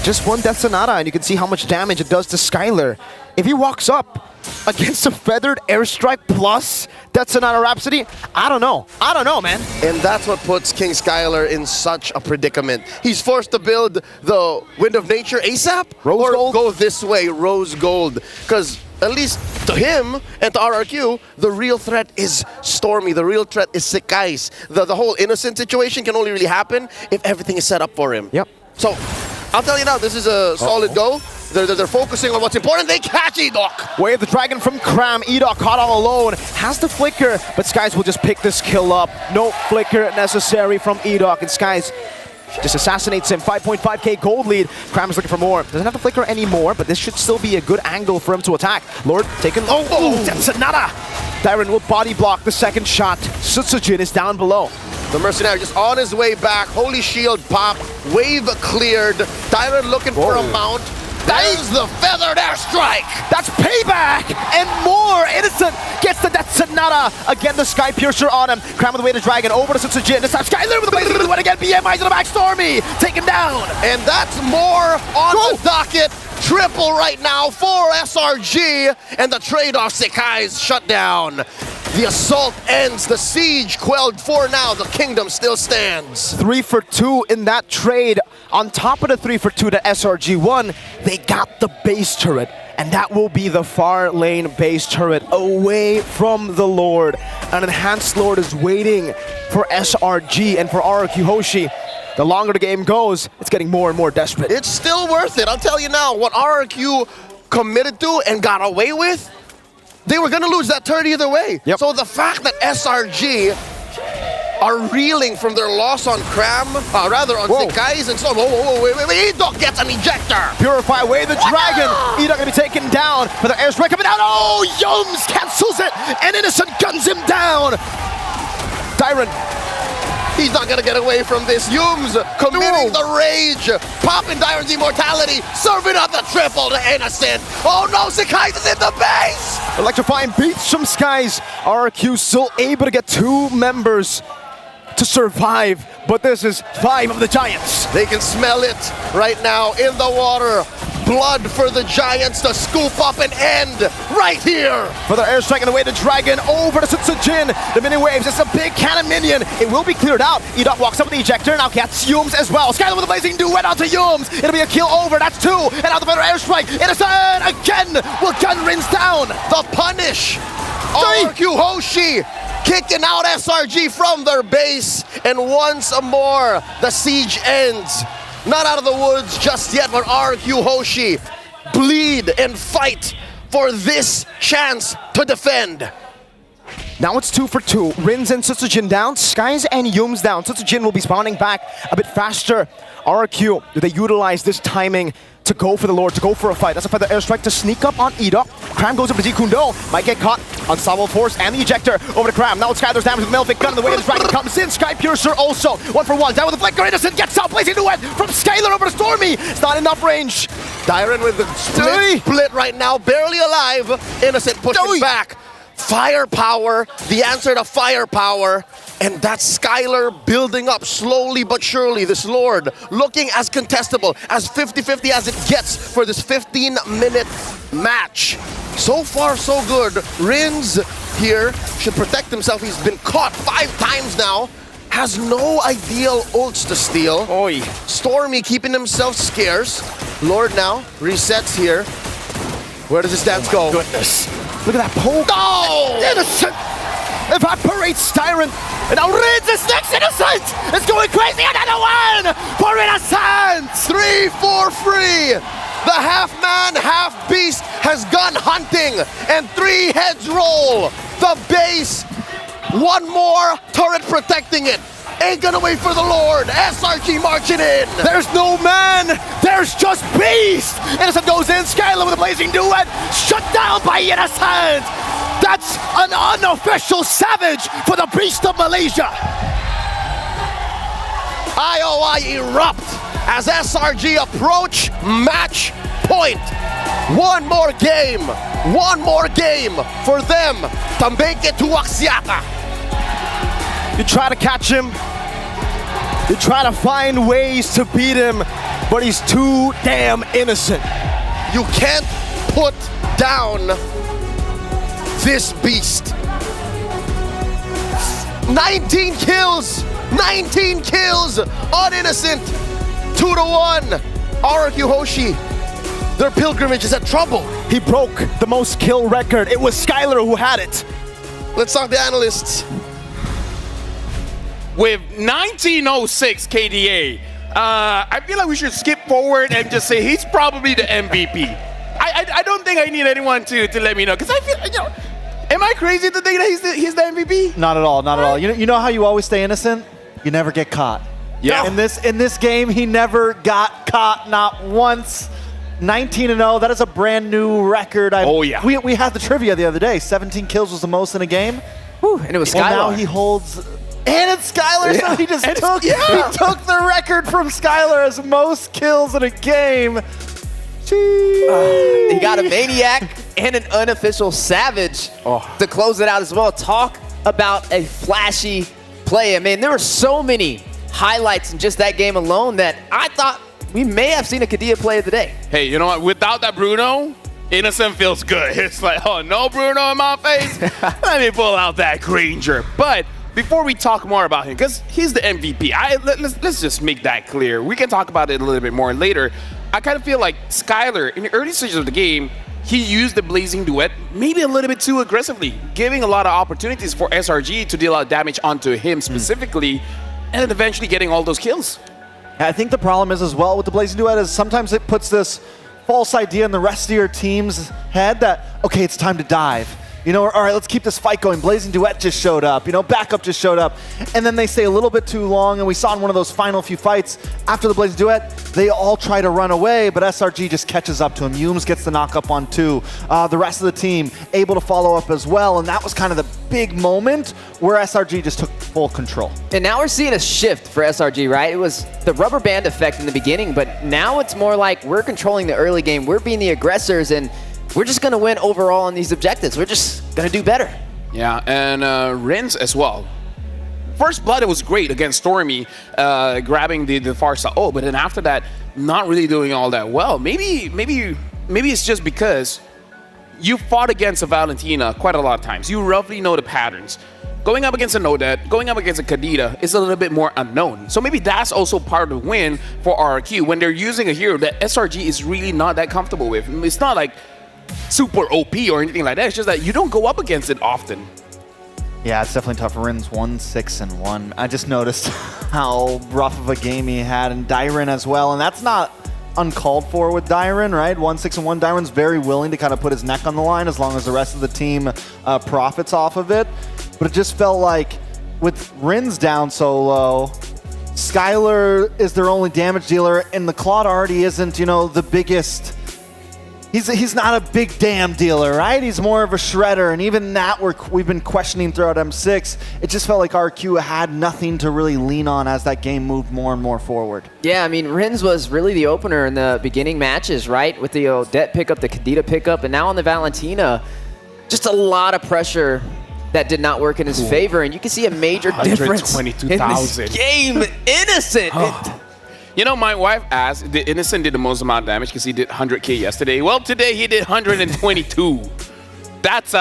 Just one Death Sonata, and you can see how much damage it does to Skylar. If he walks up against a Feathered Airstrike plus Death Sonata Rhapsody, I don't know, man. And that's what puts King Skylar in such a predicament. He's forced to build the Wind of Nature ASAP, or go this way, Rose Gold. Because at least to him and to RRQ, the real threat is Stormy. The real threat is Sekais. The whole Innocent situation can only really happen if everything is set up for him. Yep. So, I'll tell you now, this is a solid go. They're focusing on what's important. They catch Edok. Wave the Dragon from Cram. Edok caught all alone. Has the flicker, but Skies will just pick this kill up. No flicker necessary from Edok, and Skies just assassinates him. 5.5k gold lead. Cram is looking for more. Doesn't have the flicker anymore, but this should still be a good angle for him to attack. Lord taken. Oh, Death Sonata. Dyron will body block the second shot. Sutsujin is down below. The Mercenary just on his way back. Holy Shield pop. Wave cleared. Dyron looking for a mount. There's the Feathered Airstrike! That's payback! And more! Innocent gets the Death Sonata. Again, the Sky Piercer on him. Cram with the way to Dragon. Over to Sutsujin. This time Skylar with the blaze of the one again. BMI to the back. Stormy taken down. And that's more on the docket. Triple right now for SRG. And the trade-off, Sekai's shut down. The assault ends. The siege quelled for now. The kingdom still stands. 3 for 2 in that trade. On top of the 3 for 2 that SRG won, they got the base turret. And that will be the far lane base turret away from the Lord. An enhanced Lord is waiting for SRG and for RRQ Hoshi. The longer the game goes, it's getting more and more desperate. It's still worth it. I'll tell you now, what RRQ committed to and got away with, they were going to lose that turret either way. Yep. So the fact that SRG are reeling from their loss on Cram, rather on Sekais and so wait, Edok gets an ejector. Purify away the Dragon. Edok gonna be taken down, but the airstrike coming down. Oh, Yums cancels it, and Innocent guns him down. Dyron. He's not gonna get away from this. Yums committing the rage, popping Dyron's immortality, serving up the triple to Innocent. Oh no, Sekais is in the base! Electrifying beats from Skies. RRQ still able to get 2 members to survive, but this is 5 of the Giants. They can smell it right now in the water. Blood for the Giants to scoop up and end right here. For the airstrike and away to Dragon, over to Sutsujin. The mini waves, it's a big cannon minion. It will be cleared out. Edok walks up with the ejector, now gets Yums as well. Skylar with a blazing duet onto Yums. It'll be a kill over, that's 2. And now the better airstrike. Innocent again will gun Rins down. The punish. RRQ Hoshi kicking out SRG from their base. And once more, the siege ends. Not out of the woods just yet, but RRQ Hoshi bleed and fight for this chance to defend. Now it's 2 for 2. Rins and Sutsujin down. Skies and Yums down. Sutsujin will be spawning back a bit faster. RRQ, do they utilize this timing to go for the Lord, to go for a fight? That's a feather airstrike to sneak up on Edok. Cram goes over to Kundo. Might get caught. Unstoppable Force and the ejector over to Cram. Now it's Skylar's damage with Melvic gun in the way. The Dragon comes in. Sky Piercer also. 1-for-1. Down with the Flicker. Innocent gets out. Blazing Duet from Skylar over to Stormy. It's not enough range. Dyron with the split right now. Barely alive. Innocent pushing back. Firepower. The answer to firepower. And that's Skylar building up slowly but surely. This Lord looking as contestable, as 50-50 as it gets for this 15-minute match. So far, so good. Rins here should protect himself. He's been caught 5 times now. Has no ideal ults to steal. Oi. Stormy keeping himself scarce. Lord now resets here. Where does this dance go? Goodness. Look at that poke. Oh! Innocent evaporates Tyrant. And now Rins is next. Innocent is going crazy. Another one for Innocent. 3-4-free. The half-man, half-beast has gone hunting. And 3 heads roll. The base. One more turret protecting it. Ain't gonna wait for the Lord. SRG marching in. There's no man. There's just beast. Innocent goes in. Skylar with a blazing duet. Shut down by Innocent. That's an unofficial savage for the beast of Malaysia. IOI erupt as SRG approach match point. One more game for them to make it to Axiata. You try to catch him. You try to find ways to beat him, but he's too damn innocent. You can't put down this beast. 19 kills on Innocent. 2-1. RQ Hoshi, their pilgrimage is at trouble. He broke the most kill record. It was Skylar who had it. Let's talk the analysts. With 1906 KDA, I feel like we should skip forward and just say he's probably the MVP. I don't think I need anyone to let me know, because I feel, am I crazy to think that he's the MVP? Not at all, not at all. You know how you always stay innocent? You never get caught. Yeah. In this game, he never got caught, not once. 19-0, that is a brand new record. Oh yeah. We had the trivia the other day. 17 kills was the most in a game. Whew, and it was Skylar. Well, now he holds, and it's Skylar, Yeah. so he just took the record from Skylar as most kills in a game. He got a Maniac and an unofficial Savage to close it out as well. Talk about a flashy play. I mean, there were so many highlights in just that game alone that I thought we may have seen a Kadea play of the day. Hey, you know what? Without that Bruno, Innocent feels good. It's like, oh, no Bruno in my face? Let me pull out that Granger. But before we talk more about him, because he's the MVP, let's just make that clear. We can talk about it a little bit more later. I kind of feel like Skylar, in the early stages of the game, he used the Blazing Duet maybe a little bit too aggressively, giving a lot of opportunities for SRG to deal out damage onto him specifically, and then eventually getting all those kills. I think the problem is as well with the Blazing Duet is sometimes it puts this false idea in the rest of your team's head that, okay, it's time to dive. You know, all right, let's keep this fight going. Blazing Duet just showed up, you know, Backup just showed up. And then they stay a little bit too long, and we saw in one of those final few fights, after the Blazing Duet, they all try to run away, but SRG just catches up to him. Yumes gets the knock up on 2. The rest of the team able to follow up as well, and that was kind of the big moment where SRG just took full control. And now we're seeing a shift for SRG, right? It was the rubber band effect in the beginning, but now it's more like we're controlling the early game, we're being the aggressors, and we're just going to win overall on these objectives. We're just going to do better. Yeah, and Rins as well. First blood, it was great against Stormy, grabbing the far side. Oh, but then after that, not really doing all that well. Maybe it's just because you fought against a Valentina quite a lot of times. You roughly know the patterns. Going up against a Nodet, going up against a Kadita is a little bit more unknown. So maybe that's also part of the win for RRQ when they're using a hero that SRG is really not that comfortable with. It's not like super OP or anything like that. It's just that you don't go up against it often. Yeah, it's definitely tough. Rin's 1-6-1. I just noticed how rough of a game he had, and Dyron as well. And that's not uncalled for with Dyron, right? 1-6-1. Dyron's very willing to kind of put his neck on the line as long as the rest of the team profits off of it. But it just felt like with Rin's down so low, Skylar is their only damage dealer, and the Claude already isn't, you know, the biggest He's not a big damn dealer, right? He's more of a shredder, and even that we've been questioning throughout M6. It just felt like RQ had nothing to really lean on as that game moved more and more forward. Yeah, I mean, Rins was really the opener in the beginning matches, right? With the Odette pickup, the Kadita pickup, and now on the Valentina, just a lot of pressure that did not work in his favor, and you can see a major difference in this game. Innocent. You know, my wife asked, did Innocent did the most amount of damage because he did 100K yesterday? Well, today he did 122. That's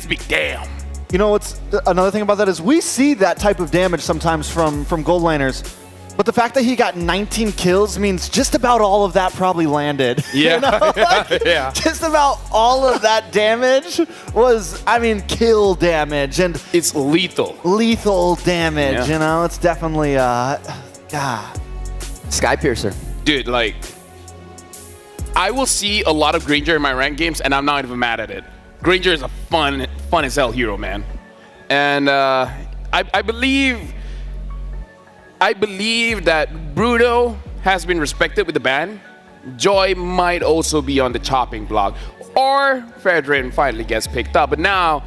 big damn. You know, what's another thing about that is we see that type of damage sometimes from gold laners. But the fact that he got 19 kills means just about all of that probably landed. Yeah, you know? yeah. Just about all of that damage was, I mean, kill damage. And it's lethal. Lethal damage, you know? It's definitely, Sky Piercer. Dude, like, I will see a lot of Granger in my ranked games, and I'm not even mad at it. Granger is a fun as hell hero, man. And I believe that Bruto has been respected with the ban. Joy might also be on the chopping block. Or Fedrin finally gets picked up. But now,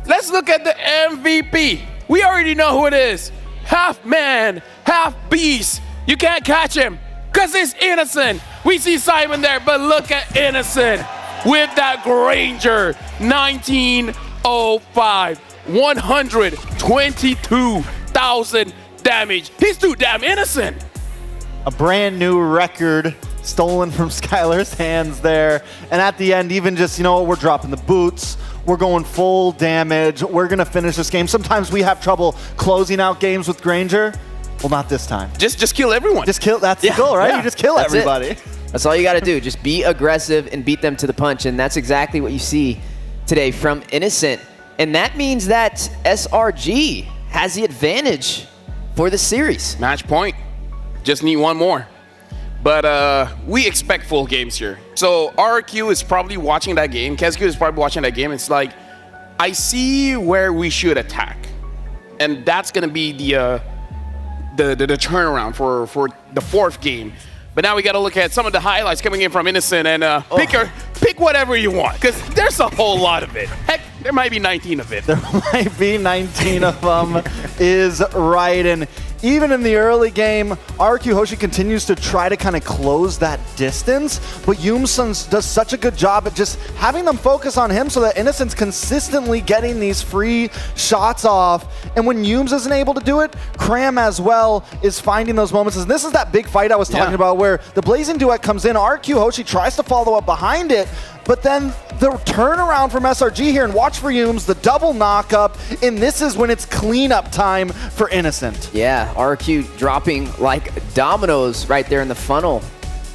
let's look at the MVP. We already know who it is. Half man, half beast. You can't catch him because he's Innocent. We see Simon there, but look at Innocent with that Granger. 1905, 122,000 damage. He's too damn innocent. A brand new record stolen from Skylar's hands there. And at the end, even just, you know what, we're dropping the boots. We're going full damage. We're going to finish this game. Sometimes we have trouble closing out games with Granger. Well, not this time. Just kill everyone. Just kill. That's the goal, right? You just kill everybody. That's all you got to do. Just be aggressive and beat them to the punch. And that's exactly what you see today from Innocent. And that means that SRG has the advantage for the series. Match point. Just need one more. But we expect full games here. So RQ is probably watching that game. Kesku is probably watching that game. It's like, I see where we should attack. And that's going to be the turnaround for the fourth game. But now we got to look at some of the highlights coming in from Innocent and pick whatever you want, because there's a whole lot of it. Heck, there might be 19 of it. There might be 19 of them is right. And even in the early game, RQ Hoshi continues to try to kind of close that distance, but Youmsun does such a good job at just having them focus on him so that Innocent's consistently getting these free shots off. And when Yums isn't able to do it, Cram as well is finding those moments. And this is that big fight I was talking about where the Blazing Duet comes in, RQ Hoshi tries to follow up behind it, but then the turnaround from SRG here, and watch for Yums, the double knock-up, and this is when it's cleanup time for Innocent. Yeah, RQ dropping like dominoes right there in the funnel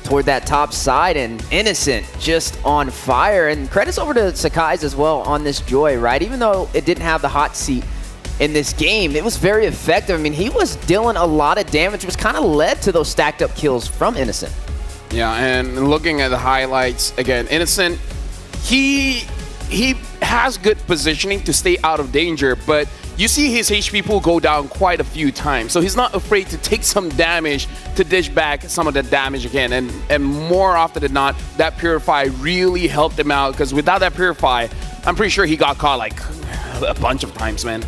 toward that top side, and Innocent just on fire. And credits over to Sakai's as well on this Joy, right? Even though it didn't have the hot seat in this game, it was very effective. I mean, he was dealing a lot of damage, which kind of led to those stacked up kills from Innocent. Yeah, and looking at the highlights, again, Innocent, he has good positioning to stay out of danger, but you see his HP pool go down quite a few times, so he's not afraid to take some damage to dish back some of the damage again, and more often than not, that Purify really helped him out, because without that Purify, I'm pretty sure he got caught like a bunch of times, man.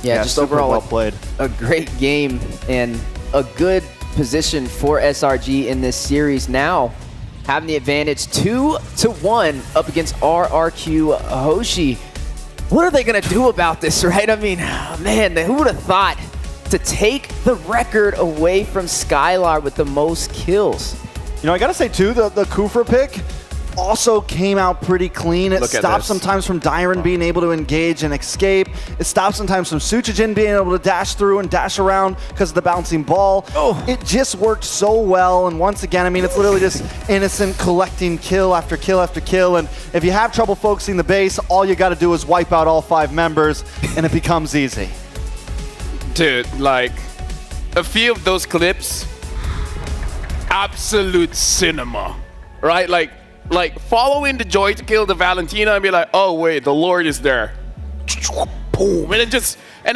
Yeah, just overall well played. A great game and a good position for SRG in this series now, having the advantage 2-1 up against RRQ Hoshi. What are they going to do about this, right? I mean, man, who would have thought to take the record away from Skylar with the most kills? You know, I got to say, too, the Kufra pick also came out pretty clean. It stops sometimes from Dyron being able to engage and escape. It stops sometimes from Suchijin being able to dash through and dash around because of the bouncing ball. It just worked so well. And once again, I mean, it's literally just Innocent collecting kill after kill after kill. And if you have trouble focusing the base, all you got to do is wipe out all 5 members and it becomes easy. Dude, like, a few of those clips, absolute cinema, right? Like following the Joy to kill the Valentina and be like, oh wait, the Lord is there. Boom, and then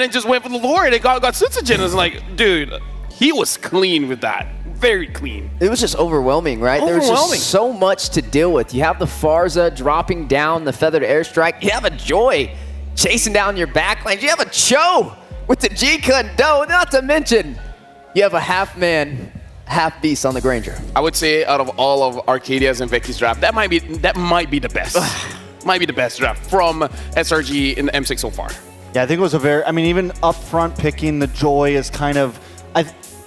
just went for the Lord and got Sutsujin. It's like, dude, he was clean with that. very clean. It was just overwhelming, right? There was just so much to deal with. You have the Farza dropping down the feathered airstrike. You have a Joy chasing down your backlines. You have a Cho with the G-Kun Do. Not to mention, you have a half-man, half-beast on the Granger. I would say out of all of Arcadia's and Vicky's draft, that might be the best. Might be the best draft from SRG in the M6 so far. Yeah, I think it was a very, I mean, even up front picking the Joy is kind of,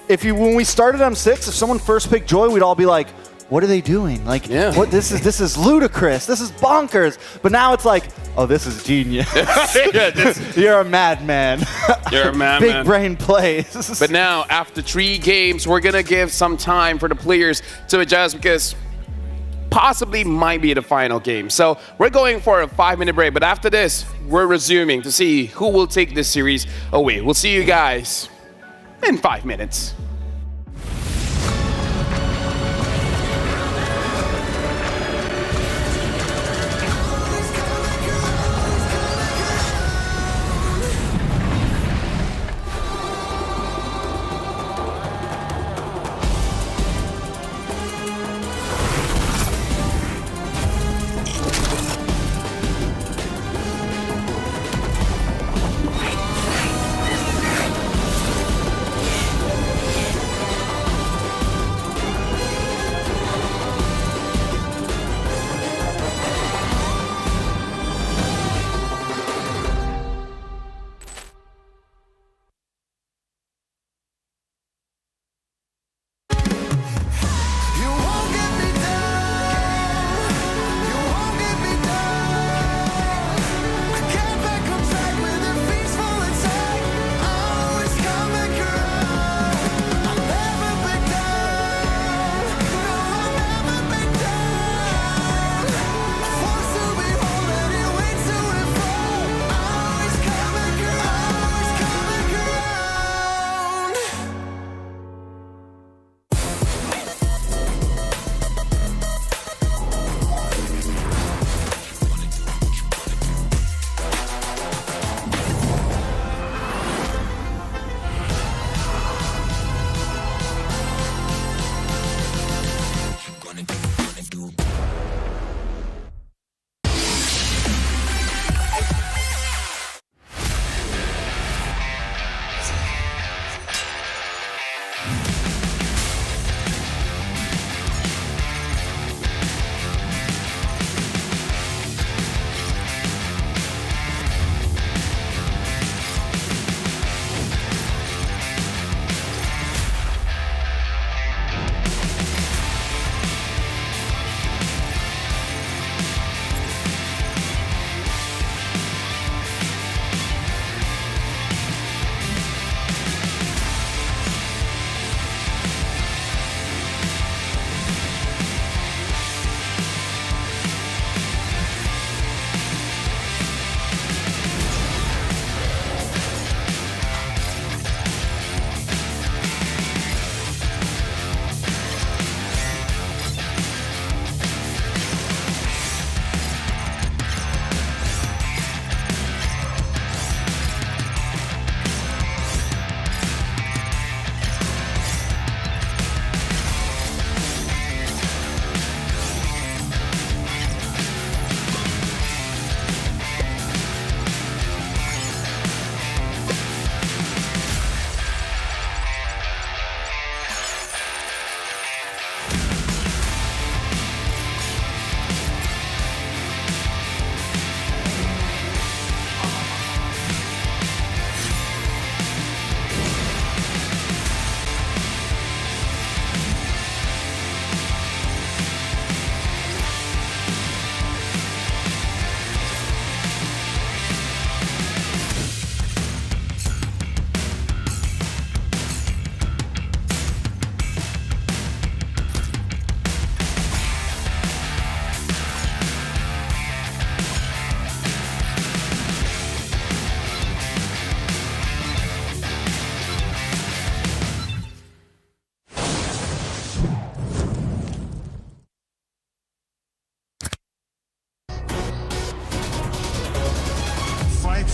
when we started M6, if someone first picked Joy, we'd all be like, what are they doing? Like, what? This is ludicrous. This is bonkers. But now it's like, oh, this is genius. You're a madman. You're a madman. Big brain plays. But now, after 3 games, we're going to give some time for the players to adjust because possibly might be the final game. So we're going for a 5-minute break. But after this, we're resuming to see who will take this series away. We'll see you guys in 5 minutes.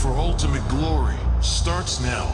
for ultimate glory starts now.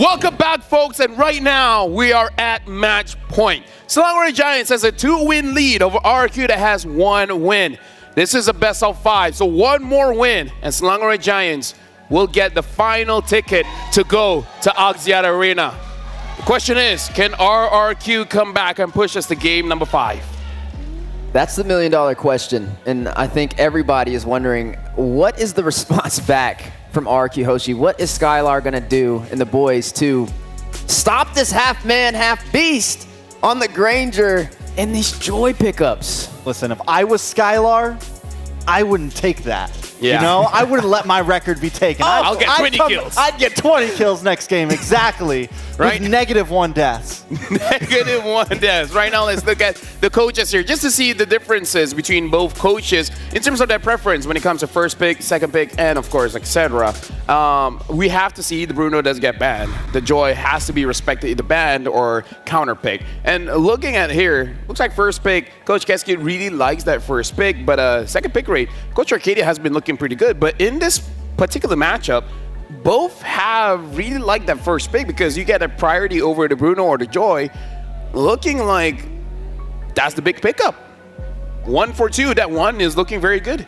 Welcome back, folks, and right now we are at match point. Selangor Giants has a 2-win lead over RRQ that has 1 win. This is a best of 5, so 1 more win, and Selangor Giants will get the final ticket to go to Axiata Arena. The question is, can RRQ come back and push us to game number 5? That's the $1 million question, and I think everybody is wondering, what is the response back from RRQ Hoshi? What is Skylar gonna do and the boys to stop this half-man, half-beast on the Granger and these Joy pickups? Listen, if I was Skylar, I wouldn't take that. Yeah. You know, I wouldn't let my record be taken. I'll get 20 kills. I'd get 20 kills next game, exactly. Right? With -1 deaths. -1 deaths. Right now, let's look at the coaches here just to see the differences between both coaches in terms of their preference when it comes to first pick, second pick, and of course, etc. We have to see the Bruno does get banned. The Joy has to be respected either banned or counter pick. And looking at here, looks like first pick, Coach Keski really likes that first pick, but second pick rate, Coach Arcadia has been looking pretty good. But in this particular matchup, both have really liked that first pick because you get a priority over the Bruno or the Joy. Looking like that's the big pickup. 1 for 2, that one is looking very good.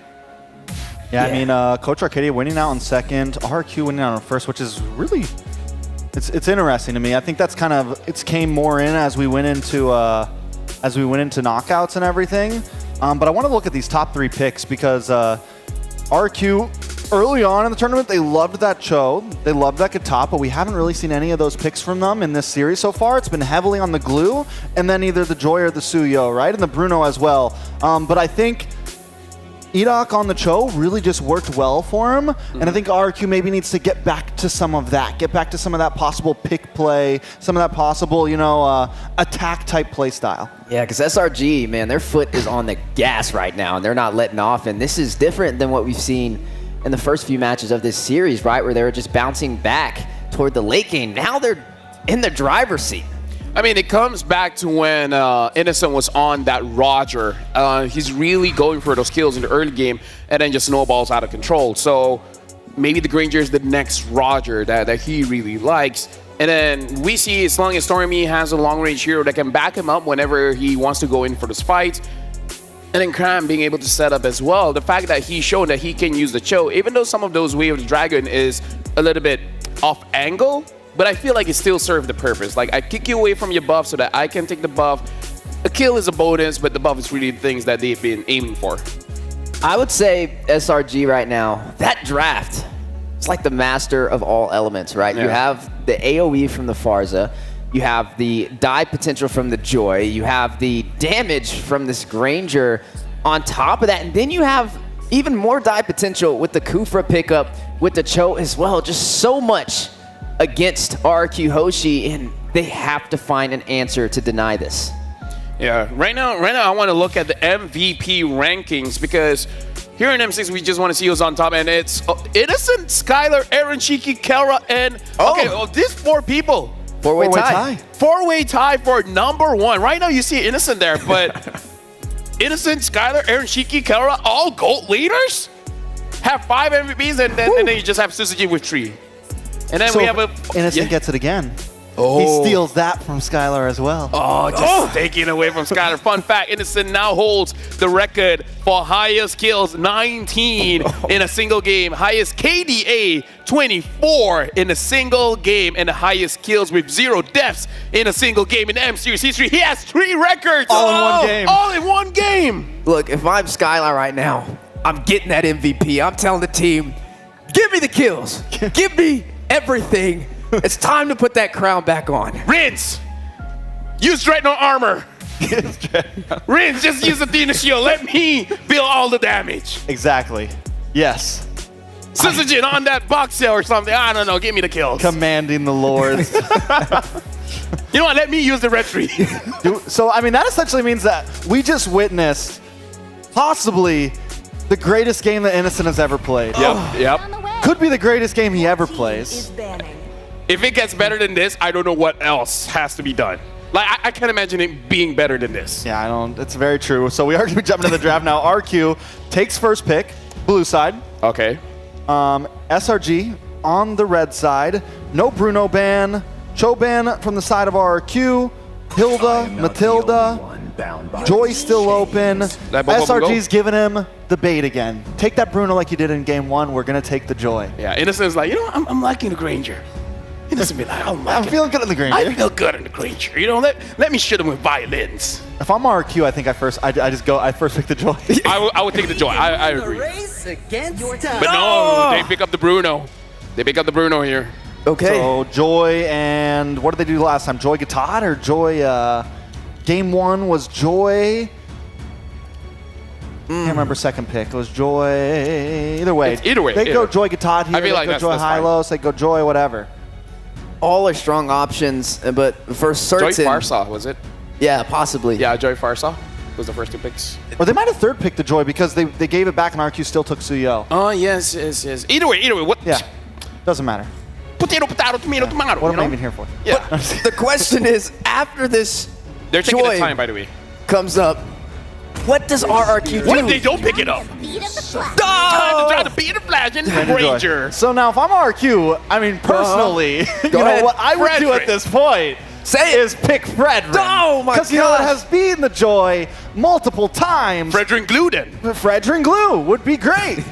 Yeah, I mean, Coach Arcadia winning out on second, RQ winning out on first, which is really, it's interesting to me. I think that's kind of, it's came more in as we went into knockouts and everything. But I want to look at these top 3 picks because RQ, early on in the tournament, they loved that Cho, they loved that Katap, but we haven't really seen any of those picks from them in this series so far. It's been heavily on the Glue, and then either the Joy or the Suyo, right? And the Bruno as well. But I think Irak on the Cho really just worked well for him, and I think RQ maybe needs to get back to some of that, get back to some of that possible pick play, some of that possible, you know, attack-type play style. Yeah, because SRG, man, their foot is on the gas right now, and they're not letting off, and this is different than what we've seen in the first few matches of this series, right, where they were just bouncing back toward the late game. Now they're in the driver's seat. I mean, it comes back to when Innocent was on that Roger. He's really going for those kills in the early game and then just snowballs out of control. So maybe the Granger is the next Roger that he really likes. And then we see, as long as Stormy has a long-range hero that can back him up whenever he wants to go in for this fight, and then Cram being able to set up as well. The fact that he's shown that he can use the Cho, even though some of those Way of the Dragon is a little bit off angle, but I feel like it still served the purpose. Like, I kick you away from your buff so that I can take the buff. A kill is a bonus, but the buff is really the things that they've been aiming for. I would say SRG right now, that draft, it's like the master of all elements, right? Yeah. You have the AoE from the Farza, you have the die potential from the Joy, you have the damage from this Granger on top of that, and then you have even more die potential with the Kufra pickup, with the Cho as well. Just so much against RQ Hoshi, and they have to find an answer to deny this. Yeah, right now I want to look at the MVP rankings because here in M6 we just want to see who's on top, and it's Innocent, Skylar, Aaron, Shiki, Kelra, and these 4 people. Four-way tie. Four-way tie for number 1. Right now you see Innocent there, but Innocent, Skylar, Aaron, Shiki, Kelra, all gold leaders have 5 MVPs, and then you just have Suzuki with 3. And then so we have a Innocent gets it again. Oh. He steals that from Skylar as well. Oh, just taking away from Skylar. Fun fact, Innocent now holds the record for highest kills, 19 in a single game. Highest KDA, 24 in a single game. And the highest kills with 0 deaths in a single game in the M Series history. He has 3 records. All in one game. All in one game. Look, if I'm Skylar right now, I'm getting that MVP. I'm telling the team, give me the kills. Give me everything. It's time to put that crown back on. Rinse! Use Dreadnought armor! Rinse, just use Athena shield. Let me feel all the damage. Exactly. Yes. Syzygen on that box cell or something. I don't know. Give me the kills. Commanding the lords. You know what? Let me use the red tree. So, I mean, that essentially means that we just witnessed possibly the greatest game that Innocent has ever played. Yep. Could be the greatest game he ever plays. If it gets better than this, I don't know what else has to be done. Like, I can't imagine it being better than this. Yeah, I don't. It's very true. So we are going to be jumping into the draft now. RQ takes first pick, blue side. Okay. SRG on the red side. No Bruno ban. Cho ban from the side of RRQ. Hilda, Matilda. Joy still open. SRG's giving him the bait again. Take that Bruno like you did in game 1. We're going to take the Joy. Yeah, Innocent's like, you know, I'm liking the Granger. Innocent be like, I'm feeling good in the Granger. I feel good in the Granger. You know, let me shoot him with violins. If I'm RQ, I think I first pick the Joy. I would take the Joy. I agree. Race against But no, they pick up the Bruno. They pick up the Bruno here. Okay. So Joy and what did they do last time? Joy Gatad or Joy? Game 1 was Joy. Can't remember second pick. It was Joy. Either way. Either way. They go Joy Gatad here. I feel like they go Joy Hylos. They go Joy whatever. All are strong options, but for certain... Joy Farsa, was it? Yeah, possibly. Yeah, Joy Farsa was the first 2 picks. Or they might have third picked the Joy because they gave it back and RQ still took Suyo. Oh, yes. Either way. What? Yeah, doesn't matter. Potato, tomato. What am I even here for? Yeah. The question is, after this They're taking Joy the time, by the way. comes up, what does RRQ do? What if they don't pick it up? Time to try to beat the Flash and Ranger. So now if I'm RQ, I mean, personally, you know ahead. what I would do Frederick. at this point is pick Frederick. Oh my Because you know it has beaten the Joy multiple times. Frederick Glue then. Frederick Glue would be great.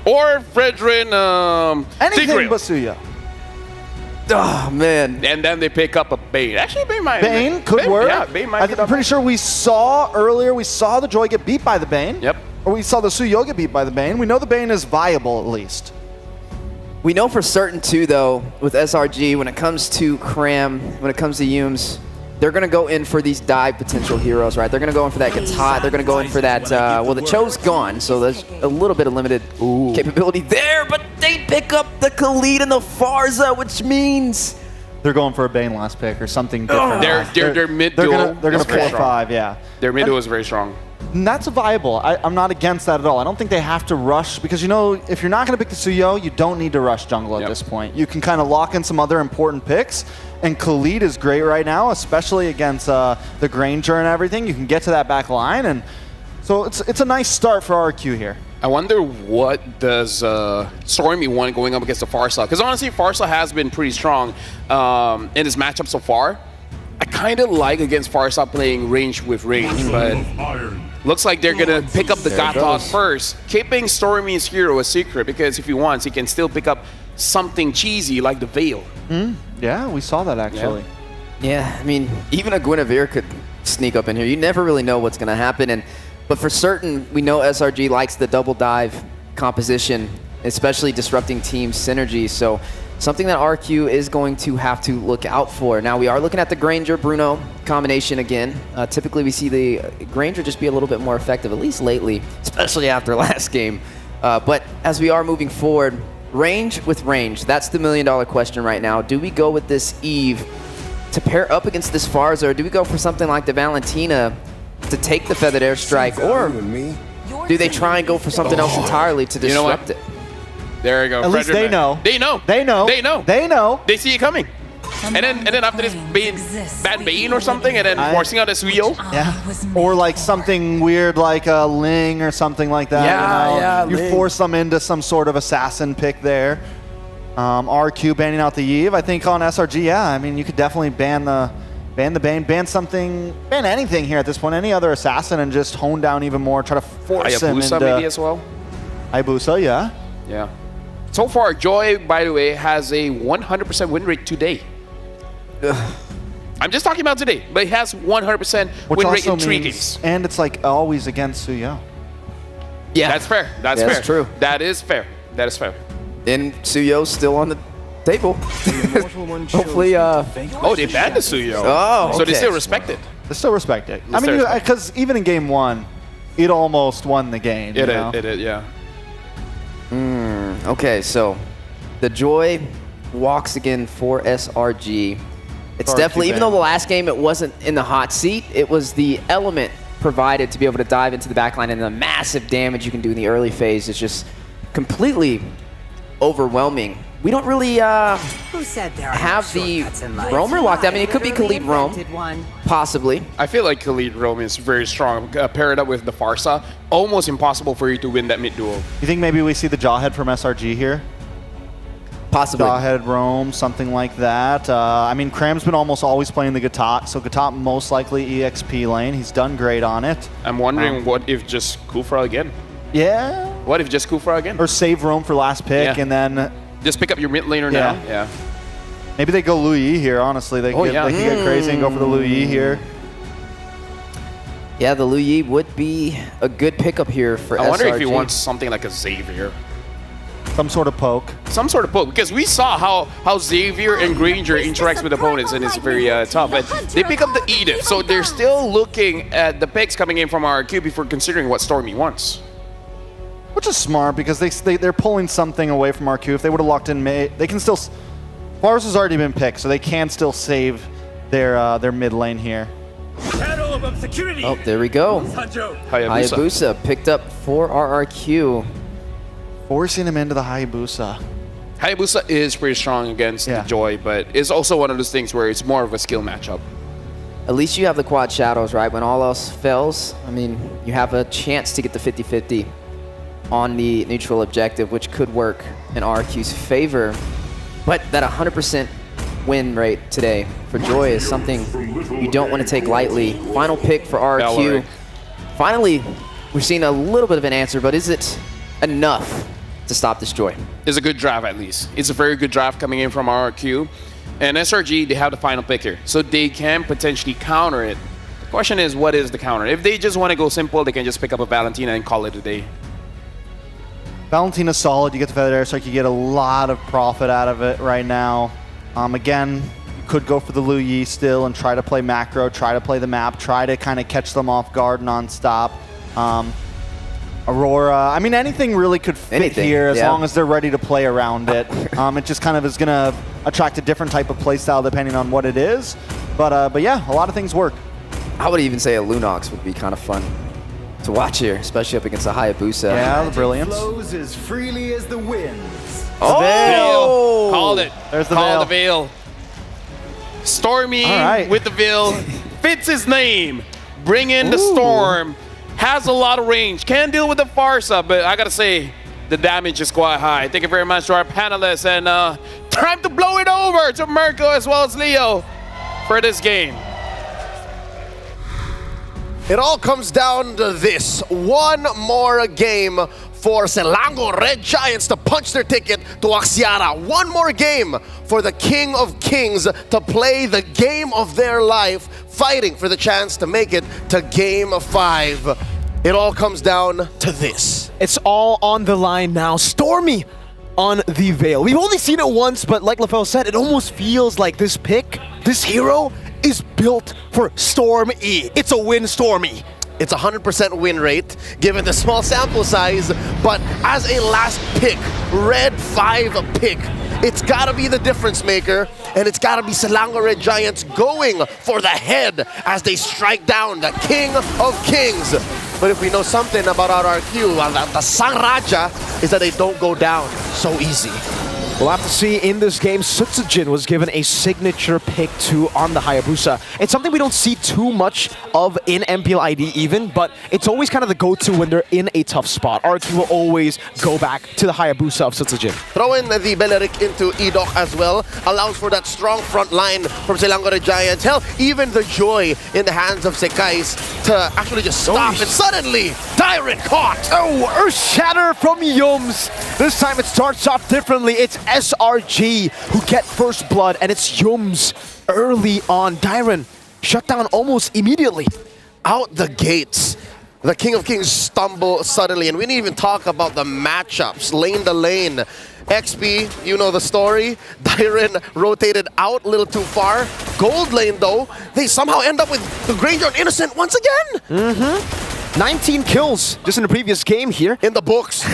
Or Frederick Anything Tigreal. but Suyo. Oh, man. And then they pick up a Bane. Actually, Bane could work. Yeah, Bane might I'm pretty sure we saw the Joy get beat by the Bane. Yep. Or we saw the Suyo get beat by the Bane. We know the Bane is viable at least. We know for certain, too, though, with SRG, when it comes to Cram, when it comes to Yumes, they're going to go in for these dive potential heroes, right? They're going to go in for that Gatad. They're going to go in for that, well, the Cho's gone, so there's a little bit of limited capability there, but they pick up the Khalid and the Farza, which means... They're going for a Bane last pick or something different. Their mid duo. They're going to pull a 5, yeah. Their mid duo is very strong. And that's viable. I'm not against that at all. I don't think they have to rush because, you know, if you're not going to pick the Suyo, you don't need to rush jungle at this point. You can kind of lock in some other important picks, and Khalid is great right now, especially against the Granger and everything. You can get to that back line, and so it's a nice start for RQ here. I wonder what does Stormy want going up against the Farsa, because honestly, Farsa has been pretty strong in this matchup so far. I kind of like against Farsa playing range with range, but looks like they're going to pick up the Gatad first, keeping Stormy's hero a secret, because if he wants, he can still pick up something cheesy like the Veil. Yeah, we saw that actually. Yeah, I mean, even a Guinevere could sneak up in here. You never really know what's going to happen, but for certain, we know SRG likes the double dive composition, especially disrupting team synergy, so something that RQ is going to have to look out for. Now, we are looking at the Granger-Bruno combination again. Typically, we see the Granger just be a little bit more effective, at least lately, especially after last game. But as we are moving forward, range with range, that's the million-dollar question right now. Do we go with this Eve to pair up against this Farza, or do we go for something like the Valentina to take the Feathered Airstrike, or do they try and go for something else entirely to disrupt it? There you go. At least they know. They know. They know. They know. They know. They see it coming. And then after this bad Bane or something, and then forcing out a Suyo. Yeah. Or like something weird like a Ling or something like that. Yeah, you know? You force them into some sort of assassin pick there. RQ banning out the Eve. I think on SRG, yeah. I mean, you could definitely ban the Bane, ban something, ban anything here at this point. Any other assassin and just hone down even more. Try to force him into... maybe as well. Hayabusa, yeah. Yeah. So far, Joy, by the way, has a 100% win rate today. I'm just talking about today, but it has 100% win rate in 3 games. And it's like always against Suyo. Yeah. That's fair. That's fair. That's true. That is fair. That is fair. And Suyo's still on the table. Hopefully, oh, they banned the Suyo. Oh, so they okay. still respect it. They still respect it. I mean, because even in game 1, it almost won the game. It did, yeah. Okay, so the Joy walks again for SRG. It's definitely, even though the last game it wasn't in the hot seat, it was the element provided to be able to dive into the backline, and the massive damage you can do in the early phase is just completely overwhelming. We don't really Who said there have the roamer locked. I mean, it could be Khalid Roam, possibly. I feel like Khalid Roam is very strong. Paired up with the Farsa, almost impossible for you to win that mid duel. You think maybe we see the Jawhead from SRG here? Possibly. Jawhead roam, something like that. I mean, Cram's been almost always playing the Gatot, so Gatot most likely EXP lane. He's done great on it. I'm wondering what if just Kufra again? Yeah. What if just Kufra again? Or save roam for last pick and then... Just pick up your mid laner now. Yeah. Maybe they go Lu Yi here, honestly. They could get crazy and go for the Lu Yi here. Yeah, the Lu Yi would be a good pickup here for SRG. I wonder if he wants something like a Xavier. Some sort of poke. Some sort of poke, because we saw how Xavier and Granger interacts with opponents, and it's very tough. But they pick up the Edith, so they're still looking at the picks coming in from RRQ before considering what Stormy wants. Which is smart, because they're pulling something away from RQ. If they would have locked in May, they can still... Varus has already been picked, so they can still save their mid lane here. Oh, there we go. Hayabusa picked up for RRQ. Forcing him into the Hayabusa. Hayabusa is pretty strong against the Joy, but it's also one of those things where it's more of a skill matchup. At least you have the quad shadows, right? When all else fails, I mean, you have a chance to get the 50-50 on the neutral objective, which could work in RRQ's favor. But that 100% win rate today for Joy is something you don't want to take lightly. Final pick for RRQ. Finally, we're seeing a little bit of an answer, but is it enough to stop this Joy? It's a good draft, at least. It's a very good draft coming in from RRQ. And SRG, they have the final pick here, so they can potentially counter it. The question is, what is the counter? If they just want to go simple, they can just pick up a Valentina and call it a day. Valentina's solid. You get the Feathered Airstrike. You get a lot of profit out of it right now. Again, you could go for the Lu Yi still and try to play macro, try to play the map, try to kind of catch them off guard non-stop. Aurora, I mean, anything really could fit here as long as they're ready to play around it. It just kind of is going to attract a different type of play style depending on what it is. But yeah, a lot of things work. I would even say a Lunox would be kind of fun to watch here, especially up against the Hayabusa. Yeah, the brilliance. Flows as freely as the winds. Oh! Veil. Called it. There's the Called the Veil. Stormy with the Veil. Fits his name. Bring in the Storm. Has a lot of range. Can deal with the Farsa, but I gotta say, the damage is quite high. Thank you very much to our panelists, and time to blow it over to Mirko as well as Leo for this game. It all comes down to this. One more game for Selangor Red Giants to punch their ticket to Axiata. One more game for the King of Kings to play the game of their life, fighting for the chance to make it to Game 5. It all comes down to this. It's all on the line now. Stormy on the Veil. We've only seen it once, but like LaFell said, it almost feels like this pick, this hero, is built for Storm E. It's a win, Stormy. It's 100% win rate, given the small sample size, but as a last pick, Red 5 pick, it's gotta be the difference maker, and it's gotta be Selangor Red Giants going for the head as they strike down the King of Kings. But if we know something about RRQ, the Sang Raja is that they don't go down so easy. We'll have to see in this game. Sutsujin was given a signature pick too on the Hayabusa. It's something we don't see too much of in MPLID even, but it's always kind of the go-to when they're in a tough spot. RQ will always go back to the Hayabusa of Sutsujin. Throw in the Beleric into Edok as well. Allows for that strong front line from Selangor Giants. Hell, even the Joy in the hands of Sekais to actually just stop. And suddenly, Tyrant caught. Oh, Earth Shatter from Yums. This time it starts off differently. It's SRG who get first blood, and it's Yums early on. Dyron shut down almost immediately. Out the gates, the King of Kings stumble suddenly, and we didn't even talk about the matchups, lane to lane. XP, you know the story. Dyron rotated out a little too far. Gold lane, though, they somehow end up with the Granger and Innocent once again. 19 kills just in the previous game here. In the books.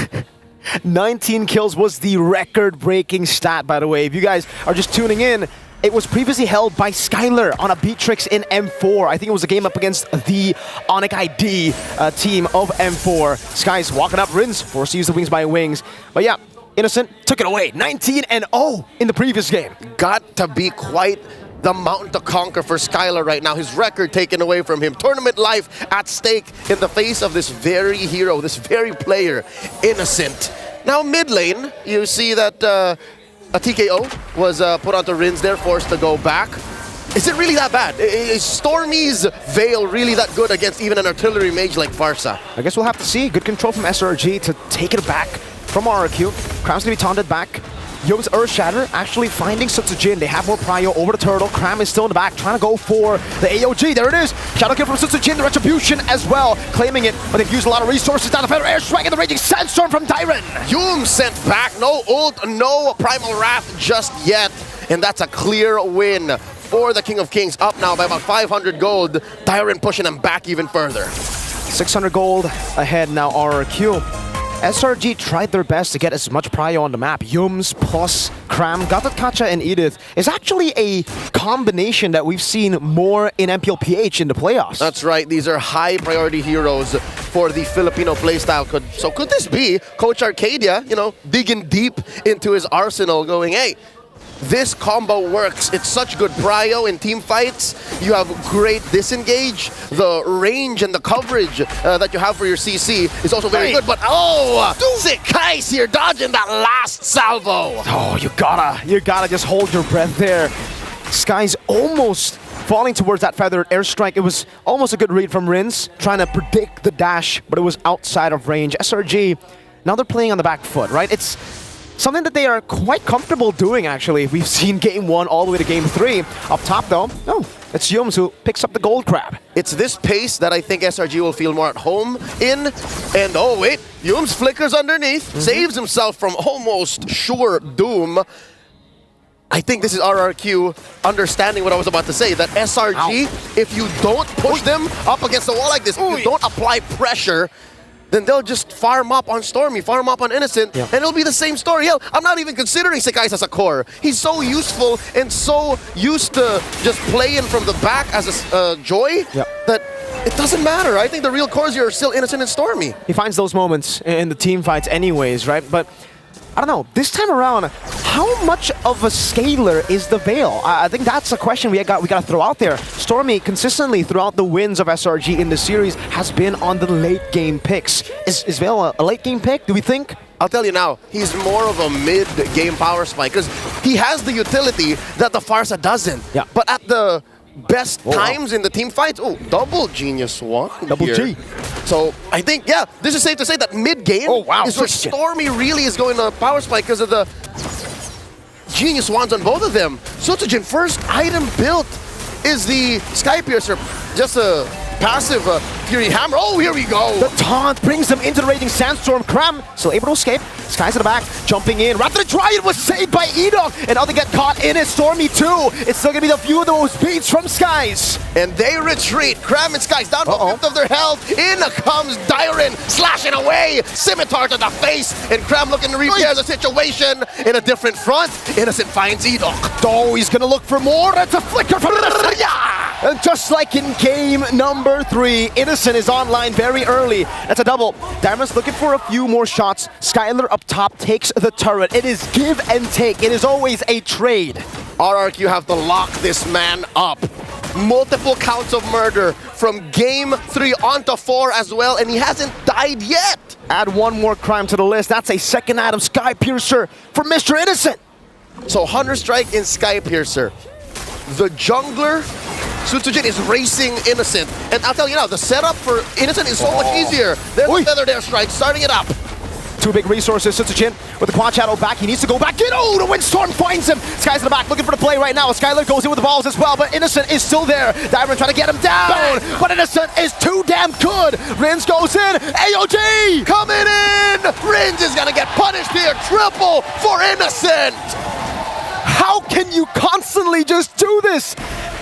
19 kills was the record-breaking stat, by the way. If you guys are just tuning in, it was previously held by Skylar on a Beatrix in M4. I think it was a game up against the Onic ID team of M4. Sky's walking up, Rins forced to use the wings by wings. But yeah, Innocent took it away. 19-0 in the previous game. Got to be quite the mountain to conquer for Skylar right now. His record taken away from him. Tournament life at stake in the face of this very hero, this very player, Innocent. Now mid lane, you see that a TKO was put onto Rins there, forced to go back. Is it really that bad? Is Stormy's Veil really that good against even an artillery mage like Farsa? I guess we'll have to see. Good control from SRG to take it back from RRQ. Cram's gonna be taunted back. Yum's Earth Shatter actually finding Sutsujin. They have more prio over the turtle. Cram is still in the back, trying to go for the AOG. There it is. Shadow kill from Sutsujin. The Retribution as well, claiming it. But they've used a lot of resources down the Feather Airstrike and the Raging Sandstorm from Dyron. Yum sent back. No ult, no Primal Wrath just yet. And that's a clear win for the King of Kings. Up now by about 500 gold. Dyron pushing them back even further. 600 gold ahead now, RRQ. SRG tried their best to get as much prio on the map. Yums plus Cram, Gatatkacha and Edith is actually a combination that we've seen more in MPLPH in the playoffs. That's right. These are high priority heroes for the Filipino playstyle. So could this be Coach Arcadia, you know, digging deep into his arsenal going, hey, this combo works. It's such good prio in team fights. You have great disengage. The range and the coverage that you have for your CC is also very good. But sick Kais here dodging that last salvo. Oh, you gotta just hold your breath there. Sky's almost falling towards that feathered airstrike. It was almost a good read from Rins, trying to predict the dash, but it was outside of range. SRG, now they're playing on the back foot, right? It's something that they are quite comfortable doing, actually. We've seen game 1 all the way to game 3. Up top, though, it's Yums who picks up the gold crab. It's this pace that I think SRG will feel more at home in. And oh, wait, Yums flickers underneath, saves himself from almost sure doom. I think this is RRQ understanding what I was about to say, that SRG, if you don't push them up against the wall like this, if you don't apply pressure, then they'll just farm up on Stormy, farm up on Innocent, and it'll be the same story. Hell, I'm not even considering Sekais as a core. He's so useful and so used to just playing from the back as a Joy that it doesn't matter. I think the real cores here are still Innocent and Stormy. He finds those moments in the team fights anyways, right? But I don't know, this time around, how much of a scaler is the Veil? I think that's a question we got to throw out there. Stormy, consistently throughout the wins of SRG in the series, has been on the late game picks. Is Veil a late game pick, do we think? I'll tell you now, he's more of a mid-game power spike, because he has the utility that the Farsa doesn't. Yeah. But at the best times in the team fights, double Genius One. Double G. So I think, this is safe to say that mid-game is where Stormy really is going to power spike because of the Genius Wands on both of them. Sutsujin, first item built is the Sky Piercer. Just a passive Fury Hammer. Oh, here we go. The taunt brings them into the Raging Sandstorm. Cram still able to escape. Sky's in the back, jumping in. Rather try it was saved by Edok, and now they get caught in it. Stormy too. It's still gonna be the few of those beats from Skies. And they retreat. Cram and Skies down to a fifth of their health. In comes Dyron, slashing away. Scimitar to the face, and Cram looking to repair the situation in a different front. Innocent finds Edok. Oh, he's gonna look for more. That's a flicker from and just like in game number 3, Innocent is online very early. That's a double. Diamond's looking for a few more shots. Skylar up top takes the turret. It is give and take. It is always a trade. RRQ have to lock this man up. Multiple counts of murder from game 3 onto 4 as well, and he hasn't died yet. Add one more crime to the list. That's a second item, Sky Piercer for Mr. Innocent. So Hunter Strike in Sky Piercer. The jungler, Sutsujin, is racing Innocent. And I'll tell you now, the setup for Innocent is so much easier. There's the Feathered Airstrike, starting it up. 2 big resources. Sutsujin with the Quad Shadow back. He needs to go back in. Oh, the Windstorm finds him. Sky's in the back looking for the play right now. Skylar goes in with the balls as well, but Innocent is still there. Diamond trying to get him down, but Innocent is too damn good. Rins goes in. AOG coming in. Rins is going to get punished here. Triple for Innocent. How can you constantly just do this?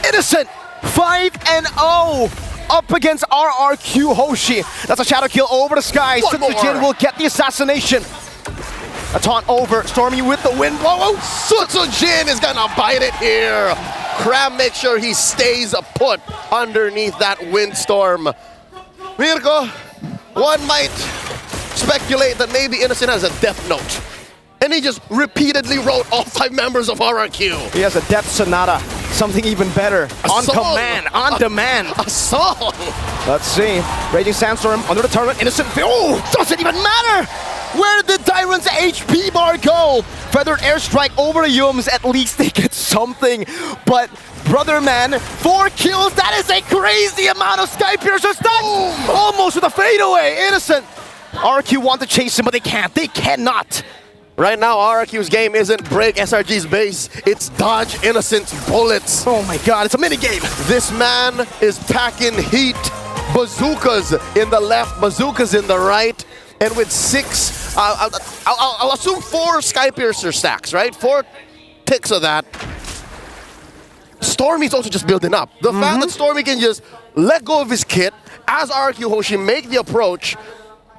Innocent 5-0 up against RRQ Hoshi. That's a shadow kill over the Sky. Sutsujin will get the assassination. A taunt over. Stormy with the wind blow. Sutsujin is gonna bite it here. Cram makes sure he stays put underneath that windstorm. Mirko, one might speculate that maybe Innocent has a death note. And he just repeatedly wrote all 5 members of RRQ. He has a death sonata. Something even better. On command, on demand. A song. Let's see. Raging Sandstorm under the turret. Innocent. Oh, doesn't even matter. Where did Dyron's HP bar go? Feathered airstrike over the Yums. At least they get something. But brother man, 4 kills. That is a crazy amount of Sky Piercer stacks. Almost with a fadeaway. Innocent. RQ want to chase him, but they can't. They cannot. Right now, RQ's game isn't break SRG's base, it's dodge Innocent's bullets. Oh my god, it's a mini game. This man is packing heat. Bazookas in the left, bazookas in the right. And with 6, I'll assume 4 Sky Piercer stacks, right? 4 ticks of that. Stormy's also just building up. The fact that Stormy can just let go of his kit, as RQ Hoshi make the approach,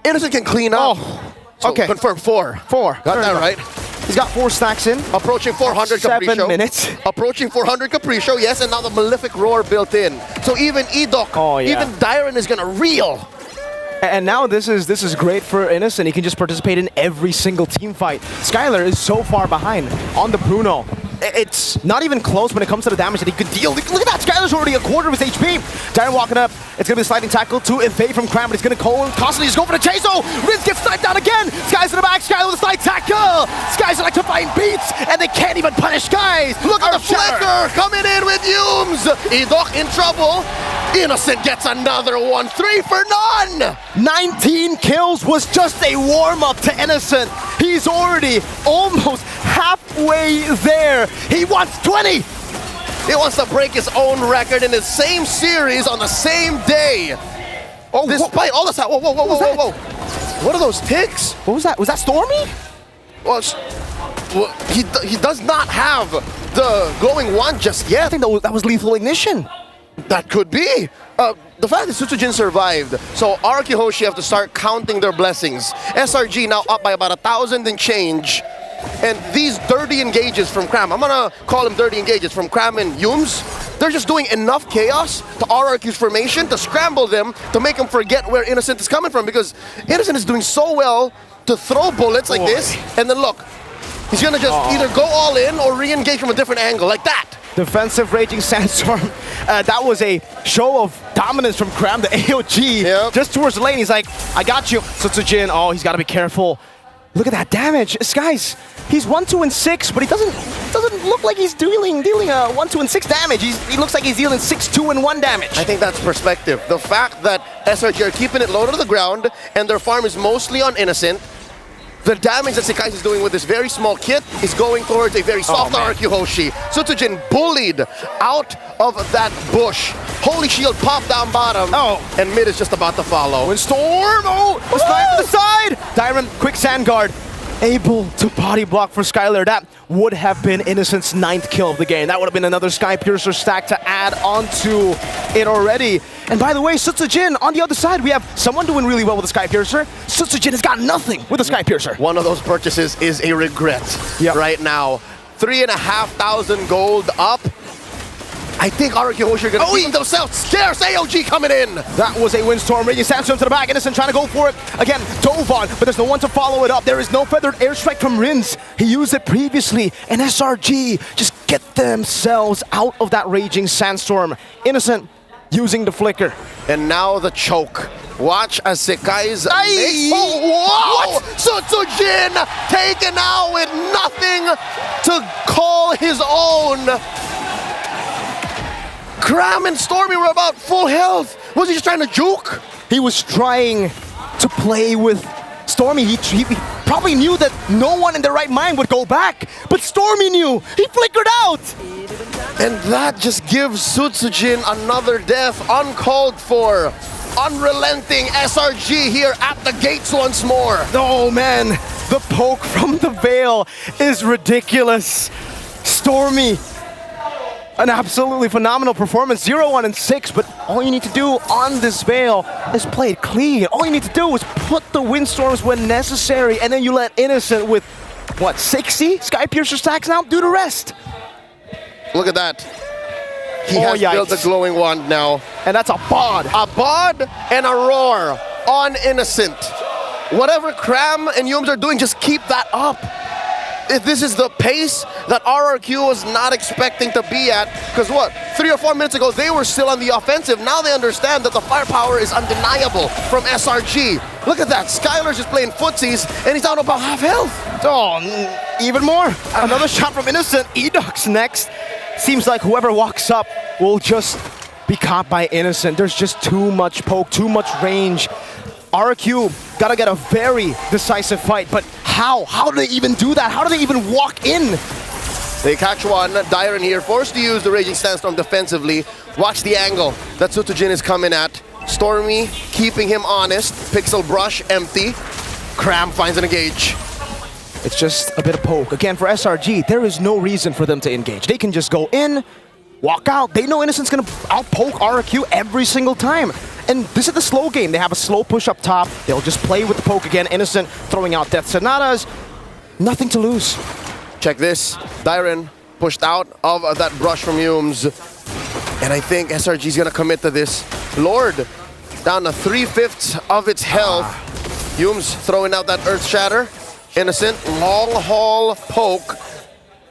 Innocent can clean up. Oh, so okay. Confirm 4. 4. Got that right. He's got 4 stacks in. Approaching 400 Capriccio. 7 minutes. Approaching 400 Capriccio, yes, and now the Malefic Roar built in. So even Edok, even Dyron is gonna reel. And now this is great for Innocent. He can just participate in every single team fight. Skylar is so far behind on the Bruno. It's not even close when it comes to the damage that he could deal. Look at that, Skylar's already a quarter of his HP. Dyron walking up. It's going to be a sliding tackle to evade from Cram, but he's going to constantly just go for the chase. Oh, Riz gets sniped down again. Sky's in the back, Skylar with a slide tackle. Sky's electrifying beats, and they can't even punish Skies. Look at the flicker coming in with Yums. Edok in trouble. Innocent gets another one. 3 for none. 19 kills was just a warm-up to Innocent. He's already almost halfway there. He wants 20. He wants to break his own record in the same series on the same day. Oh, despite all this, whoa. What are those ticks? What was that? Was that Stormy? Well, he does not have the glowing wand just yet. I think that was lethal ignition. That could be. The fact that Sutsujin survived, so RQ Hoshi have to start counting their blessings. SRG now up by about 1,000 and change. And these dirty engages from Cram, I'm gonna call them dirty engages from Cram and Yums, they're just doing enough chaos to RRQ's formation to scramble them to make them forget where Innocent is coming from, because Innocent is doing so well to throw bullets like this, and then look, he's gonna just either go all in or re-engage from a different angle, like that. Defensive Raging Sandstorm. That was a show of dominance from Cram, the AOG. Just towards the lane, he's like, I got you. Sutsujin, oh, he's got to be careful. Look at that damage. Skies, he's 1, 2, and 6, but he doesn't look like he's dealing 1, 2, and 6 damage. He looks like he's dealing 6, 2, and 1 damage. I think that's perspective. The fact that SRG are keeping it low to the ground and their farm is mostly on Innocent, the damage that Sekais is doing with this very small kit is going towards a very soft RQ Hoshi. Sutsujin bullied out of that bush. Holy Shield popped down bottom. And mid is just about to follow. Windstorm! Oh! The snipe to the side! Dyron, quick sand guard. Able to body block for Skylar. That would have been Innocent's 9th kill of the game. That would have been another Sky Piercer stack to add onto it already. And by the way, Sutsujin, on the other side, we have someone doing really well with the Sky Piercer. Sutsujin has got nothing with the Sky Piercer. One of those purchases is a regret right now. 3,500 gold up. I think RQ Hoshi are going to beat themselves. Scarce AOG coming in. That was a Windstorm. Raging Sandstorm to the back. Innocent trying to go for it. Again, dove on, but there's no one to follow it up. There is no Feathered Airstrike from Rins. He used it previously. And SRG just get themselves out of that Raging Sandstorm. Innocent using the flicker. And now the choke. Watch as Sekai's what? Sutsujin taken out with nothing to call his own. Cram and Stormy were about full health. Was he just trying to juke? He was trying to play with Stormy. He probably knew that no one in their right mind would go back, but Stormy knew. He flickered out. And that just gives Sutsujin another death, uncalled for. Unrelenting SRG here at the gates once more. Oh man, the poke from the Veil is ridiculous. Stormy, an absolutely phenomenal performance, 0, 1, and 6, but all you need to do on this Veil is play it clean. All you need to do is put the Windstorms when necessary, and then you let Innocent with, what, 60 Sky Piercer stacks now? Do the rest. Look at that. He has built the glowing wand now. And that's a bod. A bod and a roar on Innocent. Whatever Cram and Yums are doing, just keep that up. If this is the pace that RRQ was not expecting to be at, because what, 3 or 4 minutes ago, they were still on the offensive. Now they understand that the firepower is undeniable from SRG. Look at that. Skylar's just playing footsies, and he's down about half health. Oh, even more. Another shot from Innocent. Edoc's next. Seems like whoever walks up will just be caught by Innocent. There's just too much poke, too much range. RRQ gotta get a very decisive fight, but how? How do they even do that? How do they even walk in? They catch one. Dyron here, forced to use the Raging Sandstorm defensively. Watch the angle that Sutujin is coming at. Stormy keeping him honest. Pixel brush empty. Cram finds an engage. It's just a bit of poke. Again, for SRG, there is no reason for them to engage. They can just go in, walk out. They know Innocent's gonna out-poke RRQ every single time. And this is the slow game. They have a slow push up top. They'll just play with the poke again. Innocent throwing out Death Sonatas. Nothing to lose. Check this. Dyron pushed out of that brush from Humes. And I think SRG's gonna commit to this. Lord down to 3/5 of its health. Humes throwing out that Earth Shatter. Innocent, long haul poke.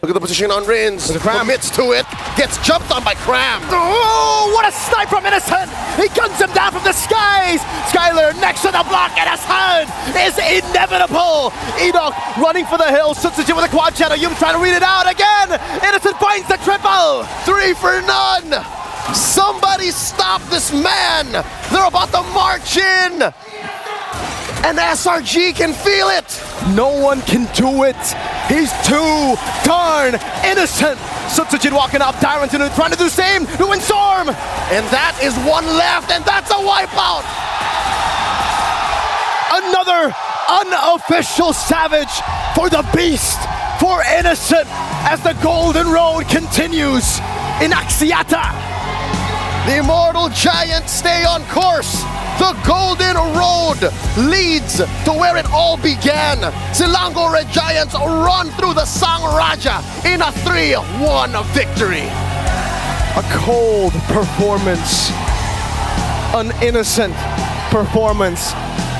Look at the position on Rins. Commits to it. Gets jumped on by Cram. Oh, what a snipe from Innocent! He guns him down from the skies! Skylar next to the block, and his hand is inevitable! Edoc running for the hill, Sutsuji with a quad shadow. Humes trying to read it out again! Innocent finds the triple! 3 for none! Somebody stop this man! They're about to march in! And SRG can feel it! No one can do it! He's too darn innocent! Sutsujin walking up, Dyron trying to do the same, doing Storm! And that is one left, and that's a wipeout! Another unofficial savage for the Beast, for Innocent, as the Golden Road continues in Axiata. The Immortal Giants stay on course. The Golden Road leads to where it all began. Selangor Red Giants run through the Sang Raja in a 3-1 victory. A cold performance. An innocent performance.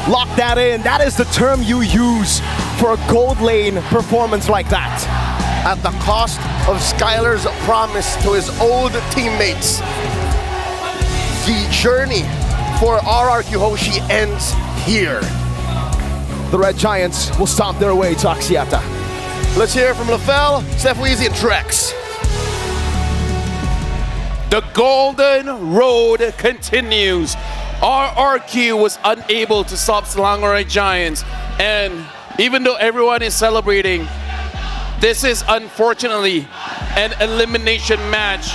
Lock that in. That is the term you use for a gold lane performance like that. At the cost of Skylar's promise to his old teammates. The journey for RRQ Hoshi ends here. The Red Giants will stomp their way to Axiata. Let's hear from LaFell, Stephweezy, and Trex. The Golden Road continues. RRQ was unable to stop Selangor Red Giants, and even though everyone is celebrating, this is unfortunately an elimination match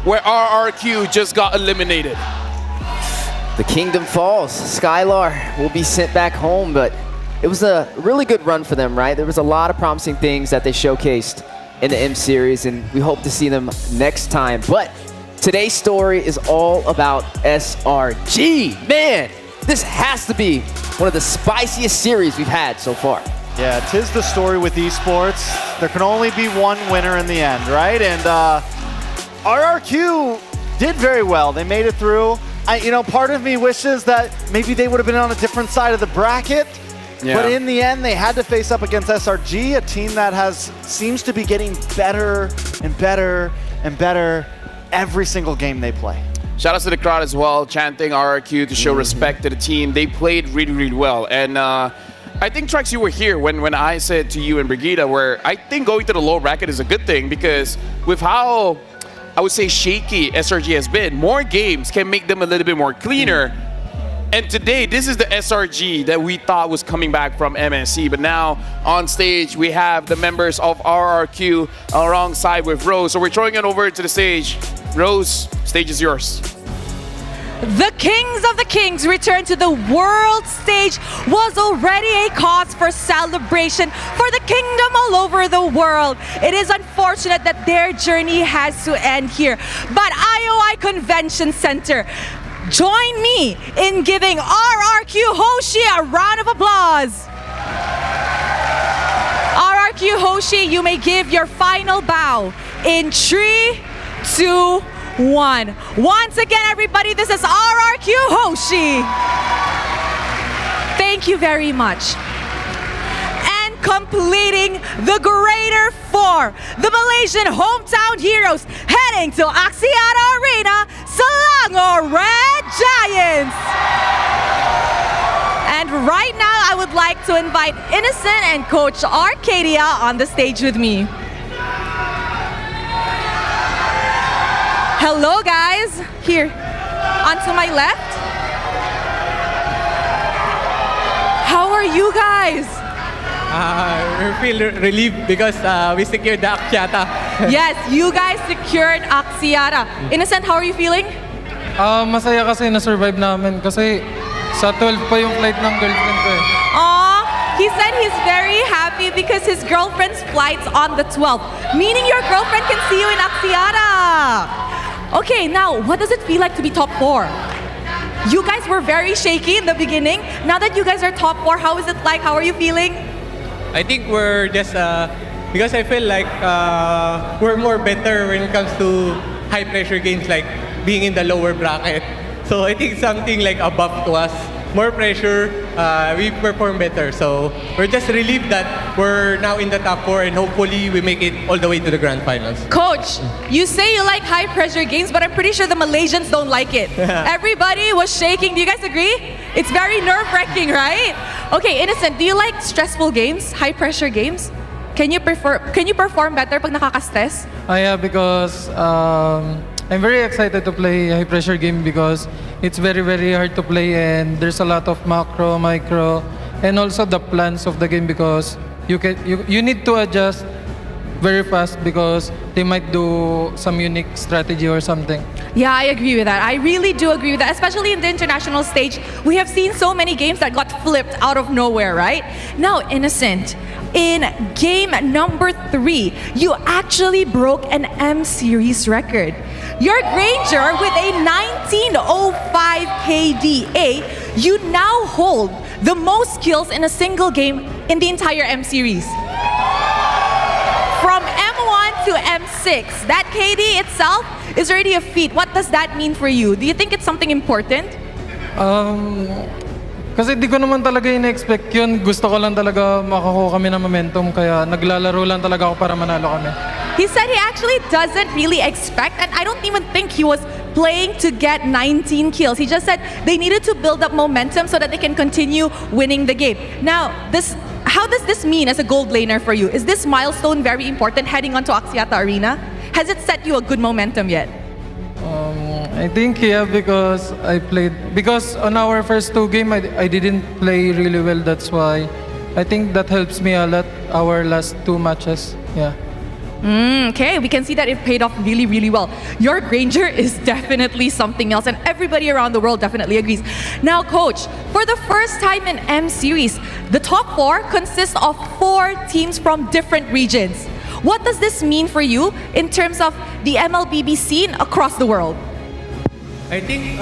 where RRQ just got eliminated. The kingdom falls. Skylar will be sent back home, but it was a really good run for them, right? There was a lot of promising things that they showcased in the M Series, and we hope to see them next time. But today's story is all about SRG. Man, this has to be one of the spiciest series we've had so far. Yeah, 'tis the story with esports. There can only be one winner in the end, right? And RRQ did very well. They made it through. Part of me wishes that maybe they would have been on a different side of the bracket. Yeah. But in the end, they had to face up against SRG, a team that seems to be getting better and better and better every single game they play. Shout out to the crowd as well, chanting RRQ to show respect to the team. They played really, really well. And I think, Trex, you were here when I said to you and Brigida, where I think going to the low bracket is a good thing, because with how, I would say, shaky SRG has been, more games can make them a little bit more cleaner. And today, this is the SRG that we thought was coming back from MSC. But now, on stage, we have the members of RRQ alongside with Rose. So we're throwing it over to the stage. Rose, stage is yours. The Kings of the Kings return to the world stage was already a cause for celebration for the kingdom all over the world. It is unfortunate that their journey has to end here. But IOI Convention Center, join me in giving RRQ Hoshi a round of applause. RRQ Hoshi, you may give your final bow in 3, 2, 1. Once again, everybody, this is RRQ Hoshi. Thank you very much. And completing the Greater 4, the Malaysian hometown heroes heading to Axiata Arena, Selangor Red Giants. And right right now, I would like to invite Innocent and Coach Arcadia on the stage with me. Hello, guys. Here, onto my left. How are you guys? We feel relieved because we secured the Axiata. Yes, you guys secured Axiata. Innocent, how are you feeling? Masaya kasi na-survive namin kasi sa 12 pa yung flight ng girlfriend ko eh. Aw, he said he's very happy because his girlfriend's flight's on the 12th, meaning your girlfriend can see you in Axiata. Okay, now, what does it feel like to be top 4? You guys were very shaky in the beginning. Now that you guys are top 4, how is it like? How are you feeling? I think we're just, because I feel like we're more better when it comes to high pressure games like being in the lower bracket. So I think something like above to us, more pressure, we perform better. So we're just relieved that we're now in the top 4 and hopefully we make it all the way to the grand finals. Coach, you say you like high pressure games, but I'm pretty sure the Malaysians don't like it. Everybody was shaking. Do you guys agree? It's very nerve-wracking, right? Okay, Innocent, do you like stressful games, high pressure games? Can you perform better pag nakaka-stress? Yeah, because I'm very excited to play high pressure game because it's very, very hard to play and there's a lot of macro, micro, and also the plans of the game because you need to adjust very fast because they might do some unique strategy or something. Yeah, I agree with that. I really do agree with that, especially in the international stage. We have seen so many games that got flipped out of nowhere, right? Now, Innocent, in game number 3, you actually broke an M series record. Your Granger with a 1905 KDA, you now hold the most kills in a single game in the entire M series. From M1 to M6, that KD itself is already a feat. What does that mean for you? Do you think it's something important? Kasi di ko naman talaga in-expect yun. Gusto ko lang talaga makakuha kami ng momentum kaya naglalaro lang talaga ako para manalo kami. He said he actually doesn't really expect, and I don't even think he was playing to get 19 kills. He just said they needed to build up momentum so that they can continue winning the game. Now, how does this mean as a gold laner for you? Is this milestone very important heading onto Axiata Arena? Has it set you a good momentum yet? I think yeah, because because on our first 2 games I didn't play really well. That's why I think that helps me a lot. Our last 2 matches, yeah. Okay, we can see that it paid off really, really well. Your Granger is definitely something else, and everybody around the world definitely agrees. Now, Coach, for the first time in M Series, the top 4 consists of 4 teams from different regions. What does this mean for you in terms of the MLBB scene across the world? I think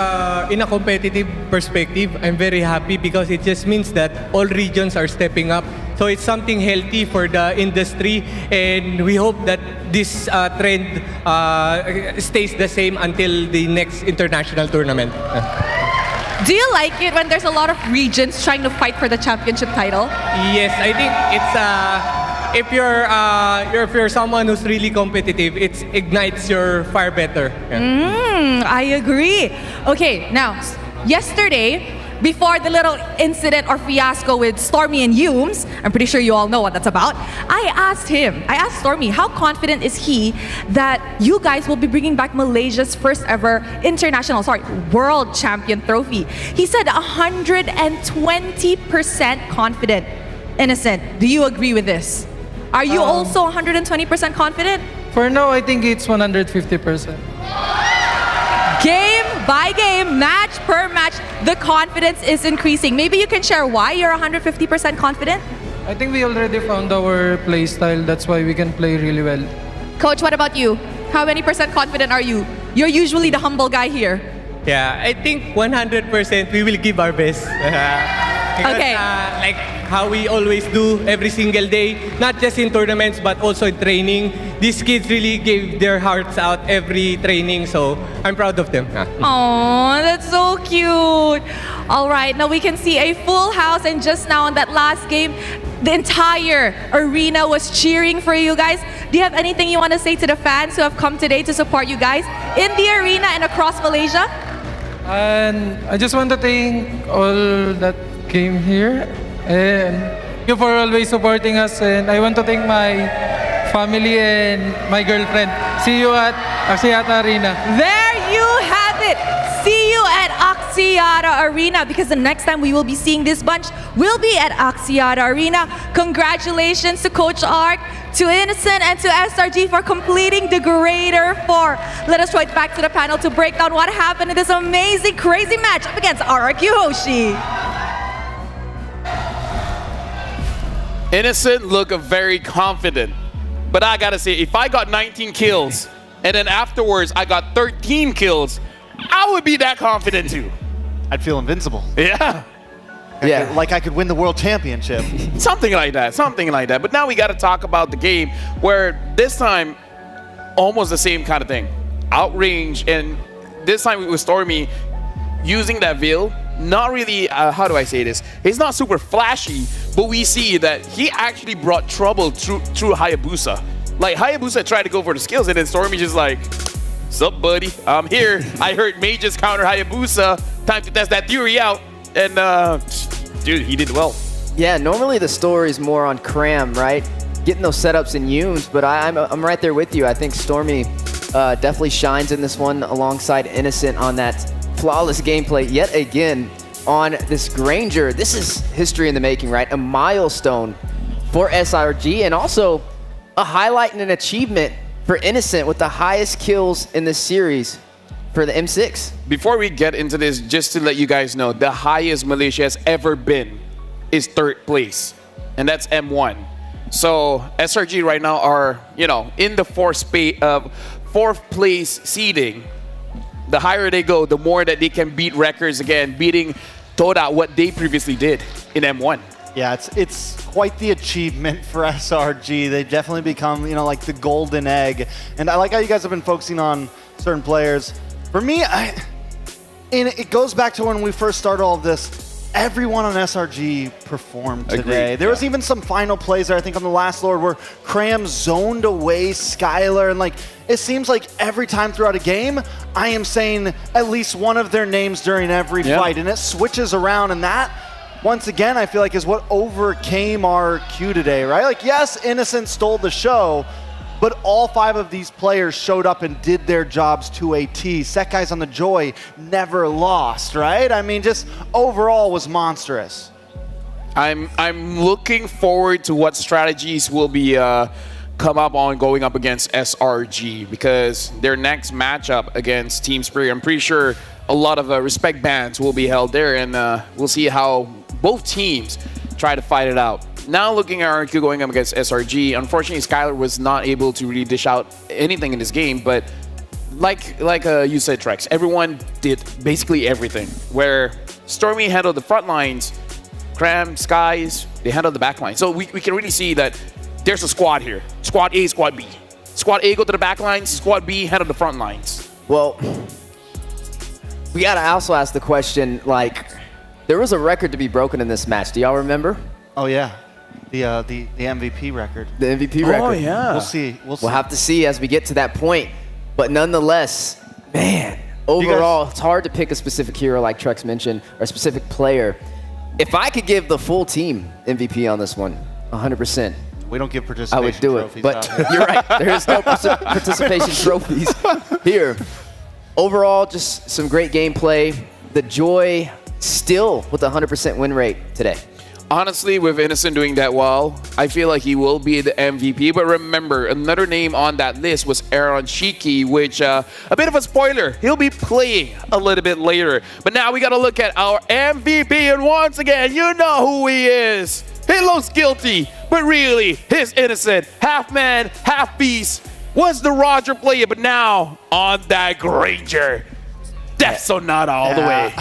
in a competitive perspective, I'm very happy because it just means that all regions are stepping up. So it's something healthy for the industry, and we hope that this trend stays the same until the next international tournament. Do you like it when there's a lot of regions trying to fight for the championship title? Yes, I think it's if you're someone who's really competitive, it ignites your fire better. Yeah. I agree. Okay, now, yesterday, before the little incident or fiasco with Stormy and Humes, I'm pretty sure you all know what that's about, I asked Stormy, how confident is he that you guys will be bringing back Malaysia's first ever world champion trophy? He said 120% confident. Innocent, do you agree with this? Are you also 120% confident? For now, I think it's 150%. Game by game, match per match, the confidence is increasing. Maybe you can share why you're 150% confident? I think we already found our play style. That's why we can play really well. Coach, what about you? How many percent confident are you? You're usually the humble guy here. Yeah, I think 100% we will give our best. Because, okay. Like how we always do every single day, not just in tournaments but also in training. These kids really gave their hearts out every training, so I'm proud of them. Oh, that's so cute. All right, now we can see a full house, and just now in that last game, the entire arena was cheering for you guys. Do you have anything you want to say to the fans who have come today to support you guys in the arena and across Malaysia? And I just want to thank all that came here. And thank you for always supporting us. And I want to thank my family and my girlfriend. See you at Axiata Arena. There you have it. See you at Axiata Arena, because the next time we will be seeing this bunch will be at Axiata Arena. Congratulations to Coach Ark, to Innocent, and to SRG for completing the Greater 4. Let us throw it back to the panel to break down what happened in this amazing, crazy match up against RRQ Hoshi. Innocent look very confident. But I gotta say, if I got 19 kills, and then afterwards I got 13 kills, I would be that confident too. I'd feel invincible. Yeah. Like I could win the world championship. Something like that, something like that. But now we gotta talk about the game where this time, almost the same kind of thing. Outrange, and this time it was Stormy using that veil. Not really, how do I say this? He's not super flashy, but we see that he actually brought trouble through Hayabusa. Like, Hayabusa tried to go for the skills, and then Stormy just like, sup, buddy? I'm here. I heard mages counter Hayabusa. Time to test that theory out. And, dude, he did well. Yeah, normally the story is more on Cram, right? Getting those setups in Yunes, but I'm right there with you. I think Stormy definitely shines in this one alongside Innocent on that flawless gameplay yet again on this Granger. This is history in the making, right? A milestone for SRG, and also a highlight and an achievement for Innocent with the highest kills in this series for the M6. Before we get into this, just to let you guys know, the highest Malaysia has ever been is 3rd place, and that's M1. So SRG right now are, in the 4th place seeding. The higher they go, the more that they can beat records again, beating Toda, what they previously did in M1. Yeah, it's quite the achievement for SRG. They've definitely become, like the golden egg. And I like how you guys have been focusing on certain players. For me, it goes back to when we first started all of this. Everyone on SRG performed today. There was even some final plays there, I think, on the last Lord where Cram zoned away Skylar, and it seems like every time throughout a game, I am saying at least one of their names during every fight, and it switches around, and that, once again, I feel like is what overcame our queue today, right? Yes, Innocent stole the show, but all 5 of these players showed up and did their jobs to a T. Sekai's on the Joy never lost, right? I mean, just overall was monstrous. I'm looking forward to what strategies will be come up on going up against SRG, because their next matchup against Team Spirit, I'm pretty sure a lot of respect bans will be held there, and we'll see how both teams try to fight it out. Now looking at RQ going up against SRG, unfortunately Skylar was not able to really dish out anything in this game, but like you said, Trex, everyone did basically everything. Where Stormy handled the front lines, Cram, Skies, they handled the back line. So we can really see that there's a squad here. Squad A, Squad B. Squad A go to the back lines, Squad B handle the front lines. Well, we gotta also ask the question, there was a record to be broken in this match. Do y'all remember? Oh yeah. The MVP record. The MVP record. Oh, yeah. We'll see. We'll have to see as we get to that point. But nonetheless, man, overall, it's hard to pick a specific hero like Trex mentioned, or a specific player. If I could give the full team MVP on this one, 100%. We don't give participation I would do trophies it. But you're right. There is no participation trophies here. Overall, just some great gameplay. The Joy still with a 100% win rate today. Honestly, with Innocent doing that well, I feel like he will be the MVP. But remember, another name on that list was Aaron Shiki, which, a bit of a spoiler, he'll be playing a little bit later. But now we got to look at our MVP, and once again, you know who he is. He looks guilty, but really, he's Innocent. Half man, half beast. Was the Roger player, but now on that Granger. Death Sonata all the way.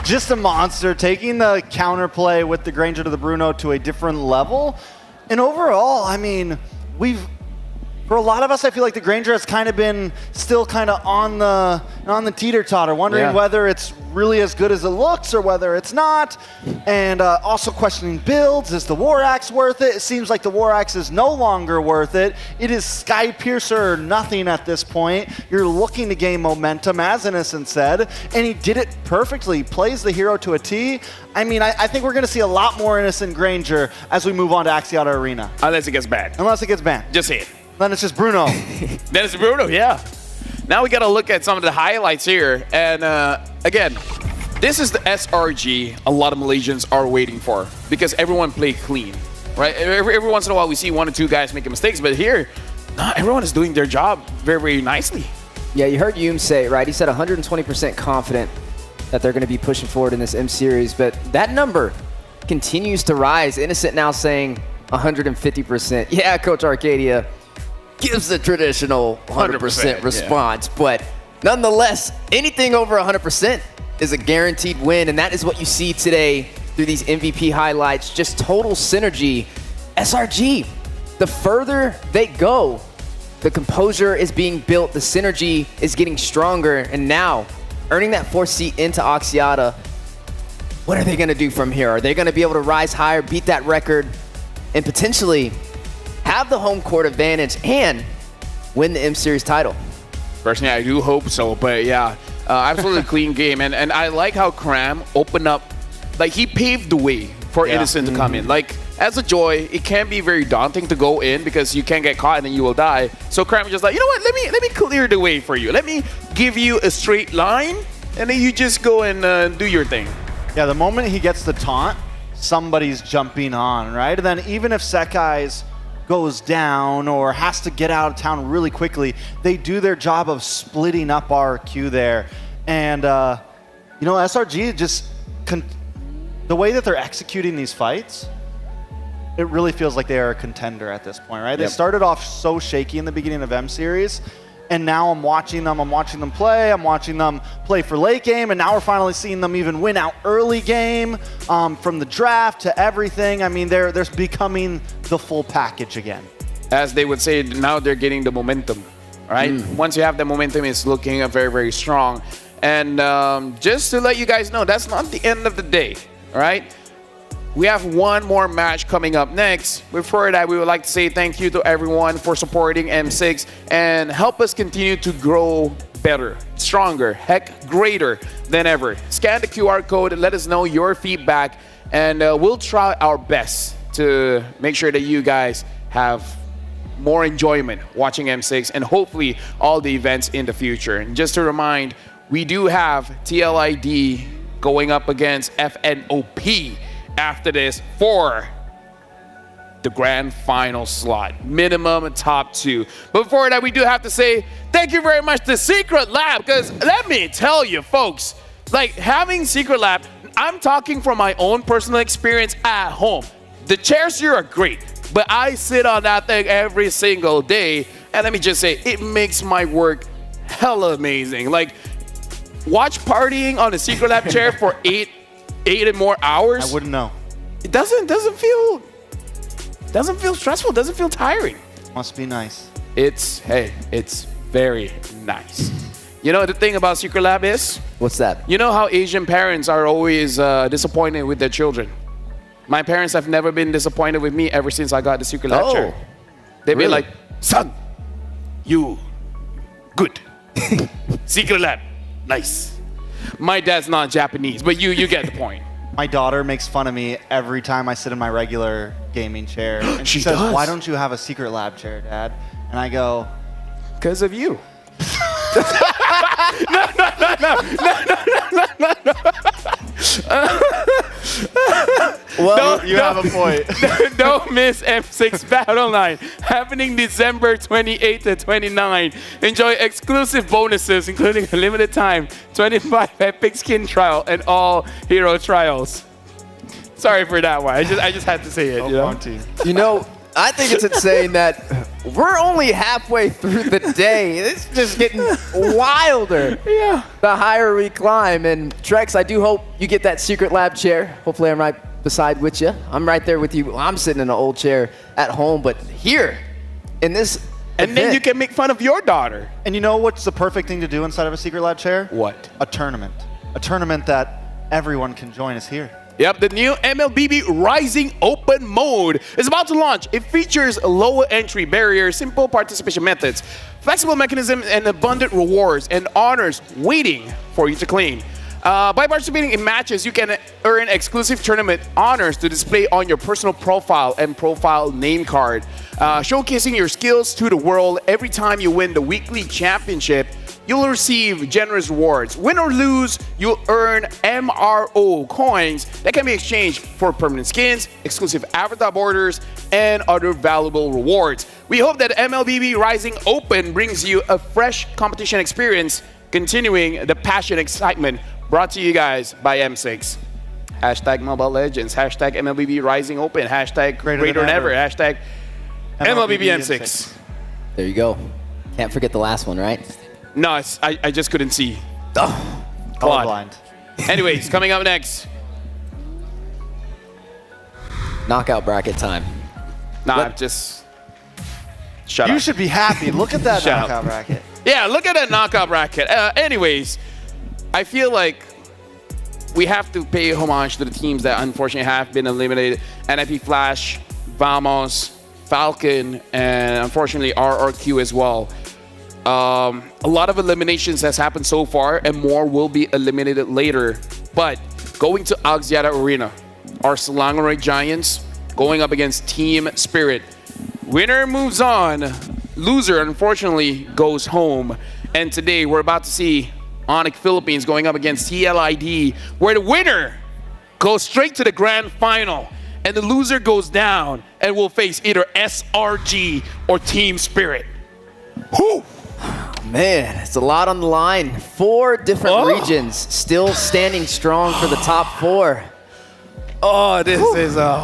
Just a monster, taking the counterplay with the Granger to the Bruno to a different level. And overall, I mean, for a lot of us, I feel like the Granger has kind of been still kind of on the teeter-totter, wondering whether it's really as good as it looks or whether it's not. And also questioning builds. Is the War Axe worth it? It seems like the War Axe is no longer worth it. It is Sky Piercer or nothing at this point. You're looking to gain momentum, as Innocent said, and he did it perfectly. Plays the hero to a T. I mean, I think we're going to see a lot more Innocent Granger as we move on to Axiata Arena. Unless it gets banned. Unless it gets banned. Just say it. Then it's just Bruno. Then it's Bruno, yeah. Now we got to look at some of the highlights here. And again, this is the SRG a lot of Malaysians are waiting for because everyone played clean, right? Every once in a while we see 1 or 2 guys making mistakes, but here, everyone is doing their job very, very nicely. Yeah, you heard Yoom say it, right? He said 120% confident that they're going to be pushing forward in this M Series, but that number continues to rise. Innocent now saying 150%. Yeah, Coach Arcadia gives the traditional 100% response, but nonetheless, anything over 100% is a guaranteed win, and that is what you see today through these MVP highlights. Just total synergy. SRG, the further they go, the composure is being built, the synergy is getting stronger, and now earning that 4th seat into Axiata. What are they going to do from here? Are they going to be able to rise higher, beat that record, and potentially have the home court advantage and win the M Series title? Personally, I do hope so, but yeah, absolutely clean game. And I like how Cram opened up, like he paved the way for Innocent to come in. Like, as a Joy, it can be very daunting to go in because you can get caught and then you will die. So Cram is just like, you know what, let me clear the way for you. Let me give you a straight line, and then you just go and do your thing. Yeah, the moment he gets the taunt, somebody's jumping on, right? And then even if Sekai's goes down or has to get out of town really quickly, they do their job of splitting up RQ there. And, you know, SRG just, the way that they're executing these fights, it really feels like they are a contender at this point, right? They started off so shaky in the beginning of M Series, and now I'm watching them play, I'm watching them play for late game, and now we're finally seeing them even win out early game, from the draft to everything. I mean, they're becoming the full package again. As they would say, now they're getting the momentum, right? Once you have the momentum, it's looking very, very strong. And just to let you guys know, that's not the end of the day, all right? We have one more match coming up next. Before that, we would like to say thank you to everyone for supporting M6 and help us continue to grow better, stronger, heck, greater than ever. Scan the QR code and let us know your feedback, and we'll try our best to make sure that you guys have more enjoyment watching M6 and hopefully all the events in the future. And just to remind, we do have TLID going up against FNOP after this for the grand final slot, minimum top 2. But before that, we do have to say thank you very much to Secret Lab, because let me tell you folks, like having Secret Lab, I'm talking from my own personal experience at home. The chairs here are great, but I sit on that thing every single day, and let me just say, it makes my work hella amazing. Like, watch partying on a Secret Lab chair for 8 and more hours. I wouldn't know. It doesn't feel stressful, doesn't feel tiring. Must be nice. It's very nice. You know the thing about Secret Lab is? What's that? You know how Asian parents are always disappointed with their children? My parents have never been disappointed with me ever since I got the Secret Lab chair. They've been like, son, you good. Secret Lab, nice. My dad's not Japanese, but you get the point. My daughter makes fun of me every time I sit in my regular gaming chair. And she says, does? why don't you have a Secret Lab chair, Dad? And I go, because of you. Well, you have a point. Don't miss M6 Battle Line, happening December 28th to 29th. Enjoy exclusive bonuses, including a limited time 25 epic skin trial and all hero trials. Sorry for that one. I just had to say it. You know, I think it's insane that we're only halfway through the day. It's just getting wilder. Yeah. The higher we climb. And Trex, I do hope you get that Secret Lab chair. Hopefully I'm right beside with you. I'm right there with you. I'm sitting in an old chair at home, but here in this And then you can make fun of your daughter. And you know what's the perfect thing to do inside of a Secret Lab chair? What? A tournament. a tournament that everyone can join is here. Yep, the new MLBB Rising Open mode is about to launch. It features lower entry barriers, simple participation methods, flexible mechanisms, and abundant rewards and honors waiting for you to claim. By participating in matches, you can earn exclusive tournament honors to display on your personal profile and profile name card, showcasing your skills to the world. Every time you win the weekly championship, you'll receive generous rewards. Win or lose, you'll earn MRO coins that can be exchanged for permanent skins, exclusive avatar borders, and other valuable rewards. We hope that MLBB Rising Open brings you a fresh competition experience, continuing the passion and excitement brought to you guys by M6. Hashtag Mobile Legends, hashtag MLBB Rising Open, hashtag greater than ever, hashtag MLBB M6. There you go. Can't forget the last one, right? No, I just couldn't see. Colorblind. Anyways, coming up next. Knockout bracket time. Nah, just shut up. You should be happy. Look at that Shut knockout up. bracket. Yeah, look at that knockout bracket. Anyways, I feel like we have to pay homage to the teams that unfortunately have been eliminated. NIP Flash, Vamos, Falcon, and unfortunately RRQ as well. A lot of eliminations has happened so far, and more will be eliminated later. But going to Axiata Arena, our Selangor Giants going up against Team Spirit. Winner moves on. Loser, unfortunately, goes home. And today, we're about to see Onyx Philippines going up against TLID, where the winner goes straight to the grand final, and the loser goes down and will face either SRG or Team Spirit. Whew! Man, it's a lot on the line. 4 different regions still standing strong for the top 4. Oh, this is a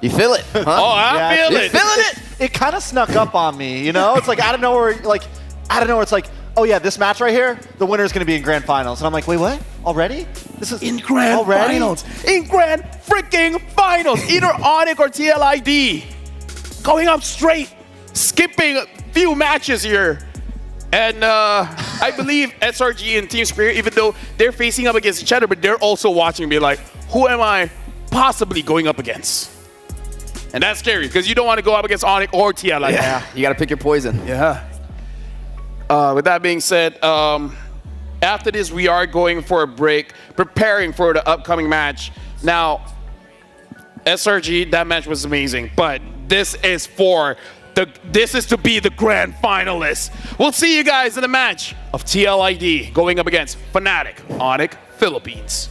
You feel it? Huh? Oh, I feel it. Feeling it? It kind of snuck up on me, you know? It's like out of nowhere, it's like, oh yeah, this match right here, the winner's gonna be in grand finals. And I'm like, wait, what? Already? This is in grand finals. In grand freaking finals. Either Onyx or TLID. Going up straight, skipping a few matches here. And I believe SRG and Team Spirit, even though they're facing up against each other, but they're also watching and be like, who am I possibly going up against? And that's scary, because you don't want to go up against Onyx or TLID. Yeah, you got to pick your poison. Yeah. With that being said, after this, we are going for a break, preparing for the upcoming match. Now, SRG, that match was amazing, but this is to be the grand finalists. We'll see you guys in the match of TLID going up against Fnatic, Onyx Philippines.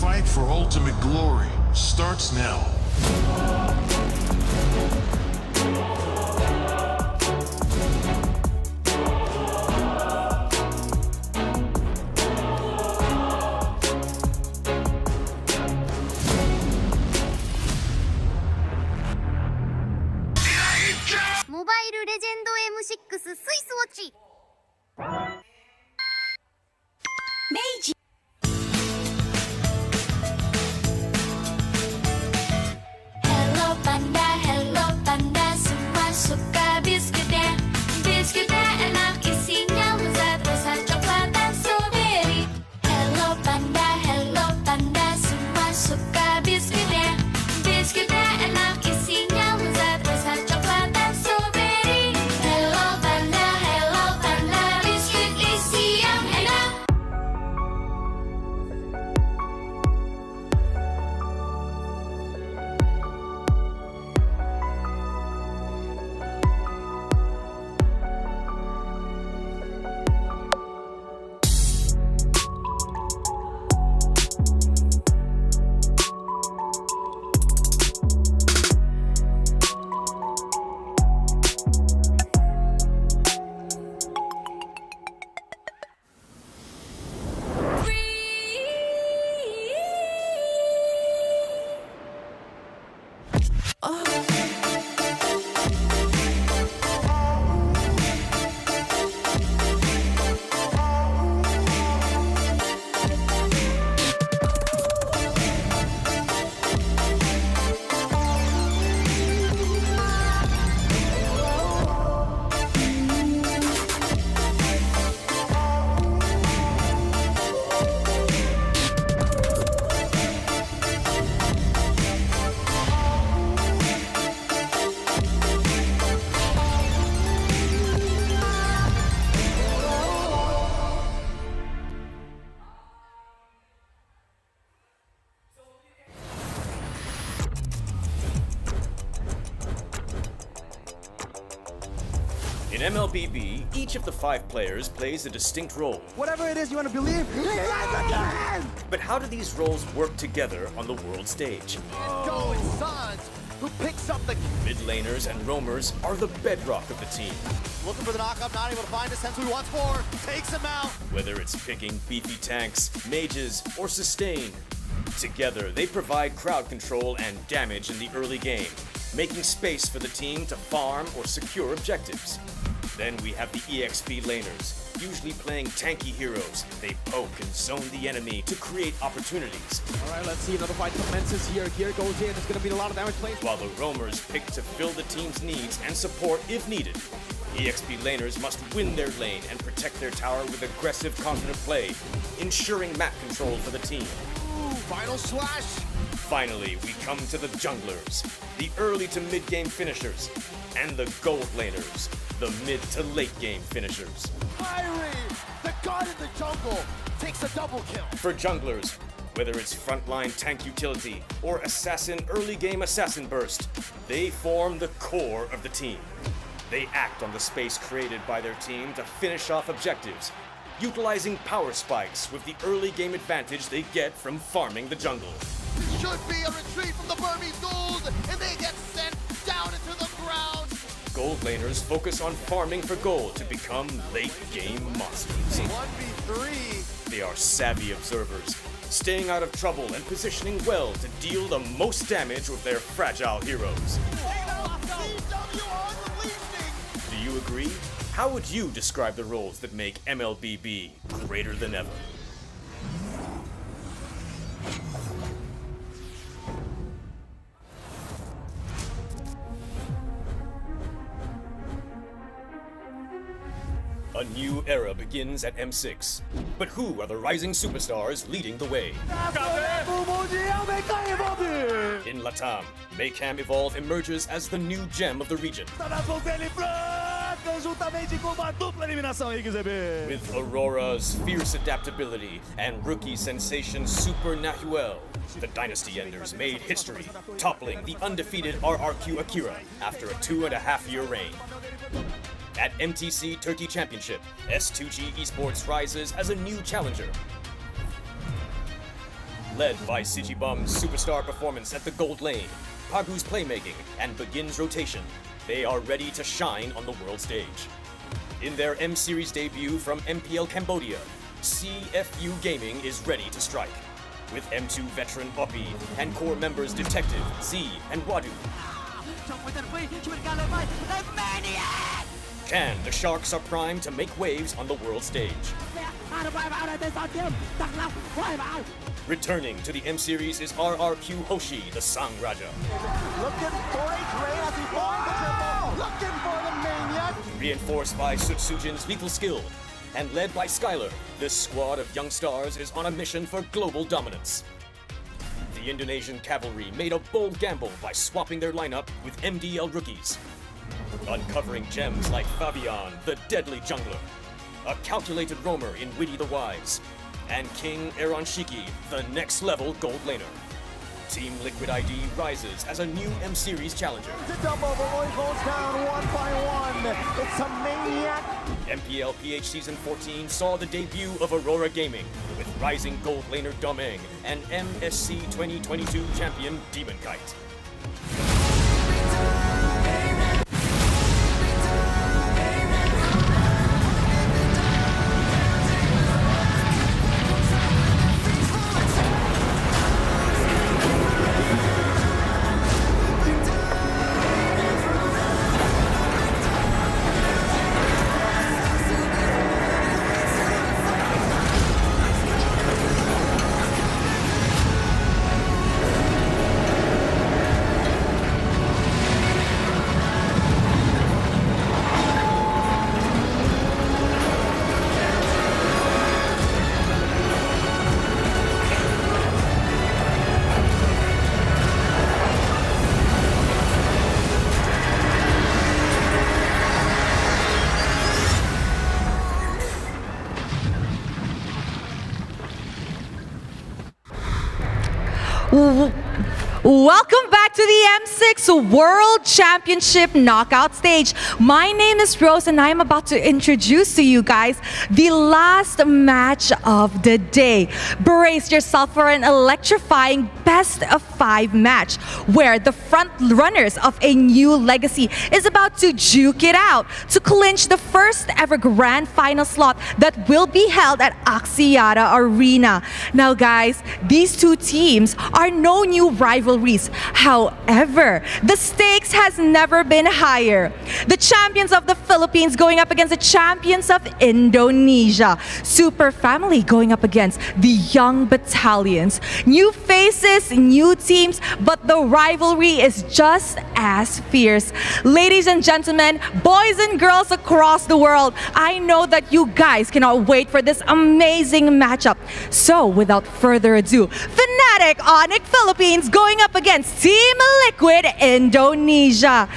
Fight for ultimate glory starts now. Mobile Legend M6 スイスウォッチ。明治。Hello Panda, Hello Panda, semua suka biskuitnya. Biskuitnya enak, isinya lezat, rasa coklat dan strawberry. Hello Panda, Hello Panda, semua suka biskuitnya. Biskuitnya enak, isinya lezat, rasa coklat dan strawberry. Hello Panda, biskuit isi yang enak. In MLBB, each of the 5 players plays a distinct role. Whatever it is you want to believe, again! But how do these roles work together on the world stage? Going Sons, who picks up the Mid laners and roamers are the bedrock of the team. looking for the knockup, not able to find a sense who he wants for, takes him out. Whether it's picking beefy tanks, mages, or sustain, together they provide crowd control and damage in the early game, making space for the team to farm or secure objectives. Then we have the EXP laners, usually playing tanky heroes. They poke and zone the enemy to create opportunities. All right, let's see another fight commences here. Gear goes in. It's going to be a lot of damage plays. While the roamers pick to fill the team's needs and support if needed. EXP laners must win their lane and protect their tower with aggressive, confident play, ensuring map control for the team. Ooh, final slash! Finally, we come to the junglers, the early to mid-game finishers, and the gold laners, the mid to late game finishers. Fiery! The god in the jungle takes a double kill. For junglers, whether it's frontline tank utility or assassin early game assassin burst, they form the core of the team. They act on the space created by their team to finish off objectives, utilizing power spikes with the early game advantage they get from farming the jungle. This should be a retreat from the Burmese gold, and they get sent down into the ground. Gold laners focus on farming for gold to become late game monsters. 1v3. They are savvy observers, staying out of trouble and positioning well to deal the most damage with their fragile heroes. Do you agree? How would you describe the roles that make MLBB greater than ever? A new era begins at M6. But who are the rising superstars leading the way? In Latam, Maycam Evolve emerges as the new gem of the region. With Aurora's fierce adaptability and rookie sensation Super Nahuel, the Dynasty Enders made history, toppling the undefeated RRQ Akira after a 2.5-year reign. At MTC Turkey Championship, S2G Esports rises as a new challenger. Led by Sigibum's superstar performance at the gold lane, Pagu's playmaking, and Begin's rotation, they are ready to shine on the world stage. In their M-Series debut from MPL Cambodia, CFU Gaming is ready to strike. With M2 veteran Poppy and core members Detective, Z, and Wadu. Can the Sharks are primed to make waves on the world stage? Returning to the M-Series is RRQ Hoshi, the Sang Raja. Looking for a trade as he finds the triple. Looking for the maniac. Reinforced by Sutsujin's lethal skill, and led by Skylar, this squad of young stars is on a mission for global dominance. The Indonesian cavalry made a bold gamble by swapping their lineup with MDL rookies. Uncovering gems like Fabian, the deadly jungler, a calculated roamer in Witty the Wise, and King Eronshiki, the next level gold laner. Team Liquid ID rises as a new M-Series challenger. To double, the Roy goes down 1 by 1. It's a maniac. MPL PH Season 14 saw the debut of Aurora Gaming with rising gold laner Domeng and MSC 2022 champion Demon Kite. Welcome back to the M6 World Championship Knockout Stage. My name is Rose and I am about to introduce to you guys the last match of the day. Brace yourself for an electrifying best of 5 match where the front runners of a new legacy is about to duke it out to clinch the first ever grand final slot that will be held at Axiata Arena. Now guys, these two teams are no new rivalries. However, However, the stakes has never been higher. The champions of the Philippines going up against the champions of Indonesia. Super Family going up against the Young Battalions. New faces, new teams, but the rivalry is just as fierce. Ladies and gentlemen, boys and girls across the world, I know that you guys cannot wait for this amazing matchup. So without further ado, Fnatic Onyx Philippines going up against Team Liquid Indonesia.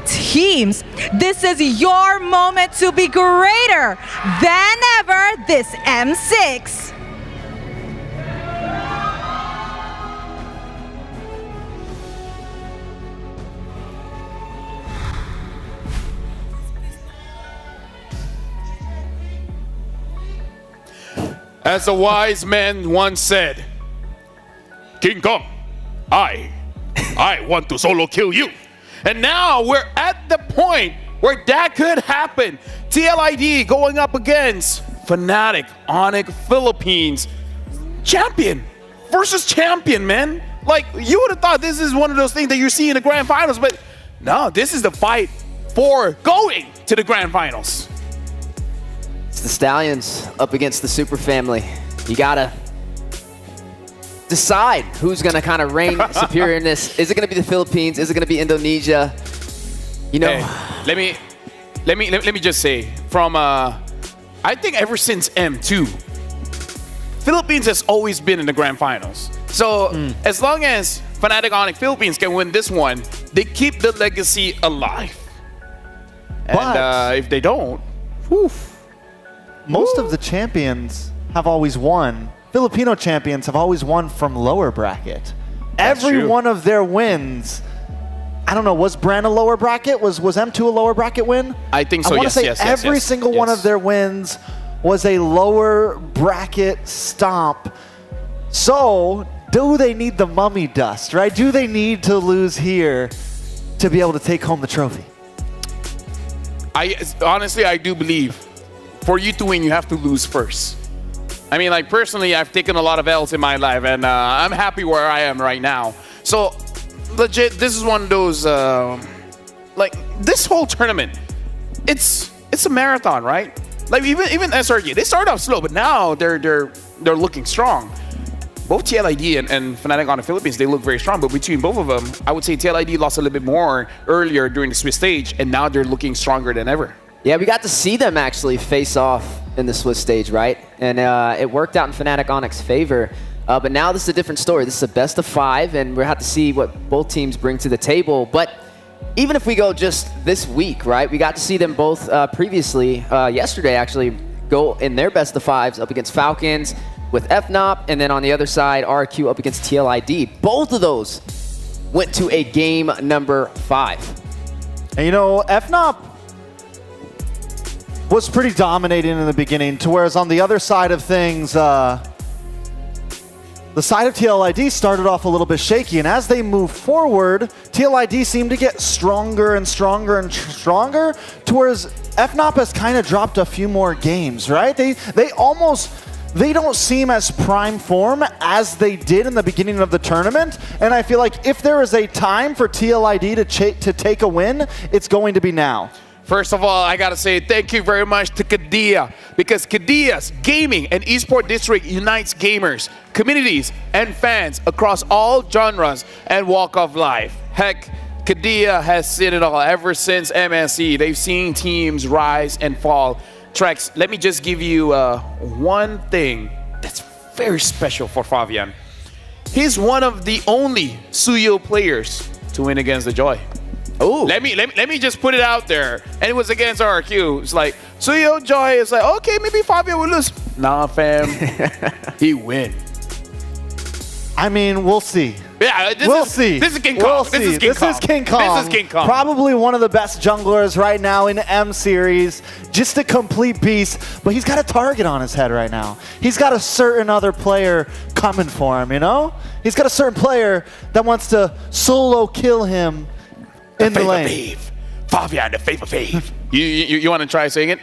Teams, this is your moment to be greater than ever this M6. As a wise man once said, King Kong, I want to solo kill you. And now we're at the point where that could happen. TLID going up against Fnatic Onyx Philippines. Champion versus champion, man. Like, you would have thought this is one of those things that you see in the grand finals, but no, this is the fight for going to the grand finals. It's the Stallions up against the Super Family. You gotta decide who's gonna kind of reign superior in this. Is it gonna be the Philippines? Is it gonna be Indonesia? You know, hey, let me just say, from I think ever since M2, Philippines has always been in the grand finals. So as long as Fnatic Onyx Philippines can win this one, they keep the legacy alive. And if they don't, most of the champions have always won. Filipino champions have always won from lower bracket. Every one of their wins, I don't know, was Brand a lower bracket? Was M2 a lower bracket win? I think so, I want to say every yes, single one of their wins was a lower bracket stomp. So, do they need the mummy dust, right? Do they need to lose here to be able to take home the trophy? Honestly, I do believe for you to win, you have to lose first. I mean, like, personally, I've taken a lot of L's in my life, and I'm happy where I am right now. So, legit, this is one of those, like, this whole tournament, it's a marathon, right? Like, even SRG, they started off slow, but now they're looking strong. Both TLID and Fnatic on the Philippines, they look very strong, but between both of them, I would say TLID lost a little bit more earlier during the Swiss stage, and now they're looking stronger than ever. Yeah, we got to see them actually face off in the Swiss stage, right? And it worked out in Fnatic Onyx's favor. But now this is a different story. This is a best of 5, and we'll have to see what both teams bring to the table. But even if we go just this week, right? We got to see them both previously, yesterday actually, go in their best of 5s up against Falcons with FNOP, and then on the other side, RQ up against TLID. Both of those went to a game number 5. And you know, FNOP was pretty dominating in the beginning, to whereas on the other side of things, the side of TLID started off a little bit shaky, and as they move forward, TLID seemed to get stronger and stronger and stronger, to whereas FNOP has kind of dropped a few more games, right? They don't seem as prime form as they did in the beginning of the tournament, and I feel like if there is a time for TLID to take a win, it's going to be now. First of all, I gotta say thank you very much to Kadia, because Kadia's gaming and esport district unites gamers, communities, and fans across all genres and walk of life. Heck, Kadia has seen it all ever since MSC. They've seen teams rise and fall. Trex, let me just give you one thing that's very special for Fabian. He's one of the only Suyo players to win against the Joy. Oh, let me just put it out there. And it was against RQ. It's like Suyo Joy is like, okay, maybe Fabian will lose. Nah, fam, he win. I mean, we'll see. Yeah, we'll see. This is King Kong. This is King Kong. This is King Kong. Probably one of the best junglers right now in M series. Just a complete beast. But he's got a target on his head right now. He's got a certain other player coming for him, you know? He's got a certain player that wants to solo kill him in the lane. Fabian, the favor fave. You want to try saying it?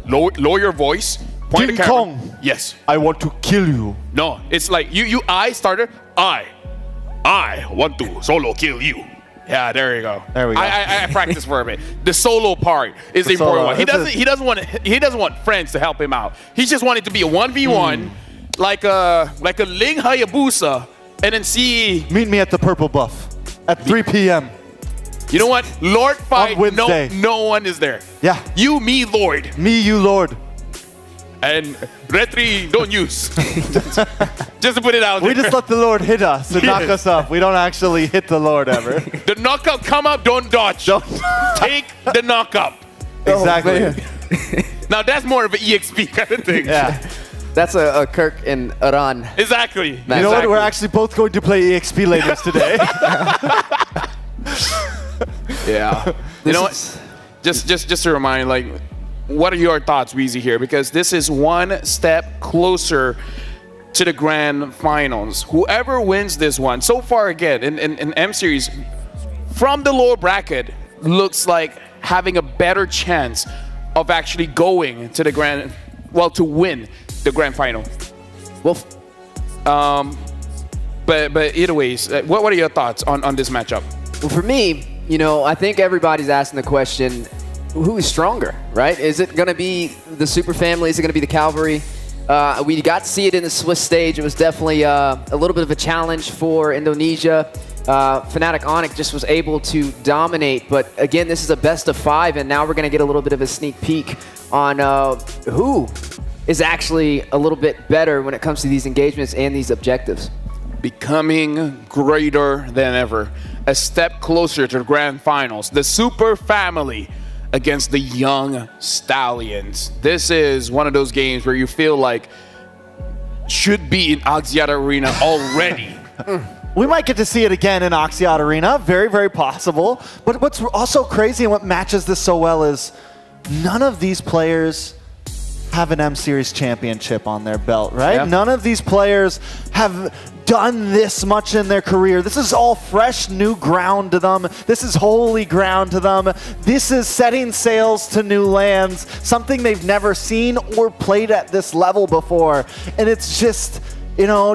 Lower your voice. Point King the camera. Kong. Yes. I want to kill you. No, it's like I started. I I want to solo kill you. Yeah, there you go. There we go. I practiced for a bit. The solo part is the important one. He doesn't want friends to help him out. He just wanted to be a 1v1, like a Ling Hayabusa, and then see. Meet me at the Purple Buff at 3 p.m. You know what? Lord fight. Wednesday. No one is there. Yeah. You, me, Lord. Me, you, Lord. And Retri don't use. Just to put it out there. We just let the Lord hit us and knock us up. We don't actually hit the Lord ever. The knockup, come up, don't dodge. Take the knockup. Exactly. Now that's more of an EXP kind of thing. Yeah. That's a Kirk and Aran. Exactly. You know what? We're actually both going to play EXP lanes today. Yeah. You know what? Just to remind, like, what are your thoughts, Weezy, here? Because this is one step closer to the grand finals. Whoever wins this one, so far again, in M Series, from the lower bracket, looks like having a better chance of actually going to the grand, well, to win the grand final. Well, but either ways, what are your thoughts on this matchup? Well, for me, you know, I think everybody's asking the question, who is stronger, right? Is it going to be the Super Family? Is it going to be the Cavalry? We got to see it in the Swiss stage. It was definitely a little bit of a challenge for Indonesia. Fnatic Onyx just was able to dominate. But again, this is a best of 5, and now we're going to get a little bit of a sneak peek on who is actually a little bit better when it comes to these engagements and these objectives. Becoming greater than ever. A step closer to the grand finals. The Super Family against the Young Stallions. This is one of those games where you feel like should be in Axiata Arena already. We might get to see it again in Axiata Arena. Very, very possible. But what's also crazy and what matches this so well is none of these players have an M Series championship on their belt, right? Yep. None of these players have done this much in their career. This is all fresh new ground to them. This is holy ground to them. This is setting sails to new lands, something they've never seen or played at this level before. And it's just, you know,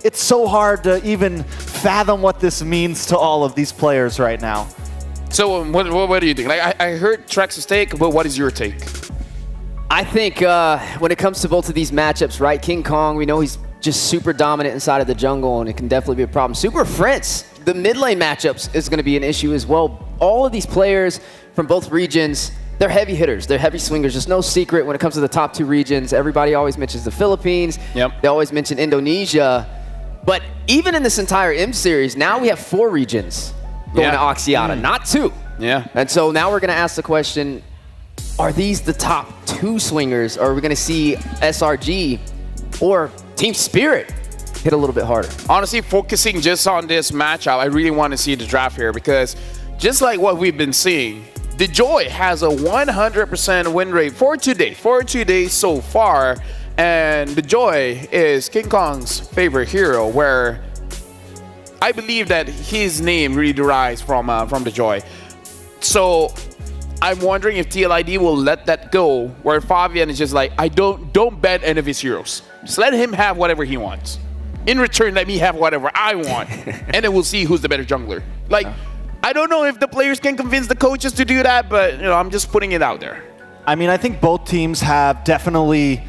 it's so hard to even fathom what this means to all of these players right now. So what do you think? Like, I heard Trex's take, but what is your take? I think when it comes to both of these matchups, right, King Kong, we know he's just super dominant inside of the jungle, and it can definitely be a problem. Super Prince, the mid lane matchups is going to be an issue as well. All of these players from both regions, they're heavy hitters. They're heavy swingers. There's no secret when it comes to the top 2 regions. Everybody always mentions the Philippines. Yep. They always mention Indonesia. But even in this entire M Series, now we have 4 regions going to Axiata, not 2. Yeah. And so now we're going to ask the question, are these the top 2 swingers, or are we going to see SRG or Team Spirit hit a little bit harder? Honestly, focusing just on this matchup, I really want to see the draft here because just like what we've been seeing, the Joy has a 100% win rate for today so far, and the Joy is King Kong's favorite hero, where I believe that his name really derives from the Joy. So I'm wondering if TLID will let that go, where Fabian is just like, I don't bet any of his heroes. Just let him have whatever he wants. In return, let me have whatever I want, and then we'll see who's the better jungler. Like, I don't know if the players can convince the coaches to do that, but you know, I'm just putting it out there. I mean, I think both teams have definitely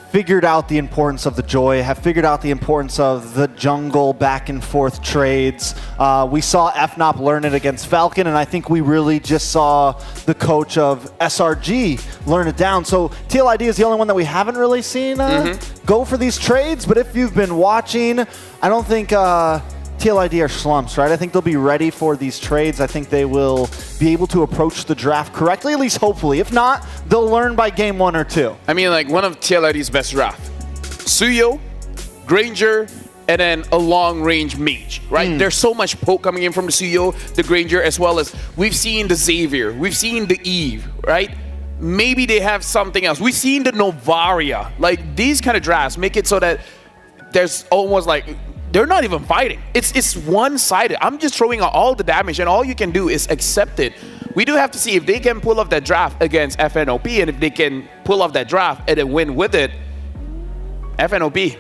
figured out the importance of the Joy, have figured out the importance of the jungle back and forth trades. We saw FNOP learn it against Falcon, and I think we really just saw the coach of SRG learn it down. So TLID is the only one that we haven't really seen go for these trades, but if you've been watching, I don't think TLID are slumps, right? I think they'll be ready for these trades. I think they will be able to approach the draft correctly, at least hopefully. If not, they'll learn by game 1 or 2. I mean, like, one of TLID's best draft. Suyo, Granger, and then a long-range mage, right? There's so much poke coming in from the Suyo, the Granger, as well as we've seen the Xavier, we've seen the Eve, right? Maybe they have something else. We've seen the Novaria. Like, these kind of drafts make it so that there's almost like they're not even fighting. It's one-sided. I'm just throwing out all the damage, and all you can do is accept it. We do have to see if they can pull off that draft against FNOP, and if they can pull off that draft and then win with it, FNOP,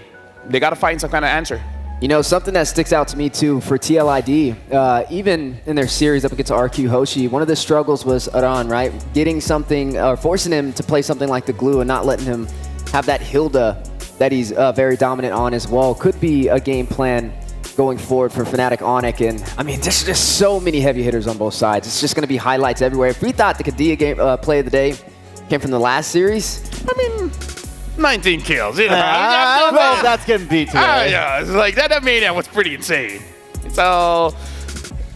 they got to find some kind of answer. You know, something that sticks out to me too for TLID, even in their series up against RQ Hoshi, one of the struggles was Aran, right? Getting something, or forcing him to play something like the glue and not letting him have that Hilda that he's very dominant on as well. Could be a game plan going forward for Fnatic Onyx. And I mean, there's just so many heavy hitters on both sides. It's just going to be highlights everywhere. If we thought the Kadia game, play of the day came from the last series, I mean, 19 kills. You know, I don't know if that's getting beat today. Yeah, it's like that Mania was pretty insane. So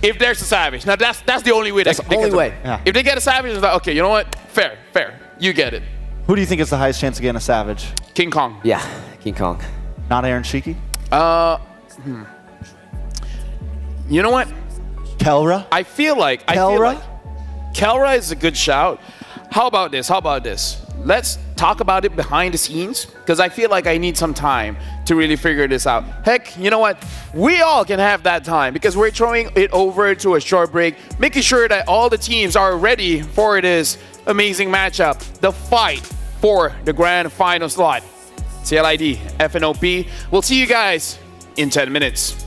if there's a Savage, now that's the only way. That's the only way. Yeah. If they get a Savage, it's like, okay, you know what? Fair. You get it. Who do you think is the highest chance of getting a Savage? King Kong. Yeah, King Kong. Not Aaron Shiki? You know what? Kelra? I feel like Kelra is a good shout. How about this? Let's talk about it behind the scenes, because I feel like I need some time to really figure this out. Heck, you know what? We all can have that time, because we're throwing it over to a short break, making sure that all the teams are ready for this amazing matchup, the fight for the grand final slot. TLID, FNOP. We'll see you guys in 10 minutes.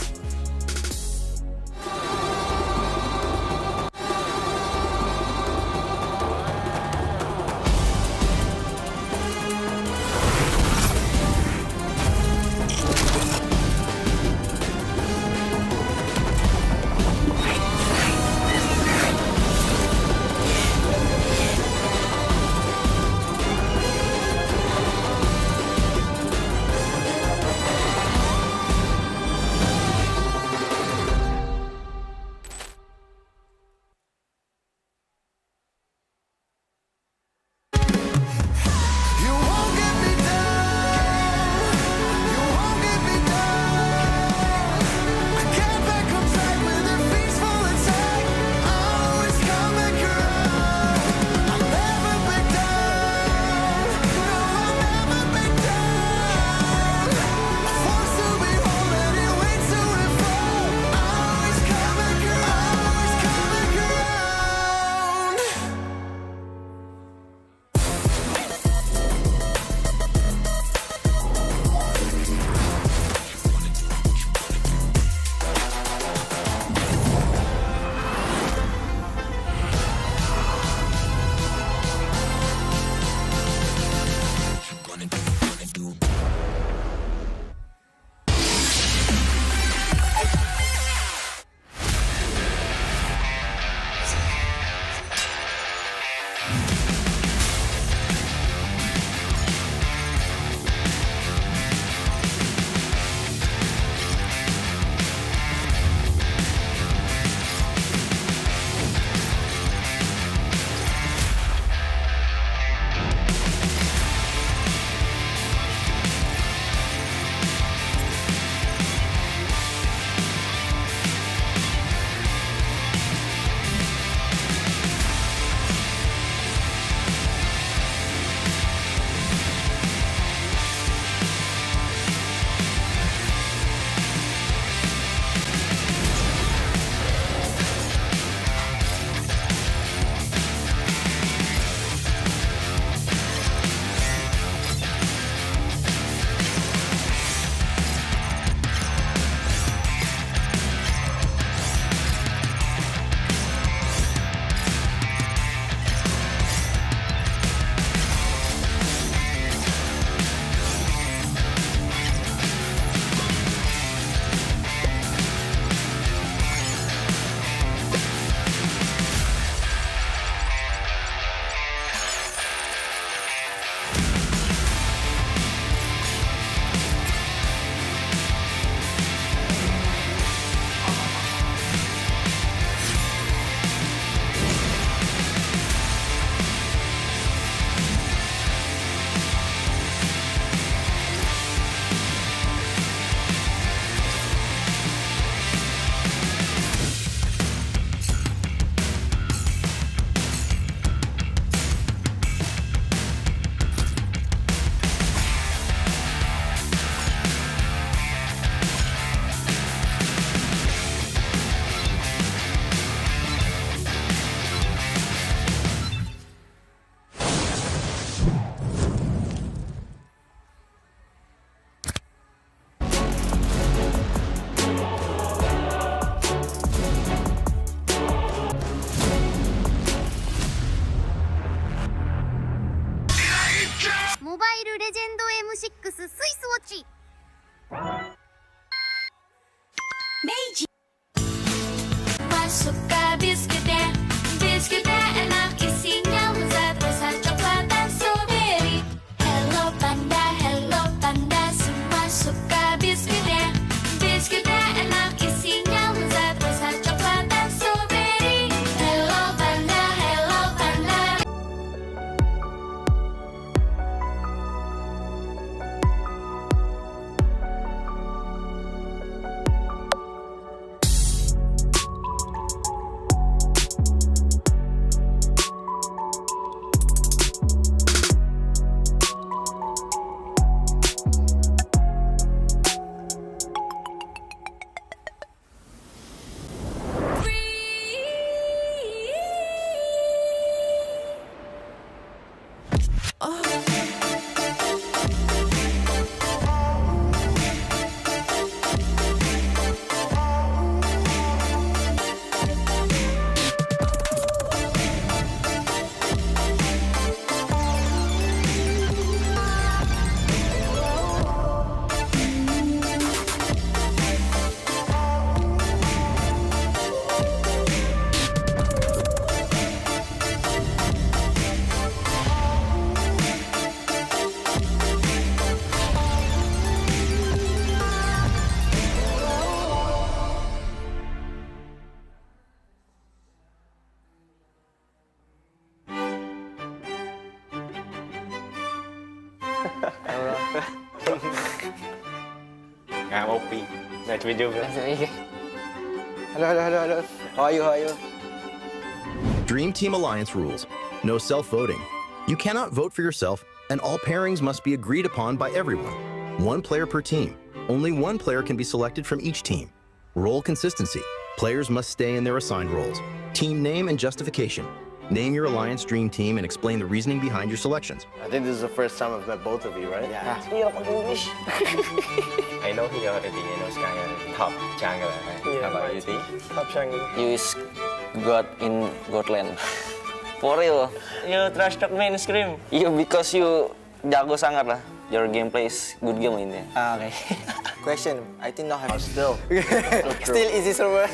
モバイルレジェンド M6 スイスウォッチ。Meiji. Suka biskuitnya, biskuitnya enak isinya lezat rasa coklat dan strawberry. Hello panda, semua suka biskuitnya, biskuitnya enak isinya lezat rasa coklat dan strawberry. Hello panda, hello panda. I'm OP. Nice to meet you, bro. Hello. How are you? Dream Team Alliance rules. No self-voting. You cannot vote for yourself, and all pairings must be agreed upon by everyone. 1 player per team. Only 1 player can be selected from each team. Role consistency. Players must stay in their assigned roles. Team name and justification. Name your Alliance Dream Team and explain the reasoning behind your selections. I think this is the first time I've met both of you, right? Yeah. Speak up English. I know he already. I know Sky top jungle. How about you, think? Top jungle. You is God in Godland. For real. You trash talk mainstream. You because you jago sangat lah. Your gameplay is good game ini. Okay. Question. I think now have Still. Still easy server.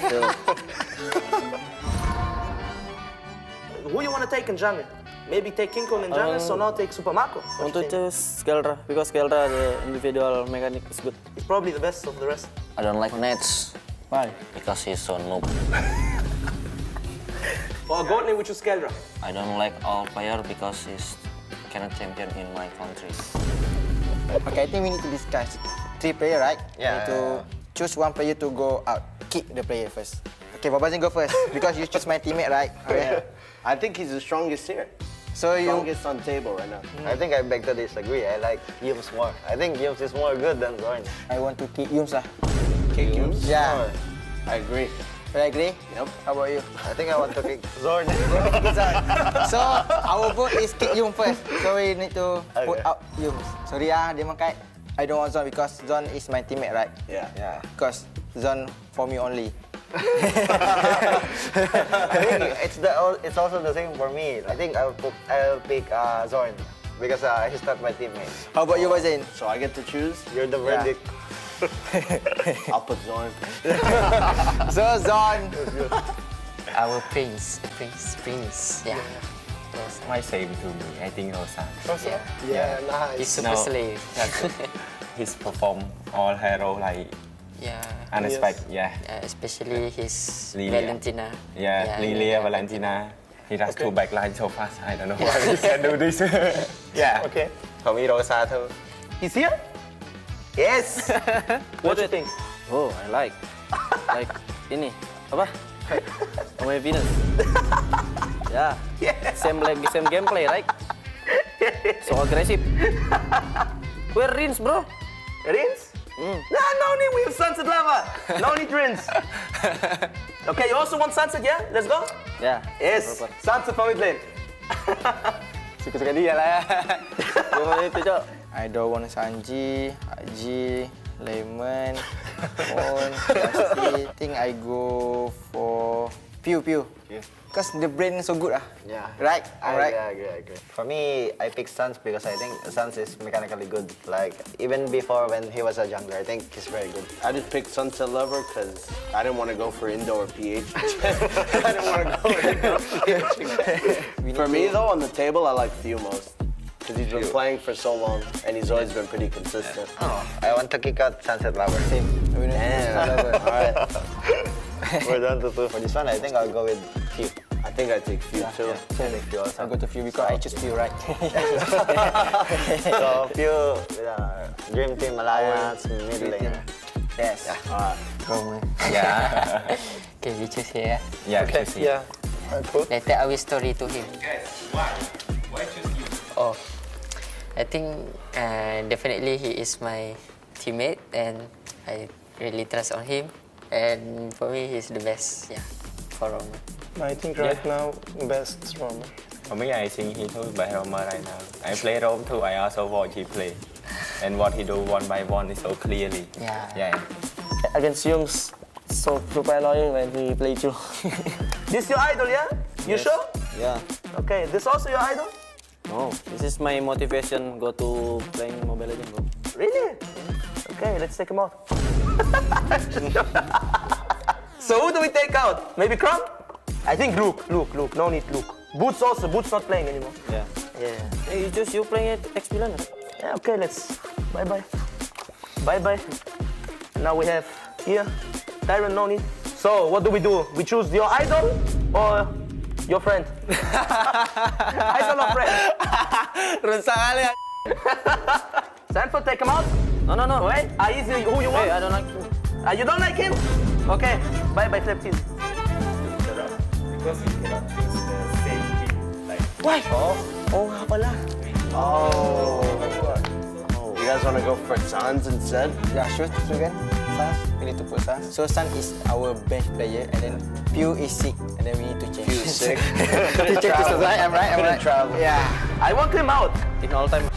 Who you want to take in jungle? Maybe take King Kong in jungle, so now take Super Marco. I want to choose Skeldra because Skeldra the individual mechanic is good. He's probably the best of the rest. I don't like Nets. Why? Because he's so noob. For a god name, we choose Skeldra. I don't like all player because he's cannot champion in my country. Okay, I think we need to discuss. 3 player, right? Yeah. We need to choose 1 player to go out. Kick the player first. Okay, Babazin go first because you choose my teammate, right? Yeah. I think he's the strongest here. So strongest on table right now. I think I beg to disagree. I like Yums more. I think Yums is more good than Zorn. I want to kick Yums lah. Kick Yums? Yeah. I agree. You agree? Yep. How about you? I think I want to kick Zorn. So our vote is kick Yums first. So we need to put out Yums. Sorry dia makai. I don't want Zon because Zon is my teammate, right? Yeah. Because Zon for me only. I think it's also the same for me. I think I'll pick Zorn because he's not my teammate. How about you, Bazin? So I get to choose. You're the verdict. I'll put Zorn. So Zon. Our prince. Yeah. My same to me. I think Rosa. Rosa? Yeah, nice. He's super slave. He's perform all hero like unexpected. Yeah. Especially his Lilia. Valentina. Lilia, Valentina. He does 2 backline so fast. I don't know why he can do this. Yeah. Okay. For me, Rosa too. He's here? Yes. What do you think? Oh, I like ini apa? My Venus. Yeah. Same gameplay, right? So aggressive. Where Rins, bro? Rins? Nah, no need. We have Sunset Lava. No need Rins. Okay, you also want Sunset, yeah? Let's go. Yeah. Yes. Proper. Sunset for mid lane. Suka-suka dia lah. Itu, Cok. I don't want Sanji, Haji, Lemon, Moon, Pasti. Think I go for Pew. Because the brain is so good. Yeah. Right? Alright. I agree. For me, I pick Suns because I think Suns is mechanically good. Like, even before when he was a jungler, I think he's very good. I just picked Sunset Lover because I didn't want to go for Indo or PH. I didn't want to go for Indo or PH. For me, though, on the table, I like Few most. Because he's been playing for so long, and he's always been pretty consistent. Oh, I want to kick out Sunset Lover. Same. Alright. We're down to 2. For this one, I think I'll go with Few. I think I take Few too. I take Few also. I'll go to Few because I choose Few, right? So, Few with our Dream Team Alliance, mid lane. Yes. Alright. Yeah. Okay, we choose here. Yeah, okay. Choose here. Cool. Later I will story to him. Guys, why? Why choose you? Oh, I think definitely he is my teammate and I really trust on him. And for me, he's the best, yeah, for Roma. I think right now, best Roma. For me, I think he too by Roma right now. I play Rome too, I also watch he play. And what he do one by one is so clearly. Yeah. Against Young's so super annoying when he played you. This your idol, yeah? You sure? Yeah. Okay, this also your idol? No, this is my motivation go to playing Mobile Legends, bro. Really? Okay, let's take him out. So who do we take out? Maybe Crumb? I think Luke. No need Luke. Boots also. Boots not playing anymore. Yeah. Hey, you playing at XP London? Yeah, okay, let's. Bye-bye. Bye-bye. Now we have here, Tyron, no need. So, what do? We choose your idol or your friend? Idol or friend? Rusak kali ya. Sanford, take him out? No. Wait, easy, who you want? Hey, I don't like him. You don't like him? Okay, bye-bye, Flip Team. Because you cannot choose the same team. Like, why? Oh, nga pala. You guys want to go for Sans instead? Yeah, sure, again. Sans, we need to put Sans. So Sans is our bench player, and then Pew is sick, and then we need to change. Pew is sick. To check this, right? I'm right. Travel. Yeah. I want him out in all time.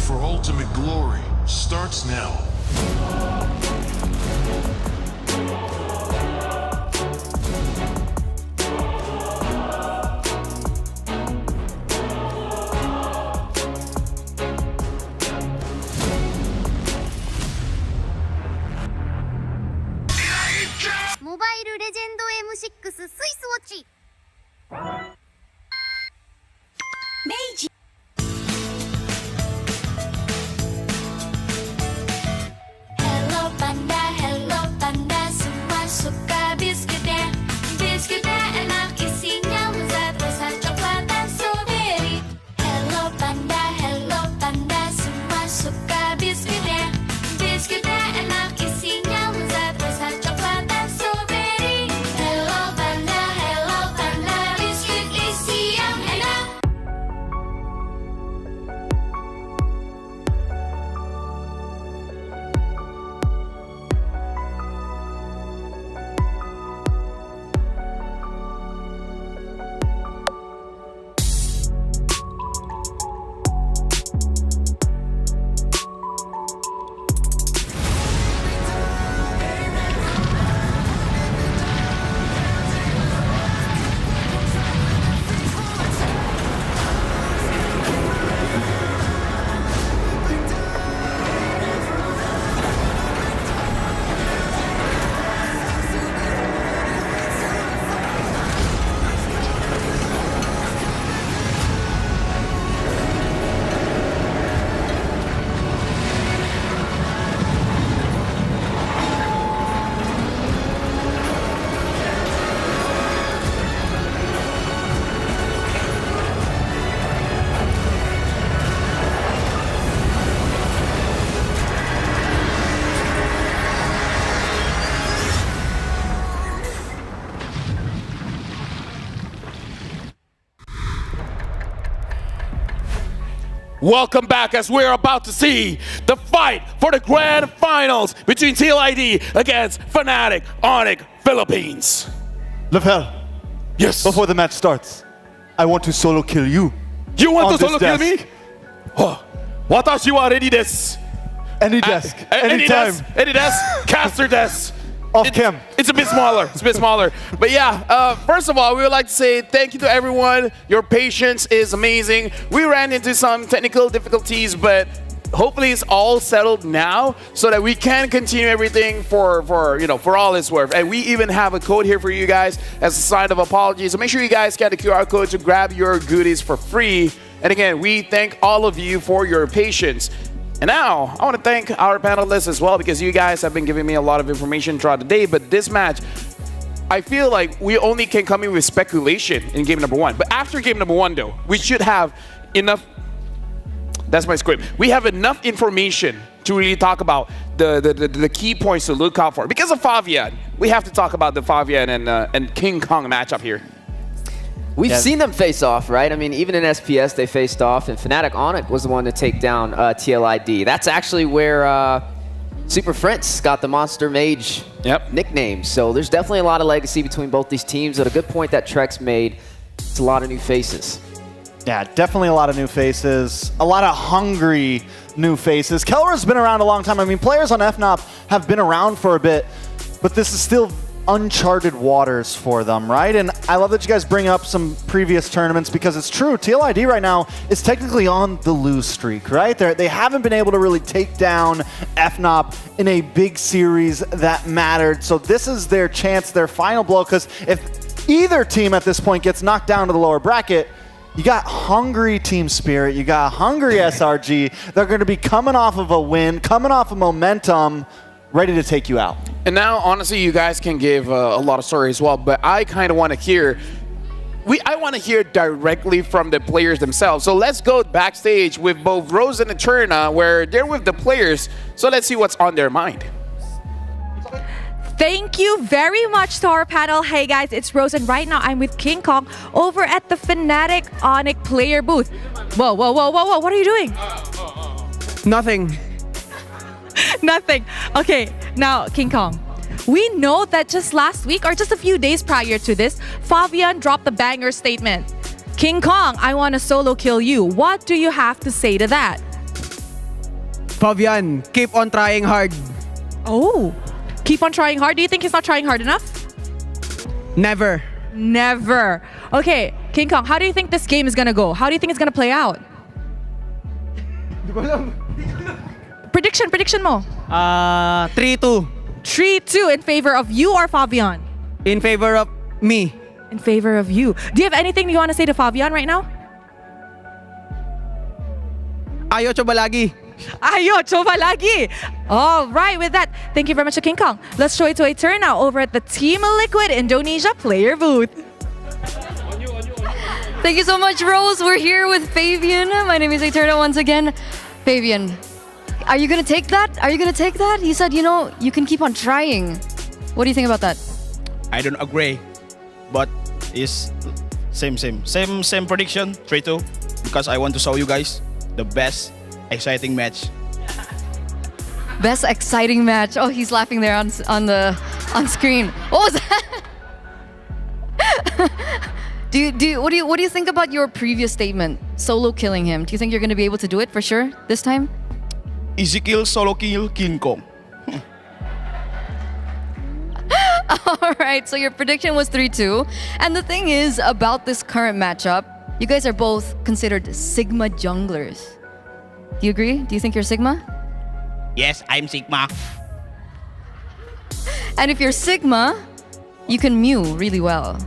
for ultimate glory starts now. Mobile Legend M6 スイスウォッチ。明治。Hello Panda, Hello Panda, semua suka biskuitnya. Biskuitnya enak isinya lezat rasa coklat dan strawberry. Hello Panda, semua suka biskuitnya. Biskuitnya enak isinya lezat rasa coklat dan strawberry. Hello Panda, biskuit isi yang enak. Welcome back as we're about to see the fight for the grand finals between TLID against Fnatic Onyx Philippines. Lefel. Yes. Before the match starts, I want to solo kill you. You want on to solo this kill me? desk. Oh, watashi wa ready desu. Any desk, anytime. Any desk, caster desk. Off cam. It's a bit smaller. It's a bit smaller. But yeah, first of all, we would like to say thank you to everyone. Your patience is amazing. We ran into some technical difficulties, but hopefully it's all settled now so that we can continue everything for all it's worth. And we even have a code here for you guys as a sign of apology. So make sure you guys get the QR code to grab your goodies for free. And again, we thank all of you for your patience. And now, I want to thank our panelists as well because you guys have been giving me a lot of information throughout the day. But this match, I feel like we only can come in with speculation in game number one. But after game number one, though, we should have enough... That's my script. We have enough information to really talk about the key points to look out for. Because of Favian, we have to talk about the Favian and King Kong matchup here. We've seen them face off, right? I mean, even in SPS, they faced off, and Fnatic Onyx was the one to take down TLID. That's actually where Super Fritz got the Monster Mage nickname. So there's definitely a lot of legacy between both these teams. At a good point that Trex made, it's a lot of new faces. Yeah, definitely a lot of new faces. A lot of hungry new faces. Kelra's been around a long time. I mean, players on FNOP have been around for a bit, but this is still uncharted waters for them, right? And I love that you guys bring up some previous tournaments because it's true. TLID right now is technically on the lose streak, right? They haven't been able to really take down FNOP in a big series that mattered. So this is their chance, their final blow, because if either team at this point gets knocked down to the lower bracket, you got hungry Team Spirit, you got hungry SRG. They're going to be coming off of a win, coming off of momentum, ready to take you out. And now, honestly, you guys can give a lot of stories as well, but I kind of want to hear, I want to hear directly from the players themselves. So let's go backstage with both Rose and Eterna, where they're with the players. So let's see what's on their mind. Thank you very much to our panel. Hey guys, it's Rose, and right now I'm with King Kong over at the Fnatic Onyx player booth. Whoa, whoa, whoa, whoa, whoa, what are you doing? Nothing. Nothing. Okay, now King Kong. We know that just last week or just a few days prior to this, Favian dropped the banger statement. King Kong, I want to solo kill you. What do you have to say to that? Fabian, keep on trying hard. Oh, keep on trying hard. Do you think he's not trying hard enough? Never. Never. Okay, King Kong, how do you think this game is gonna go? How do you think it's gonna play out? Prediction mo. 3-2. 3-2 in favor of you or Fabian? In favor of me. In favor of you. Do you have anything you want to say to Fabian right now? Ayo choba lagi. Ayo, choba lagi. All right, with that, thank you very much to King Kong. Let's show it to a turn now over at the Team Liquid Indonesia player booth. Thank you so much, Rose. We're here with Fabian. My name is Eterna once again. Fabian, are you going to take that? Are you going to take that? He said, you know, you can keep on trying. What do you think about that? I don't agree, but it's same prediction, 3-2, because I want to show you guys the best exciting match. Best exciting match. Oh, he's laughing there on screen. What was that? What do you think about your previous statement? Solo killing him. Do you think you're going to be able to do it for sure this time? Easy kill, solo kill, King Kong. All right, so your prediction was 3-2. And the thing is about this current matchup, you guys are both considered Sigma junglers. Do you agree? Do you think you're Sigma? Yes, I'm Sigma. And if you're Sigma, you can mew really well.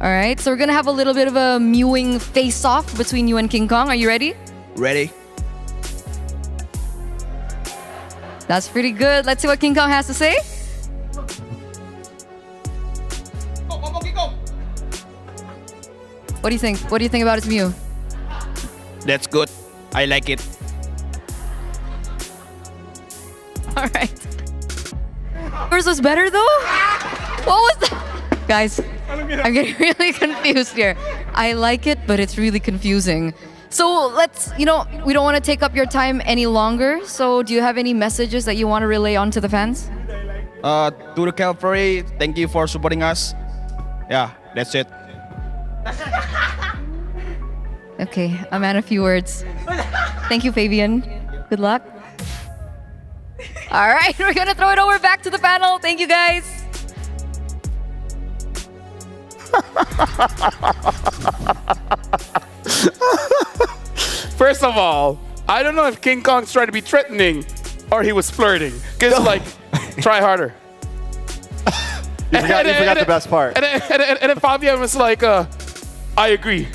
All right, so we're gonna have a little bit of a mewing face-off between you and King Kong. Are you ready? Ready. That's pretty good. Let's see what King Kong has to say. What do you think? What do you think about his mew? That's good. I like it. All right. Yours was better though? What was that? Guys, I'm getting really confused here. I like it, but it's really confusing. So let's, we don't want to take up your time any longer. So do you have any messages that you want to relay on to the fans? To the Calvary, thank you for supporting us. Yeah, that's it. Okay, a man of few words. Thank you, Fabian. Good luck. All right, we're gonna throw it over back to the panel. Thank you, guys. First of all, I don't know if King Kong's trying to be threatening or he was flirting. Because, try harder. You forgot the best part. And then Fabian was like, I agree.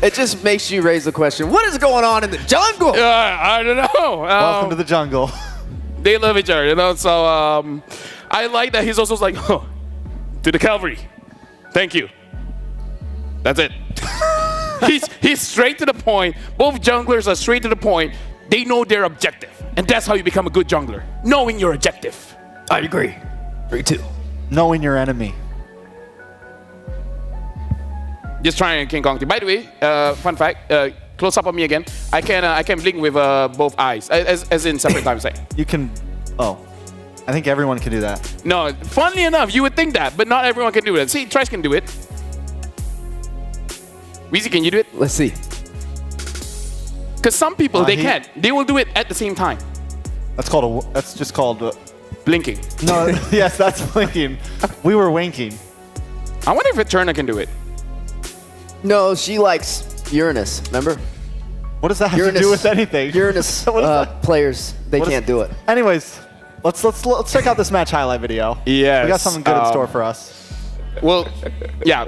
It just makes you raise the question, what is going on in the jungle? I don't know. Welcome to the jungle. They love each other, so I like that he's also like, oh, to the Calvary. Thank you. That's it. he's straight to the point. Both junglers are straight to the point. They know their objective. And that's how you become a good jungler. Knowing your objective. I agree. 3-2. Knowing your enemy. Just trying King Kong. By the way, fun fact, close up on me again. I can blink with both eyes, as in separate times. You can, I think everyone can do that. No, funnily enough, you would think that, but not everyone can do it. See, Trice can do it. Weezy, can you do it? Let's see. Because some people, they can't. They will do it at the same time. That's just called blinking. No, yes, that's blinking. We were winking. I wonder if Eterna can do it. No, she likes Uranus, remember? What does that have to do with anything? Uranus players, they can't do it. Anyways, let's check out this match highlight video. Yes. We got something good in store for us. Well, yeah.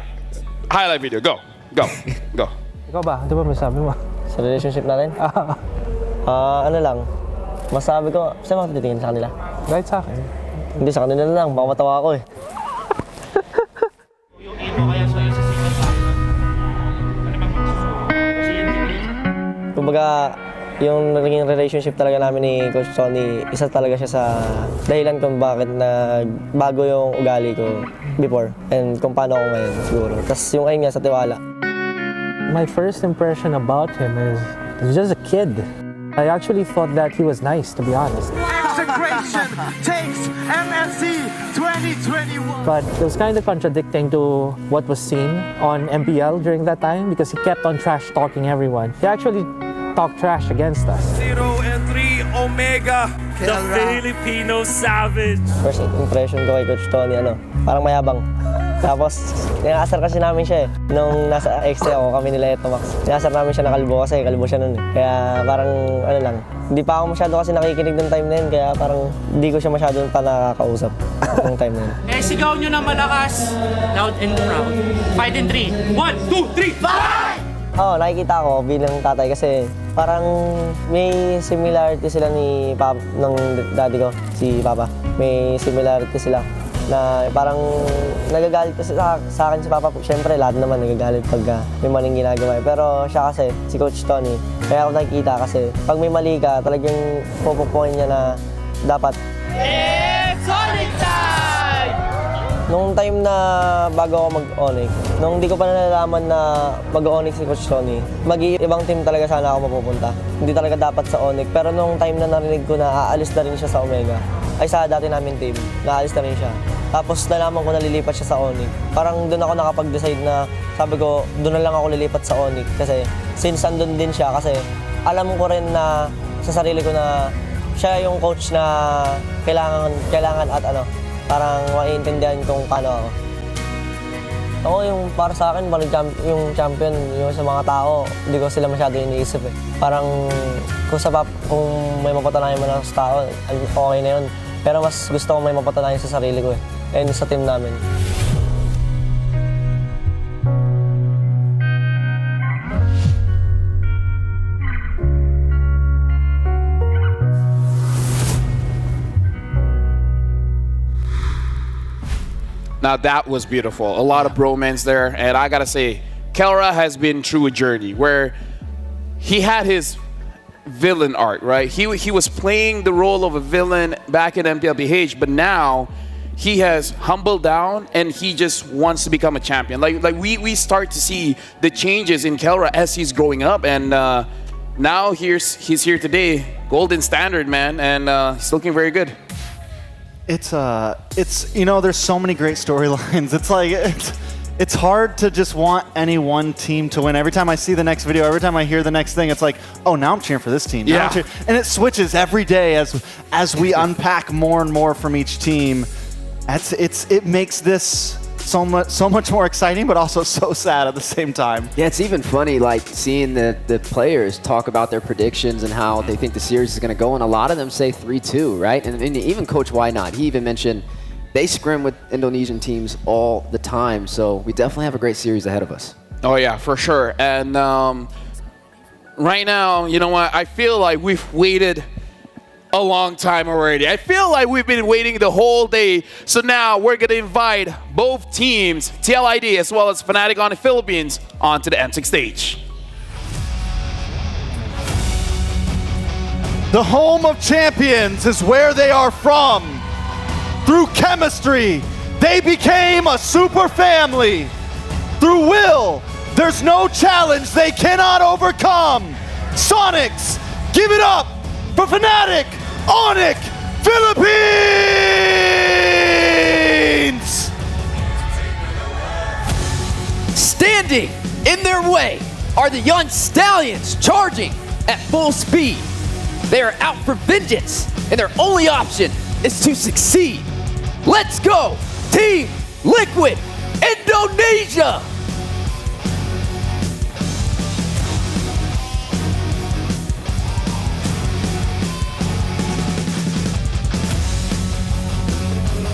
Highlight video. Go. Ikaw ba? Ito ba masabi mo? Sa relationship natin? Ano lang. Masabi ko, saan mo titingin sa kanila? Kahit sa akin. Hindi, sa kanila lang. Baka matawa ako eh. Kumbaga, yung naging relationship talaga namin ni Coach Sonny, isa talaga siya sa dahilan kung bakit bago yung ugali ko before and kung paano ako ngayon siguro. Tapos yung ayun nga sa tiwala. My first impression about him is he's just a kid. I actually thought that he was nice, to be honest. Execration takes MSC 2021. But it was kind of contradicting to what was seen on MPL during that time because he kept on trash talking everyone. He actually talk trash against us. 0 and 3 Omega, the Filipino Savage. First impression ko kay Coach Tony, parang mayabang. Tapos, ninasar kasi namin siya eh. Nung nasa extra ako, kami nila ito, Max. Ninasar namin siya na kalbo kasi kalbo siya nun eh. Kaya parang, hindi pa ako masyado kasi nakikinig ng time na yun. Kaya parang, hindi ko siya masyado pa nakakausap ng time na yun. Sigaw nyo na malakas, loud and proud. 5 and 3. 1, 2, 3, 5! Oo, nakikita ko bilang tatay kasi parang may similarity sila ng daddy ko, si Papa. May similarity sila na parang nagagalit kasi sa akin si Papa. Siyempre, lahat naman nagagalit pag may maling ginagawa. Pero siya kasi, si Coach Tony, kaya ako nakikita kasi pag may mali ka, talagang pupupukin niya na dapat. It's Sonic time! Nung time na bago ako mag-Onyx, nung hindi ko pa nalalaman na mag-Onyx si Coach Tony, mag-ibang team talaga sana ako mapupunta. Hindi talaga dapat sa Onyx. Pero nung time na narinig ko na aalis na rin siya sa Omega, ay sa dati namin team, naalis na rin siya. Tapos nalaman ko na lilipat siya sa Onyx. Parang doon ako nakapag-decide na sabi ko, doon na lang ako lilipat sa Onyx. Kasi since andun din siya, kasi alam ko rin na sa sarili ko na siya yung coach na kailangan at parang maiintindihan kung paano ako. Ako yung para sa akin, yung champion, yung sa mga tao, hindi ko sila masyado iniisip eh. Parang kung may mapatunayan man ako sa tao, okay na yun. Pero mas gusto ko may mapatunayan sa sarili ko eh. And sa team namin. Now that was beautiful. A lot of bromance there. And I gotta say, Kelra has been through a journey where he had his villain arc, right? He was playing the role of a villain back in MLBB, but now he has humbled down and he just wants to become a champion. Like we start to see the changes in Kelra as he's growing up, and now he's here today, golden standard, man, and he's looking very good. It's there's so many great storylines. It's like it's hard to just want any one team to win. Every time I see the next video, every time I hear the next thing, it's like, oh, now I'm cheering for this team. Yeah. And it switches every day as we unpack more and more from each team. It makes this so much more exciting, but also so sad at the same time. Yeah, it's even funny, like seeing the players talk about their predictions and how they think the series is going to go, and a lot of them say 3-2, right? And even Coach Why Not, he even mentioned they scrim with Indonesian teams all the time, so we definitely have a great series ahead of us. Oh yeah, for sure. And right now, you know what? I feel like we've waited a long time already. I feel like we've been waiting the whole day. So now we're going to invite both teams, TLID as well as Fnatic on the Philippines, onto the M6 stage. The home of champions is where they are from. Through chemistry, they became a super family. Through will, there's no challenge they cannot overcome. Sonics, give it up for Fnatic, Onyx, Philippines! Standing in their way are the young stallions charging at full speed. They are out for vengeance, and their only option is to succeed. Let's go, Team Liquid Indonesia!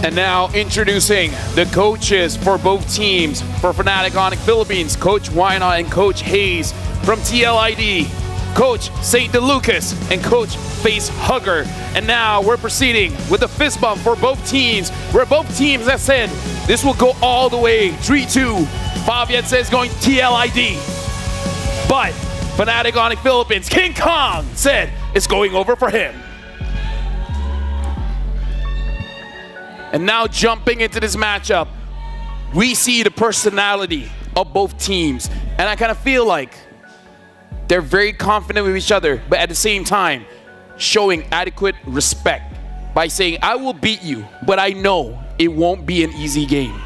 And now introducing the coaches for both teams. For Fnatic Onyx Philippines, Coach Wynot and Coach Hayes. From TLID, Coach St. DeLucas and Coach Face Hugger. And now we're proceeding with the fist bump for both teams, where both teams have said this will go all the way 3-2. Fabian says going TLID. But Fnatic Onyx Philippines, King Kong said it's going over for him. And now jumping into this matchup, we see the personality of both teams. And I kind of feel like they're very confident with each other, but at the same time, showing adequate respect by saying, I will beat you, but I know it won't be an easy game.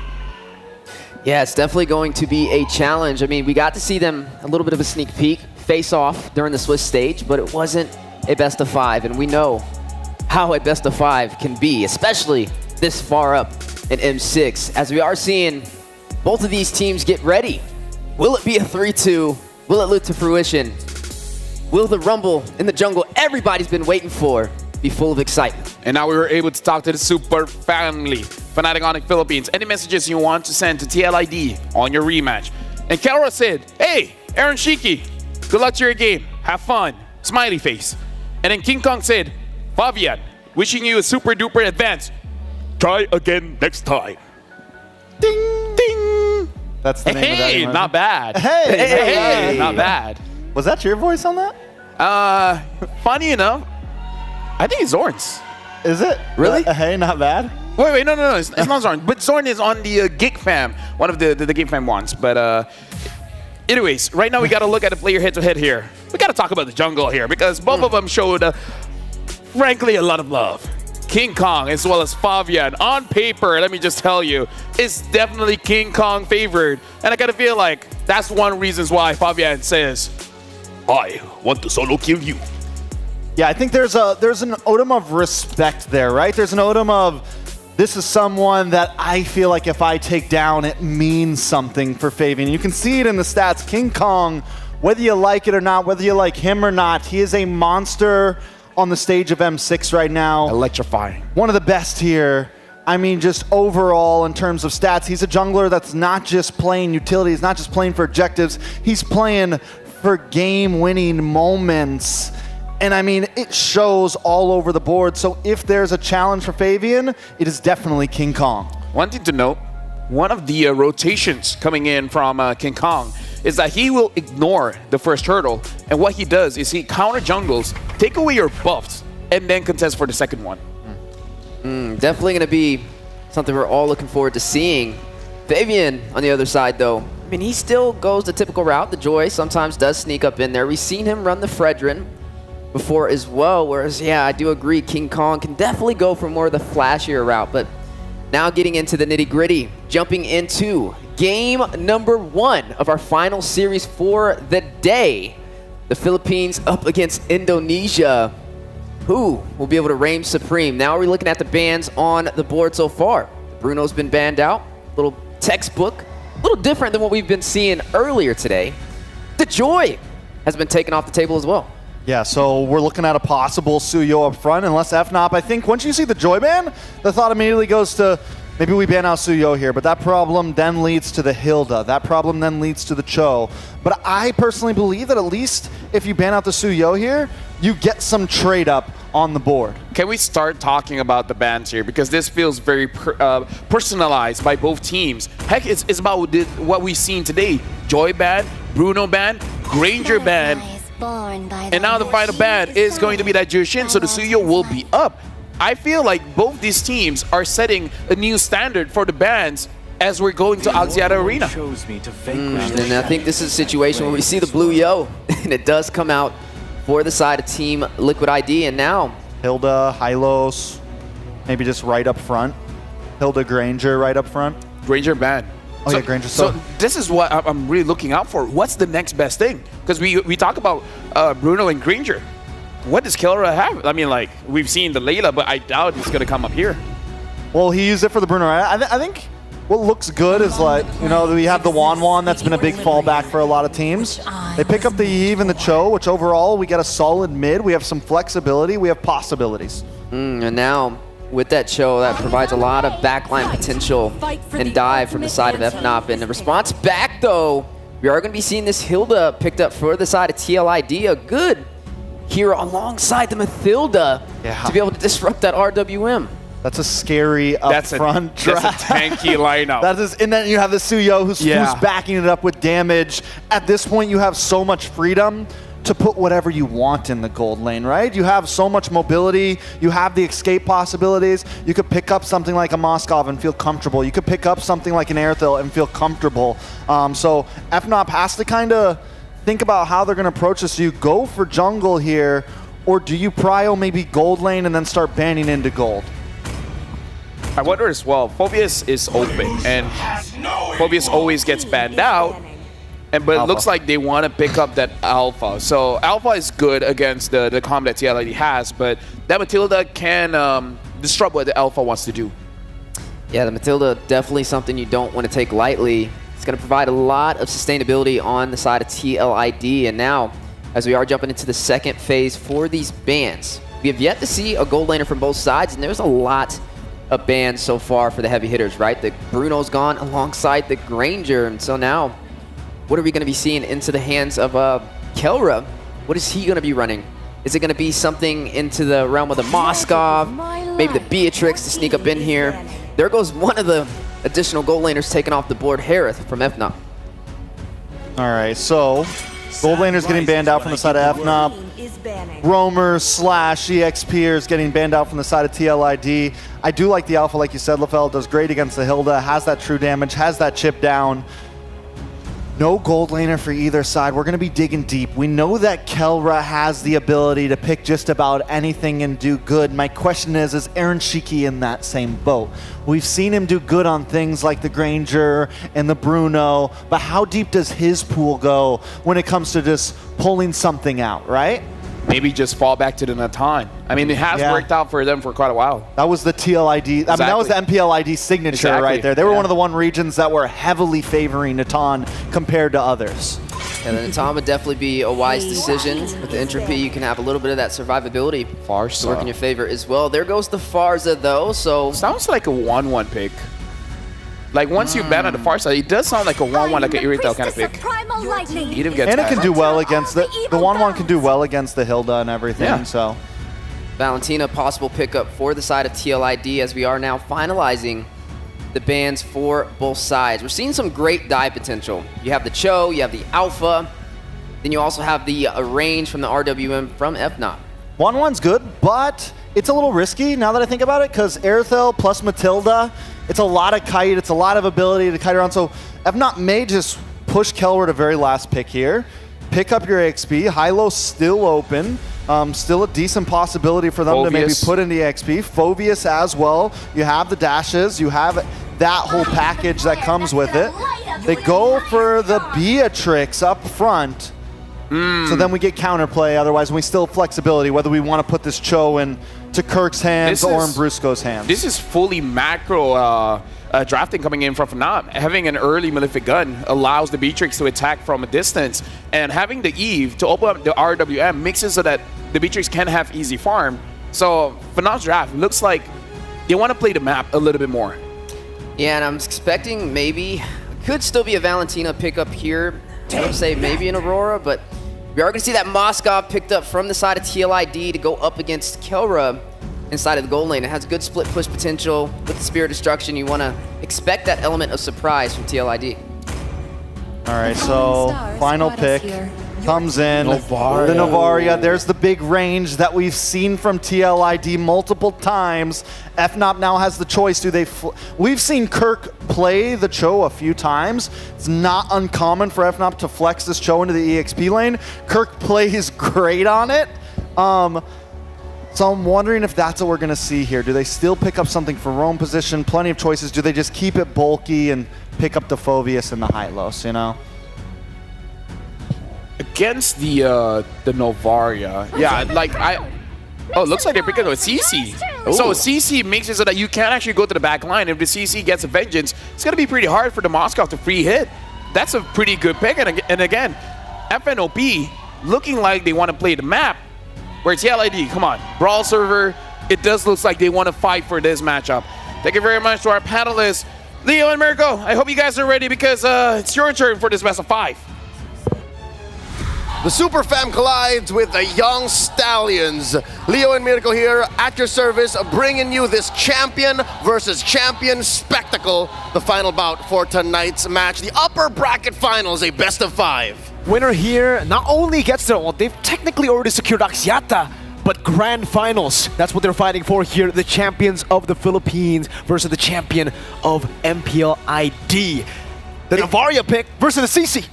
Yeah, it's definitely going to be a challenge. I mean, we got to see them a little bit of a sneak peek face off during the Swiss stage, but it wasn't a best of 5, and we know how a best of 5 can be, especially this far up in M6. As we are seeing both of these teams get ready. Will it be a 3-2? Will it lead to fruition? Will the rumble in the jungle everybody's been waiting for be full of excitement? And now we were able to talk to the super family, Fnatic Onyx Philippines. Any messages you want to send to TLID on your rematch? And Kelra said, hey, Aaron Shiki, good luck to your game. Have fun. Smiley face. And then King Kong said, Fabian, wishing you a super duper advance. Try again next time. Ding, ding. That's the name of that. Hey, not bad. Hey, not bad. Was that your voice on that? Funny enough, I think it's Zorn's. Is it? Really? Hey, not bad? Wait, no, it's not Zorn. But Zorn is on the Gig Fam, one of the Gig Fam ones. But anyways, right now we got to look at the player head-to-head here. We got to talk about the jungle here because both of them showed, frankly, a lot of love. King Kong as well as Fabian, on paper, let me just tell you, is definitely King Kong favored. And I kind of feel like that's one reason why Fabian says, I want to solo kill you. Yeah, I think there's an odom of respect there, right? There's an odom of, this is someone that I feel like if I take down, it means something for Fabian. You can see it in the stats. King Kong, whether you like it or not, whether you like him or not, he is a monster on the stage of M6 right now. Electrifying. One of the best here. I mean, just overall in terms of stats, he's a jungler that's not just playing utility, he's not just playing for objectives, he's playing for game-winning moments. And I mean, it shows all over the board. So if there's a challenge for Fabian, it is definitely King Kong. One thing to note, one of the rotations coming in from King Kong is that he will ignore the first hurdle. And what he does is he counter jungles, take away your buffs, and then contest for the second one. Definitely going to be something we're all looking forward to seeing. Fabian, on the other side, though, I mean, he still goes the typical route. The Joy sometimes does sneak up in there. We've seen him run the Fredrin before as well, whereas, yeah, I do agree, King Kong can definitely go for more of the flashier route. But now getting into the nitty-gritty, jumping into game number 1 of our final series for the day. The Philippines up against Indonesia. Who will be able to reign supreme? Now we're looking at the bans on the board so far. Bruno's been banned out. Little textbook. A little different than what we've been seeing earlier today. The Joy has been taken off the table as well. Yeah, so we're looking at a possible Suyo up front, unless FNOP, I think once you see the Joy ban, the thought immediately goes to, maybe we ban out Suyo here, but that problem then leads to the Hilda. That problem then leads to the Cho. But I personally believe that at least if you ban out the Suyo here, you get some trade up on the board. Can we start talking about the bans here? Because this feels very personalized by both teams. Heck, it's about what we've seen today. Joy ban, Bruno ban, Granger ban. And now the final ban is going to be that Jushin, so the Suyo will be up. I feel like both these teams are setting a new standard for the bans as we're going to Axiata Arena. And I think this is a situation where we see the blue yo, and it does come out for the side of Team Liquid ID, and now Hilda, Hylos, maybe just right up front. Hilda, Granger right up front. Granger ban. Oh yeah, Granger. So this is what I'm really looking out for. What's the next best thing? Because we talk about Bruno and Granger. What does Kelra have? I mean, like, we've seen the Layla, but I doubt it's going to come up here. Well, he used it for the Bruno, right? I think what looks good is, like, you know, we have the Wan that's been a big fallback for a lot of teams. They pick up the Eve and the Cho, which overall we get a solid mid. We have some flexibility. We have possibilities. And now with that Cho, that provides a lot of backline potential and dive from the side of FNOP. And the response back, though, we are going to be seeing this Hilda picked up for the side of TLID. A good hero alongside the Mathilda to be able to disrupt that RWM. That's a scary upfront draft. That's a tanky lineup. That is, and then you have the Suyo who's backing it up with damage. At this point, you have so much freedom to put whatever you want in the gold lane, right? You have so much mobility. You have the escape possibilities. You could pick up something like a Moskov and feel comfortable. You could pick up something like an Airthil and feel comfortable. So FNOP has to kind of think about how they're going to approach this. Do you go for jungle here, or do you prio maybe gold lane and then start banning into gold? I wonder as well, Phobius is open, and Phobius always gets banned out. But it looks like they want to pick up that Alpha. So Alpha is good against the comp that TLID has, but that Matilda can disrupt what the Alpha wants to do. Yeah, the Matilda, definitely something you don't want to take lightly. It's going to provide a lot of sustainability on the side of TLID. And now, as we are jumping into the second phase for these bans, we have yet to see a gold laner from both sides, and there's a lot of bans so far for the heavy hitters, right? The Bruno's gone alongside the Granger, and so now, what are we going to be seeing into the hands of Kelra? What is he going to be running? Is it going to be something into the realm of the Moskov, maybe the Beatrix to sneak up in here? There goes one of the additional gold laners taken off the board, Harith from FNOP. All right, so gold laners getting banned out from the side of FNOP. Roamers / EXPers getting banned out from the side of TLID. I do like the Alpha, like you said, LaFell does great against the Hilda, has that true damage, has that chip down. No gold laner for either side. We're going to be digging deep. We know that Kelra has the ability to pick just about anything and do good. My question is Aaron Shiki in that same boat? We've seen him do good on things like the Granger and the Bruno, but how deep does his pool go when it comes to just pulling something out, right? Maybe just fall back to the Natan. I mean, it has worked out for them for quite a while. That was the TLID. I mean, that was the MPLID signature right there. They were one of the regions that were heavily favoring Natan compared to others. And the Natan would definitely be a wise decision. With the Entropy, you can have a little bit of that survivability to work in your favor as well. There goes the Farza, though, so... Sounds like a 1-1 pick. Like, once you ban on the far side, it does sound like a 1-1, like an Irritel kind of pick. And it can do well against the 1-1 can do well against the Hilda and everything, so. Valentina, possible pickup for the side of TLID as we are now finalizing the bans for both sides. We're seeing some great dive potential. You have the Cho, you have the Alpha, then you also have the range from the RWM from FNOP. 1-1's good, but it's a little risky now that I think about it, because Irritel plus Matilda, it's a lot of kite, it's a lot of ability to kite around, so FNOP may just push Kelra to very last pick here, pick up your XP, high-low still open, still a decent possibility for them to maybe put in the XP, Phoveus as well, you have the dashes, you have that whole package that comes with it. They go for the Beatrix up front, so then we get counterplay, otherwise we still have flexibility, whether we want to put this Cho in to Kirk's hands or in Brusco's hands. This is fully macro drafting coming in from FNOP. Having an early Malefic gun allows the Beatrix to attack from a distance, and having the Eve to open up the RWM makes it so that the Beatrix can have easy farm. So FNOP's draft looks like they want to play the map a little bit more. Yeah, and I'm expecting maybe, could still be a Valentina pickup here. I would say maybe an Aurora, but we are going to see that Moskov picked up from the side of TLID to go up against Kelra inside of the gold lane. It has good split push potential. With the Spirit Destruction, you want to expect that element of surprise from TLID. All right, so final pick comes in. The Novaria, there's the big range that we've seen from TLID multiple times. FNOP now has the choice. Do they? We've seen Kirk play the Cho a few times. It's not uncommon for FNOP to flex this Cho into the EXP lane. Kirk plays great on it. So I'm wondering if that's what we're going to see here. Do they still pick up something for roam position? Plenty of choices. Do they just keep it bulky and pick up the Phoveus and the Hylos, you know? Against the Novaria, yeah, like oh, it looks like they're picking up a CC. So CC makes it so that you can't actually go to the back line. If the CC gets a vengeance, it's gonna be pretty hard for the Moskov to free hit. That's a pretty good pick. And again, FNOP looking like they want to play the map. Where TLID, come on, Brawl server. It does look like they want to fight for this matchup. Thank you very much to our panelists, Leo and Mirko. I hope you guys are ready because it's your turn for this best of 5. The Super Fam collides with the Young Stallions. Leo and Mirko here at your service, bringing you this champion versus champion spectacle. The final bout for tonight's match, the upper bracket finals, a best of 5. Winner here not only gets the, well, they've technically already secured Axiata, but grand finals. That's what they're fighting for here. The champions of the Philippines versus the champion of MPLID. The Novaria pick versus the CC.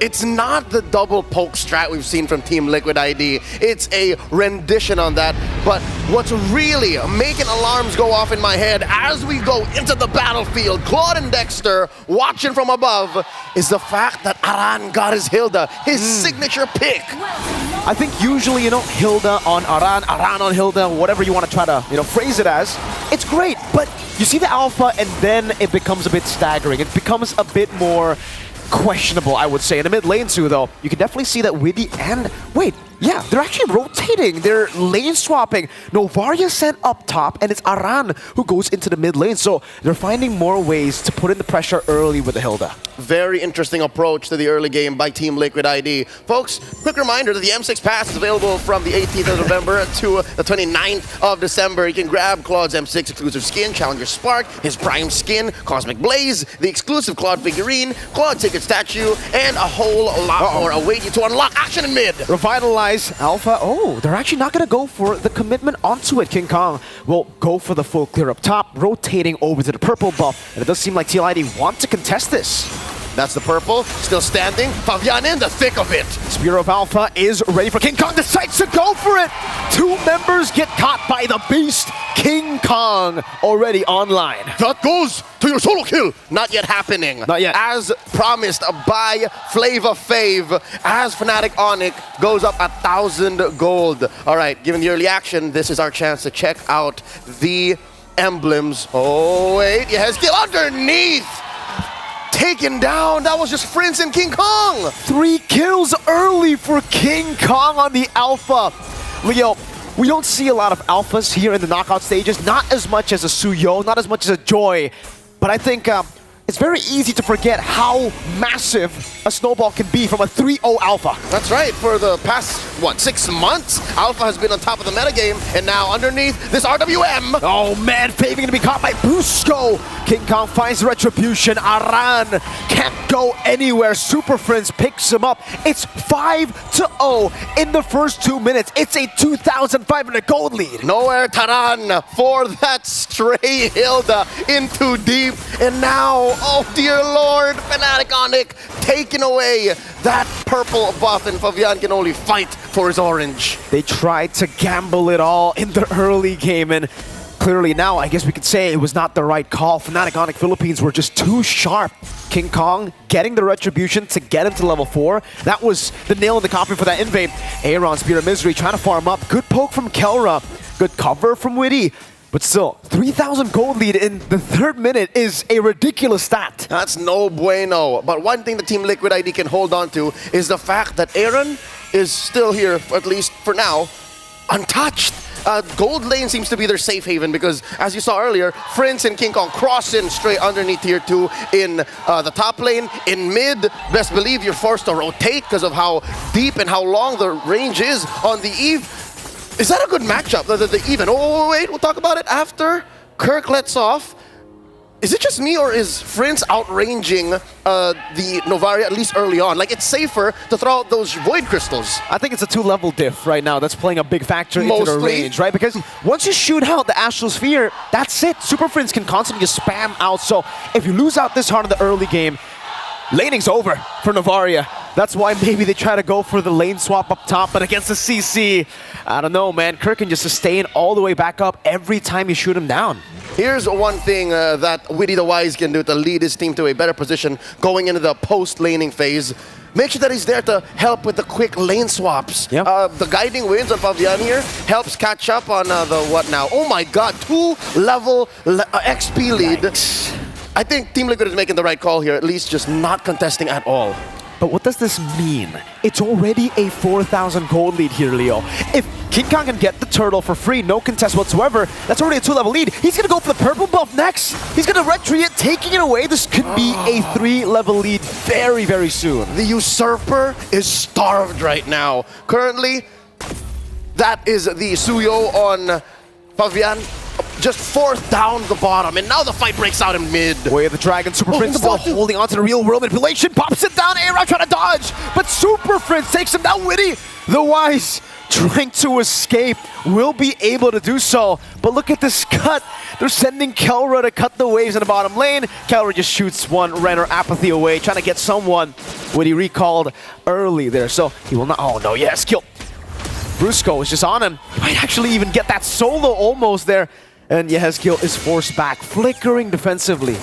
It's not the double poke strat we've seen from Team Liquid ID. It's a rendition on that. But what's really making alarms go off in my head as we go into the battlefield, Claude and Dexter watching from above, is the fact that Aran got his Hilda, his signature pick. I think usually, Hilda on Aran, Aran on Hilda, whatever you want to try to, phrase it as, it's great. But you see the alpha and then it becomes a bit staggering. It becomes a bit more questionable, I would say. In the mid lane too, though, you can definitely see that Witty and... Wait, yeah, they're actually rotating. They're lane swapping. Novaria sent up top, and it's Aran who goes into the mid lane. So they're finding more ways to put in the pressure early with the Hilda. Very interesting approach to the early game by Team Liquid ID. Folks, quick reminder that the M6 Pass is available from the 18th of November to the 29th of December. You can grab Claude's M6 exclusive skin, Challenger Spark, his Prime skin, Cosmic Blaze, the exclusive Claude figurine, Claude Ticket statue, and a whole lot more await you to unlock action in mid. Revitalize Alpha. Oh, they're actually not going to go for the commitment onto it. King Kong will go for the full clear up top, rotating over to the purple buff. And it does seem like TLID want to contest this. That's the purple, still standing. Fabian in the thick of it. Spear of Alpha is ready for King Kong. Decides to go for it. Two members get caught by the beast. King Kong already online. That goes to your solo kill. Not yet happening. Not yet. As promised by Flava Fave, as Fnatic Onyx goes up 1,000 gold. All right, given the early action, this is our chance to check out the emblems. Oh, wait, he has skill underneath. Taken down. That was just Prince and King Kong. 3 kills early for King Kong on the Alpha. Leo, we don't see a lot of Alphas here in the knockout stages. Not as much as a Suyo, not as much as a Joy. But I think it's very easy to forget how massive a snowball can be from a 3-0 Alpha. That's right. For the past, 6 months, Alpha has been on top of the metagame, and now underneath this RWM. Oh man, Faving going to be caught by Busco. King Kong finds retribution. Aran can't go anywhere. Super Friends picks him up. It's 5-0 in the first 2 minutes. It's a 2,500 gold lead. Nowhere Taran for that stray Hilda into deep, and now, oh dear lord, Fnatic Onyx taking away that purple buff, and Fabian can only fight for his orange. They tried to gamble it all in the early game, and clearly now I guess we could say it was not the right call. Fnatic Onyx Philippines were just too sharp. King Kong getting the retribution to get him to level 4. That was the nail in the coffin for that invade. Aaron, Spear of Misery trying to farm up. Good poke from Kelra. Good cover from Witty. But still, 3,000 gold lead in the 3rd minute is a ridiculous stat. That's no bueno. But one thing the Team Liquid ID can hold on to is the fact that Aaron is still here, at least for now, untouched. Gold lane seems to be their safe haven because, as you saw earlier, Prince and King Kong cross in straight underneath tier 2 in the top lane. In mid, best believe you're forced to rotate because of how deep and how long the range is on the Eve. Is that a good matchup? The even. Oh, wait, we'll talk about it after Kirk lets off. Is it just me, or is Prince outranging the Novaria, at least early on? Like, it's safer to throw out those Void Crystals. I think it's a 2-level diff right now that's playing a big factor into the range, right? Because once you shoot out the Astral Sphere, that's it. Super Prince can constantly just spam out. So if you lose out this hard in the early game, laning's over for Novaria. That's why maybe they try to go for the lane swap up top, but against the CC, I don't know, man. Kirk can just sustain all the way back up every time you shoot him down. Here's one thing that Witty the Wise can do to lead his team to a better position going into the post-laning phase. Make sure that he's there to help with the quick lane swaps. Yep. The guiding winds on Fabian here helps catch up on the what now? Oh my god, 2-level XP lead. Yikes. I think Team Liquid is making the right call here, at least just not contesting at all. But what does this mean? It's already a 4,000 gold lead here, Leo. If King Kong can get the turtle for free, no contest whatsoever, that's already a 2-level lead. He's gonna go for the purple buff next. He's gonna retreat it, taking it away. This could be a 3-level lead very, very soon. The Usurper is starved right now. Currently, that is the Suyo on Fabian. Just 4th down the bottom, and now the fight breaks out in mid. Way of the Dragon, Super Prince still holding on to the real world manipulation, pops it down, Aira trying to dodge, but Super Prince takes him down. Witty, the Wise, trying to escape, will be able to do so. But look at this cut. They're sending Kelra to cut the waves in the bottom lane. Kelra just shoots one Renner Apathy away, trying to get someone when he recalled early there. So he will not, oh no, yes, kill. Brusco is just on him. He might actually even get that solo almost there. And Yehezkiel is forced back, flickering defensively.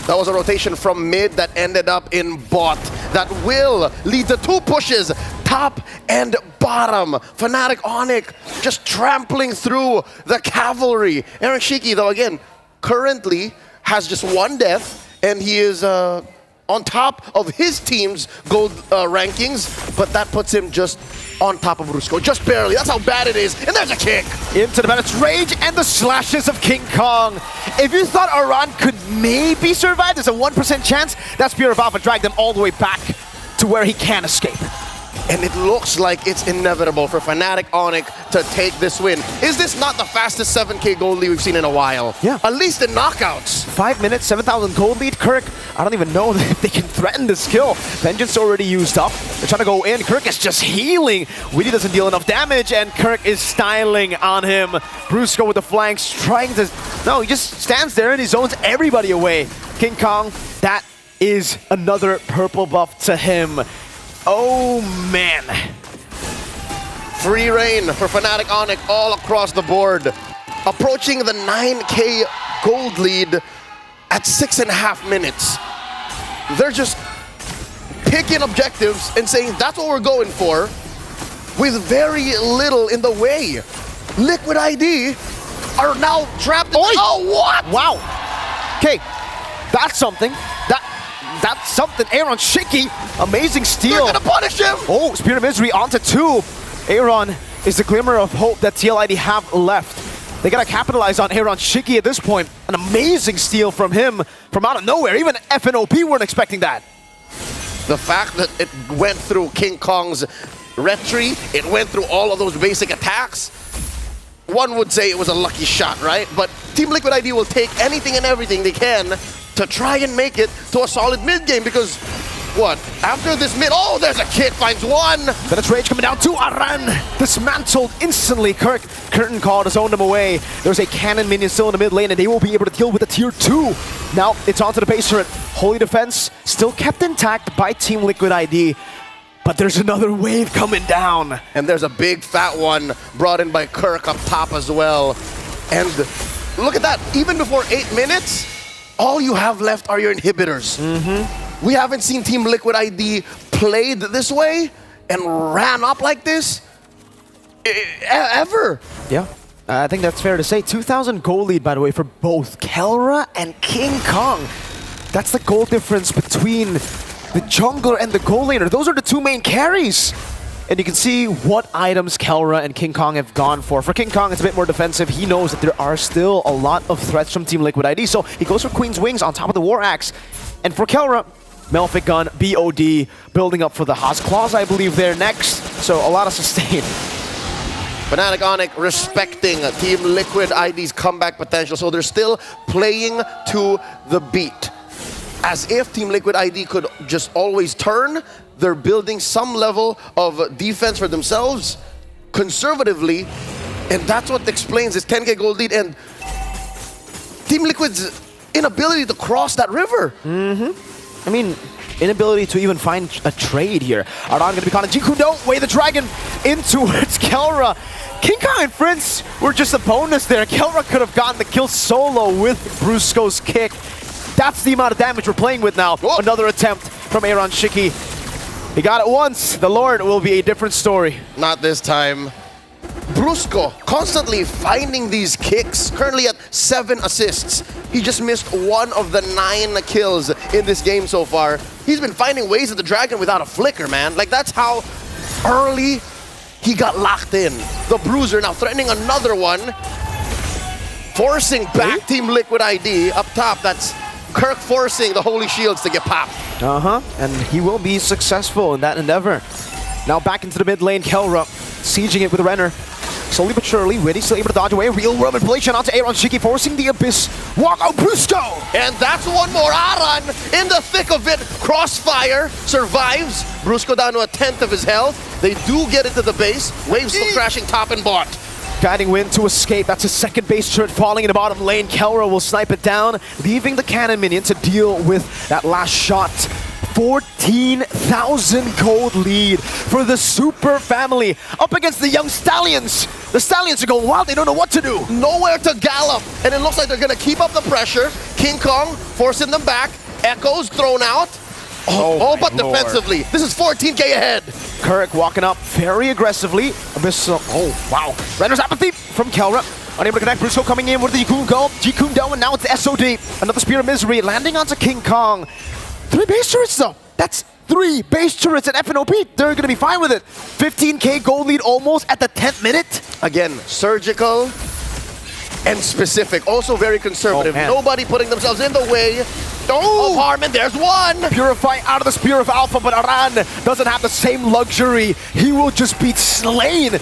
That was a rotation from mid that ended up in bot. That will lead to 2 pushes, top and bottom. Fnatic Onyx just trampling through the cavalry. Aaron Shiki, though, again, currently has just 1 death, and he is on top of his team's gold rankings, but that puts him just on top of Brusco, just barely. That's how bad it is. And there's a kick. Into the Bandit's rage and the slashes of King Kong. If you thought Aran could maybe survive, there's a 1% chance. That Spear of Alpha dragged them all the way back to where he can escape. And it looks like it's inevitable for Fnatic Onyx to take this win. Is this not the fastest 7K gold lead we've seen in a while? Yeah. At least in knockouts. 5 minutes, 7,000 gold lead. Kirk, I don't even know if they can threaten this kill. Vengeance already used up. They're trying to go in. Kirk is just healing. Weedy doesn't deal enough damage, and Kirk is styling on him. Brusco with the flanks, trying to... No, he just stands there and he zones everybody away. King Kong, that is another purple buff to him. Oh, man. Free reign for Fnatic Onyx all across the board. Approaching the 9K gold lead at 6.5 minutes. They're just picking objectives and saying that's what we're going for with very little in the way. Liquid ID are now trapped in... Oh, what? Wow. Okay, that's something. That's something. Aaron Shiki, amazing steal. They're gonna punish him! Oh, Spirit of Misery onto 2. Aaron is the glimmer of hope that TLID have left. They gotta capitalize on Aaron Shiki at this point. An amazing steal from him from out of nowhere. Even FNOP weren't expecting that. The fact that it went through King Kong's retry, it went through all of those basic attacks, one would say it was a lucky shot, right? But Team Liquid ID will take anything and everything they can to try and make it to a solid mid game because, what, after this mid, oh, there's a kid, finds one! Then it's Rage coming down to Aran, dismantled instantly. Kirk, curtain call to zone them away. There's a cannon minion still in the mid lane and they will be able to deal with the tier 2. Now it's onto the base turret. Holy Defense still kept intact by Team Liquid ID. But there's another wave coming down. And there's a big fat one brought in by Kirk up top as well. And look at that, even before 8 minutes, all you have left are your inhibitors. We haven't seen Team Liquid ID played this way and ran up like this ever. Yeah, I think that's fair to say. 2,000 goal lead, by the way, for both Kelra and King Kong. That's the goal difference between the jungler and the goal laner. Those are the 2 main carries. And you can see what items Kelra and King Kong have gone for. For King Kong, it's a bit more defensive. He knows that there are still a lot of threats from Team Liquid ID, so he goes for Queen's Wings on top of the War Axe. And for Kelra, Melphic Gun, BOD, building up for the Haas Claws, I believe, there next. So a lot of sustain. Fnatic Onyx respecting Team Liquid ID's comeback potential, so they're still playing to the beat. As if Team Liquid ID could just always turn, they're building some level of defense for themselves conservatively, and that's what explains this 10K gold lead and Team Liquid's inability to cross that river. I mean, inability to even find a trade here. Aran gonna be caught in Jiku, don't weigh the dragon in towards Kelra. King Kong and Prince were just a bonus there. Kelra could have gotten the kill solo with Brusco's kick. That's the amount of damage we're playing with now. Whoa. Another attempt from Aaron Shiki. He got it once. The Lord will be a different story. Not this time. Brusco constantly finding these kicks, currently at 7 assists. He just missed 1 of the 9 kills in this game so far. He's been finding ways at the dragon without a flicker, man. Like, that's how early he got locked in. The Bruiser now threatening another one. Forcing back Team Liquid ID up top. That's Kirk forcing the Holy Shields to get popped. And he will be successful in that endeavor. Now back into the mid lane, Kelra sieging it with Renner. Slowly but surely, Witty still able to dodge away. Real world manipulation onto Aaron Shiki, forcing the Abyss. Walk out, Brusco! And that's one more. Aran in the thick of it. Crossfire survives. Brusco down to 1/10 of his health. They do get into the base. Waves still crashing top and bot. Guiding Wind to escape. That's his second base turret falling in the bottom lane. Kelra will snipe it down, leaving the cannon minion to deal with that last shot. 14,000 gold lead for the Super Family up against the Young Stallions. The Stallions are going wild. They don't know what to do. Nowhere to gallop. And it looks like they're going to keep up the pressure. King Kong forcing them back. Echoes thrown out. All but defensively. This is 14k ahead. Kurek walking up very aggressively. Abyssal. Oh, wow. Render's Apathy from Kelra. Unable to connect. Brusco coming in with the Jikun Go, and now it's the SOD. Another Spear of Misery landing onto King Kong. 3 base turrets though. That's 3 base turrets at FNOP. They're going to be fine with it. 15k gold lead almost at the 10th minute. Again, surgical and specific. Also very conservative. Nobody putting themselves in the way. Oh, Harmon, there's one! Purify out of the Spear of Alpha, but Aran doesn't have the same luxury. He will just be slain.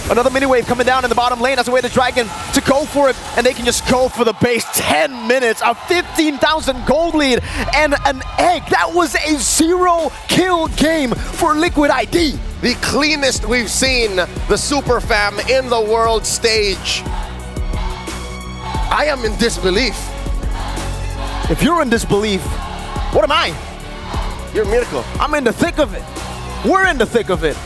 Another mini wave coming down in the bottom lane as a way to Dragon to go for it, and they can just go for the base. 10 minutes, a 15,000 gold lead, and an egg. That was a 0-kill game for Liquid ID. The cleanest we've seen the Super Fam in the world stage. I am in disbelief. If you're in disbelief, what am I? You're Mirko. I'm in the thick of it. We're in the thick of it.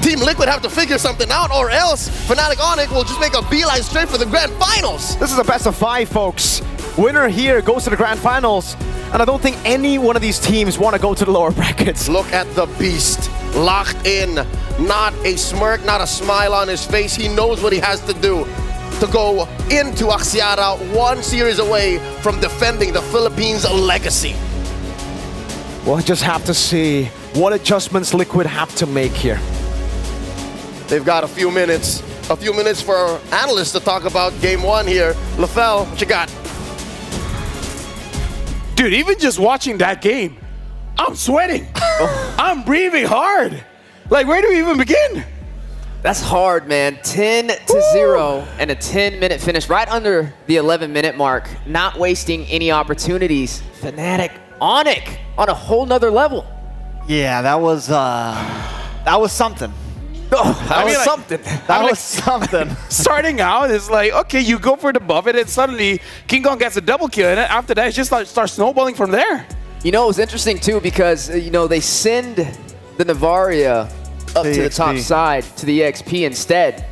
Team Liquid have to figure something out, or else Fnatic Onyx will just make a beeline straight for the Grand Finals. This is a best of 5, folks. Winner here goes to the Grand Finals, and I don't think any one of these teams want to go to the lower brackets. Look at the beast, locked in. Not a smirk, not a smile on his face. He knows what he has to do to go into Axiata, 1 series away from defending the Philippines' legacy. We'll just have to see what adjustments Liquid have to make here. They've got a few minutes for analysts to talk about game 1 here. LaFell, what you got? Dude, even just watching that game, I'm sweating. I'm breathing hard. Like, where do we even begin? That's hard, man. 10-0 and a 10-minute finish right under the 11-minute mark. Not wasting any opportunities. Fnatic Onyx on a whole nother level. Yeah, that was something. That was something. That was something. Starting out is like, okay, you go for the buff, and then suddenly King Kong gets a double kill, and then after that, it just starts snowballing from there. You know, it was interesting, too, because, you know, they send the Navaria up to the top side to the EXP instead.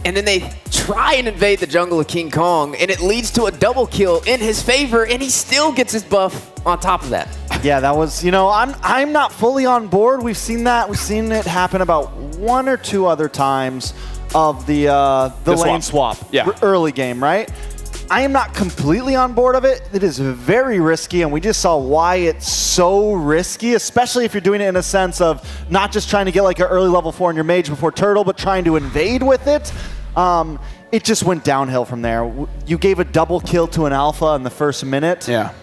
And then they try and invade the jungle of King Kong, and it leads to a double kill in his favor, and he still gets his buff on top of that. Yeah, that was, you know, I'm not fully on board. We've seen that. We've seen it happen about 1 or 2 other times of the lane swap. Yeah. Early game, right? I am not completely on board of it. It is very risky, and we just saw why it's so risky, especially if you're doing it in a sense of not just trying to get like an early level 4 in your mage before Turtle, but trying to invade with it. It just went downhill from there. You gave a double kill to an alpha in the first minute. Yeah.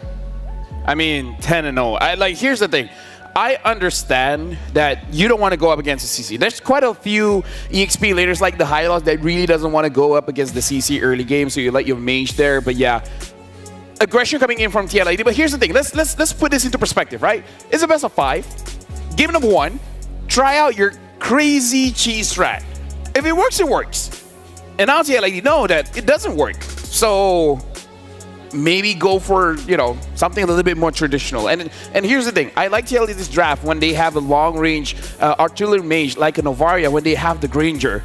I mean, 10-0. Here's the thing. I understand that you don't want to go up against the CC. There's quite a few EXP leaders like the Hylos that really doesn't want to go up against the CC early game, so you let your mage there. But yeah, aggression coming in from TLID. But here's the thing. Let's put this into perspective, right? It's a best of 5. Game number 1, try out your crazy cheese strat. If it works, it works. And now TLID know that it doesn't work. So maybe go for, you know, something a little bit more traditional. And here's the thing. I like TLD's draft when they have a long-range artillery mage like a Novaria, when they have the Granger.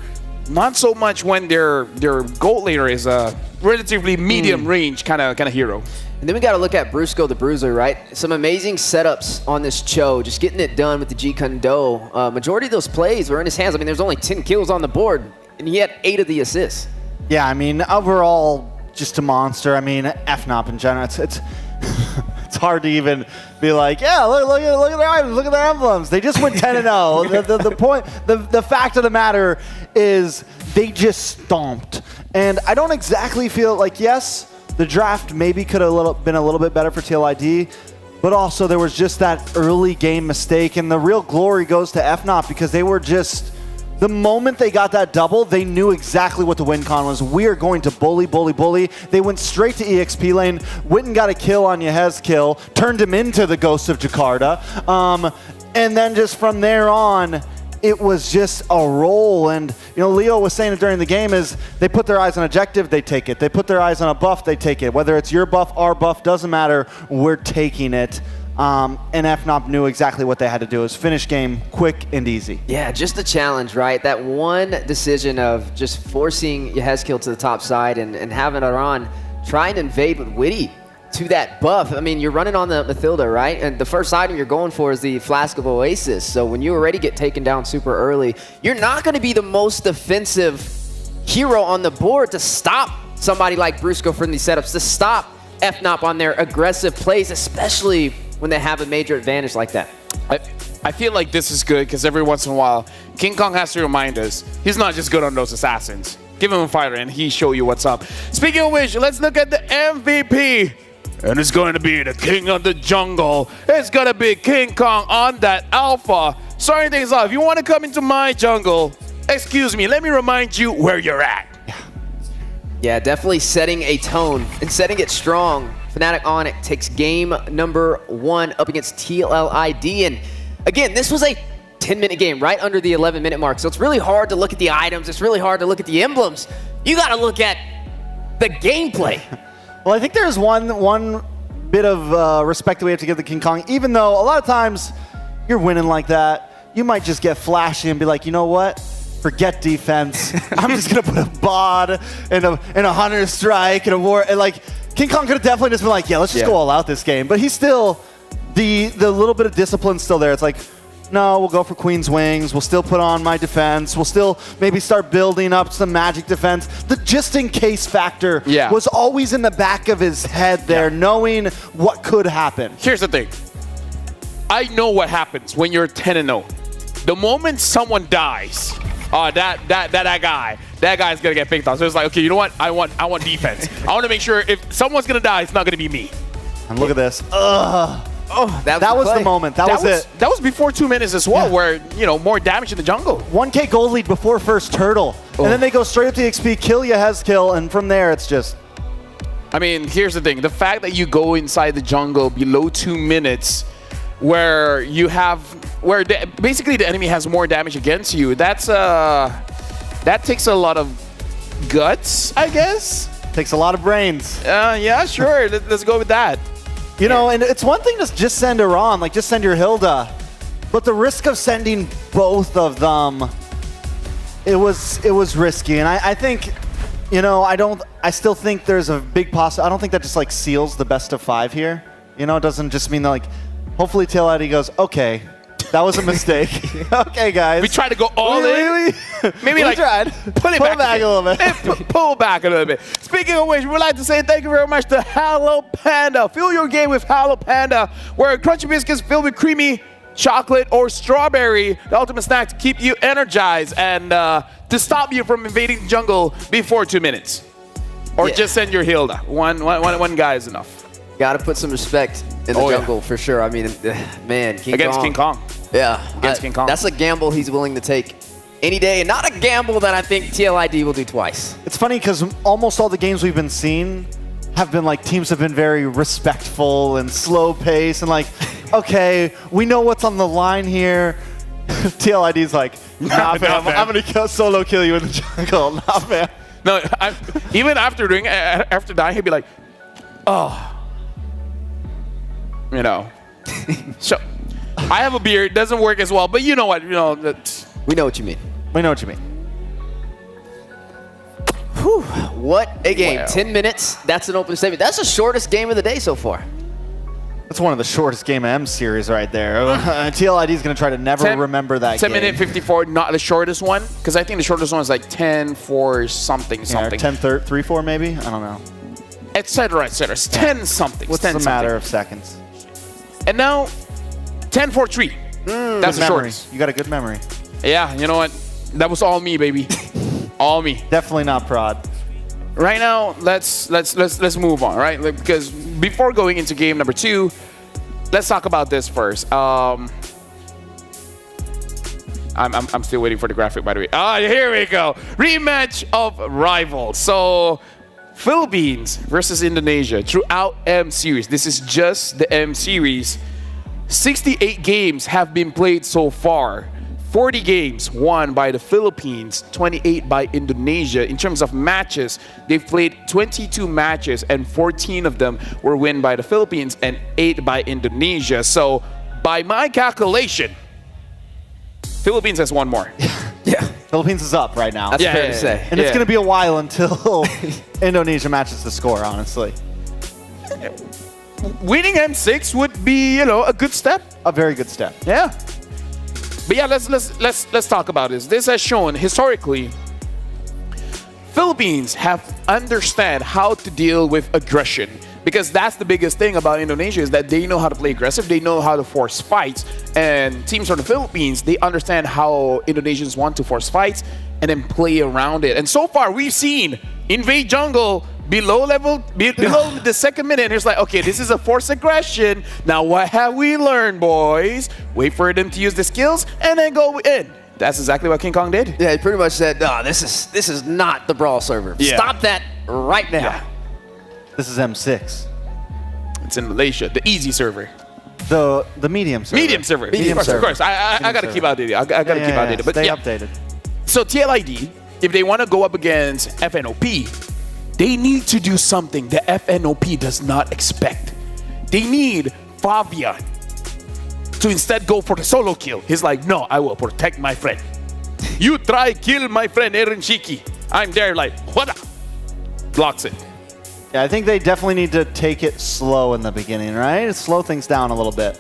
Not so much when their gold laner is a relatively medium-range kind of hero. And then we got to look at Brusco the Bruiser, right? Some amazing setups on this Cho, just getting it done with the Jikun Do. Majority of those plays were in his hands. I mean, there's only 10 kills on the board, and he had 8 of the assists. Yeah, I mean, overall, just a monster. I mean, FNOP in general, it's hard to even be like, yeah, look at their items, look at their emblems. They just went 10-0. The point, the fact of the matter is they just stomped. And I don't exactly feel like, yes, the draft maybe could have been a little bit better for TLID, but also there was just that early game mistake, and the real glory goes to FNOP because they were just, the moment they got that double, they knew exactly what the win con was. We are going to bully. They went straight to EXP lane, went and got a kill on Yehez's kill, turned him into the Ghost of Jakarta, and then just from there on, it was just a roll. And, you know, Leo was saying it during the game is they put their eyes on objective, they take it. They put their eyes on a buff, they take it. Whether it's your buff, our buff, doesn't matter, we're taking it. And FNOP knew exactly what they had to do. It was finish game quick and easy. Yeah, just the challenge, right? That one decision of just forcing Yehezkiel to the top side and having Aran try and invade with Witty to that buff. I mean, you're running on the Mathilda, right? And the first item you're going for is the Flask of Oasis. So when you already get taken down super early, you're not going to be the most defensive hero on the board to stop somebody like Brusco from these setups, to stop FNOP on their aggressive plays, especially when they have a major advantage like that. I feel like this is good because every once in a while, King Kong has to remind us he's not just good on those assassins. Give him a fighter and he show you what's up. Speaking of which, let's look at the MVP. And it's going to be the king of the jungle. It's going to be King Kong on that alpha. Starting things off, if you want to come into my jungle, excuse me, let me remind you where you're at. Yeah, definitely setting a tone and setting it strong. Fnatic Onyx takes game number 1 up against TLID. And again, this was a 10-minute game, right under the 11-minute mark. So it's really hard to look at the items. It's really hard to look at the emblems. You got to look at the gameplay. Well, I think there's one bit of respect that we have to give the King Kong. Even though a lot of times you're winning like that, you might just get flashy and be like, you know what? Forget defense. I'm just going to put a bod and a Hunter Strike and a War. And like, King Kong could have definitely just been like, yeah, let's just go all out this game. But he's still, the little bit of discipline's still there. It's like, no, we'll go for Queen's Wings. We'll still put on my defense. We'll still maybe start building up some magic defense. The just-in-case factor was always in the back of his head there, knowing what could happen. Here's the thing. I know what happens when you're 10-0. The moment someone dies, that guy's gonna get picked on. So it's like, okay, you know what? I want defense. I want to make sure if someone's gonna die, it's not gonna be me. And look at this. Ugh. Oh, that was the moment. That was it. That was before 2 minutes as well, where, you know, more damage in the jungle. 1K gold lead before first turtle. And then they go straight up to the XP, kill Yehezkiel, and from there it's just... I mean, here's the thing. The fact that you go inside the jungle below 2 minutes where you have... basically the enemy has more damage against you, that takes a lot of guts, I guess? Takes a lot of brains. Yeah, sure. Let's go with that. You know, and it's one thing to just send Iran, like just send your Hilda, but the risk of sending both of them, it was risky. And I think, you know, I still think there's a big possibility. I don't think that just like seals the best of 5 here. You know, it doesn't just mean that like, hopefully TLID goes, okay, that was a mistake. Okay, guys. We tried to go all in. Maybe like tried. Pull it back a little bit. Pull back a little bit. Speaking of which, we would like to say thank you very much to Hello Panda. Fill your game with Hello Panda, where crunchy biscuits filled with creamy chocolate or strawberry, the ultimate snack to keep you energized and to stop you from invading the jungle before 2 minutes. Or just send your Hilda. One guy is enough. Got to put some respect in the jungle for sure. I mean, man, King Kong. Yeah, against King Kong. That's a gamble he's willing to take any day, and not a gamble that I think TLID will do twice. It's funny because almost all the games we've been seeing have been like teams have been very respectful and slow pace and like, okay, we know what's on the line here. TLID's like, nah, fam, I'm gonna solo kill you in the jungle. Nah, fam. No, even after dying, he'd be like, oh. You know, so I have a beard, doesn't work as well, but you know what, we know what you mean. We know what you mean. Whew, what a game. Wow. 10 minutes, that's an open statement. That's the shortest game of the day so far. That's one of the shortest game of M series right there. TLID is going to try to never remember that 10 game. 10 minute 54, not the shortest one, because I think the shortest one is like 10-4 something. 10-3-4 maybe? I don't know. Etc. It's 10 something. What's the matter of seconds? And now, 10-4-3. That's the shortest. You got a good memory. Yeah, you know what? That was all me, baby. All me. Definitely not prod. Right now, let's move on, right? Because before going into game number 2, let's talk about this first. I'm still waiting for the graphic, by the way. Here we go. Rematch of rivals. So Philippines versus Indonesia throughout M series. This is just the M series. 68 games have been played so far. 40 games won by the Philippines, 28 by Indonesia. In terms of matches, they've played 22 matches and 14 of them were won by the Philippines and 8 by Indonesia. So by my calculation, Philippines has one more. Yeah. Philippines is up right now. That's fair to say. And it's going to be a while until Indonesia matches the score, honestly. Winning M6 would be, a good step. A very good step. Yeah. But yeah, let's talk about this. This has shown historically, Philippines have understand how to deal with aggression, because that's the biggest thing about Indonesia, is that they know how to play aggressive, they know how to force fights, and teams from the Philippines, they understand how Indonesians want to force fights and then play around it. And so far, we've seen invade jungle below the second minute, and it's like, okay, this is a forced aggression. Now what have we learned, boys? Wait for them to use the skills and then go in. That's exactly what King Kong did. Yeah, he pretty much said, no, this is not the brawl server. Yeah. Stop that right now. Yeah. This is M6. It's in Malaysia, the easy server. The medium server. Medium server. Of course. I gotta keep outdated. I gotta keep outdated. But stay updated. So TLID, if they want to go up against FNOP, they need to do something the FNOP does not expect. They need Fabian to instead go for the solo kill. He's like, no, I will protect my friend. You try kill my friend Eren Shiki. I'm there like, what up? Blocks it. Yeah, I think they definitely need to take it slow in the beginning, right? Slow things down a little bit.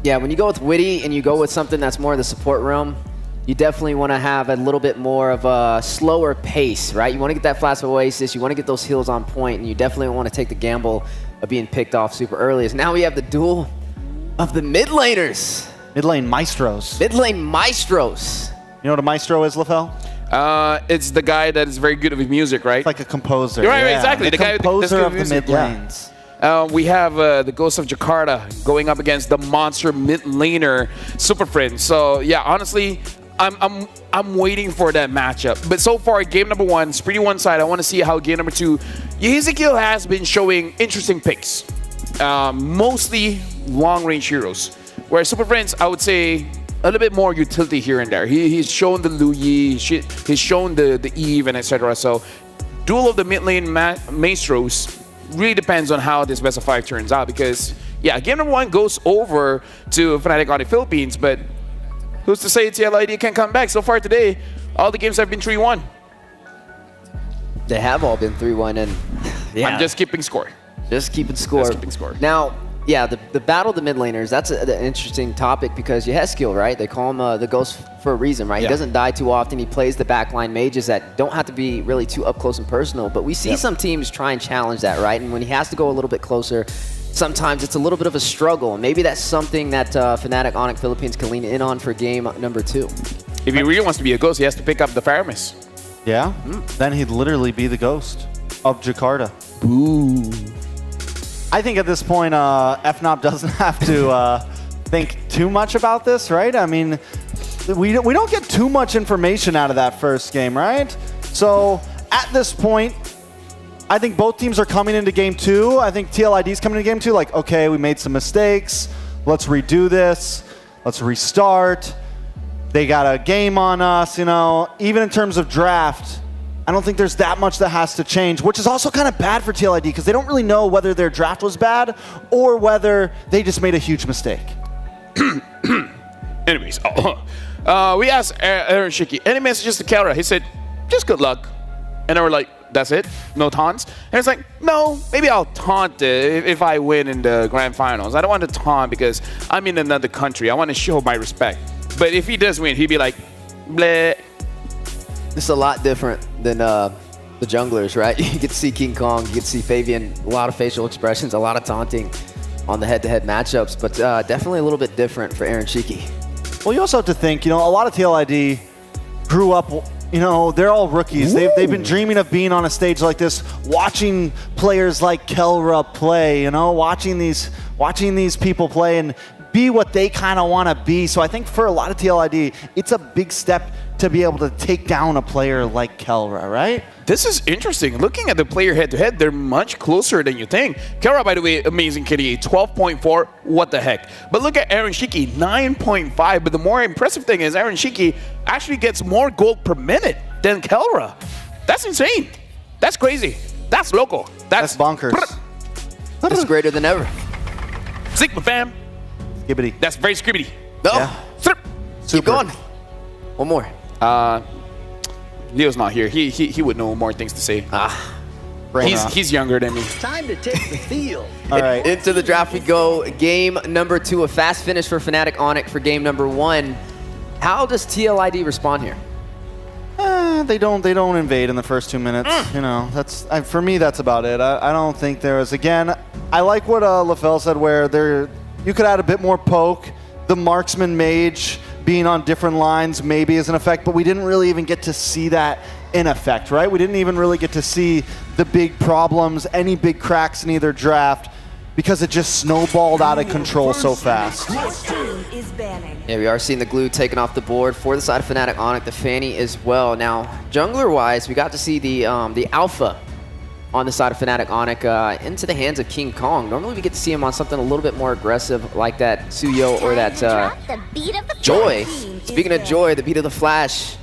Yeah, when you go with Witty and you go with something that's more in the support realm, you definitely want to have a little bit more of a slower pace, right? You want to get that Flash of Oasis, you want to get those heals on point, and you definitely want to take the gamble of being picked off super early. As now we have the duel of the mid laners. Mid lane maestros. Mid lane maestros. You know what a maestro is, LaFell? It's the guy that is very good with music, right? It's like a composer. Right, exactly. The composer of the mid lanes. We have the Ghost of Jakarta going up against the monster mid laner Super Friend. So yeah, honestly, I'm waiting for that matchup. But so far, game number 1 is pretty one side. I want to see how game number 2. Yehizekiel has been showing interesting picks, mostly long range heroes. Whereas Super Friends, I would say a little bit more utility here and there. He's shown the Lu Yi, he's shown the Eve, and etc. So duel of the mid lane maestros really depends on how this best of 5 turns out, because yeah, game number 1 goes over to Fnatic on the Philippines, but who's to say TLID can come back? So far today, all the games have been 3-1. They have all been 3-1, and yeah. I'm just keeping score. Just keeping score. Now, yeah, the battle of the mid laners, that's an interesting topic, because Yehizekiel, right? They call him the Ghost for a reason, right? Yeah. He doesn't die too often. He plays the backline mages that don't have to be really too up close and personal, but we see some teams try and challenge that, right? And when he has to go a little bit closer, sometimes it's a little bit of a struggle. And maybe that's something that Fnatic Onyx Philippines can lean in on for game number 2. If he really wants to be a ghost, he has to pick up the Faramis. Yeah? Then he'd literally be the Ghost of Jakarta. Ooh. I think at this point, FNOP doesn't have to think too much about this, right? I mean, we don't get too much information out of that first game, right? So at this point, I think both teams are coming into game 2. I think TLID's coming into game 2 like, okay, we made some mistakes. Let's redo this. Let's restart. They got a game on us, Even in terms of draft, I don't think there's that much that has to change, which is also kind of bad for TLID, because they don't really know whether their draft was bad or whether they just made a huge mistake. Anyways, we asked Eren Shiki, any messages to Kelra? He said, just good luck. And then we're like, that's it? No taunts? And it's like, no, maybe I'll taunt it if I win in the grand finals. I don't want to taunt because I'm in another country. I want to show my respect. But if he does win, he'd be like, bleh. This is a lot different than the junglers, right? You get to see King Kong, you get to see Fabian, a lot of facial expressions, a lot of taunting on the head-to-head matchups, but definitely a little bit different for Eren Shiki. Well, you also have to think, a lot of TLID grew up, they're all rookies. They've been dreaming of being on a stage like this, watching players like Kelra play, watching these people play and be what they kind of want to be. So I think for a lot of TLID, it's a big step to be able to take down a player like Kelra, right? This is interesting. Looking at the player head-to-head, they're much closer than you think. Kelra, by the way, amazing kitty, 12.4, what the heck. But look at Aaron Shiki, 9.5. But the more impressive thing is Aaron Shiki actually gets more gold per minute than Kelra. That's insane. That's crazy. That's local. That's bonkers. It's greater than ever. Sigma fam. Skibbity. That's very scribbity. No. Yeah. Keep going. One more. Leo's not here. He would know more things to say. He's younger than me. Time to take the field. All right. Into the draft we go. Game number 2, a fast finish for Fnatic Onyx for game number 1. How does TLID respond here? They don't invade in the first 2 minutes. You know, that's for me. That's about it. I don't think there is. Again, I like what LaFell said, where you could add a bit more poke. The marksman mage being on different lines maybe is an effect, but we didn't really even get to see that in effect, right? We didn't even really get to see the big problems, any big cracks in either draft, because it just snowballed out of control so fast. Yeah, we are seeing the glue taken off the board for the side of Fnatic Onyx, the Fanny as well. Now, jungler-wise, we got to see the alpha on the side of Fnatic Onyx into the hands of King Kong. Normally we get to see him on something a little bit more aggressive like that Suyo or that Joy. Speaking of Joy, the beat of the Flash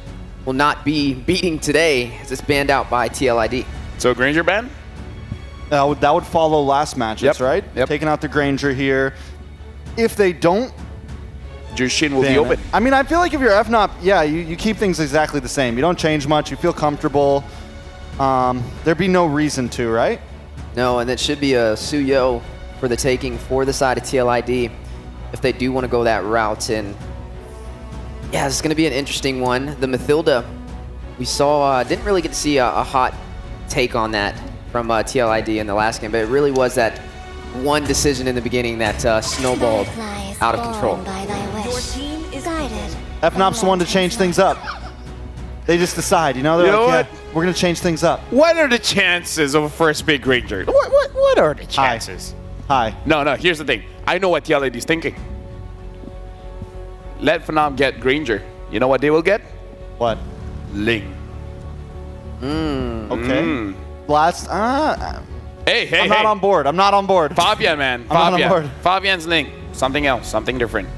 will not be beating today as it's banned out by TLID. So Granger ban? That would follow last matches, right? Yep. Taking out the Granger here. If they don't, Jushin will be open. I mean, I feel like if you're FNOP, yeah, you keep things exactly the same. You don't change much. You feel comfortable. There'd be no reason to, right? No, and it should be a Suyo for the taking for the side of TLID if they do want to go that route. And yeah, it's going to be an interesting one. The Mathilda, we saw, didn't really get to see a hot take on that from TLID in the last game, but it really was that one decision in the beginning that snowballed out of control. FNOP's the one to change things up. They just decide, you know, they're like, yeah, we're going to change things up. What are the chances of a first pick Granger? What are the chances? High. No, here's the thing. I know what TLID is thinking. Let Phenom get Granger. You know what they will get? What? Ling. Okay. Last, Hey, I'm not on board. I'm not on board. Fabian, man. I'm not on board. Fabian's Ling. Something else. Something different.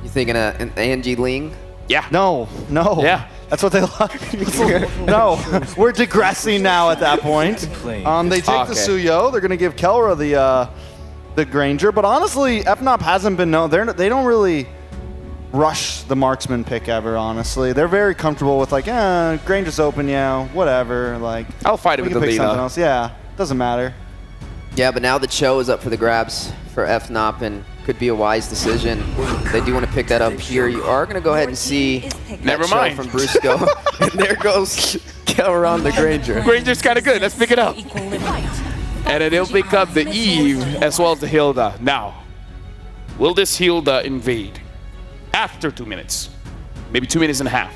You thinking an Angie Ling? Yeah. No. Yeah. That's what they like. No. We're digressing now at that point. They take the Suyo. They're going to give Kelra the Granger. But honestly, FNOP hasn't been known. They don't really rush the marksman pick ever, honestly. They're very comfortable with like, Granger's open, yeah, whatever. Like, I'll fight it with the pick lead. Something else. Yeah, doesn't matter. Yeah, but now the Cho is up for the grabs for FNOP and could be a wise decision. They do want to pick that up here. You are going to go ahead and see Never mind. from Brusco. And there goes Kelra on the Granger. Granger's kind of good. Let's pick it up. And then they'll pick up the Eve as well as the Hilda. Now, will this Hilda invade after 2 minutes? Maybe 2 minutes and a half.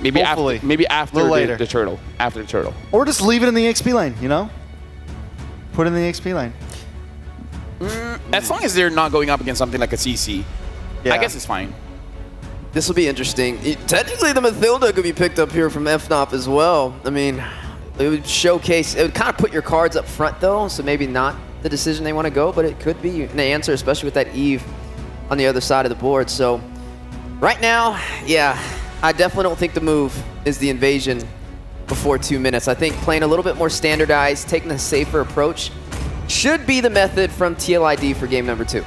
Maybe Hopefully. after later. the turtle. After the turtle. Or just leave it in the XP lane, you know? Put it in the XP lane. As long as they're not going up against something like a CC, I guess it's fine. This will be interesting. Technically, the Mathilda could be picked up here from FNOP as well. I mean, it would showcase, it would kind of put your cards up front though, so maybe not the decision they want to go, but it could be an answer, especially with that Eve on the other side of the board. So right now, yeah, I definitely don't think the move is the invasion before 2 minutes. I think playing a little bit more standardized, taking a safer approach should be the method from TLID for game number 2.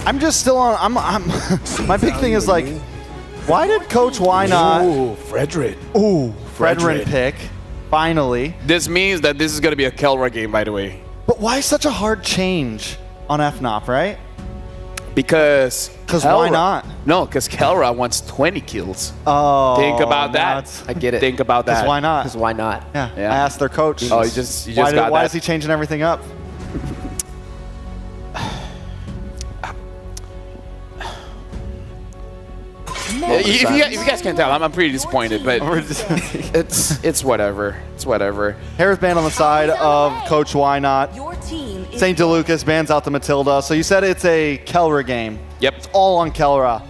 I'm just still on. My big thing is like, why did Coach Why not? Ooh, Frederick. Ooh, Frederick pick. Finally. This means that this is going to be a Kelra game, by the way. But why such a hard change on FNOP, right? Because why not? No, because Kelra wants 20 kills. Oh. Think about that. I get it. Think about that. Because why not? Because why not? Yeah. I asked their coach. Oh, you just why got why that. is he changing everything up? If you guys can't tell, I'm pretty disappointed, but it's whatever. It's whatever. Harris banned on the side of Coach Why Not. St. DeLucas bans out the Matilda. So you said it's a Kelra game. Yep. It's all on Kelra.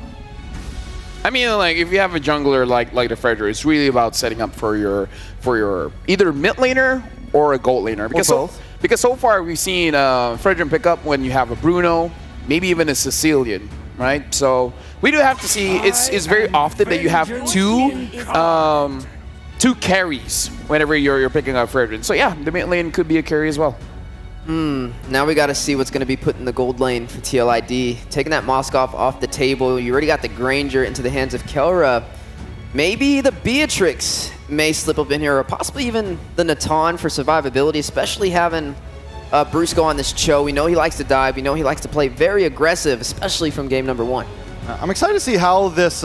I mean, like if you have a jungler like the Fredra, it's really about setting up for your either mid laner or a gold laner. Because so far we've seen Fredra pick up when you have a Bruno, maybe even a Sicilian, right? So we do have to see. It's very often that you have two carries whenever you're picking up Fredra. So yeah, the mid lane could be a carry as well. Now we got to see what's going to be put in the gold lane for TLID. Taking that Moskov off the table. You already got the Granger into the hands of Kelra. Maybe the Beatrix may slip up in here, or possibly even the Natan for survivability, especially having Bruce go on this Cho. We know he likes to dive. We know he likes to play very aggressive, especially from game number 1. I'm excited to see how this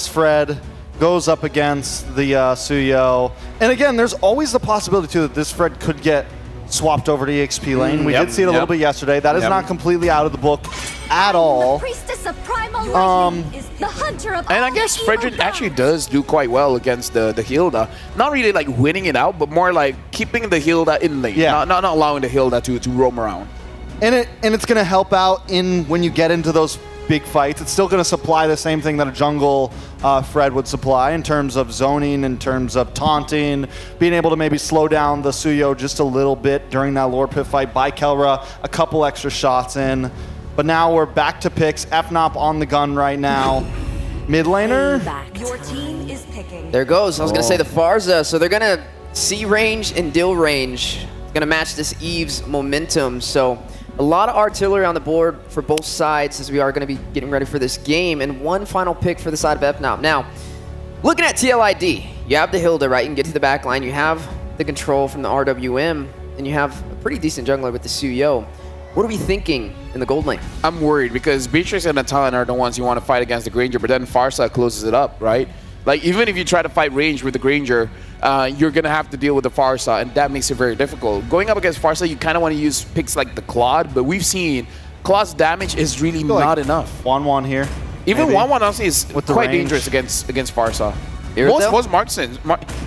Fred goes up against the Suyo. And again, there's always the possibility too that this Fred could get swapped over to EXP lane. We did see it a little bit yesterday. That is not completely out of the book at all. And I guess Frederick actually does do quite well against the Hilda. Not really like winning it out, but more like keeping the Hilda in lane. Not allowing the Hilda to roam around. And it's going to help out when you get into those big fights. It's still going to supply the same thing that a jungle Fred would supply in terms of zoning, in terms of taunting, being able to maybe slow down the Suyo just a little bit during that Lord Pit fight by Kelra, a couple extra shots in. But now we're back to picks. FNOP on the gun right now. Mid laner. Your team is picking. There goes. I was going to say the Farza. So they're going to C range and Dill range. It's going to match this Eve's momentum. So a lot of artillery on the board for both sides as we are going to be getting ready for this game. And one final pick for the side of FNOP. Now, looking at TLID, you have the Hilda, right? You can get to the back line. You have the control from the RWM. And you have a pretty decent jungler with the Suyo. What are we thinking in the gold lane? I'm worried because Beatrix and Natan are the ones you want to fight against the Granger, but then Farsa closes it up, right? Like, even if you try to fight range with the Granger, you're going to have to deal with the Farsa, and that makes it very difficult. Going up against Farsa, you kind of want to use picks like the Claude, but we've seen Claude's damage is really not enough. 1-1 here. Even 1-1 honestly is with quite range. dangerous against Farsa. Most marksmen.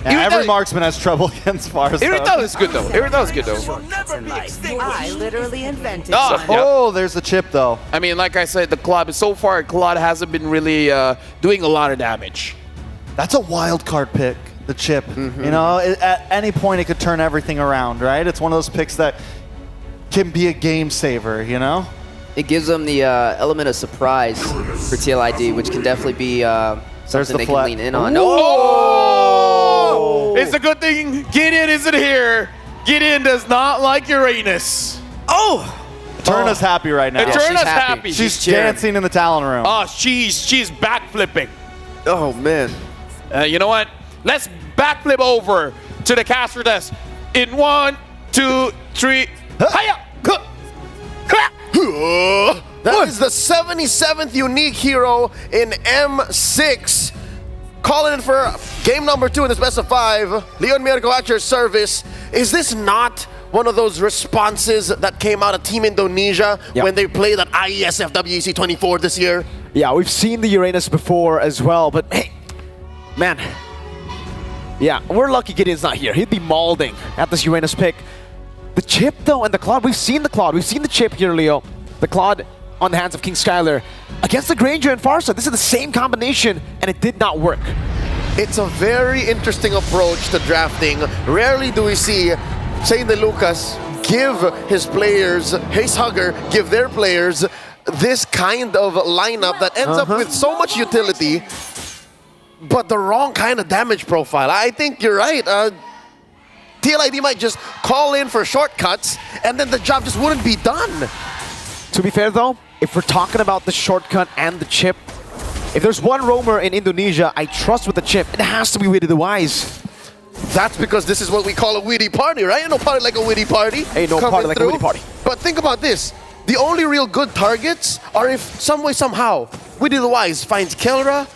Every marksman has trouble against Farsa. Irrital is good though. Irrital is good though. I literally invented There's the chip though. I mean, like I said, the Claude, so far, Claude hasn't been really doing a lot of damage. That's a wild card pick, the chip. You know, at any point it could turn everything around, right? It's one of those picks that can be a game saver, you know? It gives them the element of surprise for TLID, which can definitely be something they can lean in on. Oh! It's a good thing Gideon isn't here. Gideon does not like Uranus. Oh! Turna's happy right now. Turna's happy. She's dancing in the Talon room. Oh, she's backflipping. Oh, man. You know what? Let's backflip over to the caster desk in 1, 2, 3. Hiya! That is the 77th unique hero in M6. Calling in for game number 2 in this best of 5. Leon Mirko at your service. Is this not one of those responses that came out of Team Indonesia when they played at IESF WEC 24 this year? Yeah, we've seen the Uranus before as well, but hey, man. Yeah, we're lucky Gideon's not here. He'd be mauling at this Uranus pick. The chip, though, and the Claude. We've seen the Claude. We've seen the chip here, Leo. The Claude on the hands of King Skylar against the Granger and Farsa. This is the same combination, and it did not work. It's a very interesting approach to drafting. Rarely do we see Saint Lucas give his players, Haze Hugger, give their players this kind of lineup that ends up with so much utility, but the wrong kind of damage profile. I think you're right. TLID might just call in for shortcuts, and then the job just wouldn't be done. To be fair, though, if we're talking about the shortcut and the chip, if there's one roamer in Indonesia I trust with the chip, it has to be Witty the Wise. That's because this is what we call a witty party, right? Ain't no party like a witty party. Ain't no party like a witty party. But think about this. The only real good targets are if some way, somehow, Witty the Wise finds Kelra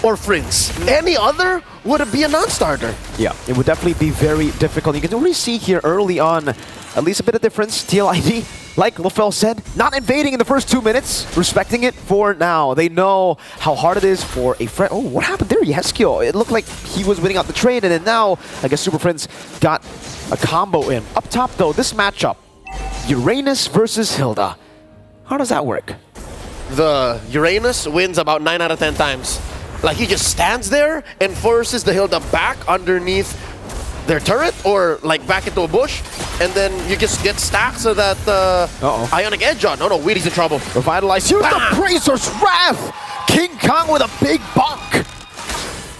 or Frinks. Any other would be a non-starter. Yeah, it would definitely be very difficult. You can already see here early on at least a bit of difference. TLID, like Lofel said, not invading in the first 2 minutes, respecting it for now. They know how hard it is for a friend. Oh, what happened there, Yeskio? It looked like he was winning out the trade, and then now, I guess Super Friends got a combo in. Up top, though, this matchup, Uranus versus Hilda. How does that work? the Uranus wins about 9 out of 10 times. Like, he just stands there and forces the Hilda back underneath their turret or like back into a bush, and then you just get stacked so that Ionic Edge on. No, Weedy's in trouble. Revitalize. Use the Bracer's Wrath! King Kong with a big bonk.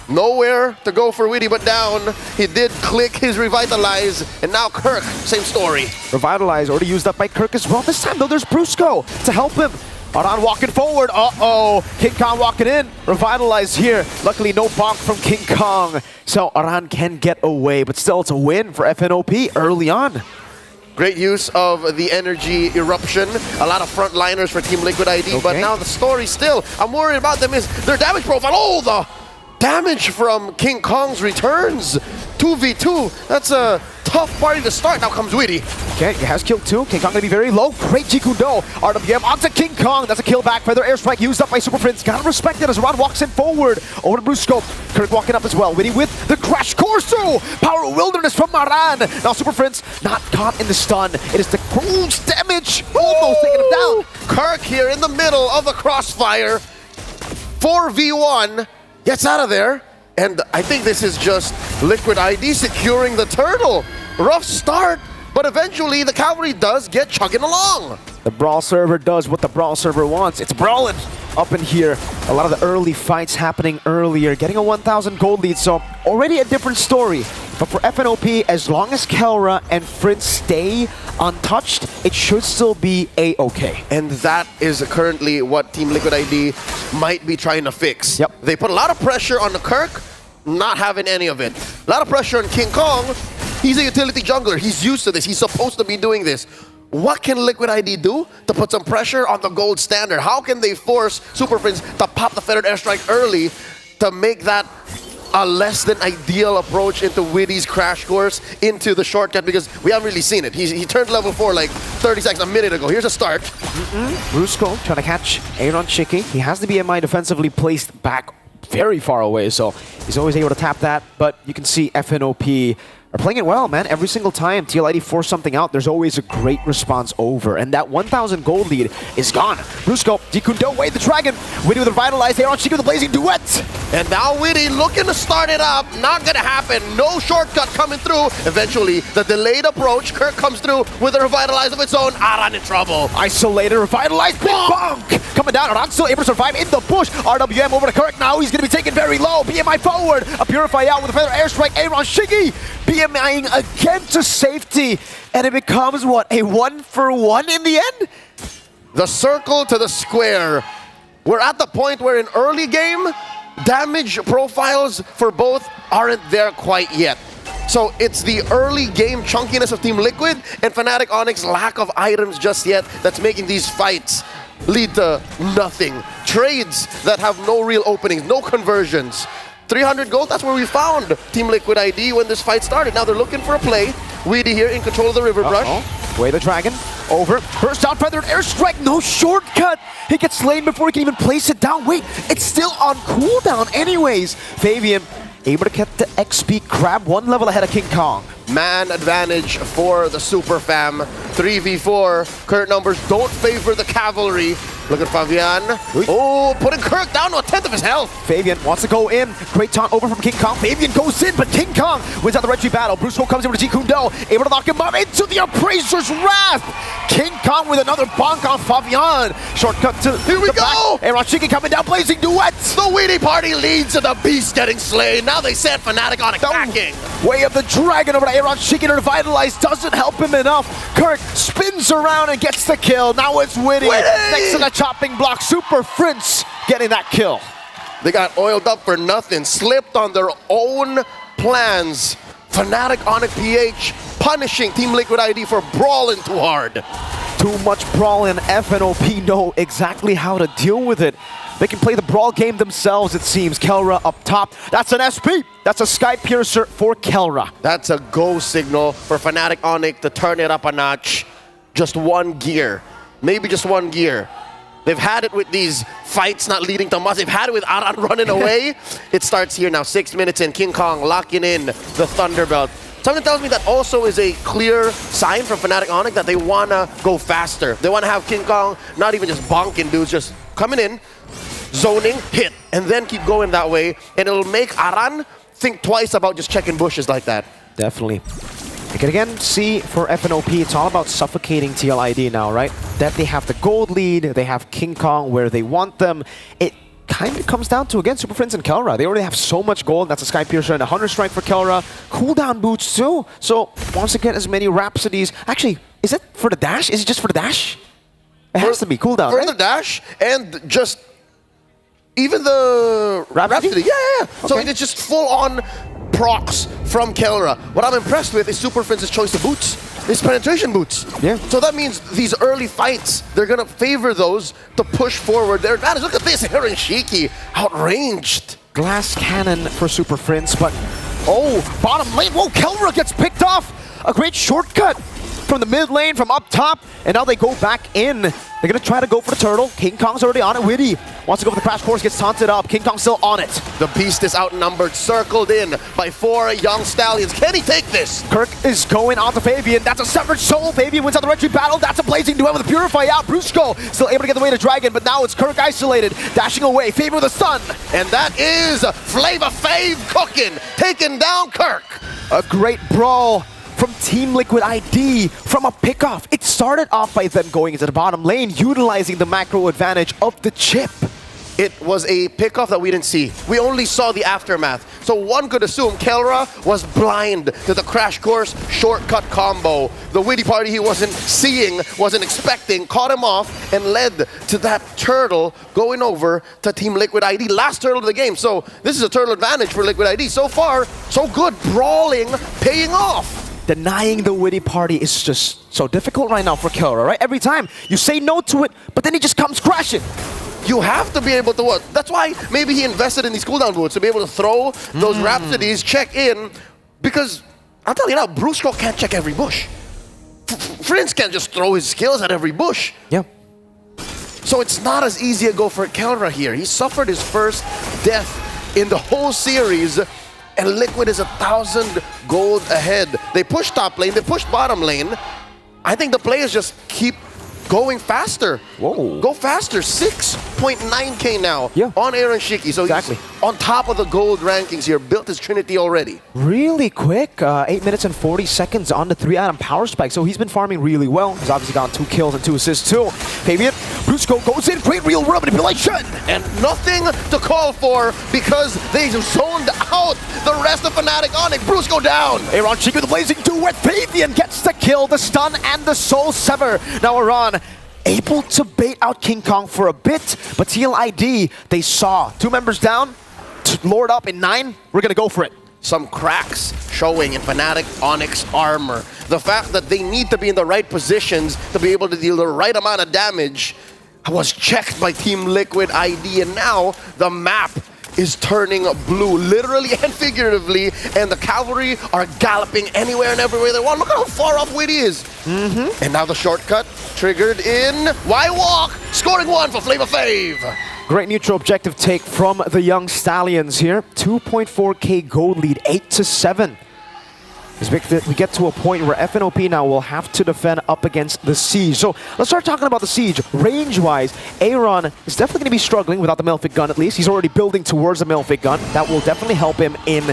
Nowhere to go for Weedy but down. He did click his Revitalize, and now Kirk, same story. Revitalize already used up by Kirk as well. This time though, there's Brusco to help him. Aran walking forward. King Kong walking in. Revitalize here. Luckily, no bonk from King Kong. So Aran can get away, but still it's a win for FNOP early on. Great use of the energy eruption. A lot of frontliners for Team Liquid ID, but now the story still, I'm worried about them, is their damage profile. Oh, the damage from King Kong's returns. 2v2. That's a tough party to start. Now comes Weedy. Okay, he has killed 2. King Kong gonna be very low. Great Jikudo. RWM onto King Kong. That's a kill back. Feather airstrike used up by Super Prince. Gotta respect it as Ron walks in forward. Over to Brusco. Kirk walking up as well. Weedy with the Crash Corso. Power Wilderness from Maran. Now Super Prince not caught in the stun. It is the cruise damage. Almost taking him down. Kirk here in the middle of the crossfire. 4v1. Gets out of there. And I think this is just Liquid ID securing the turtle. Rough start, but eventually the cavalry does get chugging along. The Brawl server does what the Brawl server wants. It's brawling up in here. A lot of the early fights happening earlier. Getting a 1,000 gold lead, so already a different story. But for FNOP, as long as Kelra and Fritz stay untouched, it should still be A-okay. And that is currently what Team Liquid ID might be trying to fix. Yep. They put a lot of pressure on the Kirk, not having any of it. A lot of pressure on King Kong. He's a utility jungler. He's used to this. He's supposed to be doing this. What can Liquid ID do to put some pressure on the gold standard? How can they force Super Prince to pop the feathered airstrike early to make that a less than ideal approach into Weedy's crash course into the shortcut, because we haven't really seen it. He turned level 4 like 30 seconds, a minute ago. Here's a start. Brusco trying to catch Aaron Chiki. He has the BMI defensively placed back very far away, so he's always able to tap that, but you can see FNOP are playing it well, man. Every single time TLID force something out, there's always a great response over, and that 1,000 gold lead is gone. Brusco, Jikundo, Wade the Dragon, Weedy with a Revitalize, Aaron Chiki with a Blazing Duet. And now Weedy looking to start it up. Not gonna happen. No shortcut coming through. Eventually, the delayed approach. Kirk comes through with a Revitalize of its own. Aran in trouble. Isolated, Revitalize, big bonk! Coming down, Aran still able to survive in the bush. RWM over to Kirk now. He's gonna be taken very low. BMI forward. A Purify out with a Feather Airstrike. Aaron Chiki BMIing again to safety. And it becomes, what, a 1-for-1 in the end? The circle to the square. We're at the point where in early game, damage profiles for both aren't there quite yet. So it's the early game chunkiness of Team Liquid and Fnatic Onyx lack of items just yet that's making these fights lead to nothing. Trades that have no real openings, no conversions. 300 gold, that's where we found Team Liquid ID when this fight started. Now they're looking for a play. Weedy here in control of the River Brush. Way the Dragon, over. First down, Feathered Airstrike, no shortcut. He gets slain before he can even place it down. Wait, it's still on cooldown anyways. Fabian able to get the XP grab, 1 level ahead of King Kong. Man advantage for the Super Fam. 3v4. Current numbers don't favor the cavalry. Look at Fabian. Oh, putting Kirk down to 1/10 of his health. Fabian wants to go in. Great taunt over from King Kong. Fabian goes in, but King Kong wins out the retry battle. Brusco comes in with Jikundo, able to knock him up into the Appraiser's Wrath. King Kong with another bonk on Fabian. Shortcut to Here we go. Aaron Chiki coming down, Blazing Duets. The Weedy party leads to the beast getting slain. Now they send Fnatic on attacking. Way of the Dragon over to Aaron Chiki to Revitalize. Doesn't help him enough. Kirk spins around and gets the kill. Now it's Weedy. Next to the chopping block. Super Prince getting that kill. They got oiled up for nothing. Slipped on their own plans. Fnatic Onyx PH punishing Team Liquid ID for brawling too hard. Too much brawling. FNOP know exactly how to deal with it. They can play the brawl game themselves, it seems. Kelra up top. That's an SP. That's a Sky Piercer for Kelra. That's a go signal for Fnatic Onyx to turn it up a notch. Just 1 gear. Maybe just 1 gear. They've had it with these fights not leading to much. They've had it with Aran running away. It starts here now, 6 minutes in. King Kong locking in the Thunderbelt. Something tells me that also is a clear sign from Fnatic Onyx that they want to go faster. They want to have King Kong not even just bonking dudes, just coming in, zoning, hit, and then keep going that way, and it'll make Aran think twice about just checking bushes like that. Definitely. You can again see for FNOP, it's all about suffocating TLID now, right? That they have the gold lead, they have King Kong where they want them. It kind of comes down to, again, Super Friends and Kelra. They already have so much gold. That's a Sky Piercer and a Hunter Strike for Kelra. Cooldown boots too. So wants to get as many Rhapsodies. Actually, is it for the dash? Is it just for the dash? It has to be cooldown, For right? the dash, and just even the Rhapsody. Yeah. So it's just full-on procs from Kelra. What I'm impressed with is Super Friends' choice of boots. It's penetration boots. Yeah. So that means these early fights, they're going to favor those to push forward their advantage. Look at this, Aaron Shiki, outranged. Glass cannon for Super Friends, but bottom lane. Whoa, Kelra gets picked off. A great shortcut from the mid lane, from up top, and now they go back in. They're gonna try to go for the turtle. King Kong's already on it. Witty wants to go for the crash course, gets taunted up. King Kong's still on it. The beast is outnumbered, circled in by 4 young stallions. Can he take this? Kirk is going on to Fabian. That's a severed soul. Fabian wins out the retreat battle. That's a blazing duel with the Purify out. Brusco still able to get the way to Dragon, but now it's Kirk isolated, dashing away. Fabian with a stun. And that is Flavor Fave cooking, taking down Kirk. A great brawl from Team Liquid ID from a pickoff. It started off by them going into the bottom lane, utilizing the macro advantage of the chip. It was a pickoff that we didn't see. We only saw the aftermath. So one could assume Kelra was blind to the crash course shortcut combo. The witty party he wasn't seeing, wasn't expecting, caught him off and led to that turtle going over to Team Liquid ID. Last turtle of the game. So this is a turtle advantage for Liquid ID. So far, so good. Brawling, paying off. Denying the witty party is just so difficult right now for Kelra, right? Every time you say no to it, but then he just comes crashing. You have to be able to work. That's why maybe he invested in these cooldown boots, to be able to throw those Rhapsodies, check in, because I'll tell you now, Brusco can't check every bush. Friends can't just throw his skills at every bush. Yeah. So it's not as easy a go for Kelra here. He suffered his first death in the whole series, and Liquid is 1,000 gold ahead. They push top lane, they push bottom lane. I think the players just keep going faster. Whoa. Go faster. 6.9k now on Aaron Shiki. So exactly. He's on top of the gold rankings here. Built his Trinity already. Really quick. 8 minutes and 40 seconds on the 3-item power spike. So he's been farming really well. He's obviously gotten 2 kills and 2 assists too. Fabian, Brusco goes in. Great real world manipulation. And nothing to call for because they zoned out the rest of Fnatic Onyx. Brusco down. Aaron Shiki with the blazing duet. Fabian gets the kill, the stun, and the soul sever. Now Aaron able to bait out King Kong for a bit, but TLID, they saw 2 members down, Lord up in 9, we're gonna go for it. Some cracks showing in Fnatic Onyx armor. The fact that they need to be in the right positions to be able to deal the right amount of damage was checked by Team Liquid ID, and now the map is turning blue, literally and figuratively, and the cavalry are galloping anywhere and everywhere they want. Look how far off Witty is. And now the shortcut triggered in. Why walk? Scoring 1 for Flavor Fave. Great neutral objective take from the young Stallions here. 2.4k gold lead, 8-7. We get to a point where FNOP now will have to defend up against the Siege. So let's start talking about the Siege. Range-wise, Aaron is definitely going to be struggling without the Melfic gun at least. He's already building towards the Melfic gun. That will definitely help him in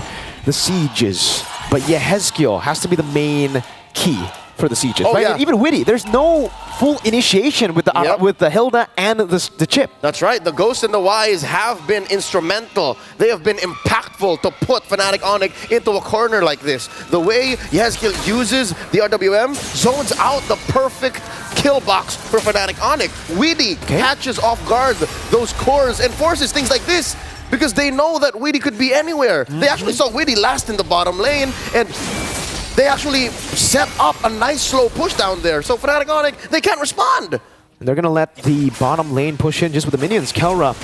the Sieges. But Yehezkiel has to be the main key for the Sieges, right? And even Witty, there's no full initiation with the Hilda and the chip. That's right. The Ghost and the Wise have been instrumental. They have been impactful to put Fnatic Onyx into a corner like this. The way Yehezkiel uses the RWM zones out the perfect kill box for Fnatic Onyx. Witty catches off guard those cores and forces things like this because they know that Witty could be anywhere. They actually saw Witty last in the bottom lane, and they actually set up a nice slow push down there. So Fnatic Onyx, they can't respond. They're going to let the bottom lane push in just with the minions. Kelra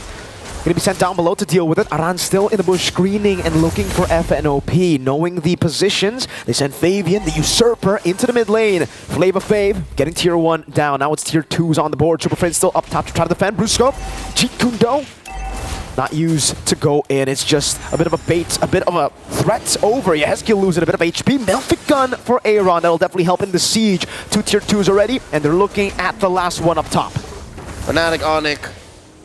going to be sent down below to deal with it. Aran still in the bush screening and looking for FNOP. Knowing the positions, they send Fabian, the Usurper, into the mid lane. Flavor Fave getting tier 1 down. Now it's tier 2s on the board. Super Friends still up top to try to defend. Brusco, Jeet Kundo. Not used to go in. It's just a bit of a bait, a bit of a threat over. Yehezkiel losing a bit of HP. Melfic gun for Aaron. That'll definitely help in the Siege. 2 tier 2s already, and they're looking at the last one up top. Fnatic Onyx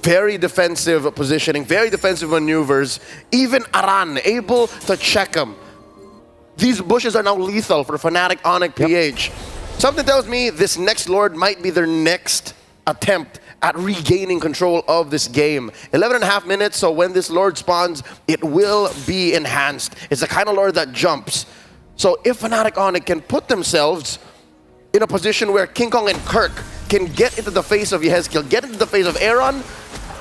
very defensive positioning, very defensive maneuvers. Even Aran able to check him. These bushes are now lethal for Fnatic Onyx PH. Something tells me this next Lord might be their next attempt at regaining control of this game. 11.5 minutes, so when this Lord spawns, it will be enhanced. It's the kind of Lord that jumps. So if Fnatic Onyx can put themselves in a position where King Kong and Kirk can get into the face of Yehezkiel, get into the face of Aaron,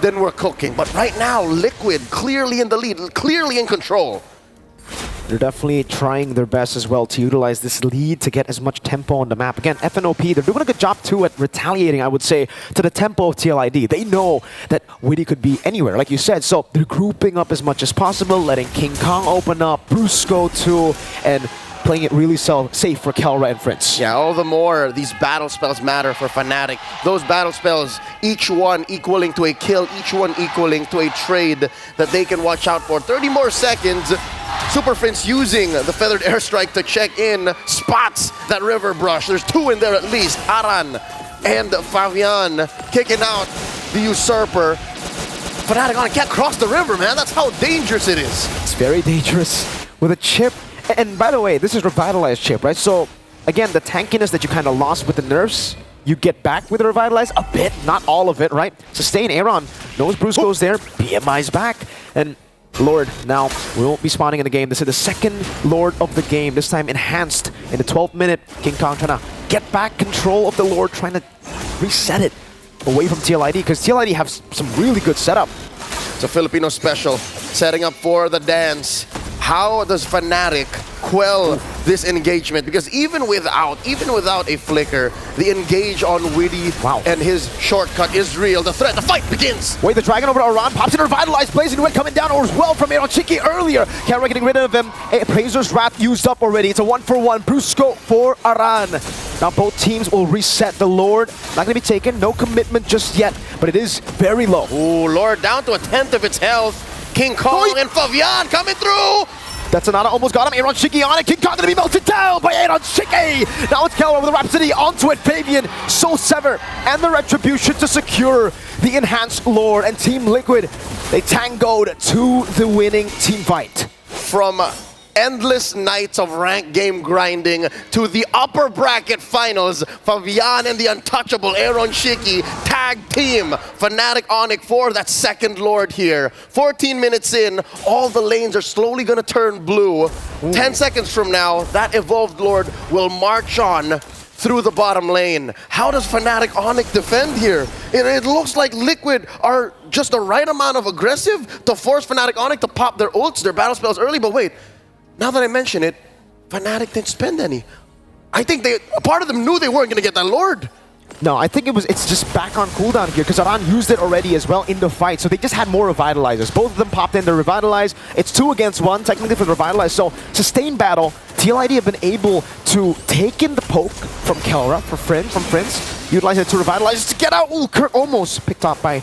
then we're cooking. But right now, Liquid clearly in the lead, clearly in control. They're definitely trying their best as well to utilize this lead to get as much tempo on the map. Again, FNOP, they're doing a good job too at retaliating, I would say, to the tempo of TLID. They know that Witty could be anywhere, like you said, so they're grouping up as much as possible, letting King Kong open up, Brusco too, and playing it really safe for Kelra and Prince. Yeah, all the more these battle spells matter for Fnatic. Those battle spells, each one equaling to a kill, each one equaling to a trade that they can watch out for. 30 more seconds. Super Prince using the Feathered Airstrike to check in, spots that River Brush. There's two in there at least. Aran and Fabian kicking out the Usurper. Fnatic Onyx can't cross the river, man. That's how dangerous it is. It's very dangerous with a chip. And by the way, this is Revitalized chip, right? So again, the tankiness that you kind of lost with the nerfs, you get back with the Revitalize a bit, not all of it, right? Sustain, Aaron knows Bruce goes there, BMI's back, and Lord now will be spawning in the game. This is the second Lord of the game, this time enhanced in the 12th minute. King Kong trying to get back control of the Lord, trying to reset it away from TLID, because TLID have some really good setup. It's a Filipino special, setting up for the dance. How does Fnatic quell this engagement? Because even without a flicker, the engage on Witty and his shortcut is real. The threat, the fight begins. Wait, the Dragon over to Aran, pops in Revitalized, plays into it, coming down as well from Aaron Chiki earlier. Kelra getting rid of him. Appraiser's Wrath used up already. It's a 1-for-1. Brusco for Aran. Now both teams will reset the Lord. Not going to be taken, no commitment just yet, but it is very low. Ooh, Lord down to 1/10 of its health. King Kong and Fabian coming through. Tetsunata almost got him. Aaron Shiki on it. King Kong gonna be melted down by Aaron Shiki. Now it's Kelra with the Rhapsody onto it. Fabian, Soul Sever, and the Retribution to secure the enhanced Lord. And Team Liquid, they tangoed to the winning team fight. From endless nights of ranked game grinding to the upper bracket finals, Fabian and the untouchable Aaron Shiki tag team Fnatic Onyx for that second Lord here. 14 minutes in, all the lanes are slowly going to turn blue. 10 seconds from now, that evolved Lord will march on through the bottom lane. How does Fnatic Onyx defend here? It looks like Liquid are just the right amount of aggressive to force Fnatic Onyx to pop their ults, their battle spells early, but wait, now that I mention it, Fnatic didn't spend any. I think part of them knew they weren't going to get that Lord. No, I think it's just back on cooldown here because Aran used it already as well in the fight, so they just had more Revitalizers. Both of them popped in the Revitalize. It's 2 against 1 technically for the Revitalize, so sustained battle. TLID have been able to take in the poke from Kelra, from Prince, utilize it to Revitalize to get out. Ooh, Kirk almost picked up by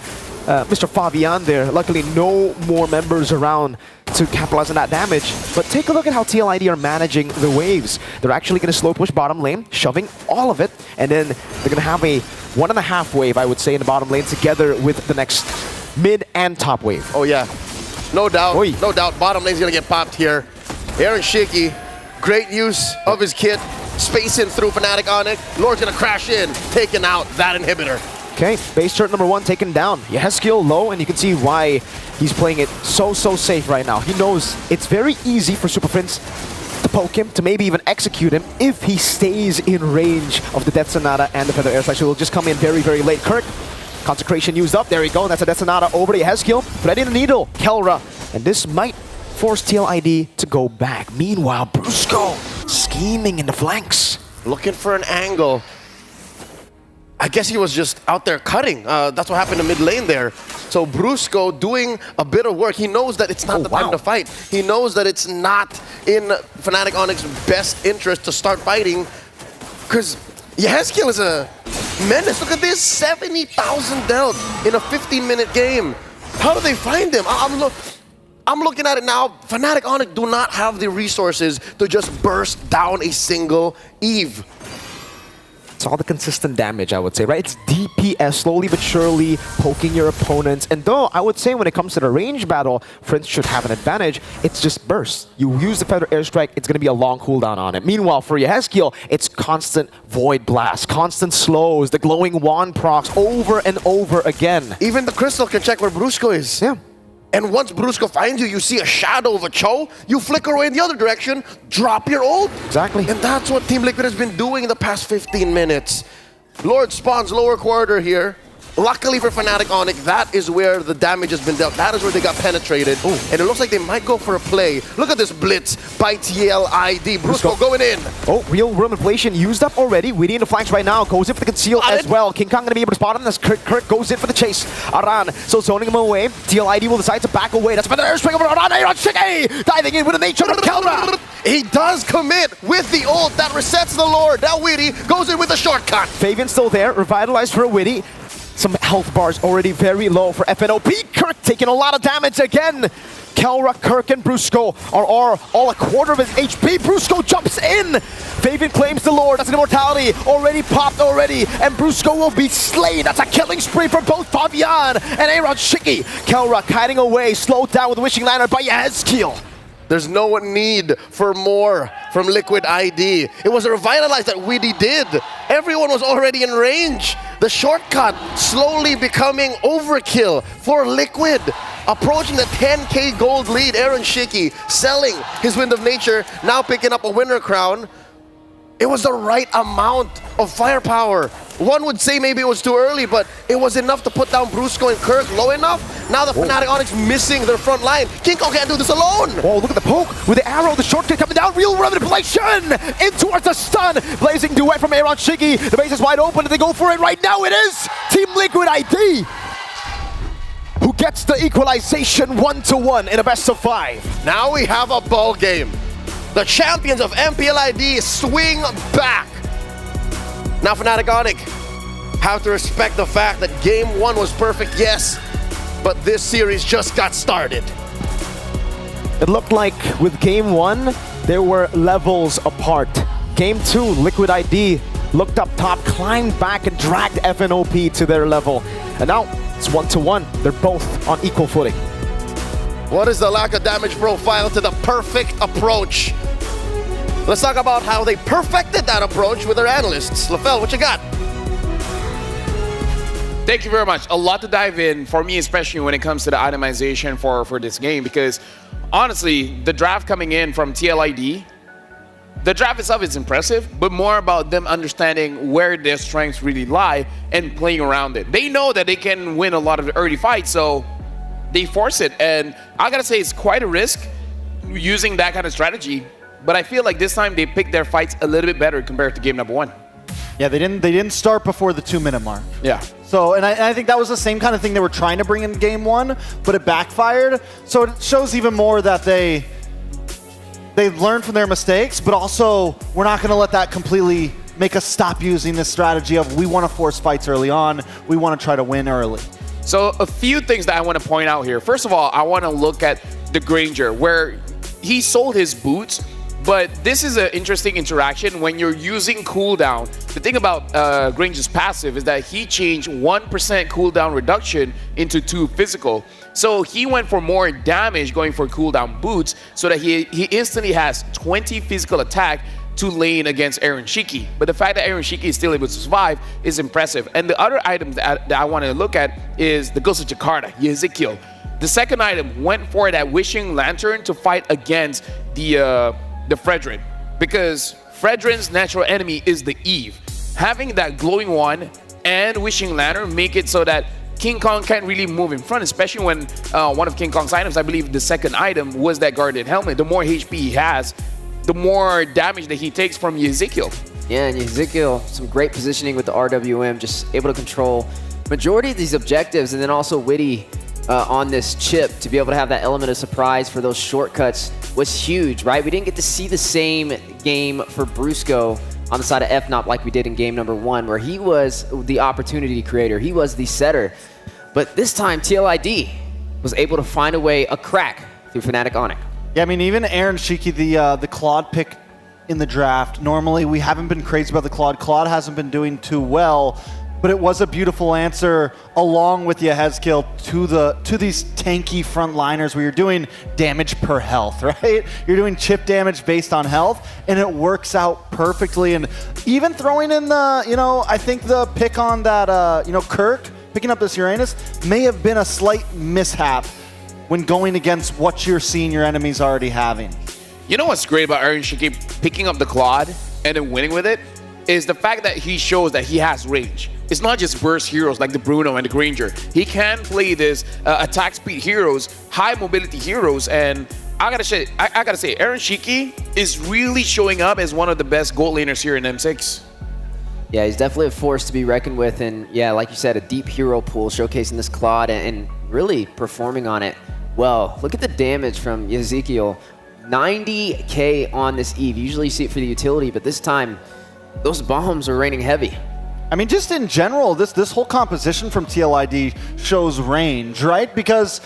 Mr. Fabian there. Luckily, no more members around to capitalize on that damage. But take a look at how TLID are managing the waves. They're actually going to slow push bottom lane, shoving all of it, and then they're going to have a 1.5 wave, I would say, in the bottom lane together with the next mid and top wave. Oh yeah, no doubt, no doubt. Bottom lane's going to get popped here. Aaron Shiki, great use of his kit, spacing through Fnatic Onyx. Lord's going to crash in, taking out that inhibitor. Okay, base turret number 1 taken down. Yehezkiel low, and you can see why he's playing it so safe right now. He knows it's very easy for Super Prince to poke him, to maybe even execute him, if he stays in range of the Death Sonata and the Feather Airstrike. So he'll just come in very late. Kirk, Consecration used up. There we go. That's a Death Sonata over to Yehezkiel. Threading the needle, Kelra. And this might force TLID to go back. Meanwhile, Brusco scheming in the flanks. Looking for an angle. I guess he was just out there cutting. That's what happened in mid lane there. So Brusco doing a bit of work. He knows that it's not the time to fight. He knows that it's not in Fnatic Onyx's best interest to start fighting, because Yehezkiel is a menace. Look at this, 70,000 dealt in a 15-minute game. How do they find him? I'm looking at it now. Fnatic Onyx do not have the resources to just burst down a single Eve. It's all the consistent damage, I would say, right? It's DPS, slowly but surely poking your opponents. And though I would say when it comes to the range battle, Prince should have an advantage, it's just burst. You use the Feather Airstrike, it's going to be a long cooldown on it. Meanwhile, for Yehezkiel, it's constant Void Blast, constant slows, the glowing wand procs over and over again. Even the Crystal can check where Brusco is. Yeah. And once Brusco finds you, you see a shadow of a Cho, you flicker away in the other direction, drop your ult. Exactly. And that's what Team Liquid has been doing in the past 15 minutes. Lord spawns lower quarter here. Luckily for Fnatic Onyx, that is where the damage has been dealt. That is where they got penetrated. Ooh. And it looks like they might go for a play. Look at this blitz by TLID. Brusco going in. Oh, real room inflation used up already. Weedy in the flanks right now. Goes in for the conceal as well. King Kong going to be able to spot him as Kirk goes in for the chase. Aran still zoning him away. TLID will decide to back away. That's another airstring over Aran. Shiki diving in with a nature of Kelra. He does commit with the ult that resets the Lord. Now Weedy goes in with a shortcut. Fabian still there. Revitalized for a Weedy. Some health bars already very low for FNOP. Kirk taking a lot of damage again. Kelra, Kirk, and Brusco are all a quarter of his HP. Brusco jumps in. Fabian claims the Lord. That's an immortality. Already popped already. And Brusco will be slain. That's a killing spree for both Fabian and Aaron Shiki. Kelra kiting away. Slowed down with Wishing Lantern by Yehezkiel. There's no need for more from Liquid ID. It was a revitalize that Weedy did. Everyone was already in range. The shortcut slowly becoming overkill for Liquid. Approaching the 10k gold lead, Aaron Shiki selling his Wind of Nature, now picking up a winner crown. It was the right amount of firepower. One would say maybe it was too early, but it was enough to put down Brusco and Kirk low enough. Now the Fnatic Onyx missing their front line. King Kong can't do this alone. Oh, look at the poke with the arrow, the shortcut coming down. Real manipulation in towards the stun. Blazing duet from Aaron Shiki. The base is wide open and they go for it right now. It is Team Liquid ID who gets the equalization 1-1 in a best of 5. Now we have a ball game. The champions of MPLID swing back. Now Fnatic Onyx have to respect the fact that game 1 was perfect, yes, but this series just got started. It looked like with game 1, there were levels apart. Game 2, Liquid ID looked up top, climbed back and dragged FNOP to their level. And now it's 1-1. They're both on equal footing. What is the lack of damage profile to the perfect approach? Let's talk about how they perfected that approach with their analysts. LaFell, what you got? Thank you very much. A lot to dive in for me, especially when it comes to the itemization for this game, because honestly, the draft coming in from TLID, the draft itself is impressive, but more about them understanding where their strengths really lie and playing around it. They know that they can win a lot of the early fights, so they force it. And I gotta say, it's quite a risk using that kind of strategy. But I feel like this time they picked their fights a little bit better compared to game number 1. Yeah, they didn't start before the 2-minute mark. Yeah. So, and I think that was the same kind of thing they were trying to bring in game 1, but it backfired. So it shows even more that they learned from their mistakes, but also we're not going to let that completely make us stop using this strategy of we want to force fights early on, we want to try to win early. So a few things that I want to point out here. First of all, I want to look at the Granger, where he sold his boots, but this is an interesting interaction when you're using cooldown. The thing about Granger's passive is that he changed 1% cooldown reduction into 2 physical. So he went for more damage going for cooldown boots so that he instantly has 20 physical attack to lane against Aaron Shiki. But the fact that Aaron Shiki is still able to survive is impressive. And the other item that I want to look at is the Ghost of Jakarta, Yehezkiel. The second item went for that Wishing Lantern to fight against the Fredrin, because Fredrin's natural enemy is the Eve. Having that glowing wand and Wishing Lantern make it so that King Kong can't really move in front, especially when one of King Kong's items, I believe the second item, was that Guardian Helmet. The more HP he has, the more damage that he takes from Yehezkiel. Yeah, and Yehezkiel, some great positioning with the RWM, just able to control majority of these objectives, and then also Witty on this chip to be able to have that element of surprise for those shortcuts was huge, right? We didn't get to see the same game for Brusco on the side of FNOP like we did in game number 1, where he was the opportunity creator, he was the setter. But this time, TLID was able to find a way, a crack through Fnatic Onyx. Yeah, I mean, even Aaron Shiki, the Claude pick in the draft. Normally, we haven't been crazy about the Claude. Claude hasn't been doing too well, but it was a beautiful answer along with Yehezkiel to these tanky frontliners where you're doing damage per health, right? You're doing chip damage based on health, and it works out perfectly. And even throwing in the, I think the pick on that, Kirk, picking up this Uranus may have been a slight mishap when going against what you're seeing your enemies already having. You know what's great about Aaron Shiki picking up the Claude and then winning with it is the fact that he shows that he has range. It's not just burst heroes like the Bruno and the Granger. He can play this attack speed heroes, high mobility heroes, and I gotta say, Aaron Shiki is really showing up as one of the best gold laners here in M6. Yeah, he's definitely a force to be reckoned with, and yeah, like you said, a deep hero pool showcasing this Claude and really performing on it well. Look at the damage from Yehezkiel. 90k on this Eve. Usually you see it for the utility, but this time, those bombs are raining heavy. I mean, just in general, this whole composition from TLID shows range, right? Because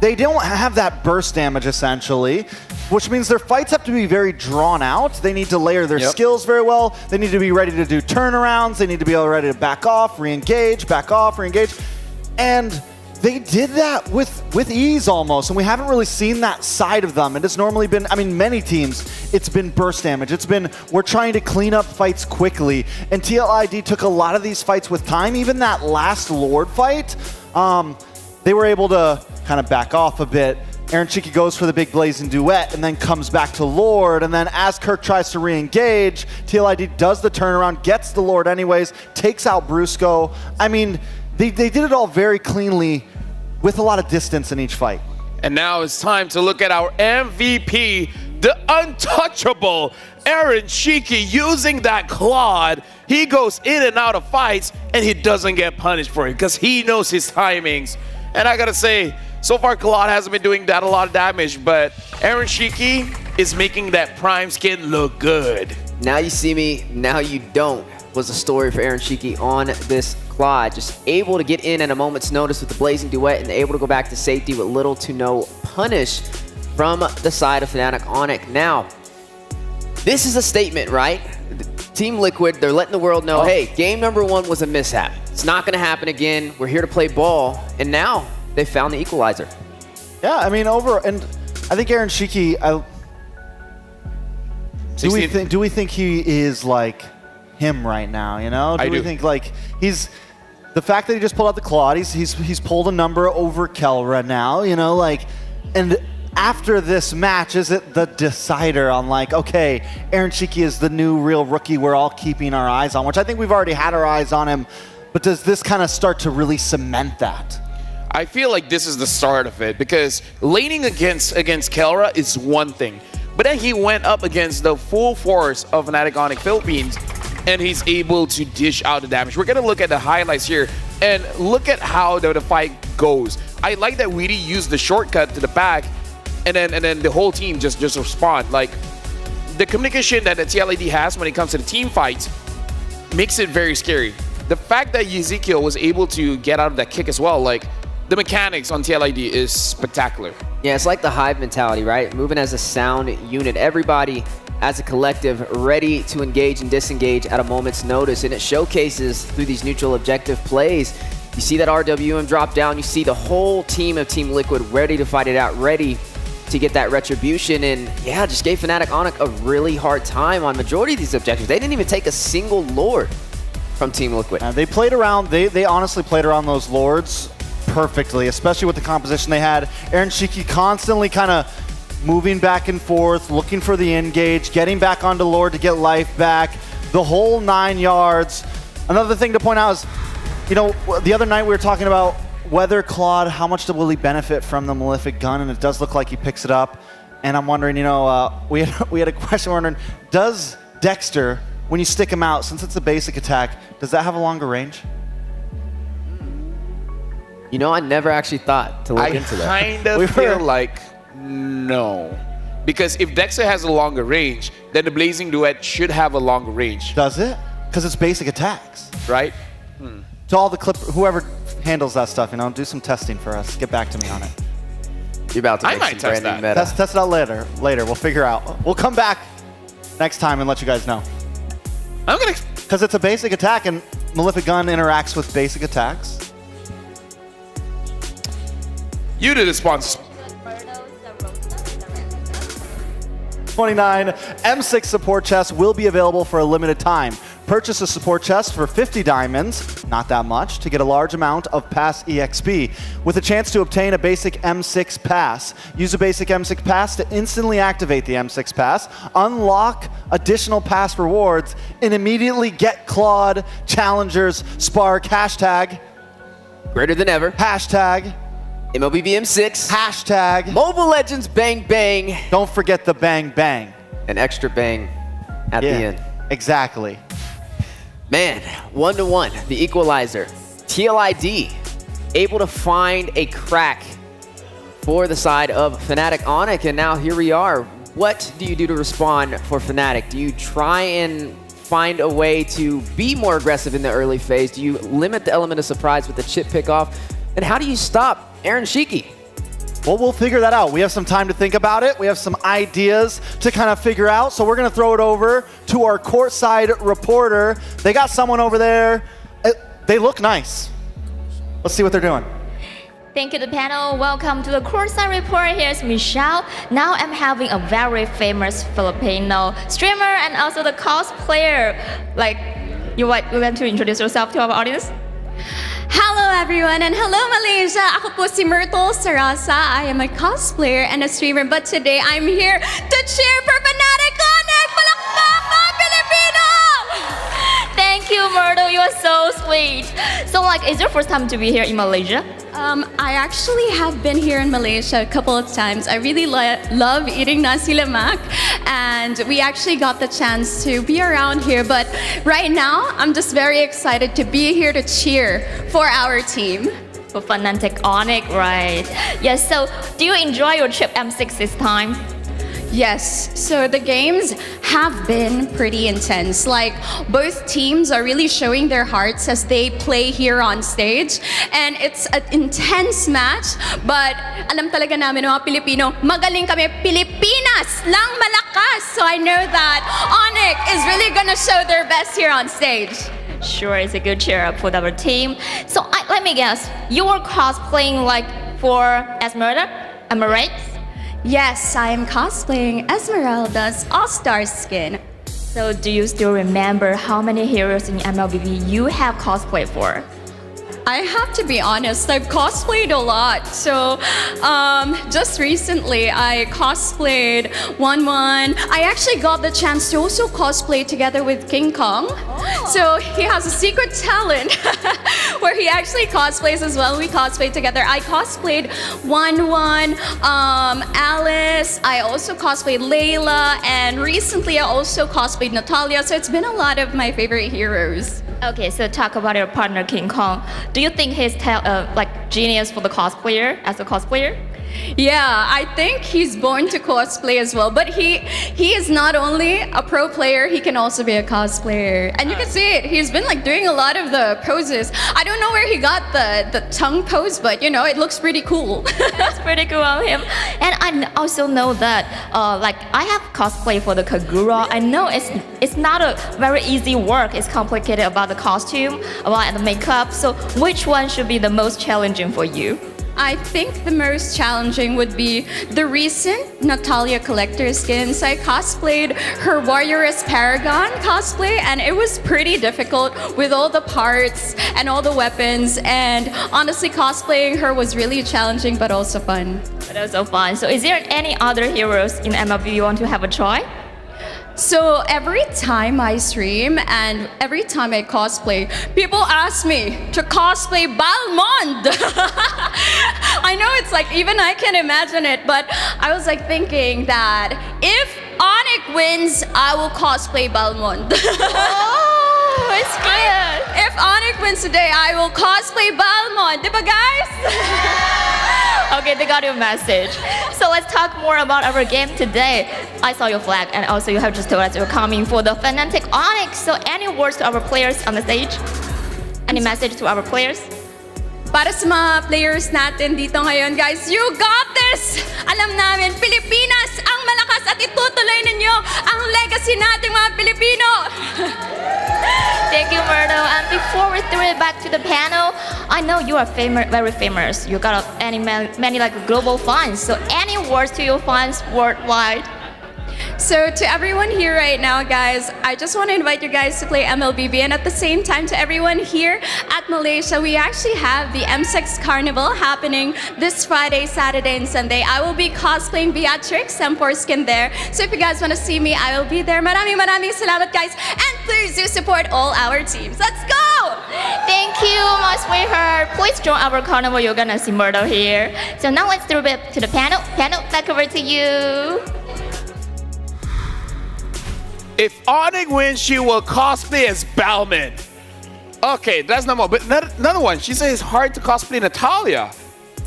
they don't have that burst damage, essentially, which means their fights have to be very drawn out. They need to layer their skills very well. They need to be ready to do turnarounds. They need to be ready to back off, re-engage, back off, re-engage. And they did that with ease almost, and we haven't really seen that side of them. And it's normally been, I mean, many teams, it's been burst damage. It's been, we're trying to clean up fights quickly. And TLID took a lot of these fights with time. Even that last Lord fight, they were able to kind of back off a bit. Aaron Shiki goes for the big blazing duet and then comes back to Lord. And then as Kirk tries to re-engage, TLID does the turnaround, gets the Lord anyways, takes out Brusco. I mean, they did it all very cleanly with a lot of distance in each fight. And now it's time to look at our MVP, the untouchable Aaron Shiki, using that Claude. He goes in and out of fights, and he doesn't get punished for it because he knows his timings. And I gotta say, so far Claude hasn't been doing that a lot of damage, but Aaron Shiki is making that Prime skin look good. Now you see me, now you don't, was the story for Aaron Shiki on this Claude. Just able to get in at a moment's notice with the blazing duet and able to go back to safety with little to no punish from the side of Fnatic Onyx. Now, this is a statement, right? Team Liquid, they're letting the world know, hey, game number 1 was a mishap. It's not going to happen again. We're here to play ball. And now they found the equalizer. Yeah, I mean, and I think Aaron Shiki, do we think he is like him right now, you know? Do we think like he's the fact that he just pulled out the Claude, he's pulled a number over Kelra now, you know, like, and after this match, is it the decider on like, okay, Aaron Shiki is the new real rookie we're all keeping our eyes on, which I think we've already had our eyes on him, but does this kind of start to really cement that? I feel like this is the start of it because laning against Kelra is one thing, but then he went up against the full force of Fnatic Onyx Philippines and he's able to dish out the damage. We're gonna look at the highlights here and look at how the fight goes. I like that Weedy used the shortcut to the back and then the whole team just respond. Like the communication that the TLID has when it comes to the team fights makes it very scary. The fact that Yehezkiel was able to get out of that kick as well, like the mechanics on TLID is spectacular. Yeah, it's like the Hive mentality, right? Moving as a sound unit. Everybody as a collective ready to engage and disengage at a moment's notice. And it showcases through these neutral objective plays. You see that RWM drop down. You see the whole team of Team Liquid ready to fight it out, ready to get that retribution. And yeah, just gave Fnatic Onyx a really hard time on majority of these objectives. They didn't even take a single Lord from Team Liquid. They played around, they honestly played around those Lords perfectly, especially with the composition they had. Aaron Shiki constantly kind of moving back and forth, looking for the engage, getting back onto Lord to get life back, the whole 9 yards. Another thing to point out is, you know, the other night we were talking about whether Claude, how much will he benefit from the Malefic gun, and it does look like he picks it up. And I'm wondering, you know, we had a question wondering, does Dexter, when you stick him out, since it's a basic attack, does that have a longer range? You know, I never actually thought to look into that. I kind of feel like no. Because if Dexter has a longer range, then the Blazing Duet should have a longer range. Does it? Because it's basic attacks. Right? To all the whoever handles that stuff, you know, do some testing for us. Get back to me on it. You're about to make some brand new meta. Test it out later. We'll figure out. We'll come back next time and let you guys know. I'm gonna... Because it's a basic attack, and Malefic Gun interacts with basic attacks. You do the sponsors. 29 M6 support chests will be available for a limited time. Purchase a support chest for 50 diamonds, not that much, to get a large amount of pass EXP, with a chance to obtain a basic M6 pass. Use a basic M6 pass to instantly activate the M6 pass, unlock additional pass rewards, and immediately get clawed, challengers, spark, hashtag. Greater than ever. Hashtag. MLBB M6. Hashtag. Mobile Legends bang bang. Don't forget the bang bang. An extra bang at the end. Exactly. Man, 1-1, the equalizer. TLID able to find a crack for the side of Fnatic Onyx, and now here we are. What do you do to respond for Fnatic? Do you try and find a way to be more aggressive in the early phase? Do you limit the element of surprise with the chip pickoff? And how do you stop Aaron Shiki? Well, we'll figure that out. We have some time to think about it. We have some ideas to kind of figure out. So we're going to throw it over to our courtside reporter. They got someone over there. They look nice. Let's see what they're doing. Thank you, the panel. Welcome to the courtside report. Here's Michelle. Now I'm having a very famous Filipino streamer and also the cosplayer. Like, you want to introduce yourself to our audience? Hello everyone and hello Malaysia! Ako po si Myrtle Sarasa. I am a cosplayer and a streamer, but today I'm here to cheer for Fnatic Onyx! Palakpak mga Pilipino! Thank you, Myrtle. You are so sweet. So, like, is your first time to be here in Malaysia? I actually have been here in Malaysia a couple of times. I really love eating nasi lemak, and we actually got the chance to be around here. But right now, I'm just very excited to be here to cheer for our team. For Fnatic Onyx, right? Yes, so do you enjoy your trip M6 this time? Yes, so the games have been pretty intense. Like, both teams are really showing their hearts as they play here on stage. And it's an intense match, but alam talaga namin mga Pilipino, magaling kami, Pilipinas lang malakas. So I know that Onyx is really gonna show their best here on stage. Sure, it's a good cheer up for our team. So let me guess, you were cosplaying like for Esmeralda? Am I right? Yes, I am cosplaying Esmeralda's All-Star skin. So do you still remember how many heroes in MLBB you have cosplayed for? I have to be honest, I've cosplayed a lot. So just recently I cosplayed 1-1. I actually got the chance to also cosplay together with King Kong. So he has a secret talent where he actually cosplays as well. We cosplayed together. I cosplayed 1-1, Alice. I also cosplayed Layla, and recently I also cosplayed Natalia. So it's been a lot of my favorite heroes. Okay, so talk about your partner King Kong. Do you think he's like genius for the cosplayer as a cosplayer? Yeah, I think he's born to cosplay as well. But he is not only a pro player, he can also be a cosplayer. And you can see it. He's been like doing a lot of the poses. I don't know where he got the tongue pose, but you know, it looks pretty cool. That's pretty cool of him. And I also know that like I have cosplay for the Kagura. I know it's not a very easy work. It's complicated about the costume, about the makeup. So which one should be the most challenging for you? I think the most challenging would be the recent Natalia collector skins. I cosplayed her Warrioress Paragon cosplay, and it was pretty difficult with all the parts and all the weapons. And honestly, cosplaying her was really challenging, but also fun. But also fun. So is there any other heroes in MLB you want to have a try? So every time I stream and every time I cosplay, people ask me to cosplay Balmond. I know it's like, even I can imagine it, but I was like thinking that if Onyx wins, I will cosplay Balmond. Oh, it's good. If Onyx wins today, I will cosplay Balmond. Diba, guys? Okay, they got your message. So let's talk more about our game today. I saw your flag, and also you have just told us you're coming for the Fnatic Onyx. So any words to our players on the stage? Any message to our players? Para sa mga players natin dito ngayon, guys, you got this! Alam namin, Pilipinas ang malakas at itutuloy ninyo ang legacy nating mga Pilipino. Thank you, Myrtle. And before we throw it back to the panel, I know you are very famous. You got many like global fans. So any words to your fans worldwide? So to everyone here right now, guys, I just want to invite you guys to play MLBB, and at the same time to everyone here at Malaysia, we actually have the M6 Carnival happening this Friday, Saturday, and Sunday. I will be cosplaying Beatrix and Skin there. So if you guys want to see me, I will be there. Maraming salamat, guys, and please do support all our teams. Let's go! Thank you, my sweetheart. Please join our carnival. You're gonna see Myrtle here. So now let's throw it to the panel. Panel, back over to you. If Onyx wins, she will cosplay as Balman. Okay, that's number one. But another one, she says it's hard to cosplay Natalia.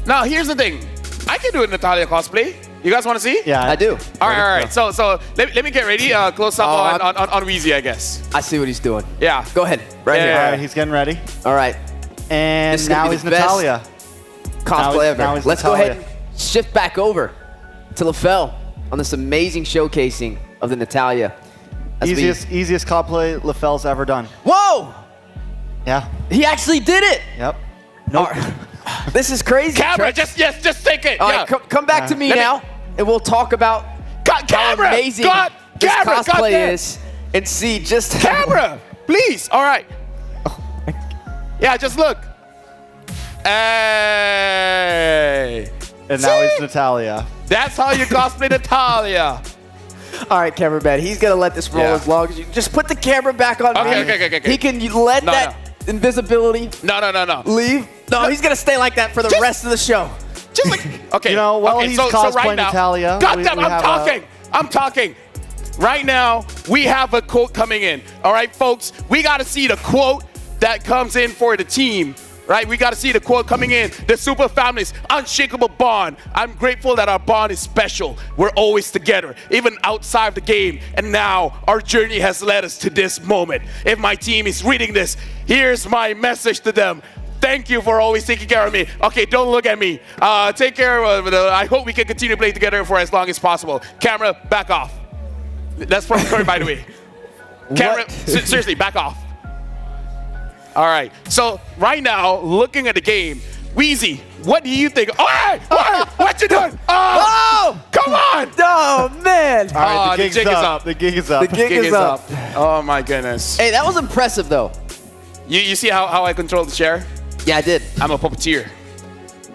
Now, here's the thing. I can do a Natalia cosplay. You guys want to see? Yeah, I do. All right. So let me get ready. Close up on Weezy, I guess. I see what he's doing. Yeah. Go ahead. Right here. All right, he's getting ready. All right. And now he's Natalia. Cosplay ever. Now he's Let's go Natalia. ahead and shift back over to LaFell on this amazing showcasing of the Natalia. Easiest cosplay LaFell's ever done. Whoa! Yeah. He actually did it! Yep. Nope. This is crazy. Camera, just take it. All right, come back to me now, and we'll talk about how amazing this cosplay is, and see just camera, please. All right. Yeah, just look. Hey. And now he's Natalia. That's how you cosplay Natalia. All right, cameraman, he's gonna let this roll as long as you just put the camera back on me. Okay. He can let invisibility leave. No, he's gonna stay like that for the rest of the show. Just like, okay. You know, while he's cosplaying right now, Natalia. Goddamn, I'm talking. Right now, we have a quote coming in. All right, folks, we got to see the quote that comes in for the team. Right, we got to see the quote coming in. The super family's unshakable bond. I'm grateful that our bond is special. We're always together, even outside of the game. And now our journey has led us to this moment. If my team is reading this, here's my message to them. Thank you for always taking care of me. Okay, don't look at me. Take care of it. I hope we can continue to play together for as long as possible. Camera, back off. That's from Kurt, by the way. Camera, seriously, back off. All right, so right now, looking at the game, Weezy, what do you think? Oh, what you doing? Oh, come on! Oh, man! All right, the gig is up. The gig is up. The gig is up. Oh, my goodness. Hey, that was impressive, though. You see how I control the chair? Yeah, I did. I'm a puppeteer.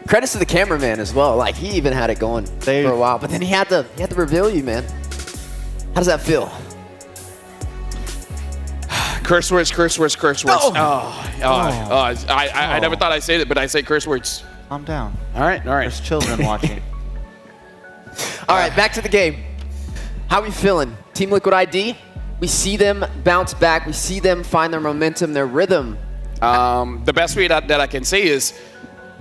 Credits to the cameraman as well. Like, he even had it going for a while, but then he had to reveal you, man. How does that feel? Curse words. No. I never thought I'd say it, but I say curse words. Calm down. All right. There's children watching. All right, back to the game. How are we feeling? Team Liquid ID, we see them bounce back. We see them find their momentum, their rhythm. The best way that I can say is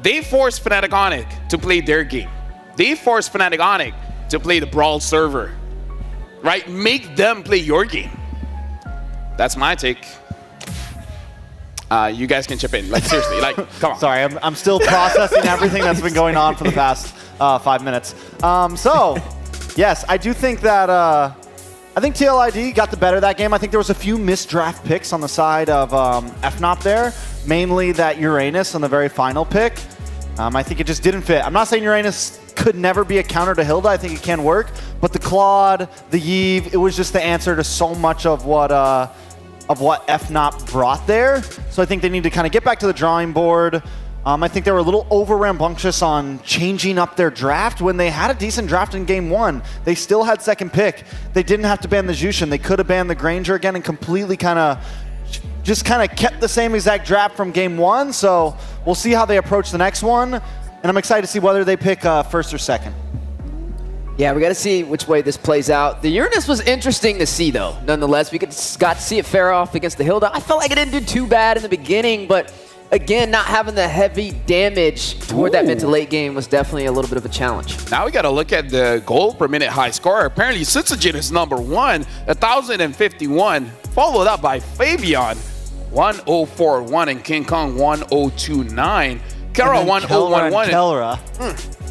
they forced Fnatic Onyx to play their game. They forced Fnatic Onyx to play the Brawl server. Right? Make them play your game. That's my take. You guys can chip in. Like, seriously, like, come on. Sorry, I'm still processing everything that's been going on for the past 5 minutes. So, yes, I do think that I think TLID got the better of that game. I think there was a few missed draft picks on the side of FNOP there, mainly that Uranus on the very final pick. I think it just didn't fit. I'm not saying Uranus could never be a counter to Hilda. I think it can work, but the Claude, the Yve, it was just the answer to so much of what FNOP brought there. So I think they need to kind of get back to the drawing board. I think they were a little over rambunctious on changing up their draft when they had a decent draft in game one. They still had second pick. They didn't have to ban the Jushin. They could have banned the Granger again and completely just kept the same exact draft from game one. So we'll see how they approach the next one. And I'm excited to see whether they pick first or second. Yeah, we got to see which way this plays out. The Uranus was interesting to see, though. Nonetheless, we got to see it fare off against the Hilda. I felt like it didn't do too bad in the beginning, but again, not having the heavy damage toward that mid to late game was definitely a little bit of a challenge. Now we got to look at the gold per minute high score. Apparently, Sutsujin is number 1, 1,051, followed up by Fabian, 1,041, and King Kong, 1,029. Kelra, 1,011.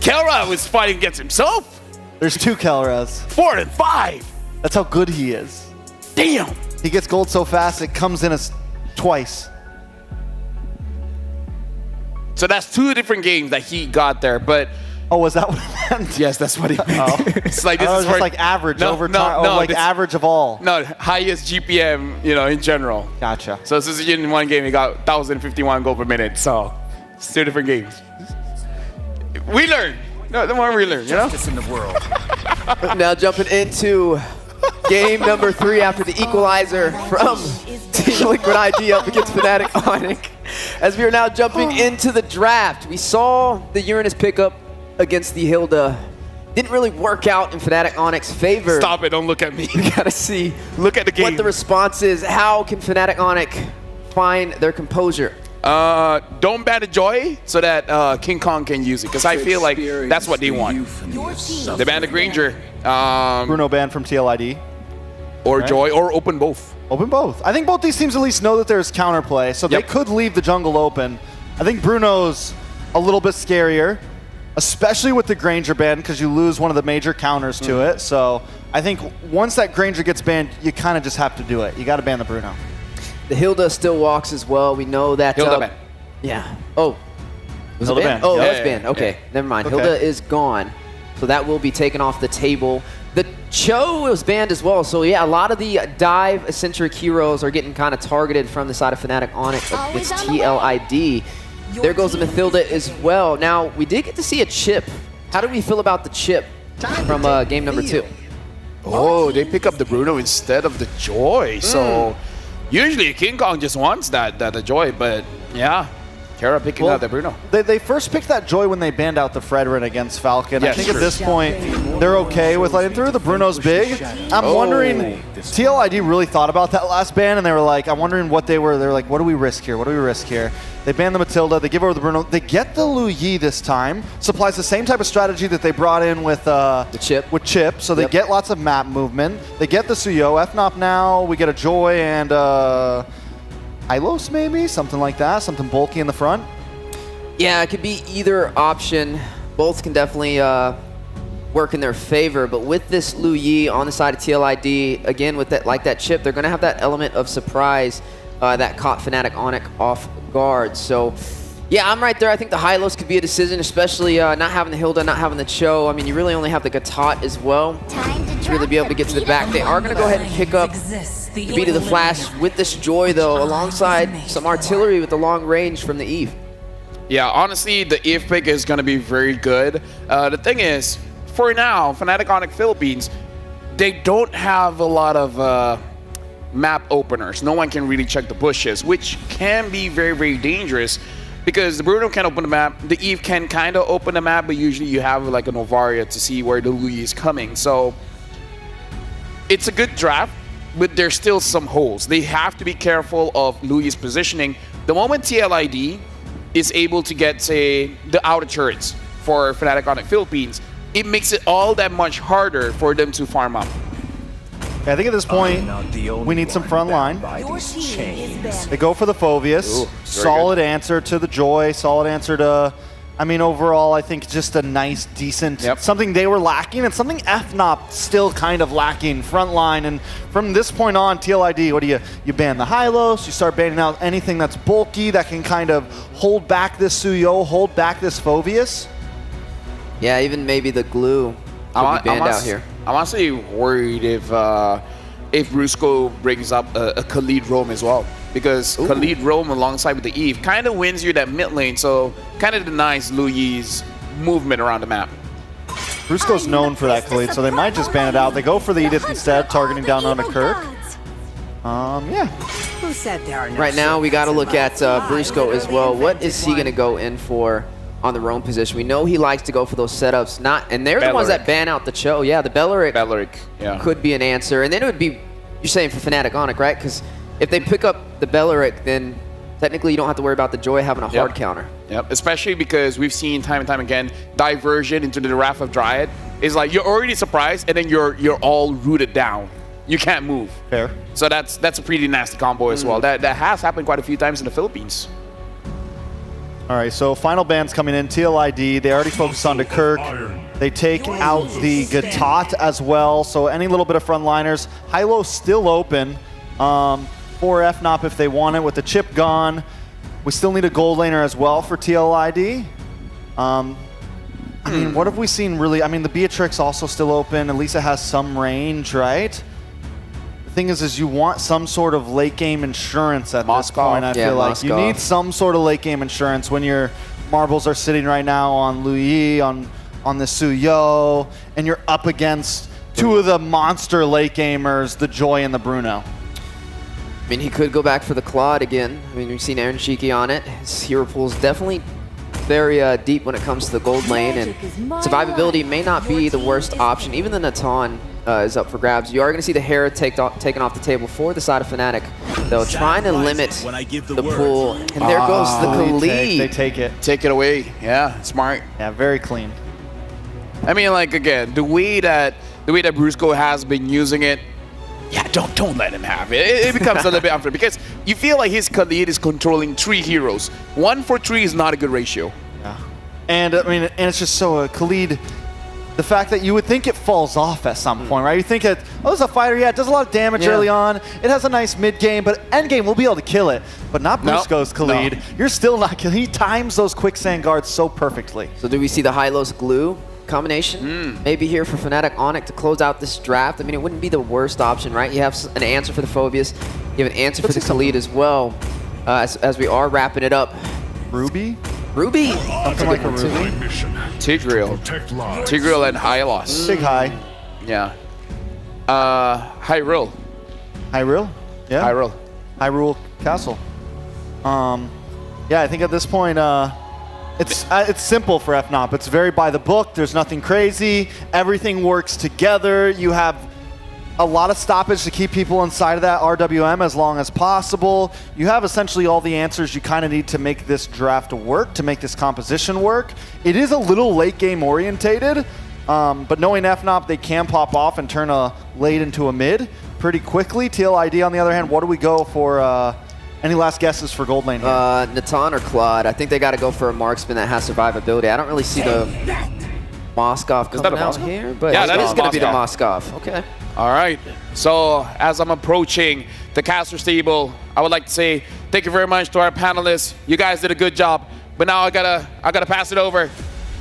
Kelra was fighting against himself. There's 2 Kelras. 4 and 5. That's how good he is. Damn! He gets gold so fast, it comes in as twice. So that's 2 different games that he got there, but... Oh, was that what it meant? Yes, that's what he meant. Oh. It's like this I is was just for, like average over time, this, average of all. No, highest GPM, in general. Gotcha. So this is in one game, he got 1,051 goal per minute, so it's 2 different games. We learn. No, the more we learn, Justice in the world. Now jumping into game number 3 after the equalizer from Team Liquid ID up against Fnatic Onyx. As we are now jumping into the draft, we saw the Uranus pickup against the Hilda. Didn't really work out in Fnatic Onyx's favor. Stop it, don't look at me. We gotta see look at the game. What the response is. How can Fnatic Onyx find their composure? Don't ban the Joy so that King Kong can use it, because I feel like that's what they want. They ban the Granger. Bruno banned from TLID. Or right? Joy, or open both. Open both. I think both these teams at least know that there's counterplay, so they could leave the jungle open. I think Bruno's a little bit scarier, especially with the Granger ban, because you lose one of the major counters to it. So I think once that Granger gets banned, you kind of just have to do it. You got to ban the Bruno. The Hilda still walks as well. We know that. Hilda ban. Yeah. Oh. Was Hilda it banned? ban. Oh, Yeah, that's yeah, banned. Okay, never mind. Okay. Hilda is gone. So that will be taken off the table. The Cho was banned as well. So yeah, a lot of the dive-centric heroes are getting kind of targeted from the side of Fnatic Onyx against TLID. There goes the Mathilda as well. Now, we did get to see a chip. How do we feel about the chip from game number 2? Oh, they pick up the Bruno instead of the Joy. So usually King Kong just wants the Joy, but yeah. Kara picking out the Bruno. They first picked that Joy when they banned out the Fredrin against Falcon. Yeah, I think at this point, they're okay with letting through. The Bruno's big. I'm wondering, TLID really thought about that last ban, and they were like, I'm wondering what they were. They're like, what do we risk here? What do we risk here? They ban the Matilda. They give over the Bruno. They get the Lu Yi this time. Supplies the same type of strategy that they brought in with the Chip. With Chip. So they get lots of map movement. They get the Suyo. FNOP now. We get a Joy and Hylos maybe? Something like that. Something bulky in the front. Yeah, it could be either option. Both can definitely work in their favor. But with this Lu Yi on the side of TLID, again, with that chip, they're going to have that element of surprise that caught Fnatic Onyx off guard. So, yeah, I'm right there. I think the Hylos could be a decision, especially not having the Hilda, not having the Cho. I mean, you really only have the Gatot as well to really be able to get to the back. They are going to go ahead and pick up the Beat of the Flash with this Joy, though, alongside some artillery with the long range from the Eve. Yeah, honestly, the Eve pick is going to be very good. The thing is, for now, Fnatic Onyx Philippines, they don't have a lot of map openers. No one can really check the bushes, which can be very, very dangerous because the Bruno can open the map. The Eve can kind of open the map, but usually you have like a Novaria to see where the Louis is coming. So it's a good draft, but there's still some holes. They have to be careful of Louis' positioning. The moment TLID is able to get, say, the outer turrets for Fnatic Onyx Philippines, it makes it all that much harder for them to farm up. I think at this point, we need some front line. They go for the Phoveus. Solid answer to the Joy. Solid answer to, I mean, overall, I think just a nice, decent, something they were lacking and something FNOP still kind of lacking, front line. And from this point on, TLID, what do you ban the Hylos, you start banning out anything that's bulky that can kind of hold back this Suyo, hold back this Phoveus. Yeah, even maybe the glue could be banned out here. I'm honestly worried if Brusco brings up a Khalid roam as well, because Khalid roam alongside with the Eve kind of wins you that mid lane, so kind of denies Luigi's movement around the map. Brusco's known for that Khalid, so they might just ban it out. They go for the Edith instead, targeting down on a Kirk. Yeah. Who said there are no right now, we got to look at Brusco as well. What is he going to go in for on the roam position? We know he likes to go for those setups, and they're the ones that ban out the Cho. Yeah, the Belleric could be an answer. And then it would be, you're saying for Fnatic Onyx, right? Because if they pick up the Belleric, then technically you don't have to worry about the Joy having a hard counter. Yep, especially because we've seen time and time again, diversion into the Wrath of Dryad is like you're already surprised and then you're all rooted down. You can't move. Fair. So that's a pretty nasty combo as well. That has happened quite a few times in the Philippines. All right, so final bands coming in. TLID, they already focused on the Kirk. They take out the Gatot as well, so any little bit of frontliners. Hilo still open for FNOP if they want it with the chip gone. We still need a gold laner as well for TLID. I mean, what have we seen really? I mean, the Beatrix also still open. Elisa has some range, right? The thing is you want some sort of late game insurance at this point, I feel like. You need some sort of late game insurance when your marbles are sitting right now on Lui, on the Suyo, and you're up against two of the monster late gamers, the Joy and the Bruno. I mean, he could go back for the Claude again. I mean, we've seen Aaron Shiki on it. His hero pool is definitely very deep when it comes to the gold lane, and survivability may not be the worst option. Even the Natan is up for grabs. You are going to see the Hera taken off the table for the side of Fnatic, though, trying to limit the pool. And there goes the Khalid. They take it. Take it away. Yeah, smart. Yeah, very clean. I mean, like, again, the way that Brusco has been using it, yeah, don't let him have it. It becomes a little bit unfair because you feel like his Khalid is controlling 3 heroes. 1 for 3 is not a good ratio. Yeah. And I mean, and it's just so Khalid, the fact that you would think it falls off at some point, right? You think it, oh, it's a fighter, yeah, it does a lot of damage early on. It has a nice mid game, but end game we'll be able to kill it. But not Brusco's Khalid. No. You're still not killing. He times those quicksand guards so perfectly. So do we see the Hylos glue combination maybe here for Fnatic Onyx to close out this draft? I mean, it wouldn't be the worst option, right? You have an answer for the Phobius, you have an answer for the Khalid as well. As we are wrapping it up. Ruby? Something like a Ruby. Tigreal and Hylos. Big high. Yeah. Hyrule. Yeah. Hyrule Castle. Yeah, I think at this point, it's simple for FNOP. It's very by the book. There's nothing crazy. Everything works together. You have a lot of stoppage to keep people inside of that RWM as long as possible. You have essentially all the answers you kind of need to make this draft work, to make this composition work. It is a little late game orientated, but knowing FNOP, they can pop off and turn a late into a mid pretty quickly. TLID, on the other hand, what do we go for? Any last guesses for gold lane here? Natan or Claude. I think they got to go for a marksman that has survivability. I don't really see the Moskov coming out here, but yeah, that is going to be the Moskov. Okay. All right. So as I'm approaching the caster stable, I would like to say thank you very much to our panelists. You guys did a good job. But now I gotta pass it over.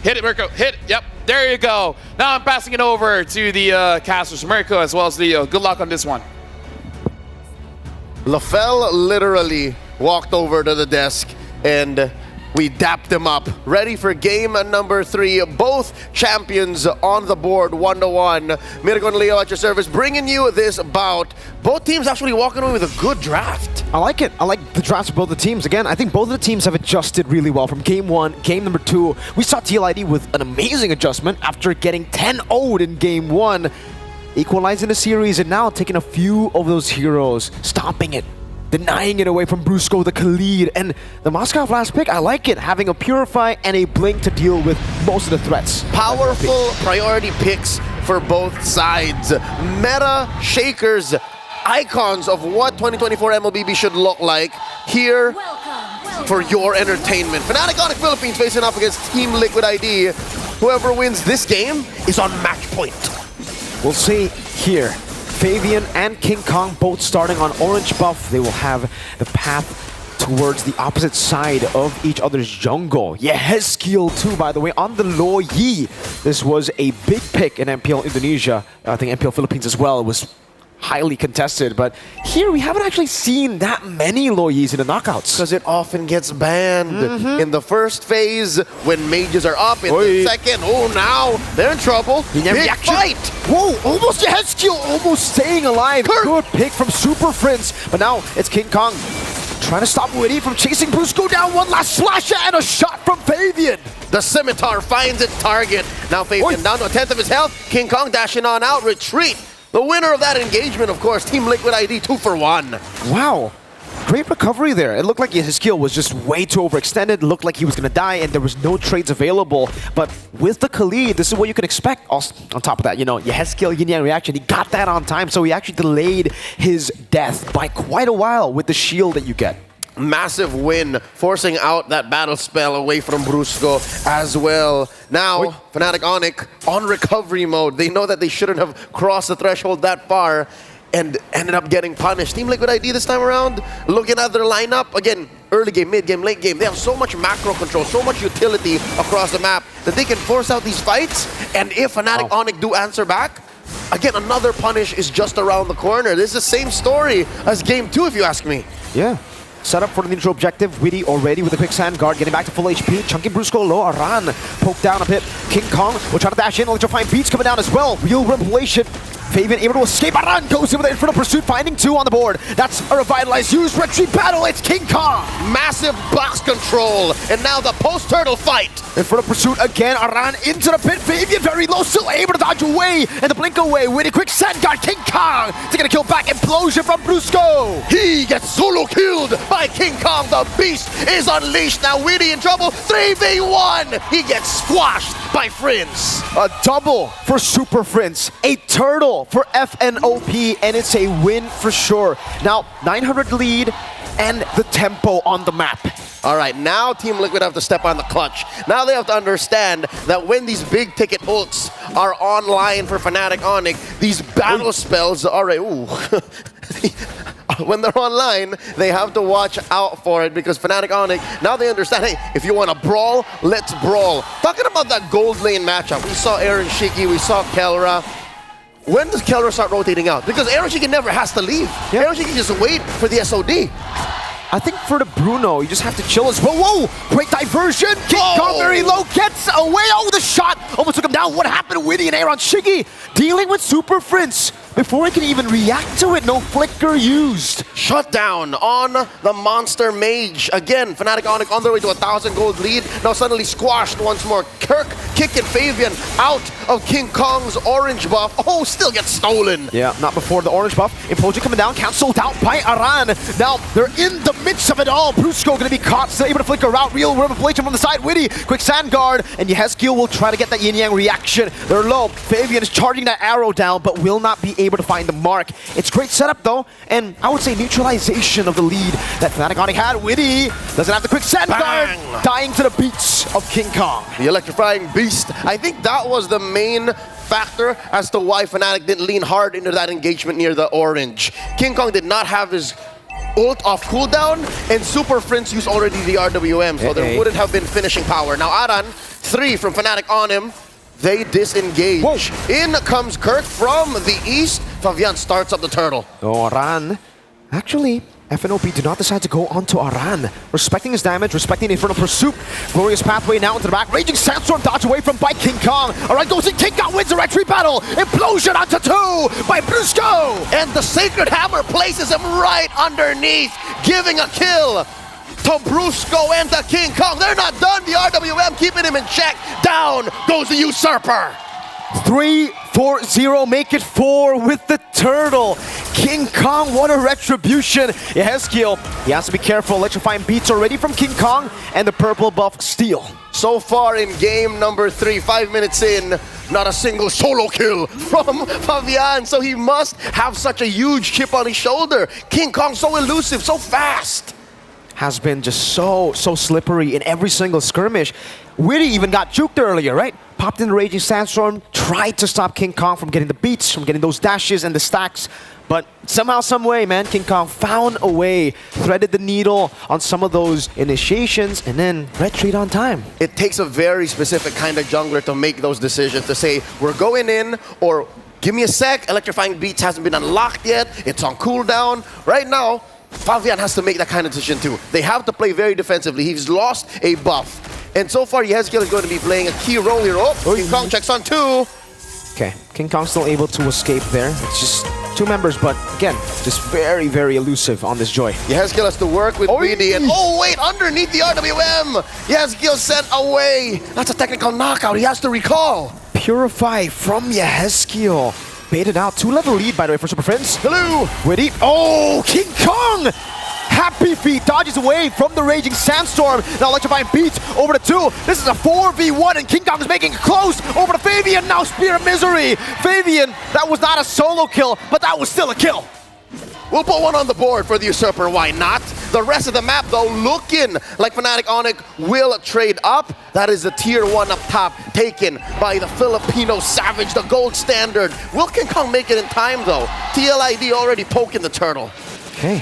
Hit it, Mirko. Hit it. Yep. There you go. Now I'm passing it over to the casters, Mirko, as well as Leo. Good luck on this one. LaFell literally walked over to the desk and we dapped them up. Ready for game number 3. Both champions on the board, 1-1. Mirko and Leo at your service, bringing you this bout. Both teams actually walking away with a good draft. I like it. I like the drafts of both the teams. Again, I think both of the teams have adjusted really well from game 1, game number 2. We saw TLID with an amazing adjustment after getting 10-0'd in game 1. Equalizing the series and now taking a few of those heroes, stomping it, denying it away from Brusco, the Khalid, and the Moskov last pick. I like it, having a Purify and a Blink to deal with most of the threats. Powerful priority picks for both sides. Meta shakers, icons of what 2024 MLBB should look like here for your entertainment. Fnatic Onyx Philippines facing off against Team Liquid ID. Whoever wins this game is on match point. We'll see here. Fabian and King Kong both starting on orange buff. They will have the path towards the opposite side of each other's jungle. Yeah, Hezkiel too, by the way, on the Lo Yi. This was a big pick in MPL Indonesia. I think MPL Philippines as well. It was highly contested, but here we haven't actually seen that many Lo Yis in the knockouts. Because it often gets banned in the first phase when mages are up. In the second, now they're in trouble. Big fight! Whoa, almost Hezkiel almost staying alive. Good pick from Super Friends, but now it's King Kong trying to stop Witty from chasing Brusco down. One last slash and a shot from Fabian. The scimitar finds its target. Now Fabian down to 1/10 of his health. King Kong dashing on out, retreat. The winner of that engagement, of course, Team Liquid ID 2 for 1. Wow. Great recovery there. It looked like his skill was just way too overextended. It looked like he was going to die and there was no trades available. But with the Khalid, this is what you can expect. Also, on top of that, you know, Hezkiel Yin Yang reaction, he got that on time. So he actually delayed his death by quite a while with the shield that you get. Massive win, forcing out that battle spell away from Brusco as well. Now, Fnatic Onyx on recovery mode. They know that they shouldn't have crossed the threshold that far and ended up getting punished. Team Liquid ID this time around, looking at their lineup, again, early game, mid game, late game, they have so much macro control, so much utility across the map that they can force out these fights. And if Fnatic Onyx do answer back, again, another punish is just around the corner. This is the same story as game 2, if you ask me. Yeah. Set up for the neutral objective. Witty already with the quick sand guard, getting back to full HP. Chunky Brusco low. Aran poked down a bit. King Kong will try to dash in. Electrifying beats coming down as well. Real revelation. Fabian able to escape. Aran goes in with the Infernal Pursuit, finding 2 on the board. That's a revitalized use. Retreat battle. It's King Kong. Massive box control. And now the post-turtle fight. Infernal Pursuit again. Aran into the pit. Fabian very low. Still able to dodge away. And the blink away. Witty quick sand guard. King Kong taking a kill back. Implosion from Brusco. He gets solo killed by King Kong. The beast is unleashed. Now Witty in trouble. 3v1. He gets squashed by Friends. A double for Super Friends. A turtle for FNOP. And it's a win for sure. Now, 900 lead and the tempo on the map. All right, now Team Liquid have to step on the clutch. Now they have to understand that when these big ticket ults are online for Fnatic Onyx, these battle spells are when they're online, they have to watch out for it because Fnatic Onyx, now they understand, hey, if you want to brawl, let's brawl. Talking about that gold lane matchup, we saw Aaron Shiki, we saw Kelra. When does Kelra start rotating out? Because Aaron Shiki never has to leave. Yeah. Aaron Shiki just wait for the SOD. I think for the Bruno, you just have to chill as well. Whoa! Great diversion! King Kong very low, gets away! Oh, the shot almost took him down. What happened to Witty and Aaron Shiki? Dealing with Super Friends. Before he can even react to it, no flicker used. Shut down on the Monster Mage. Again, Fnatic Onyx on their way to 1,000 gold lead. Now suddenly squashed once more. Kirk kicking Fabian out of King Kong's orange buff. Oh, still gets stolen. Yeah, not before the orange buff. Implosion coming down, cancelled out by Aran. Now they're in the midst of it all. Brusco gonna be caught, still able to flicker out. Real revelation from the side. Witty, quick sand guard, and Yehezkiel will try to get that yin-yang reaction. They're low. Fabian is charging that arrow down, but will not be able to find the mark. It's great setup though, and I would say neutralization of the lead that Fnatic Onyx had. Witty doesn't have the quick sand guard, dying to the beats of King Kong. The electrifying beast. I think that was the main factor as to why Fnatic didn't lean hard into that engagement near the orange. King Kong did not have his ult off cooldown, and Super Friends used already the RWM, so there wouldn't have been finishing power. Now Aran, 3 from Fnatic on him. They disengage. Whoa. In comes Kirk from the east. Fabian starts up the turtle. Oh, Aran. Actually, FNOP do not decide to go onto Aran. Respecting his damage, respecting the Infernal Pursuit. Glorious pathway now into the back. Raging Sandstorm dodge away from by King Kong. Aran goes in, King Kong wins the retreat battle. Implosion onto 2 by Brusco. And the Sacred Hammer places him right underneath, giving a kill to Brusco and to King Kong. They're not done. The RWM keeping him in check. Down goes the Usurper. 3-4-0, make it 4 with the turtle. King Kong, what a retribution. Yehezkiel, he has to be careful. Electrifying beats already from King Kong and the purple buff Steel. So far in game number 3, 5 minutes in, not a single solo kill from Fabian. So he must have such a huge chip on his shoulder. King Kong so elusive, so fast. Has been just so slippery in every single skirmish. Witty even got juked earlier, right? Popped in the Raging Sandstorm, tried to stop King Kong from getting the beats, from getting those dashes and the stacks. But somehow, some way, man, King Kong found a way, threaded the needle on some of those initiations, and then retreat on time. It takes a very specific kind of jungler to make those decisions, to say, we're going in, or give me a sec, Electrifying Beats hasn't been unlocked yet, it's on cooldown. Right now, Fabian has to make that kind of decision too. They have to play very defensively. He's lost a buff. And so far, Yehezkiel is going to be playing a key role here. Oh, King Kong checks on 2. Okay, King Kong still able to escape there. It's just 2 members, but again, just very, very elusive on this Joy. Yehezkiel has to work with Witty, and oh wait, underneath the RWM! Yehezkiel sent away. That's a technical knockout. He has to recall. Purify from Yehezkiel. Baited out. 2-level lead, by the way, for Super Friends. Hello! Witty. Oh, King Kong! Happy Feet dodges away from the Raging Sandstorm. Now Electrifying Beats over to 2. This is a 4v1, and King Kong is making it close. Over to Fabian, now Spear of Misery. Fabian, that was not a solo kill, but that was still a kill. We'll put one on the board for the Usurper, why not? The rest of the map, though, looking like Fnatic Onyx will trade up. That is the tier 1 up top, taken by the Filipino Savage, the gold standard. Will King Kong make it in time, though? TLID already poking the turtle. Okay.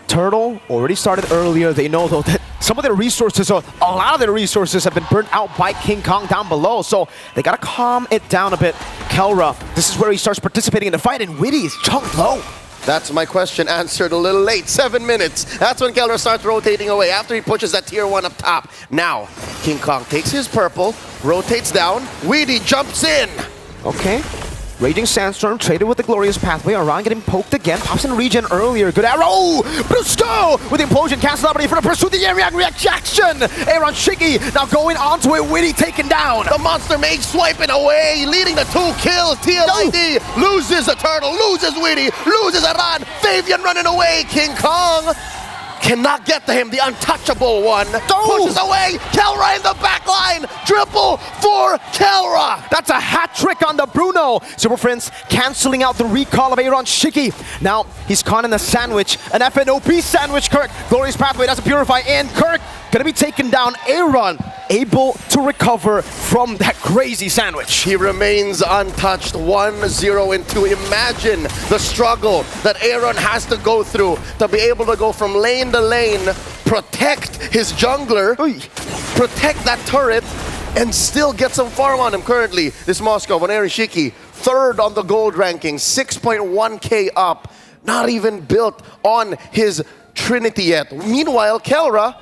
Turtle already started earlier. They know, though, that some of their resources, or a lot of their resources, have been burnt out by King Kong down below. So they got to calm it down a bit. Kelra, this is where he starts participating in the fight, and Witty is chunked low. That's my question answered a little late. 7 minutes. That's when Kelra starts rotating away after he pushes that tier 1 up top. Now, King Kong takes his purple, rotates down. Weedy jumps in. Okay. Raging Sandstorm traded with the Glorious Pathway. Aran getting poked again. Pops in regen earlier. Good arrow! Brusco with the implosion. Cancel out, but for the pursue the reaction. Aaron Shiggy now going onto it. Witty taken down. The Monster Mage swiping away, leading to 2 kills. TLID loses the turtle, loses Witty, loses Aran. Fabian running away. King Kong cannot get to him, the untouchable one. Pushes away, Kelra in the back line. Triple for Kelra. That's a hat trick on the Bruno. Super Friends canceling out the recall of Aaron Shiki. Now he's caught in a sandwich, an FNOP sandwich. Kirk, Glorious Pathway doesn't purify, and Kirk gonna be taken down. Aaron able to recover from that crazy sandwich. He remains untouched, 1-0 in 2. Imagine the struggle that Aaron has to go through to be able to go from lane to lane, protect his jungler, protect that turret, and still get some farm on him currently. This Moscow, von Aaron Shiki, 3rd on the gold ranking, 6.1k up, not even built on his Trinity yet. Meanwhile, Kelra,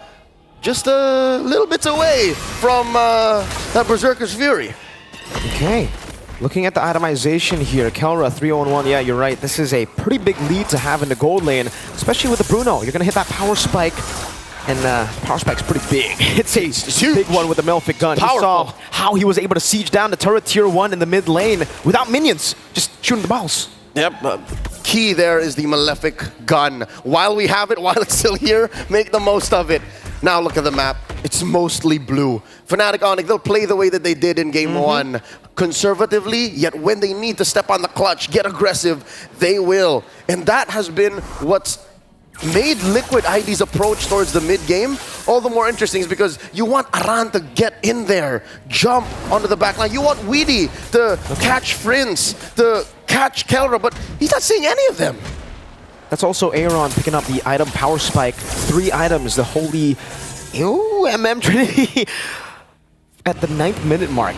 just a little bit away from that Berserker's Fury. Okay, looking at the itemization here, Kelra 3-on-1, yeah, you're right. This is a pretty big lead to have in the gold lane, especially with the Bruno. You're gonna hit that power spike, and power spike's pretty big. It's a big one with the Melfic gun. You saw how he was able to siege down the turret tier 1 in the mid lane without minions, just shooting the balls. Yep, key there is the Malefic gun. While we have it, while it's still here, make the most of it. Now look at the map. It's mostly blue. Fnatic Onyx, they'll play the way that they did in game 1. Conservatively, yet when they need to step on the clutch, get aggressive, they will. And that has been what's made Liquid ID's approach towards the mid-game all the more interesting, is because you want Aran to get in there, jump onto the back line. You want Weedy to catch Prince, to catch Kelra, but he's not seeing any of them. That's also Aaron picking up the item power spike. 3 items, the holy MM Trinity at the 9th minute mark.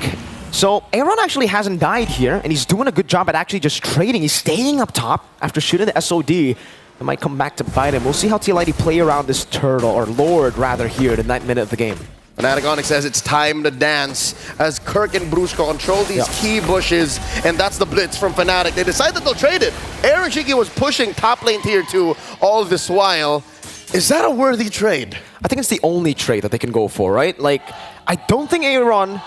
So Aaron actually hasn't died here, and he's doing a good job at actually just trading. He's staying up top after shooting the SOD. It might come back to bite him. We'll see how TLID play around this turtle, or Lord rather, here at the 9th minute of the game. Fnatic Onyx says it's time to dance as Kirk and Brusco control these key bushes, and that's the blitz from Fnatic. They decided they'll trade it. Aaron Shiki was pushing top lane tier 2 all this while. Is that a worthy trade? I think it's the only trade that they can go for, right? Like, I don't think Aaron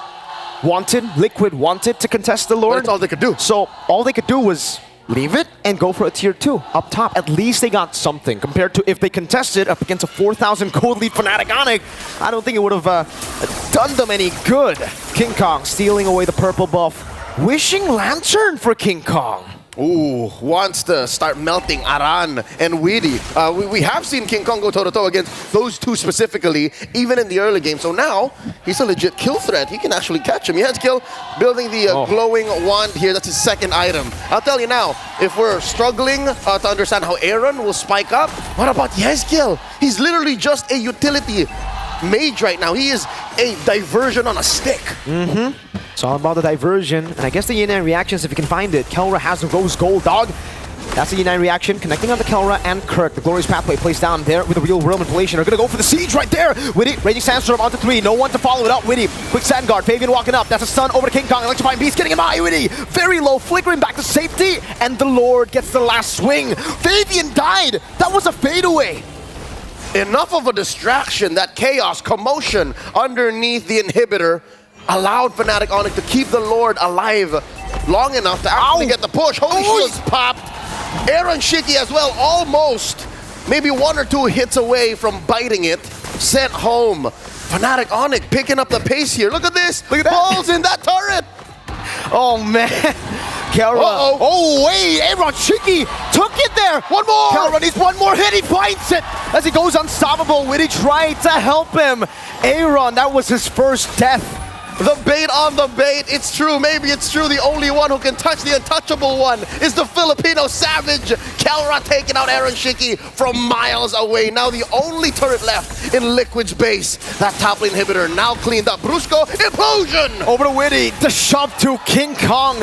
Liquid wanted to contest the Lord. But that's all they could do. So all they could do was leave it and go for a tier 2 up top. At least they got something compared to if they contested up against a 4,000 gold lead Fnatic Onyx. I don't think it would have done them any good. King Kong stealing away the purple buff. Wishing Lantern for King Kong. Ooh, wants to start melting Aran and Weedy. We have seen King Kong go toe-to-toe against those two specifically, even in the early game. So now, he's a legit kill threat. He can actually catch him. He has kill, building the glowing wand here. That's his 2nd item. I'll tell you now, if we're struggling to understand how Aaron will spike up, what about Yezkiel? He's literally just a utility mage right now. He is a diversion on a stick. It's all about the diversion, and I guess the Yin reactions, if you can find it. Kelra has the rose gold, dog. That's the Yin Reaction, connecting on the Kelra and Kirk. The Glorious Pathway placed down there with a real world manipulation. They're gonna go for the siege right there. Witty, Raging Sandstorm onto 3. No one to follow it up. Witty, quick sand guard. Fabian walking up. That's a stun over to King Kong. Electrifying Beast getting him by Witty. Very low, flickering back to safety, and the Lord gets the last swing. Fabian died. That was a fadeaway. Enough of a distraction. That chaos, commotion underneath the inhibitor allowed Fnatic Onyx to keep the Lord alive long enough to actually get the push. Holy Shields popped. Aaron Shiki as well, almost maybe 1 or 2 hits away from biting it. Sent home. Fnatic Onyx picking up the pace here. Look at this. Look at that. Balls in that turret. Oh, man. Kelra. Uh-oh. Wait, Aaron Shiki took it there. One more. Kelra needs one more hit. He finds it as he goes unstoppable. Witty tried to help him. Aaron, that was his first death. The bait on the bait. It's true. Maybe it's true. The only one who can touch the untouchable one is the Filipino savage. Kelra taking out Aaron Shiki from miles away. Now the only turret left in Liquid's base. That top lane inhibitor now cleaned up. Brusco, implosion! Over to Witty. The shove to King Kong.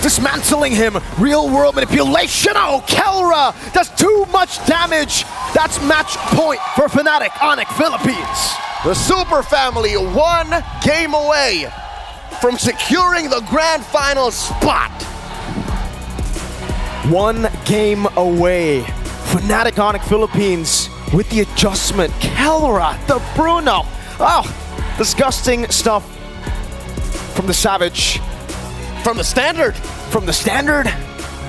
Dismantling him. Real world manipulation. Oh, Kelra does too much damage. That's match point for Fnatic Onic Philippines. The Super Family 1 game away from securing the grand final spot. 1 game away. Fnatic Onic Philippines with the adjustment. Kelra, the Bruno. Oh, disgusting stuff from the Savage. From the Standard. From the Standard.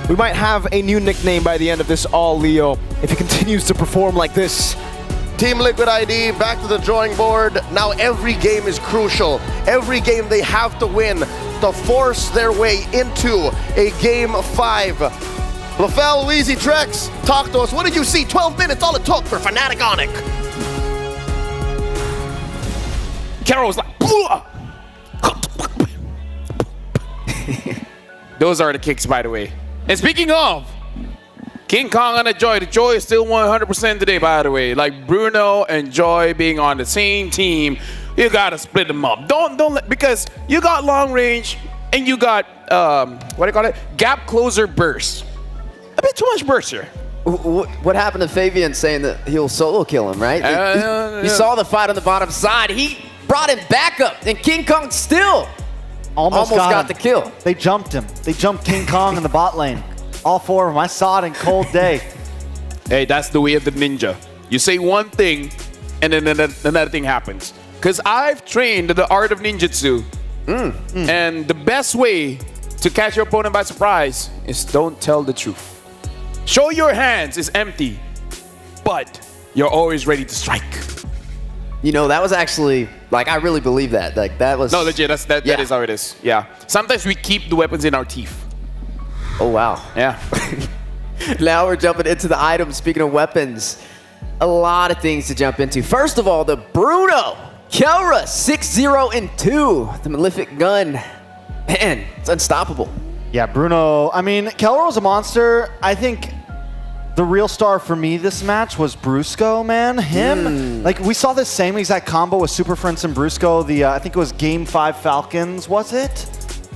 We might have a new nickname by the end of this all, Leo, if he continues to perform like this. Team Liquid ID back to the drawing board. Now every game is crucial. Every game they have to win to force their way into a game 5. LaFell, Weezy, Trex, talk to us. What did you see? 12 minutes, all it took for Fnatic Onic. Carol was like, those are the kicks, by the way. And speaking of, King Kong and Joy. The Joy is still 100% today, by the way. Like Bruno and Joy being on the same team, you gotta split them up. Don't let, because you got long range and you got what do you call it? Gap closer burst. A bit too much burst here. What happened to Fabian saying that he'll solo kill him, right? You saw the fight on the bottom side. He brought him back up, and King Kong still almost got the kill. They jumped him. They jumped King Kong in the bot lane. All 4 of them. I saw it in cold day. Hey, that's the way of the ninja. You say one thing, and then another thing happens. Because I've trained the art of ninjutsu, and the best way to catch your opponent by surprise is don't tell the truth. Show your hands is empty, but you're always ready to strike. You know, that was actually, like, I really believe that. Like, that was... No, legit, that is how it is. Yeah. Sometimes we keep the weapons in our teeth. Oh, wow. Yeah. Now we're jumping into the items. Speaking of weapons, a lot of things to jump into. First of all, the Bruno. Kelra, 6-0-2. The Malefic gun. Man, it's unstoppable. Yeah, Bruno. I mean, Kelra was a monster. I think the real star for me this match was Brusco, man. Him. Like, we saw this same exact combo with Super Friends and Brusco. The I think it was Game 5 Falcons, was it?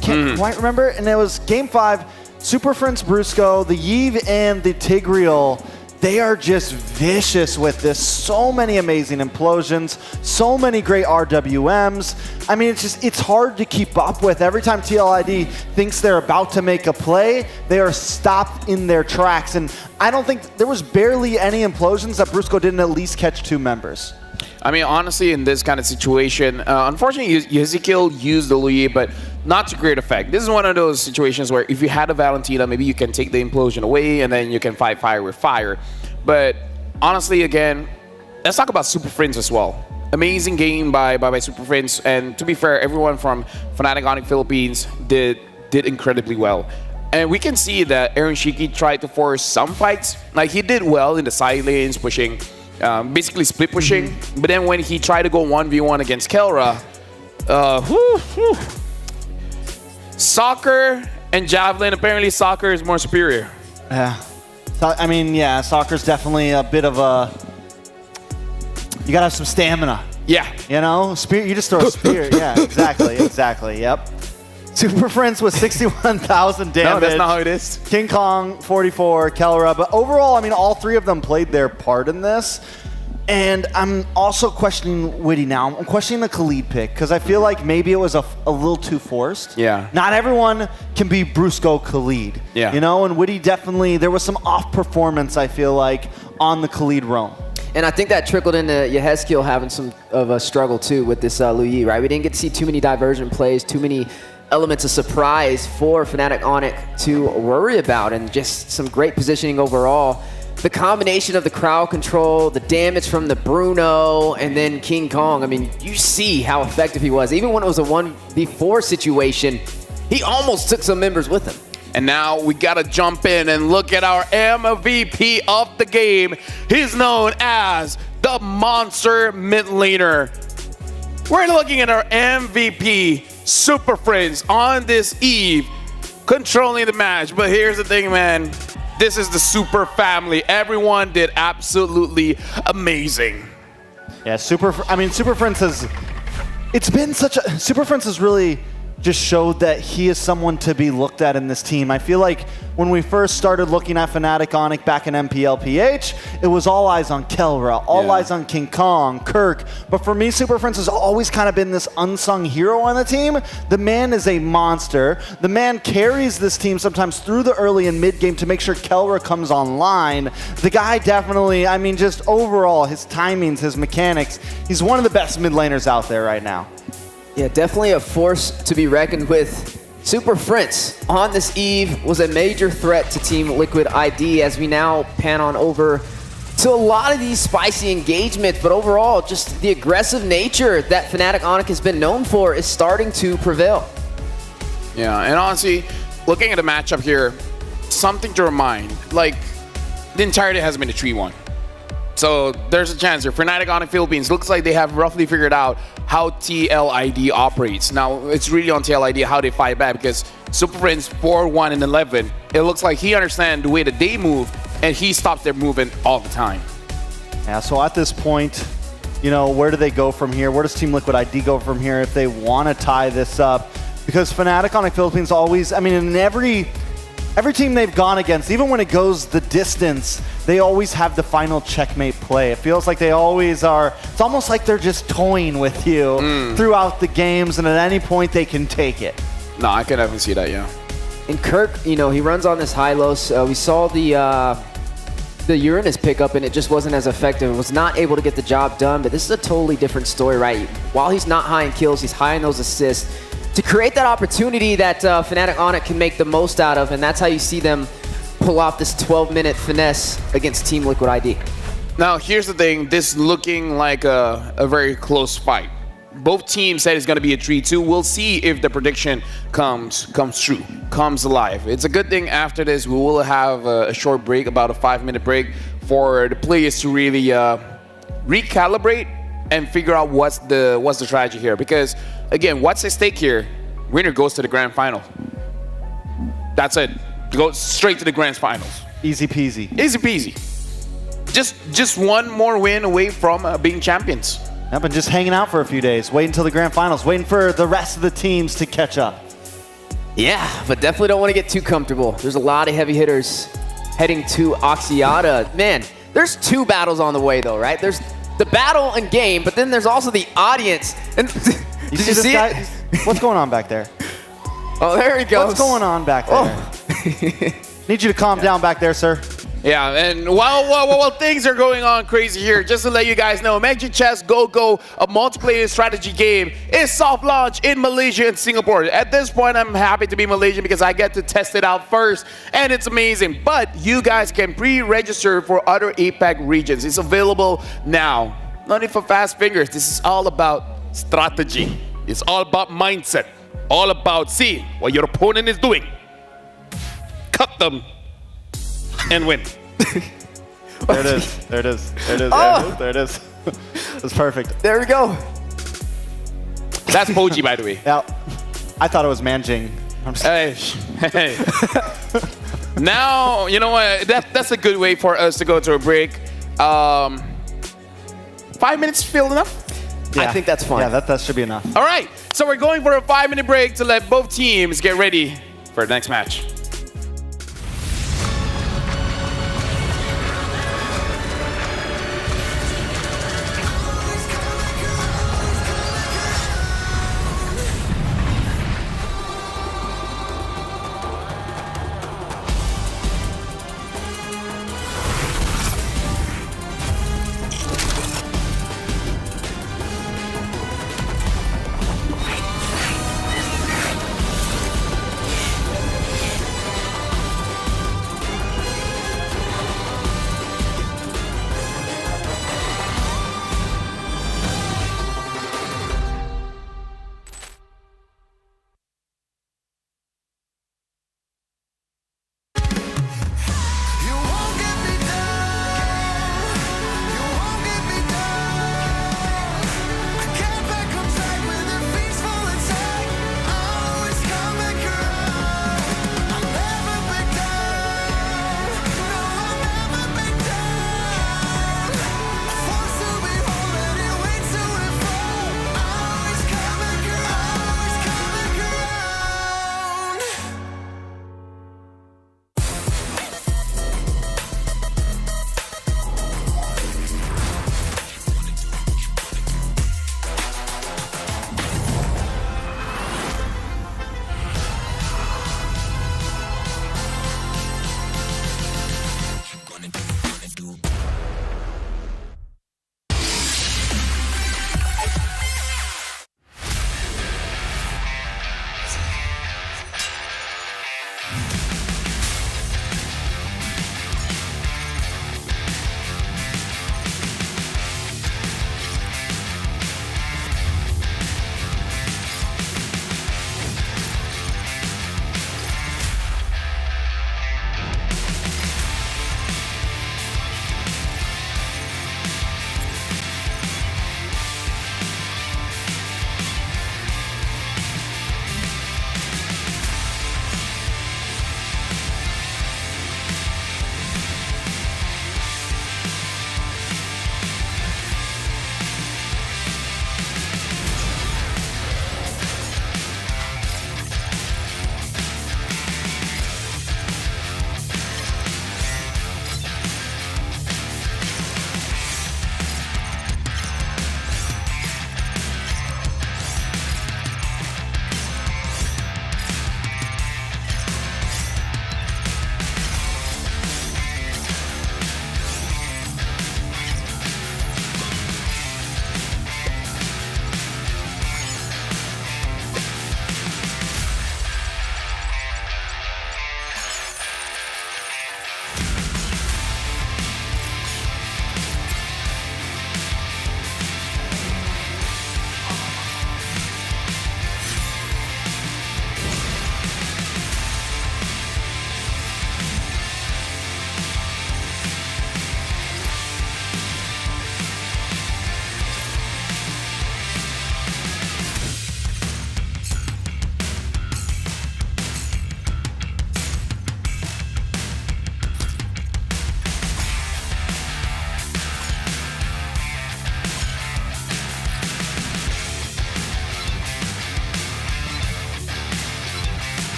Can't quite remember. And it was Game 5, Super Friends Brusco, the Yve and the Tigreal. They are just vicious with this. So many amazing implosions, so many great RWMs. I mean, it's hard to keep up with. Every time TLID thinks they're about to make a play, they are stopped in their tracks. And I don't think there was barely any implosions that Brusco didn't at least catch 2 members. I mean, honestly, in this kind of situation, unfortunately, Ezekiel used the Luyi, but not to great effect. This is one of those situations where if you had a Valentina, maybe you can take the implosion away and then you can fight fire with fire. But honestly, again, let's talk about Super Friends as well. Amazing game by Super Friends. And to be fair, everyone from Fnatic Onic Philippines did incredibly well. And we can see that Aaron Shiki tried to force some fights. Like, he did well in the side lanes, pushing, basically split pushing. But then when he tried to go 1v1 against Kelra, Soccer and Javelin, apparently Soccer is more superior. Yeah. So, I mean, yeah, Soccer's definitely a bit of a... You gotta have some stamina. Yeah. You know? Spear, you just throw a spear. Yeah, exactly, yep. Super Friends with 61,000 damage. No, that's not how it is. King Kong, 44, Kelra. But overall, I mean, all 3 of them played their part in this. And I'm also questioning Witty now. I'm questioning the Khalid pick because I feel like maybe it was a little too forced. Yeah. Not everyone can be Brusco Khalid. Yeah. You know, and Witty definitely, there was some off performance, I feel like, on the Khalid roam. And I think that trickled into Yehezkiel having some of a struggle too with this Luyi, right? We didn't get to see too many diversion plays, too many elements of surprise for Fnatic Onic to worry about, and just some great positioning overall. The combination of the crowd control, the damage from the Bruno, and then King Kong. I mean, you see how effective he was. Even when it was a 1v4 situation, he almost took some members with him. And now we gotta jump in and look at our MVP of the game. He's known as the Monster Mid Laner. We're looking at our MVP, Super Friends, on this eve, controlling the match. But here's the thing, man. This is the Super family. Everyone did absolutely amazing. Yeah, Super Friends has, it's been such a, Super Friends has really just showed that he is someone to be looked at in this team. I feel like when we first started looking at Fnatic Onic back in MPLPH, it was all eyes on Kelra, all eyes on King Kong, Kirk. But for me, Super Friends has always kind of been this unsung hero on the team. The man is a monster. The man carries this team sometimes through the early and mid game to make sure Kelra comes online. The guy definitely, I mean, just overall, his timings, his mechanics, he's one of the best mid laners out there right now. Yeah, definitely a force to be reckoned with. Super Friends on this eve was a major threat to Team Liquid ID as we now pan on over to a lot of these spicy engagements, but overall, just the aggressive nature that Fnatic Onic has been known for is starting to prevail. Yeah, and honestly, looking at the matchup here, something to remind, like, the entirety has been a 3-1. So there's a chance here. Fnatic Onic Philippines looks like they have roughly figured out how TLID operates. Now, it's really on TLID how they fight back because Super Friends 4-1 and 11, it looks like he understands the way that they move and he stops their movement all the time. Yeah, so at this point, you know, where do they go from here? Where does Team Liquid ID go from here if they want to tie this up? Because Fnatic Onic Philippines always, I mean, in every team they've gone against, even when it goes the distance, they always have the final checkmate play. It feels like they always are, it's almost like they're just toying with you throughout the games, and at any point they can take it. No, I can definitely see that, yeah. And Kirk, you know, he runs on this Hylos. We saw the Uranus pickup, and it just wasn't as effective. It was not able to get the job done, but this is a totally different story, right? While he's not high in kills, he's high in those assists. To create that opportunity that Fnatic Onic can make the most out of, and that's how you see them pull off this 12-minute finesse against Team Liquid ID. Now, here's the thing. This is looking like a very close fight. Both teams said it's going to be a 3-2. We'll see if the prediction comes true, comes alive. It's a good thing after this, we will have a short break, about a 5-minute break, for the players to really recalibrate and figure out what's the strategy here. Because, again, what's at stake here? Winner goes to the grand final. That's it. Go straight to the grand finals. Easy peasy. Easy peasy. Just one more win away from being champions. I've been just hanging out for a few days, waiting until the grand finals, waiting for the rest of the teams to catch up. Yeah, but definitely don't want to get too comfortable. There's a lot of heavy hitters heading to Axiata. Man, there's 2 battles on the way though, right? There's the battle and game, but then there's also the audience. And you see this guy? What's going on back there? Oh, there he goes. What's going on back there? Need you to calm down back there, sir. Yeah, and while things are going on crazy here, just to let you guys know, Magic Chess Go, a multiplayer strategy game, is soft launch in Malaysia and Singapore. At this point, I'm happy to be Malaysian because I get to test it out first, and it's amazing. But you guys can pre-register for other APAC regions. It's available now. Not only for fast fingers, this is all about strategy. It's all about mindset. All about seeing what your opponent is doing. Cut them and win. There it is. There it is. There it is. Oh. There it is. That's perfect. There we go. That's Poji, by the way. Yeah. I thought it was Manjing. Hey. Now, you know what? That's a good way for us to go to a break. 5 minutes feel enough? Yeah. I think that's fine. Yeah, that should be enough. All right. So we're going for a 5-minute break to let both teams get ready for the next match.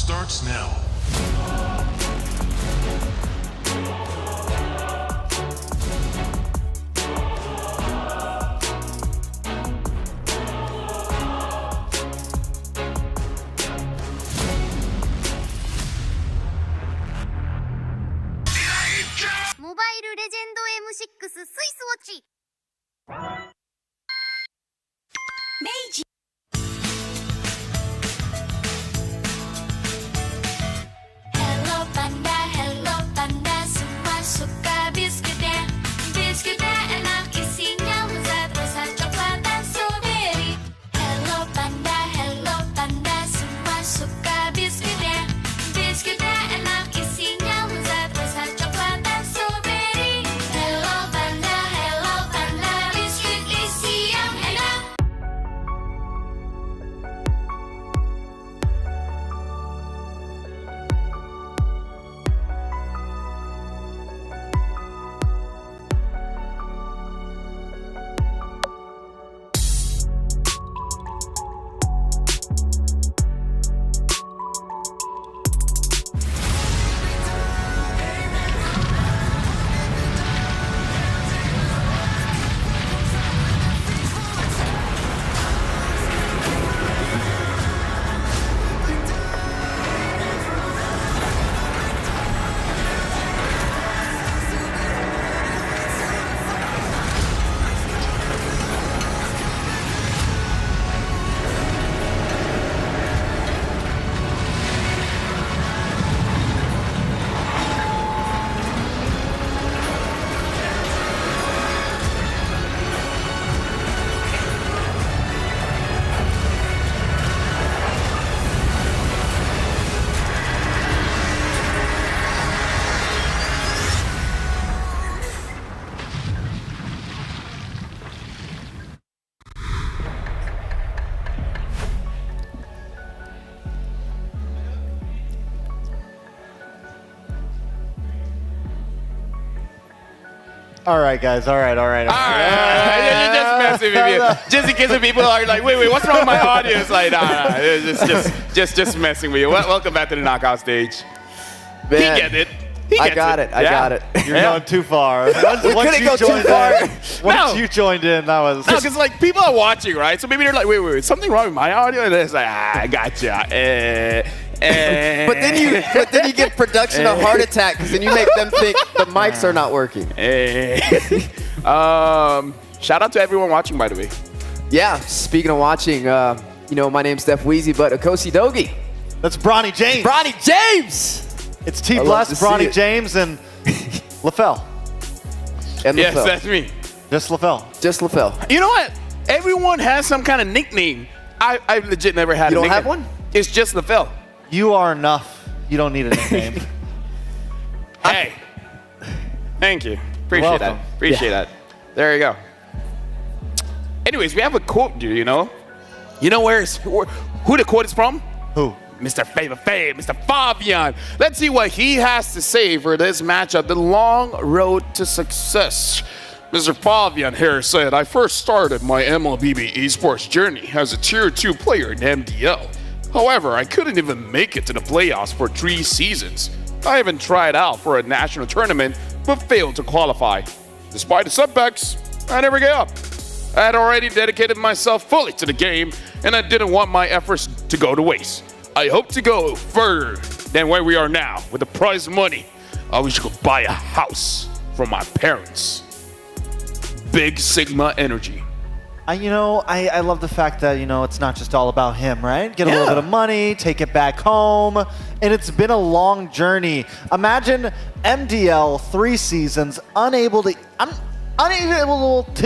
starts now. Mobile Legend M6 スイスウォッチ。明治。Hello Panda, Hello Panda, semua suka biskuitnya. Biskuitnya enak isinya lezat rasa coklat dan strawberry. Hello Panda, semua suka biskuitnya. Biskuitnya enak isinya lezat rasa coklat dan strawberry. Hello Panda, biskuit isi yang enak. All right, guys. All right. You're just messing with you. Just in case the people are like, wait, what's wrong with my audio? It's like, nah, it's just messing with you. Welcome back to the knockout stage. Man, He get it. I got it. You're going too far. We couldn't go too far. Once you joined in, that was... No, because like people are watching, right? So maybe they're like, wait, something wrong with my audio? And it's like, I gotcha. But then you get production a heart attack because then you make them think the mics are not working. Shout out to everyone watching, by the way. Yeah, speaking of watching, my name's Steph Weezy, but Akosi Dogi. That's Bronny James. Bronny James! It's T. Bless, Bronny James, and LaFell. Yes, that's me. Just LaFell. Just LaFell. You know what? Everyone has some kind of nickname. I legit never had a nickname. You don't have one? It's just LaFell. You are enough. You don't need a nickname. Hey. Thank you. Appreciate that. Appreciate that. There you go. Anyways, we have a quote here, you know? You know who the quote is from? Who? Mr. Fav, Mr. Fabian. Let's see what he has to say for this matchup, the long road to success. Mr. Fabian here said, I first started my MLBB esports journey as a Tier 2 player in MDL. However, I couldn't even make it to the playoffs for 3 seasons. I even tried out for a national tournament, but failed to qualify. Despite the setbacks, I never gave up. I had already dedicated myself fully to the game, and I didn't want my efforts to go to waste. I hope to go further than where we are now with the prize money. I wish I could buy a house from my parents. Big Sigma energy. I love the fact that, it's not just all about him, right? Get a little bit of money, take it back home, and it's been a long journey. Imagine MDL 3 seasons, unable to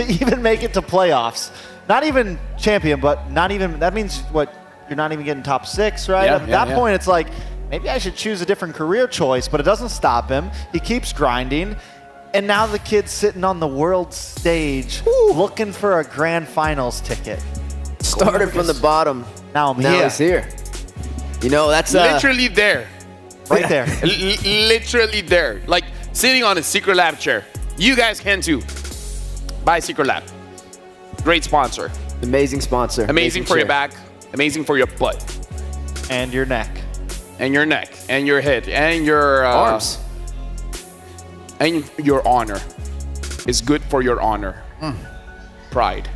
even make it to playoffs. Not even champion, but not even, that means what? You're not even getting top 6, right? At that point, it's like, maybe I should choose a different career choice, but it doesn't stop him. He keeps grinding. And now the kid's sitting on the world stage looking for a grand finals ticket. Started from the bottom. Now he's here. That's literally there. Right there. Literally there. Like sitting on a Secret Lab chair. You guys can too. Buy Secret Lab. Great sponsor. Amazing sponsor. Amazing for your back. Amazing for your butt. And your neck. and your neck, and your head, and your arms, and your honor. Is good for your honor. Pride.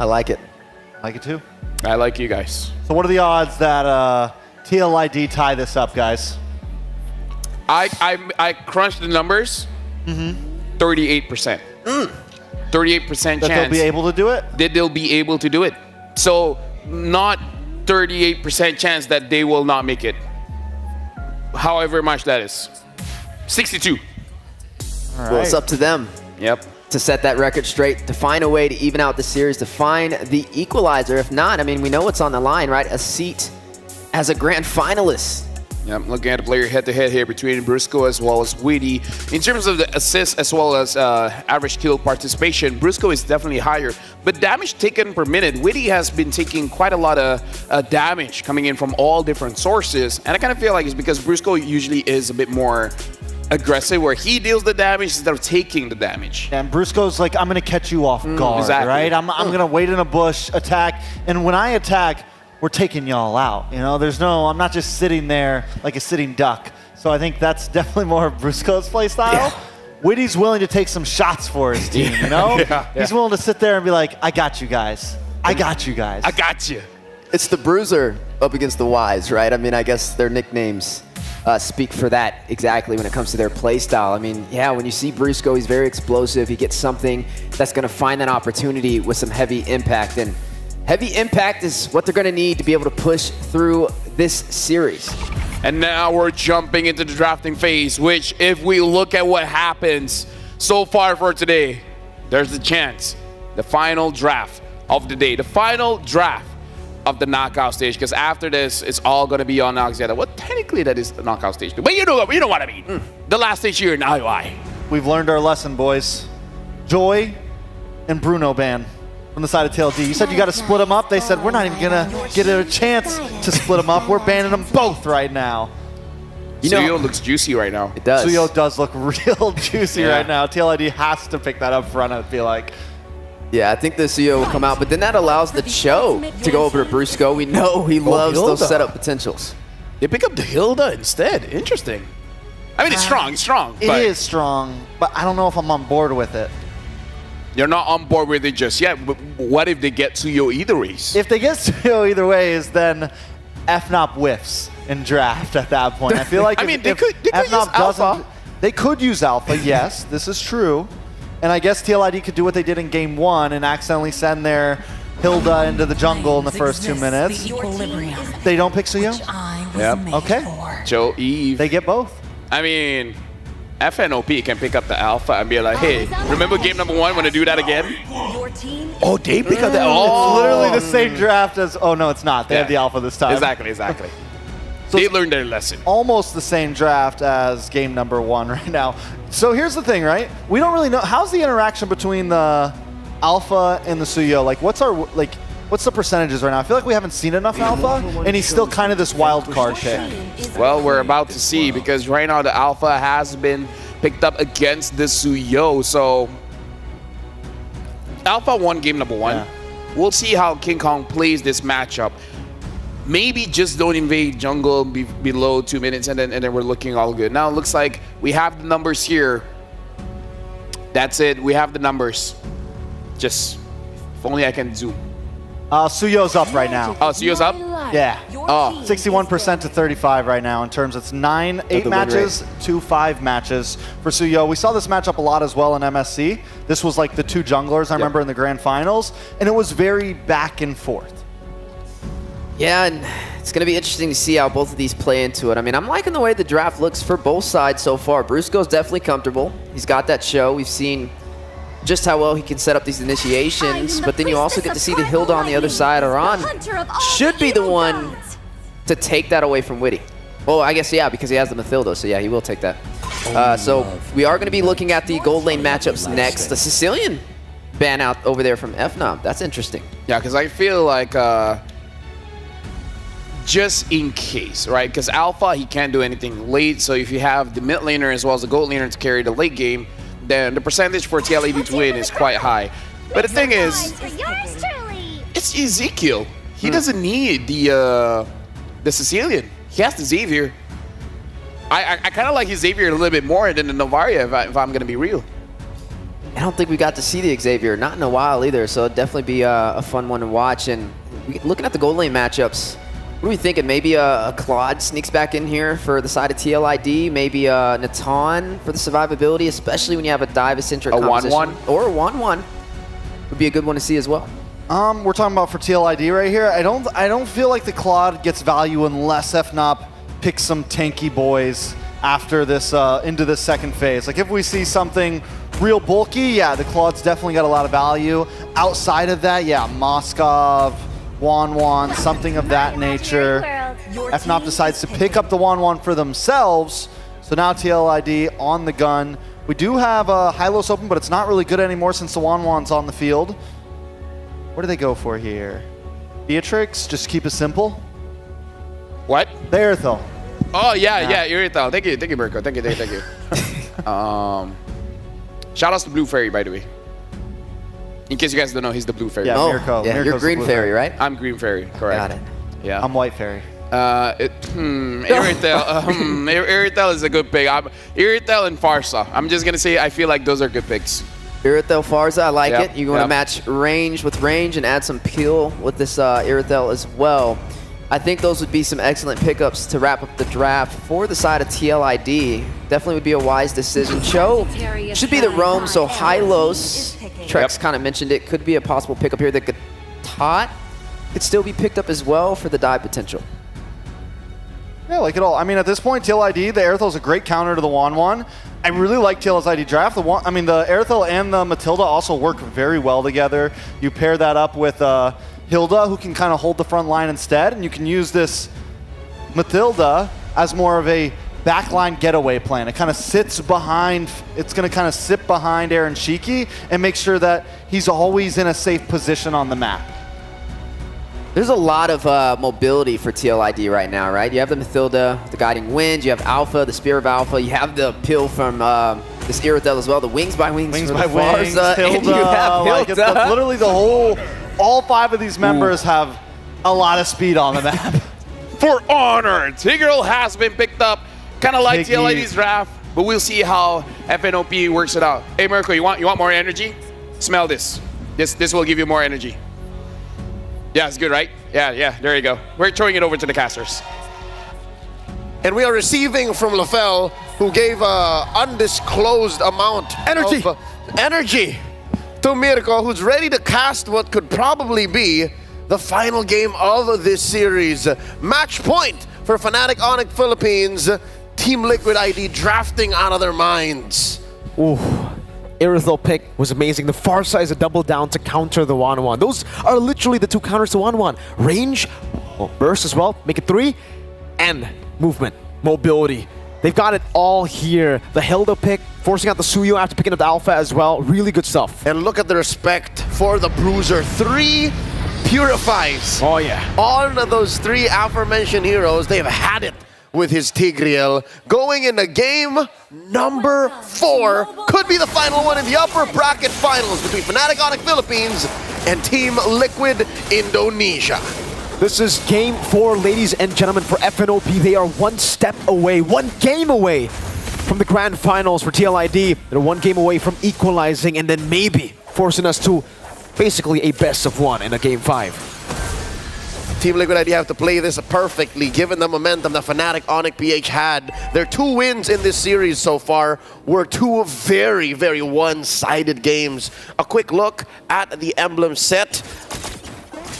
I like it. I like it too. I like you guys. So what are the odds that TLID tie this up, guys? I crunched the numbers. 38%. 38% chance. That they'll be able to do it? That they'll be able to do it. So not 38% chance that they will not make it. However much that is. 62. Well, it's up to them. Yep. To set that record straight, to find a way to even out the series, to find the equalizer. If not, I mean, we know what's on the line, right? A seat as a grand finalist. Yeah, I'm looking at a player head-to-head here between Brusco as well as Witty. In terms of the assists as well as average kill participation, Brusco is definitely higher. But damage taken per minute, Witty has been taking quite a lot of damage coming in from all different sources. And I kind of feel like it's because Brusco usually is a bit more aggressive, where he deals the damage instead of taking the damage. And Brusco's like, I'm going to catch you off guard, exactly. right? I'm going to wait in a bush, attack, and when I attack, we're taking y'all out. You know, I'm not just sitting there like a sitting duck. So I think that's definitely more of Brusco's play style. Yeah. Witty's willing to take some shots for his team, you know? He's willing to sit there and be like, I got you guys. I got you guys. I got you. It's the Bruiser up against the Wise, right? I mean, I guess their nicknames speak for that exactly when it comes to their play style. I mean, yeah, when you see Brusco, he's very explosive. He gets something that's going to find that opportunity with some heavy impact. And heavy impact is what they're going to need to be able to push through this series. And now we're jumping into the drafting phase, which if we look at what happens so far for today, there's a chance. The final draft of the day. The final draft of the knockout stage, because after this, it's all going to be on Axiata. Well, technically, that is the knockout stage. But you know what I mean. The last stage here in IOI. We've learned our lesson, boys. Joy and Bruno ban from the side of TLD. You said you got to split them up. They said, we're not even going to get a chance to split them up. We're banning them both right now. Suyo looks juicy right now. It does. Suyo does look real juicy right now. TLID has to pick that up front, I feel like. Yeah, I think the CEO will come out, but then that allows the Cho to go over to Brusco. We know he loves those setup potentials. They pick up the Hilda instead. Interesting. I mean, it's strong. It's strong. It is strong, but I don't know if I'm on board with it. You're not on board with it just yet, but what if they get Suyo either ways? If they get Suyo either ways, then FNOP whiffs in draft at that point. I feel like I mean, they could use Alpha. They could use Alpha, yes, this is true. And I guess TLID could do what they did in game 1 and accidentally send their Hilda into the jungle in the first 2 minutes. They don't pick Suyo? Yep. Okay. Joe, Eve. They get both. I mean, FNOP can pick up the Alpha and be like, hey, remember game number 1? Want to do that again? Oh, they pick up the It's literally the same draft as... Oh, no, it's not. They have the Alpha this time. Exactly. So they learned their lesson. Almost the same draft as game number 1 right now. So here's the thing, right? We don't really know. How's the interaction between the Alpha and the Suyo? Like, what's the percentages right now? I feel like we haven't seen enough Alpha, and he's still kind of this wild card pick. Well, we're about to see, because right now the Alpha has been picked up against the Suyo. So Alpha won game number 1. Yeah. We'll see how King Kong plays this matchup. Maybe just don't invade jungle below 2 minutes, and then we're looking all good. Now it looks like we have the numbers here. That's it. We have the numbers. Just, if only I can zoom. Suyo's up right now. Oh, Suyo's up? Yeah. 61% to 35 right now in terms. It's 8 matches to 5 matches for Suyo. We saw this matchup a lot as well in MSC. This was like the 2 junglers I remember in the grand finals, and it was very back and forth. Yeah, and it's going to be interesting to see how both of these play into it. I mean, I'm liking the way the draft looks for both sides so far. Brusco's definitely comfortable. He's got that show. We've seen just how well he can set up these initiations, but then you also get to see the Hilda on the other side. Aran should be the one to take that away from Witty. Well, I guess, yeah, because he has the Mathilda, so yeah, he will take that. So we are going to be looking at the gold lane matchups next. The Sicilian ban out over there from FNOP. That's interesting. Yeah, because I feel like... just in case, right? Because Alpha, he can't do anything late. So if you have the mid laner as well as the gold laner to carry the late game, then the percentage for TLID to win is quite high. But the thing is, it's Ezekiel. He doesn't need the Sicilian. he has the Xavier. I kind of like his Xavier a little bit more than the Novaria, if I'm going to be real. I don't think we got to see the Xavier, not in a while either, so it'd definitely be a fun one to watch. And looking at the gold lane matchups, what are we thinking? Maybe a Claude sneaks back in here for the side of TLID, maybe a Natan for the survivability, especially when you have a dive-centric composition. 1-1. Or a 1-1 would be a good one to see as well. We're talking about for TLID right here. I don't feel like the Claude gets value unless FNOP picks some tanky boys after this into this second phase. Like if we see something real bulky, yeah, the Claude's definitely got a lot of value. Outside of that, yeah, Moskov, Wanwan, something of that nature. FNOP decides to pick up the Wanwan for themselves. So now TLID on the gun. We do have Hylos open, but it's not really good anymore since the Wanwan's on the field. What do they go for here? Beatrix, just keep it simple. What? The Aerithal. Oh, yeah, Irithal. Thank you, Mirko. Thank you. Shout outs to Blue Fairy, by the way. In case you guys don't know, he's the Blue Fairy. Yeah, Mirko. Yeah, you're Green Fairy, right? I'm Green Fairy, correct. Got it. Yeah. I'm White Fairy. Irithel. Irithel is a good pick. Irithel and Farsa. I'm just going to say I feel like those are good picks. Irithel Farsa, I like Yep, it. You want to match range with range and add some peel with this Irithel as well. I think those would be some excellent pickups to wrap up the draft for the side of TLID. Definitely would be a wise decision. Cho should be the roam, so Hylos, Trex kind of mentioned it, could be a possible pickup here. The Gatot could still be picked up as well for the dive potential. Yeah, like it all. I mean, at this point, TLID, the Aerithal is a great counter to the Wanwan. I really like TLID draft. The Aerithal and the Matilda also work very well together. You pair that up with Hilda, who can kind of hold the front line instead, and you can use this Matilda as more of a backline getaway plan. It kind of sits behind, it's going to kind of sit behind Aaron Shiki and make sure that he's always in a safe position on the map. There's a lot of mobility for TLID right now, right? You have the Matilda, the Guiding Wind, you have Alpha, the Spear of Alpha, you have the pill from this Irithel as well, the Wings by Wings Wings for by the Wings, Farsa, Hilda, and you have like Hilda. literally the whole, all 5 of these members have a lot of speed on the map. For honor, Tigreal has been picked up. Kind of like TLID's draft, but we'll see how FNOP works it out. Hey, Mirko, you want more energy? Smell this. This will give you more energy. Yeah, it's good, right? Yeah, there you go. We're throwing it over to the casters. And we are receiving from LaFell, who gave an undisclosed amount of energy to Mirko, who's ready to cast what could probably be the final game of this series. Match point for Fnatic Onyx Philippines. Team Liquid ID drafting out of their minds. Ooh. Irithel pick was amazing. The Farsa is a double down to counter the Wanwan. Those are literally the 2 counters to Wanwan. Range, burst as well, make it 3, and movement, mobility. They've got it all here. The Hilda pick, forcing out the Suyo after picking up the Alpha as well. Really good stuff. And look at the respect for the Bruiser. 3 purifies. Oh yeah. On those 3 aforementioned heroes, they've had it with his Tigreal. Going into game number 4, could be the final one in the upper bracket finals between Fnatic Onyx Philippines and Team Liquid Indonesia. This is game 4, ladies and gentlemen, for FNOP. They are 1 step away, 1 game away from the grand finals for TLID. They're 1 game away from equalizing and then maybe forcing us to basically a best of 1 in a game 5. Team Liquid ID have to play this perfectly, given the momentum that Fnatic Onyx PH had. Their 2 wins in this series so far were 2 very, very one-sided games. A quick look at the emblem set.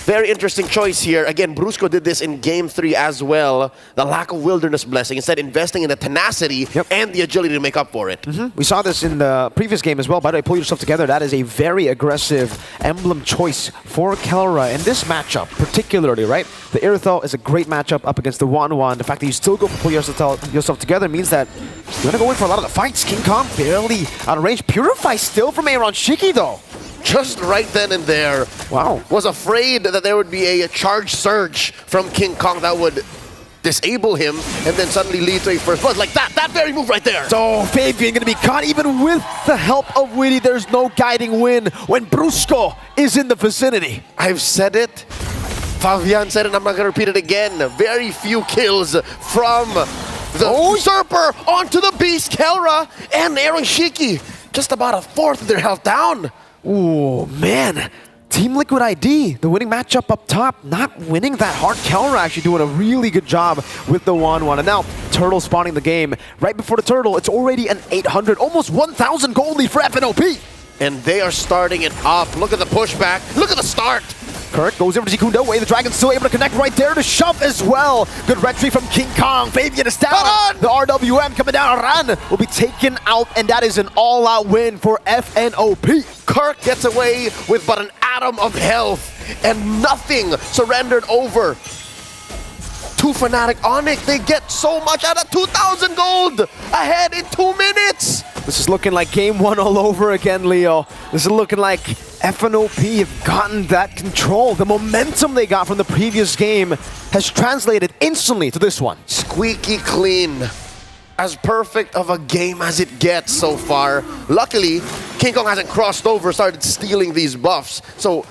Very interesting choice here. Again, Brusco did this in Game 3 as well. The lack of Wilderness Blessing, instead investing in the tenacity and the agility to make up for it. We saw this in the previous game as well. By the way, pull yourself together. That is a very aggressive emblem choice for Kelra in this matchup, particularly, right? The Irithel is a great matchup up against the Wanwan. The fact that you still go for pull yourself together means that you're going to go in for a lot of the fights. King Kong barely out of range. Purify still from Aaron Shiki, though. Just right then and there. Wow. Was afraid that there would be a charge surge from King Kong that would disable him and then suddenly lead to a first blood. Like that very move right there. So Fabian going to be caught even with the help of Witty. There's no guiding win when Brusco is in the vicinity. I've said it. Fabian said it, I'm not going to repeat it again. Very few kills from the Usurper onto the Beast, Kelra, and Aaron Shiki. Just about a fourth of their health down. Ooh, man. Team Liquid ID, the winning matchup up top, not winning that hard. Kelra actually doing a really good job with the 1-1. And now, Turtle spawning the game. Right before the Turtle, it's already an 800, almost 1,000 gold lead for FNOP. And they are starting it off. Look at the pushback. Look at the start. Kirk goes over to Zikundo away. The Dragon's still able to connect right there to shove as well. Good red tree from King Kong. Fabian is down. The RWM coming down. Aran will be taken out, and that is an all-out win for FNOP. Kirk gets away with but an atom of health, and nothing surrendered over to Fnatic Onyx. They get so much out of 2,000 gold ahead in 2 minutes. This is looking like game 1 all over again, Leo. This is looking like FNOP have gotten that control. The momentum they got from the previous game has translated instantly to this one. Squeaky clean. As perfect of a game as it gets so far. Luckily, King Kong hasn't crossed over, started stealing these buffs. So,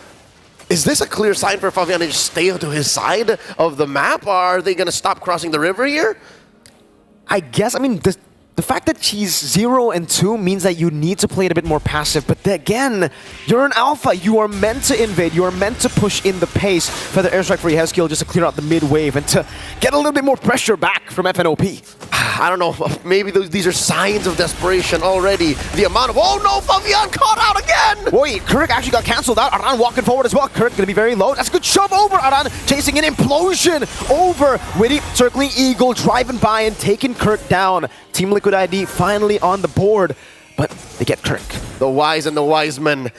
is this a clear sign for Fabian to just stay to his side of the map? Or are they going to stop crossing the river here? I guess, I mean, the fact that she's 0 and 2 means that you need to play it a bit more passive. But again, you're an alpha. You are meant to invade. You are meant to push in the pace. Feather airstrike for Yehezkiel just to clear out the mid wave and to get a little bit more pressure back from FNOP. I don't know. Maybe these are signs of desperation already. The amount of... Oh no, Fabian caught out again! Wait, Kirk actually got cancelled out. Aran walking forward as well. Kirk gonna be very low. That's a good shove over. Aran chasing an implosion over. Witty circling Eagle, driving by and taking Kirk down. Team Liquid ID finally on the board, but they get Kirk. The Wise and the Wise Men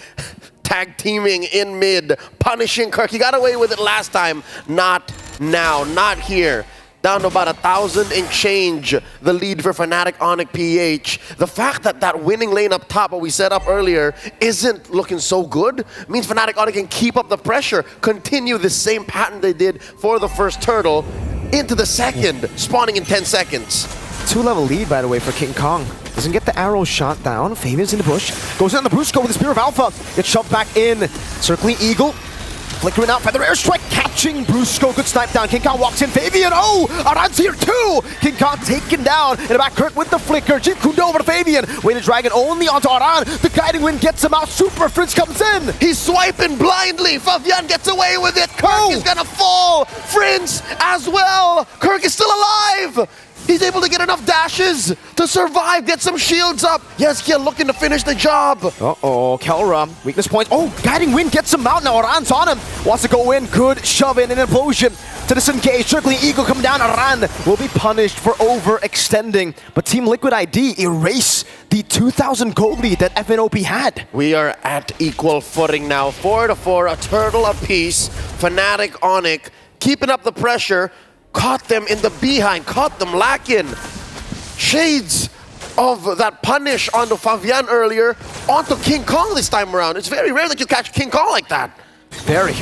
tag teaming in mid, punishing Kirk. He got away with it last time. Not now, not here. Down to about 1,000 and change, the lead for Fnatic Onyx PH. The fact that that winning lane up top, what we set up earlier, isn't looking so good, means Fnatic Onyx can keep up the pressure, continue the same pattern they did for the first turtle into the second, spawning in 10 seconds. 2-level lead, by the way, for King Kong. Doesn't get the arrow shot down. Fabian's in the bush. Goes in on the Brusco with the Spear of Alpha. Gets shoved back in. Circling Eagle. Flickering out, Feather airstrike, catching Brusco. Good snipe down. King Kong walks in. Fabian, oh! Aran's here too! King Kong taken down. In the back, Kirk with the flicker. Jikundo over to Fabian. Weighted Dragon only onto Aran. The guiding wind gets him out. Super Fritz comes in. He's swiping blindly. Fabian gets away with it. Kirk is gonna fall. Fritz as well. Kirk is still alive. He's able to get enough dashes to survive, get some shields up. Yehezkiel looking to finish the job. Uh-oh, Kelra, weakness points. Oh, Guiding Wind gets him out now. Aran's on him. Wants to go in. Good shove in an implosion to disengage. Circling Eagle coming down. Aran will be punished for overextending. But Team Liquid ID erase the 2,000 gold lead that FNOP had. We are at equal footing now. 4-4, a turtle apiece. Fnatic Onyx keeping up the pressure. Caught them in the behind, caught them lacking. Shades of that punish onto Fabian earlier, onto King Kong this time around. It's very rare that you catch King Kong like that. Very.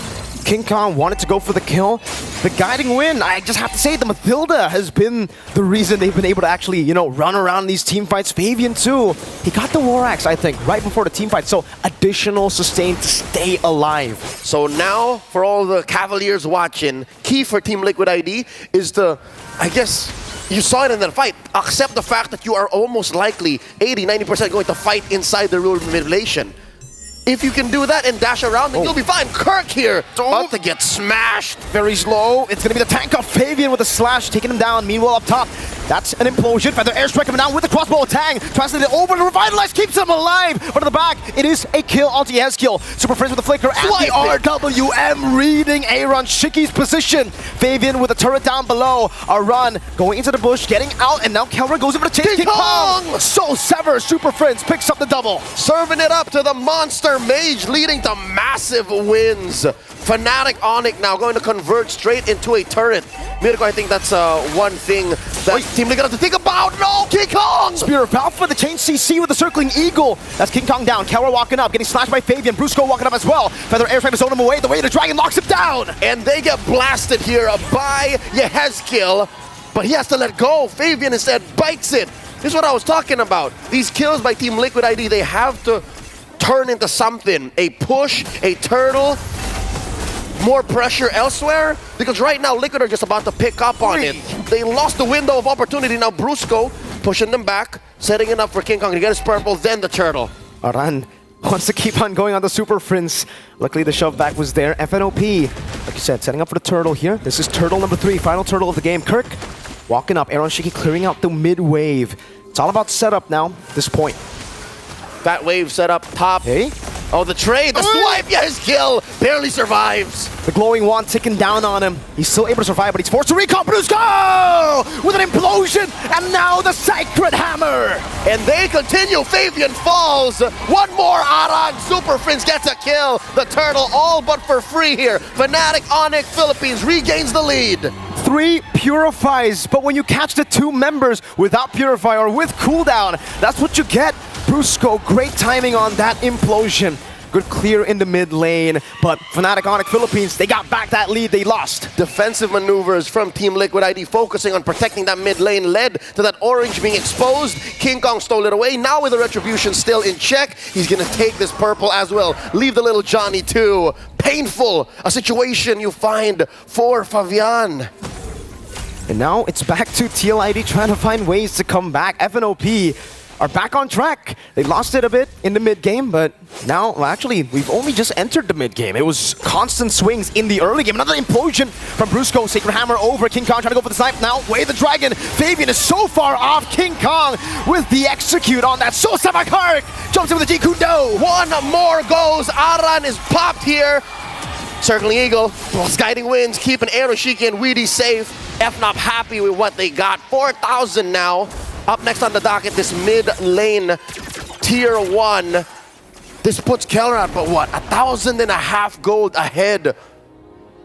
King Kong wanted to go for the kill. The Guiding Wind, I just have to say, the Mathilda has been the reason they've been able to actually, you know, run around these team fights. Fabian too. He got the War Axe, I think, right before the team fight. So additional sustain to stay alive. So now, for all the Cavaliers watching, key for Team Liquid ID is to, I guess, you saw it in that fight, accept the fact that you are almost likely 80-90% going to fight inside the rule manipulation. If you can do that and dash around, then you'll be fine. Kirk here, about to get smashed. Very slow. It's going to be the tank of Fabian with a slash, taking him down. Meanwhile, up top, that's an implosion. Feather airstrike coming down with the crossbow tang. Translated over to Revitalize, keeps him alive. But in the back, it is a kill onto Yehezkiel. Super Friends with the flicker and the RWM reading Aaron Shiki's position. Fabian with a turret down below. Aran going into the bush, getting out, and now Kelra goes over to chase King Kong. So Sever, Super Friends picks up the double. Serving it up to the monster Mage, leading to massive wins. Fnatic Onyx now going to convert straight into a turret. Mirko, I think that's one thing that Team Liquid have to think about. No, King Kong! Spear of Alpha, the chain CC with the circling Eagle. That's King Kong down. Kelra walking up, getting slashed by Fabian. Brusco walking up as well. Feather airstrike to zone him away. The way the Dragon locks him down. And they get blasted here by Yehezkiel, but he has to let go. Fabian instead bites it. This is what I was talking about. These kills by Team Liquid ID, they have to turn into something. A push, a turtle. more pressure elsewhere? Because right now, Liquid are just about to pick up on it. They lost the window of opportunity. Now Brusco pushing them back, setting it up for King Kong to get his purple, then the turtle. Aran wants to keep on going on the Super Prince. Luckily, the shove back was there. FNOP, like you said, setting up for the turtle here. This is turtle number 3, final turtle of the game. Kirk walking up. Aaron Shiki clearing out the mid wave. It's all about setup now at this point. That wave set up top. Hey. Oh, the trade, the swipe, yeah, his kill. Barely survives. The glowing wand ticking down on him. He's still able to survive, but he's forced to recall. Brusco with an implosion, and now the Sacred Hammer. And they continue. Fabian falls. One more. Aran Super Prince gets a kill. The turtle all but for free here. Fnatic Onyx Philippines regains the lead. 3 purifies, but when you catch the 2 members without purify or with cooldown, that's what you get. Brusco, great timing on that implosion. Good clear in the mid lane, but Fnatic Onyx Philippines, they got back that lead they lost. Defensive maneuvers from Team Liquid ID focusing on protecting that mid lane led to that orange being exposed. King Kong stole it away. Now with the retribution still in check, he's gonna take this purple as well. Leave the little Johnny too. Painful, a situation you find for Fabian. And now it's back to TLID trying to find ways to come back. FNOP are back on track. They lost it a bit in the mid game, but now, well, actually, we've only just entered the mid game. It was constant swings in the early game. Another implosion from Brusco. Sacred Hammer over. King Kong trying to go for the snipe now. Way the dragon. Fabian is so far off. King Kong with the execute on that. So Sabakar jumps in with the G Kundo. One more goes. Aran is popped here. Circling Eagle, guiding winds, keeping Aeroshiki and Weedy safe. FNOP happy with what they got. 4,000 now. Up next on the docket, this mid lane tier 1. This puts Keller at, but what, 1,500 gold ahead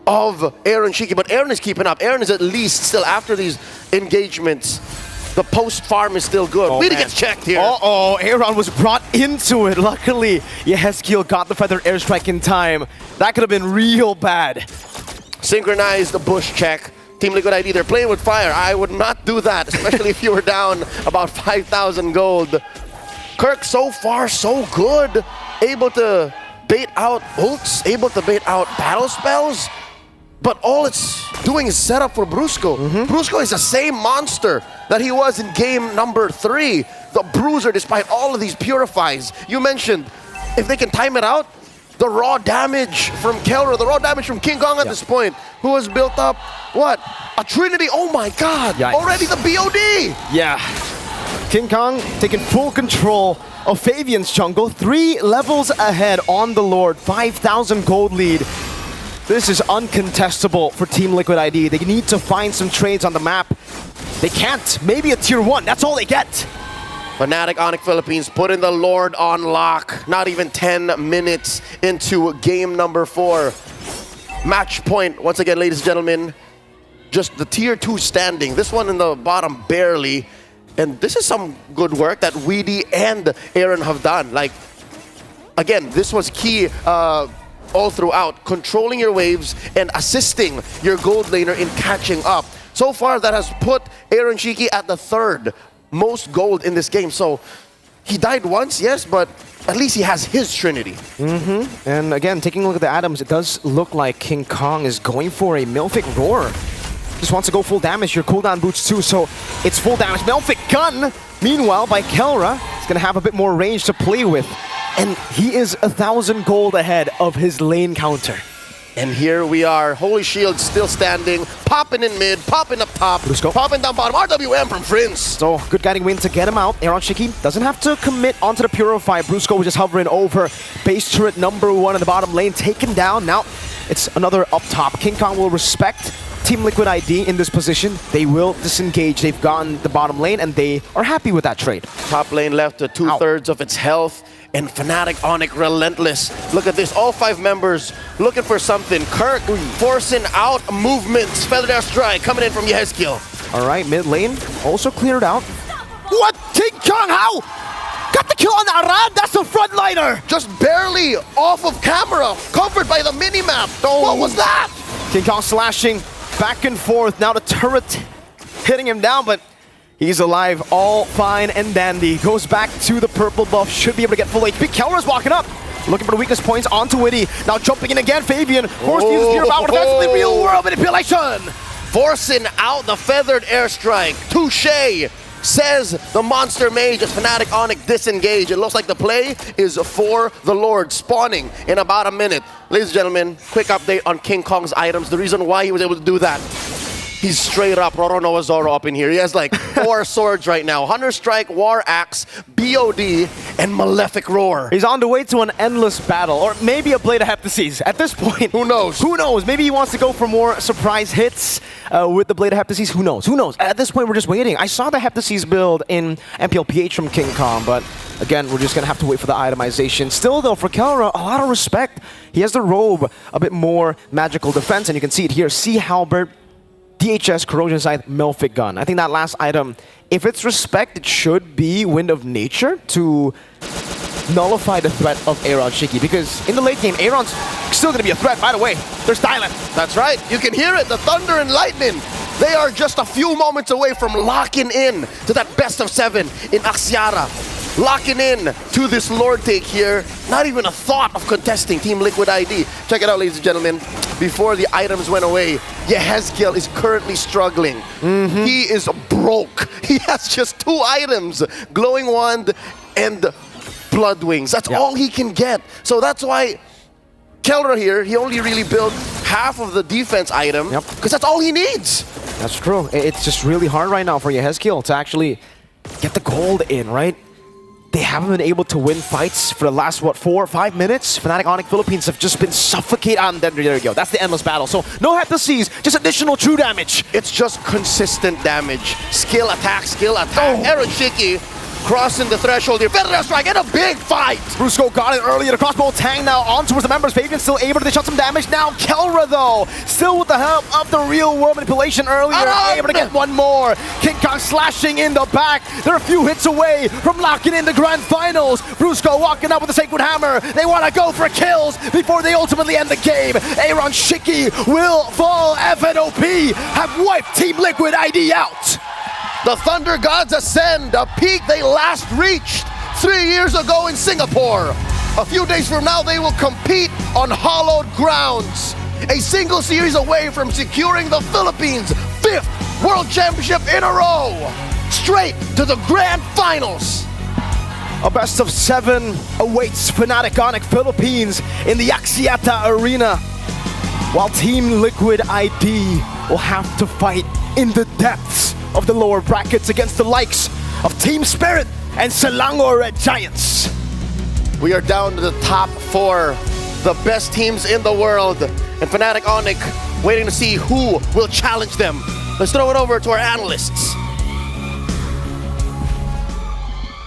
of Aaron Shiki. But Aaron is keeping up. Aaron is at least still after these engagements. The post farm is still good. Weedy gets checked here. Uh-oh, Aaron was brought into it. Luckily, Yehezkiel got the feathered airstrike in time. That could have been real bad. Synchronized the bush check. Team Liquid ID, they're playing with fire. I would not do that, especially if you were down about 5,000 gold. Kirk, so far, so good. Able to bait out ults, able to bait out battle spells. But all it's doing is set up for Brusco. Brusco is the same monster that he was in game number 3. The Bruiser, despite all of these purifies. You mentioned, if they can time it out, the raw damage from Kelra, the raw damage from King Kong at this point, who has built up, what? A Trinity, oh my god! Yikes. Already the BOD! Yeah. King Kong taking full control of Fabian's jungle. 3 levels ahead on the Lord. 5,000 gold lead. This is uncontestable for Team Liquid ID. They need to find some trades on the map. They can't. Maybe a tier 1. That's all they get. Fnatic Onyx Philippines putting the Lord on lock. Not even 10 minutes into game number 4. Match point, once again, ladies and gentlemen. Just the tier 2 standing. This one in the bottom barely. And this is some good work that Weedy and Aaron have done. Like, again, this was key all throughout. Controlling your waves and assisting your gold laner in catching up. So far, that has put Aaron Shiki at the 3rd most gold in this game. So he died once, yes, but at least he has his Trinity. And again, taking a look at the items, it does look like King Kong is going for a Melphic Roar. Just wants to go full damage. Your cooldown boots too, so it's full damage. Melphic Gun, meanwhile, by Kelra, is going to have a bit more range to play with. And he is 1,000 gold ahead of his lane counter. And here we are, Holy Shield still standing, popping in mid, popping up top, popping down bottom, RWM from Prince. So, good guiding win to get him out. Aaron Shiki doesn't have to commit onto the Purify. Brusco was just hovering over. Base turret number 1 in the bottom lane, taken down. Now, it's another up top. King Kong will respect Team Liquid ID in this position. They will disengage. They've gotten the bottom lane, and they are happy with that trade. Top lane left to 2/3 of its health. And Fnatic Onyx relentless. Look at this, all 5 members looking for something. Kirk forcing out movements. Feathered Airstrike coming in from Yehezkiel. All right, mid lane also cleared out. What? King Kong, how? Got the kill on Aran, that's the frontliner! Just barely off of camera, covered by the minimap. What was that? King Kong slashing back and forth. Now the turret hitting him down, but he's alive, all fine and dandy. Goes back to the purple buff, should be able to get full HP. Kelra's walking up. looking for the weakest points onto Witty. Now jumping in again, Fabian. Forced to use Spear Power Defense in the real world manipulation. Forcing out the feathered airstrike. Touche, says the Monster Mage as Fnatic Onyx disengage. It looks like the play is for the Lord, spawning in about a minute. Ladies and gentlemen, quick update on King Kong's items. The reason why he was able to do that, he's straight up Roronoa Zoro up in here. He has like 4 swords right now. Hunter Strike, War Axe, BOD, and Malefic Roar. He's on the way to an endless battle, or maybe a Blade of Heptases. At this point, who knows? Who knows? Maybe he wants to go for more surprise hits with the Blade of Heptases. Who knows? Who knows? At this point, we're just waiting. I saw the Heptases build in MPLPH from King Kong, but again, we're just going to have to wait for the itemization. Still, though, for Kelra, a lot of respect. He has the robe, a bit more magical defense, and you can see it here. Sea Halberd, DHS, Corrosion Scythe, Melfic Gun. I think that last item, if it's respect, it should be Wind of Nature to nullify the threat of Aaron Shiki, because in the late game, Aaron's still going to be a threat. By the way, they're silent. That's right. You can hear it, the thunder and lightning. They are just a few moments away from locking in to that best of 7 in Axiata. Locking in to this Lord take here. Not even a thought of contesting Team Liquid ID. Check it out, ladies and gentlemen. Before the items went away, Yehezkiel is currently struggling. He is broke. He has just 2 items, Glowing Wand and Blood Wings. That's all he can get. So that's why Kelra here, he only really built half of the defense item, because that's all he needs. That's true. It's just really hard right now for Yehezkiel to actually get the gold in, right? They haven't been able to win fights for the last, what, 4 or 5 minutes? Fnatic Onyx Philippines have just been suffocated. There you go. That's the endless battle. So no Heptases, just additional true damage. It's just consistent damage. Skill attack, Aaron Shiki crossing the threshold here. Feather Strike in a big fight. Brusco got it earlier. The crossbow tang now on towards the members. Fabian still able to dish out some damage. Now Kelra, though, still with the help of the real world manipulation earlier, able to get one more. King Kong slashing in the back. They're a few hits away from locking in the grand finals. Brusco walking up with the Sacred Hammer. They want to go for kills before they ultimately end the game. Aaron Shiki will fall. FNOP have wiped Team Liquid ID out. The Thunder Gods ascend, a peak they last reached 3 years ago in Singapore. A few days from now, they will compete on hallowed grounds. A single series away from securing the Philippines' 5th World Championship in a row. Straight to the Grand Finals. A best of 7 awaits Fnatic Onyx Philippines in the Axiata Arena, while Team Liquid ID will have to fight in the depths of the lower brackets against the likes of Team Spirit and Selangor Red Giants. We are down to the top 4, the best teams in the world, and Fnatic Onyx waiting to see who will challenge them. Let's throw it over to our analysts.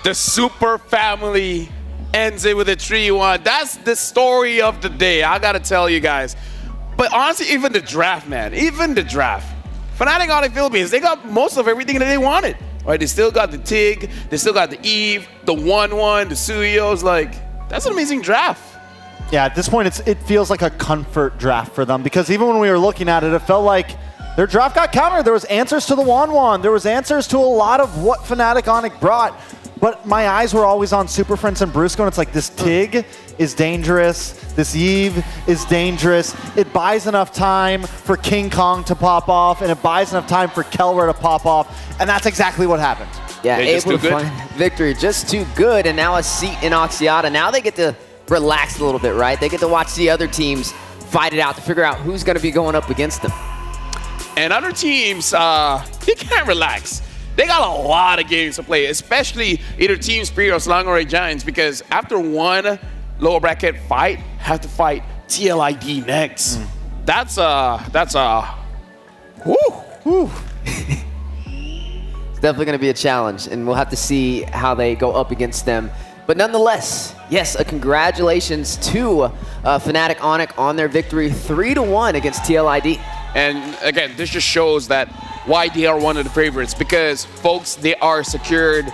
The Super Family ends it with a 3-1. That's the story of the day, I gotta tell you guys. But honestly, even the draft, man, even the draft. Fnatic Onyx Philippines, they got most of everything that they wanted. Right? They still got the Tig, they still got the Eve, the 1-1, the Suyos. Like, that's an amazing draft. Yeah, at this point, it feels like a comfort draft for them, because even when we were looking at it, it felt like their draft got countered. There was answers to the 1-1. There was answers to a lot of what Fnatic Onyx brought. But my eyes were always on Super Friends and Brusco, and it's like, this Tig is dangerous. This Eve is dangerous. It buys enough time for King Kong to pop off, and it buys enough time for Kelra to pop off, and that's exactly what happened. Yeah, able to find victory, just too good, and now a seat in Axiata. Now they get to relax a little bit, right? They get to watch the other teams fight it out to figure out who's going to be going up against them. And other teams, they can't relax. They got a lot of games to play, especially either Team Spirit or Selangor Red Giants, because after one lower bracket fight, have to fight TLID next. That's whoo. It's definitely going to be a challenge, and we'll have to see how they go up against them. But nonetheless, yes, a congratulations to Fnatic Onyx on their victory 3-1 against TLID. And again, this just shows that why they are one of the favorites, because folks, they are secured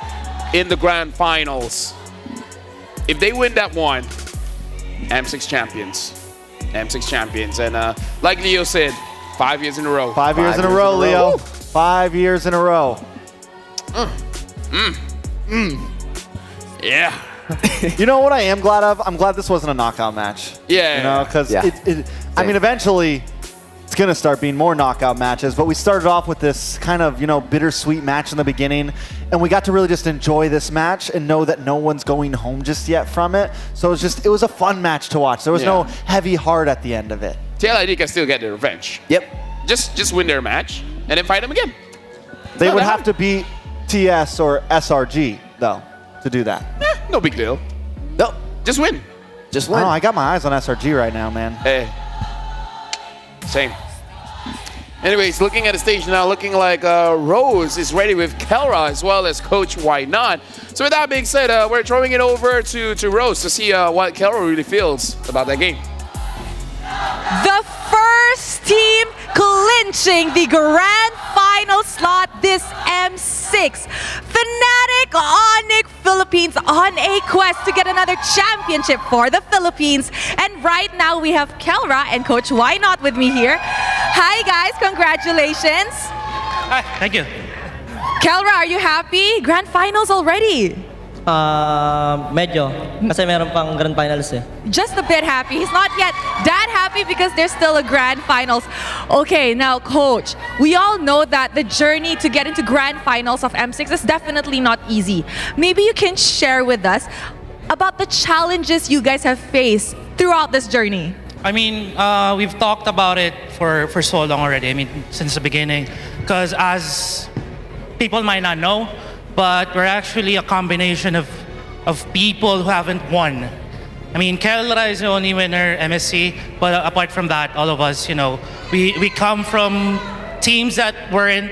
in the grand finals. If they win that one, M6 champions. M6 champions. And like Leo said, 5 years in a row. 5 years in a row, Leo. 5 years in a row. Yeah. You know what I am glad of? I'm glad this wasn't a knockout match. Yeah. You know, because Yeah. I mean, eventually it's going to start being more knockout matches, but we started off with this kind of, bittersweet match in the beginning, and we got to really just enjoy this match and know that no one's going home just yet from it. So it was a fun match to watch. There was no heavy heart at the end of it. TLID can still get their revenge. Yep. Just win their match and then fight them again. They would have to beat TS or SRG, though, to do that. No big deal. No. Just win. Just Oh, win. I got my eyes on SRG right now, man. Hey. Same. Anyways, looking at the stage now, looking like Rose is ready with Kelra as well as Coach Why Not. So with that being said, we're throwing it over to Rose to see what Kelra really feels about that game. The first team clinching the grand final slot this M6. Fnatic Onyx Philippines on a quest to get another championship for the Philippines. And right now we have Kelra and Coach Why Not with me here. Hi guys, congratulations. Hi, thank you. Kelra, are you happy? Grand finals already. Medyo. Kasi meron pang grand finals eh. Just a bit happy. He's not yet that happy because there's still a grand finals. Okay, now coach, we all know that the journey to get into grand finals of M6 is definitely not easy. Maybe you can share with us about the challenges you guys have faced throughout this journey. I mean, we've talked about it for so long already. I mean, since the beginning. Because as people might not know, but we're actually a combination of people who haven't won. I mean, Kelra is the only winner, MSC, but apart from that, all of us, we come from teams that weren't,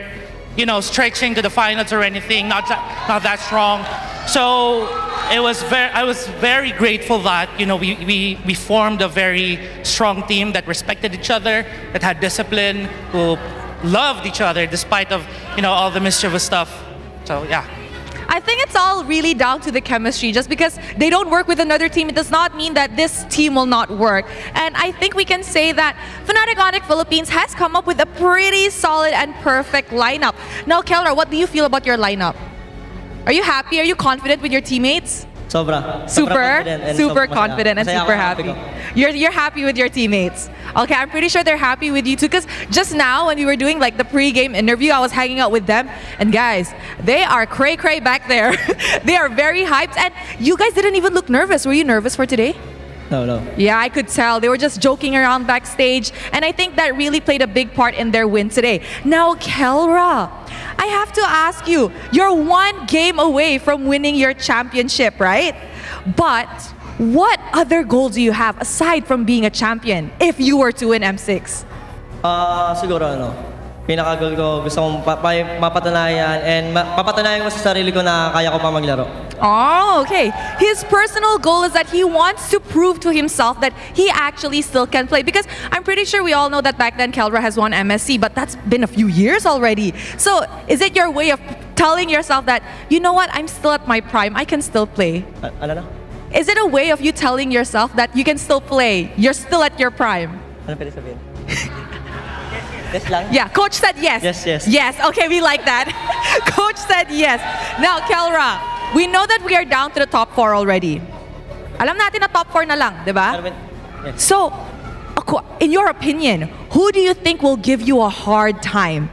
stretching to the finals or anything, not that strong. So I was very grateful that, we formed a very strong team that respected each other, that had discipline, who loved each other despite of, all the mischievous stuff. So yeah. I think it's all really down to the chemistry. Just because they don't work with another team, it does not mean that this team will not work. And I think we can say that Fnatic Onyx Philippines has come up with a pretty solid and perfect lineup. Now, Kelra, what do you feel about your lineup? Are you happy? Are you confident with your teammates? Sobra. Super confident and super happy. You're happy with your teammates. Okay, I'm pretty sure they're happy with you too, because just now when we were doing like the pre-game interview, I was hanging out with them, and guys, they are cray-cray back there. They are very hyped, and you guys didn't even look nervous. Were you nervous for today? No. Yeah, I could tell. They were just joking around backstage, and I think that really played a big part in their win today. Now, Kelra, I have to ask you, you're one game away from winning your championship, right? But what other goals do you have aside from being a champion if you were to win M6? Siguro pinaka-goal ko, gusto kong mapatunayan and mapatunayan ko sa sarili ko na kaya ko pa maglaro. Oh, okay. His personal goal is that he wants to prove to himself that he actually still can play. Because I'm pretty sure we all know that back then Kelra has won MSC, but that's been a few years already. So is it your way of telling yourself that, you know what, I'm still at my prime, I can still play? Ano na? Is it a way of you telling yourself that you can still play, you're still at your prime? Ano pwede sabihin? Yes lang? Yeah, coach said yes. Yes. Yes, okay, we like that. Coach said yes. Now, Kelra, we know that we are down to the top 4 already. Alam natin na top 4 na lang, di ba? So, in your opinion, who do you think will give you a hard time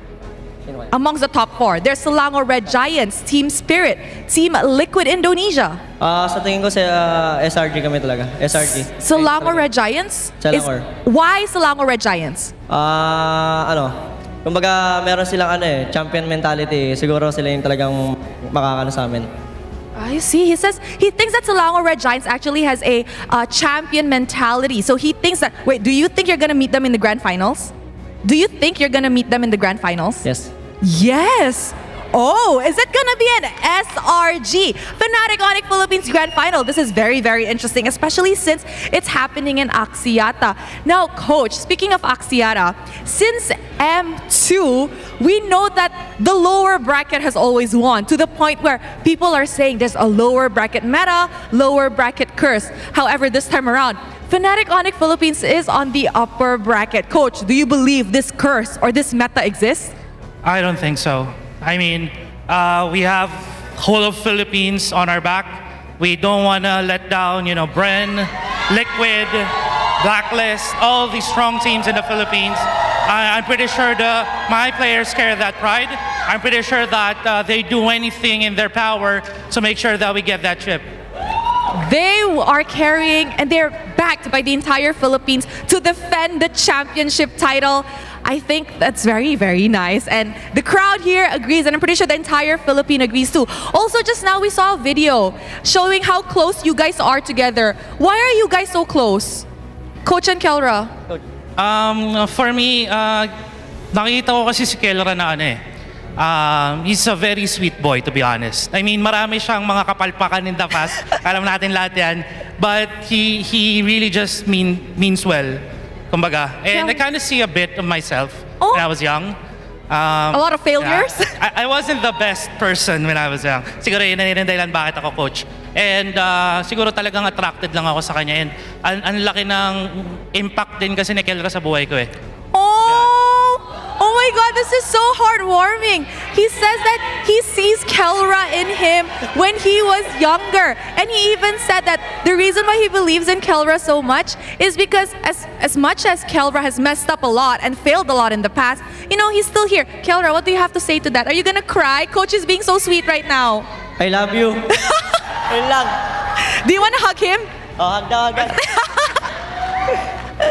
amongst the top 4? There's Selangor Red Giants, Team Spirit, Team Liquid Indonesia. Sa tingin ko sa SRG kami talaga. SRG. Selangor Red Giants? Selangor. Why Selangor Red Giants? Kumbaga meron silang champion mentality. Siguro sila yung talagang makakano sa amin. I see. He says he thinks that Selangor Red Giants actually has a champion mentality. So he thinks that, wait, do you think you're going to meet them in the grand finals? Do you think you're going to meet them in the grand finals? Yes. Yes. Oh, is it gonna be an SRG? Fnatic Onyx Philippines Grand Final. This is very, very interesting, especially since it's happening in Axiata. Now, Coach, speaking of Axiata, since M2, we know that the lower bracket has always won, to the point where people are saying there's a lower bracket meta, lower bracket curse. However, this time around, Fnatic Onyx Philippines is on the upper bracket. Coach, do you believe this curse or this meta exists? I don't think so. I mean, we have whole of Philippines on our back. We don't want to let down, Bren, Liquid, Blacklist, all these strong teams in the Philippines. I'm pretty sure my players carry that pride. I'm pretty sure that they do anything in their power to make sure that we get that chip. They are carrying and they're backed by the entire Philippines to defend the championship title. I think that's very, very nice. And the crowd here agrees, and I'm pretty sure the entire Philippine agrees too. Also, just now we saw a video showing how close you guys are together. Why are you guys so close? Coach and Kelra. For me, nakita ko kasi si Kelra na he's a very sweet boy, to be honest. I mean, marami siyang mga kapalpakan in the past. Alam natin lahat yan. But he really just means well. Kumbaga. And I kind of see a bit of myself when I was young. A lot of failures? Yeah, I wasn't the best person when I was young. Siguro yun ang dahilan bakit ako coach. And siguro talagang attracted lang ako sa kanya. And ang laki ng impact din kasi ni Kelra sa buhay ko eh. Oh my God, this is so heartwarming. He says that he sees Kelra in him when he was younger. And he even said that the reason why he believes in Kelra so much is because as much as Kelra has messed up a lot and failed a lot in the past, he's still here. Kelra, what do you have to say to that? Are you gonna cry? Coach is being so sweet right now. I love you. Ayun lang. Do you want to hug him? Oh, hug na agad.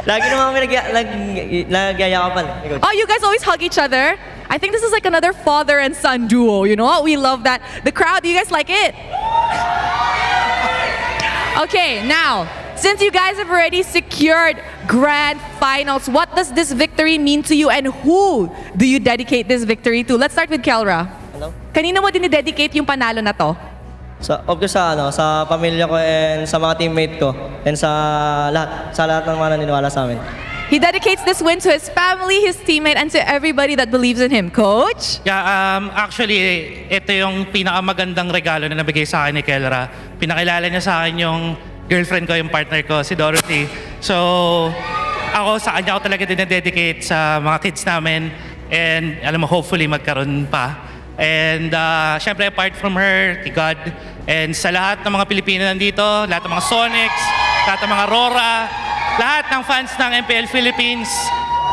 Lagi naman kami nagyayakapan. Oh, you guys always hug each other? I think this is like another father and son duo, We love that. The crowd, do you guys like it? Okay, now, since you guys have already secured grand finals, what does this victory mean to you and who do you dedicate this victory to? Let's start with Kelra. Ano? Kanino mo dinidedicate yung panalo na to? Sa pamilya ko and sa mga teammate ko and sa lahat ng mga naniniwala sa amin. He dedicates this win to his family, his teammate, and to everybody that believes in him. Coach? Yeah, actually, ito yung pinakamagandang regalo na nabigay sa akin ni Kelra. Pinakilala niya sa akin yung girlfriend ko, yung partner ko, si Dorothy. So, ako sa kanya ako talaga dinededicate sa mga kids namin. And alam mo, hopefully magkaroon pa. And syempre, apart from her, kay God, and sa lahat ng mga Pilipino nandito, lahat ng mga Sonics, lahat ng mga Rora, lahat ng fans ng MPL Philippines,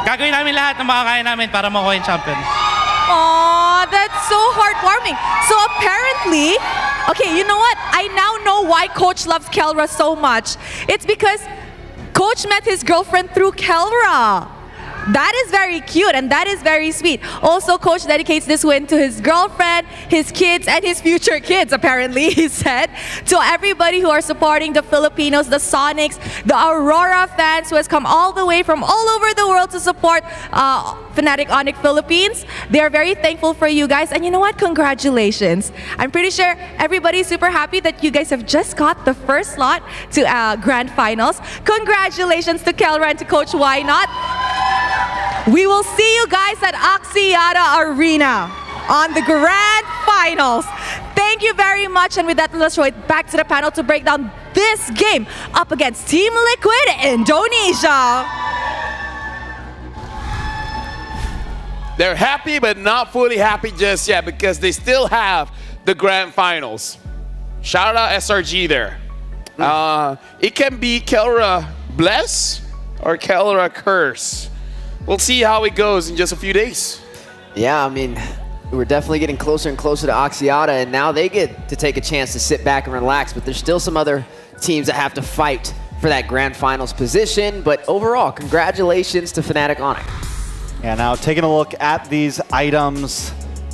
gagawin namin lahat ng makakaya namin para makuha yung champion. Aw, that's so heartwarming. So apparently, okay, you know what? I now know why Coach loves Kelra so much. It's because Coach met his girlfriend through Kelra. That is very cute and that is very sweet. Also, Coach dedicates this win to his girlfriend, his kids, and his future kids, apparently, he said. To everybody who are supporting the Filipinos, the Sonics, the Aurora fans who has come all the way from all over the world to support Fnatic Onyx Philippines. They are very thankful for you guys. And you know what? Congratulations. I'm pretty sure everybody's super happy that you guys have just got the first slot to Grand Finals. Congratulations to Kelra and to Coach Why Not. We will see you guys at Axiata Arena on the Grand Finals. Thank you very much. And with that, let's throw it back to the panel to break down this game up against Team Liquid Indonesia. They're happy, but not fully happy just yet because they still have the Grand Finals. Shout out SRG there. It can be Kelra bless or Kelra curse. We'll see how it goes in just a few days. Yeah, I mean, we're definitely getting closer and closer to Axiata, and now they get to take a chance to sit back and relax, but there's still some other teams that have to fight for that Grand Finals position. But overall, congratulations to Fnatic Onyx. Yeah, now taking a look at these items,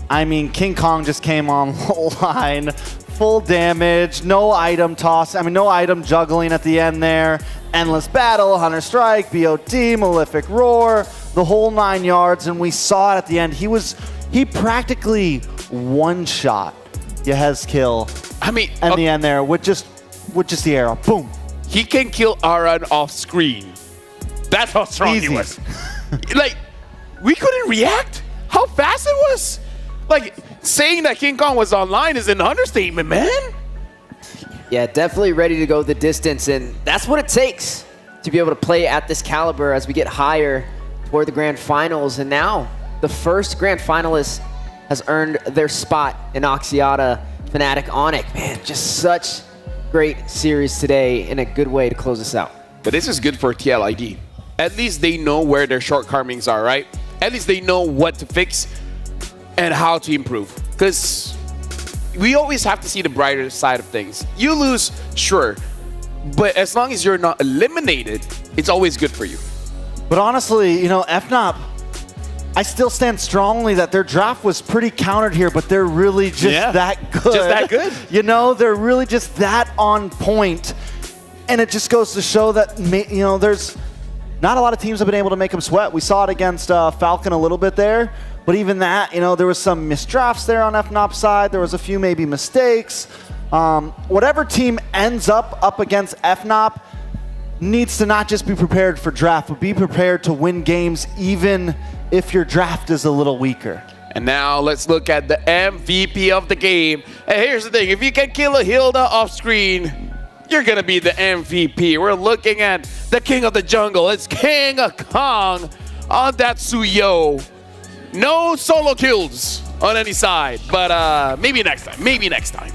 I mean, King Kong just came online, full damage, no item toss, no item juggling at the end there. Endless Battle, Hunter Strike, BOT, Malefic Roar, the whole 9 yards, and we saw it at the end. He practically one-shot Yehez's kill. In the end there with just the arrow. Boom. He can kill Aran off screen. That's how strong he was. Like, we couldn't react. How fast it was. Like, saying that King Kong was online is an understatement, man. Yeah, definitely ready to go the distance, and that's what it takes to be able to play at this caliber as we get higher toward the Grand Finals. And now, the first Grand Finalist has earned their spot in Axiata Fnatic Onyx. Man, just such great series today and a good way to close this out. But this is good for TLID. At least they know where their shortcomings are, right? At least they know what to fix and how to improve. Because we always have to see the brighter side of things. You lose, sure. But as long as you're not eliminated, it's always good for you. But honestly, FNOP, I still stand strongly that their draft was pretty countered here, but they're really just that good. Just that good. They're really just that on point. And it just goes to show that, there's not a lot of teams have been able to make them sweat. We saw it against Falcon a little bit there. But even that, there was some missed drafts there on FNOP's side. There was a few maybe mistakes. Whatever team ends up against FNOP needs to not just be prepared for draft, but be prepared to win games even if your draft is a little weaker. And now let's look at the MVP of the game. And here's the thing, if you can kill a Hilda off screen, you're gonna be the MVP. We're looking at the king of the jungle. It's King Kong on that Suyo. No solo kills on any side, but maybe next time.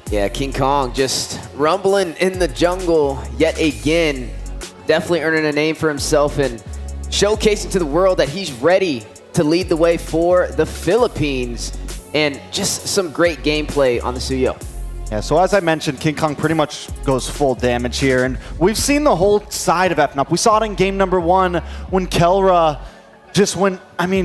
Yeah, King Kong just rumbling in the jungle yet again. Definitely earning a name for himself and showcasing to the world that he's ready to lead the way for the Philippines. And just some great gameplay on the Suyo. Yeah, so as I mentioned, King Kong pretty much goes full damage here. And we've seen the whole side of FNOP. We saw it in game number 1 when Kelra just went,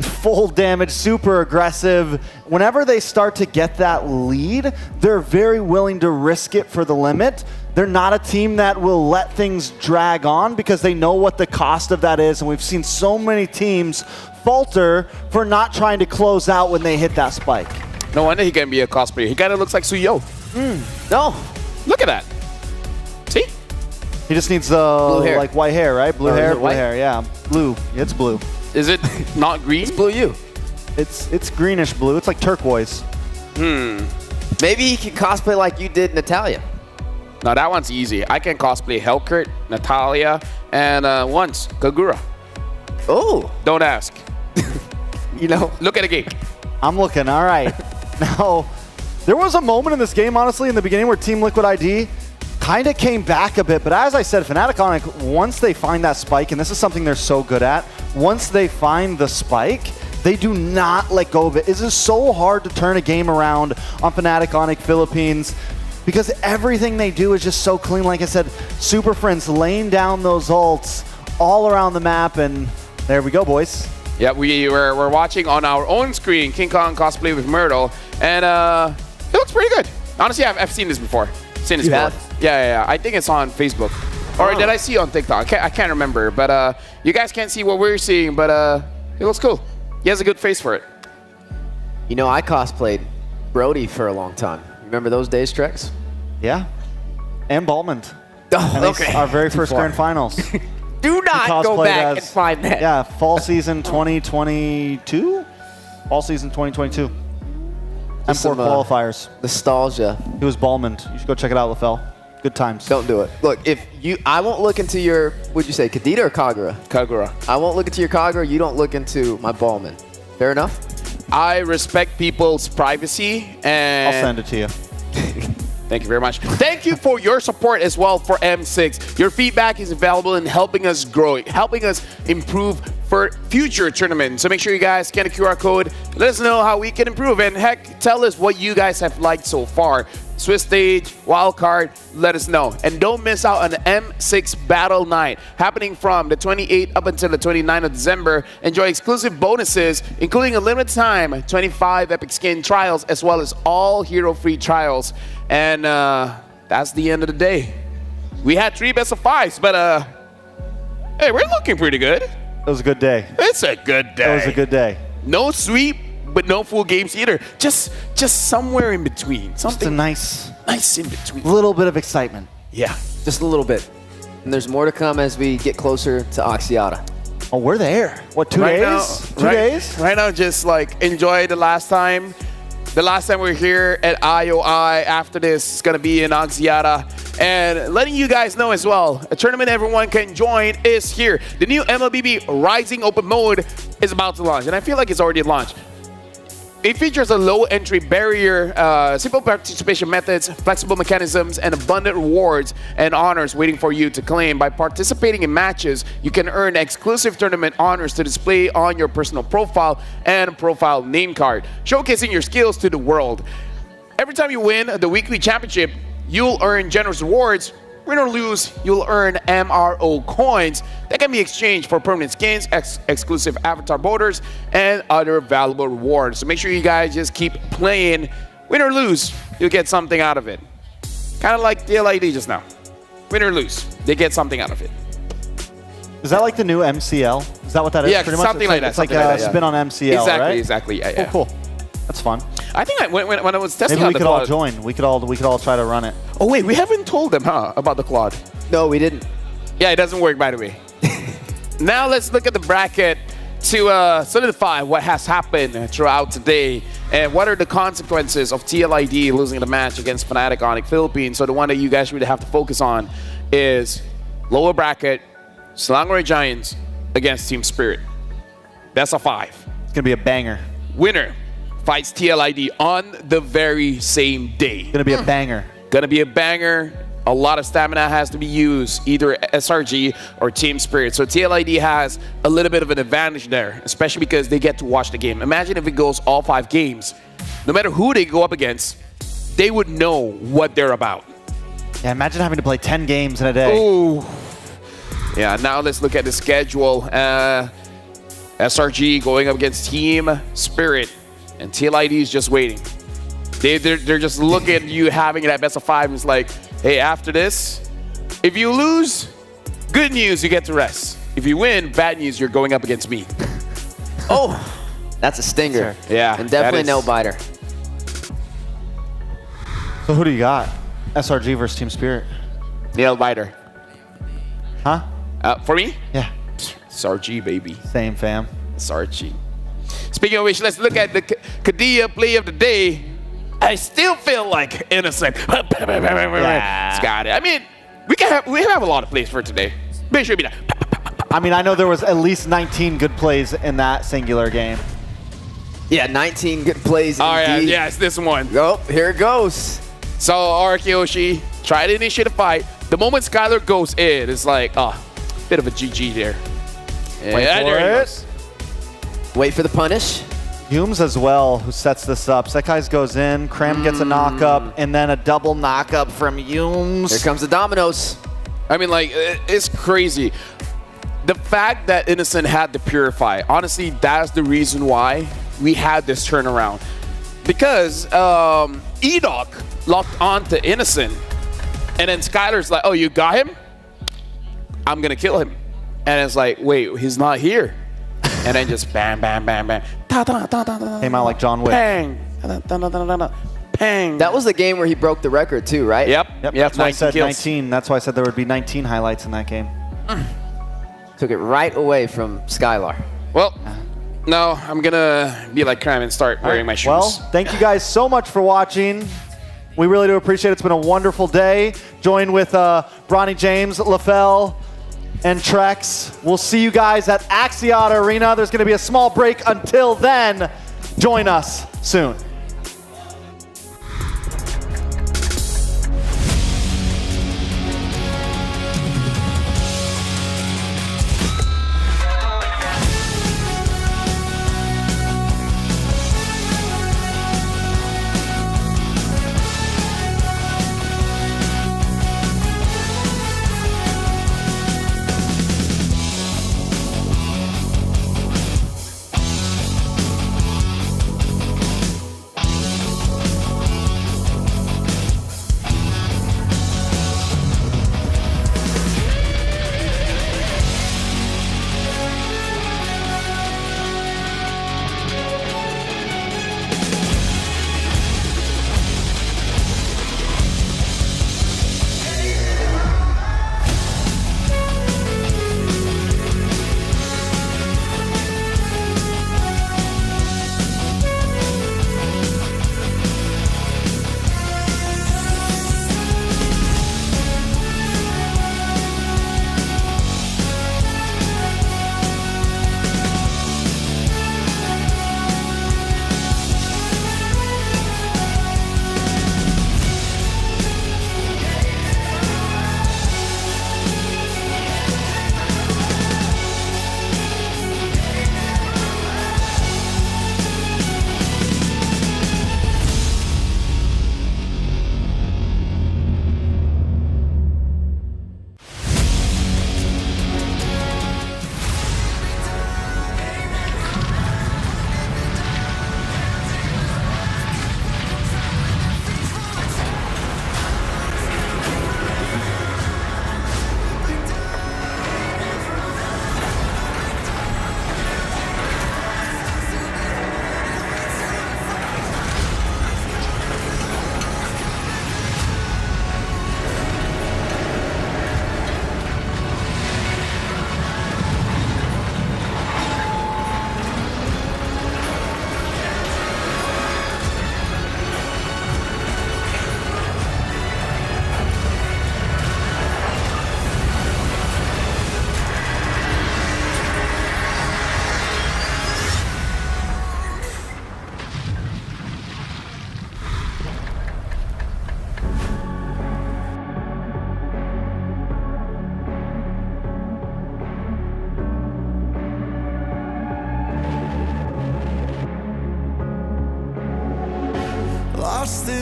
full damage, super aggressive. Whenever they start to get that lead, they're very willing to risk it for the limit. They're not a team that will let things drag on because they know what the cost of that is. And we've seen so many teams falter for not trying to close out when they hit that spike. No wonder he can be a cosplayer. He kind of looks like Suyo. No. Look at that. See? He just needs blue hair. like white hair, right? Blue hair, yeah. Blue. It's blue. Is it not green? It's blue you. It's greenish blue. It's like turquoise. Maybe he can cosplay like you did Natalia. No, that one's easy. I can cosplay Hellkurt, Natalia, and once Kagura. Oh. Don't ask. Look at the game. I'm looking. All right. Now, there was a moment in this game, honestly, in the beginning where Team Liquid ID kind of came back a bit. But as I said, Fnatic Onyx, once they find that spike, and this is something they're so good at, once they find the spike, they do not let go of it. It is so hard to turn a game around on Fnatic Onyx Philippines because everything they do is just so clean. Like I said, Super Friends laying down those ults all around the map, and there we go, boys. Yeah, we're watching on our own screen King Kong cosplay with Myrtle, and it looks pretty good. Honestly, I've seen this before. Seen this before. Yeah. I think it's on Facebook. Or did I see it on TikTok? I can't remember. But you guys can't see what we're seeing, but it looks cool. He has a good face for it. I cosplayed Brody for a long time. Remember those days, Trex? Yeah. And Ballman. Oh, okay. Our very first grand finals. Do not go back and find that. Yeah, fall season 2022? Fall season 2022. M4 qualifiers. Nostalgia. He was Ballman. You should go check it out, LaFell. Good times. Don't do it. Look, I won't look into your, what'd you say, Kadita or Kagura? Kagura. I won't look into your Kagura. You don't look into my Ballman. Fair enough? I respect people's privacy, and I'll send it to you. Thank you very much. Thank you for your support as well for M6. Your feedback is valuable in helping us grow, helping us improve for future tournaments. So make sure you guys scan the QR code. Let us know how we can improve. And heck, tell us what you guys have liked so far. Swiss Stage, Wildcard, let us know. And don't miss out on the M6 Battle Night happening from the 28th up until the 29th of December. Enjoy exclusive bonuses, including a limited time 25 Epic Skin trials, as well as all hero-free trials. And that's the end of the day. We had 3 best of 5s, but hey, we're looking pretty good. It was a good day. It's a good day. It was a good day. No sweep, but no full games either. Just somewhere in between. Something just a nice in between. Little bit of excitement. Yeah. Just a little bit. And there's more to come as we get closer to Axiata. Oh, we're there. What, 2 days? 2 days? Right now, just like enjoy the last time. The last time we were here at IOI. After this, it's going to be in Axiata. And letting you guys know as well, a tournament everyone can join is here. The new MLBB Rising Open Mode is about to launch. And I feel like it's already launched. It features a low entry barrier, simple participation methods, flexible mechanisms, and abundant rewards and honors waiting for you to claim. By participating in matches, you can earn exclusive tournament honors to display on your personal profile and profile name card, showcasing your skills to the world. Every time you win the weekly championship, you'll earn generous rewards. Win or lose, you'll earn MRO coins that can be exchanged for permanent skins, exclusive avatar borders, and other valuable rewards. So make sure you guys just keep playing. Win or lose, you'll get something out of it. Kind of like the LID just now. Win or lose, they get something out of it. Is that like the new MCL? Is that what that is? Yeah, pretty much? something like that. It's like a spin on MCL, exactly, right? Exactly, yeah, yeah. Cool. That's fun. I think when I was testing Maybe out we the could all Claude. join. We could all try to run it. Oh wait, we haven't told them, about the Claude. No, we didn't. Yeah, it doesn't work, by the way. Now let's look at the bracket to solidify what has happened throughout today and what are the consequences of TLID losing the match against Fnatic Onyx Philippines. So the one that you guys really have to focus on is lower bracket, Selangor Giants against Team Spirit. Best of 5. It's gonna be a banger. Winner fights TLID on the very same day. Gonna be a banger. Gonna be a banger. A lot of stamina has to be used, either SRG or Team Spirit. So TLID has a little bit of an advantage there, especially because they get to watch the game. Imagine if it goes all 5 games. No matter who they go up against, they would know what they're about. Yeah, imagine having to play 10 games in a day. Ooh. Yeah, now let's look at the schedule. SRG going up against Team Spirit, and TLID is just waiting. They're just looking at you having that best of 5. It's like, hey, after this, if you lose, good news, you get to rest. If you win, bad news, you're going up against me. Oh, that's a stinger. Yeah, and definitely that no is- biter. So who do you got? SRG versus Team Spirit. Nail biter. Huh? For me? Yeah. SRG, baby. Same, fam. SRG. Speaking of which, let's look at the Kadia play of the day. I still feel like innocent. Yeah. Scotty. I mean, we have a lot of plays for today. Make sure you be that. I mean, I know there was at least 19 good plays in that singular game. Yeah, 19 good plays. All right, indeed. yeah, it's this one. Oh, here it goes. So Arkiyoshi try to initiate a fight. The moment Skylar goes in, it's like, bit of a GG there. Wait Yeah, for there he it. goes. Wait for the punish. Humes as well, who sets this up. Sekai's goes in, Kram gets a knock up, and then a double knock up from Humes. Here comes the dominoes. I mean, like, it's crazy. The fact that Innocent had to purify, honestly, that's the reason why we had this turnaround. Because Edok locked onto Innocent, and then Skylar's like, oh, you got him? I'm going to kill him. And it's like, wait, he's not here. And then just bam, bam, bam, bam. Came out like John Wick. Bang. Bang. That was the game where he broke the record too, right? Yep. That's why I 19 said kills. 19. That's why I said there would be 19 highlights in that game. Took it right away from Skylar. Well, no, I'm going to be like Kram and start wearing my shoes. Well, thank you guys so much for watching. We really do appreciate it. It's been a wonderful day. Join with Bronny James, LaFell, and Trex. We'll see you guys at Axiata Arena. There's going to be a small break. Until then, join us soon.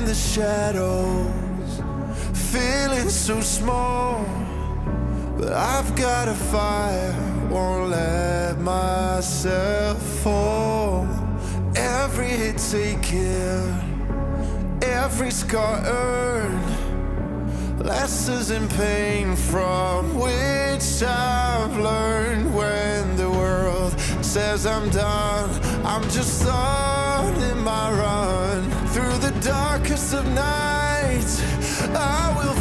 in the shadows, feeling so small. But I've got a fire, won't let myself fall. Every hit taken, every scar earned, lessons in pain from which I've learned. When the world says I'm done, I'm just starting my run. Through the darkest of nights, I will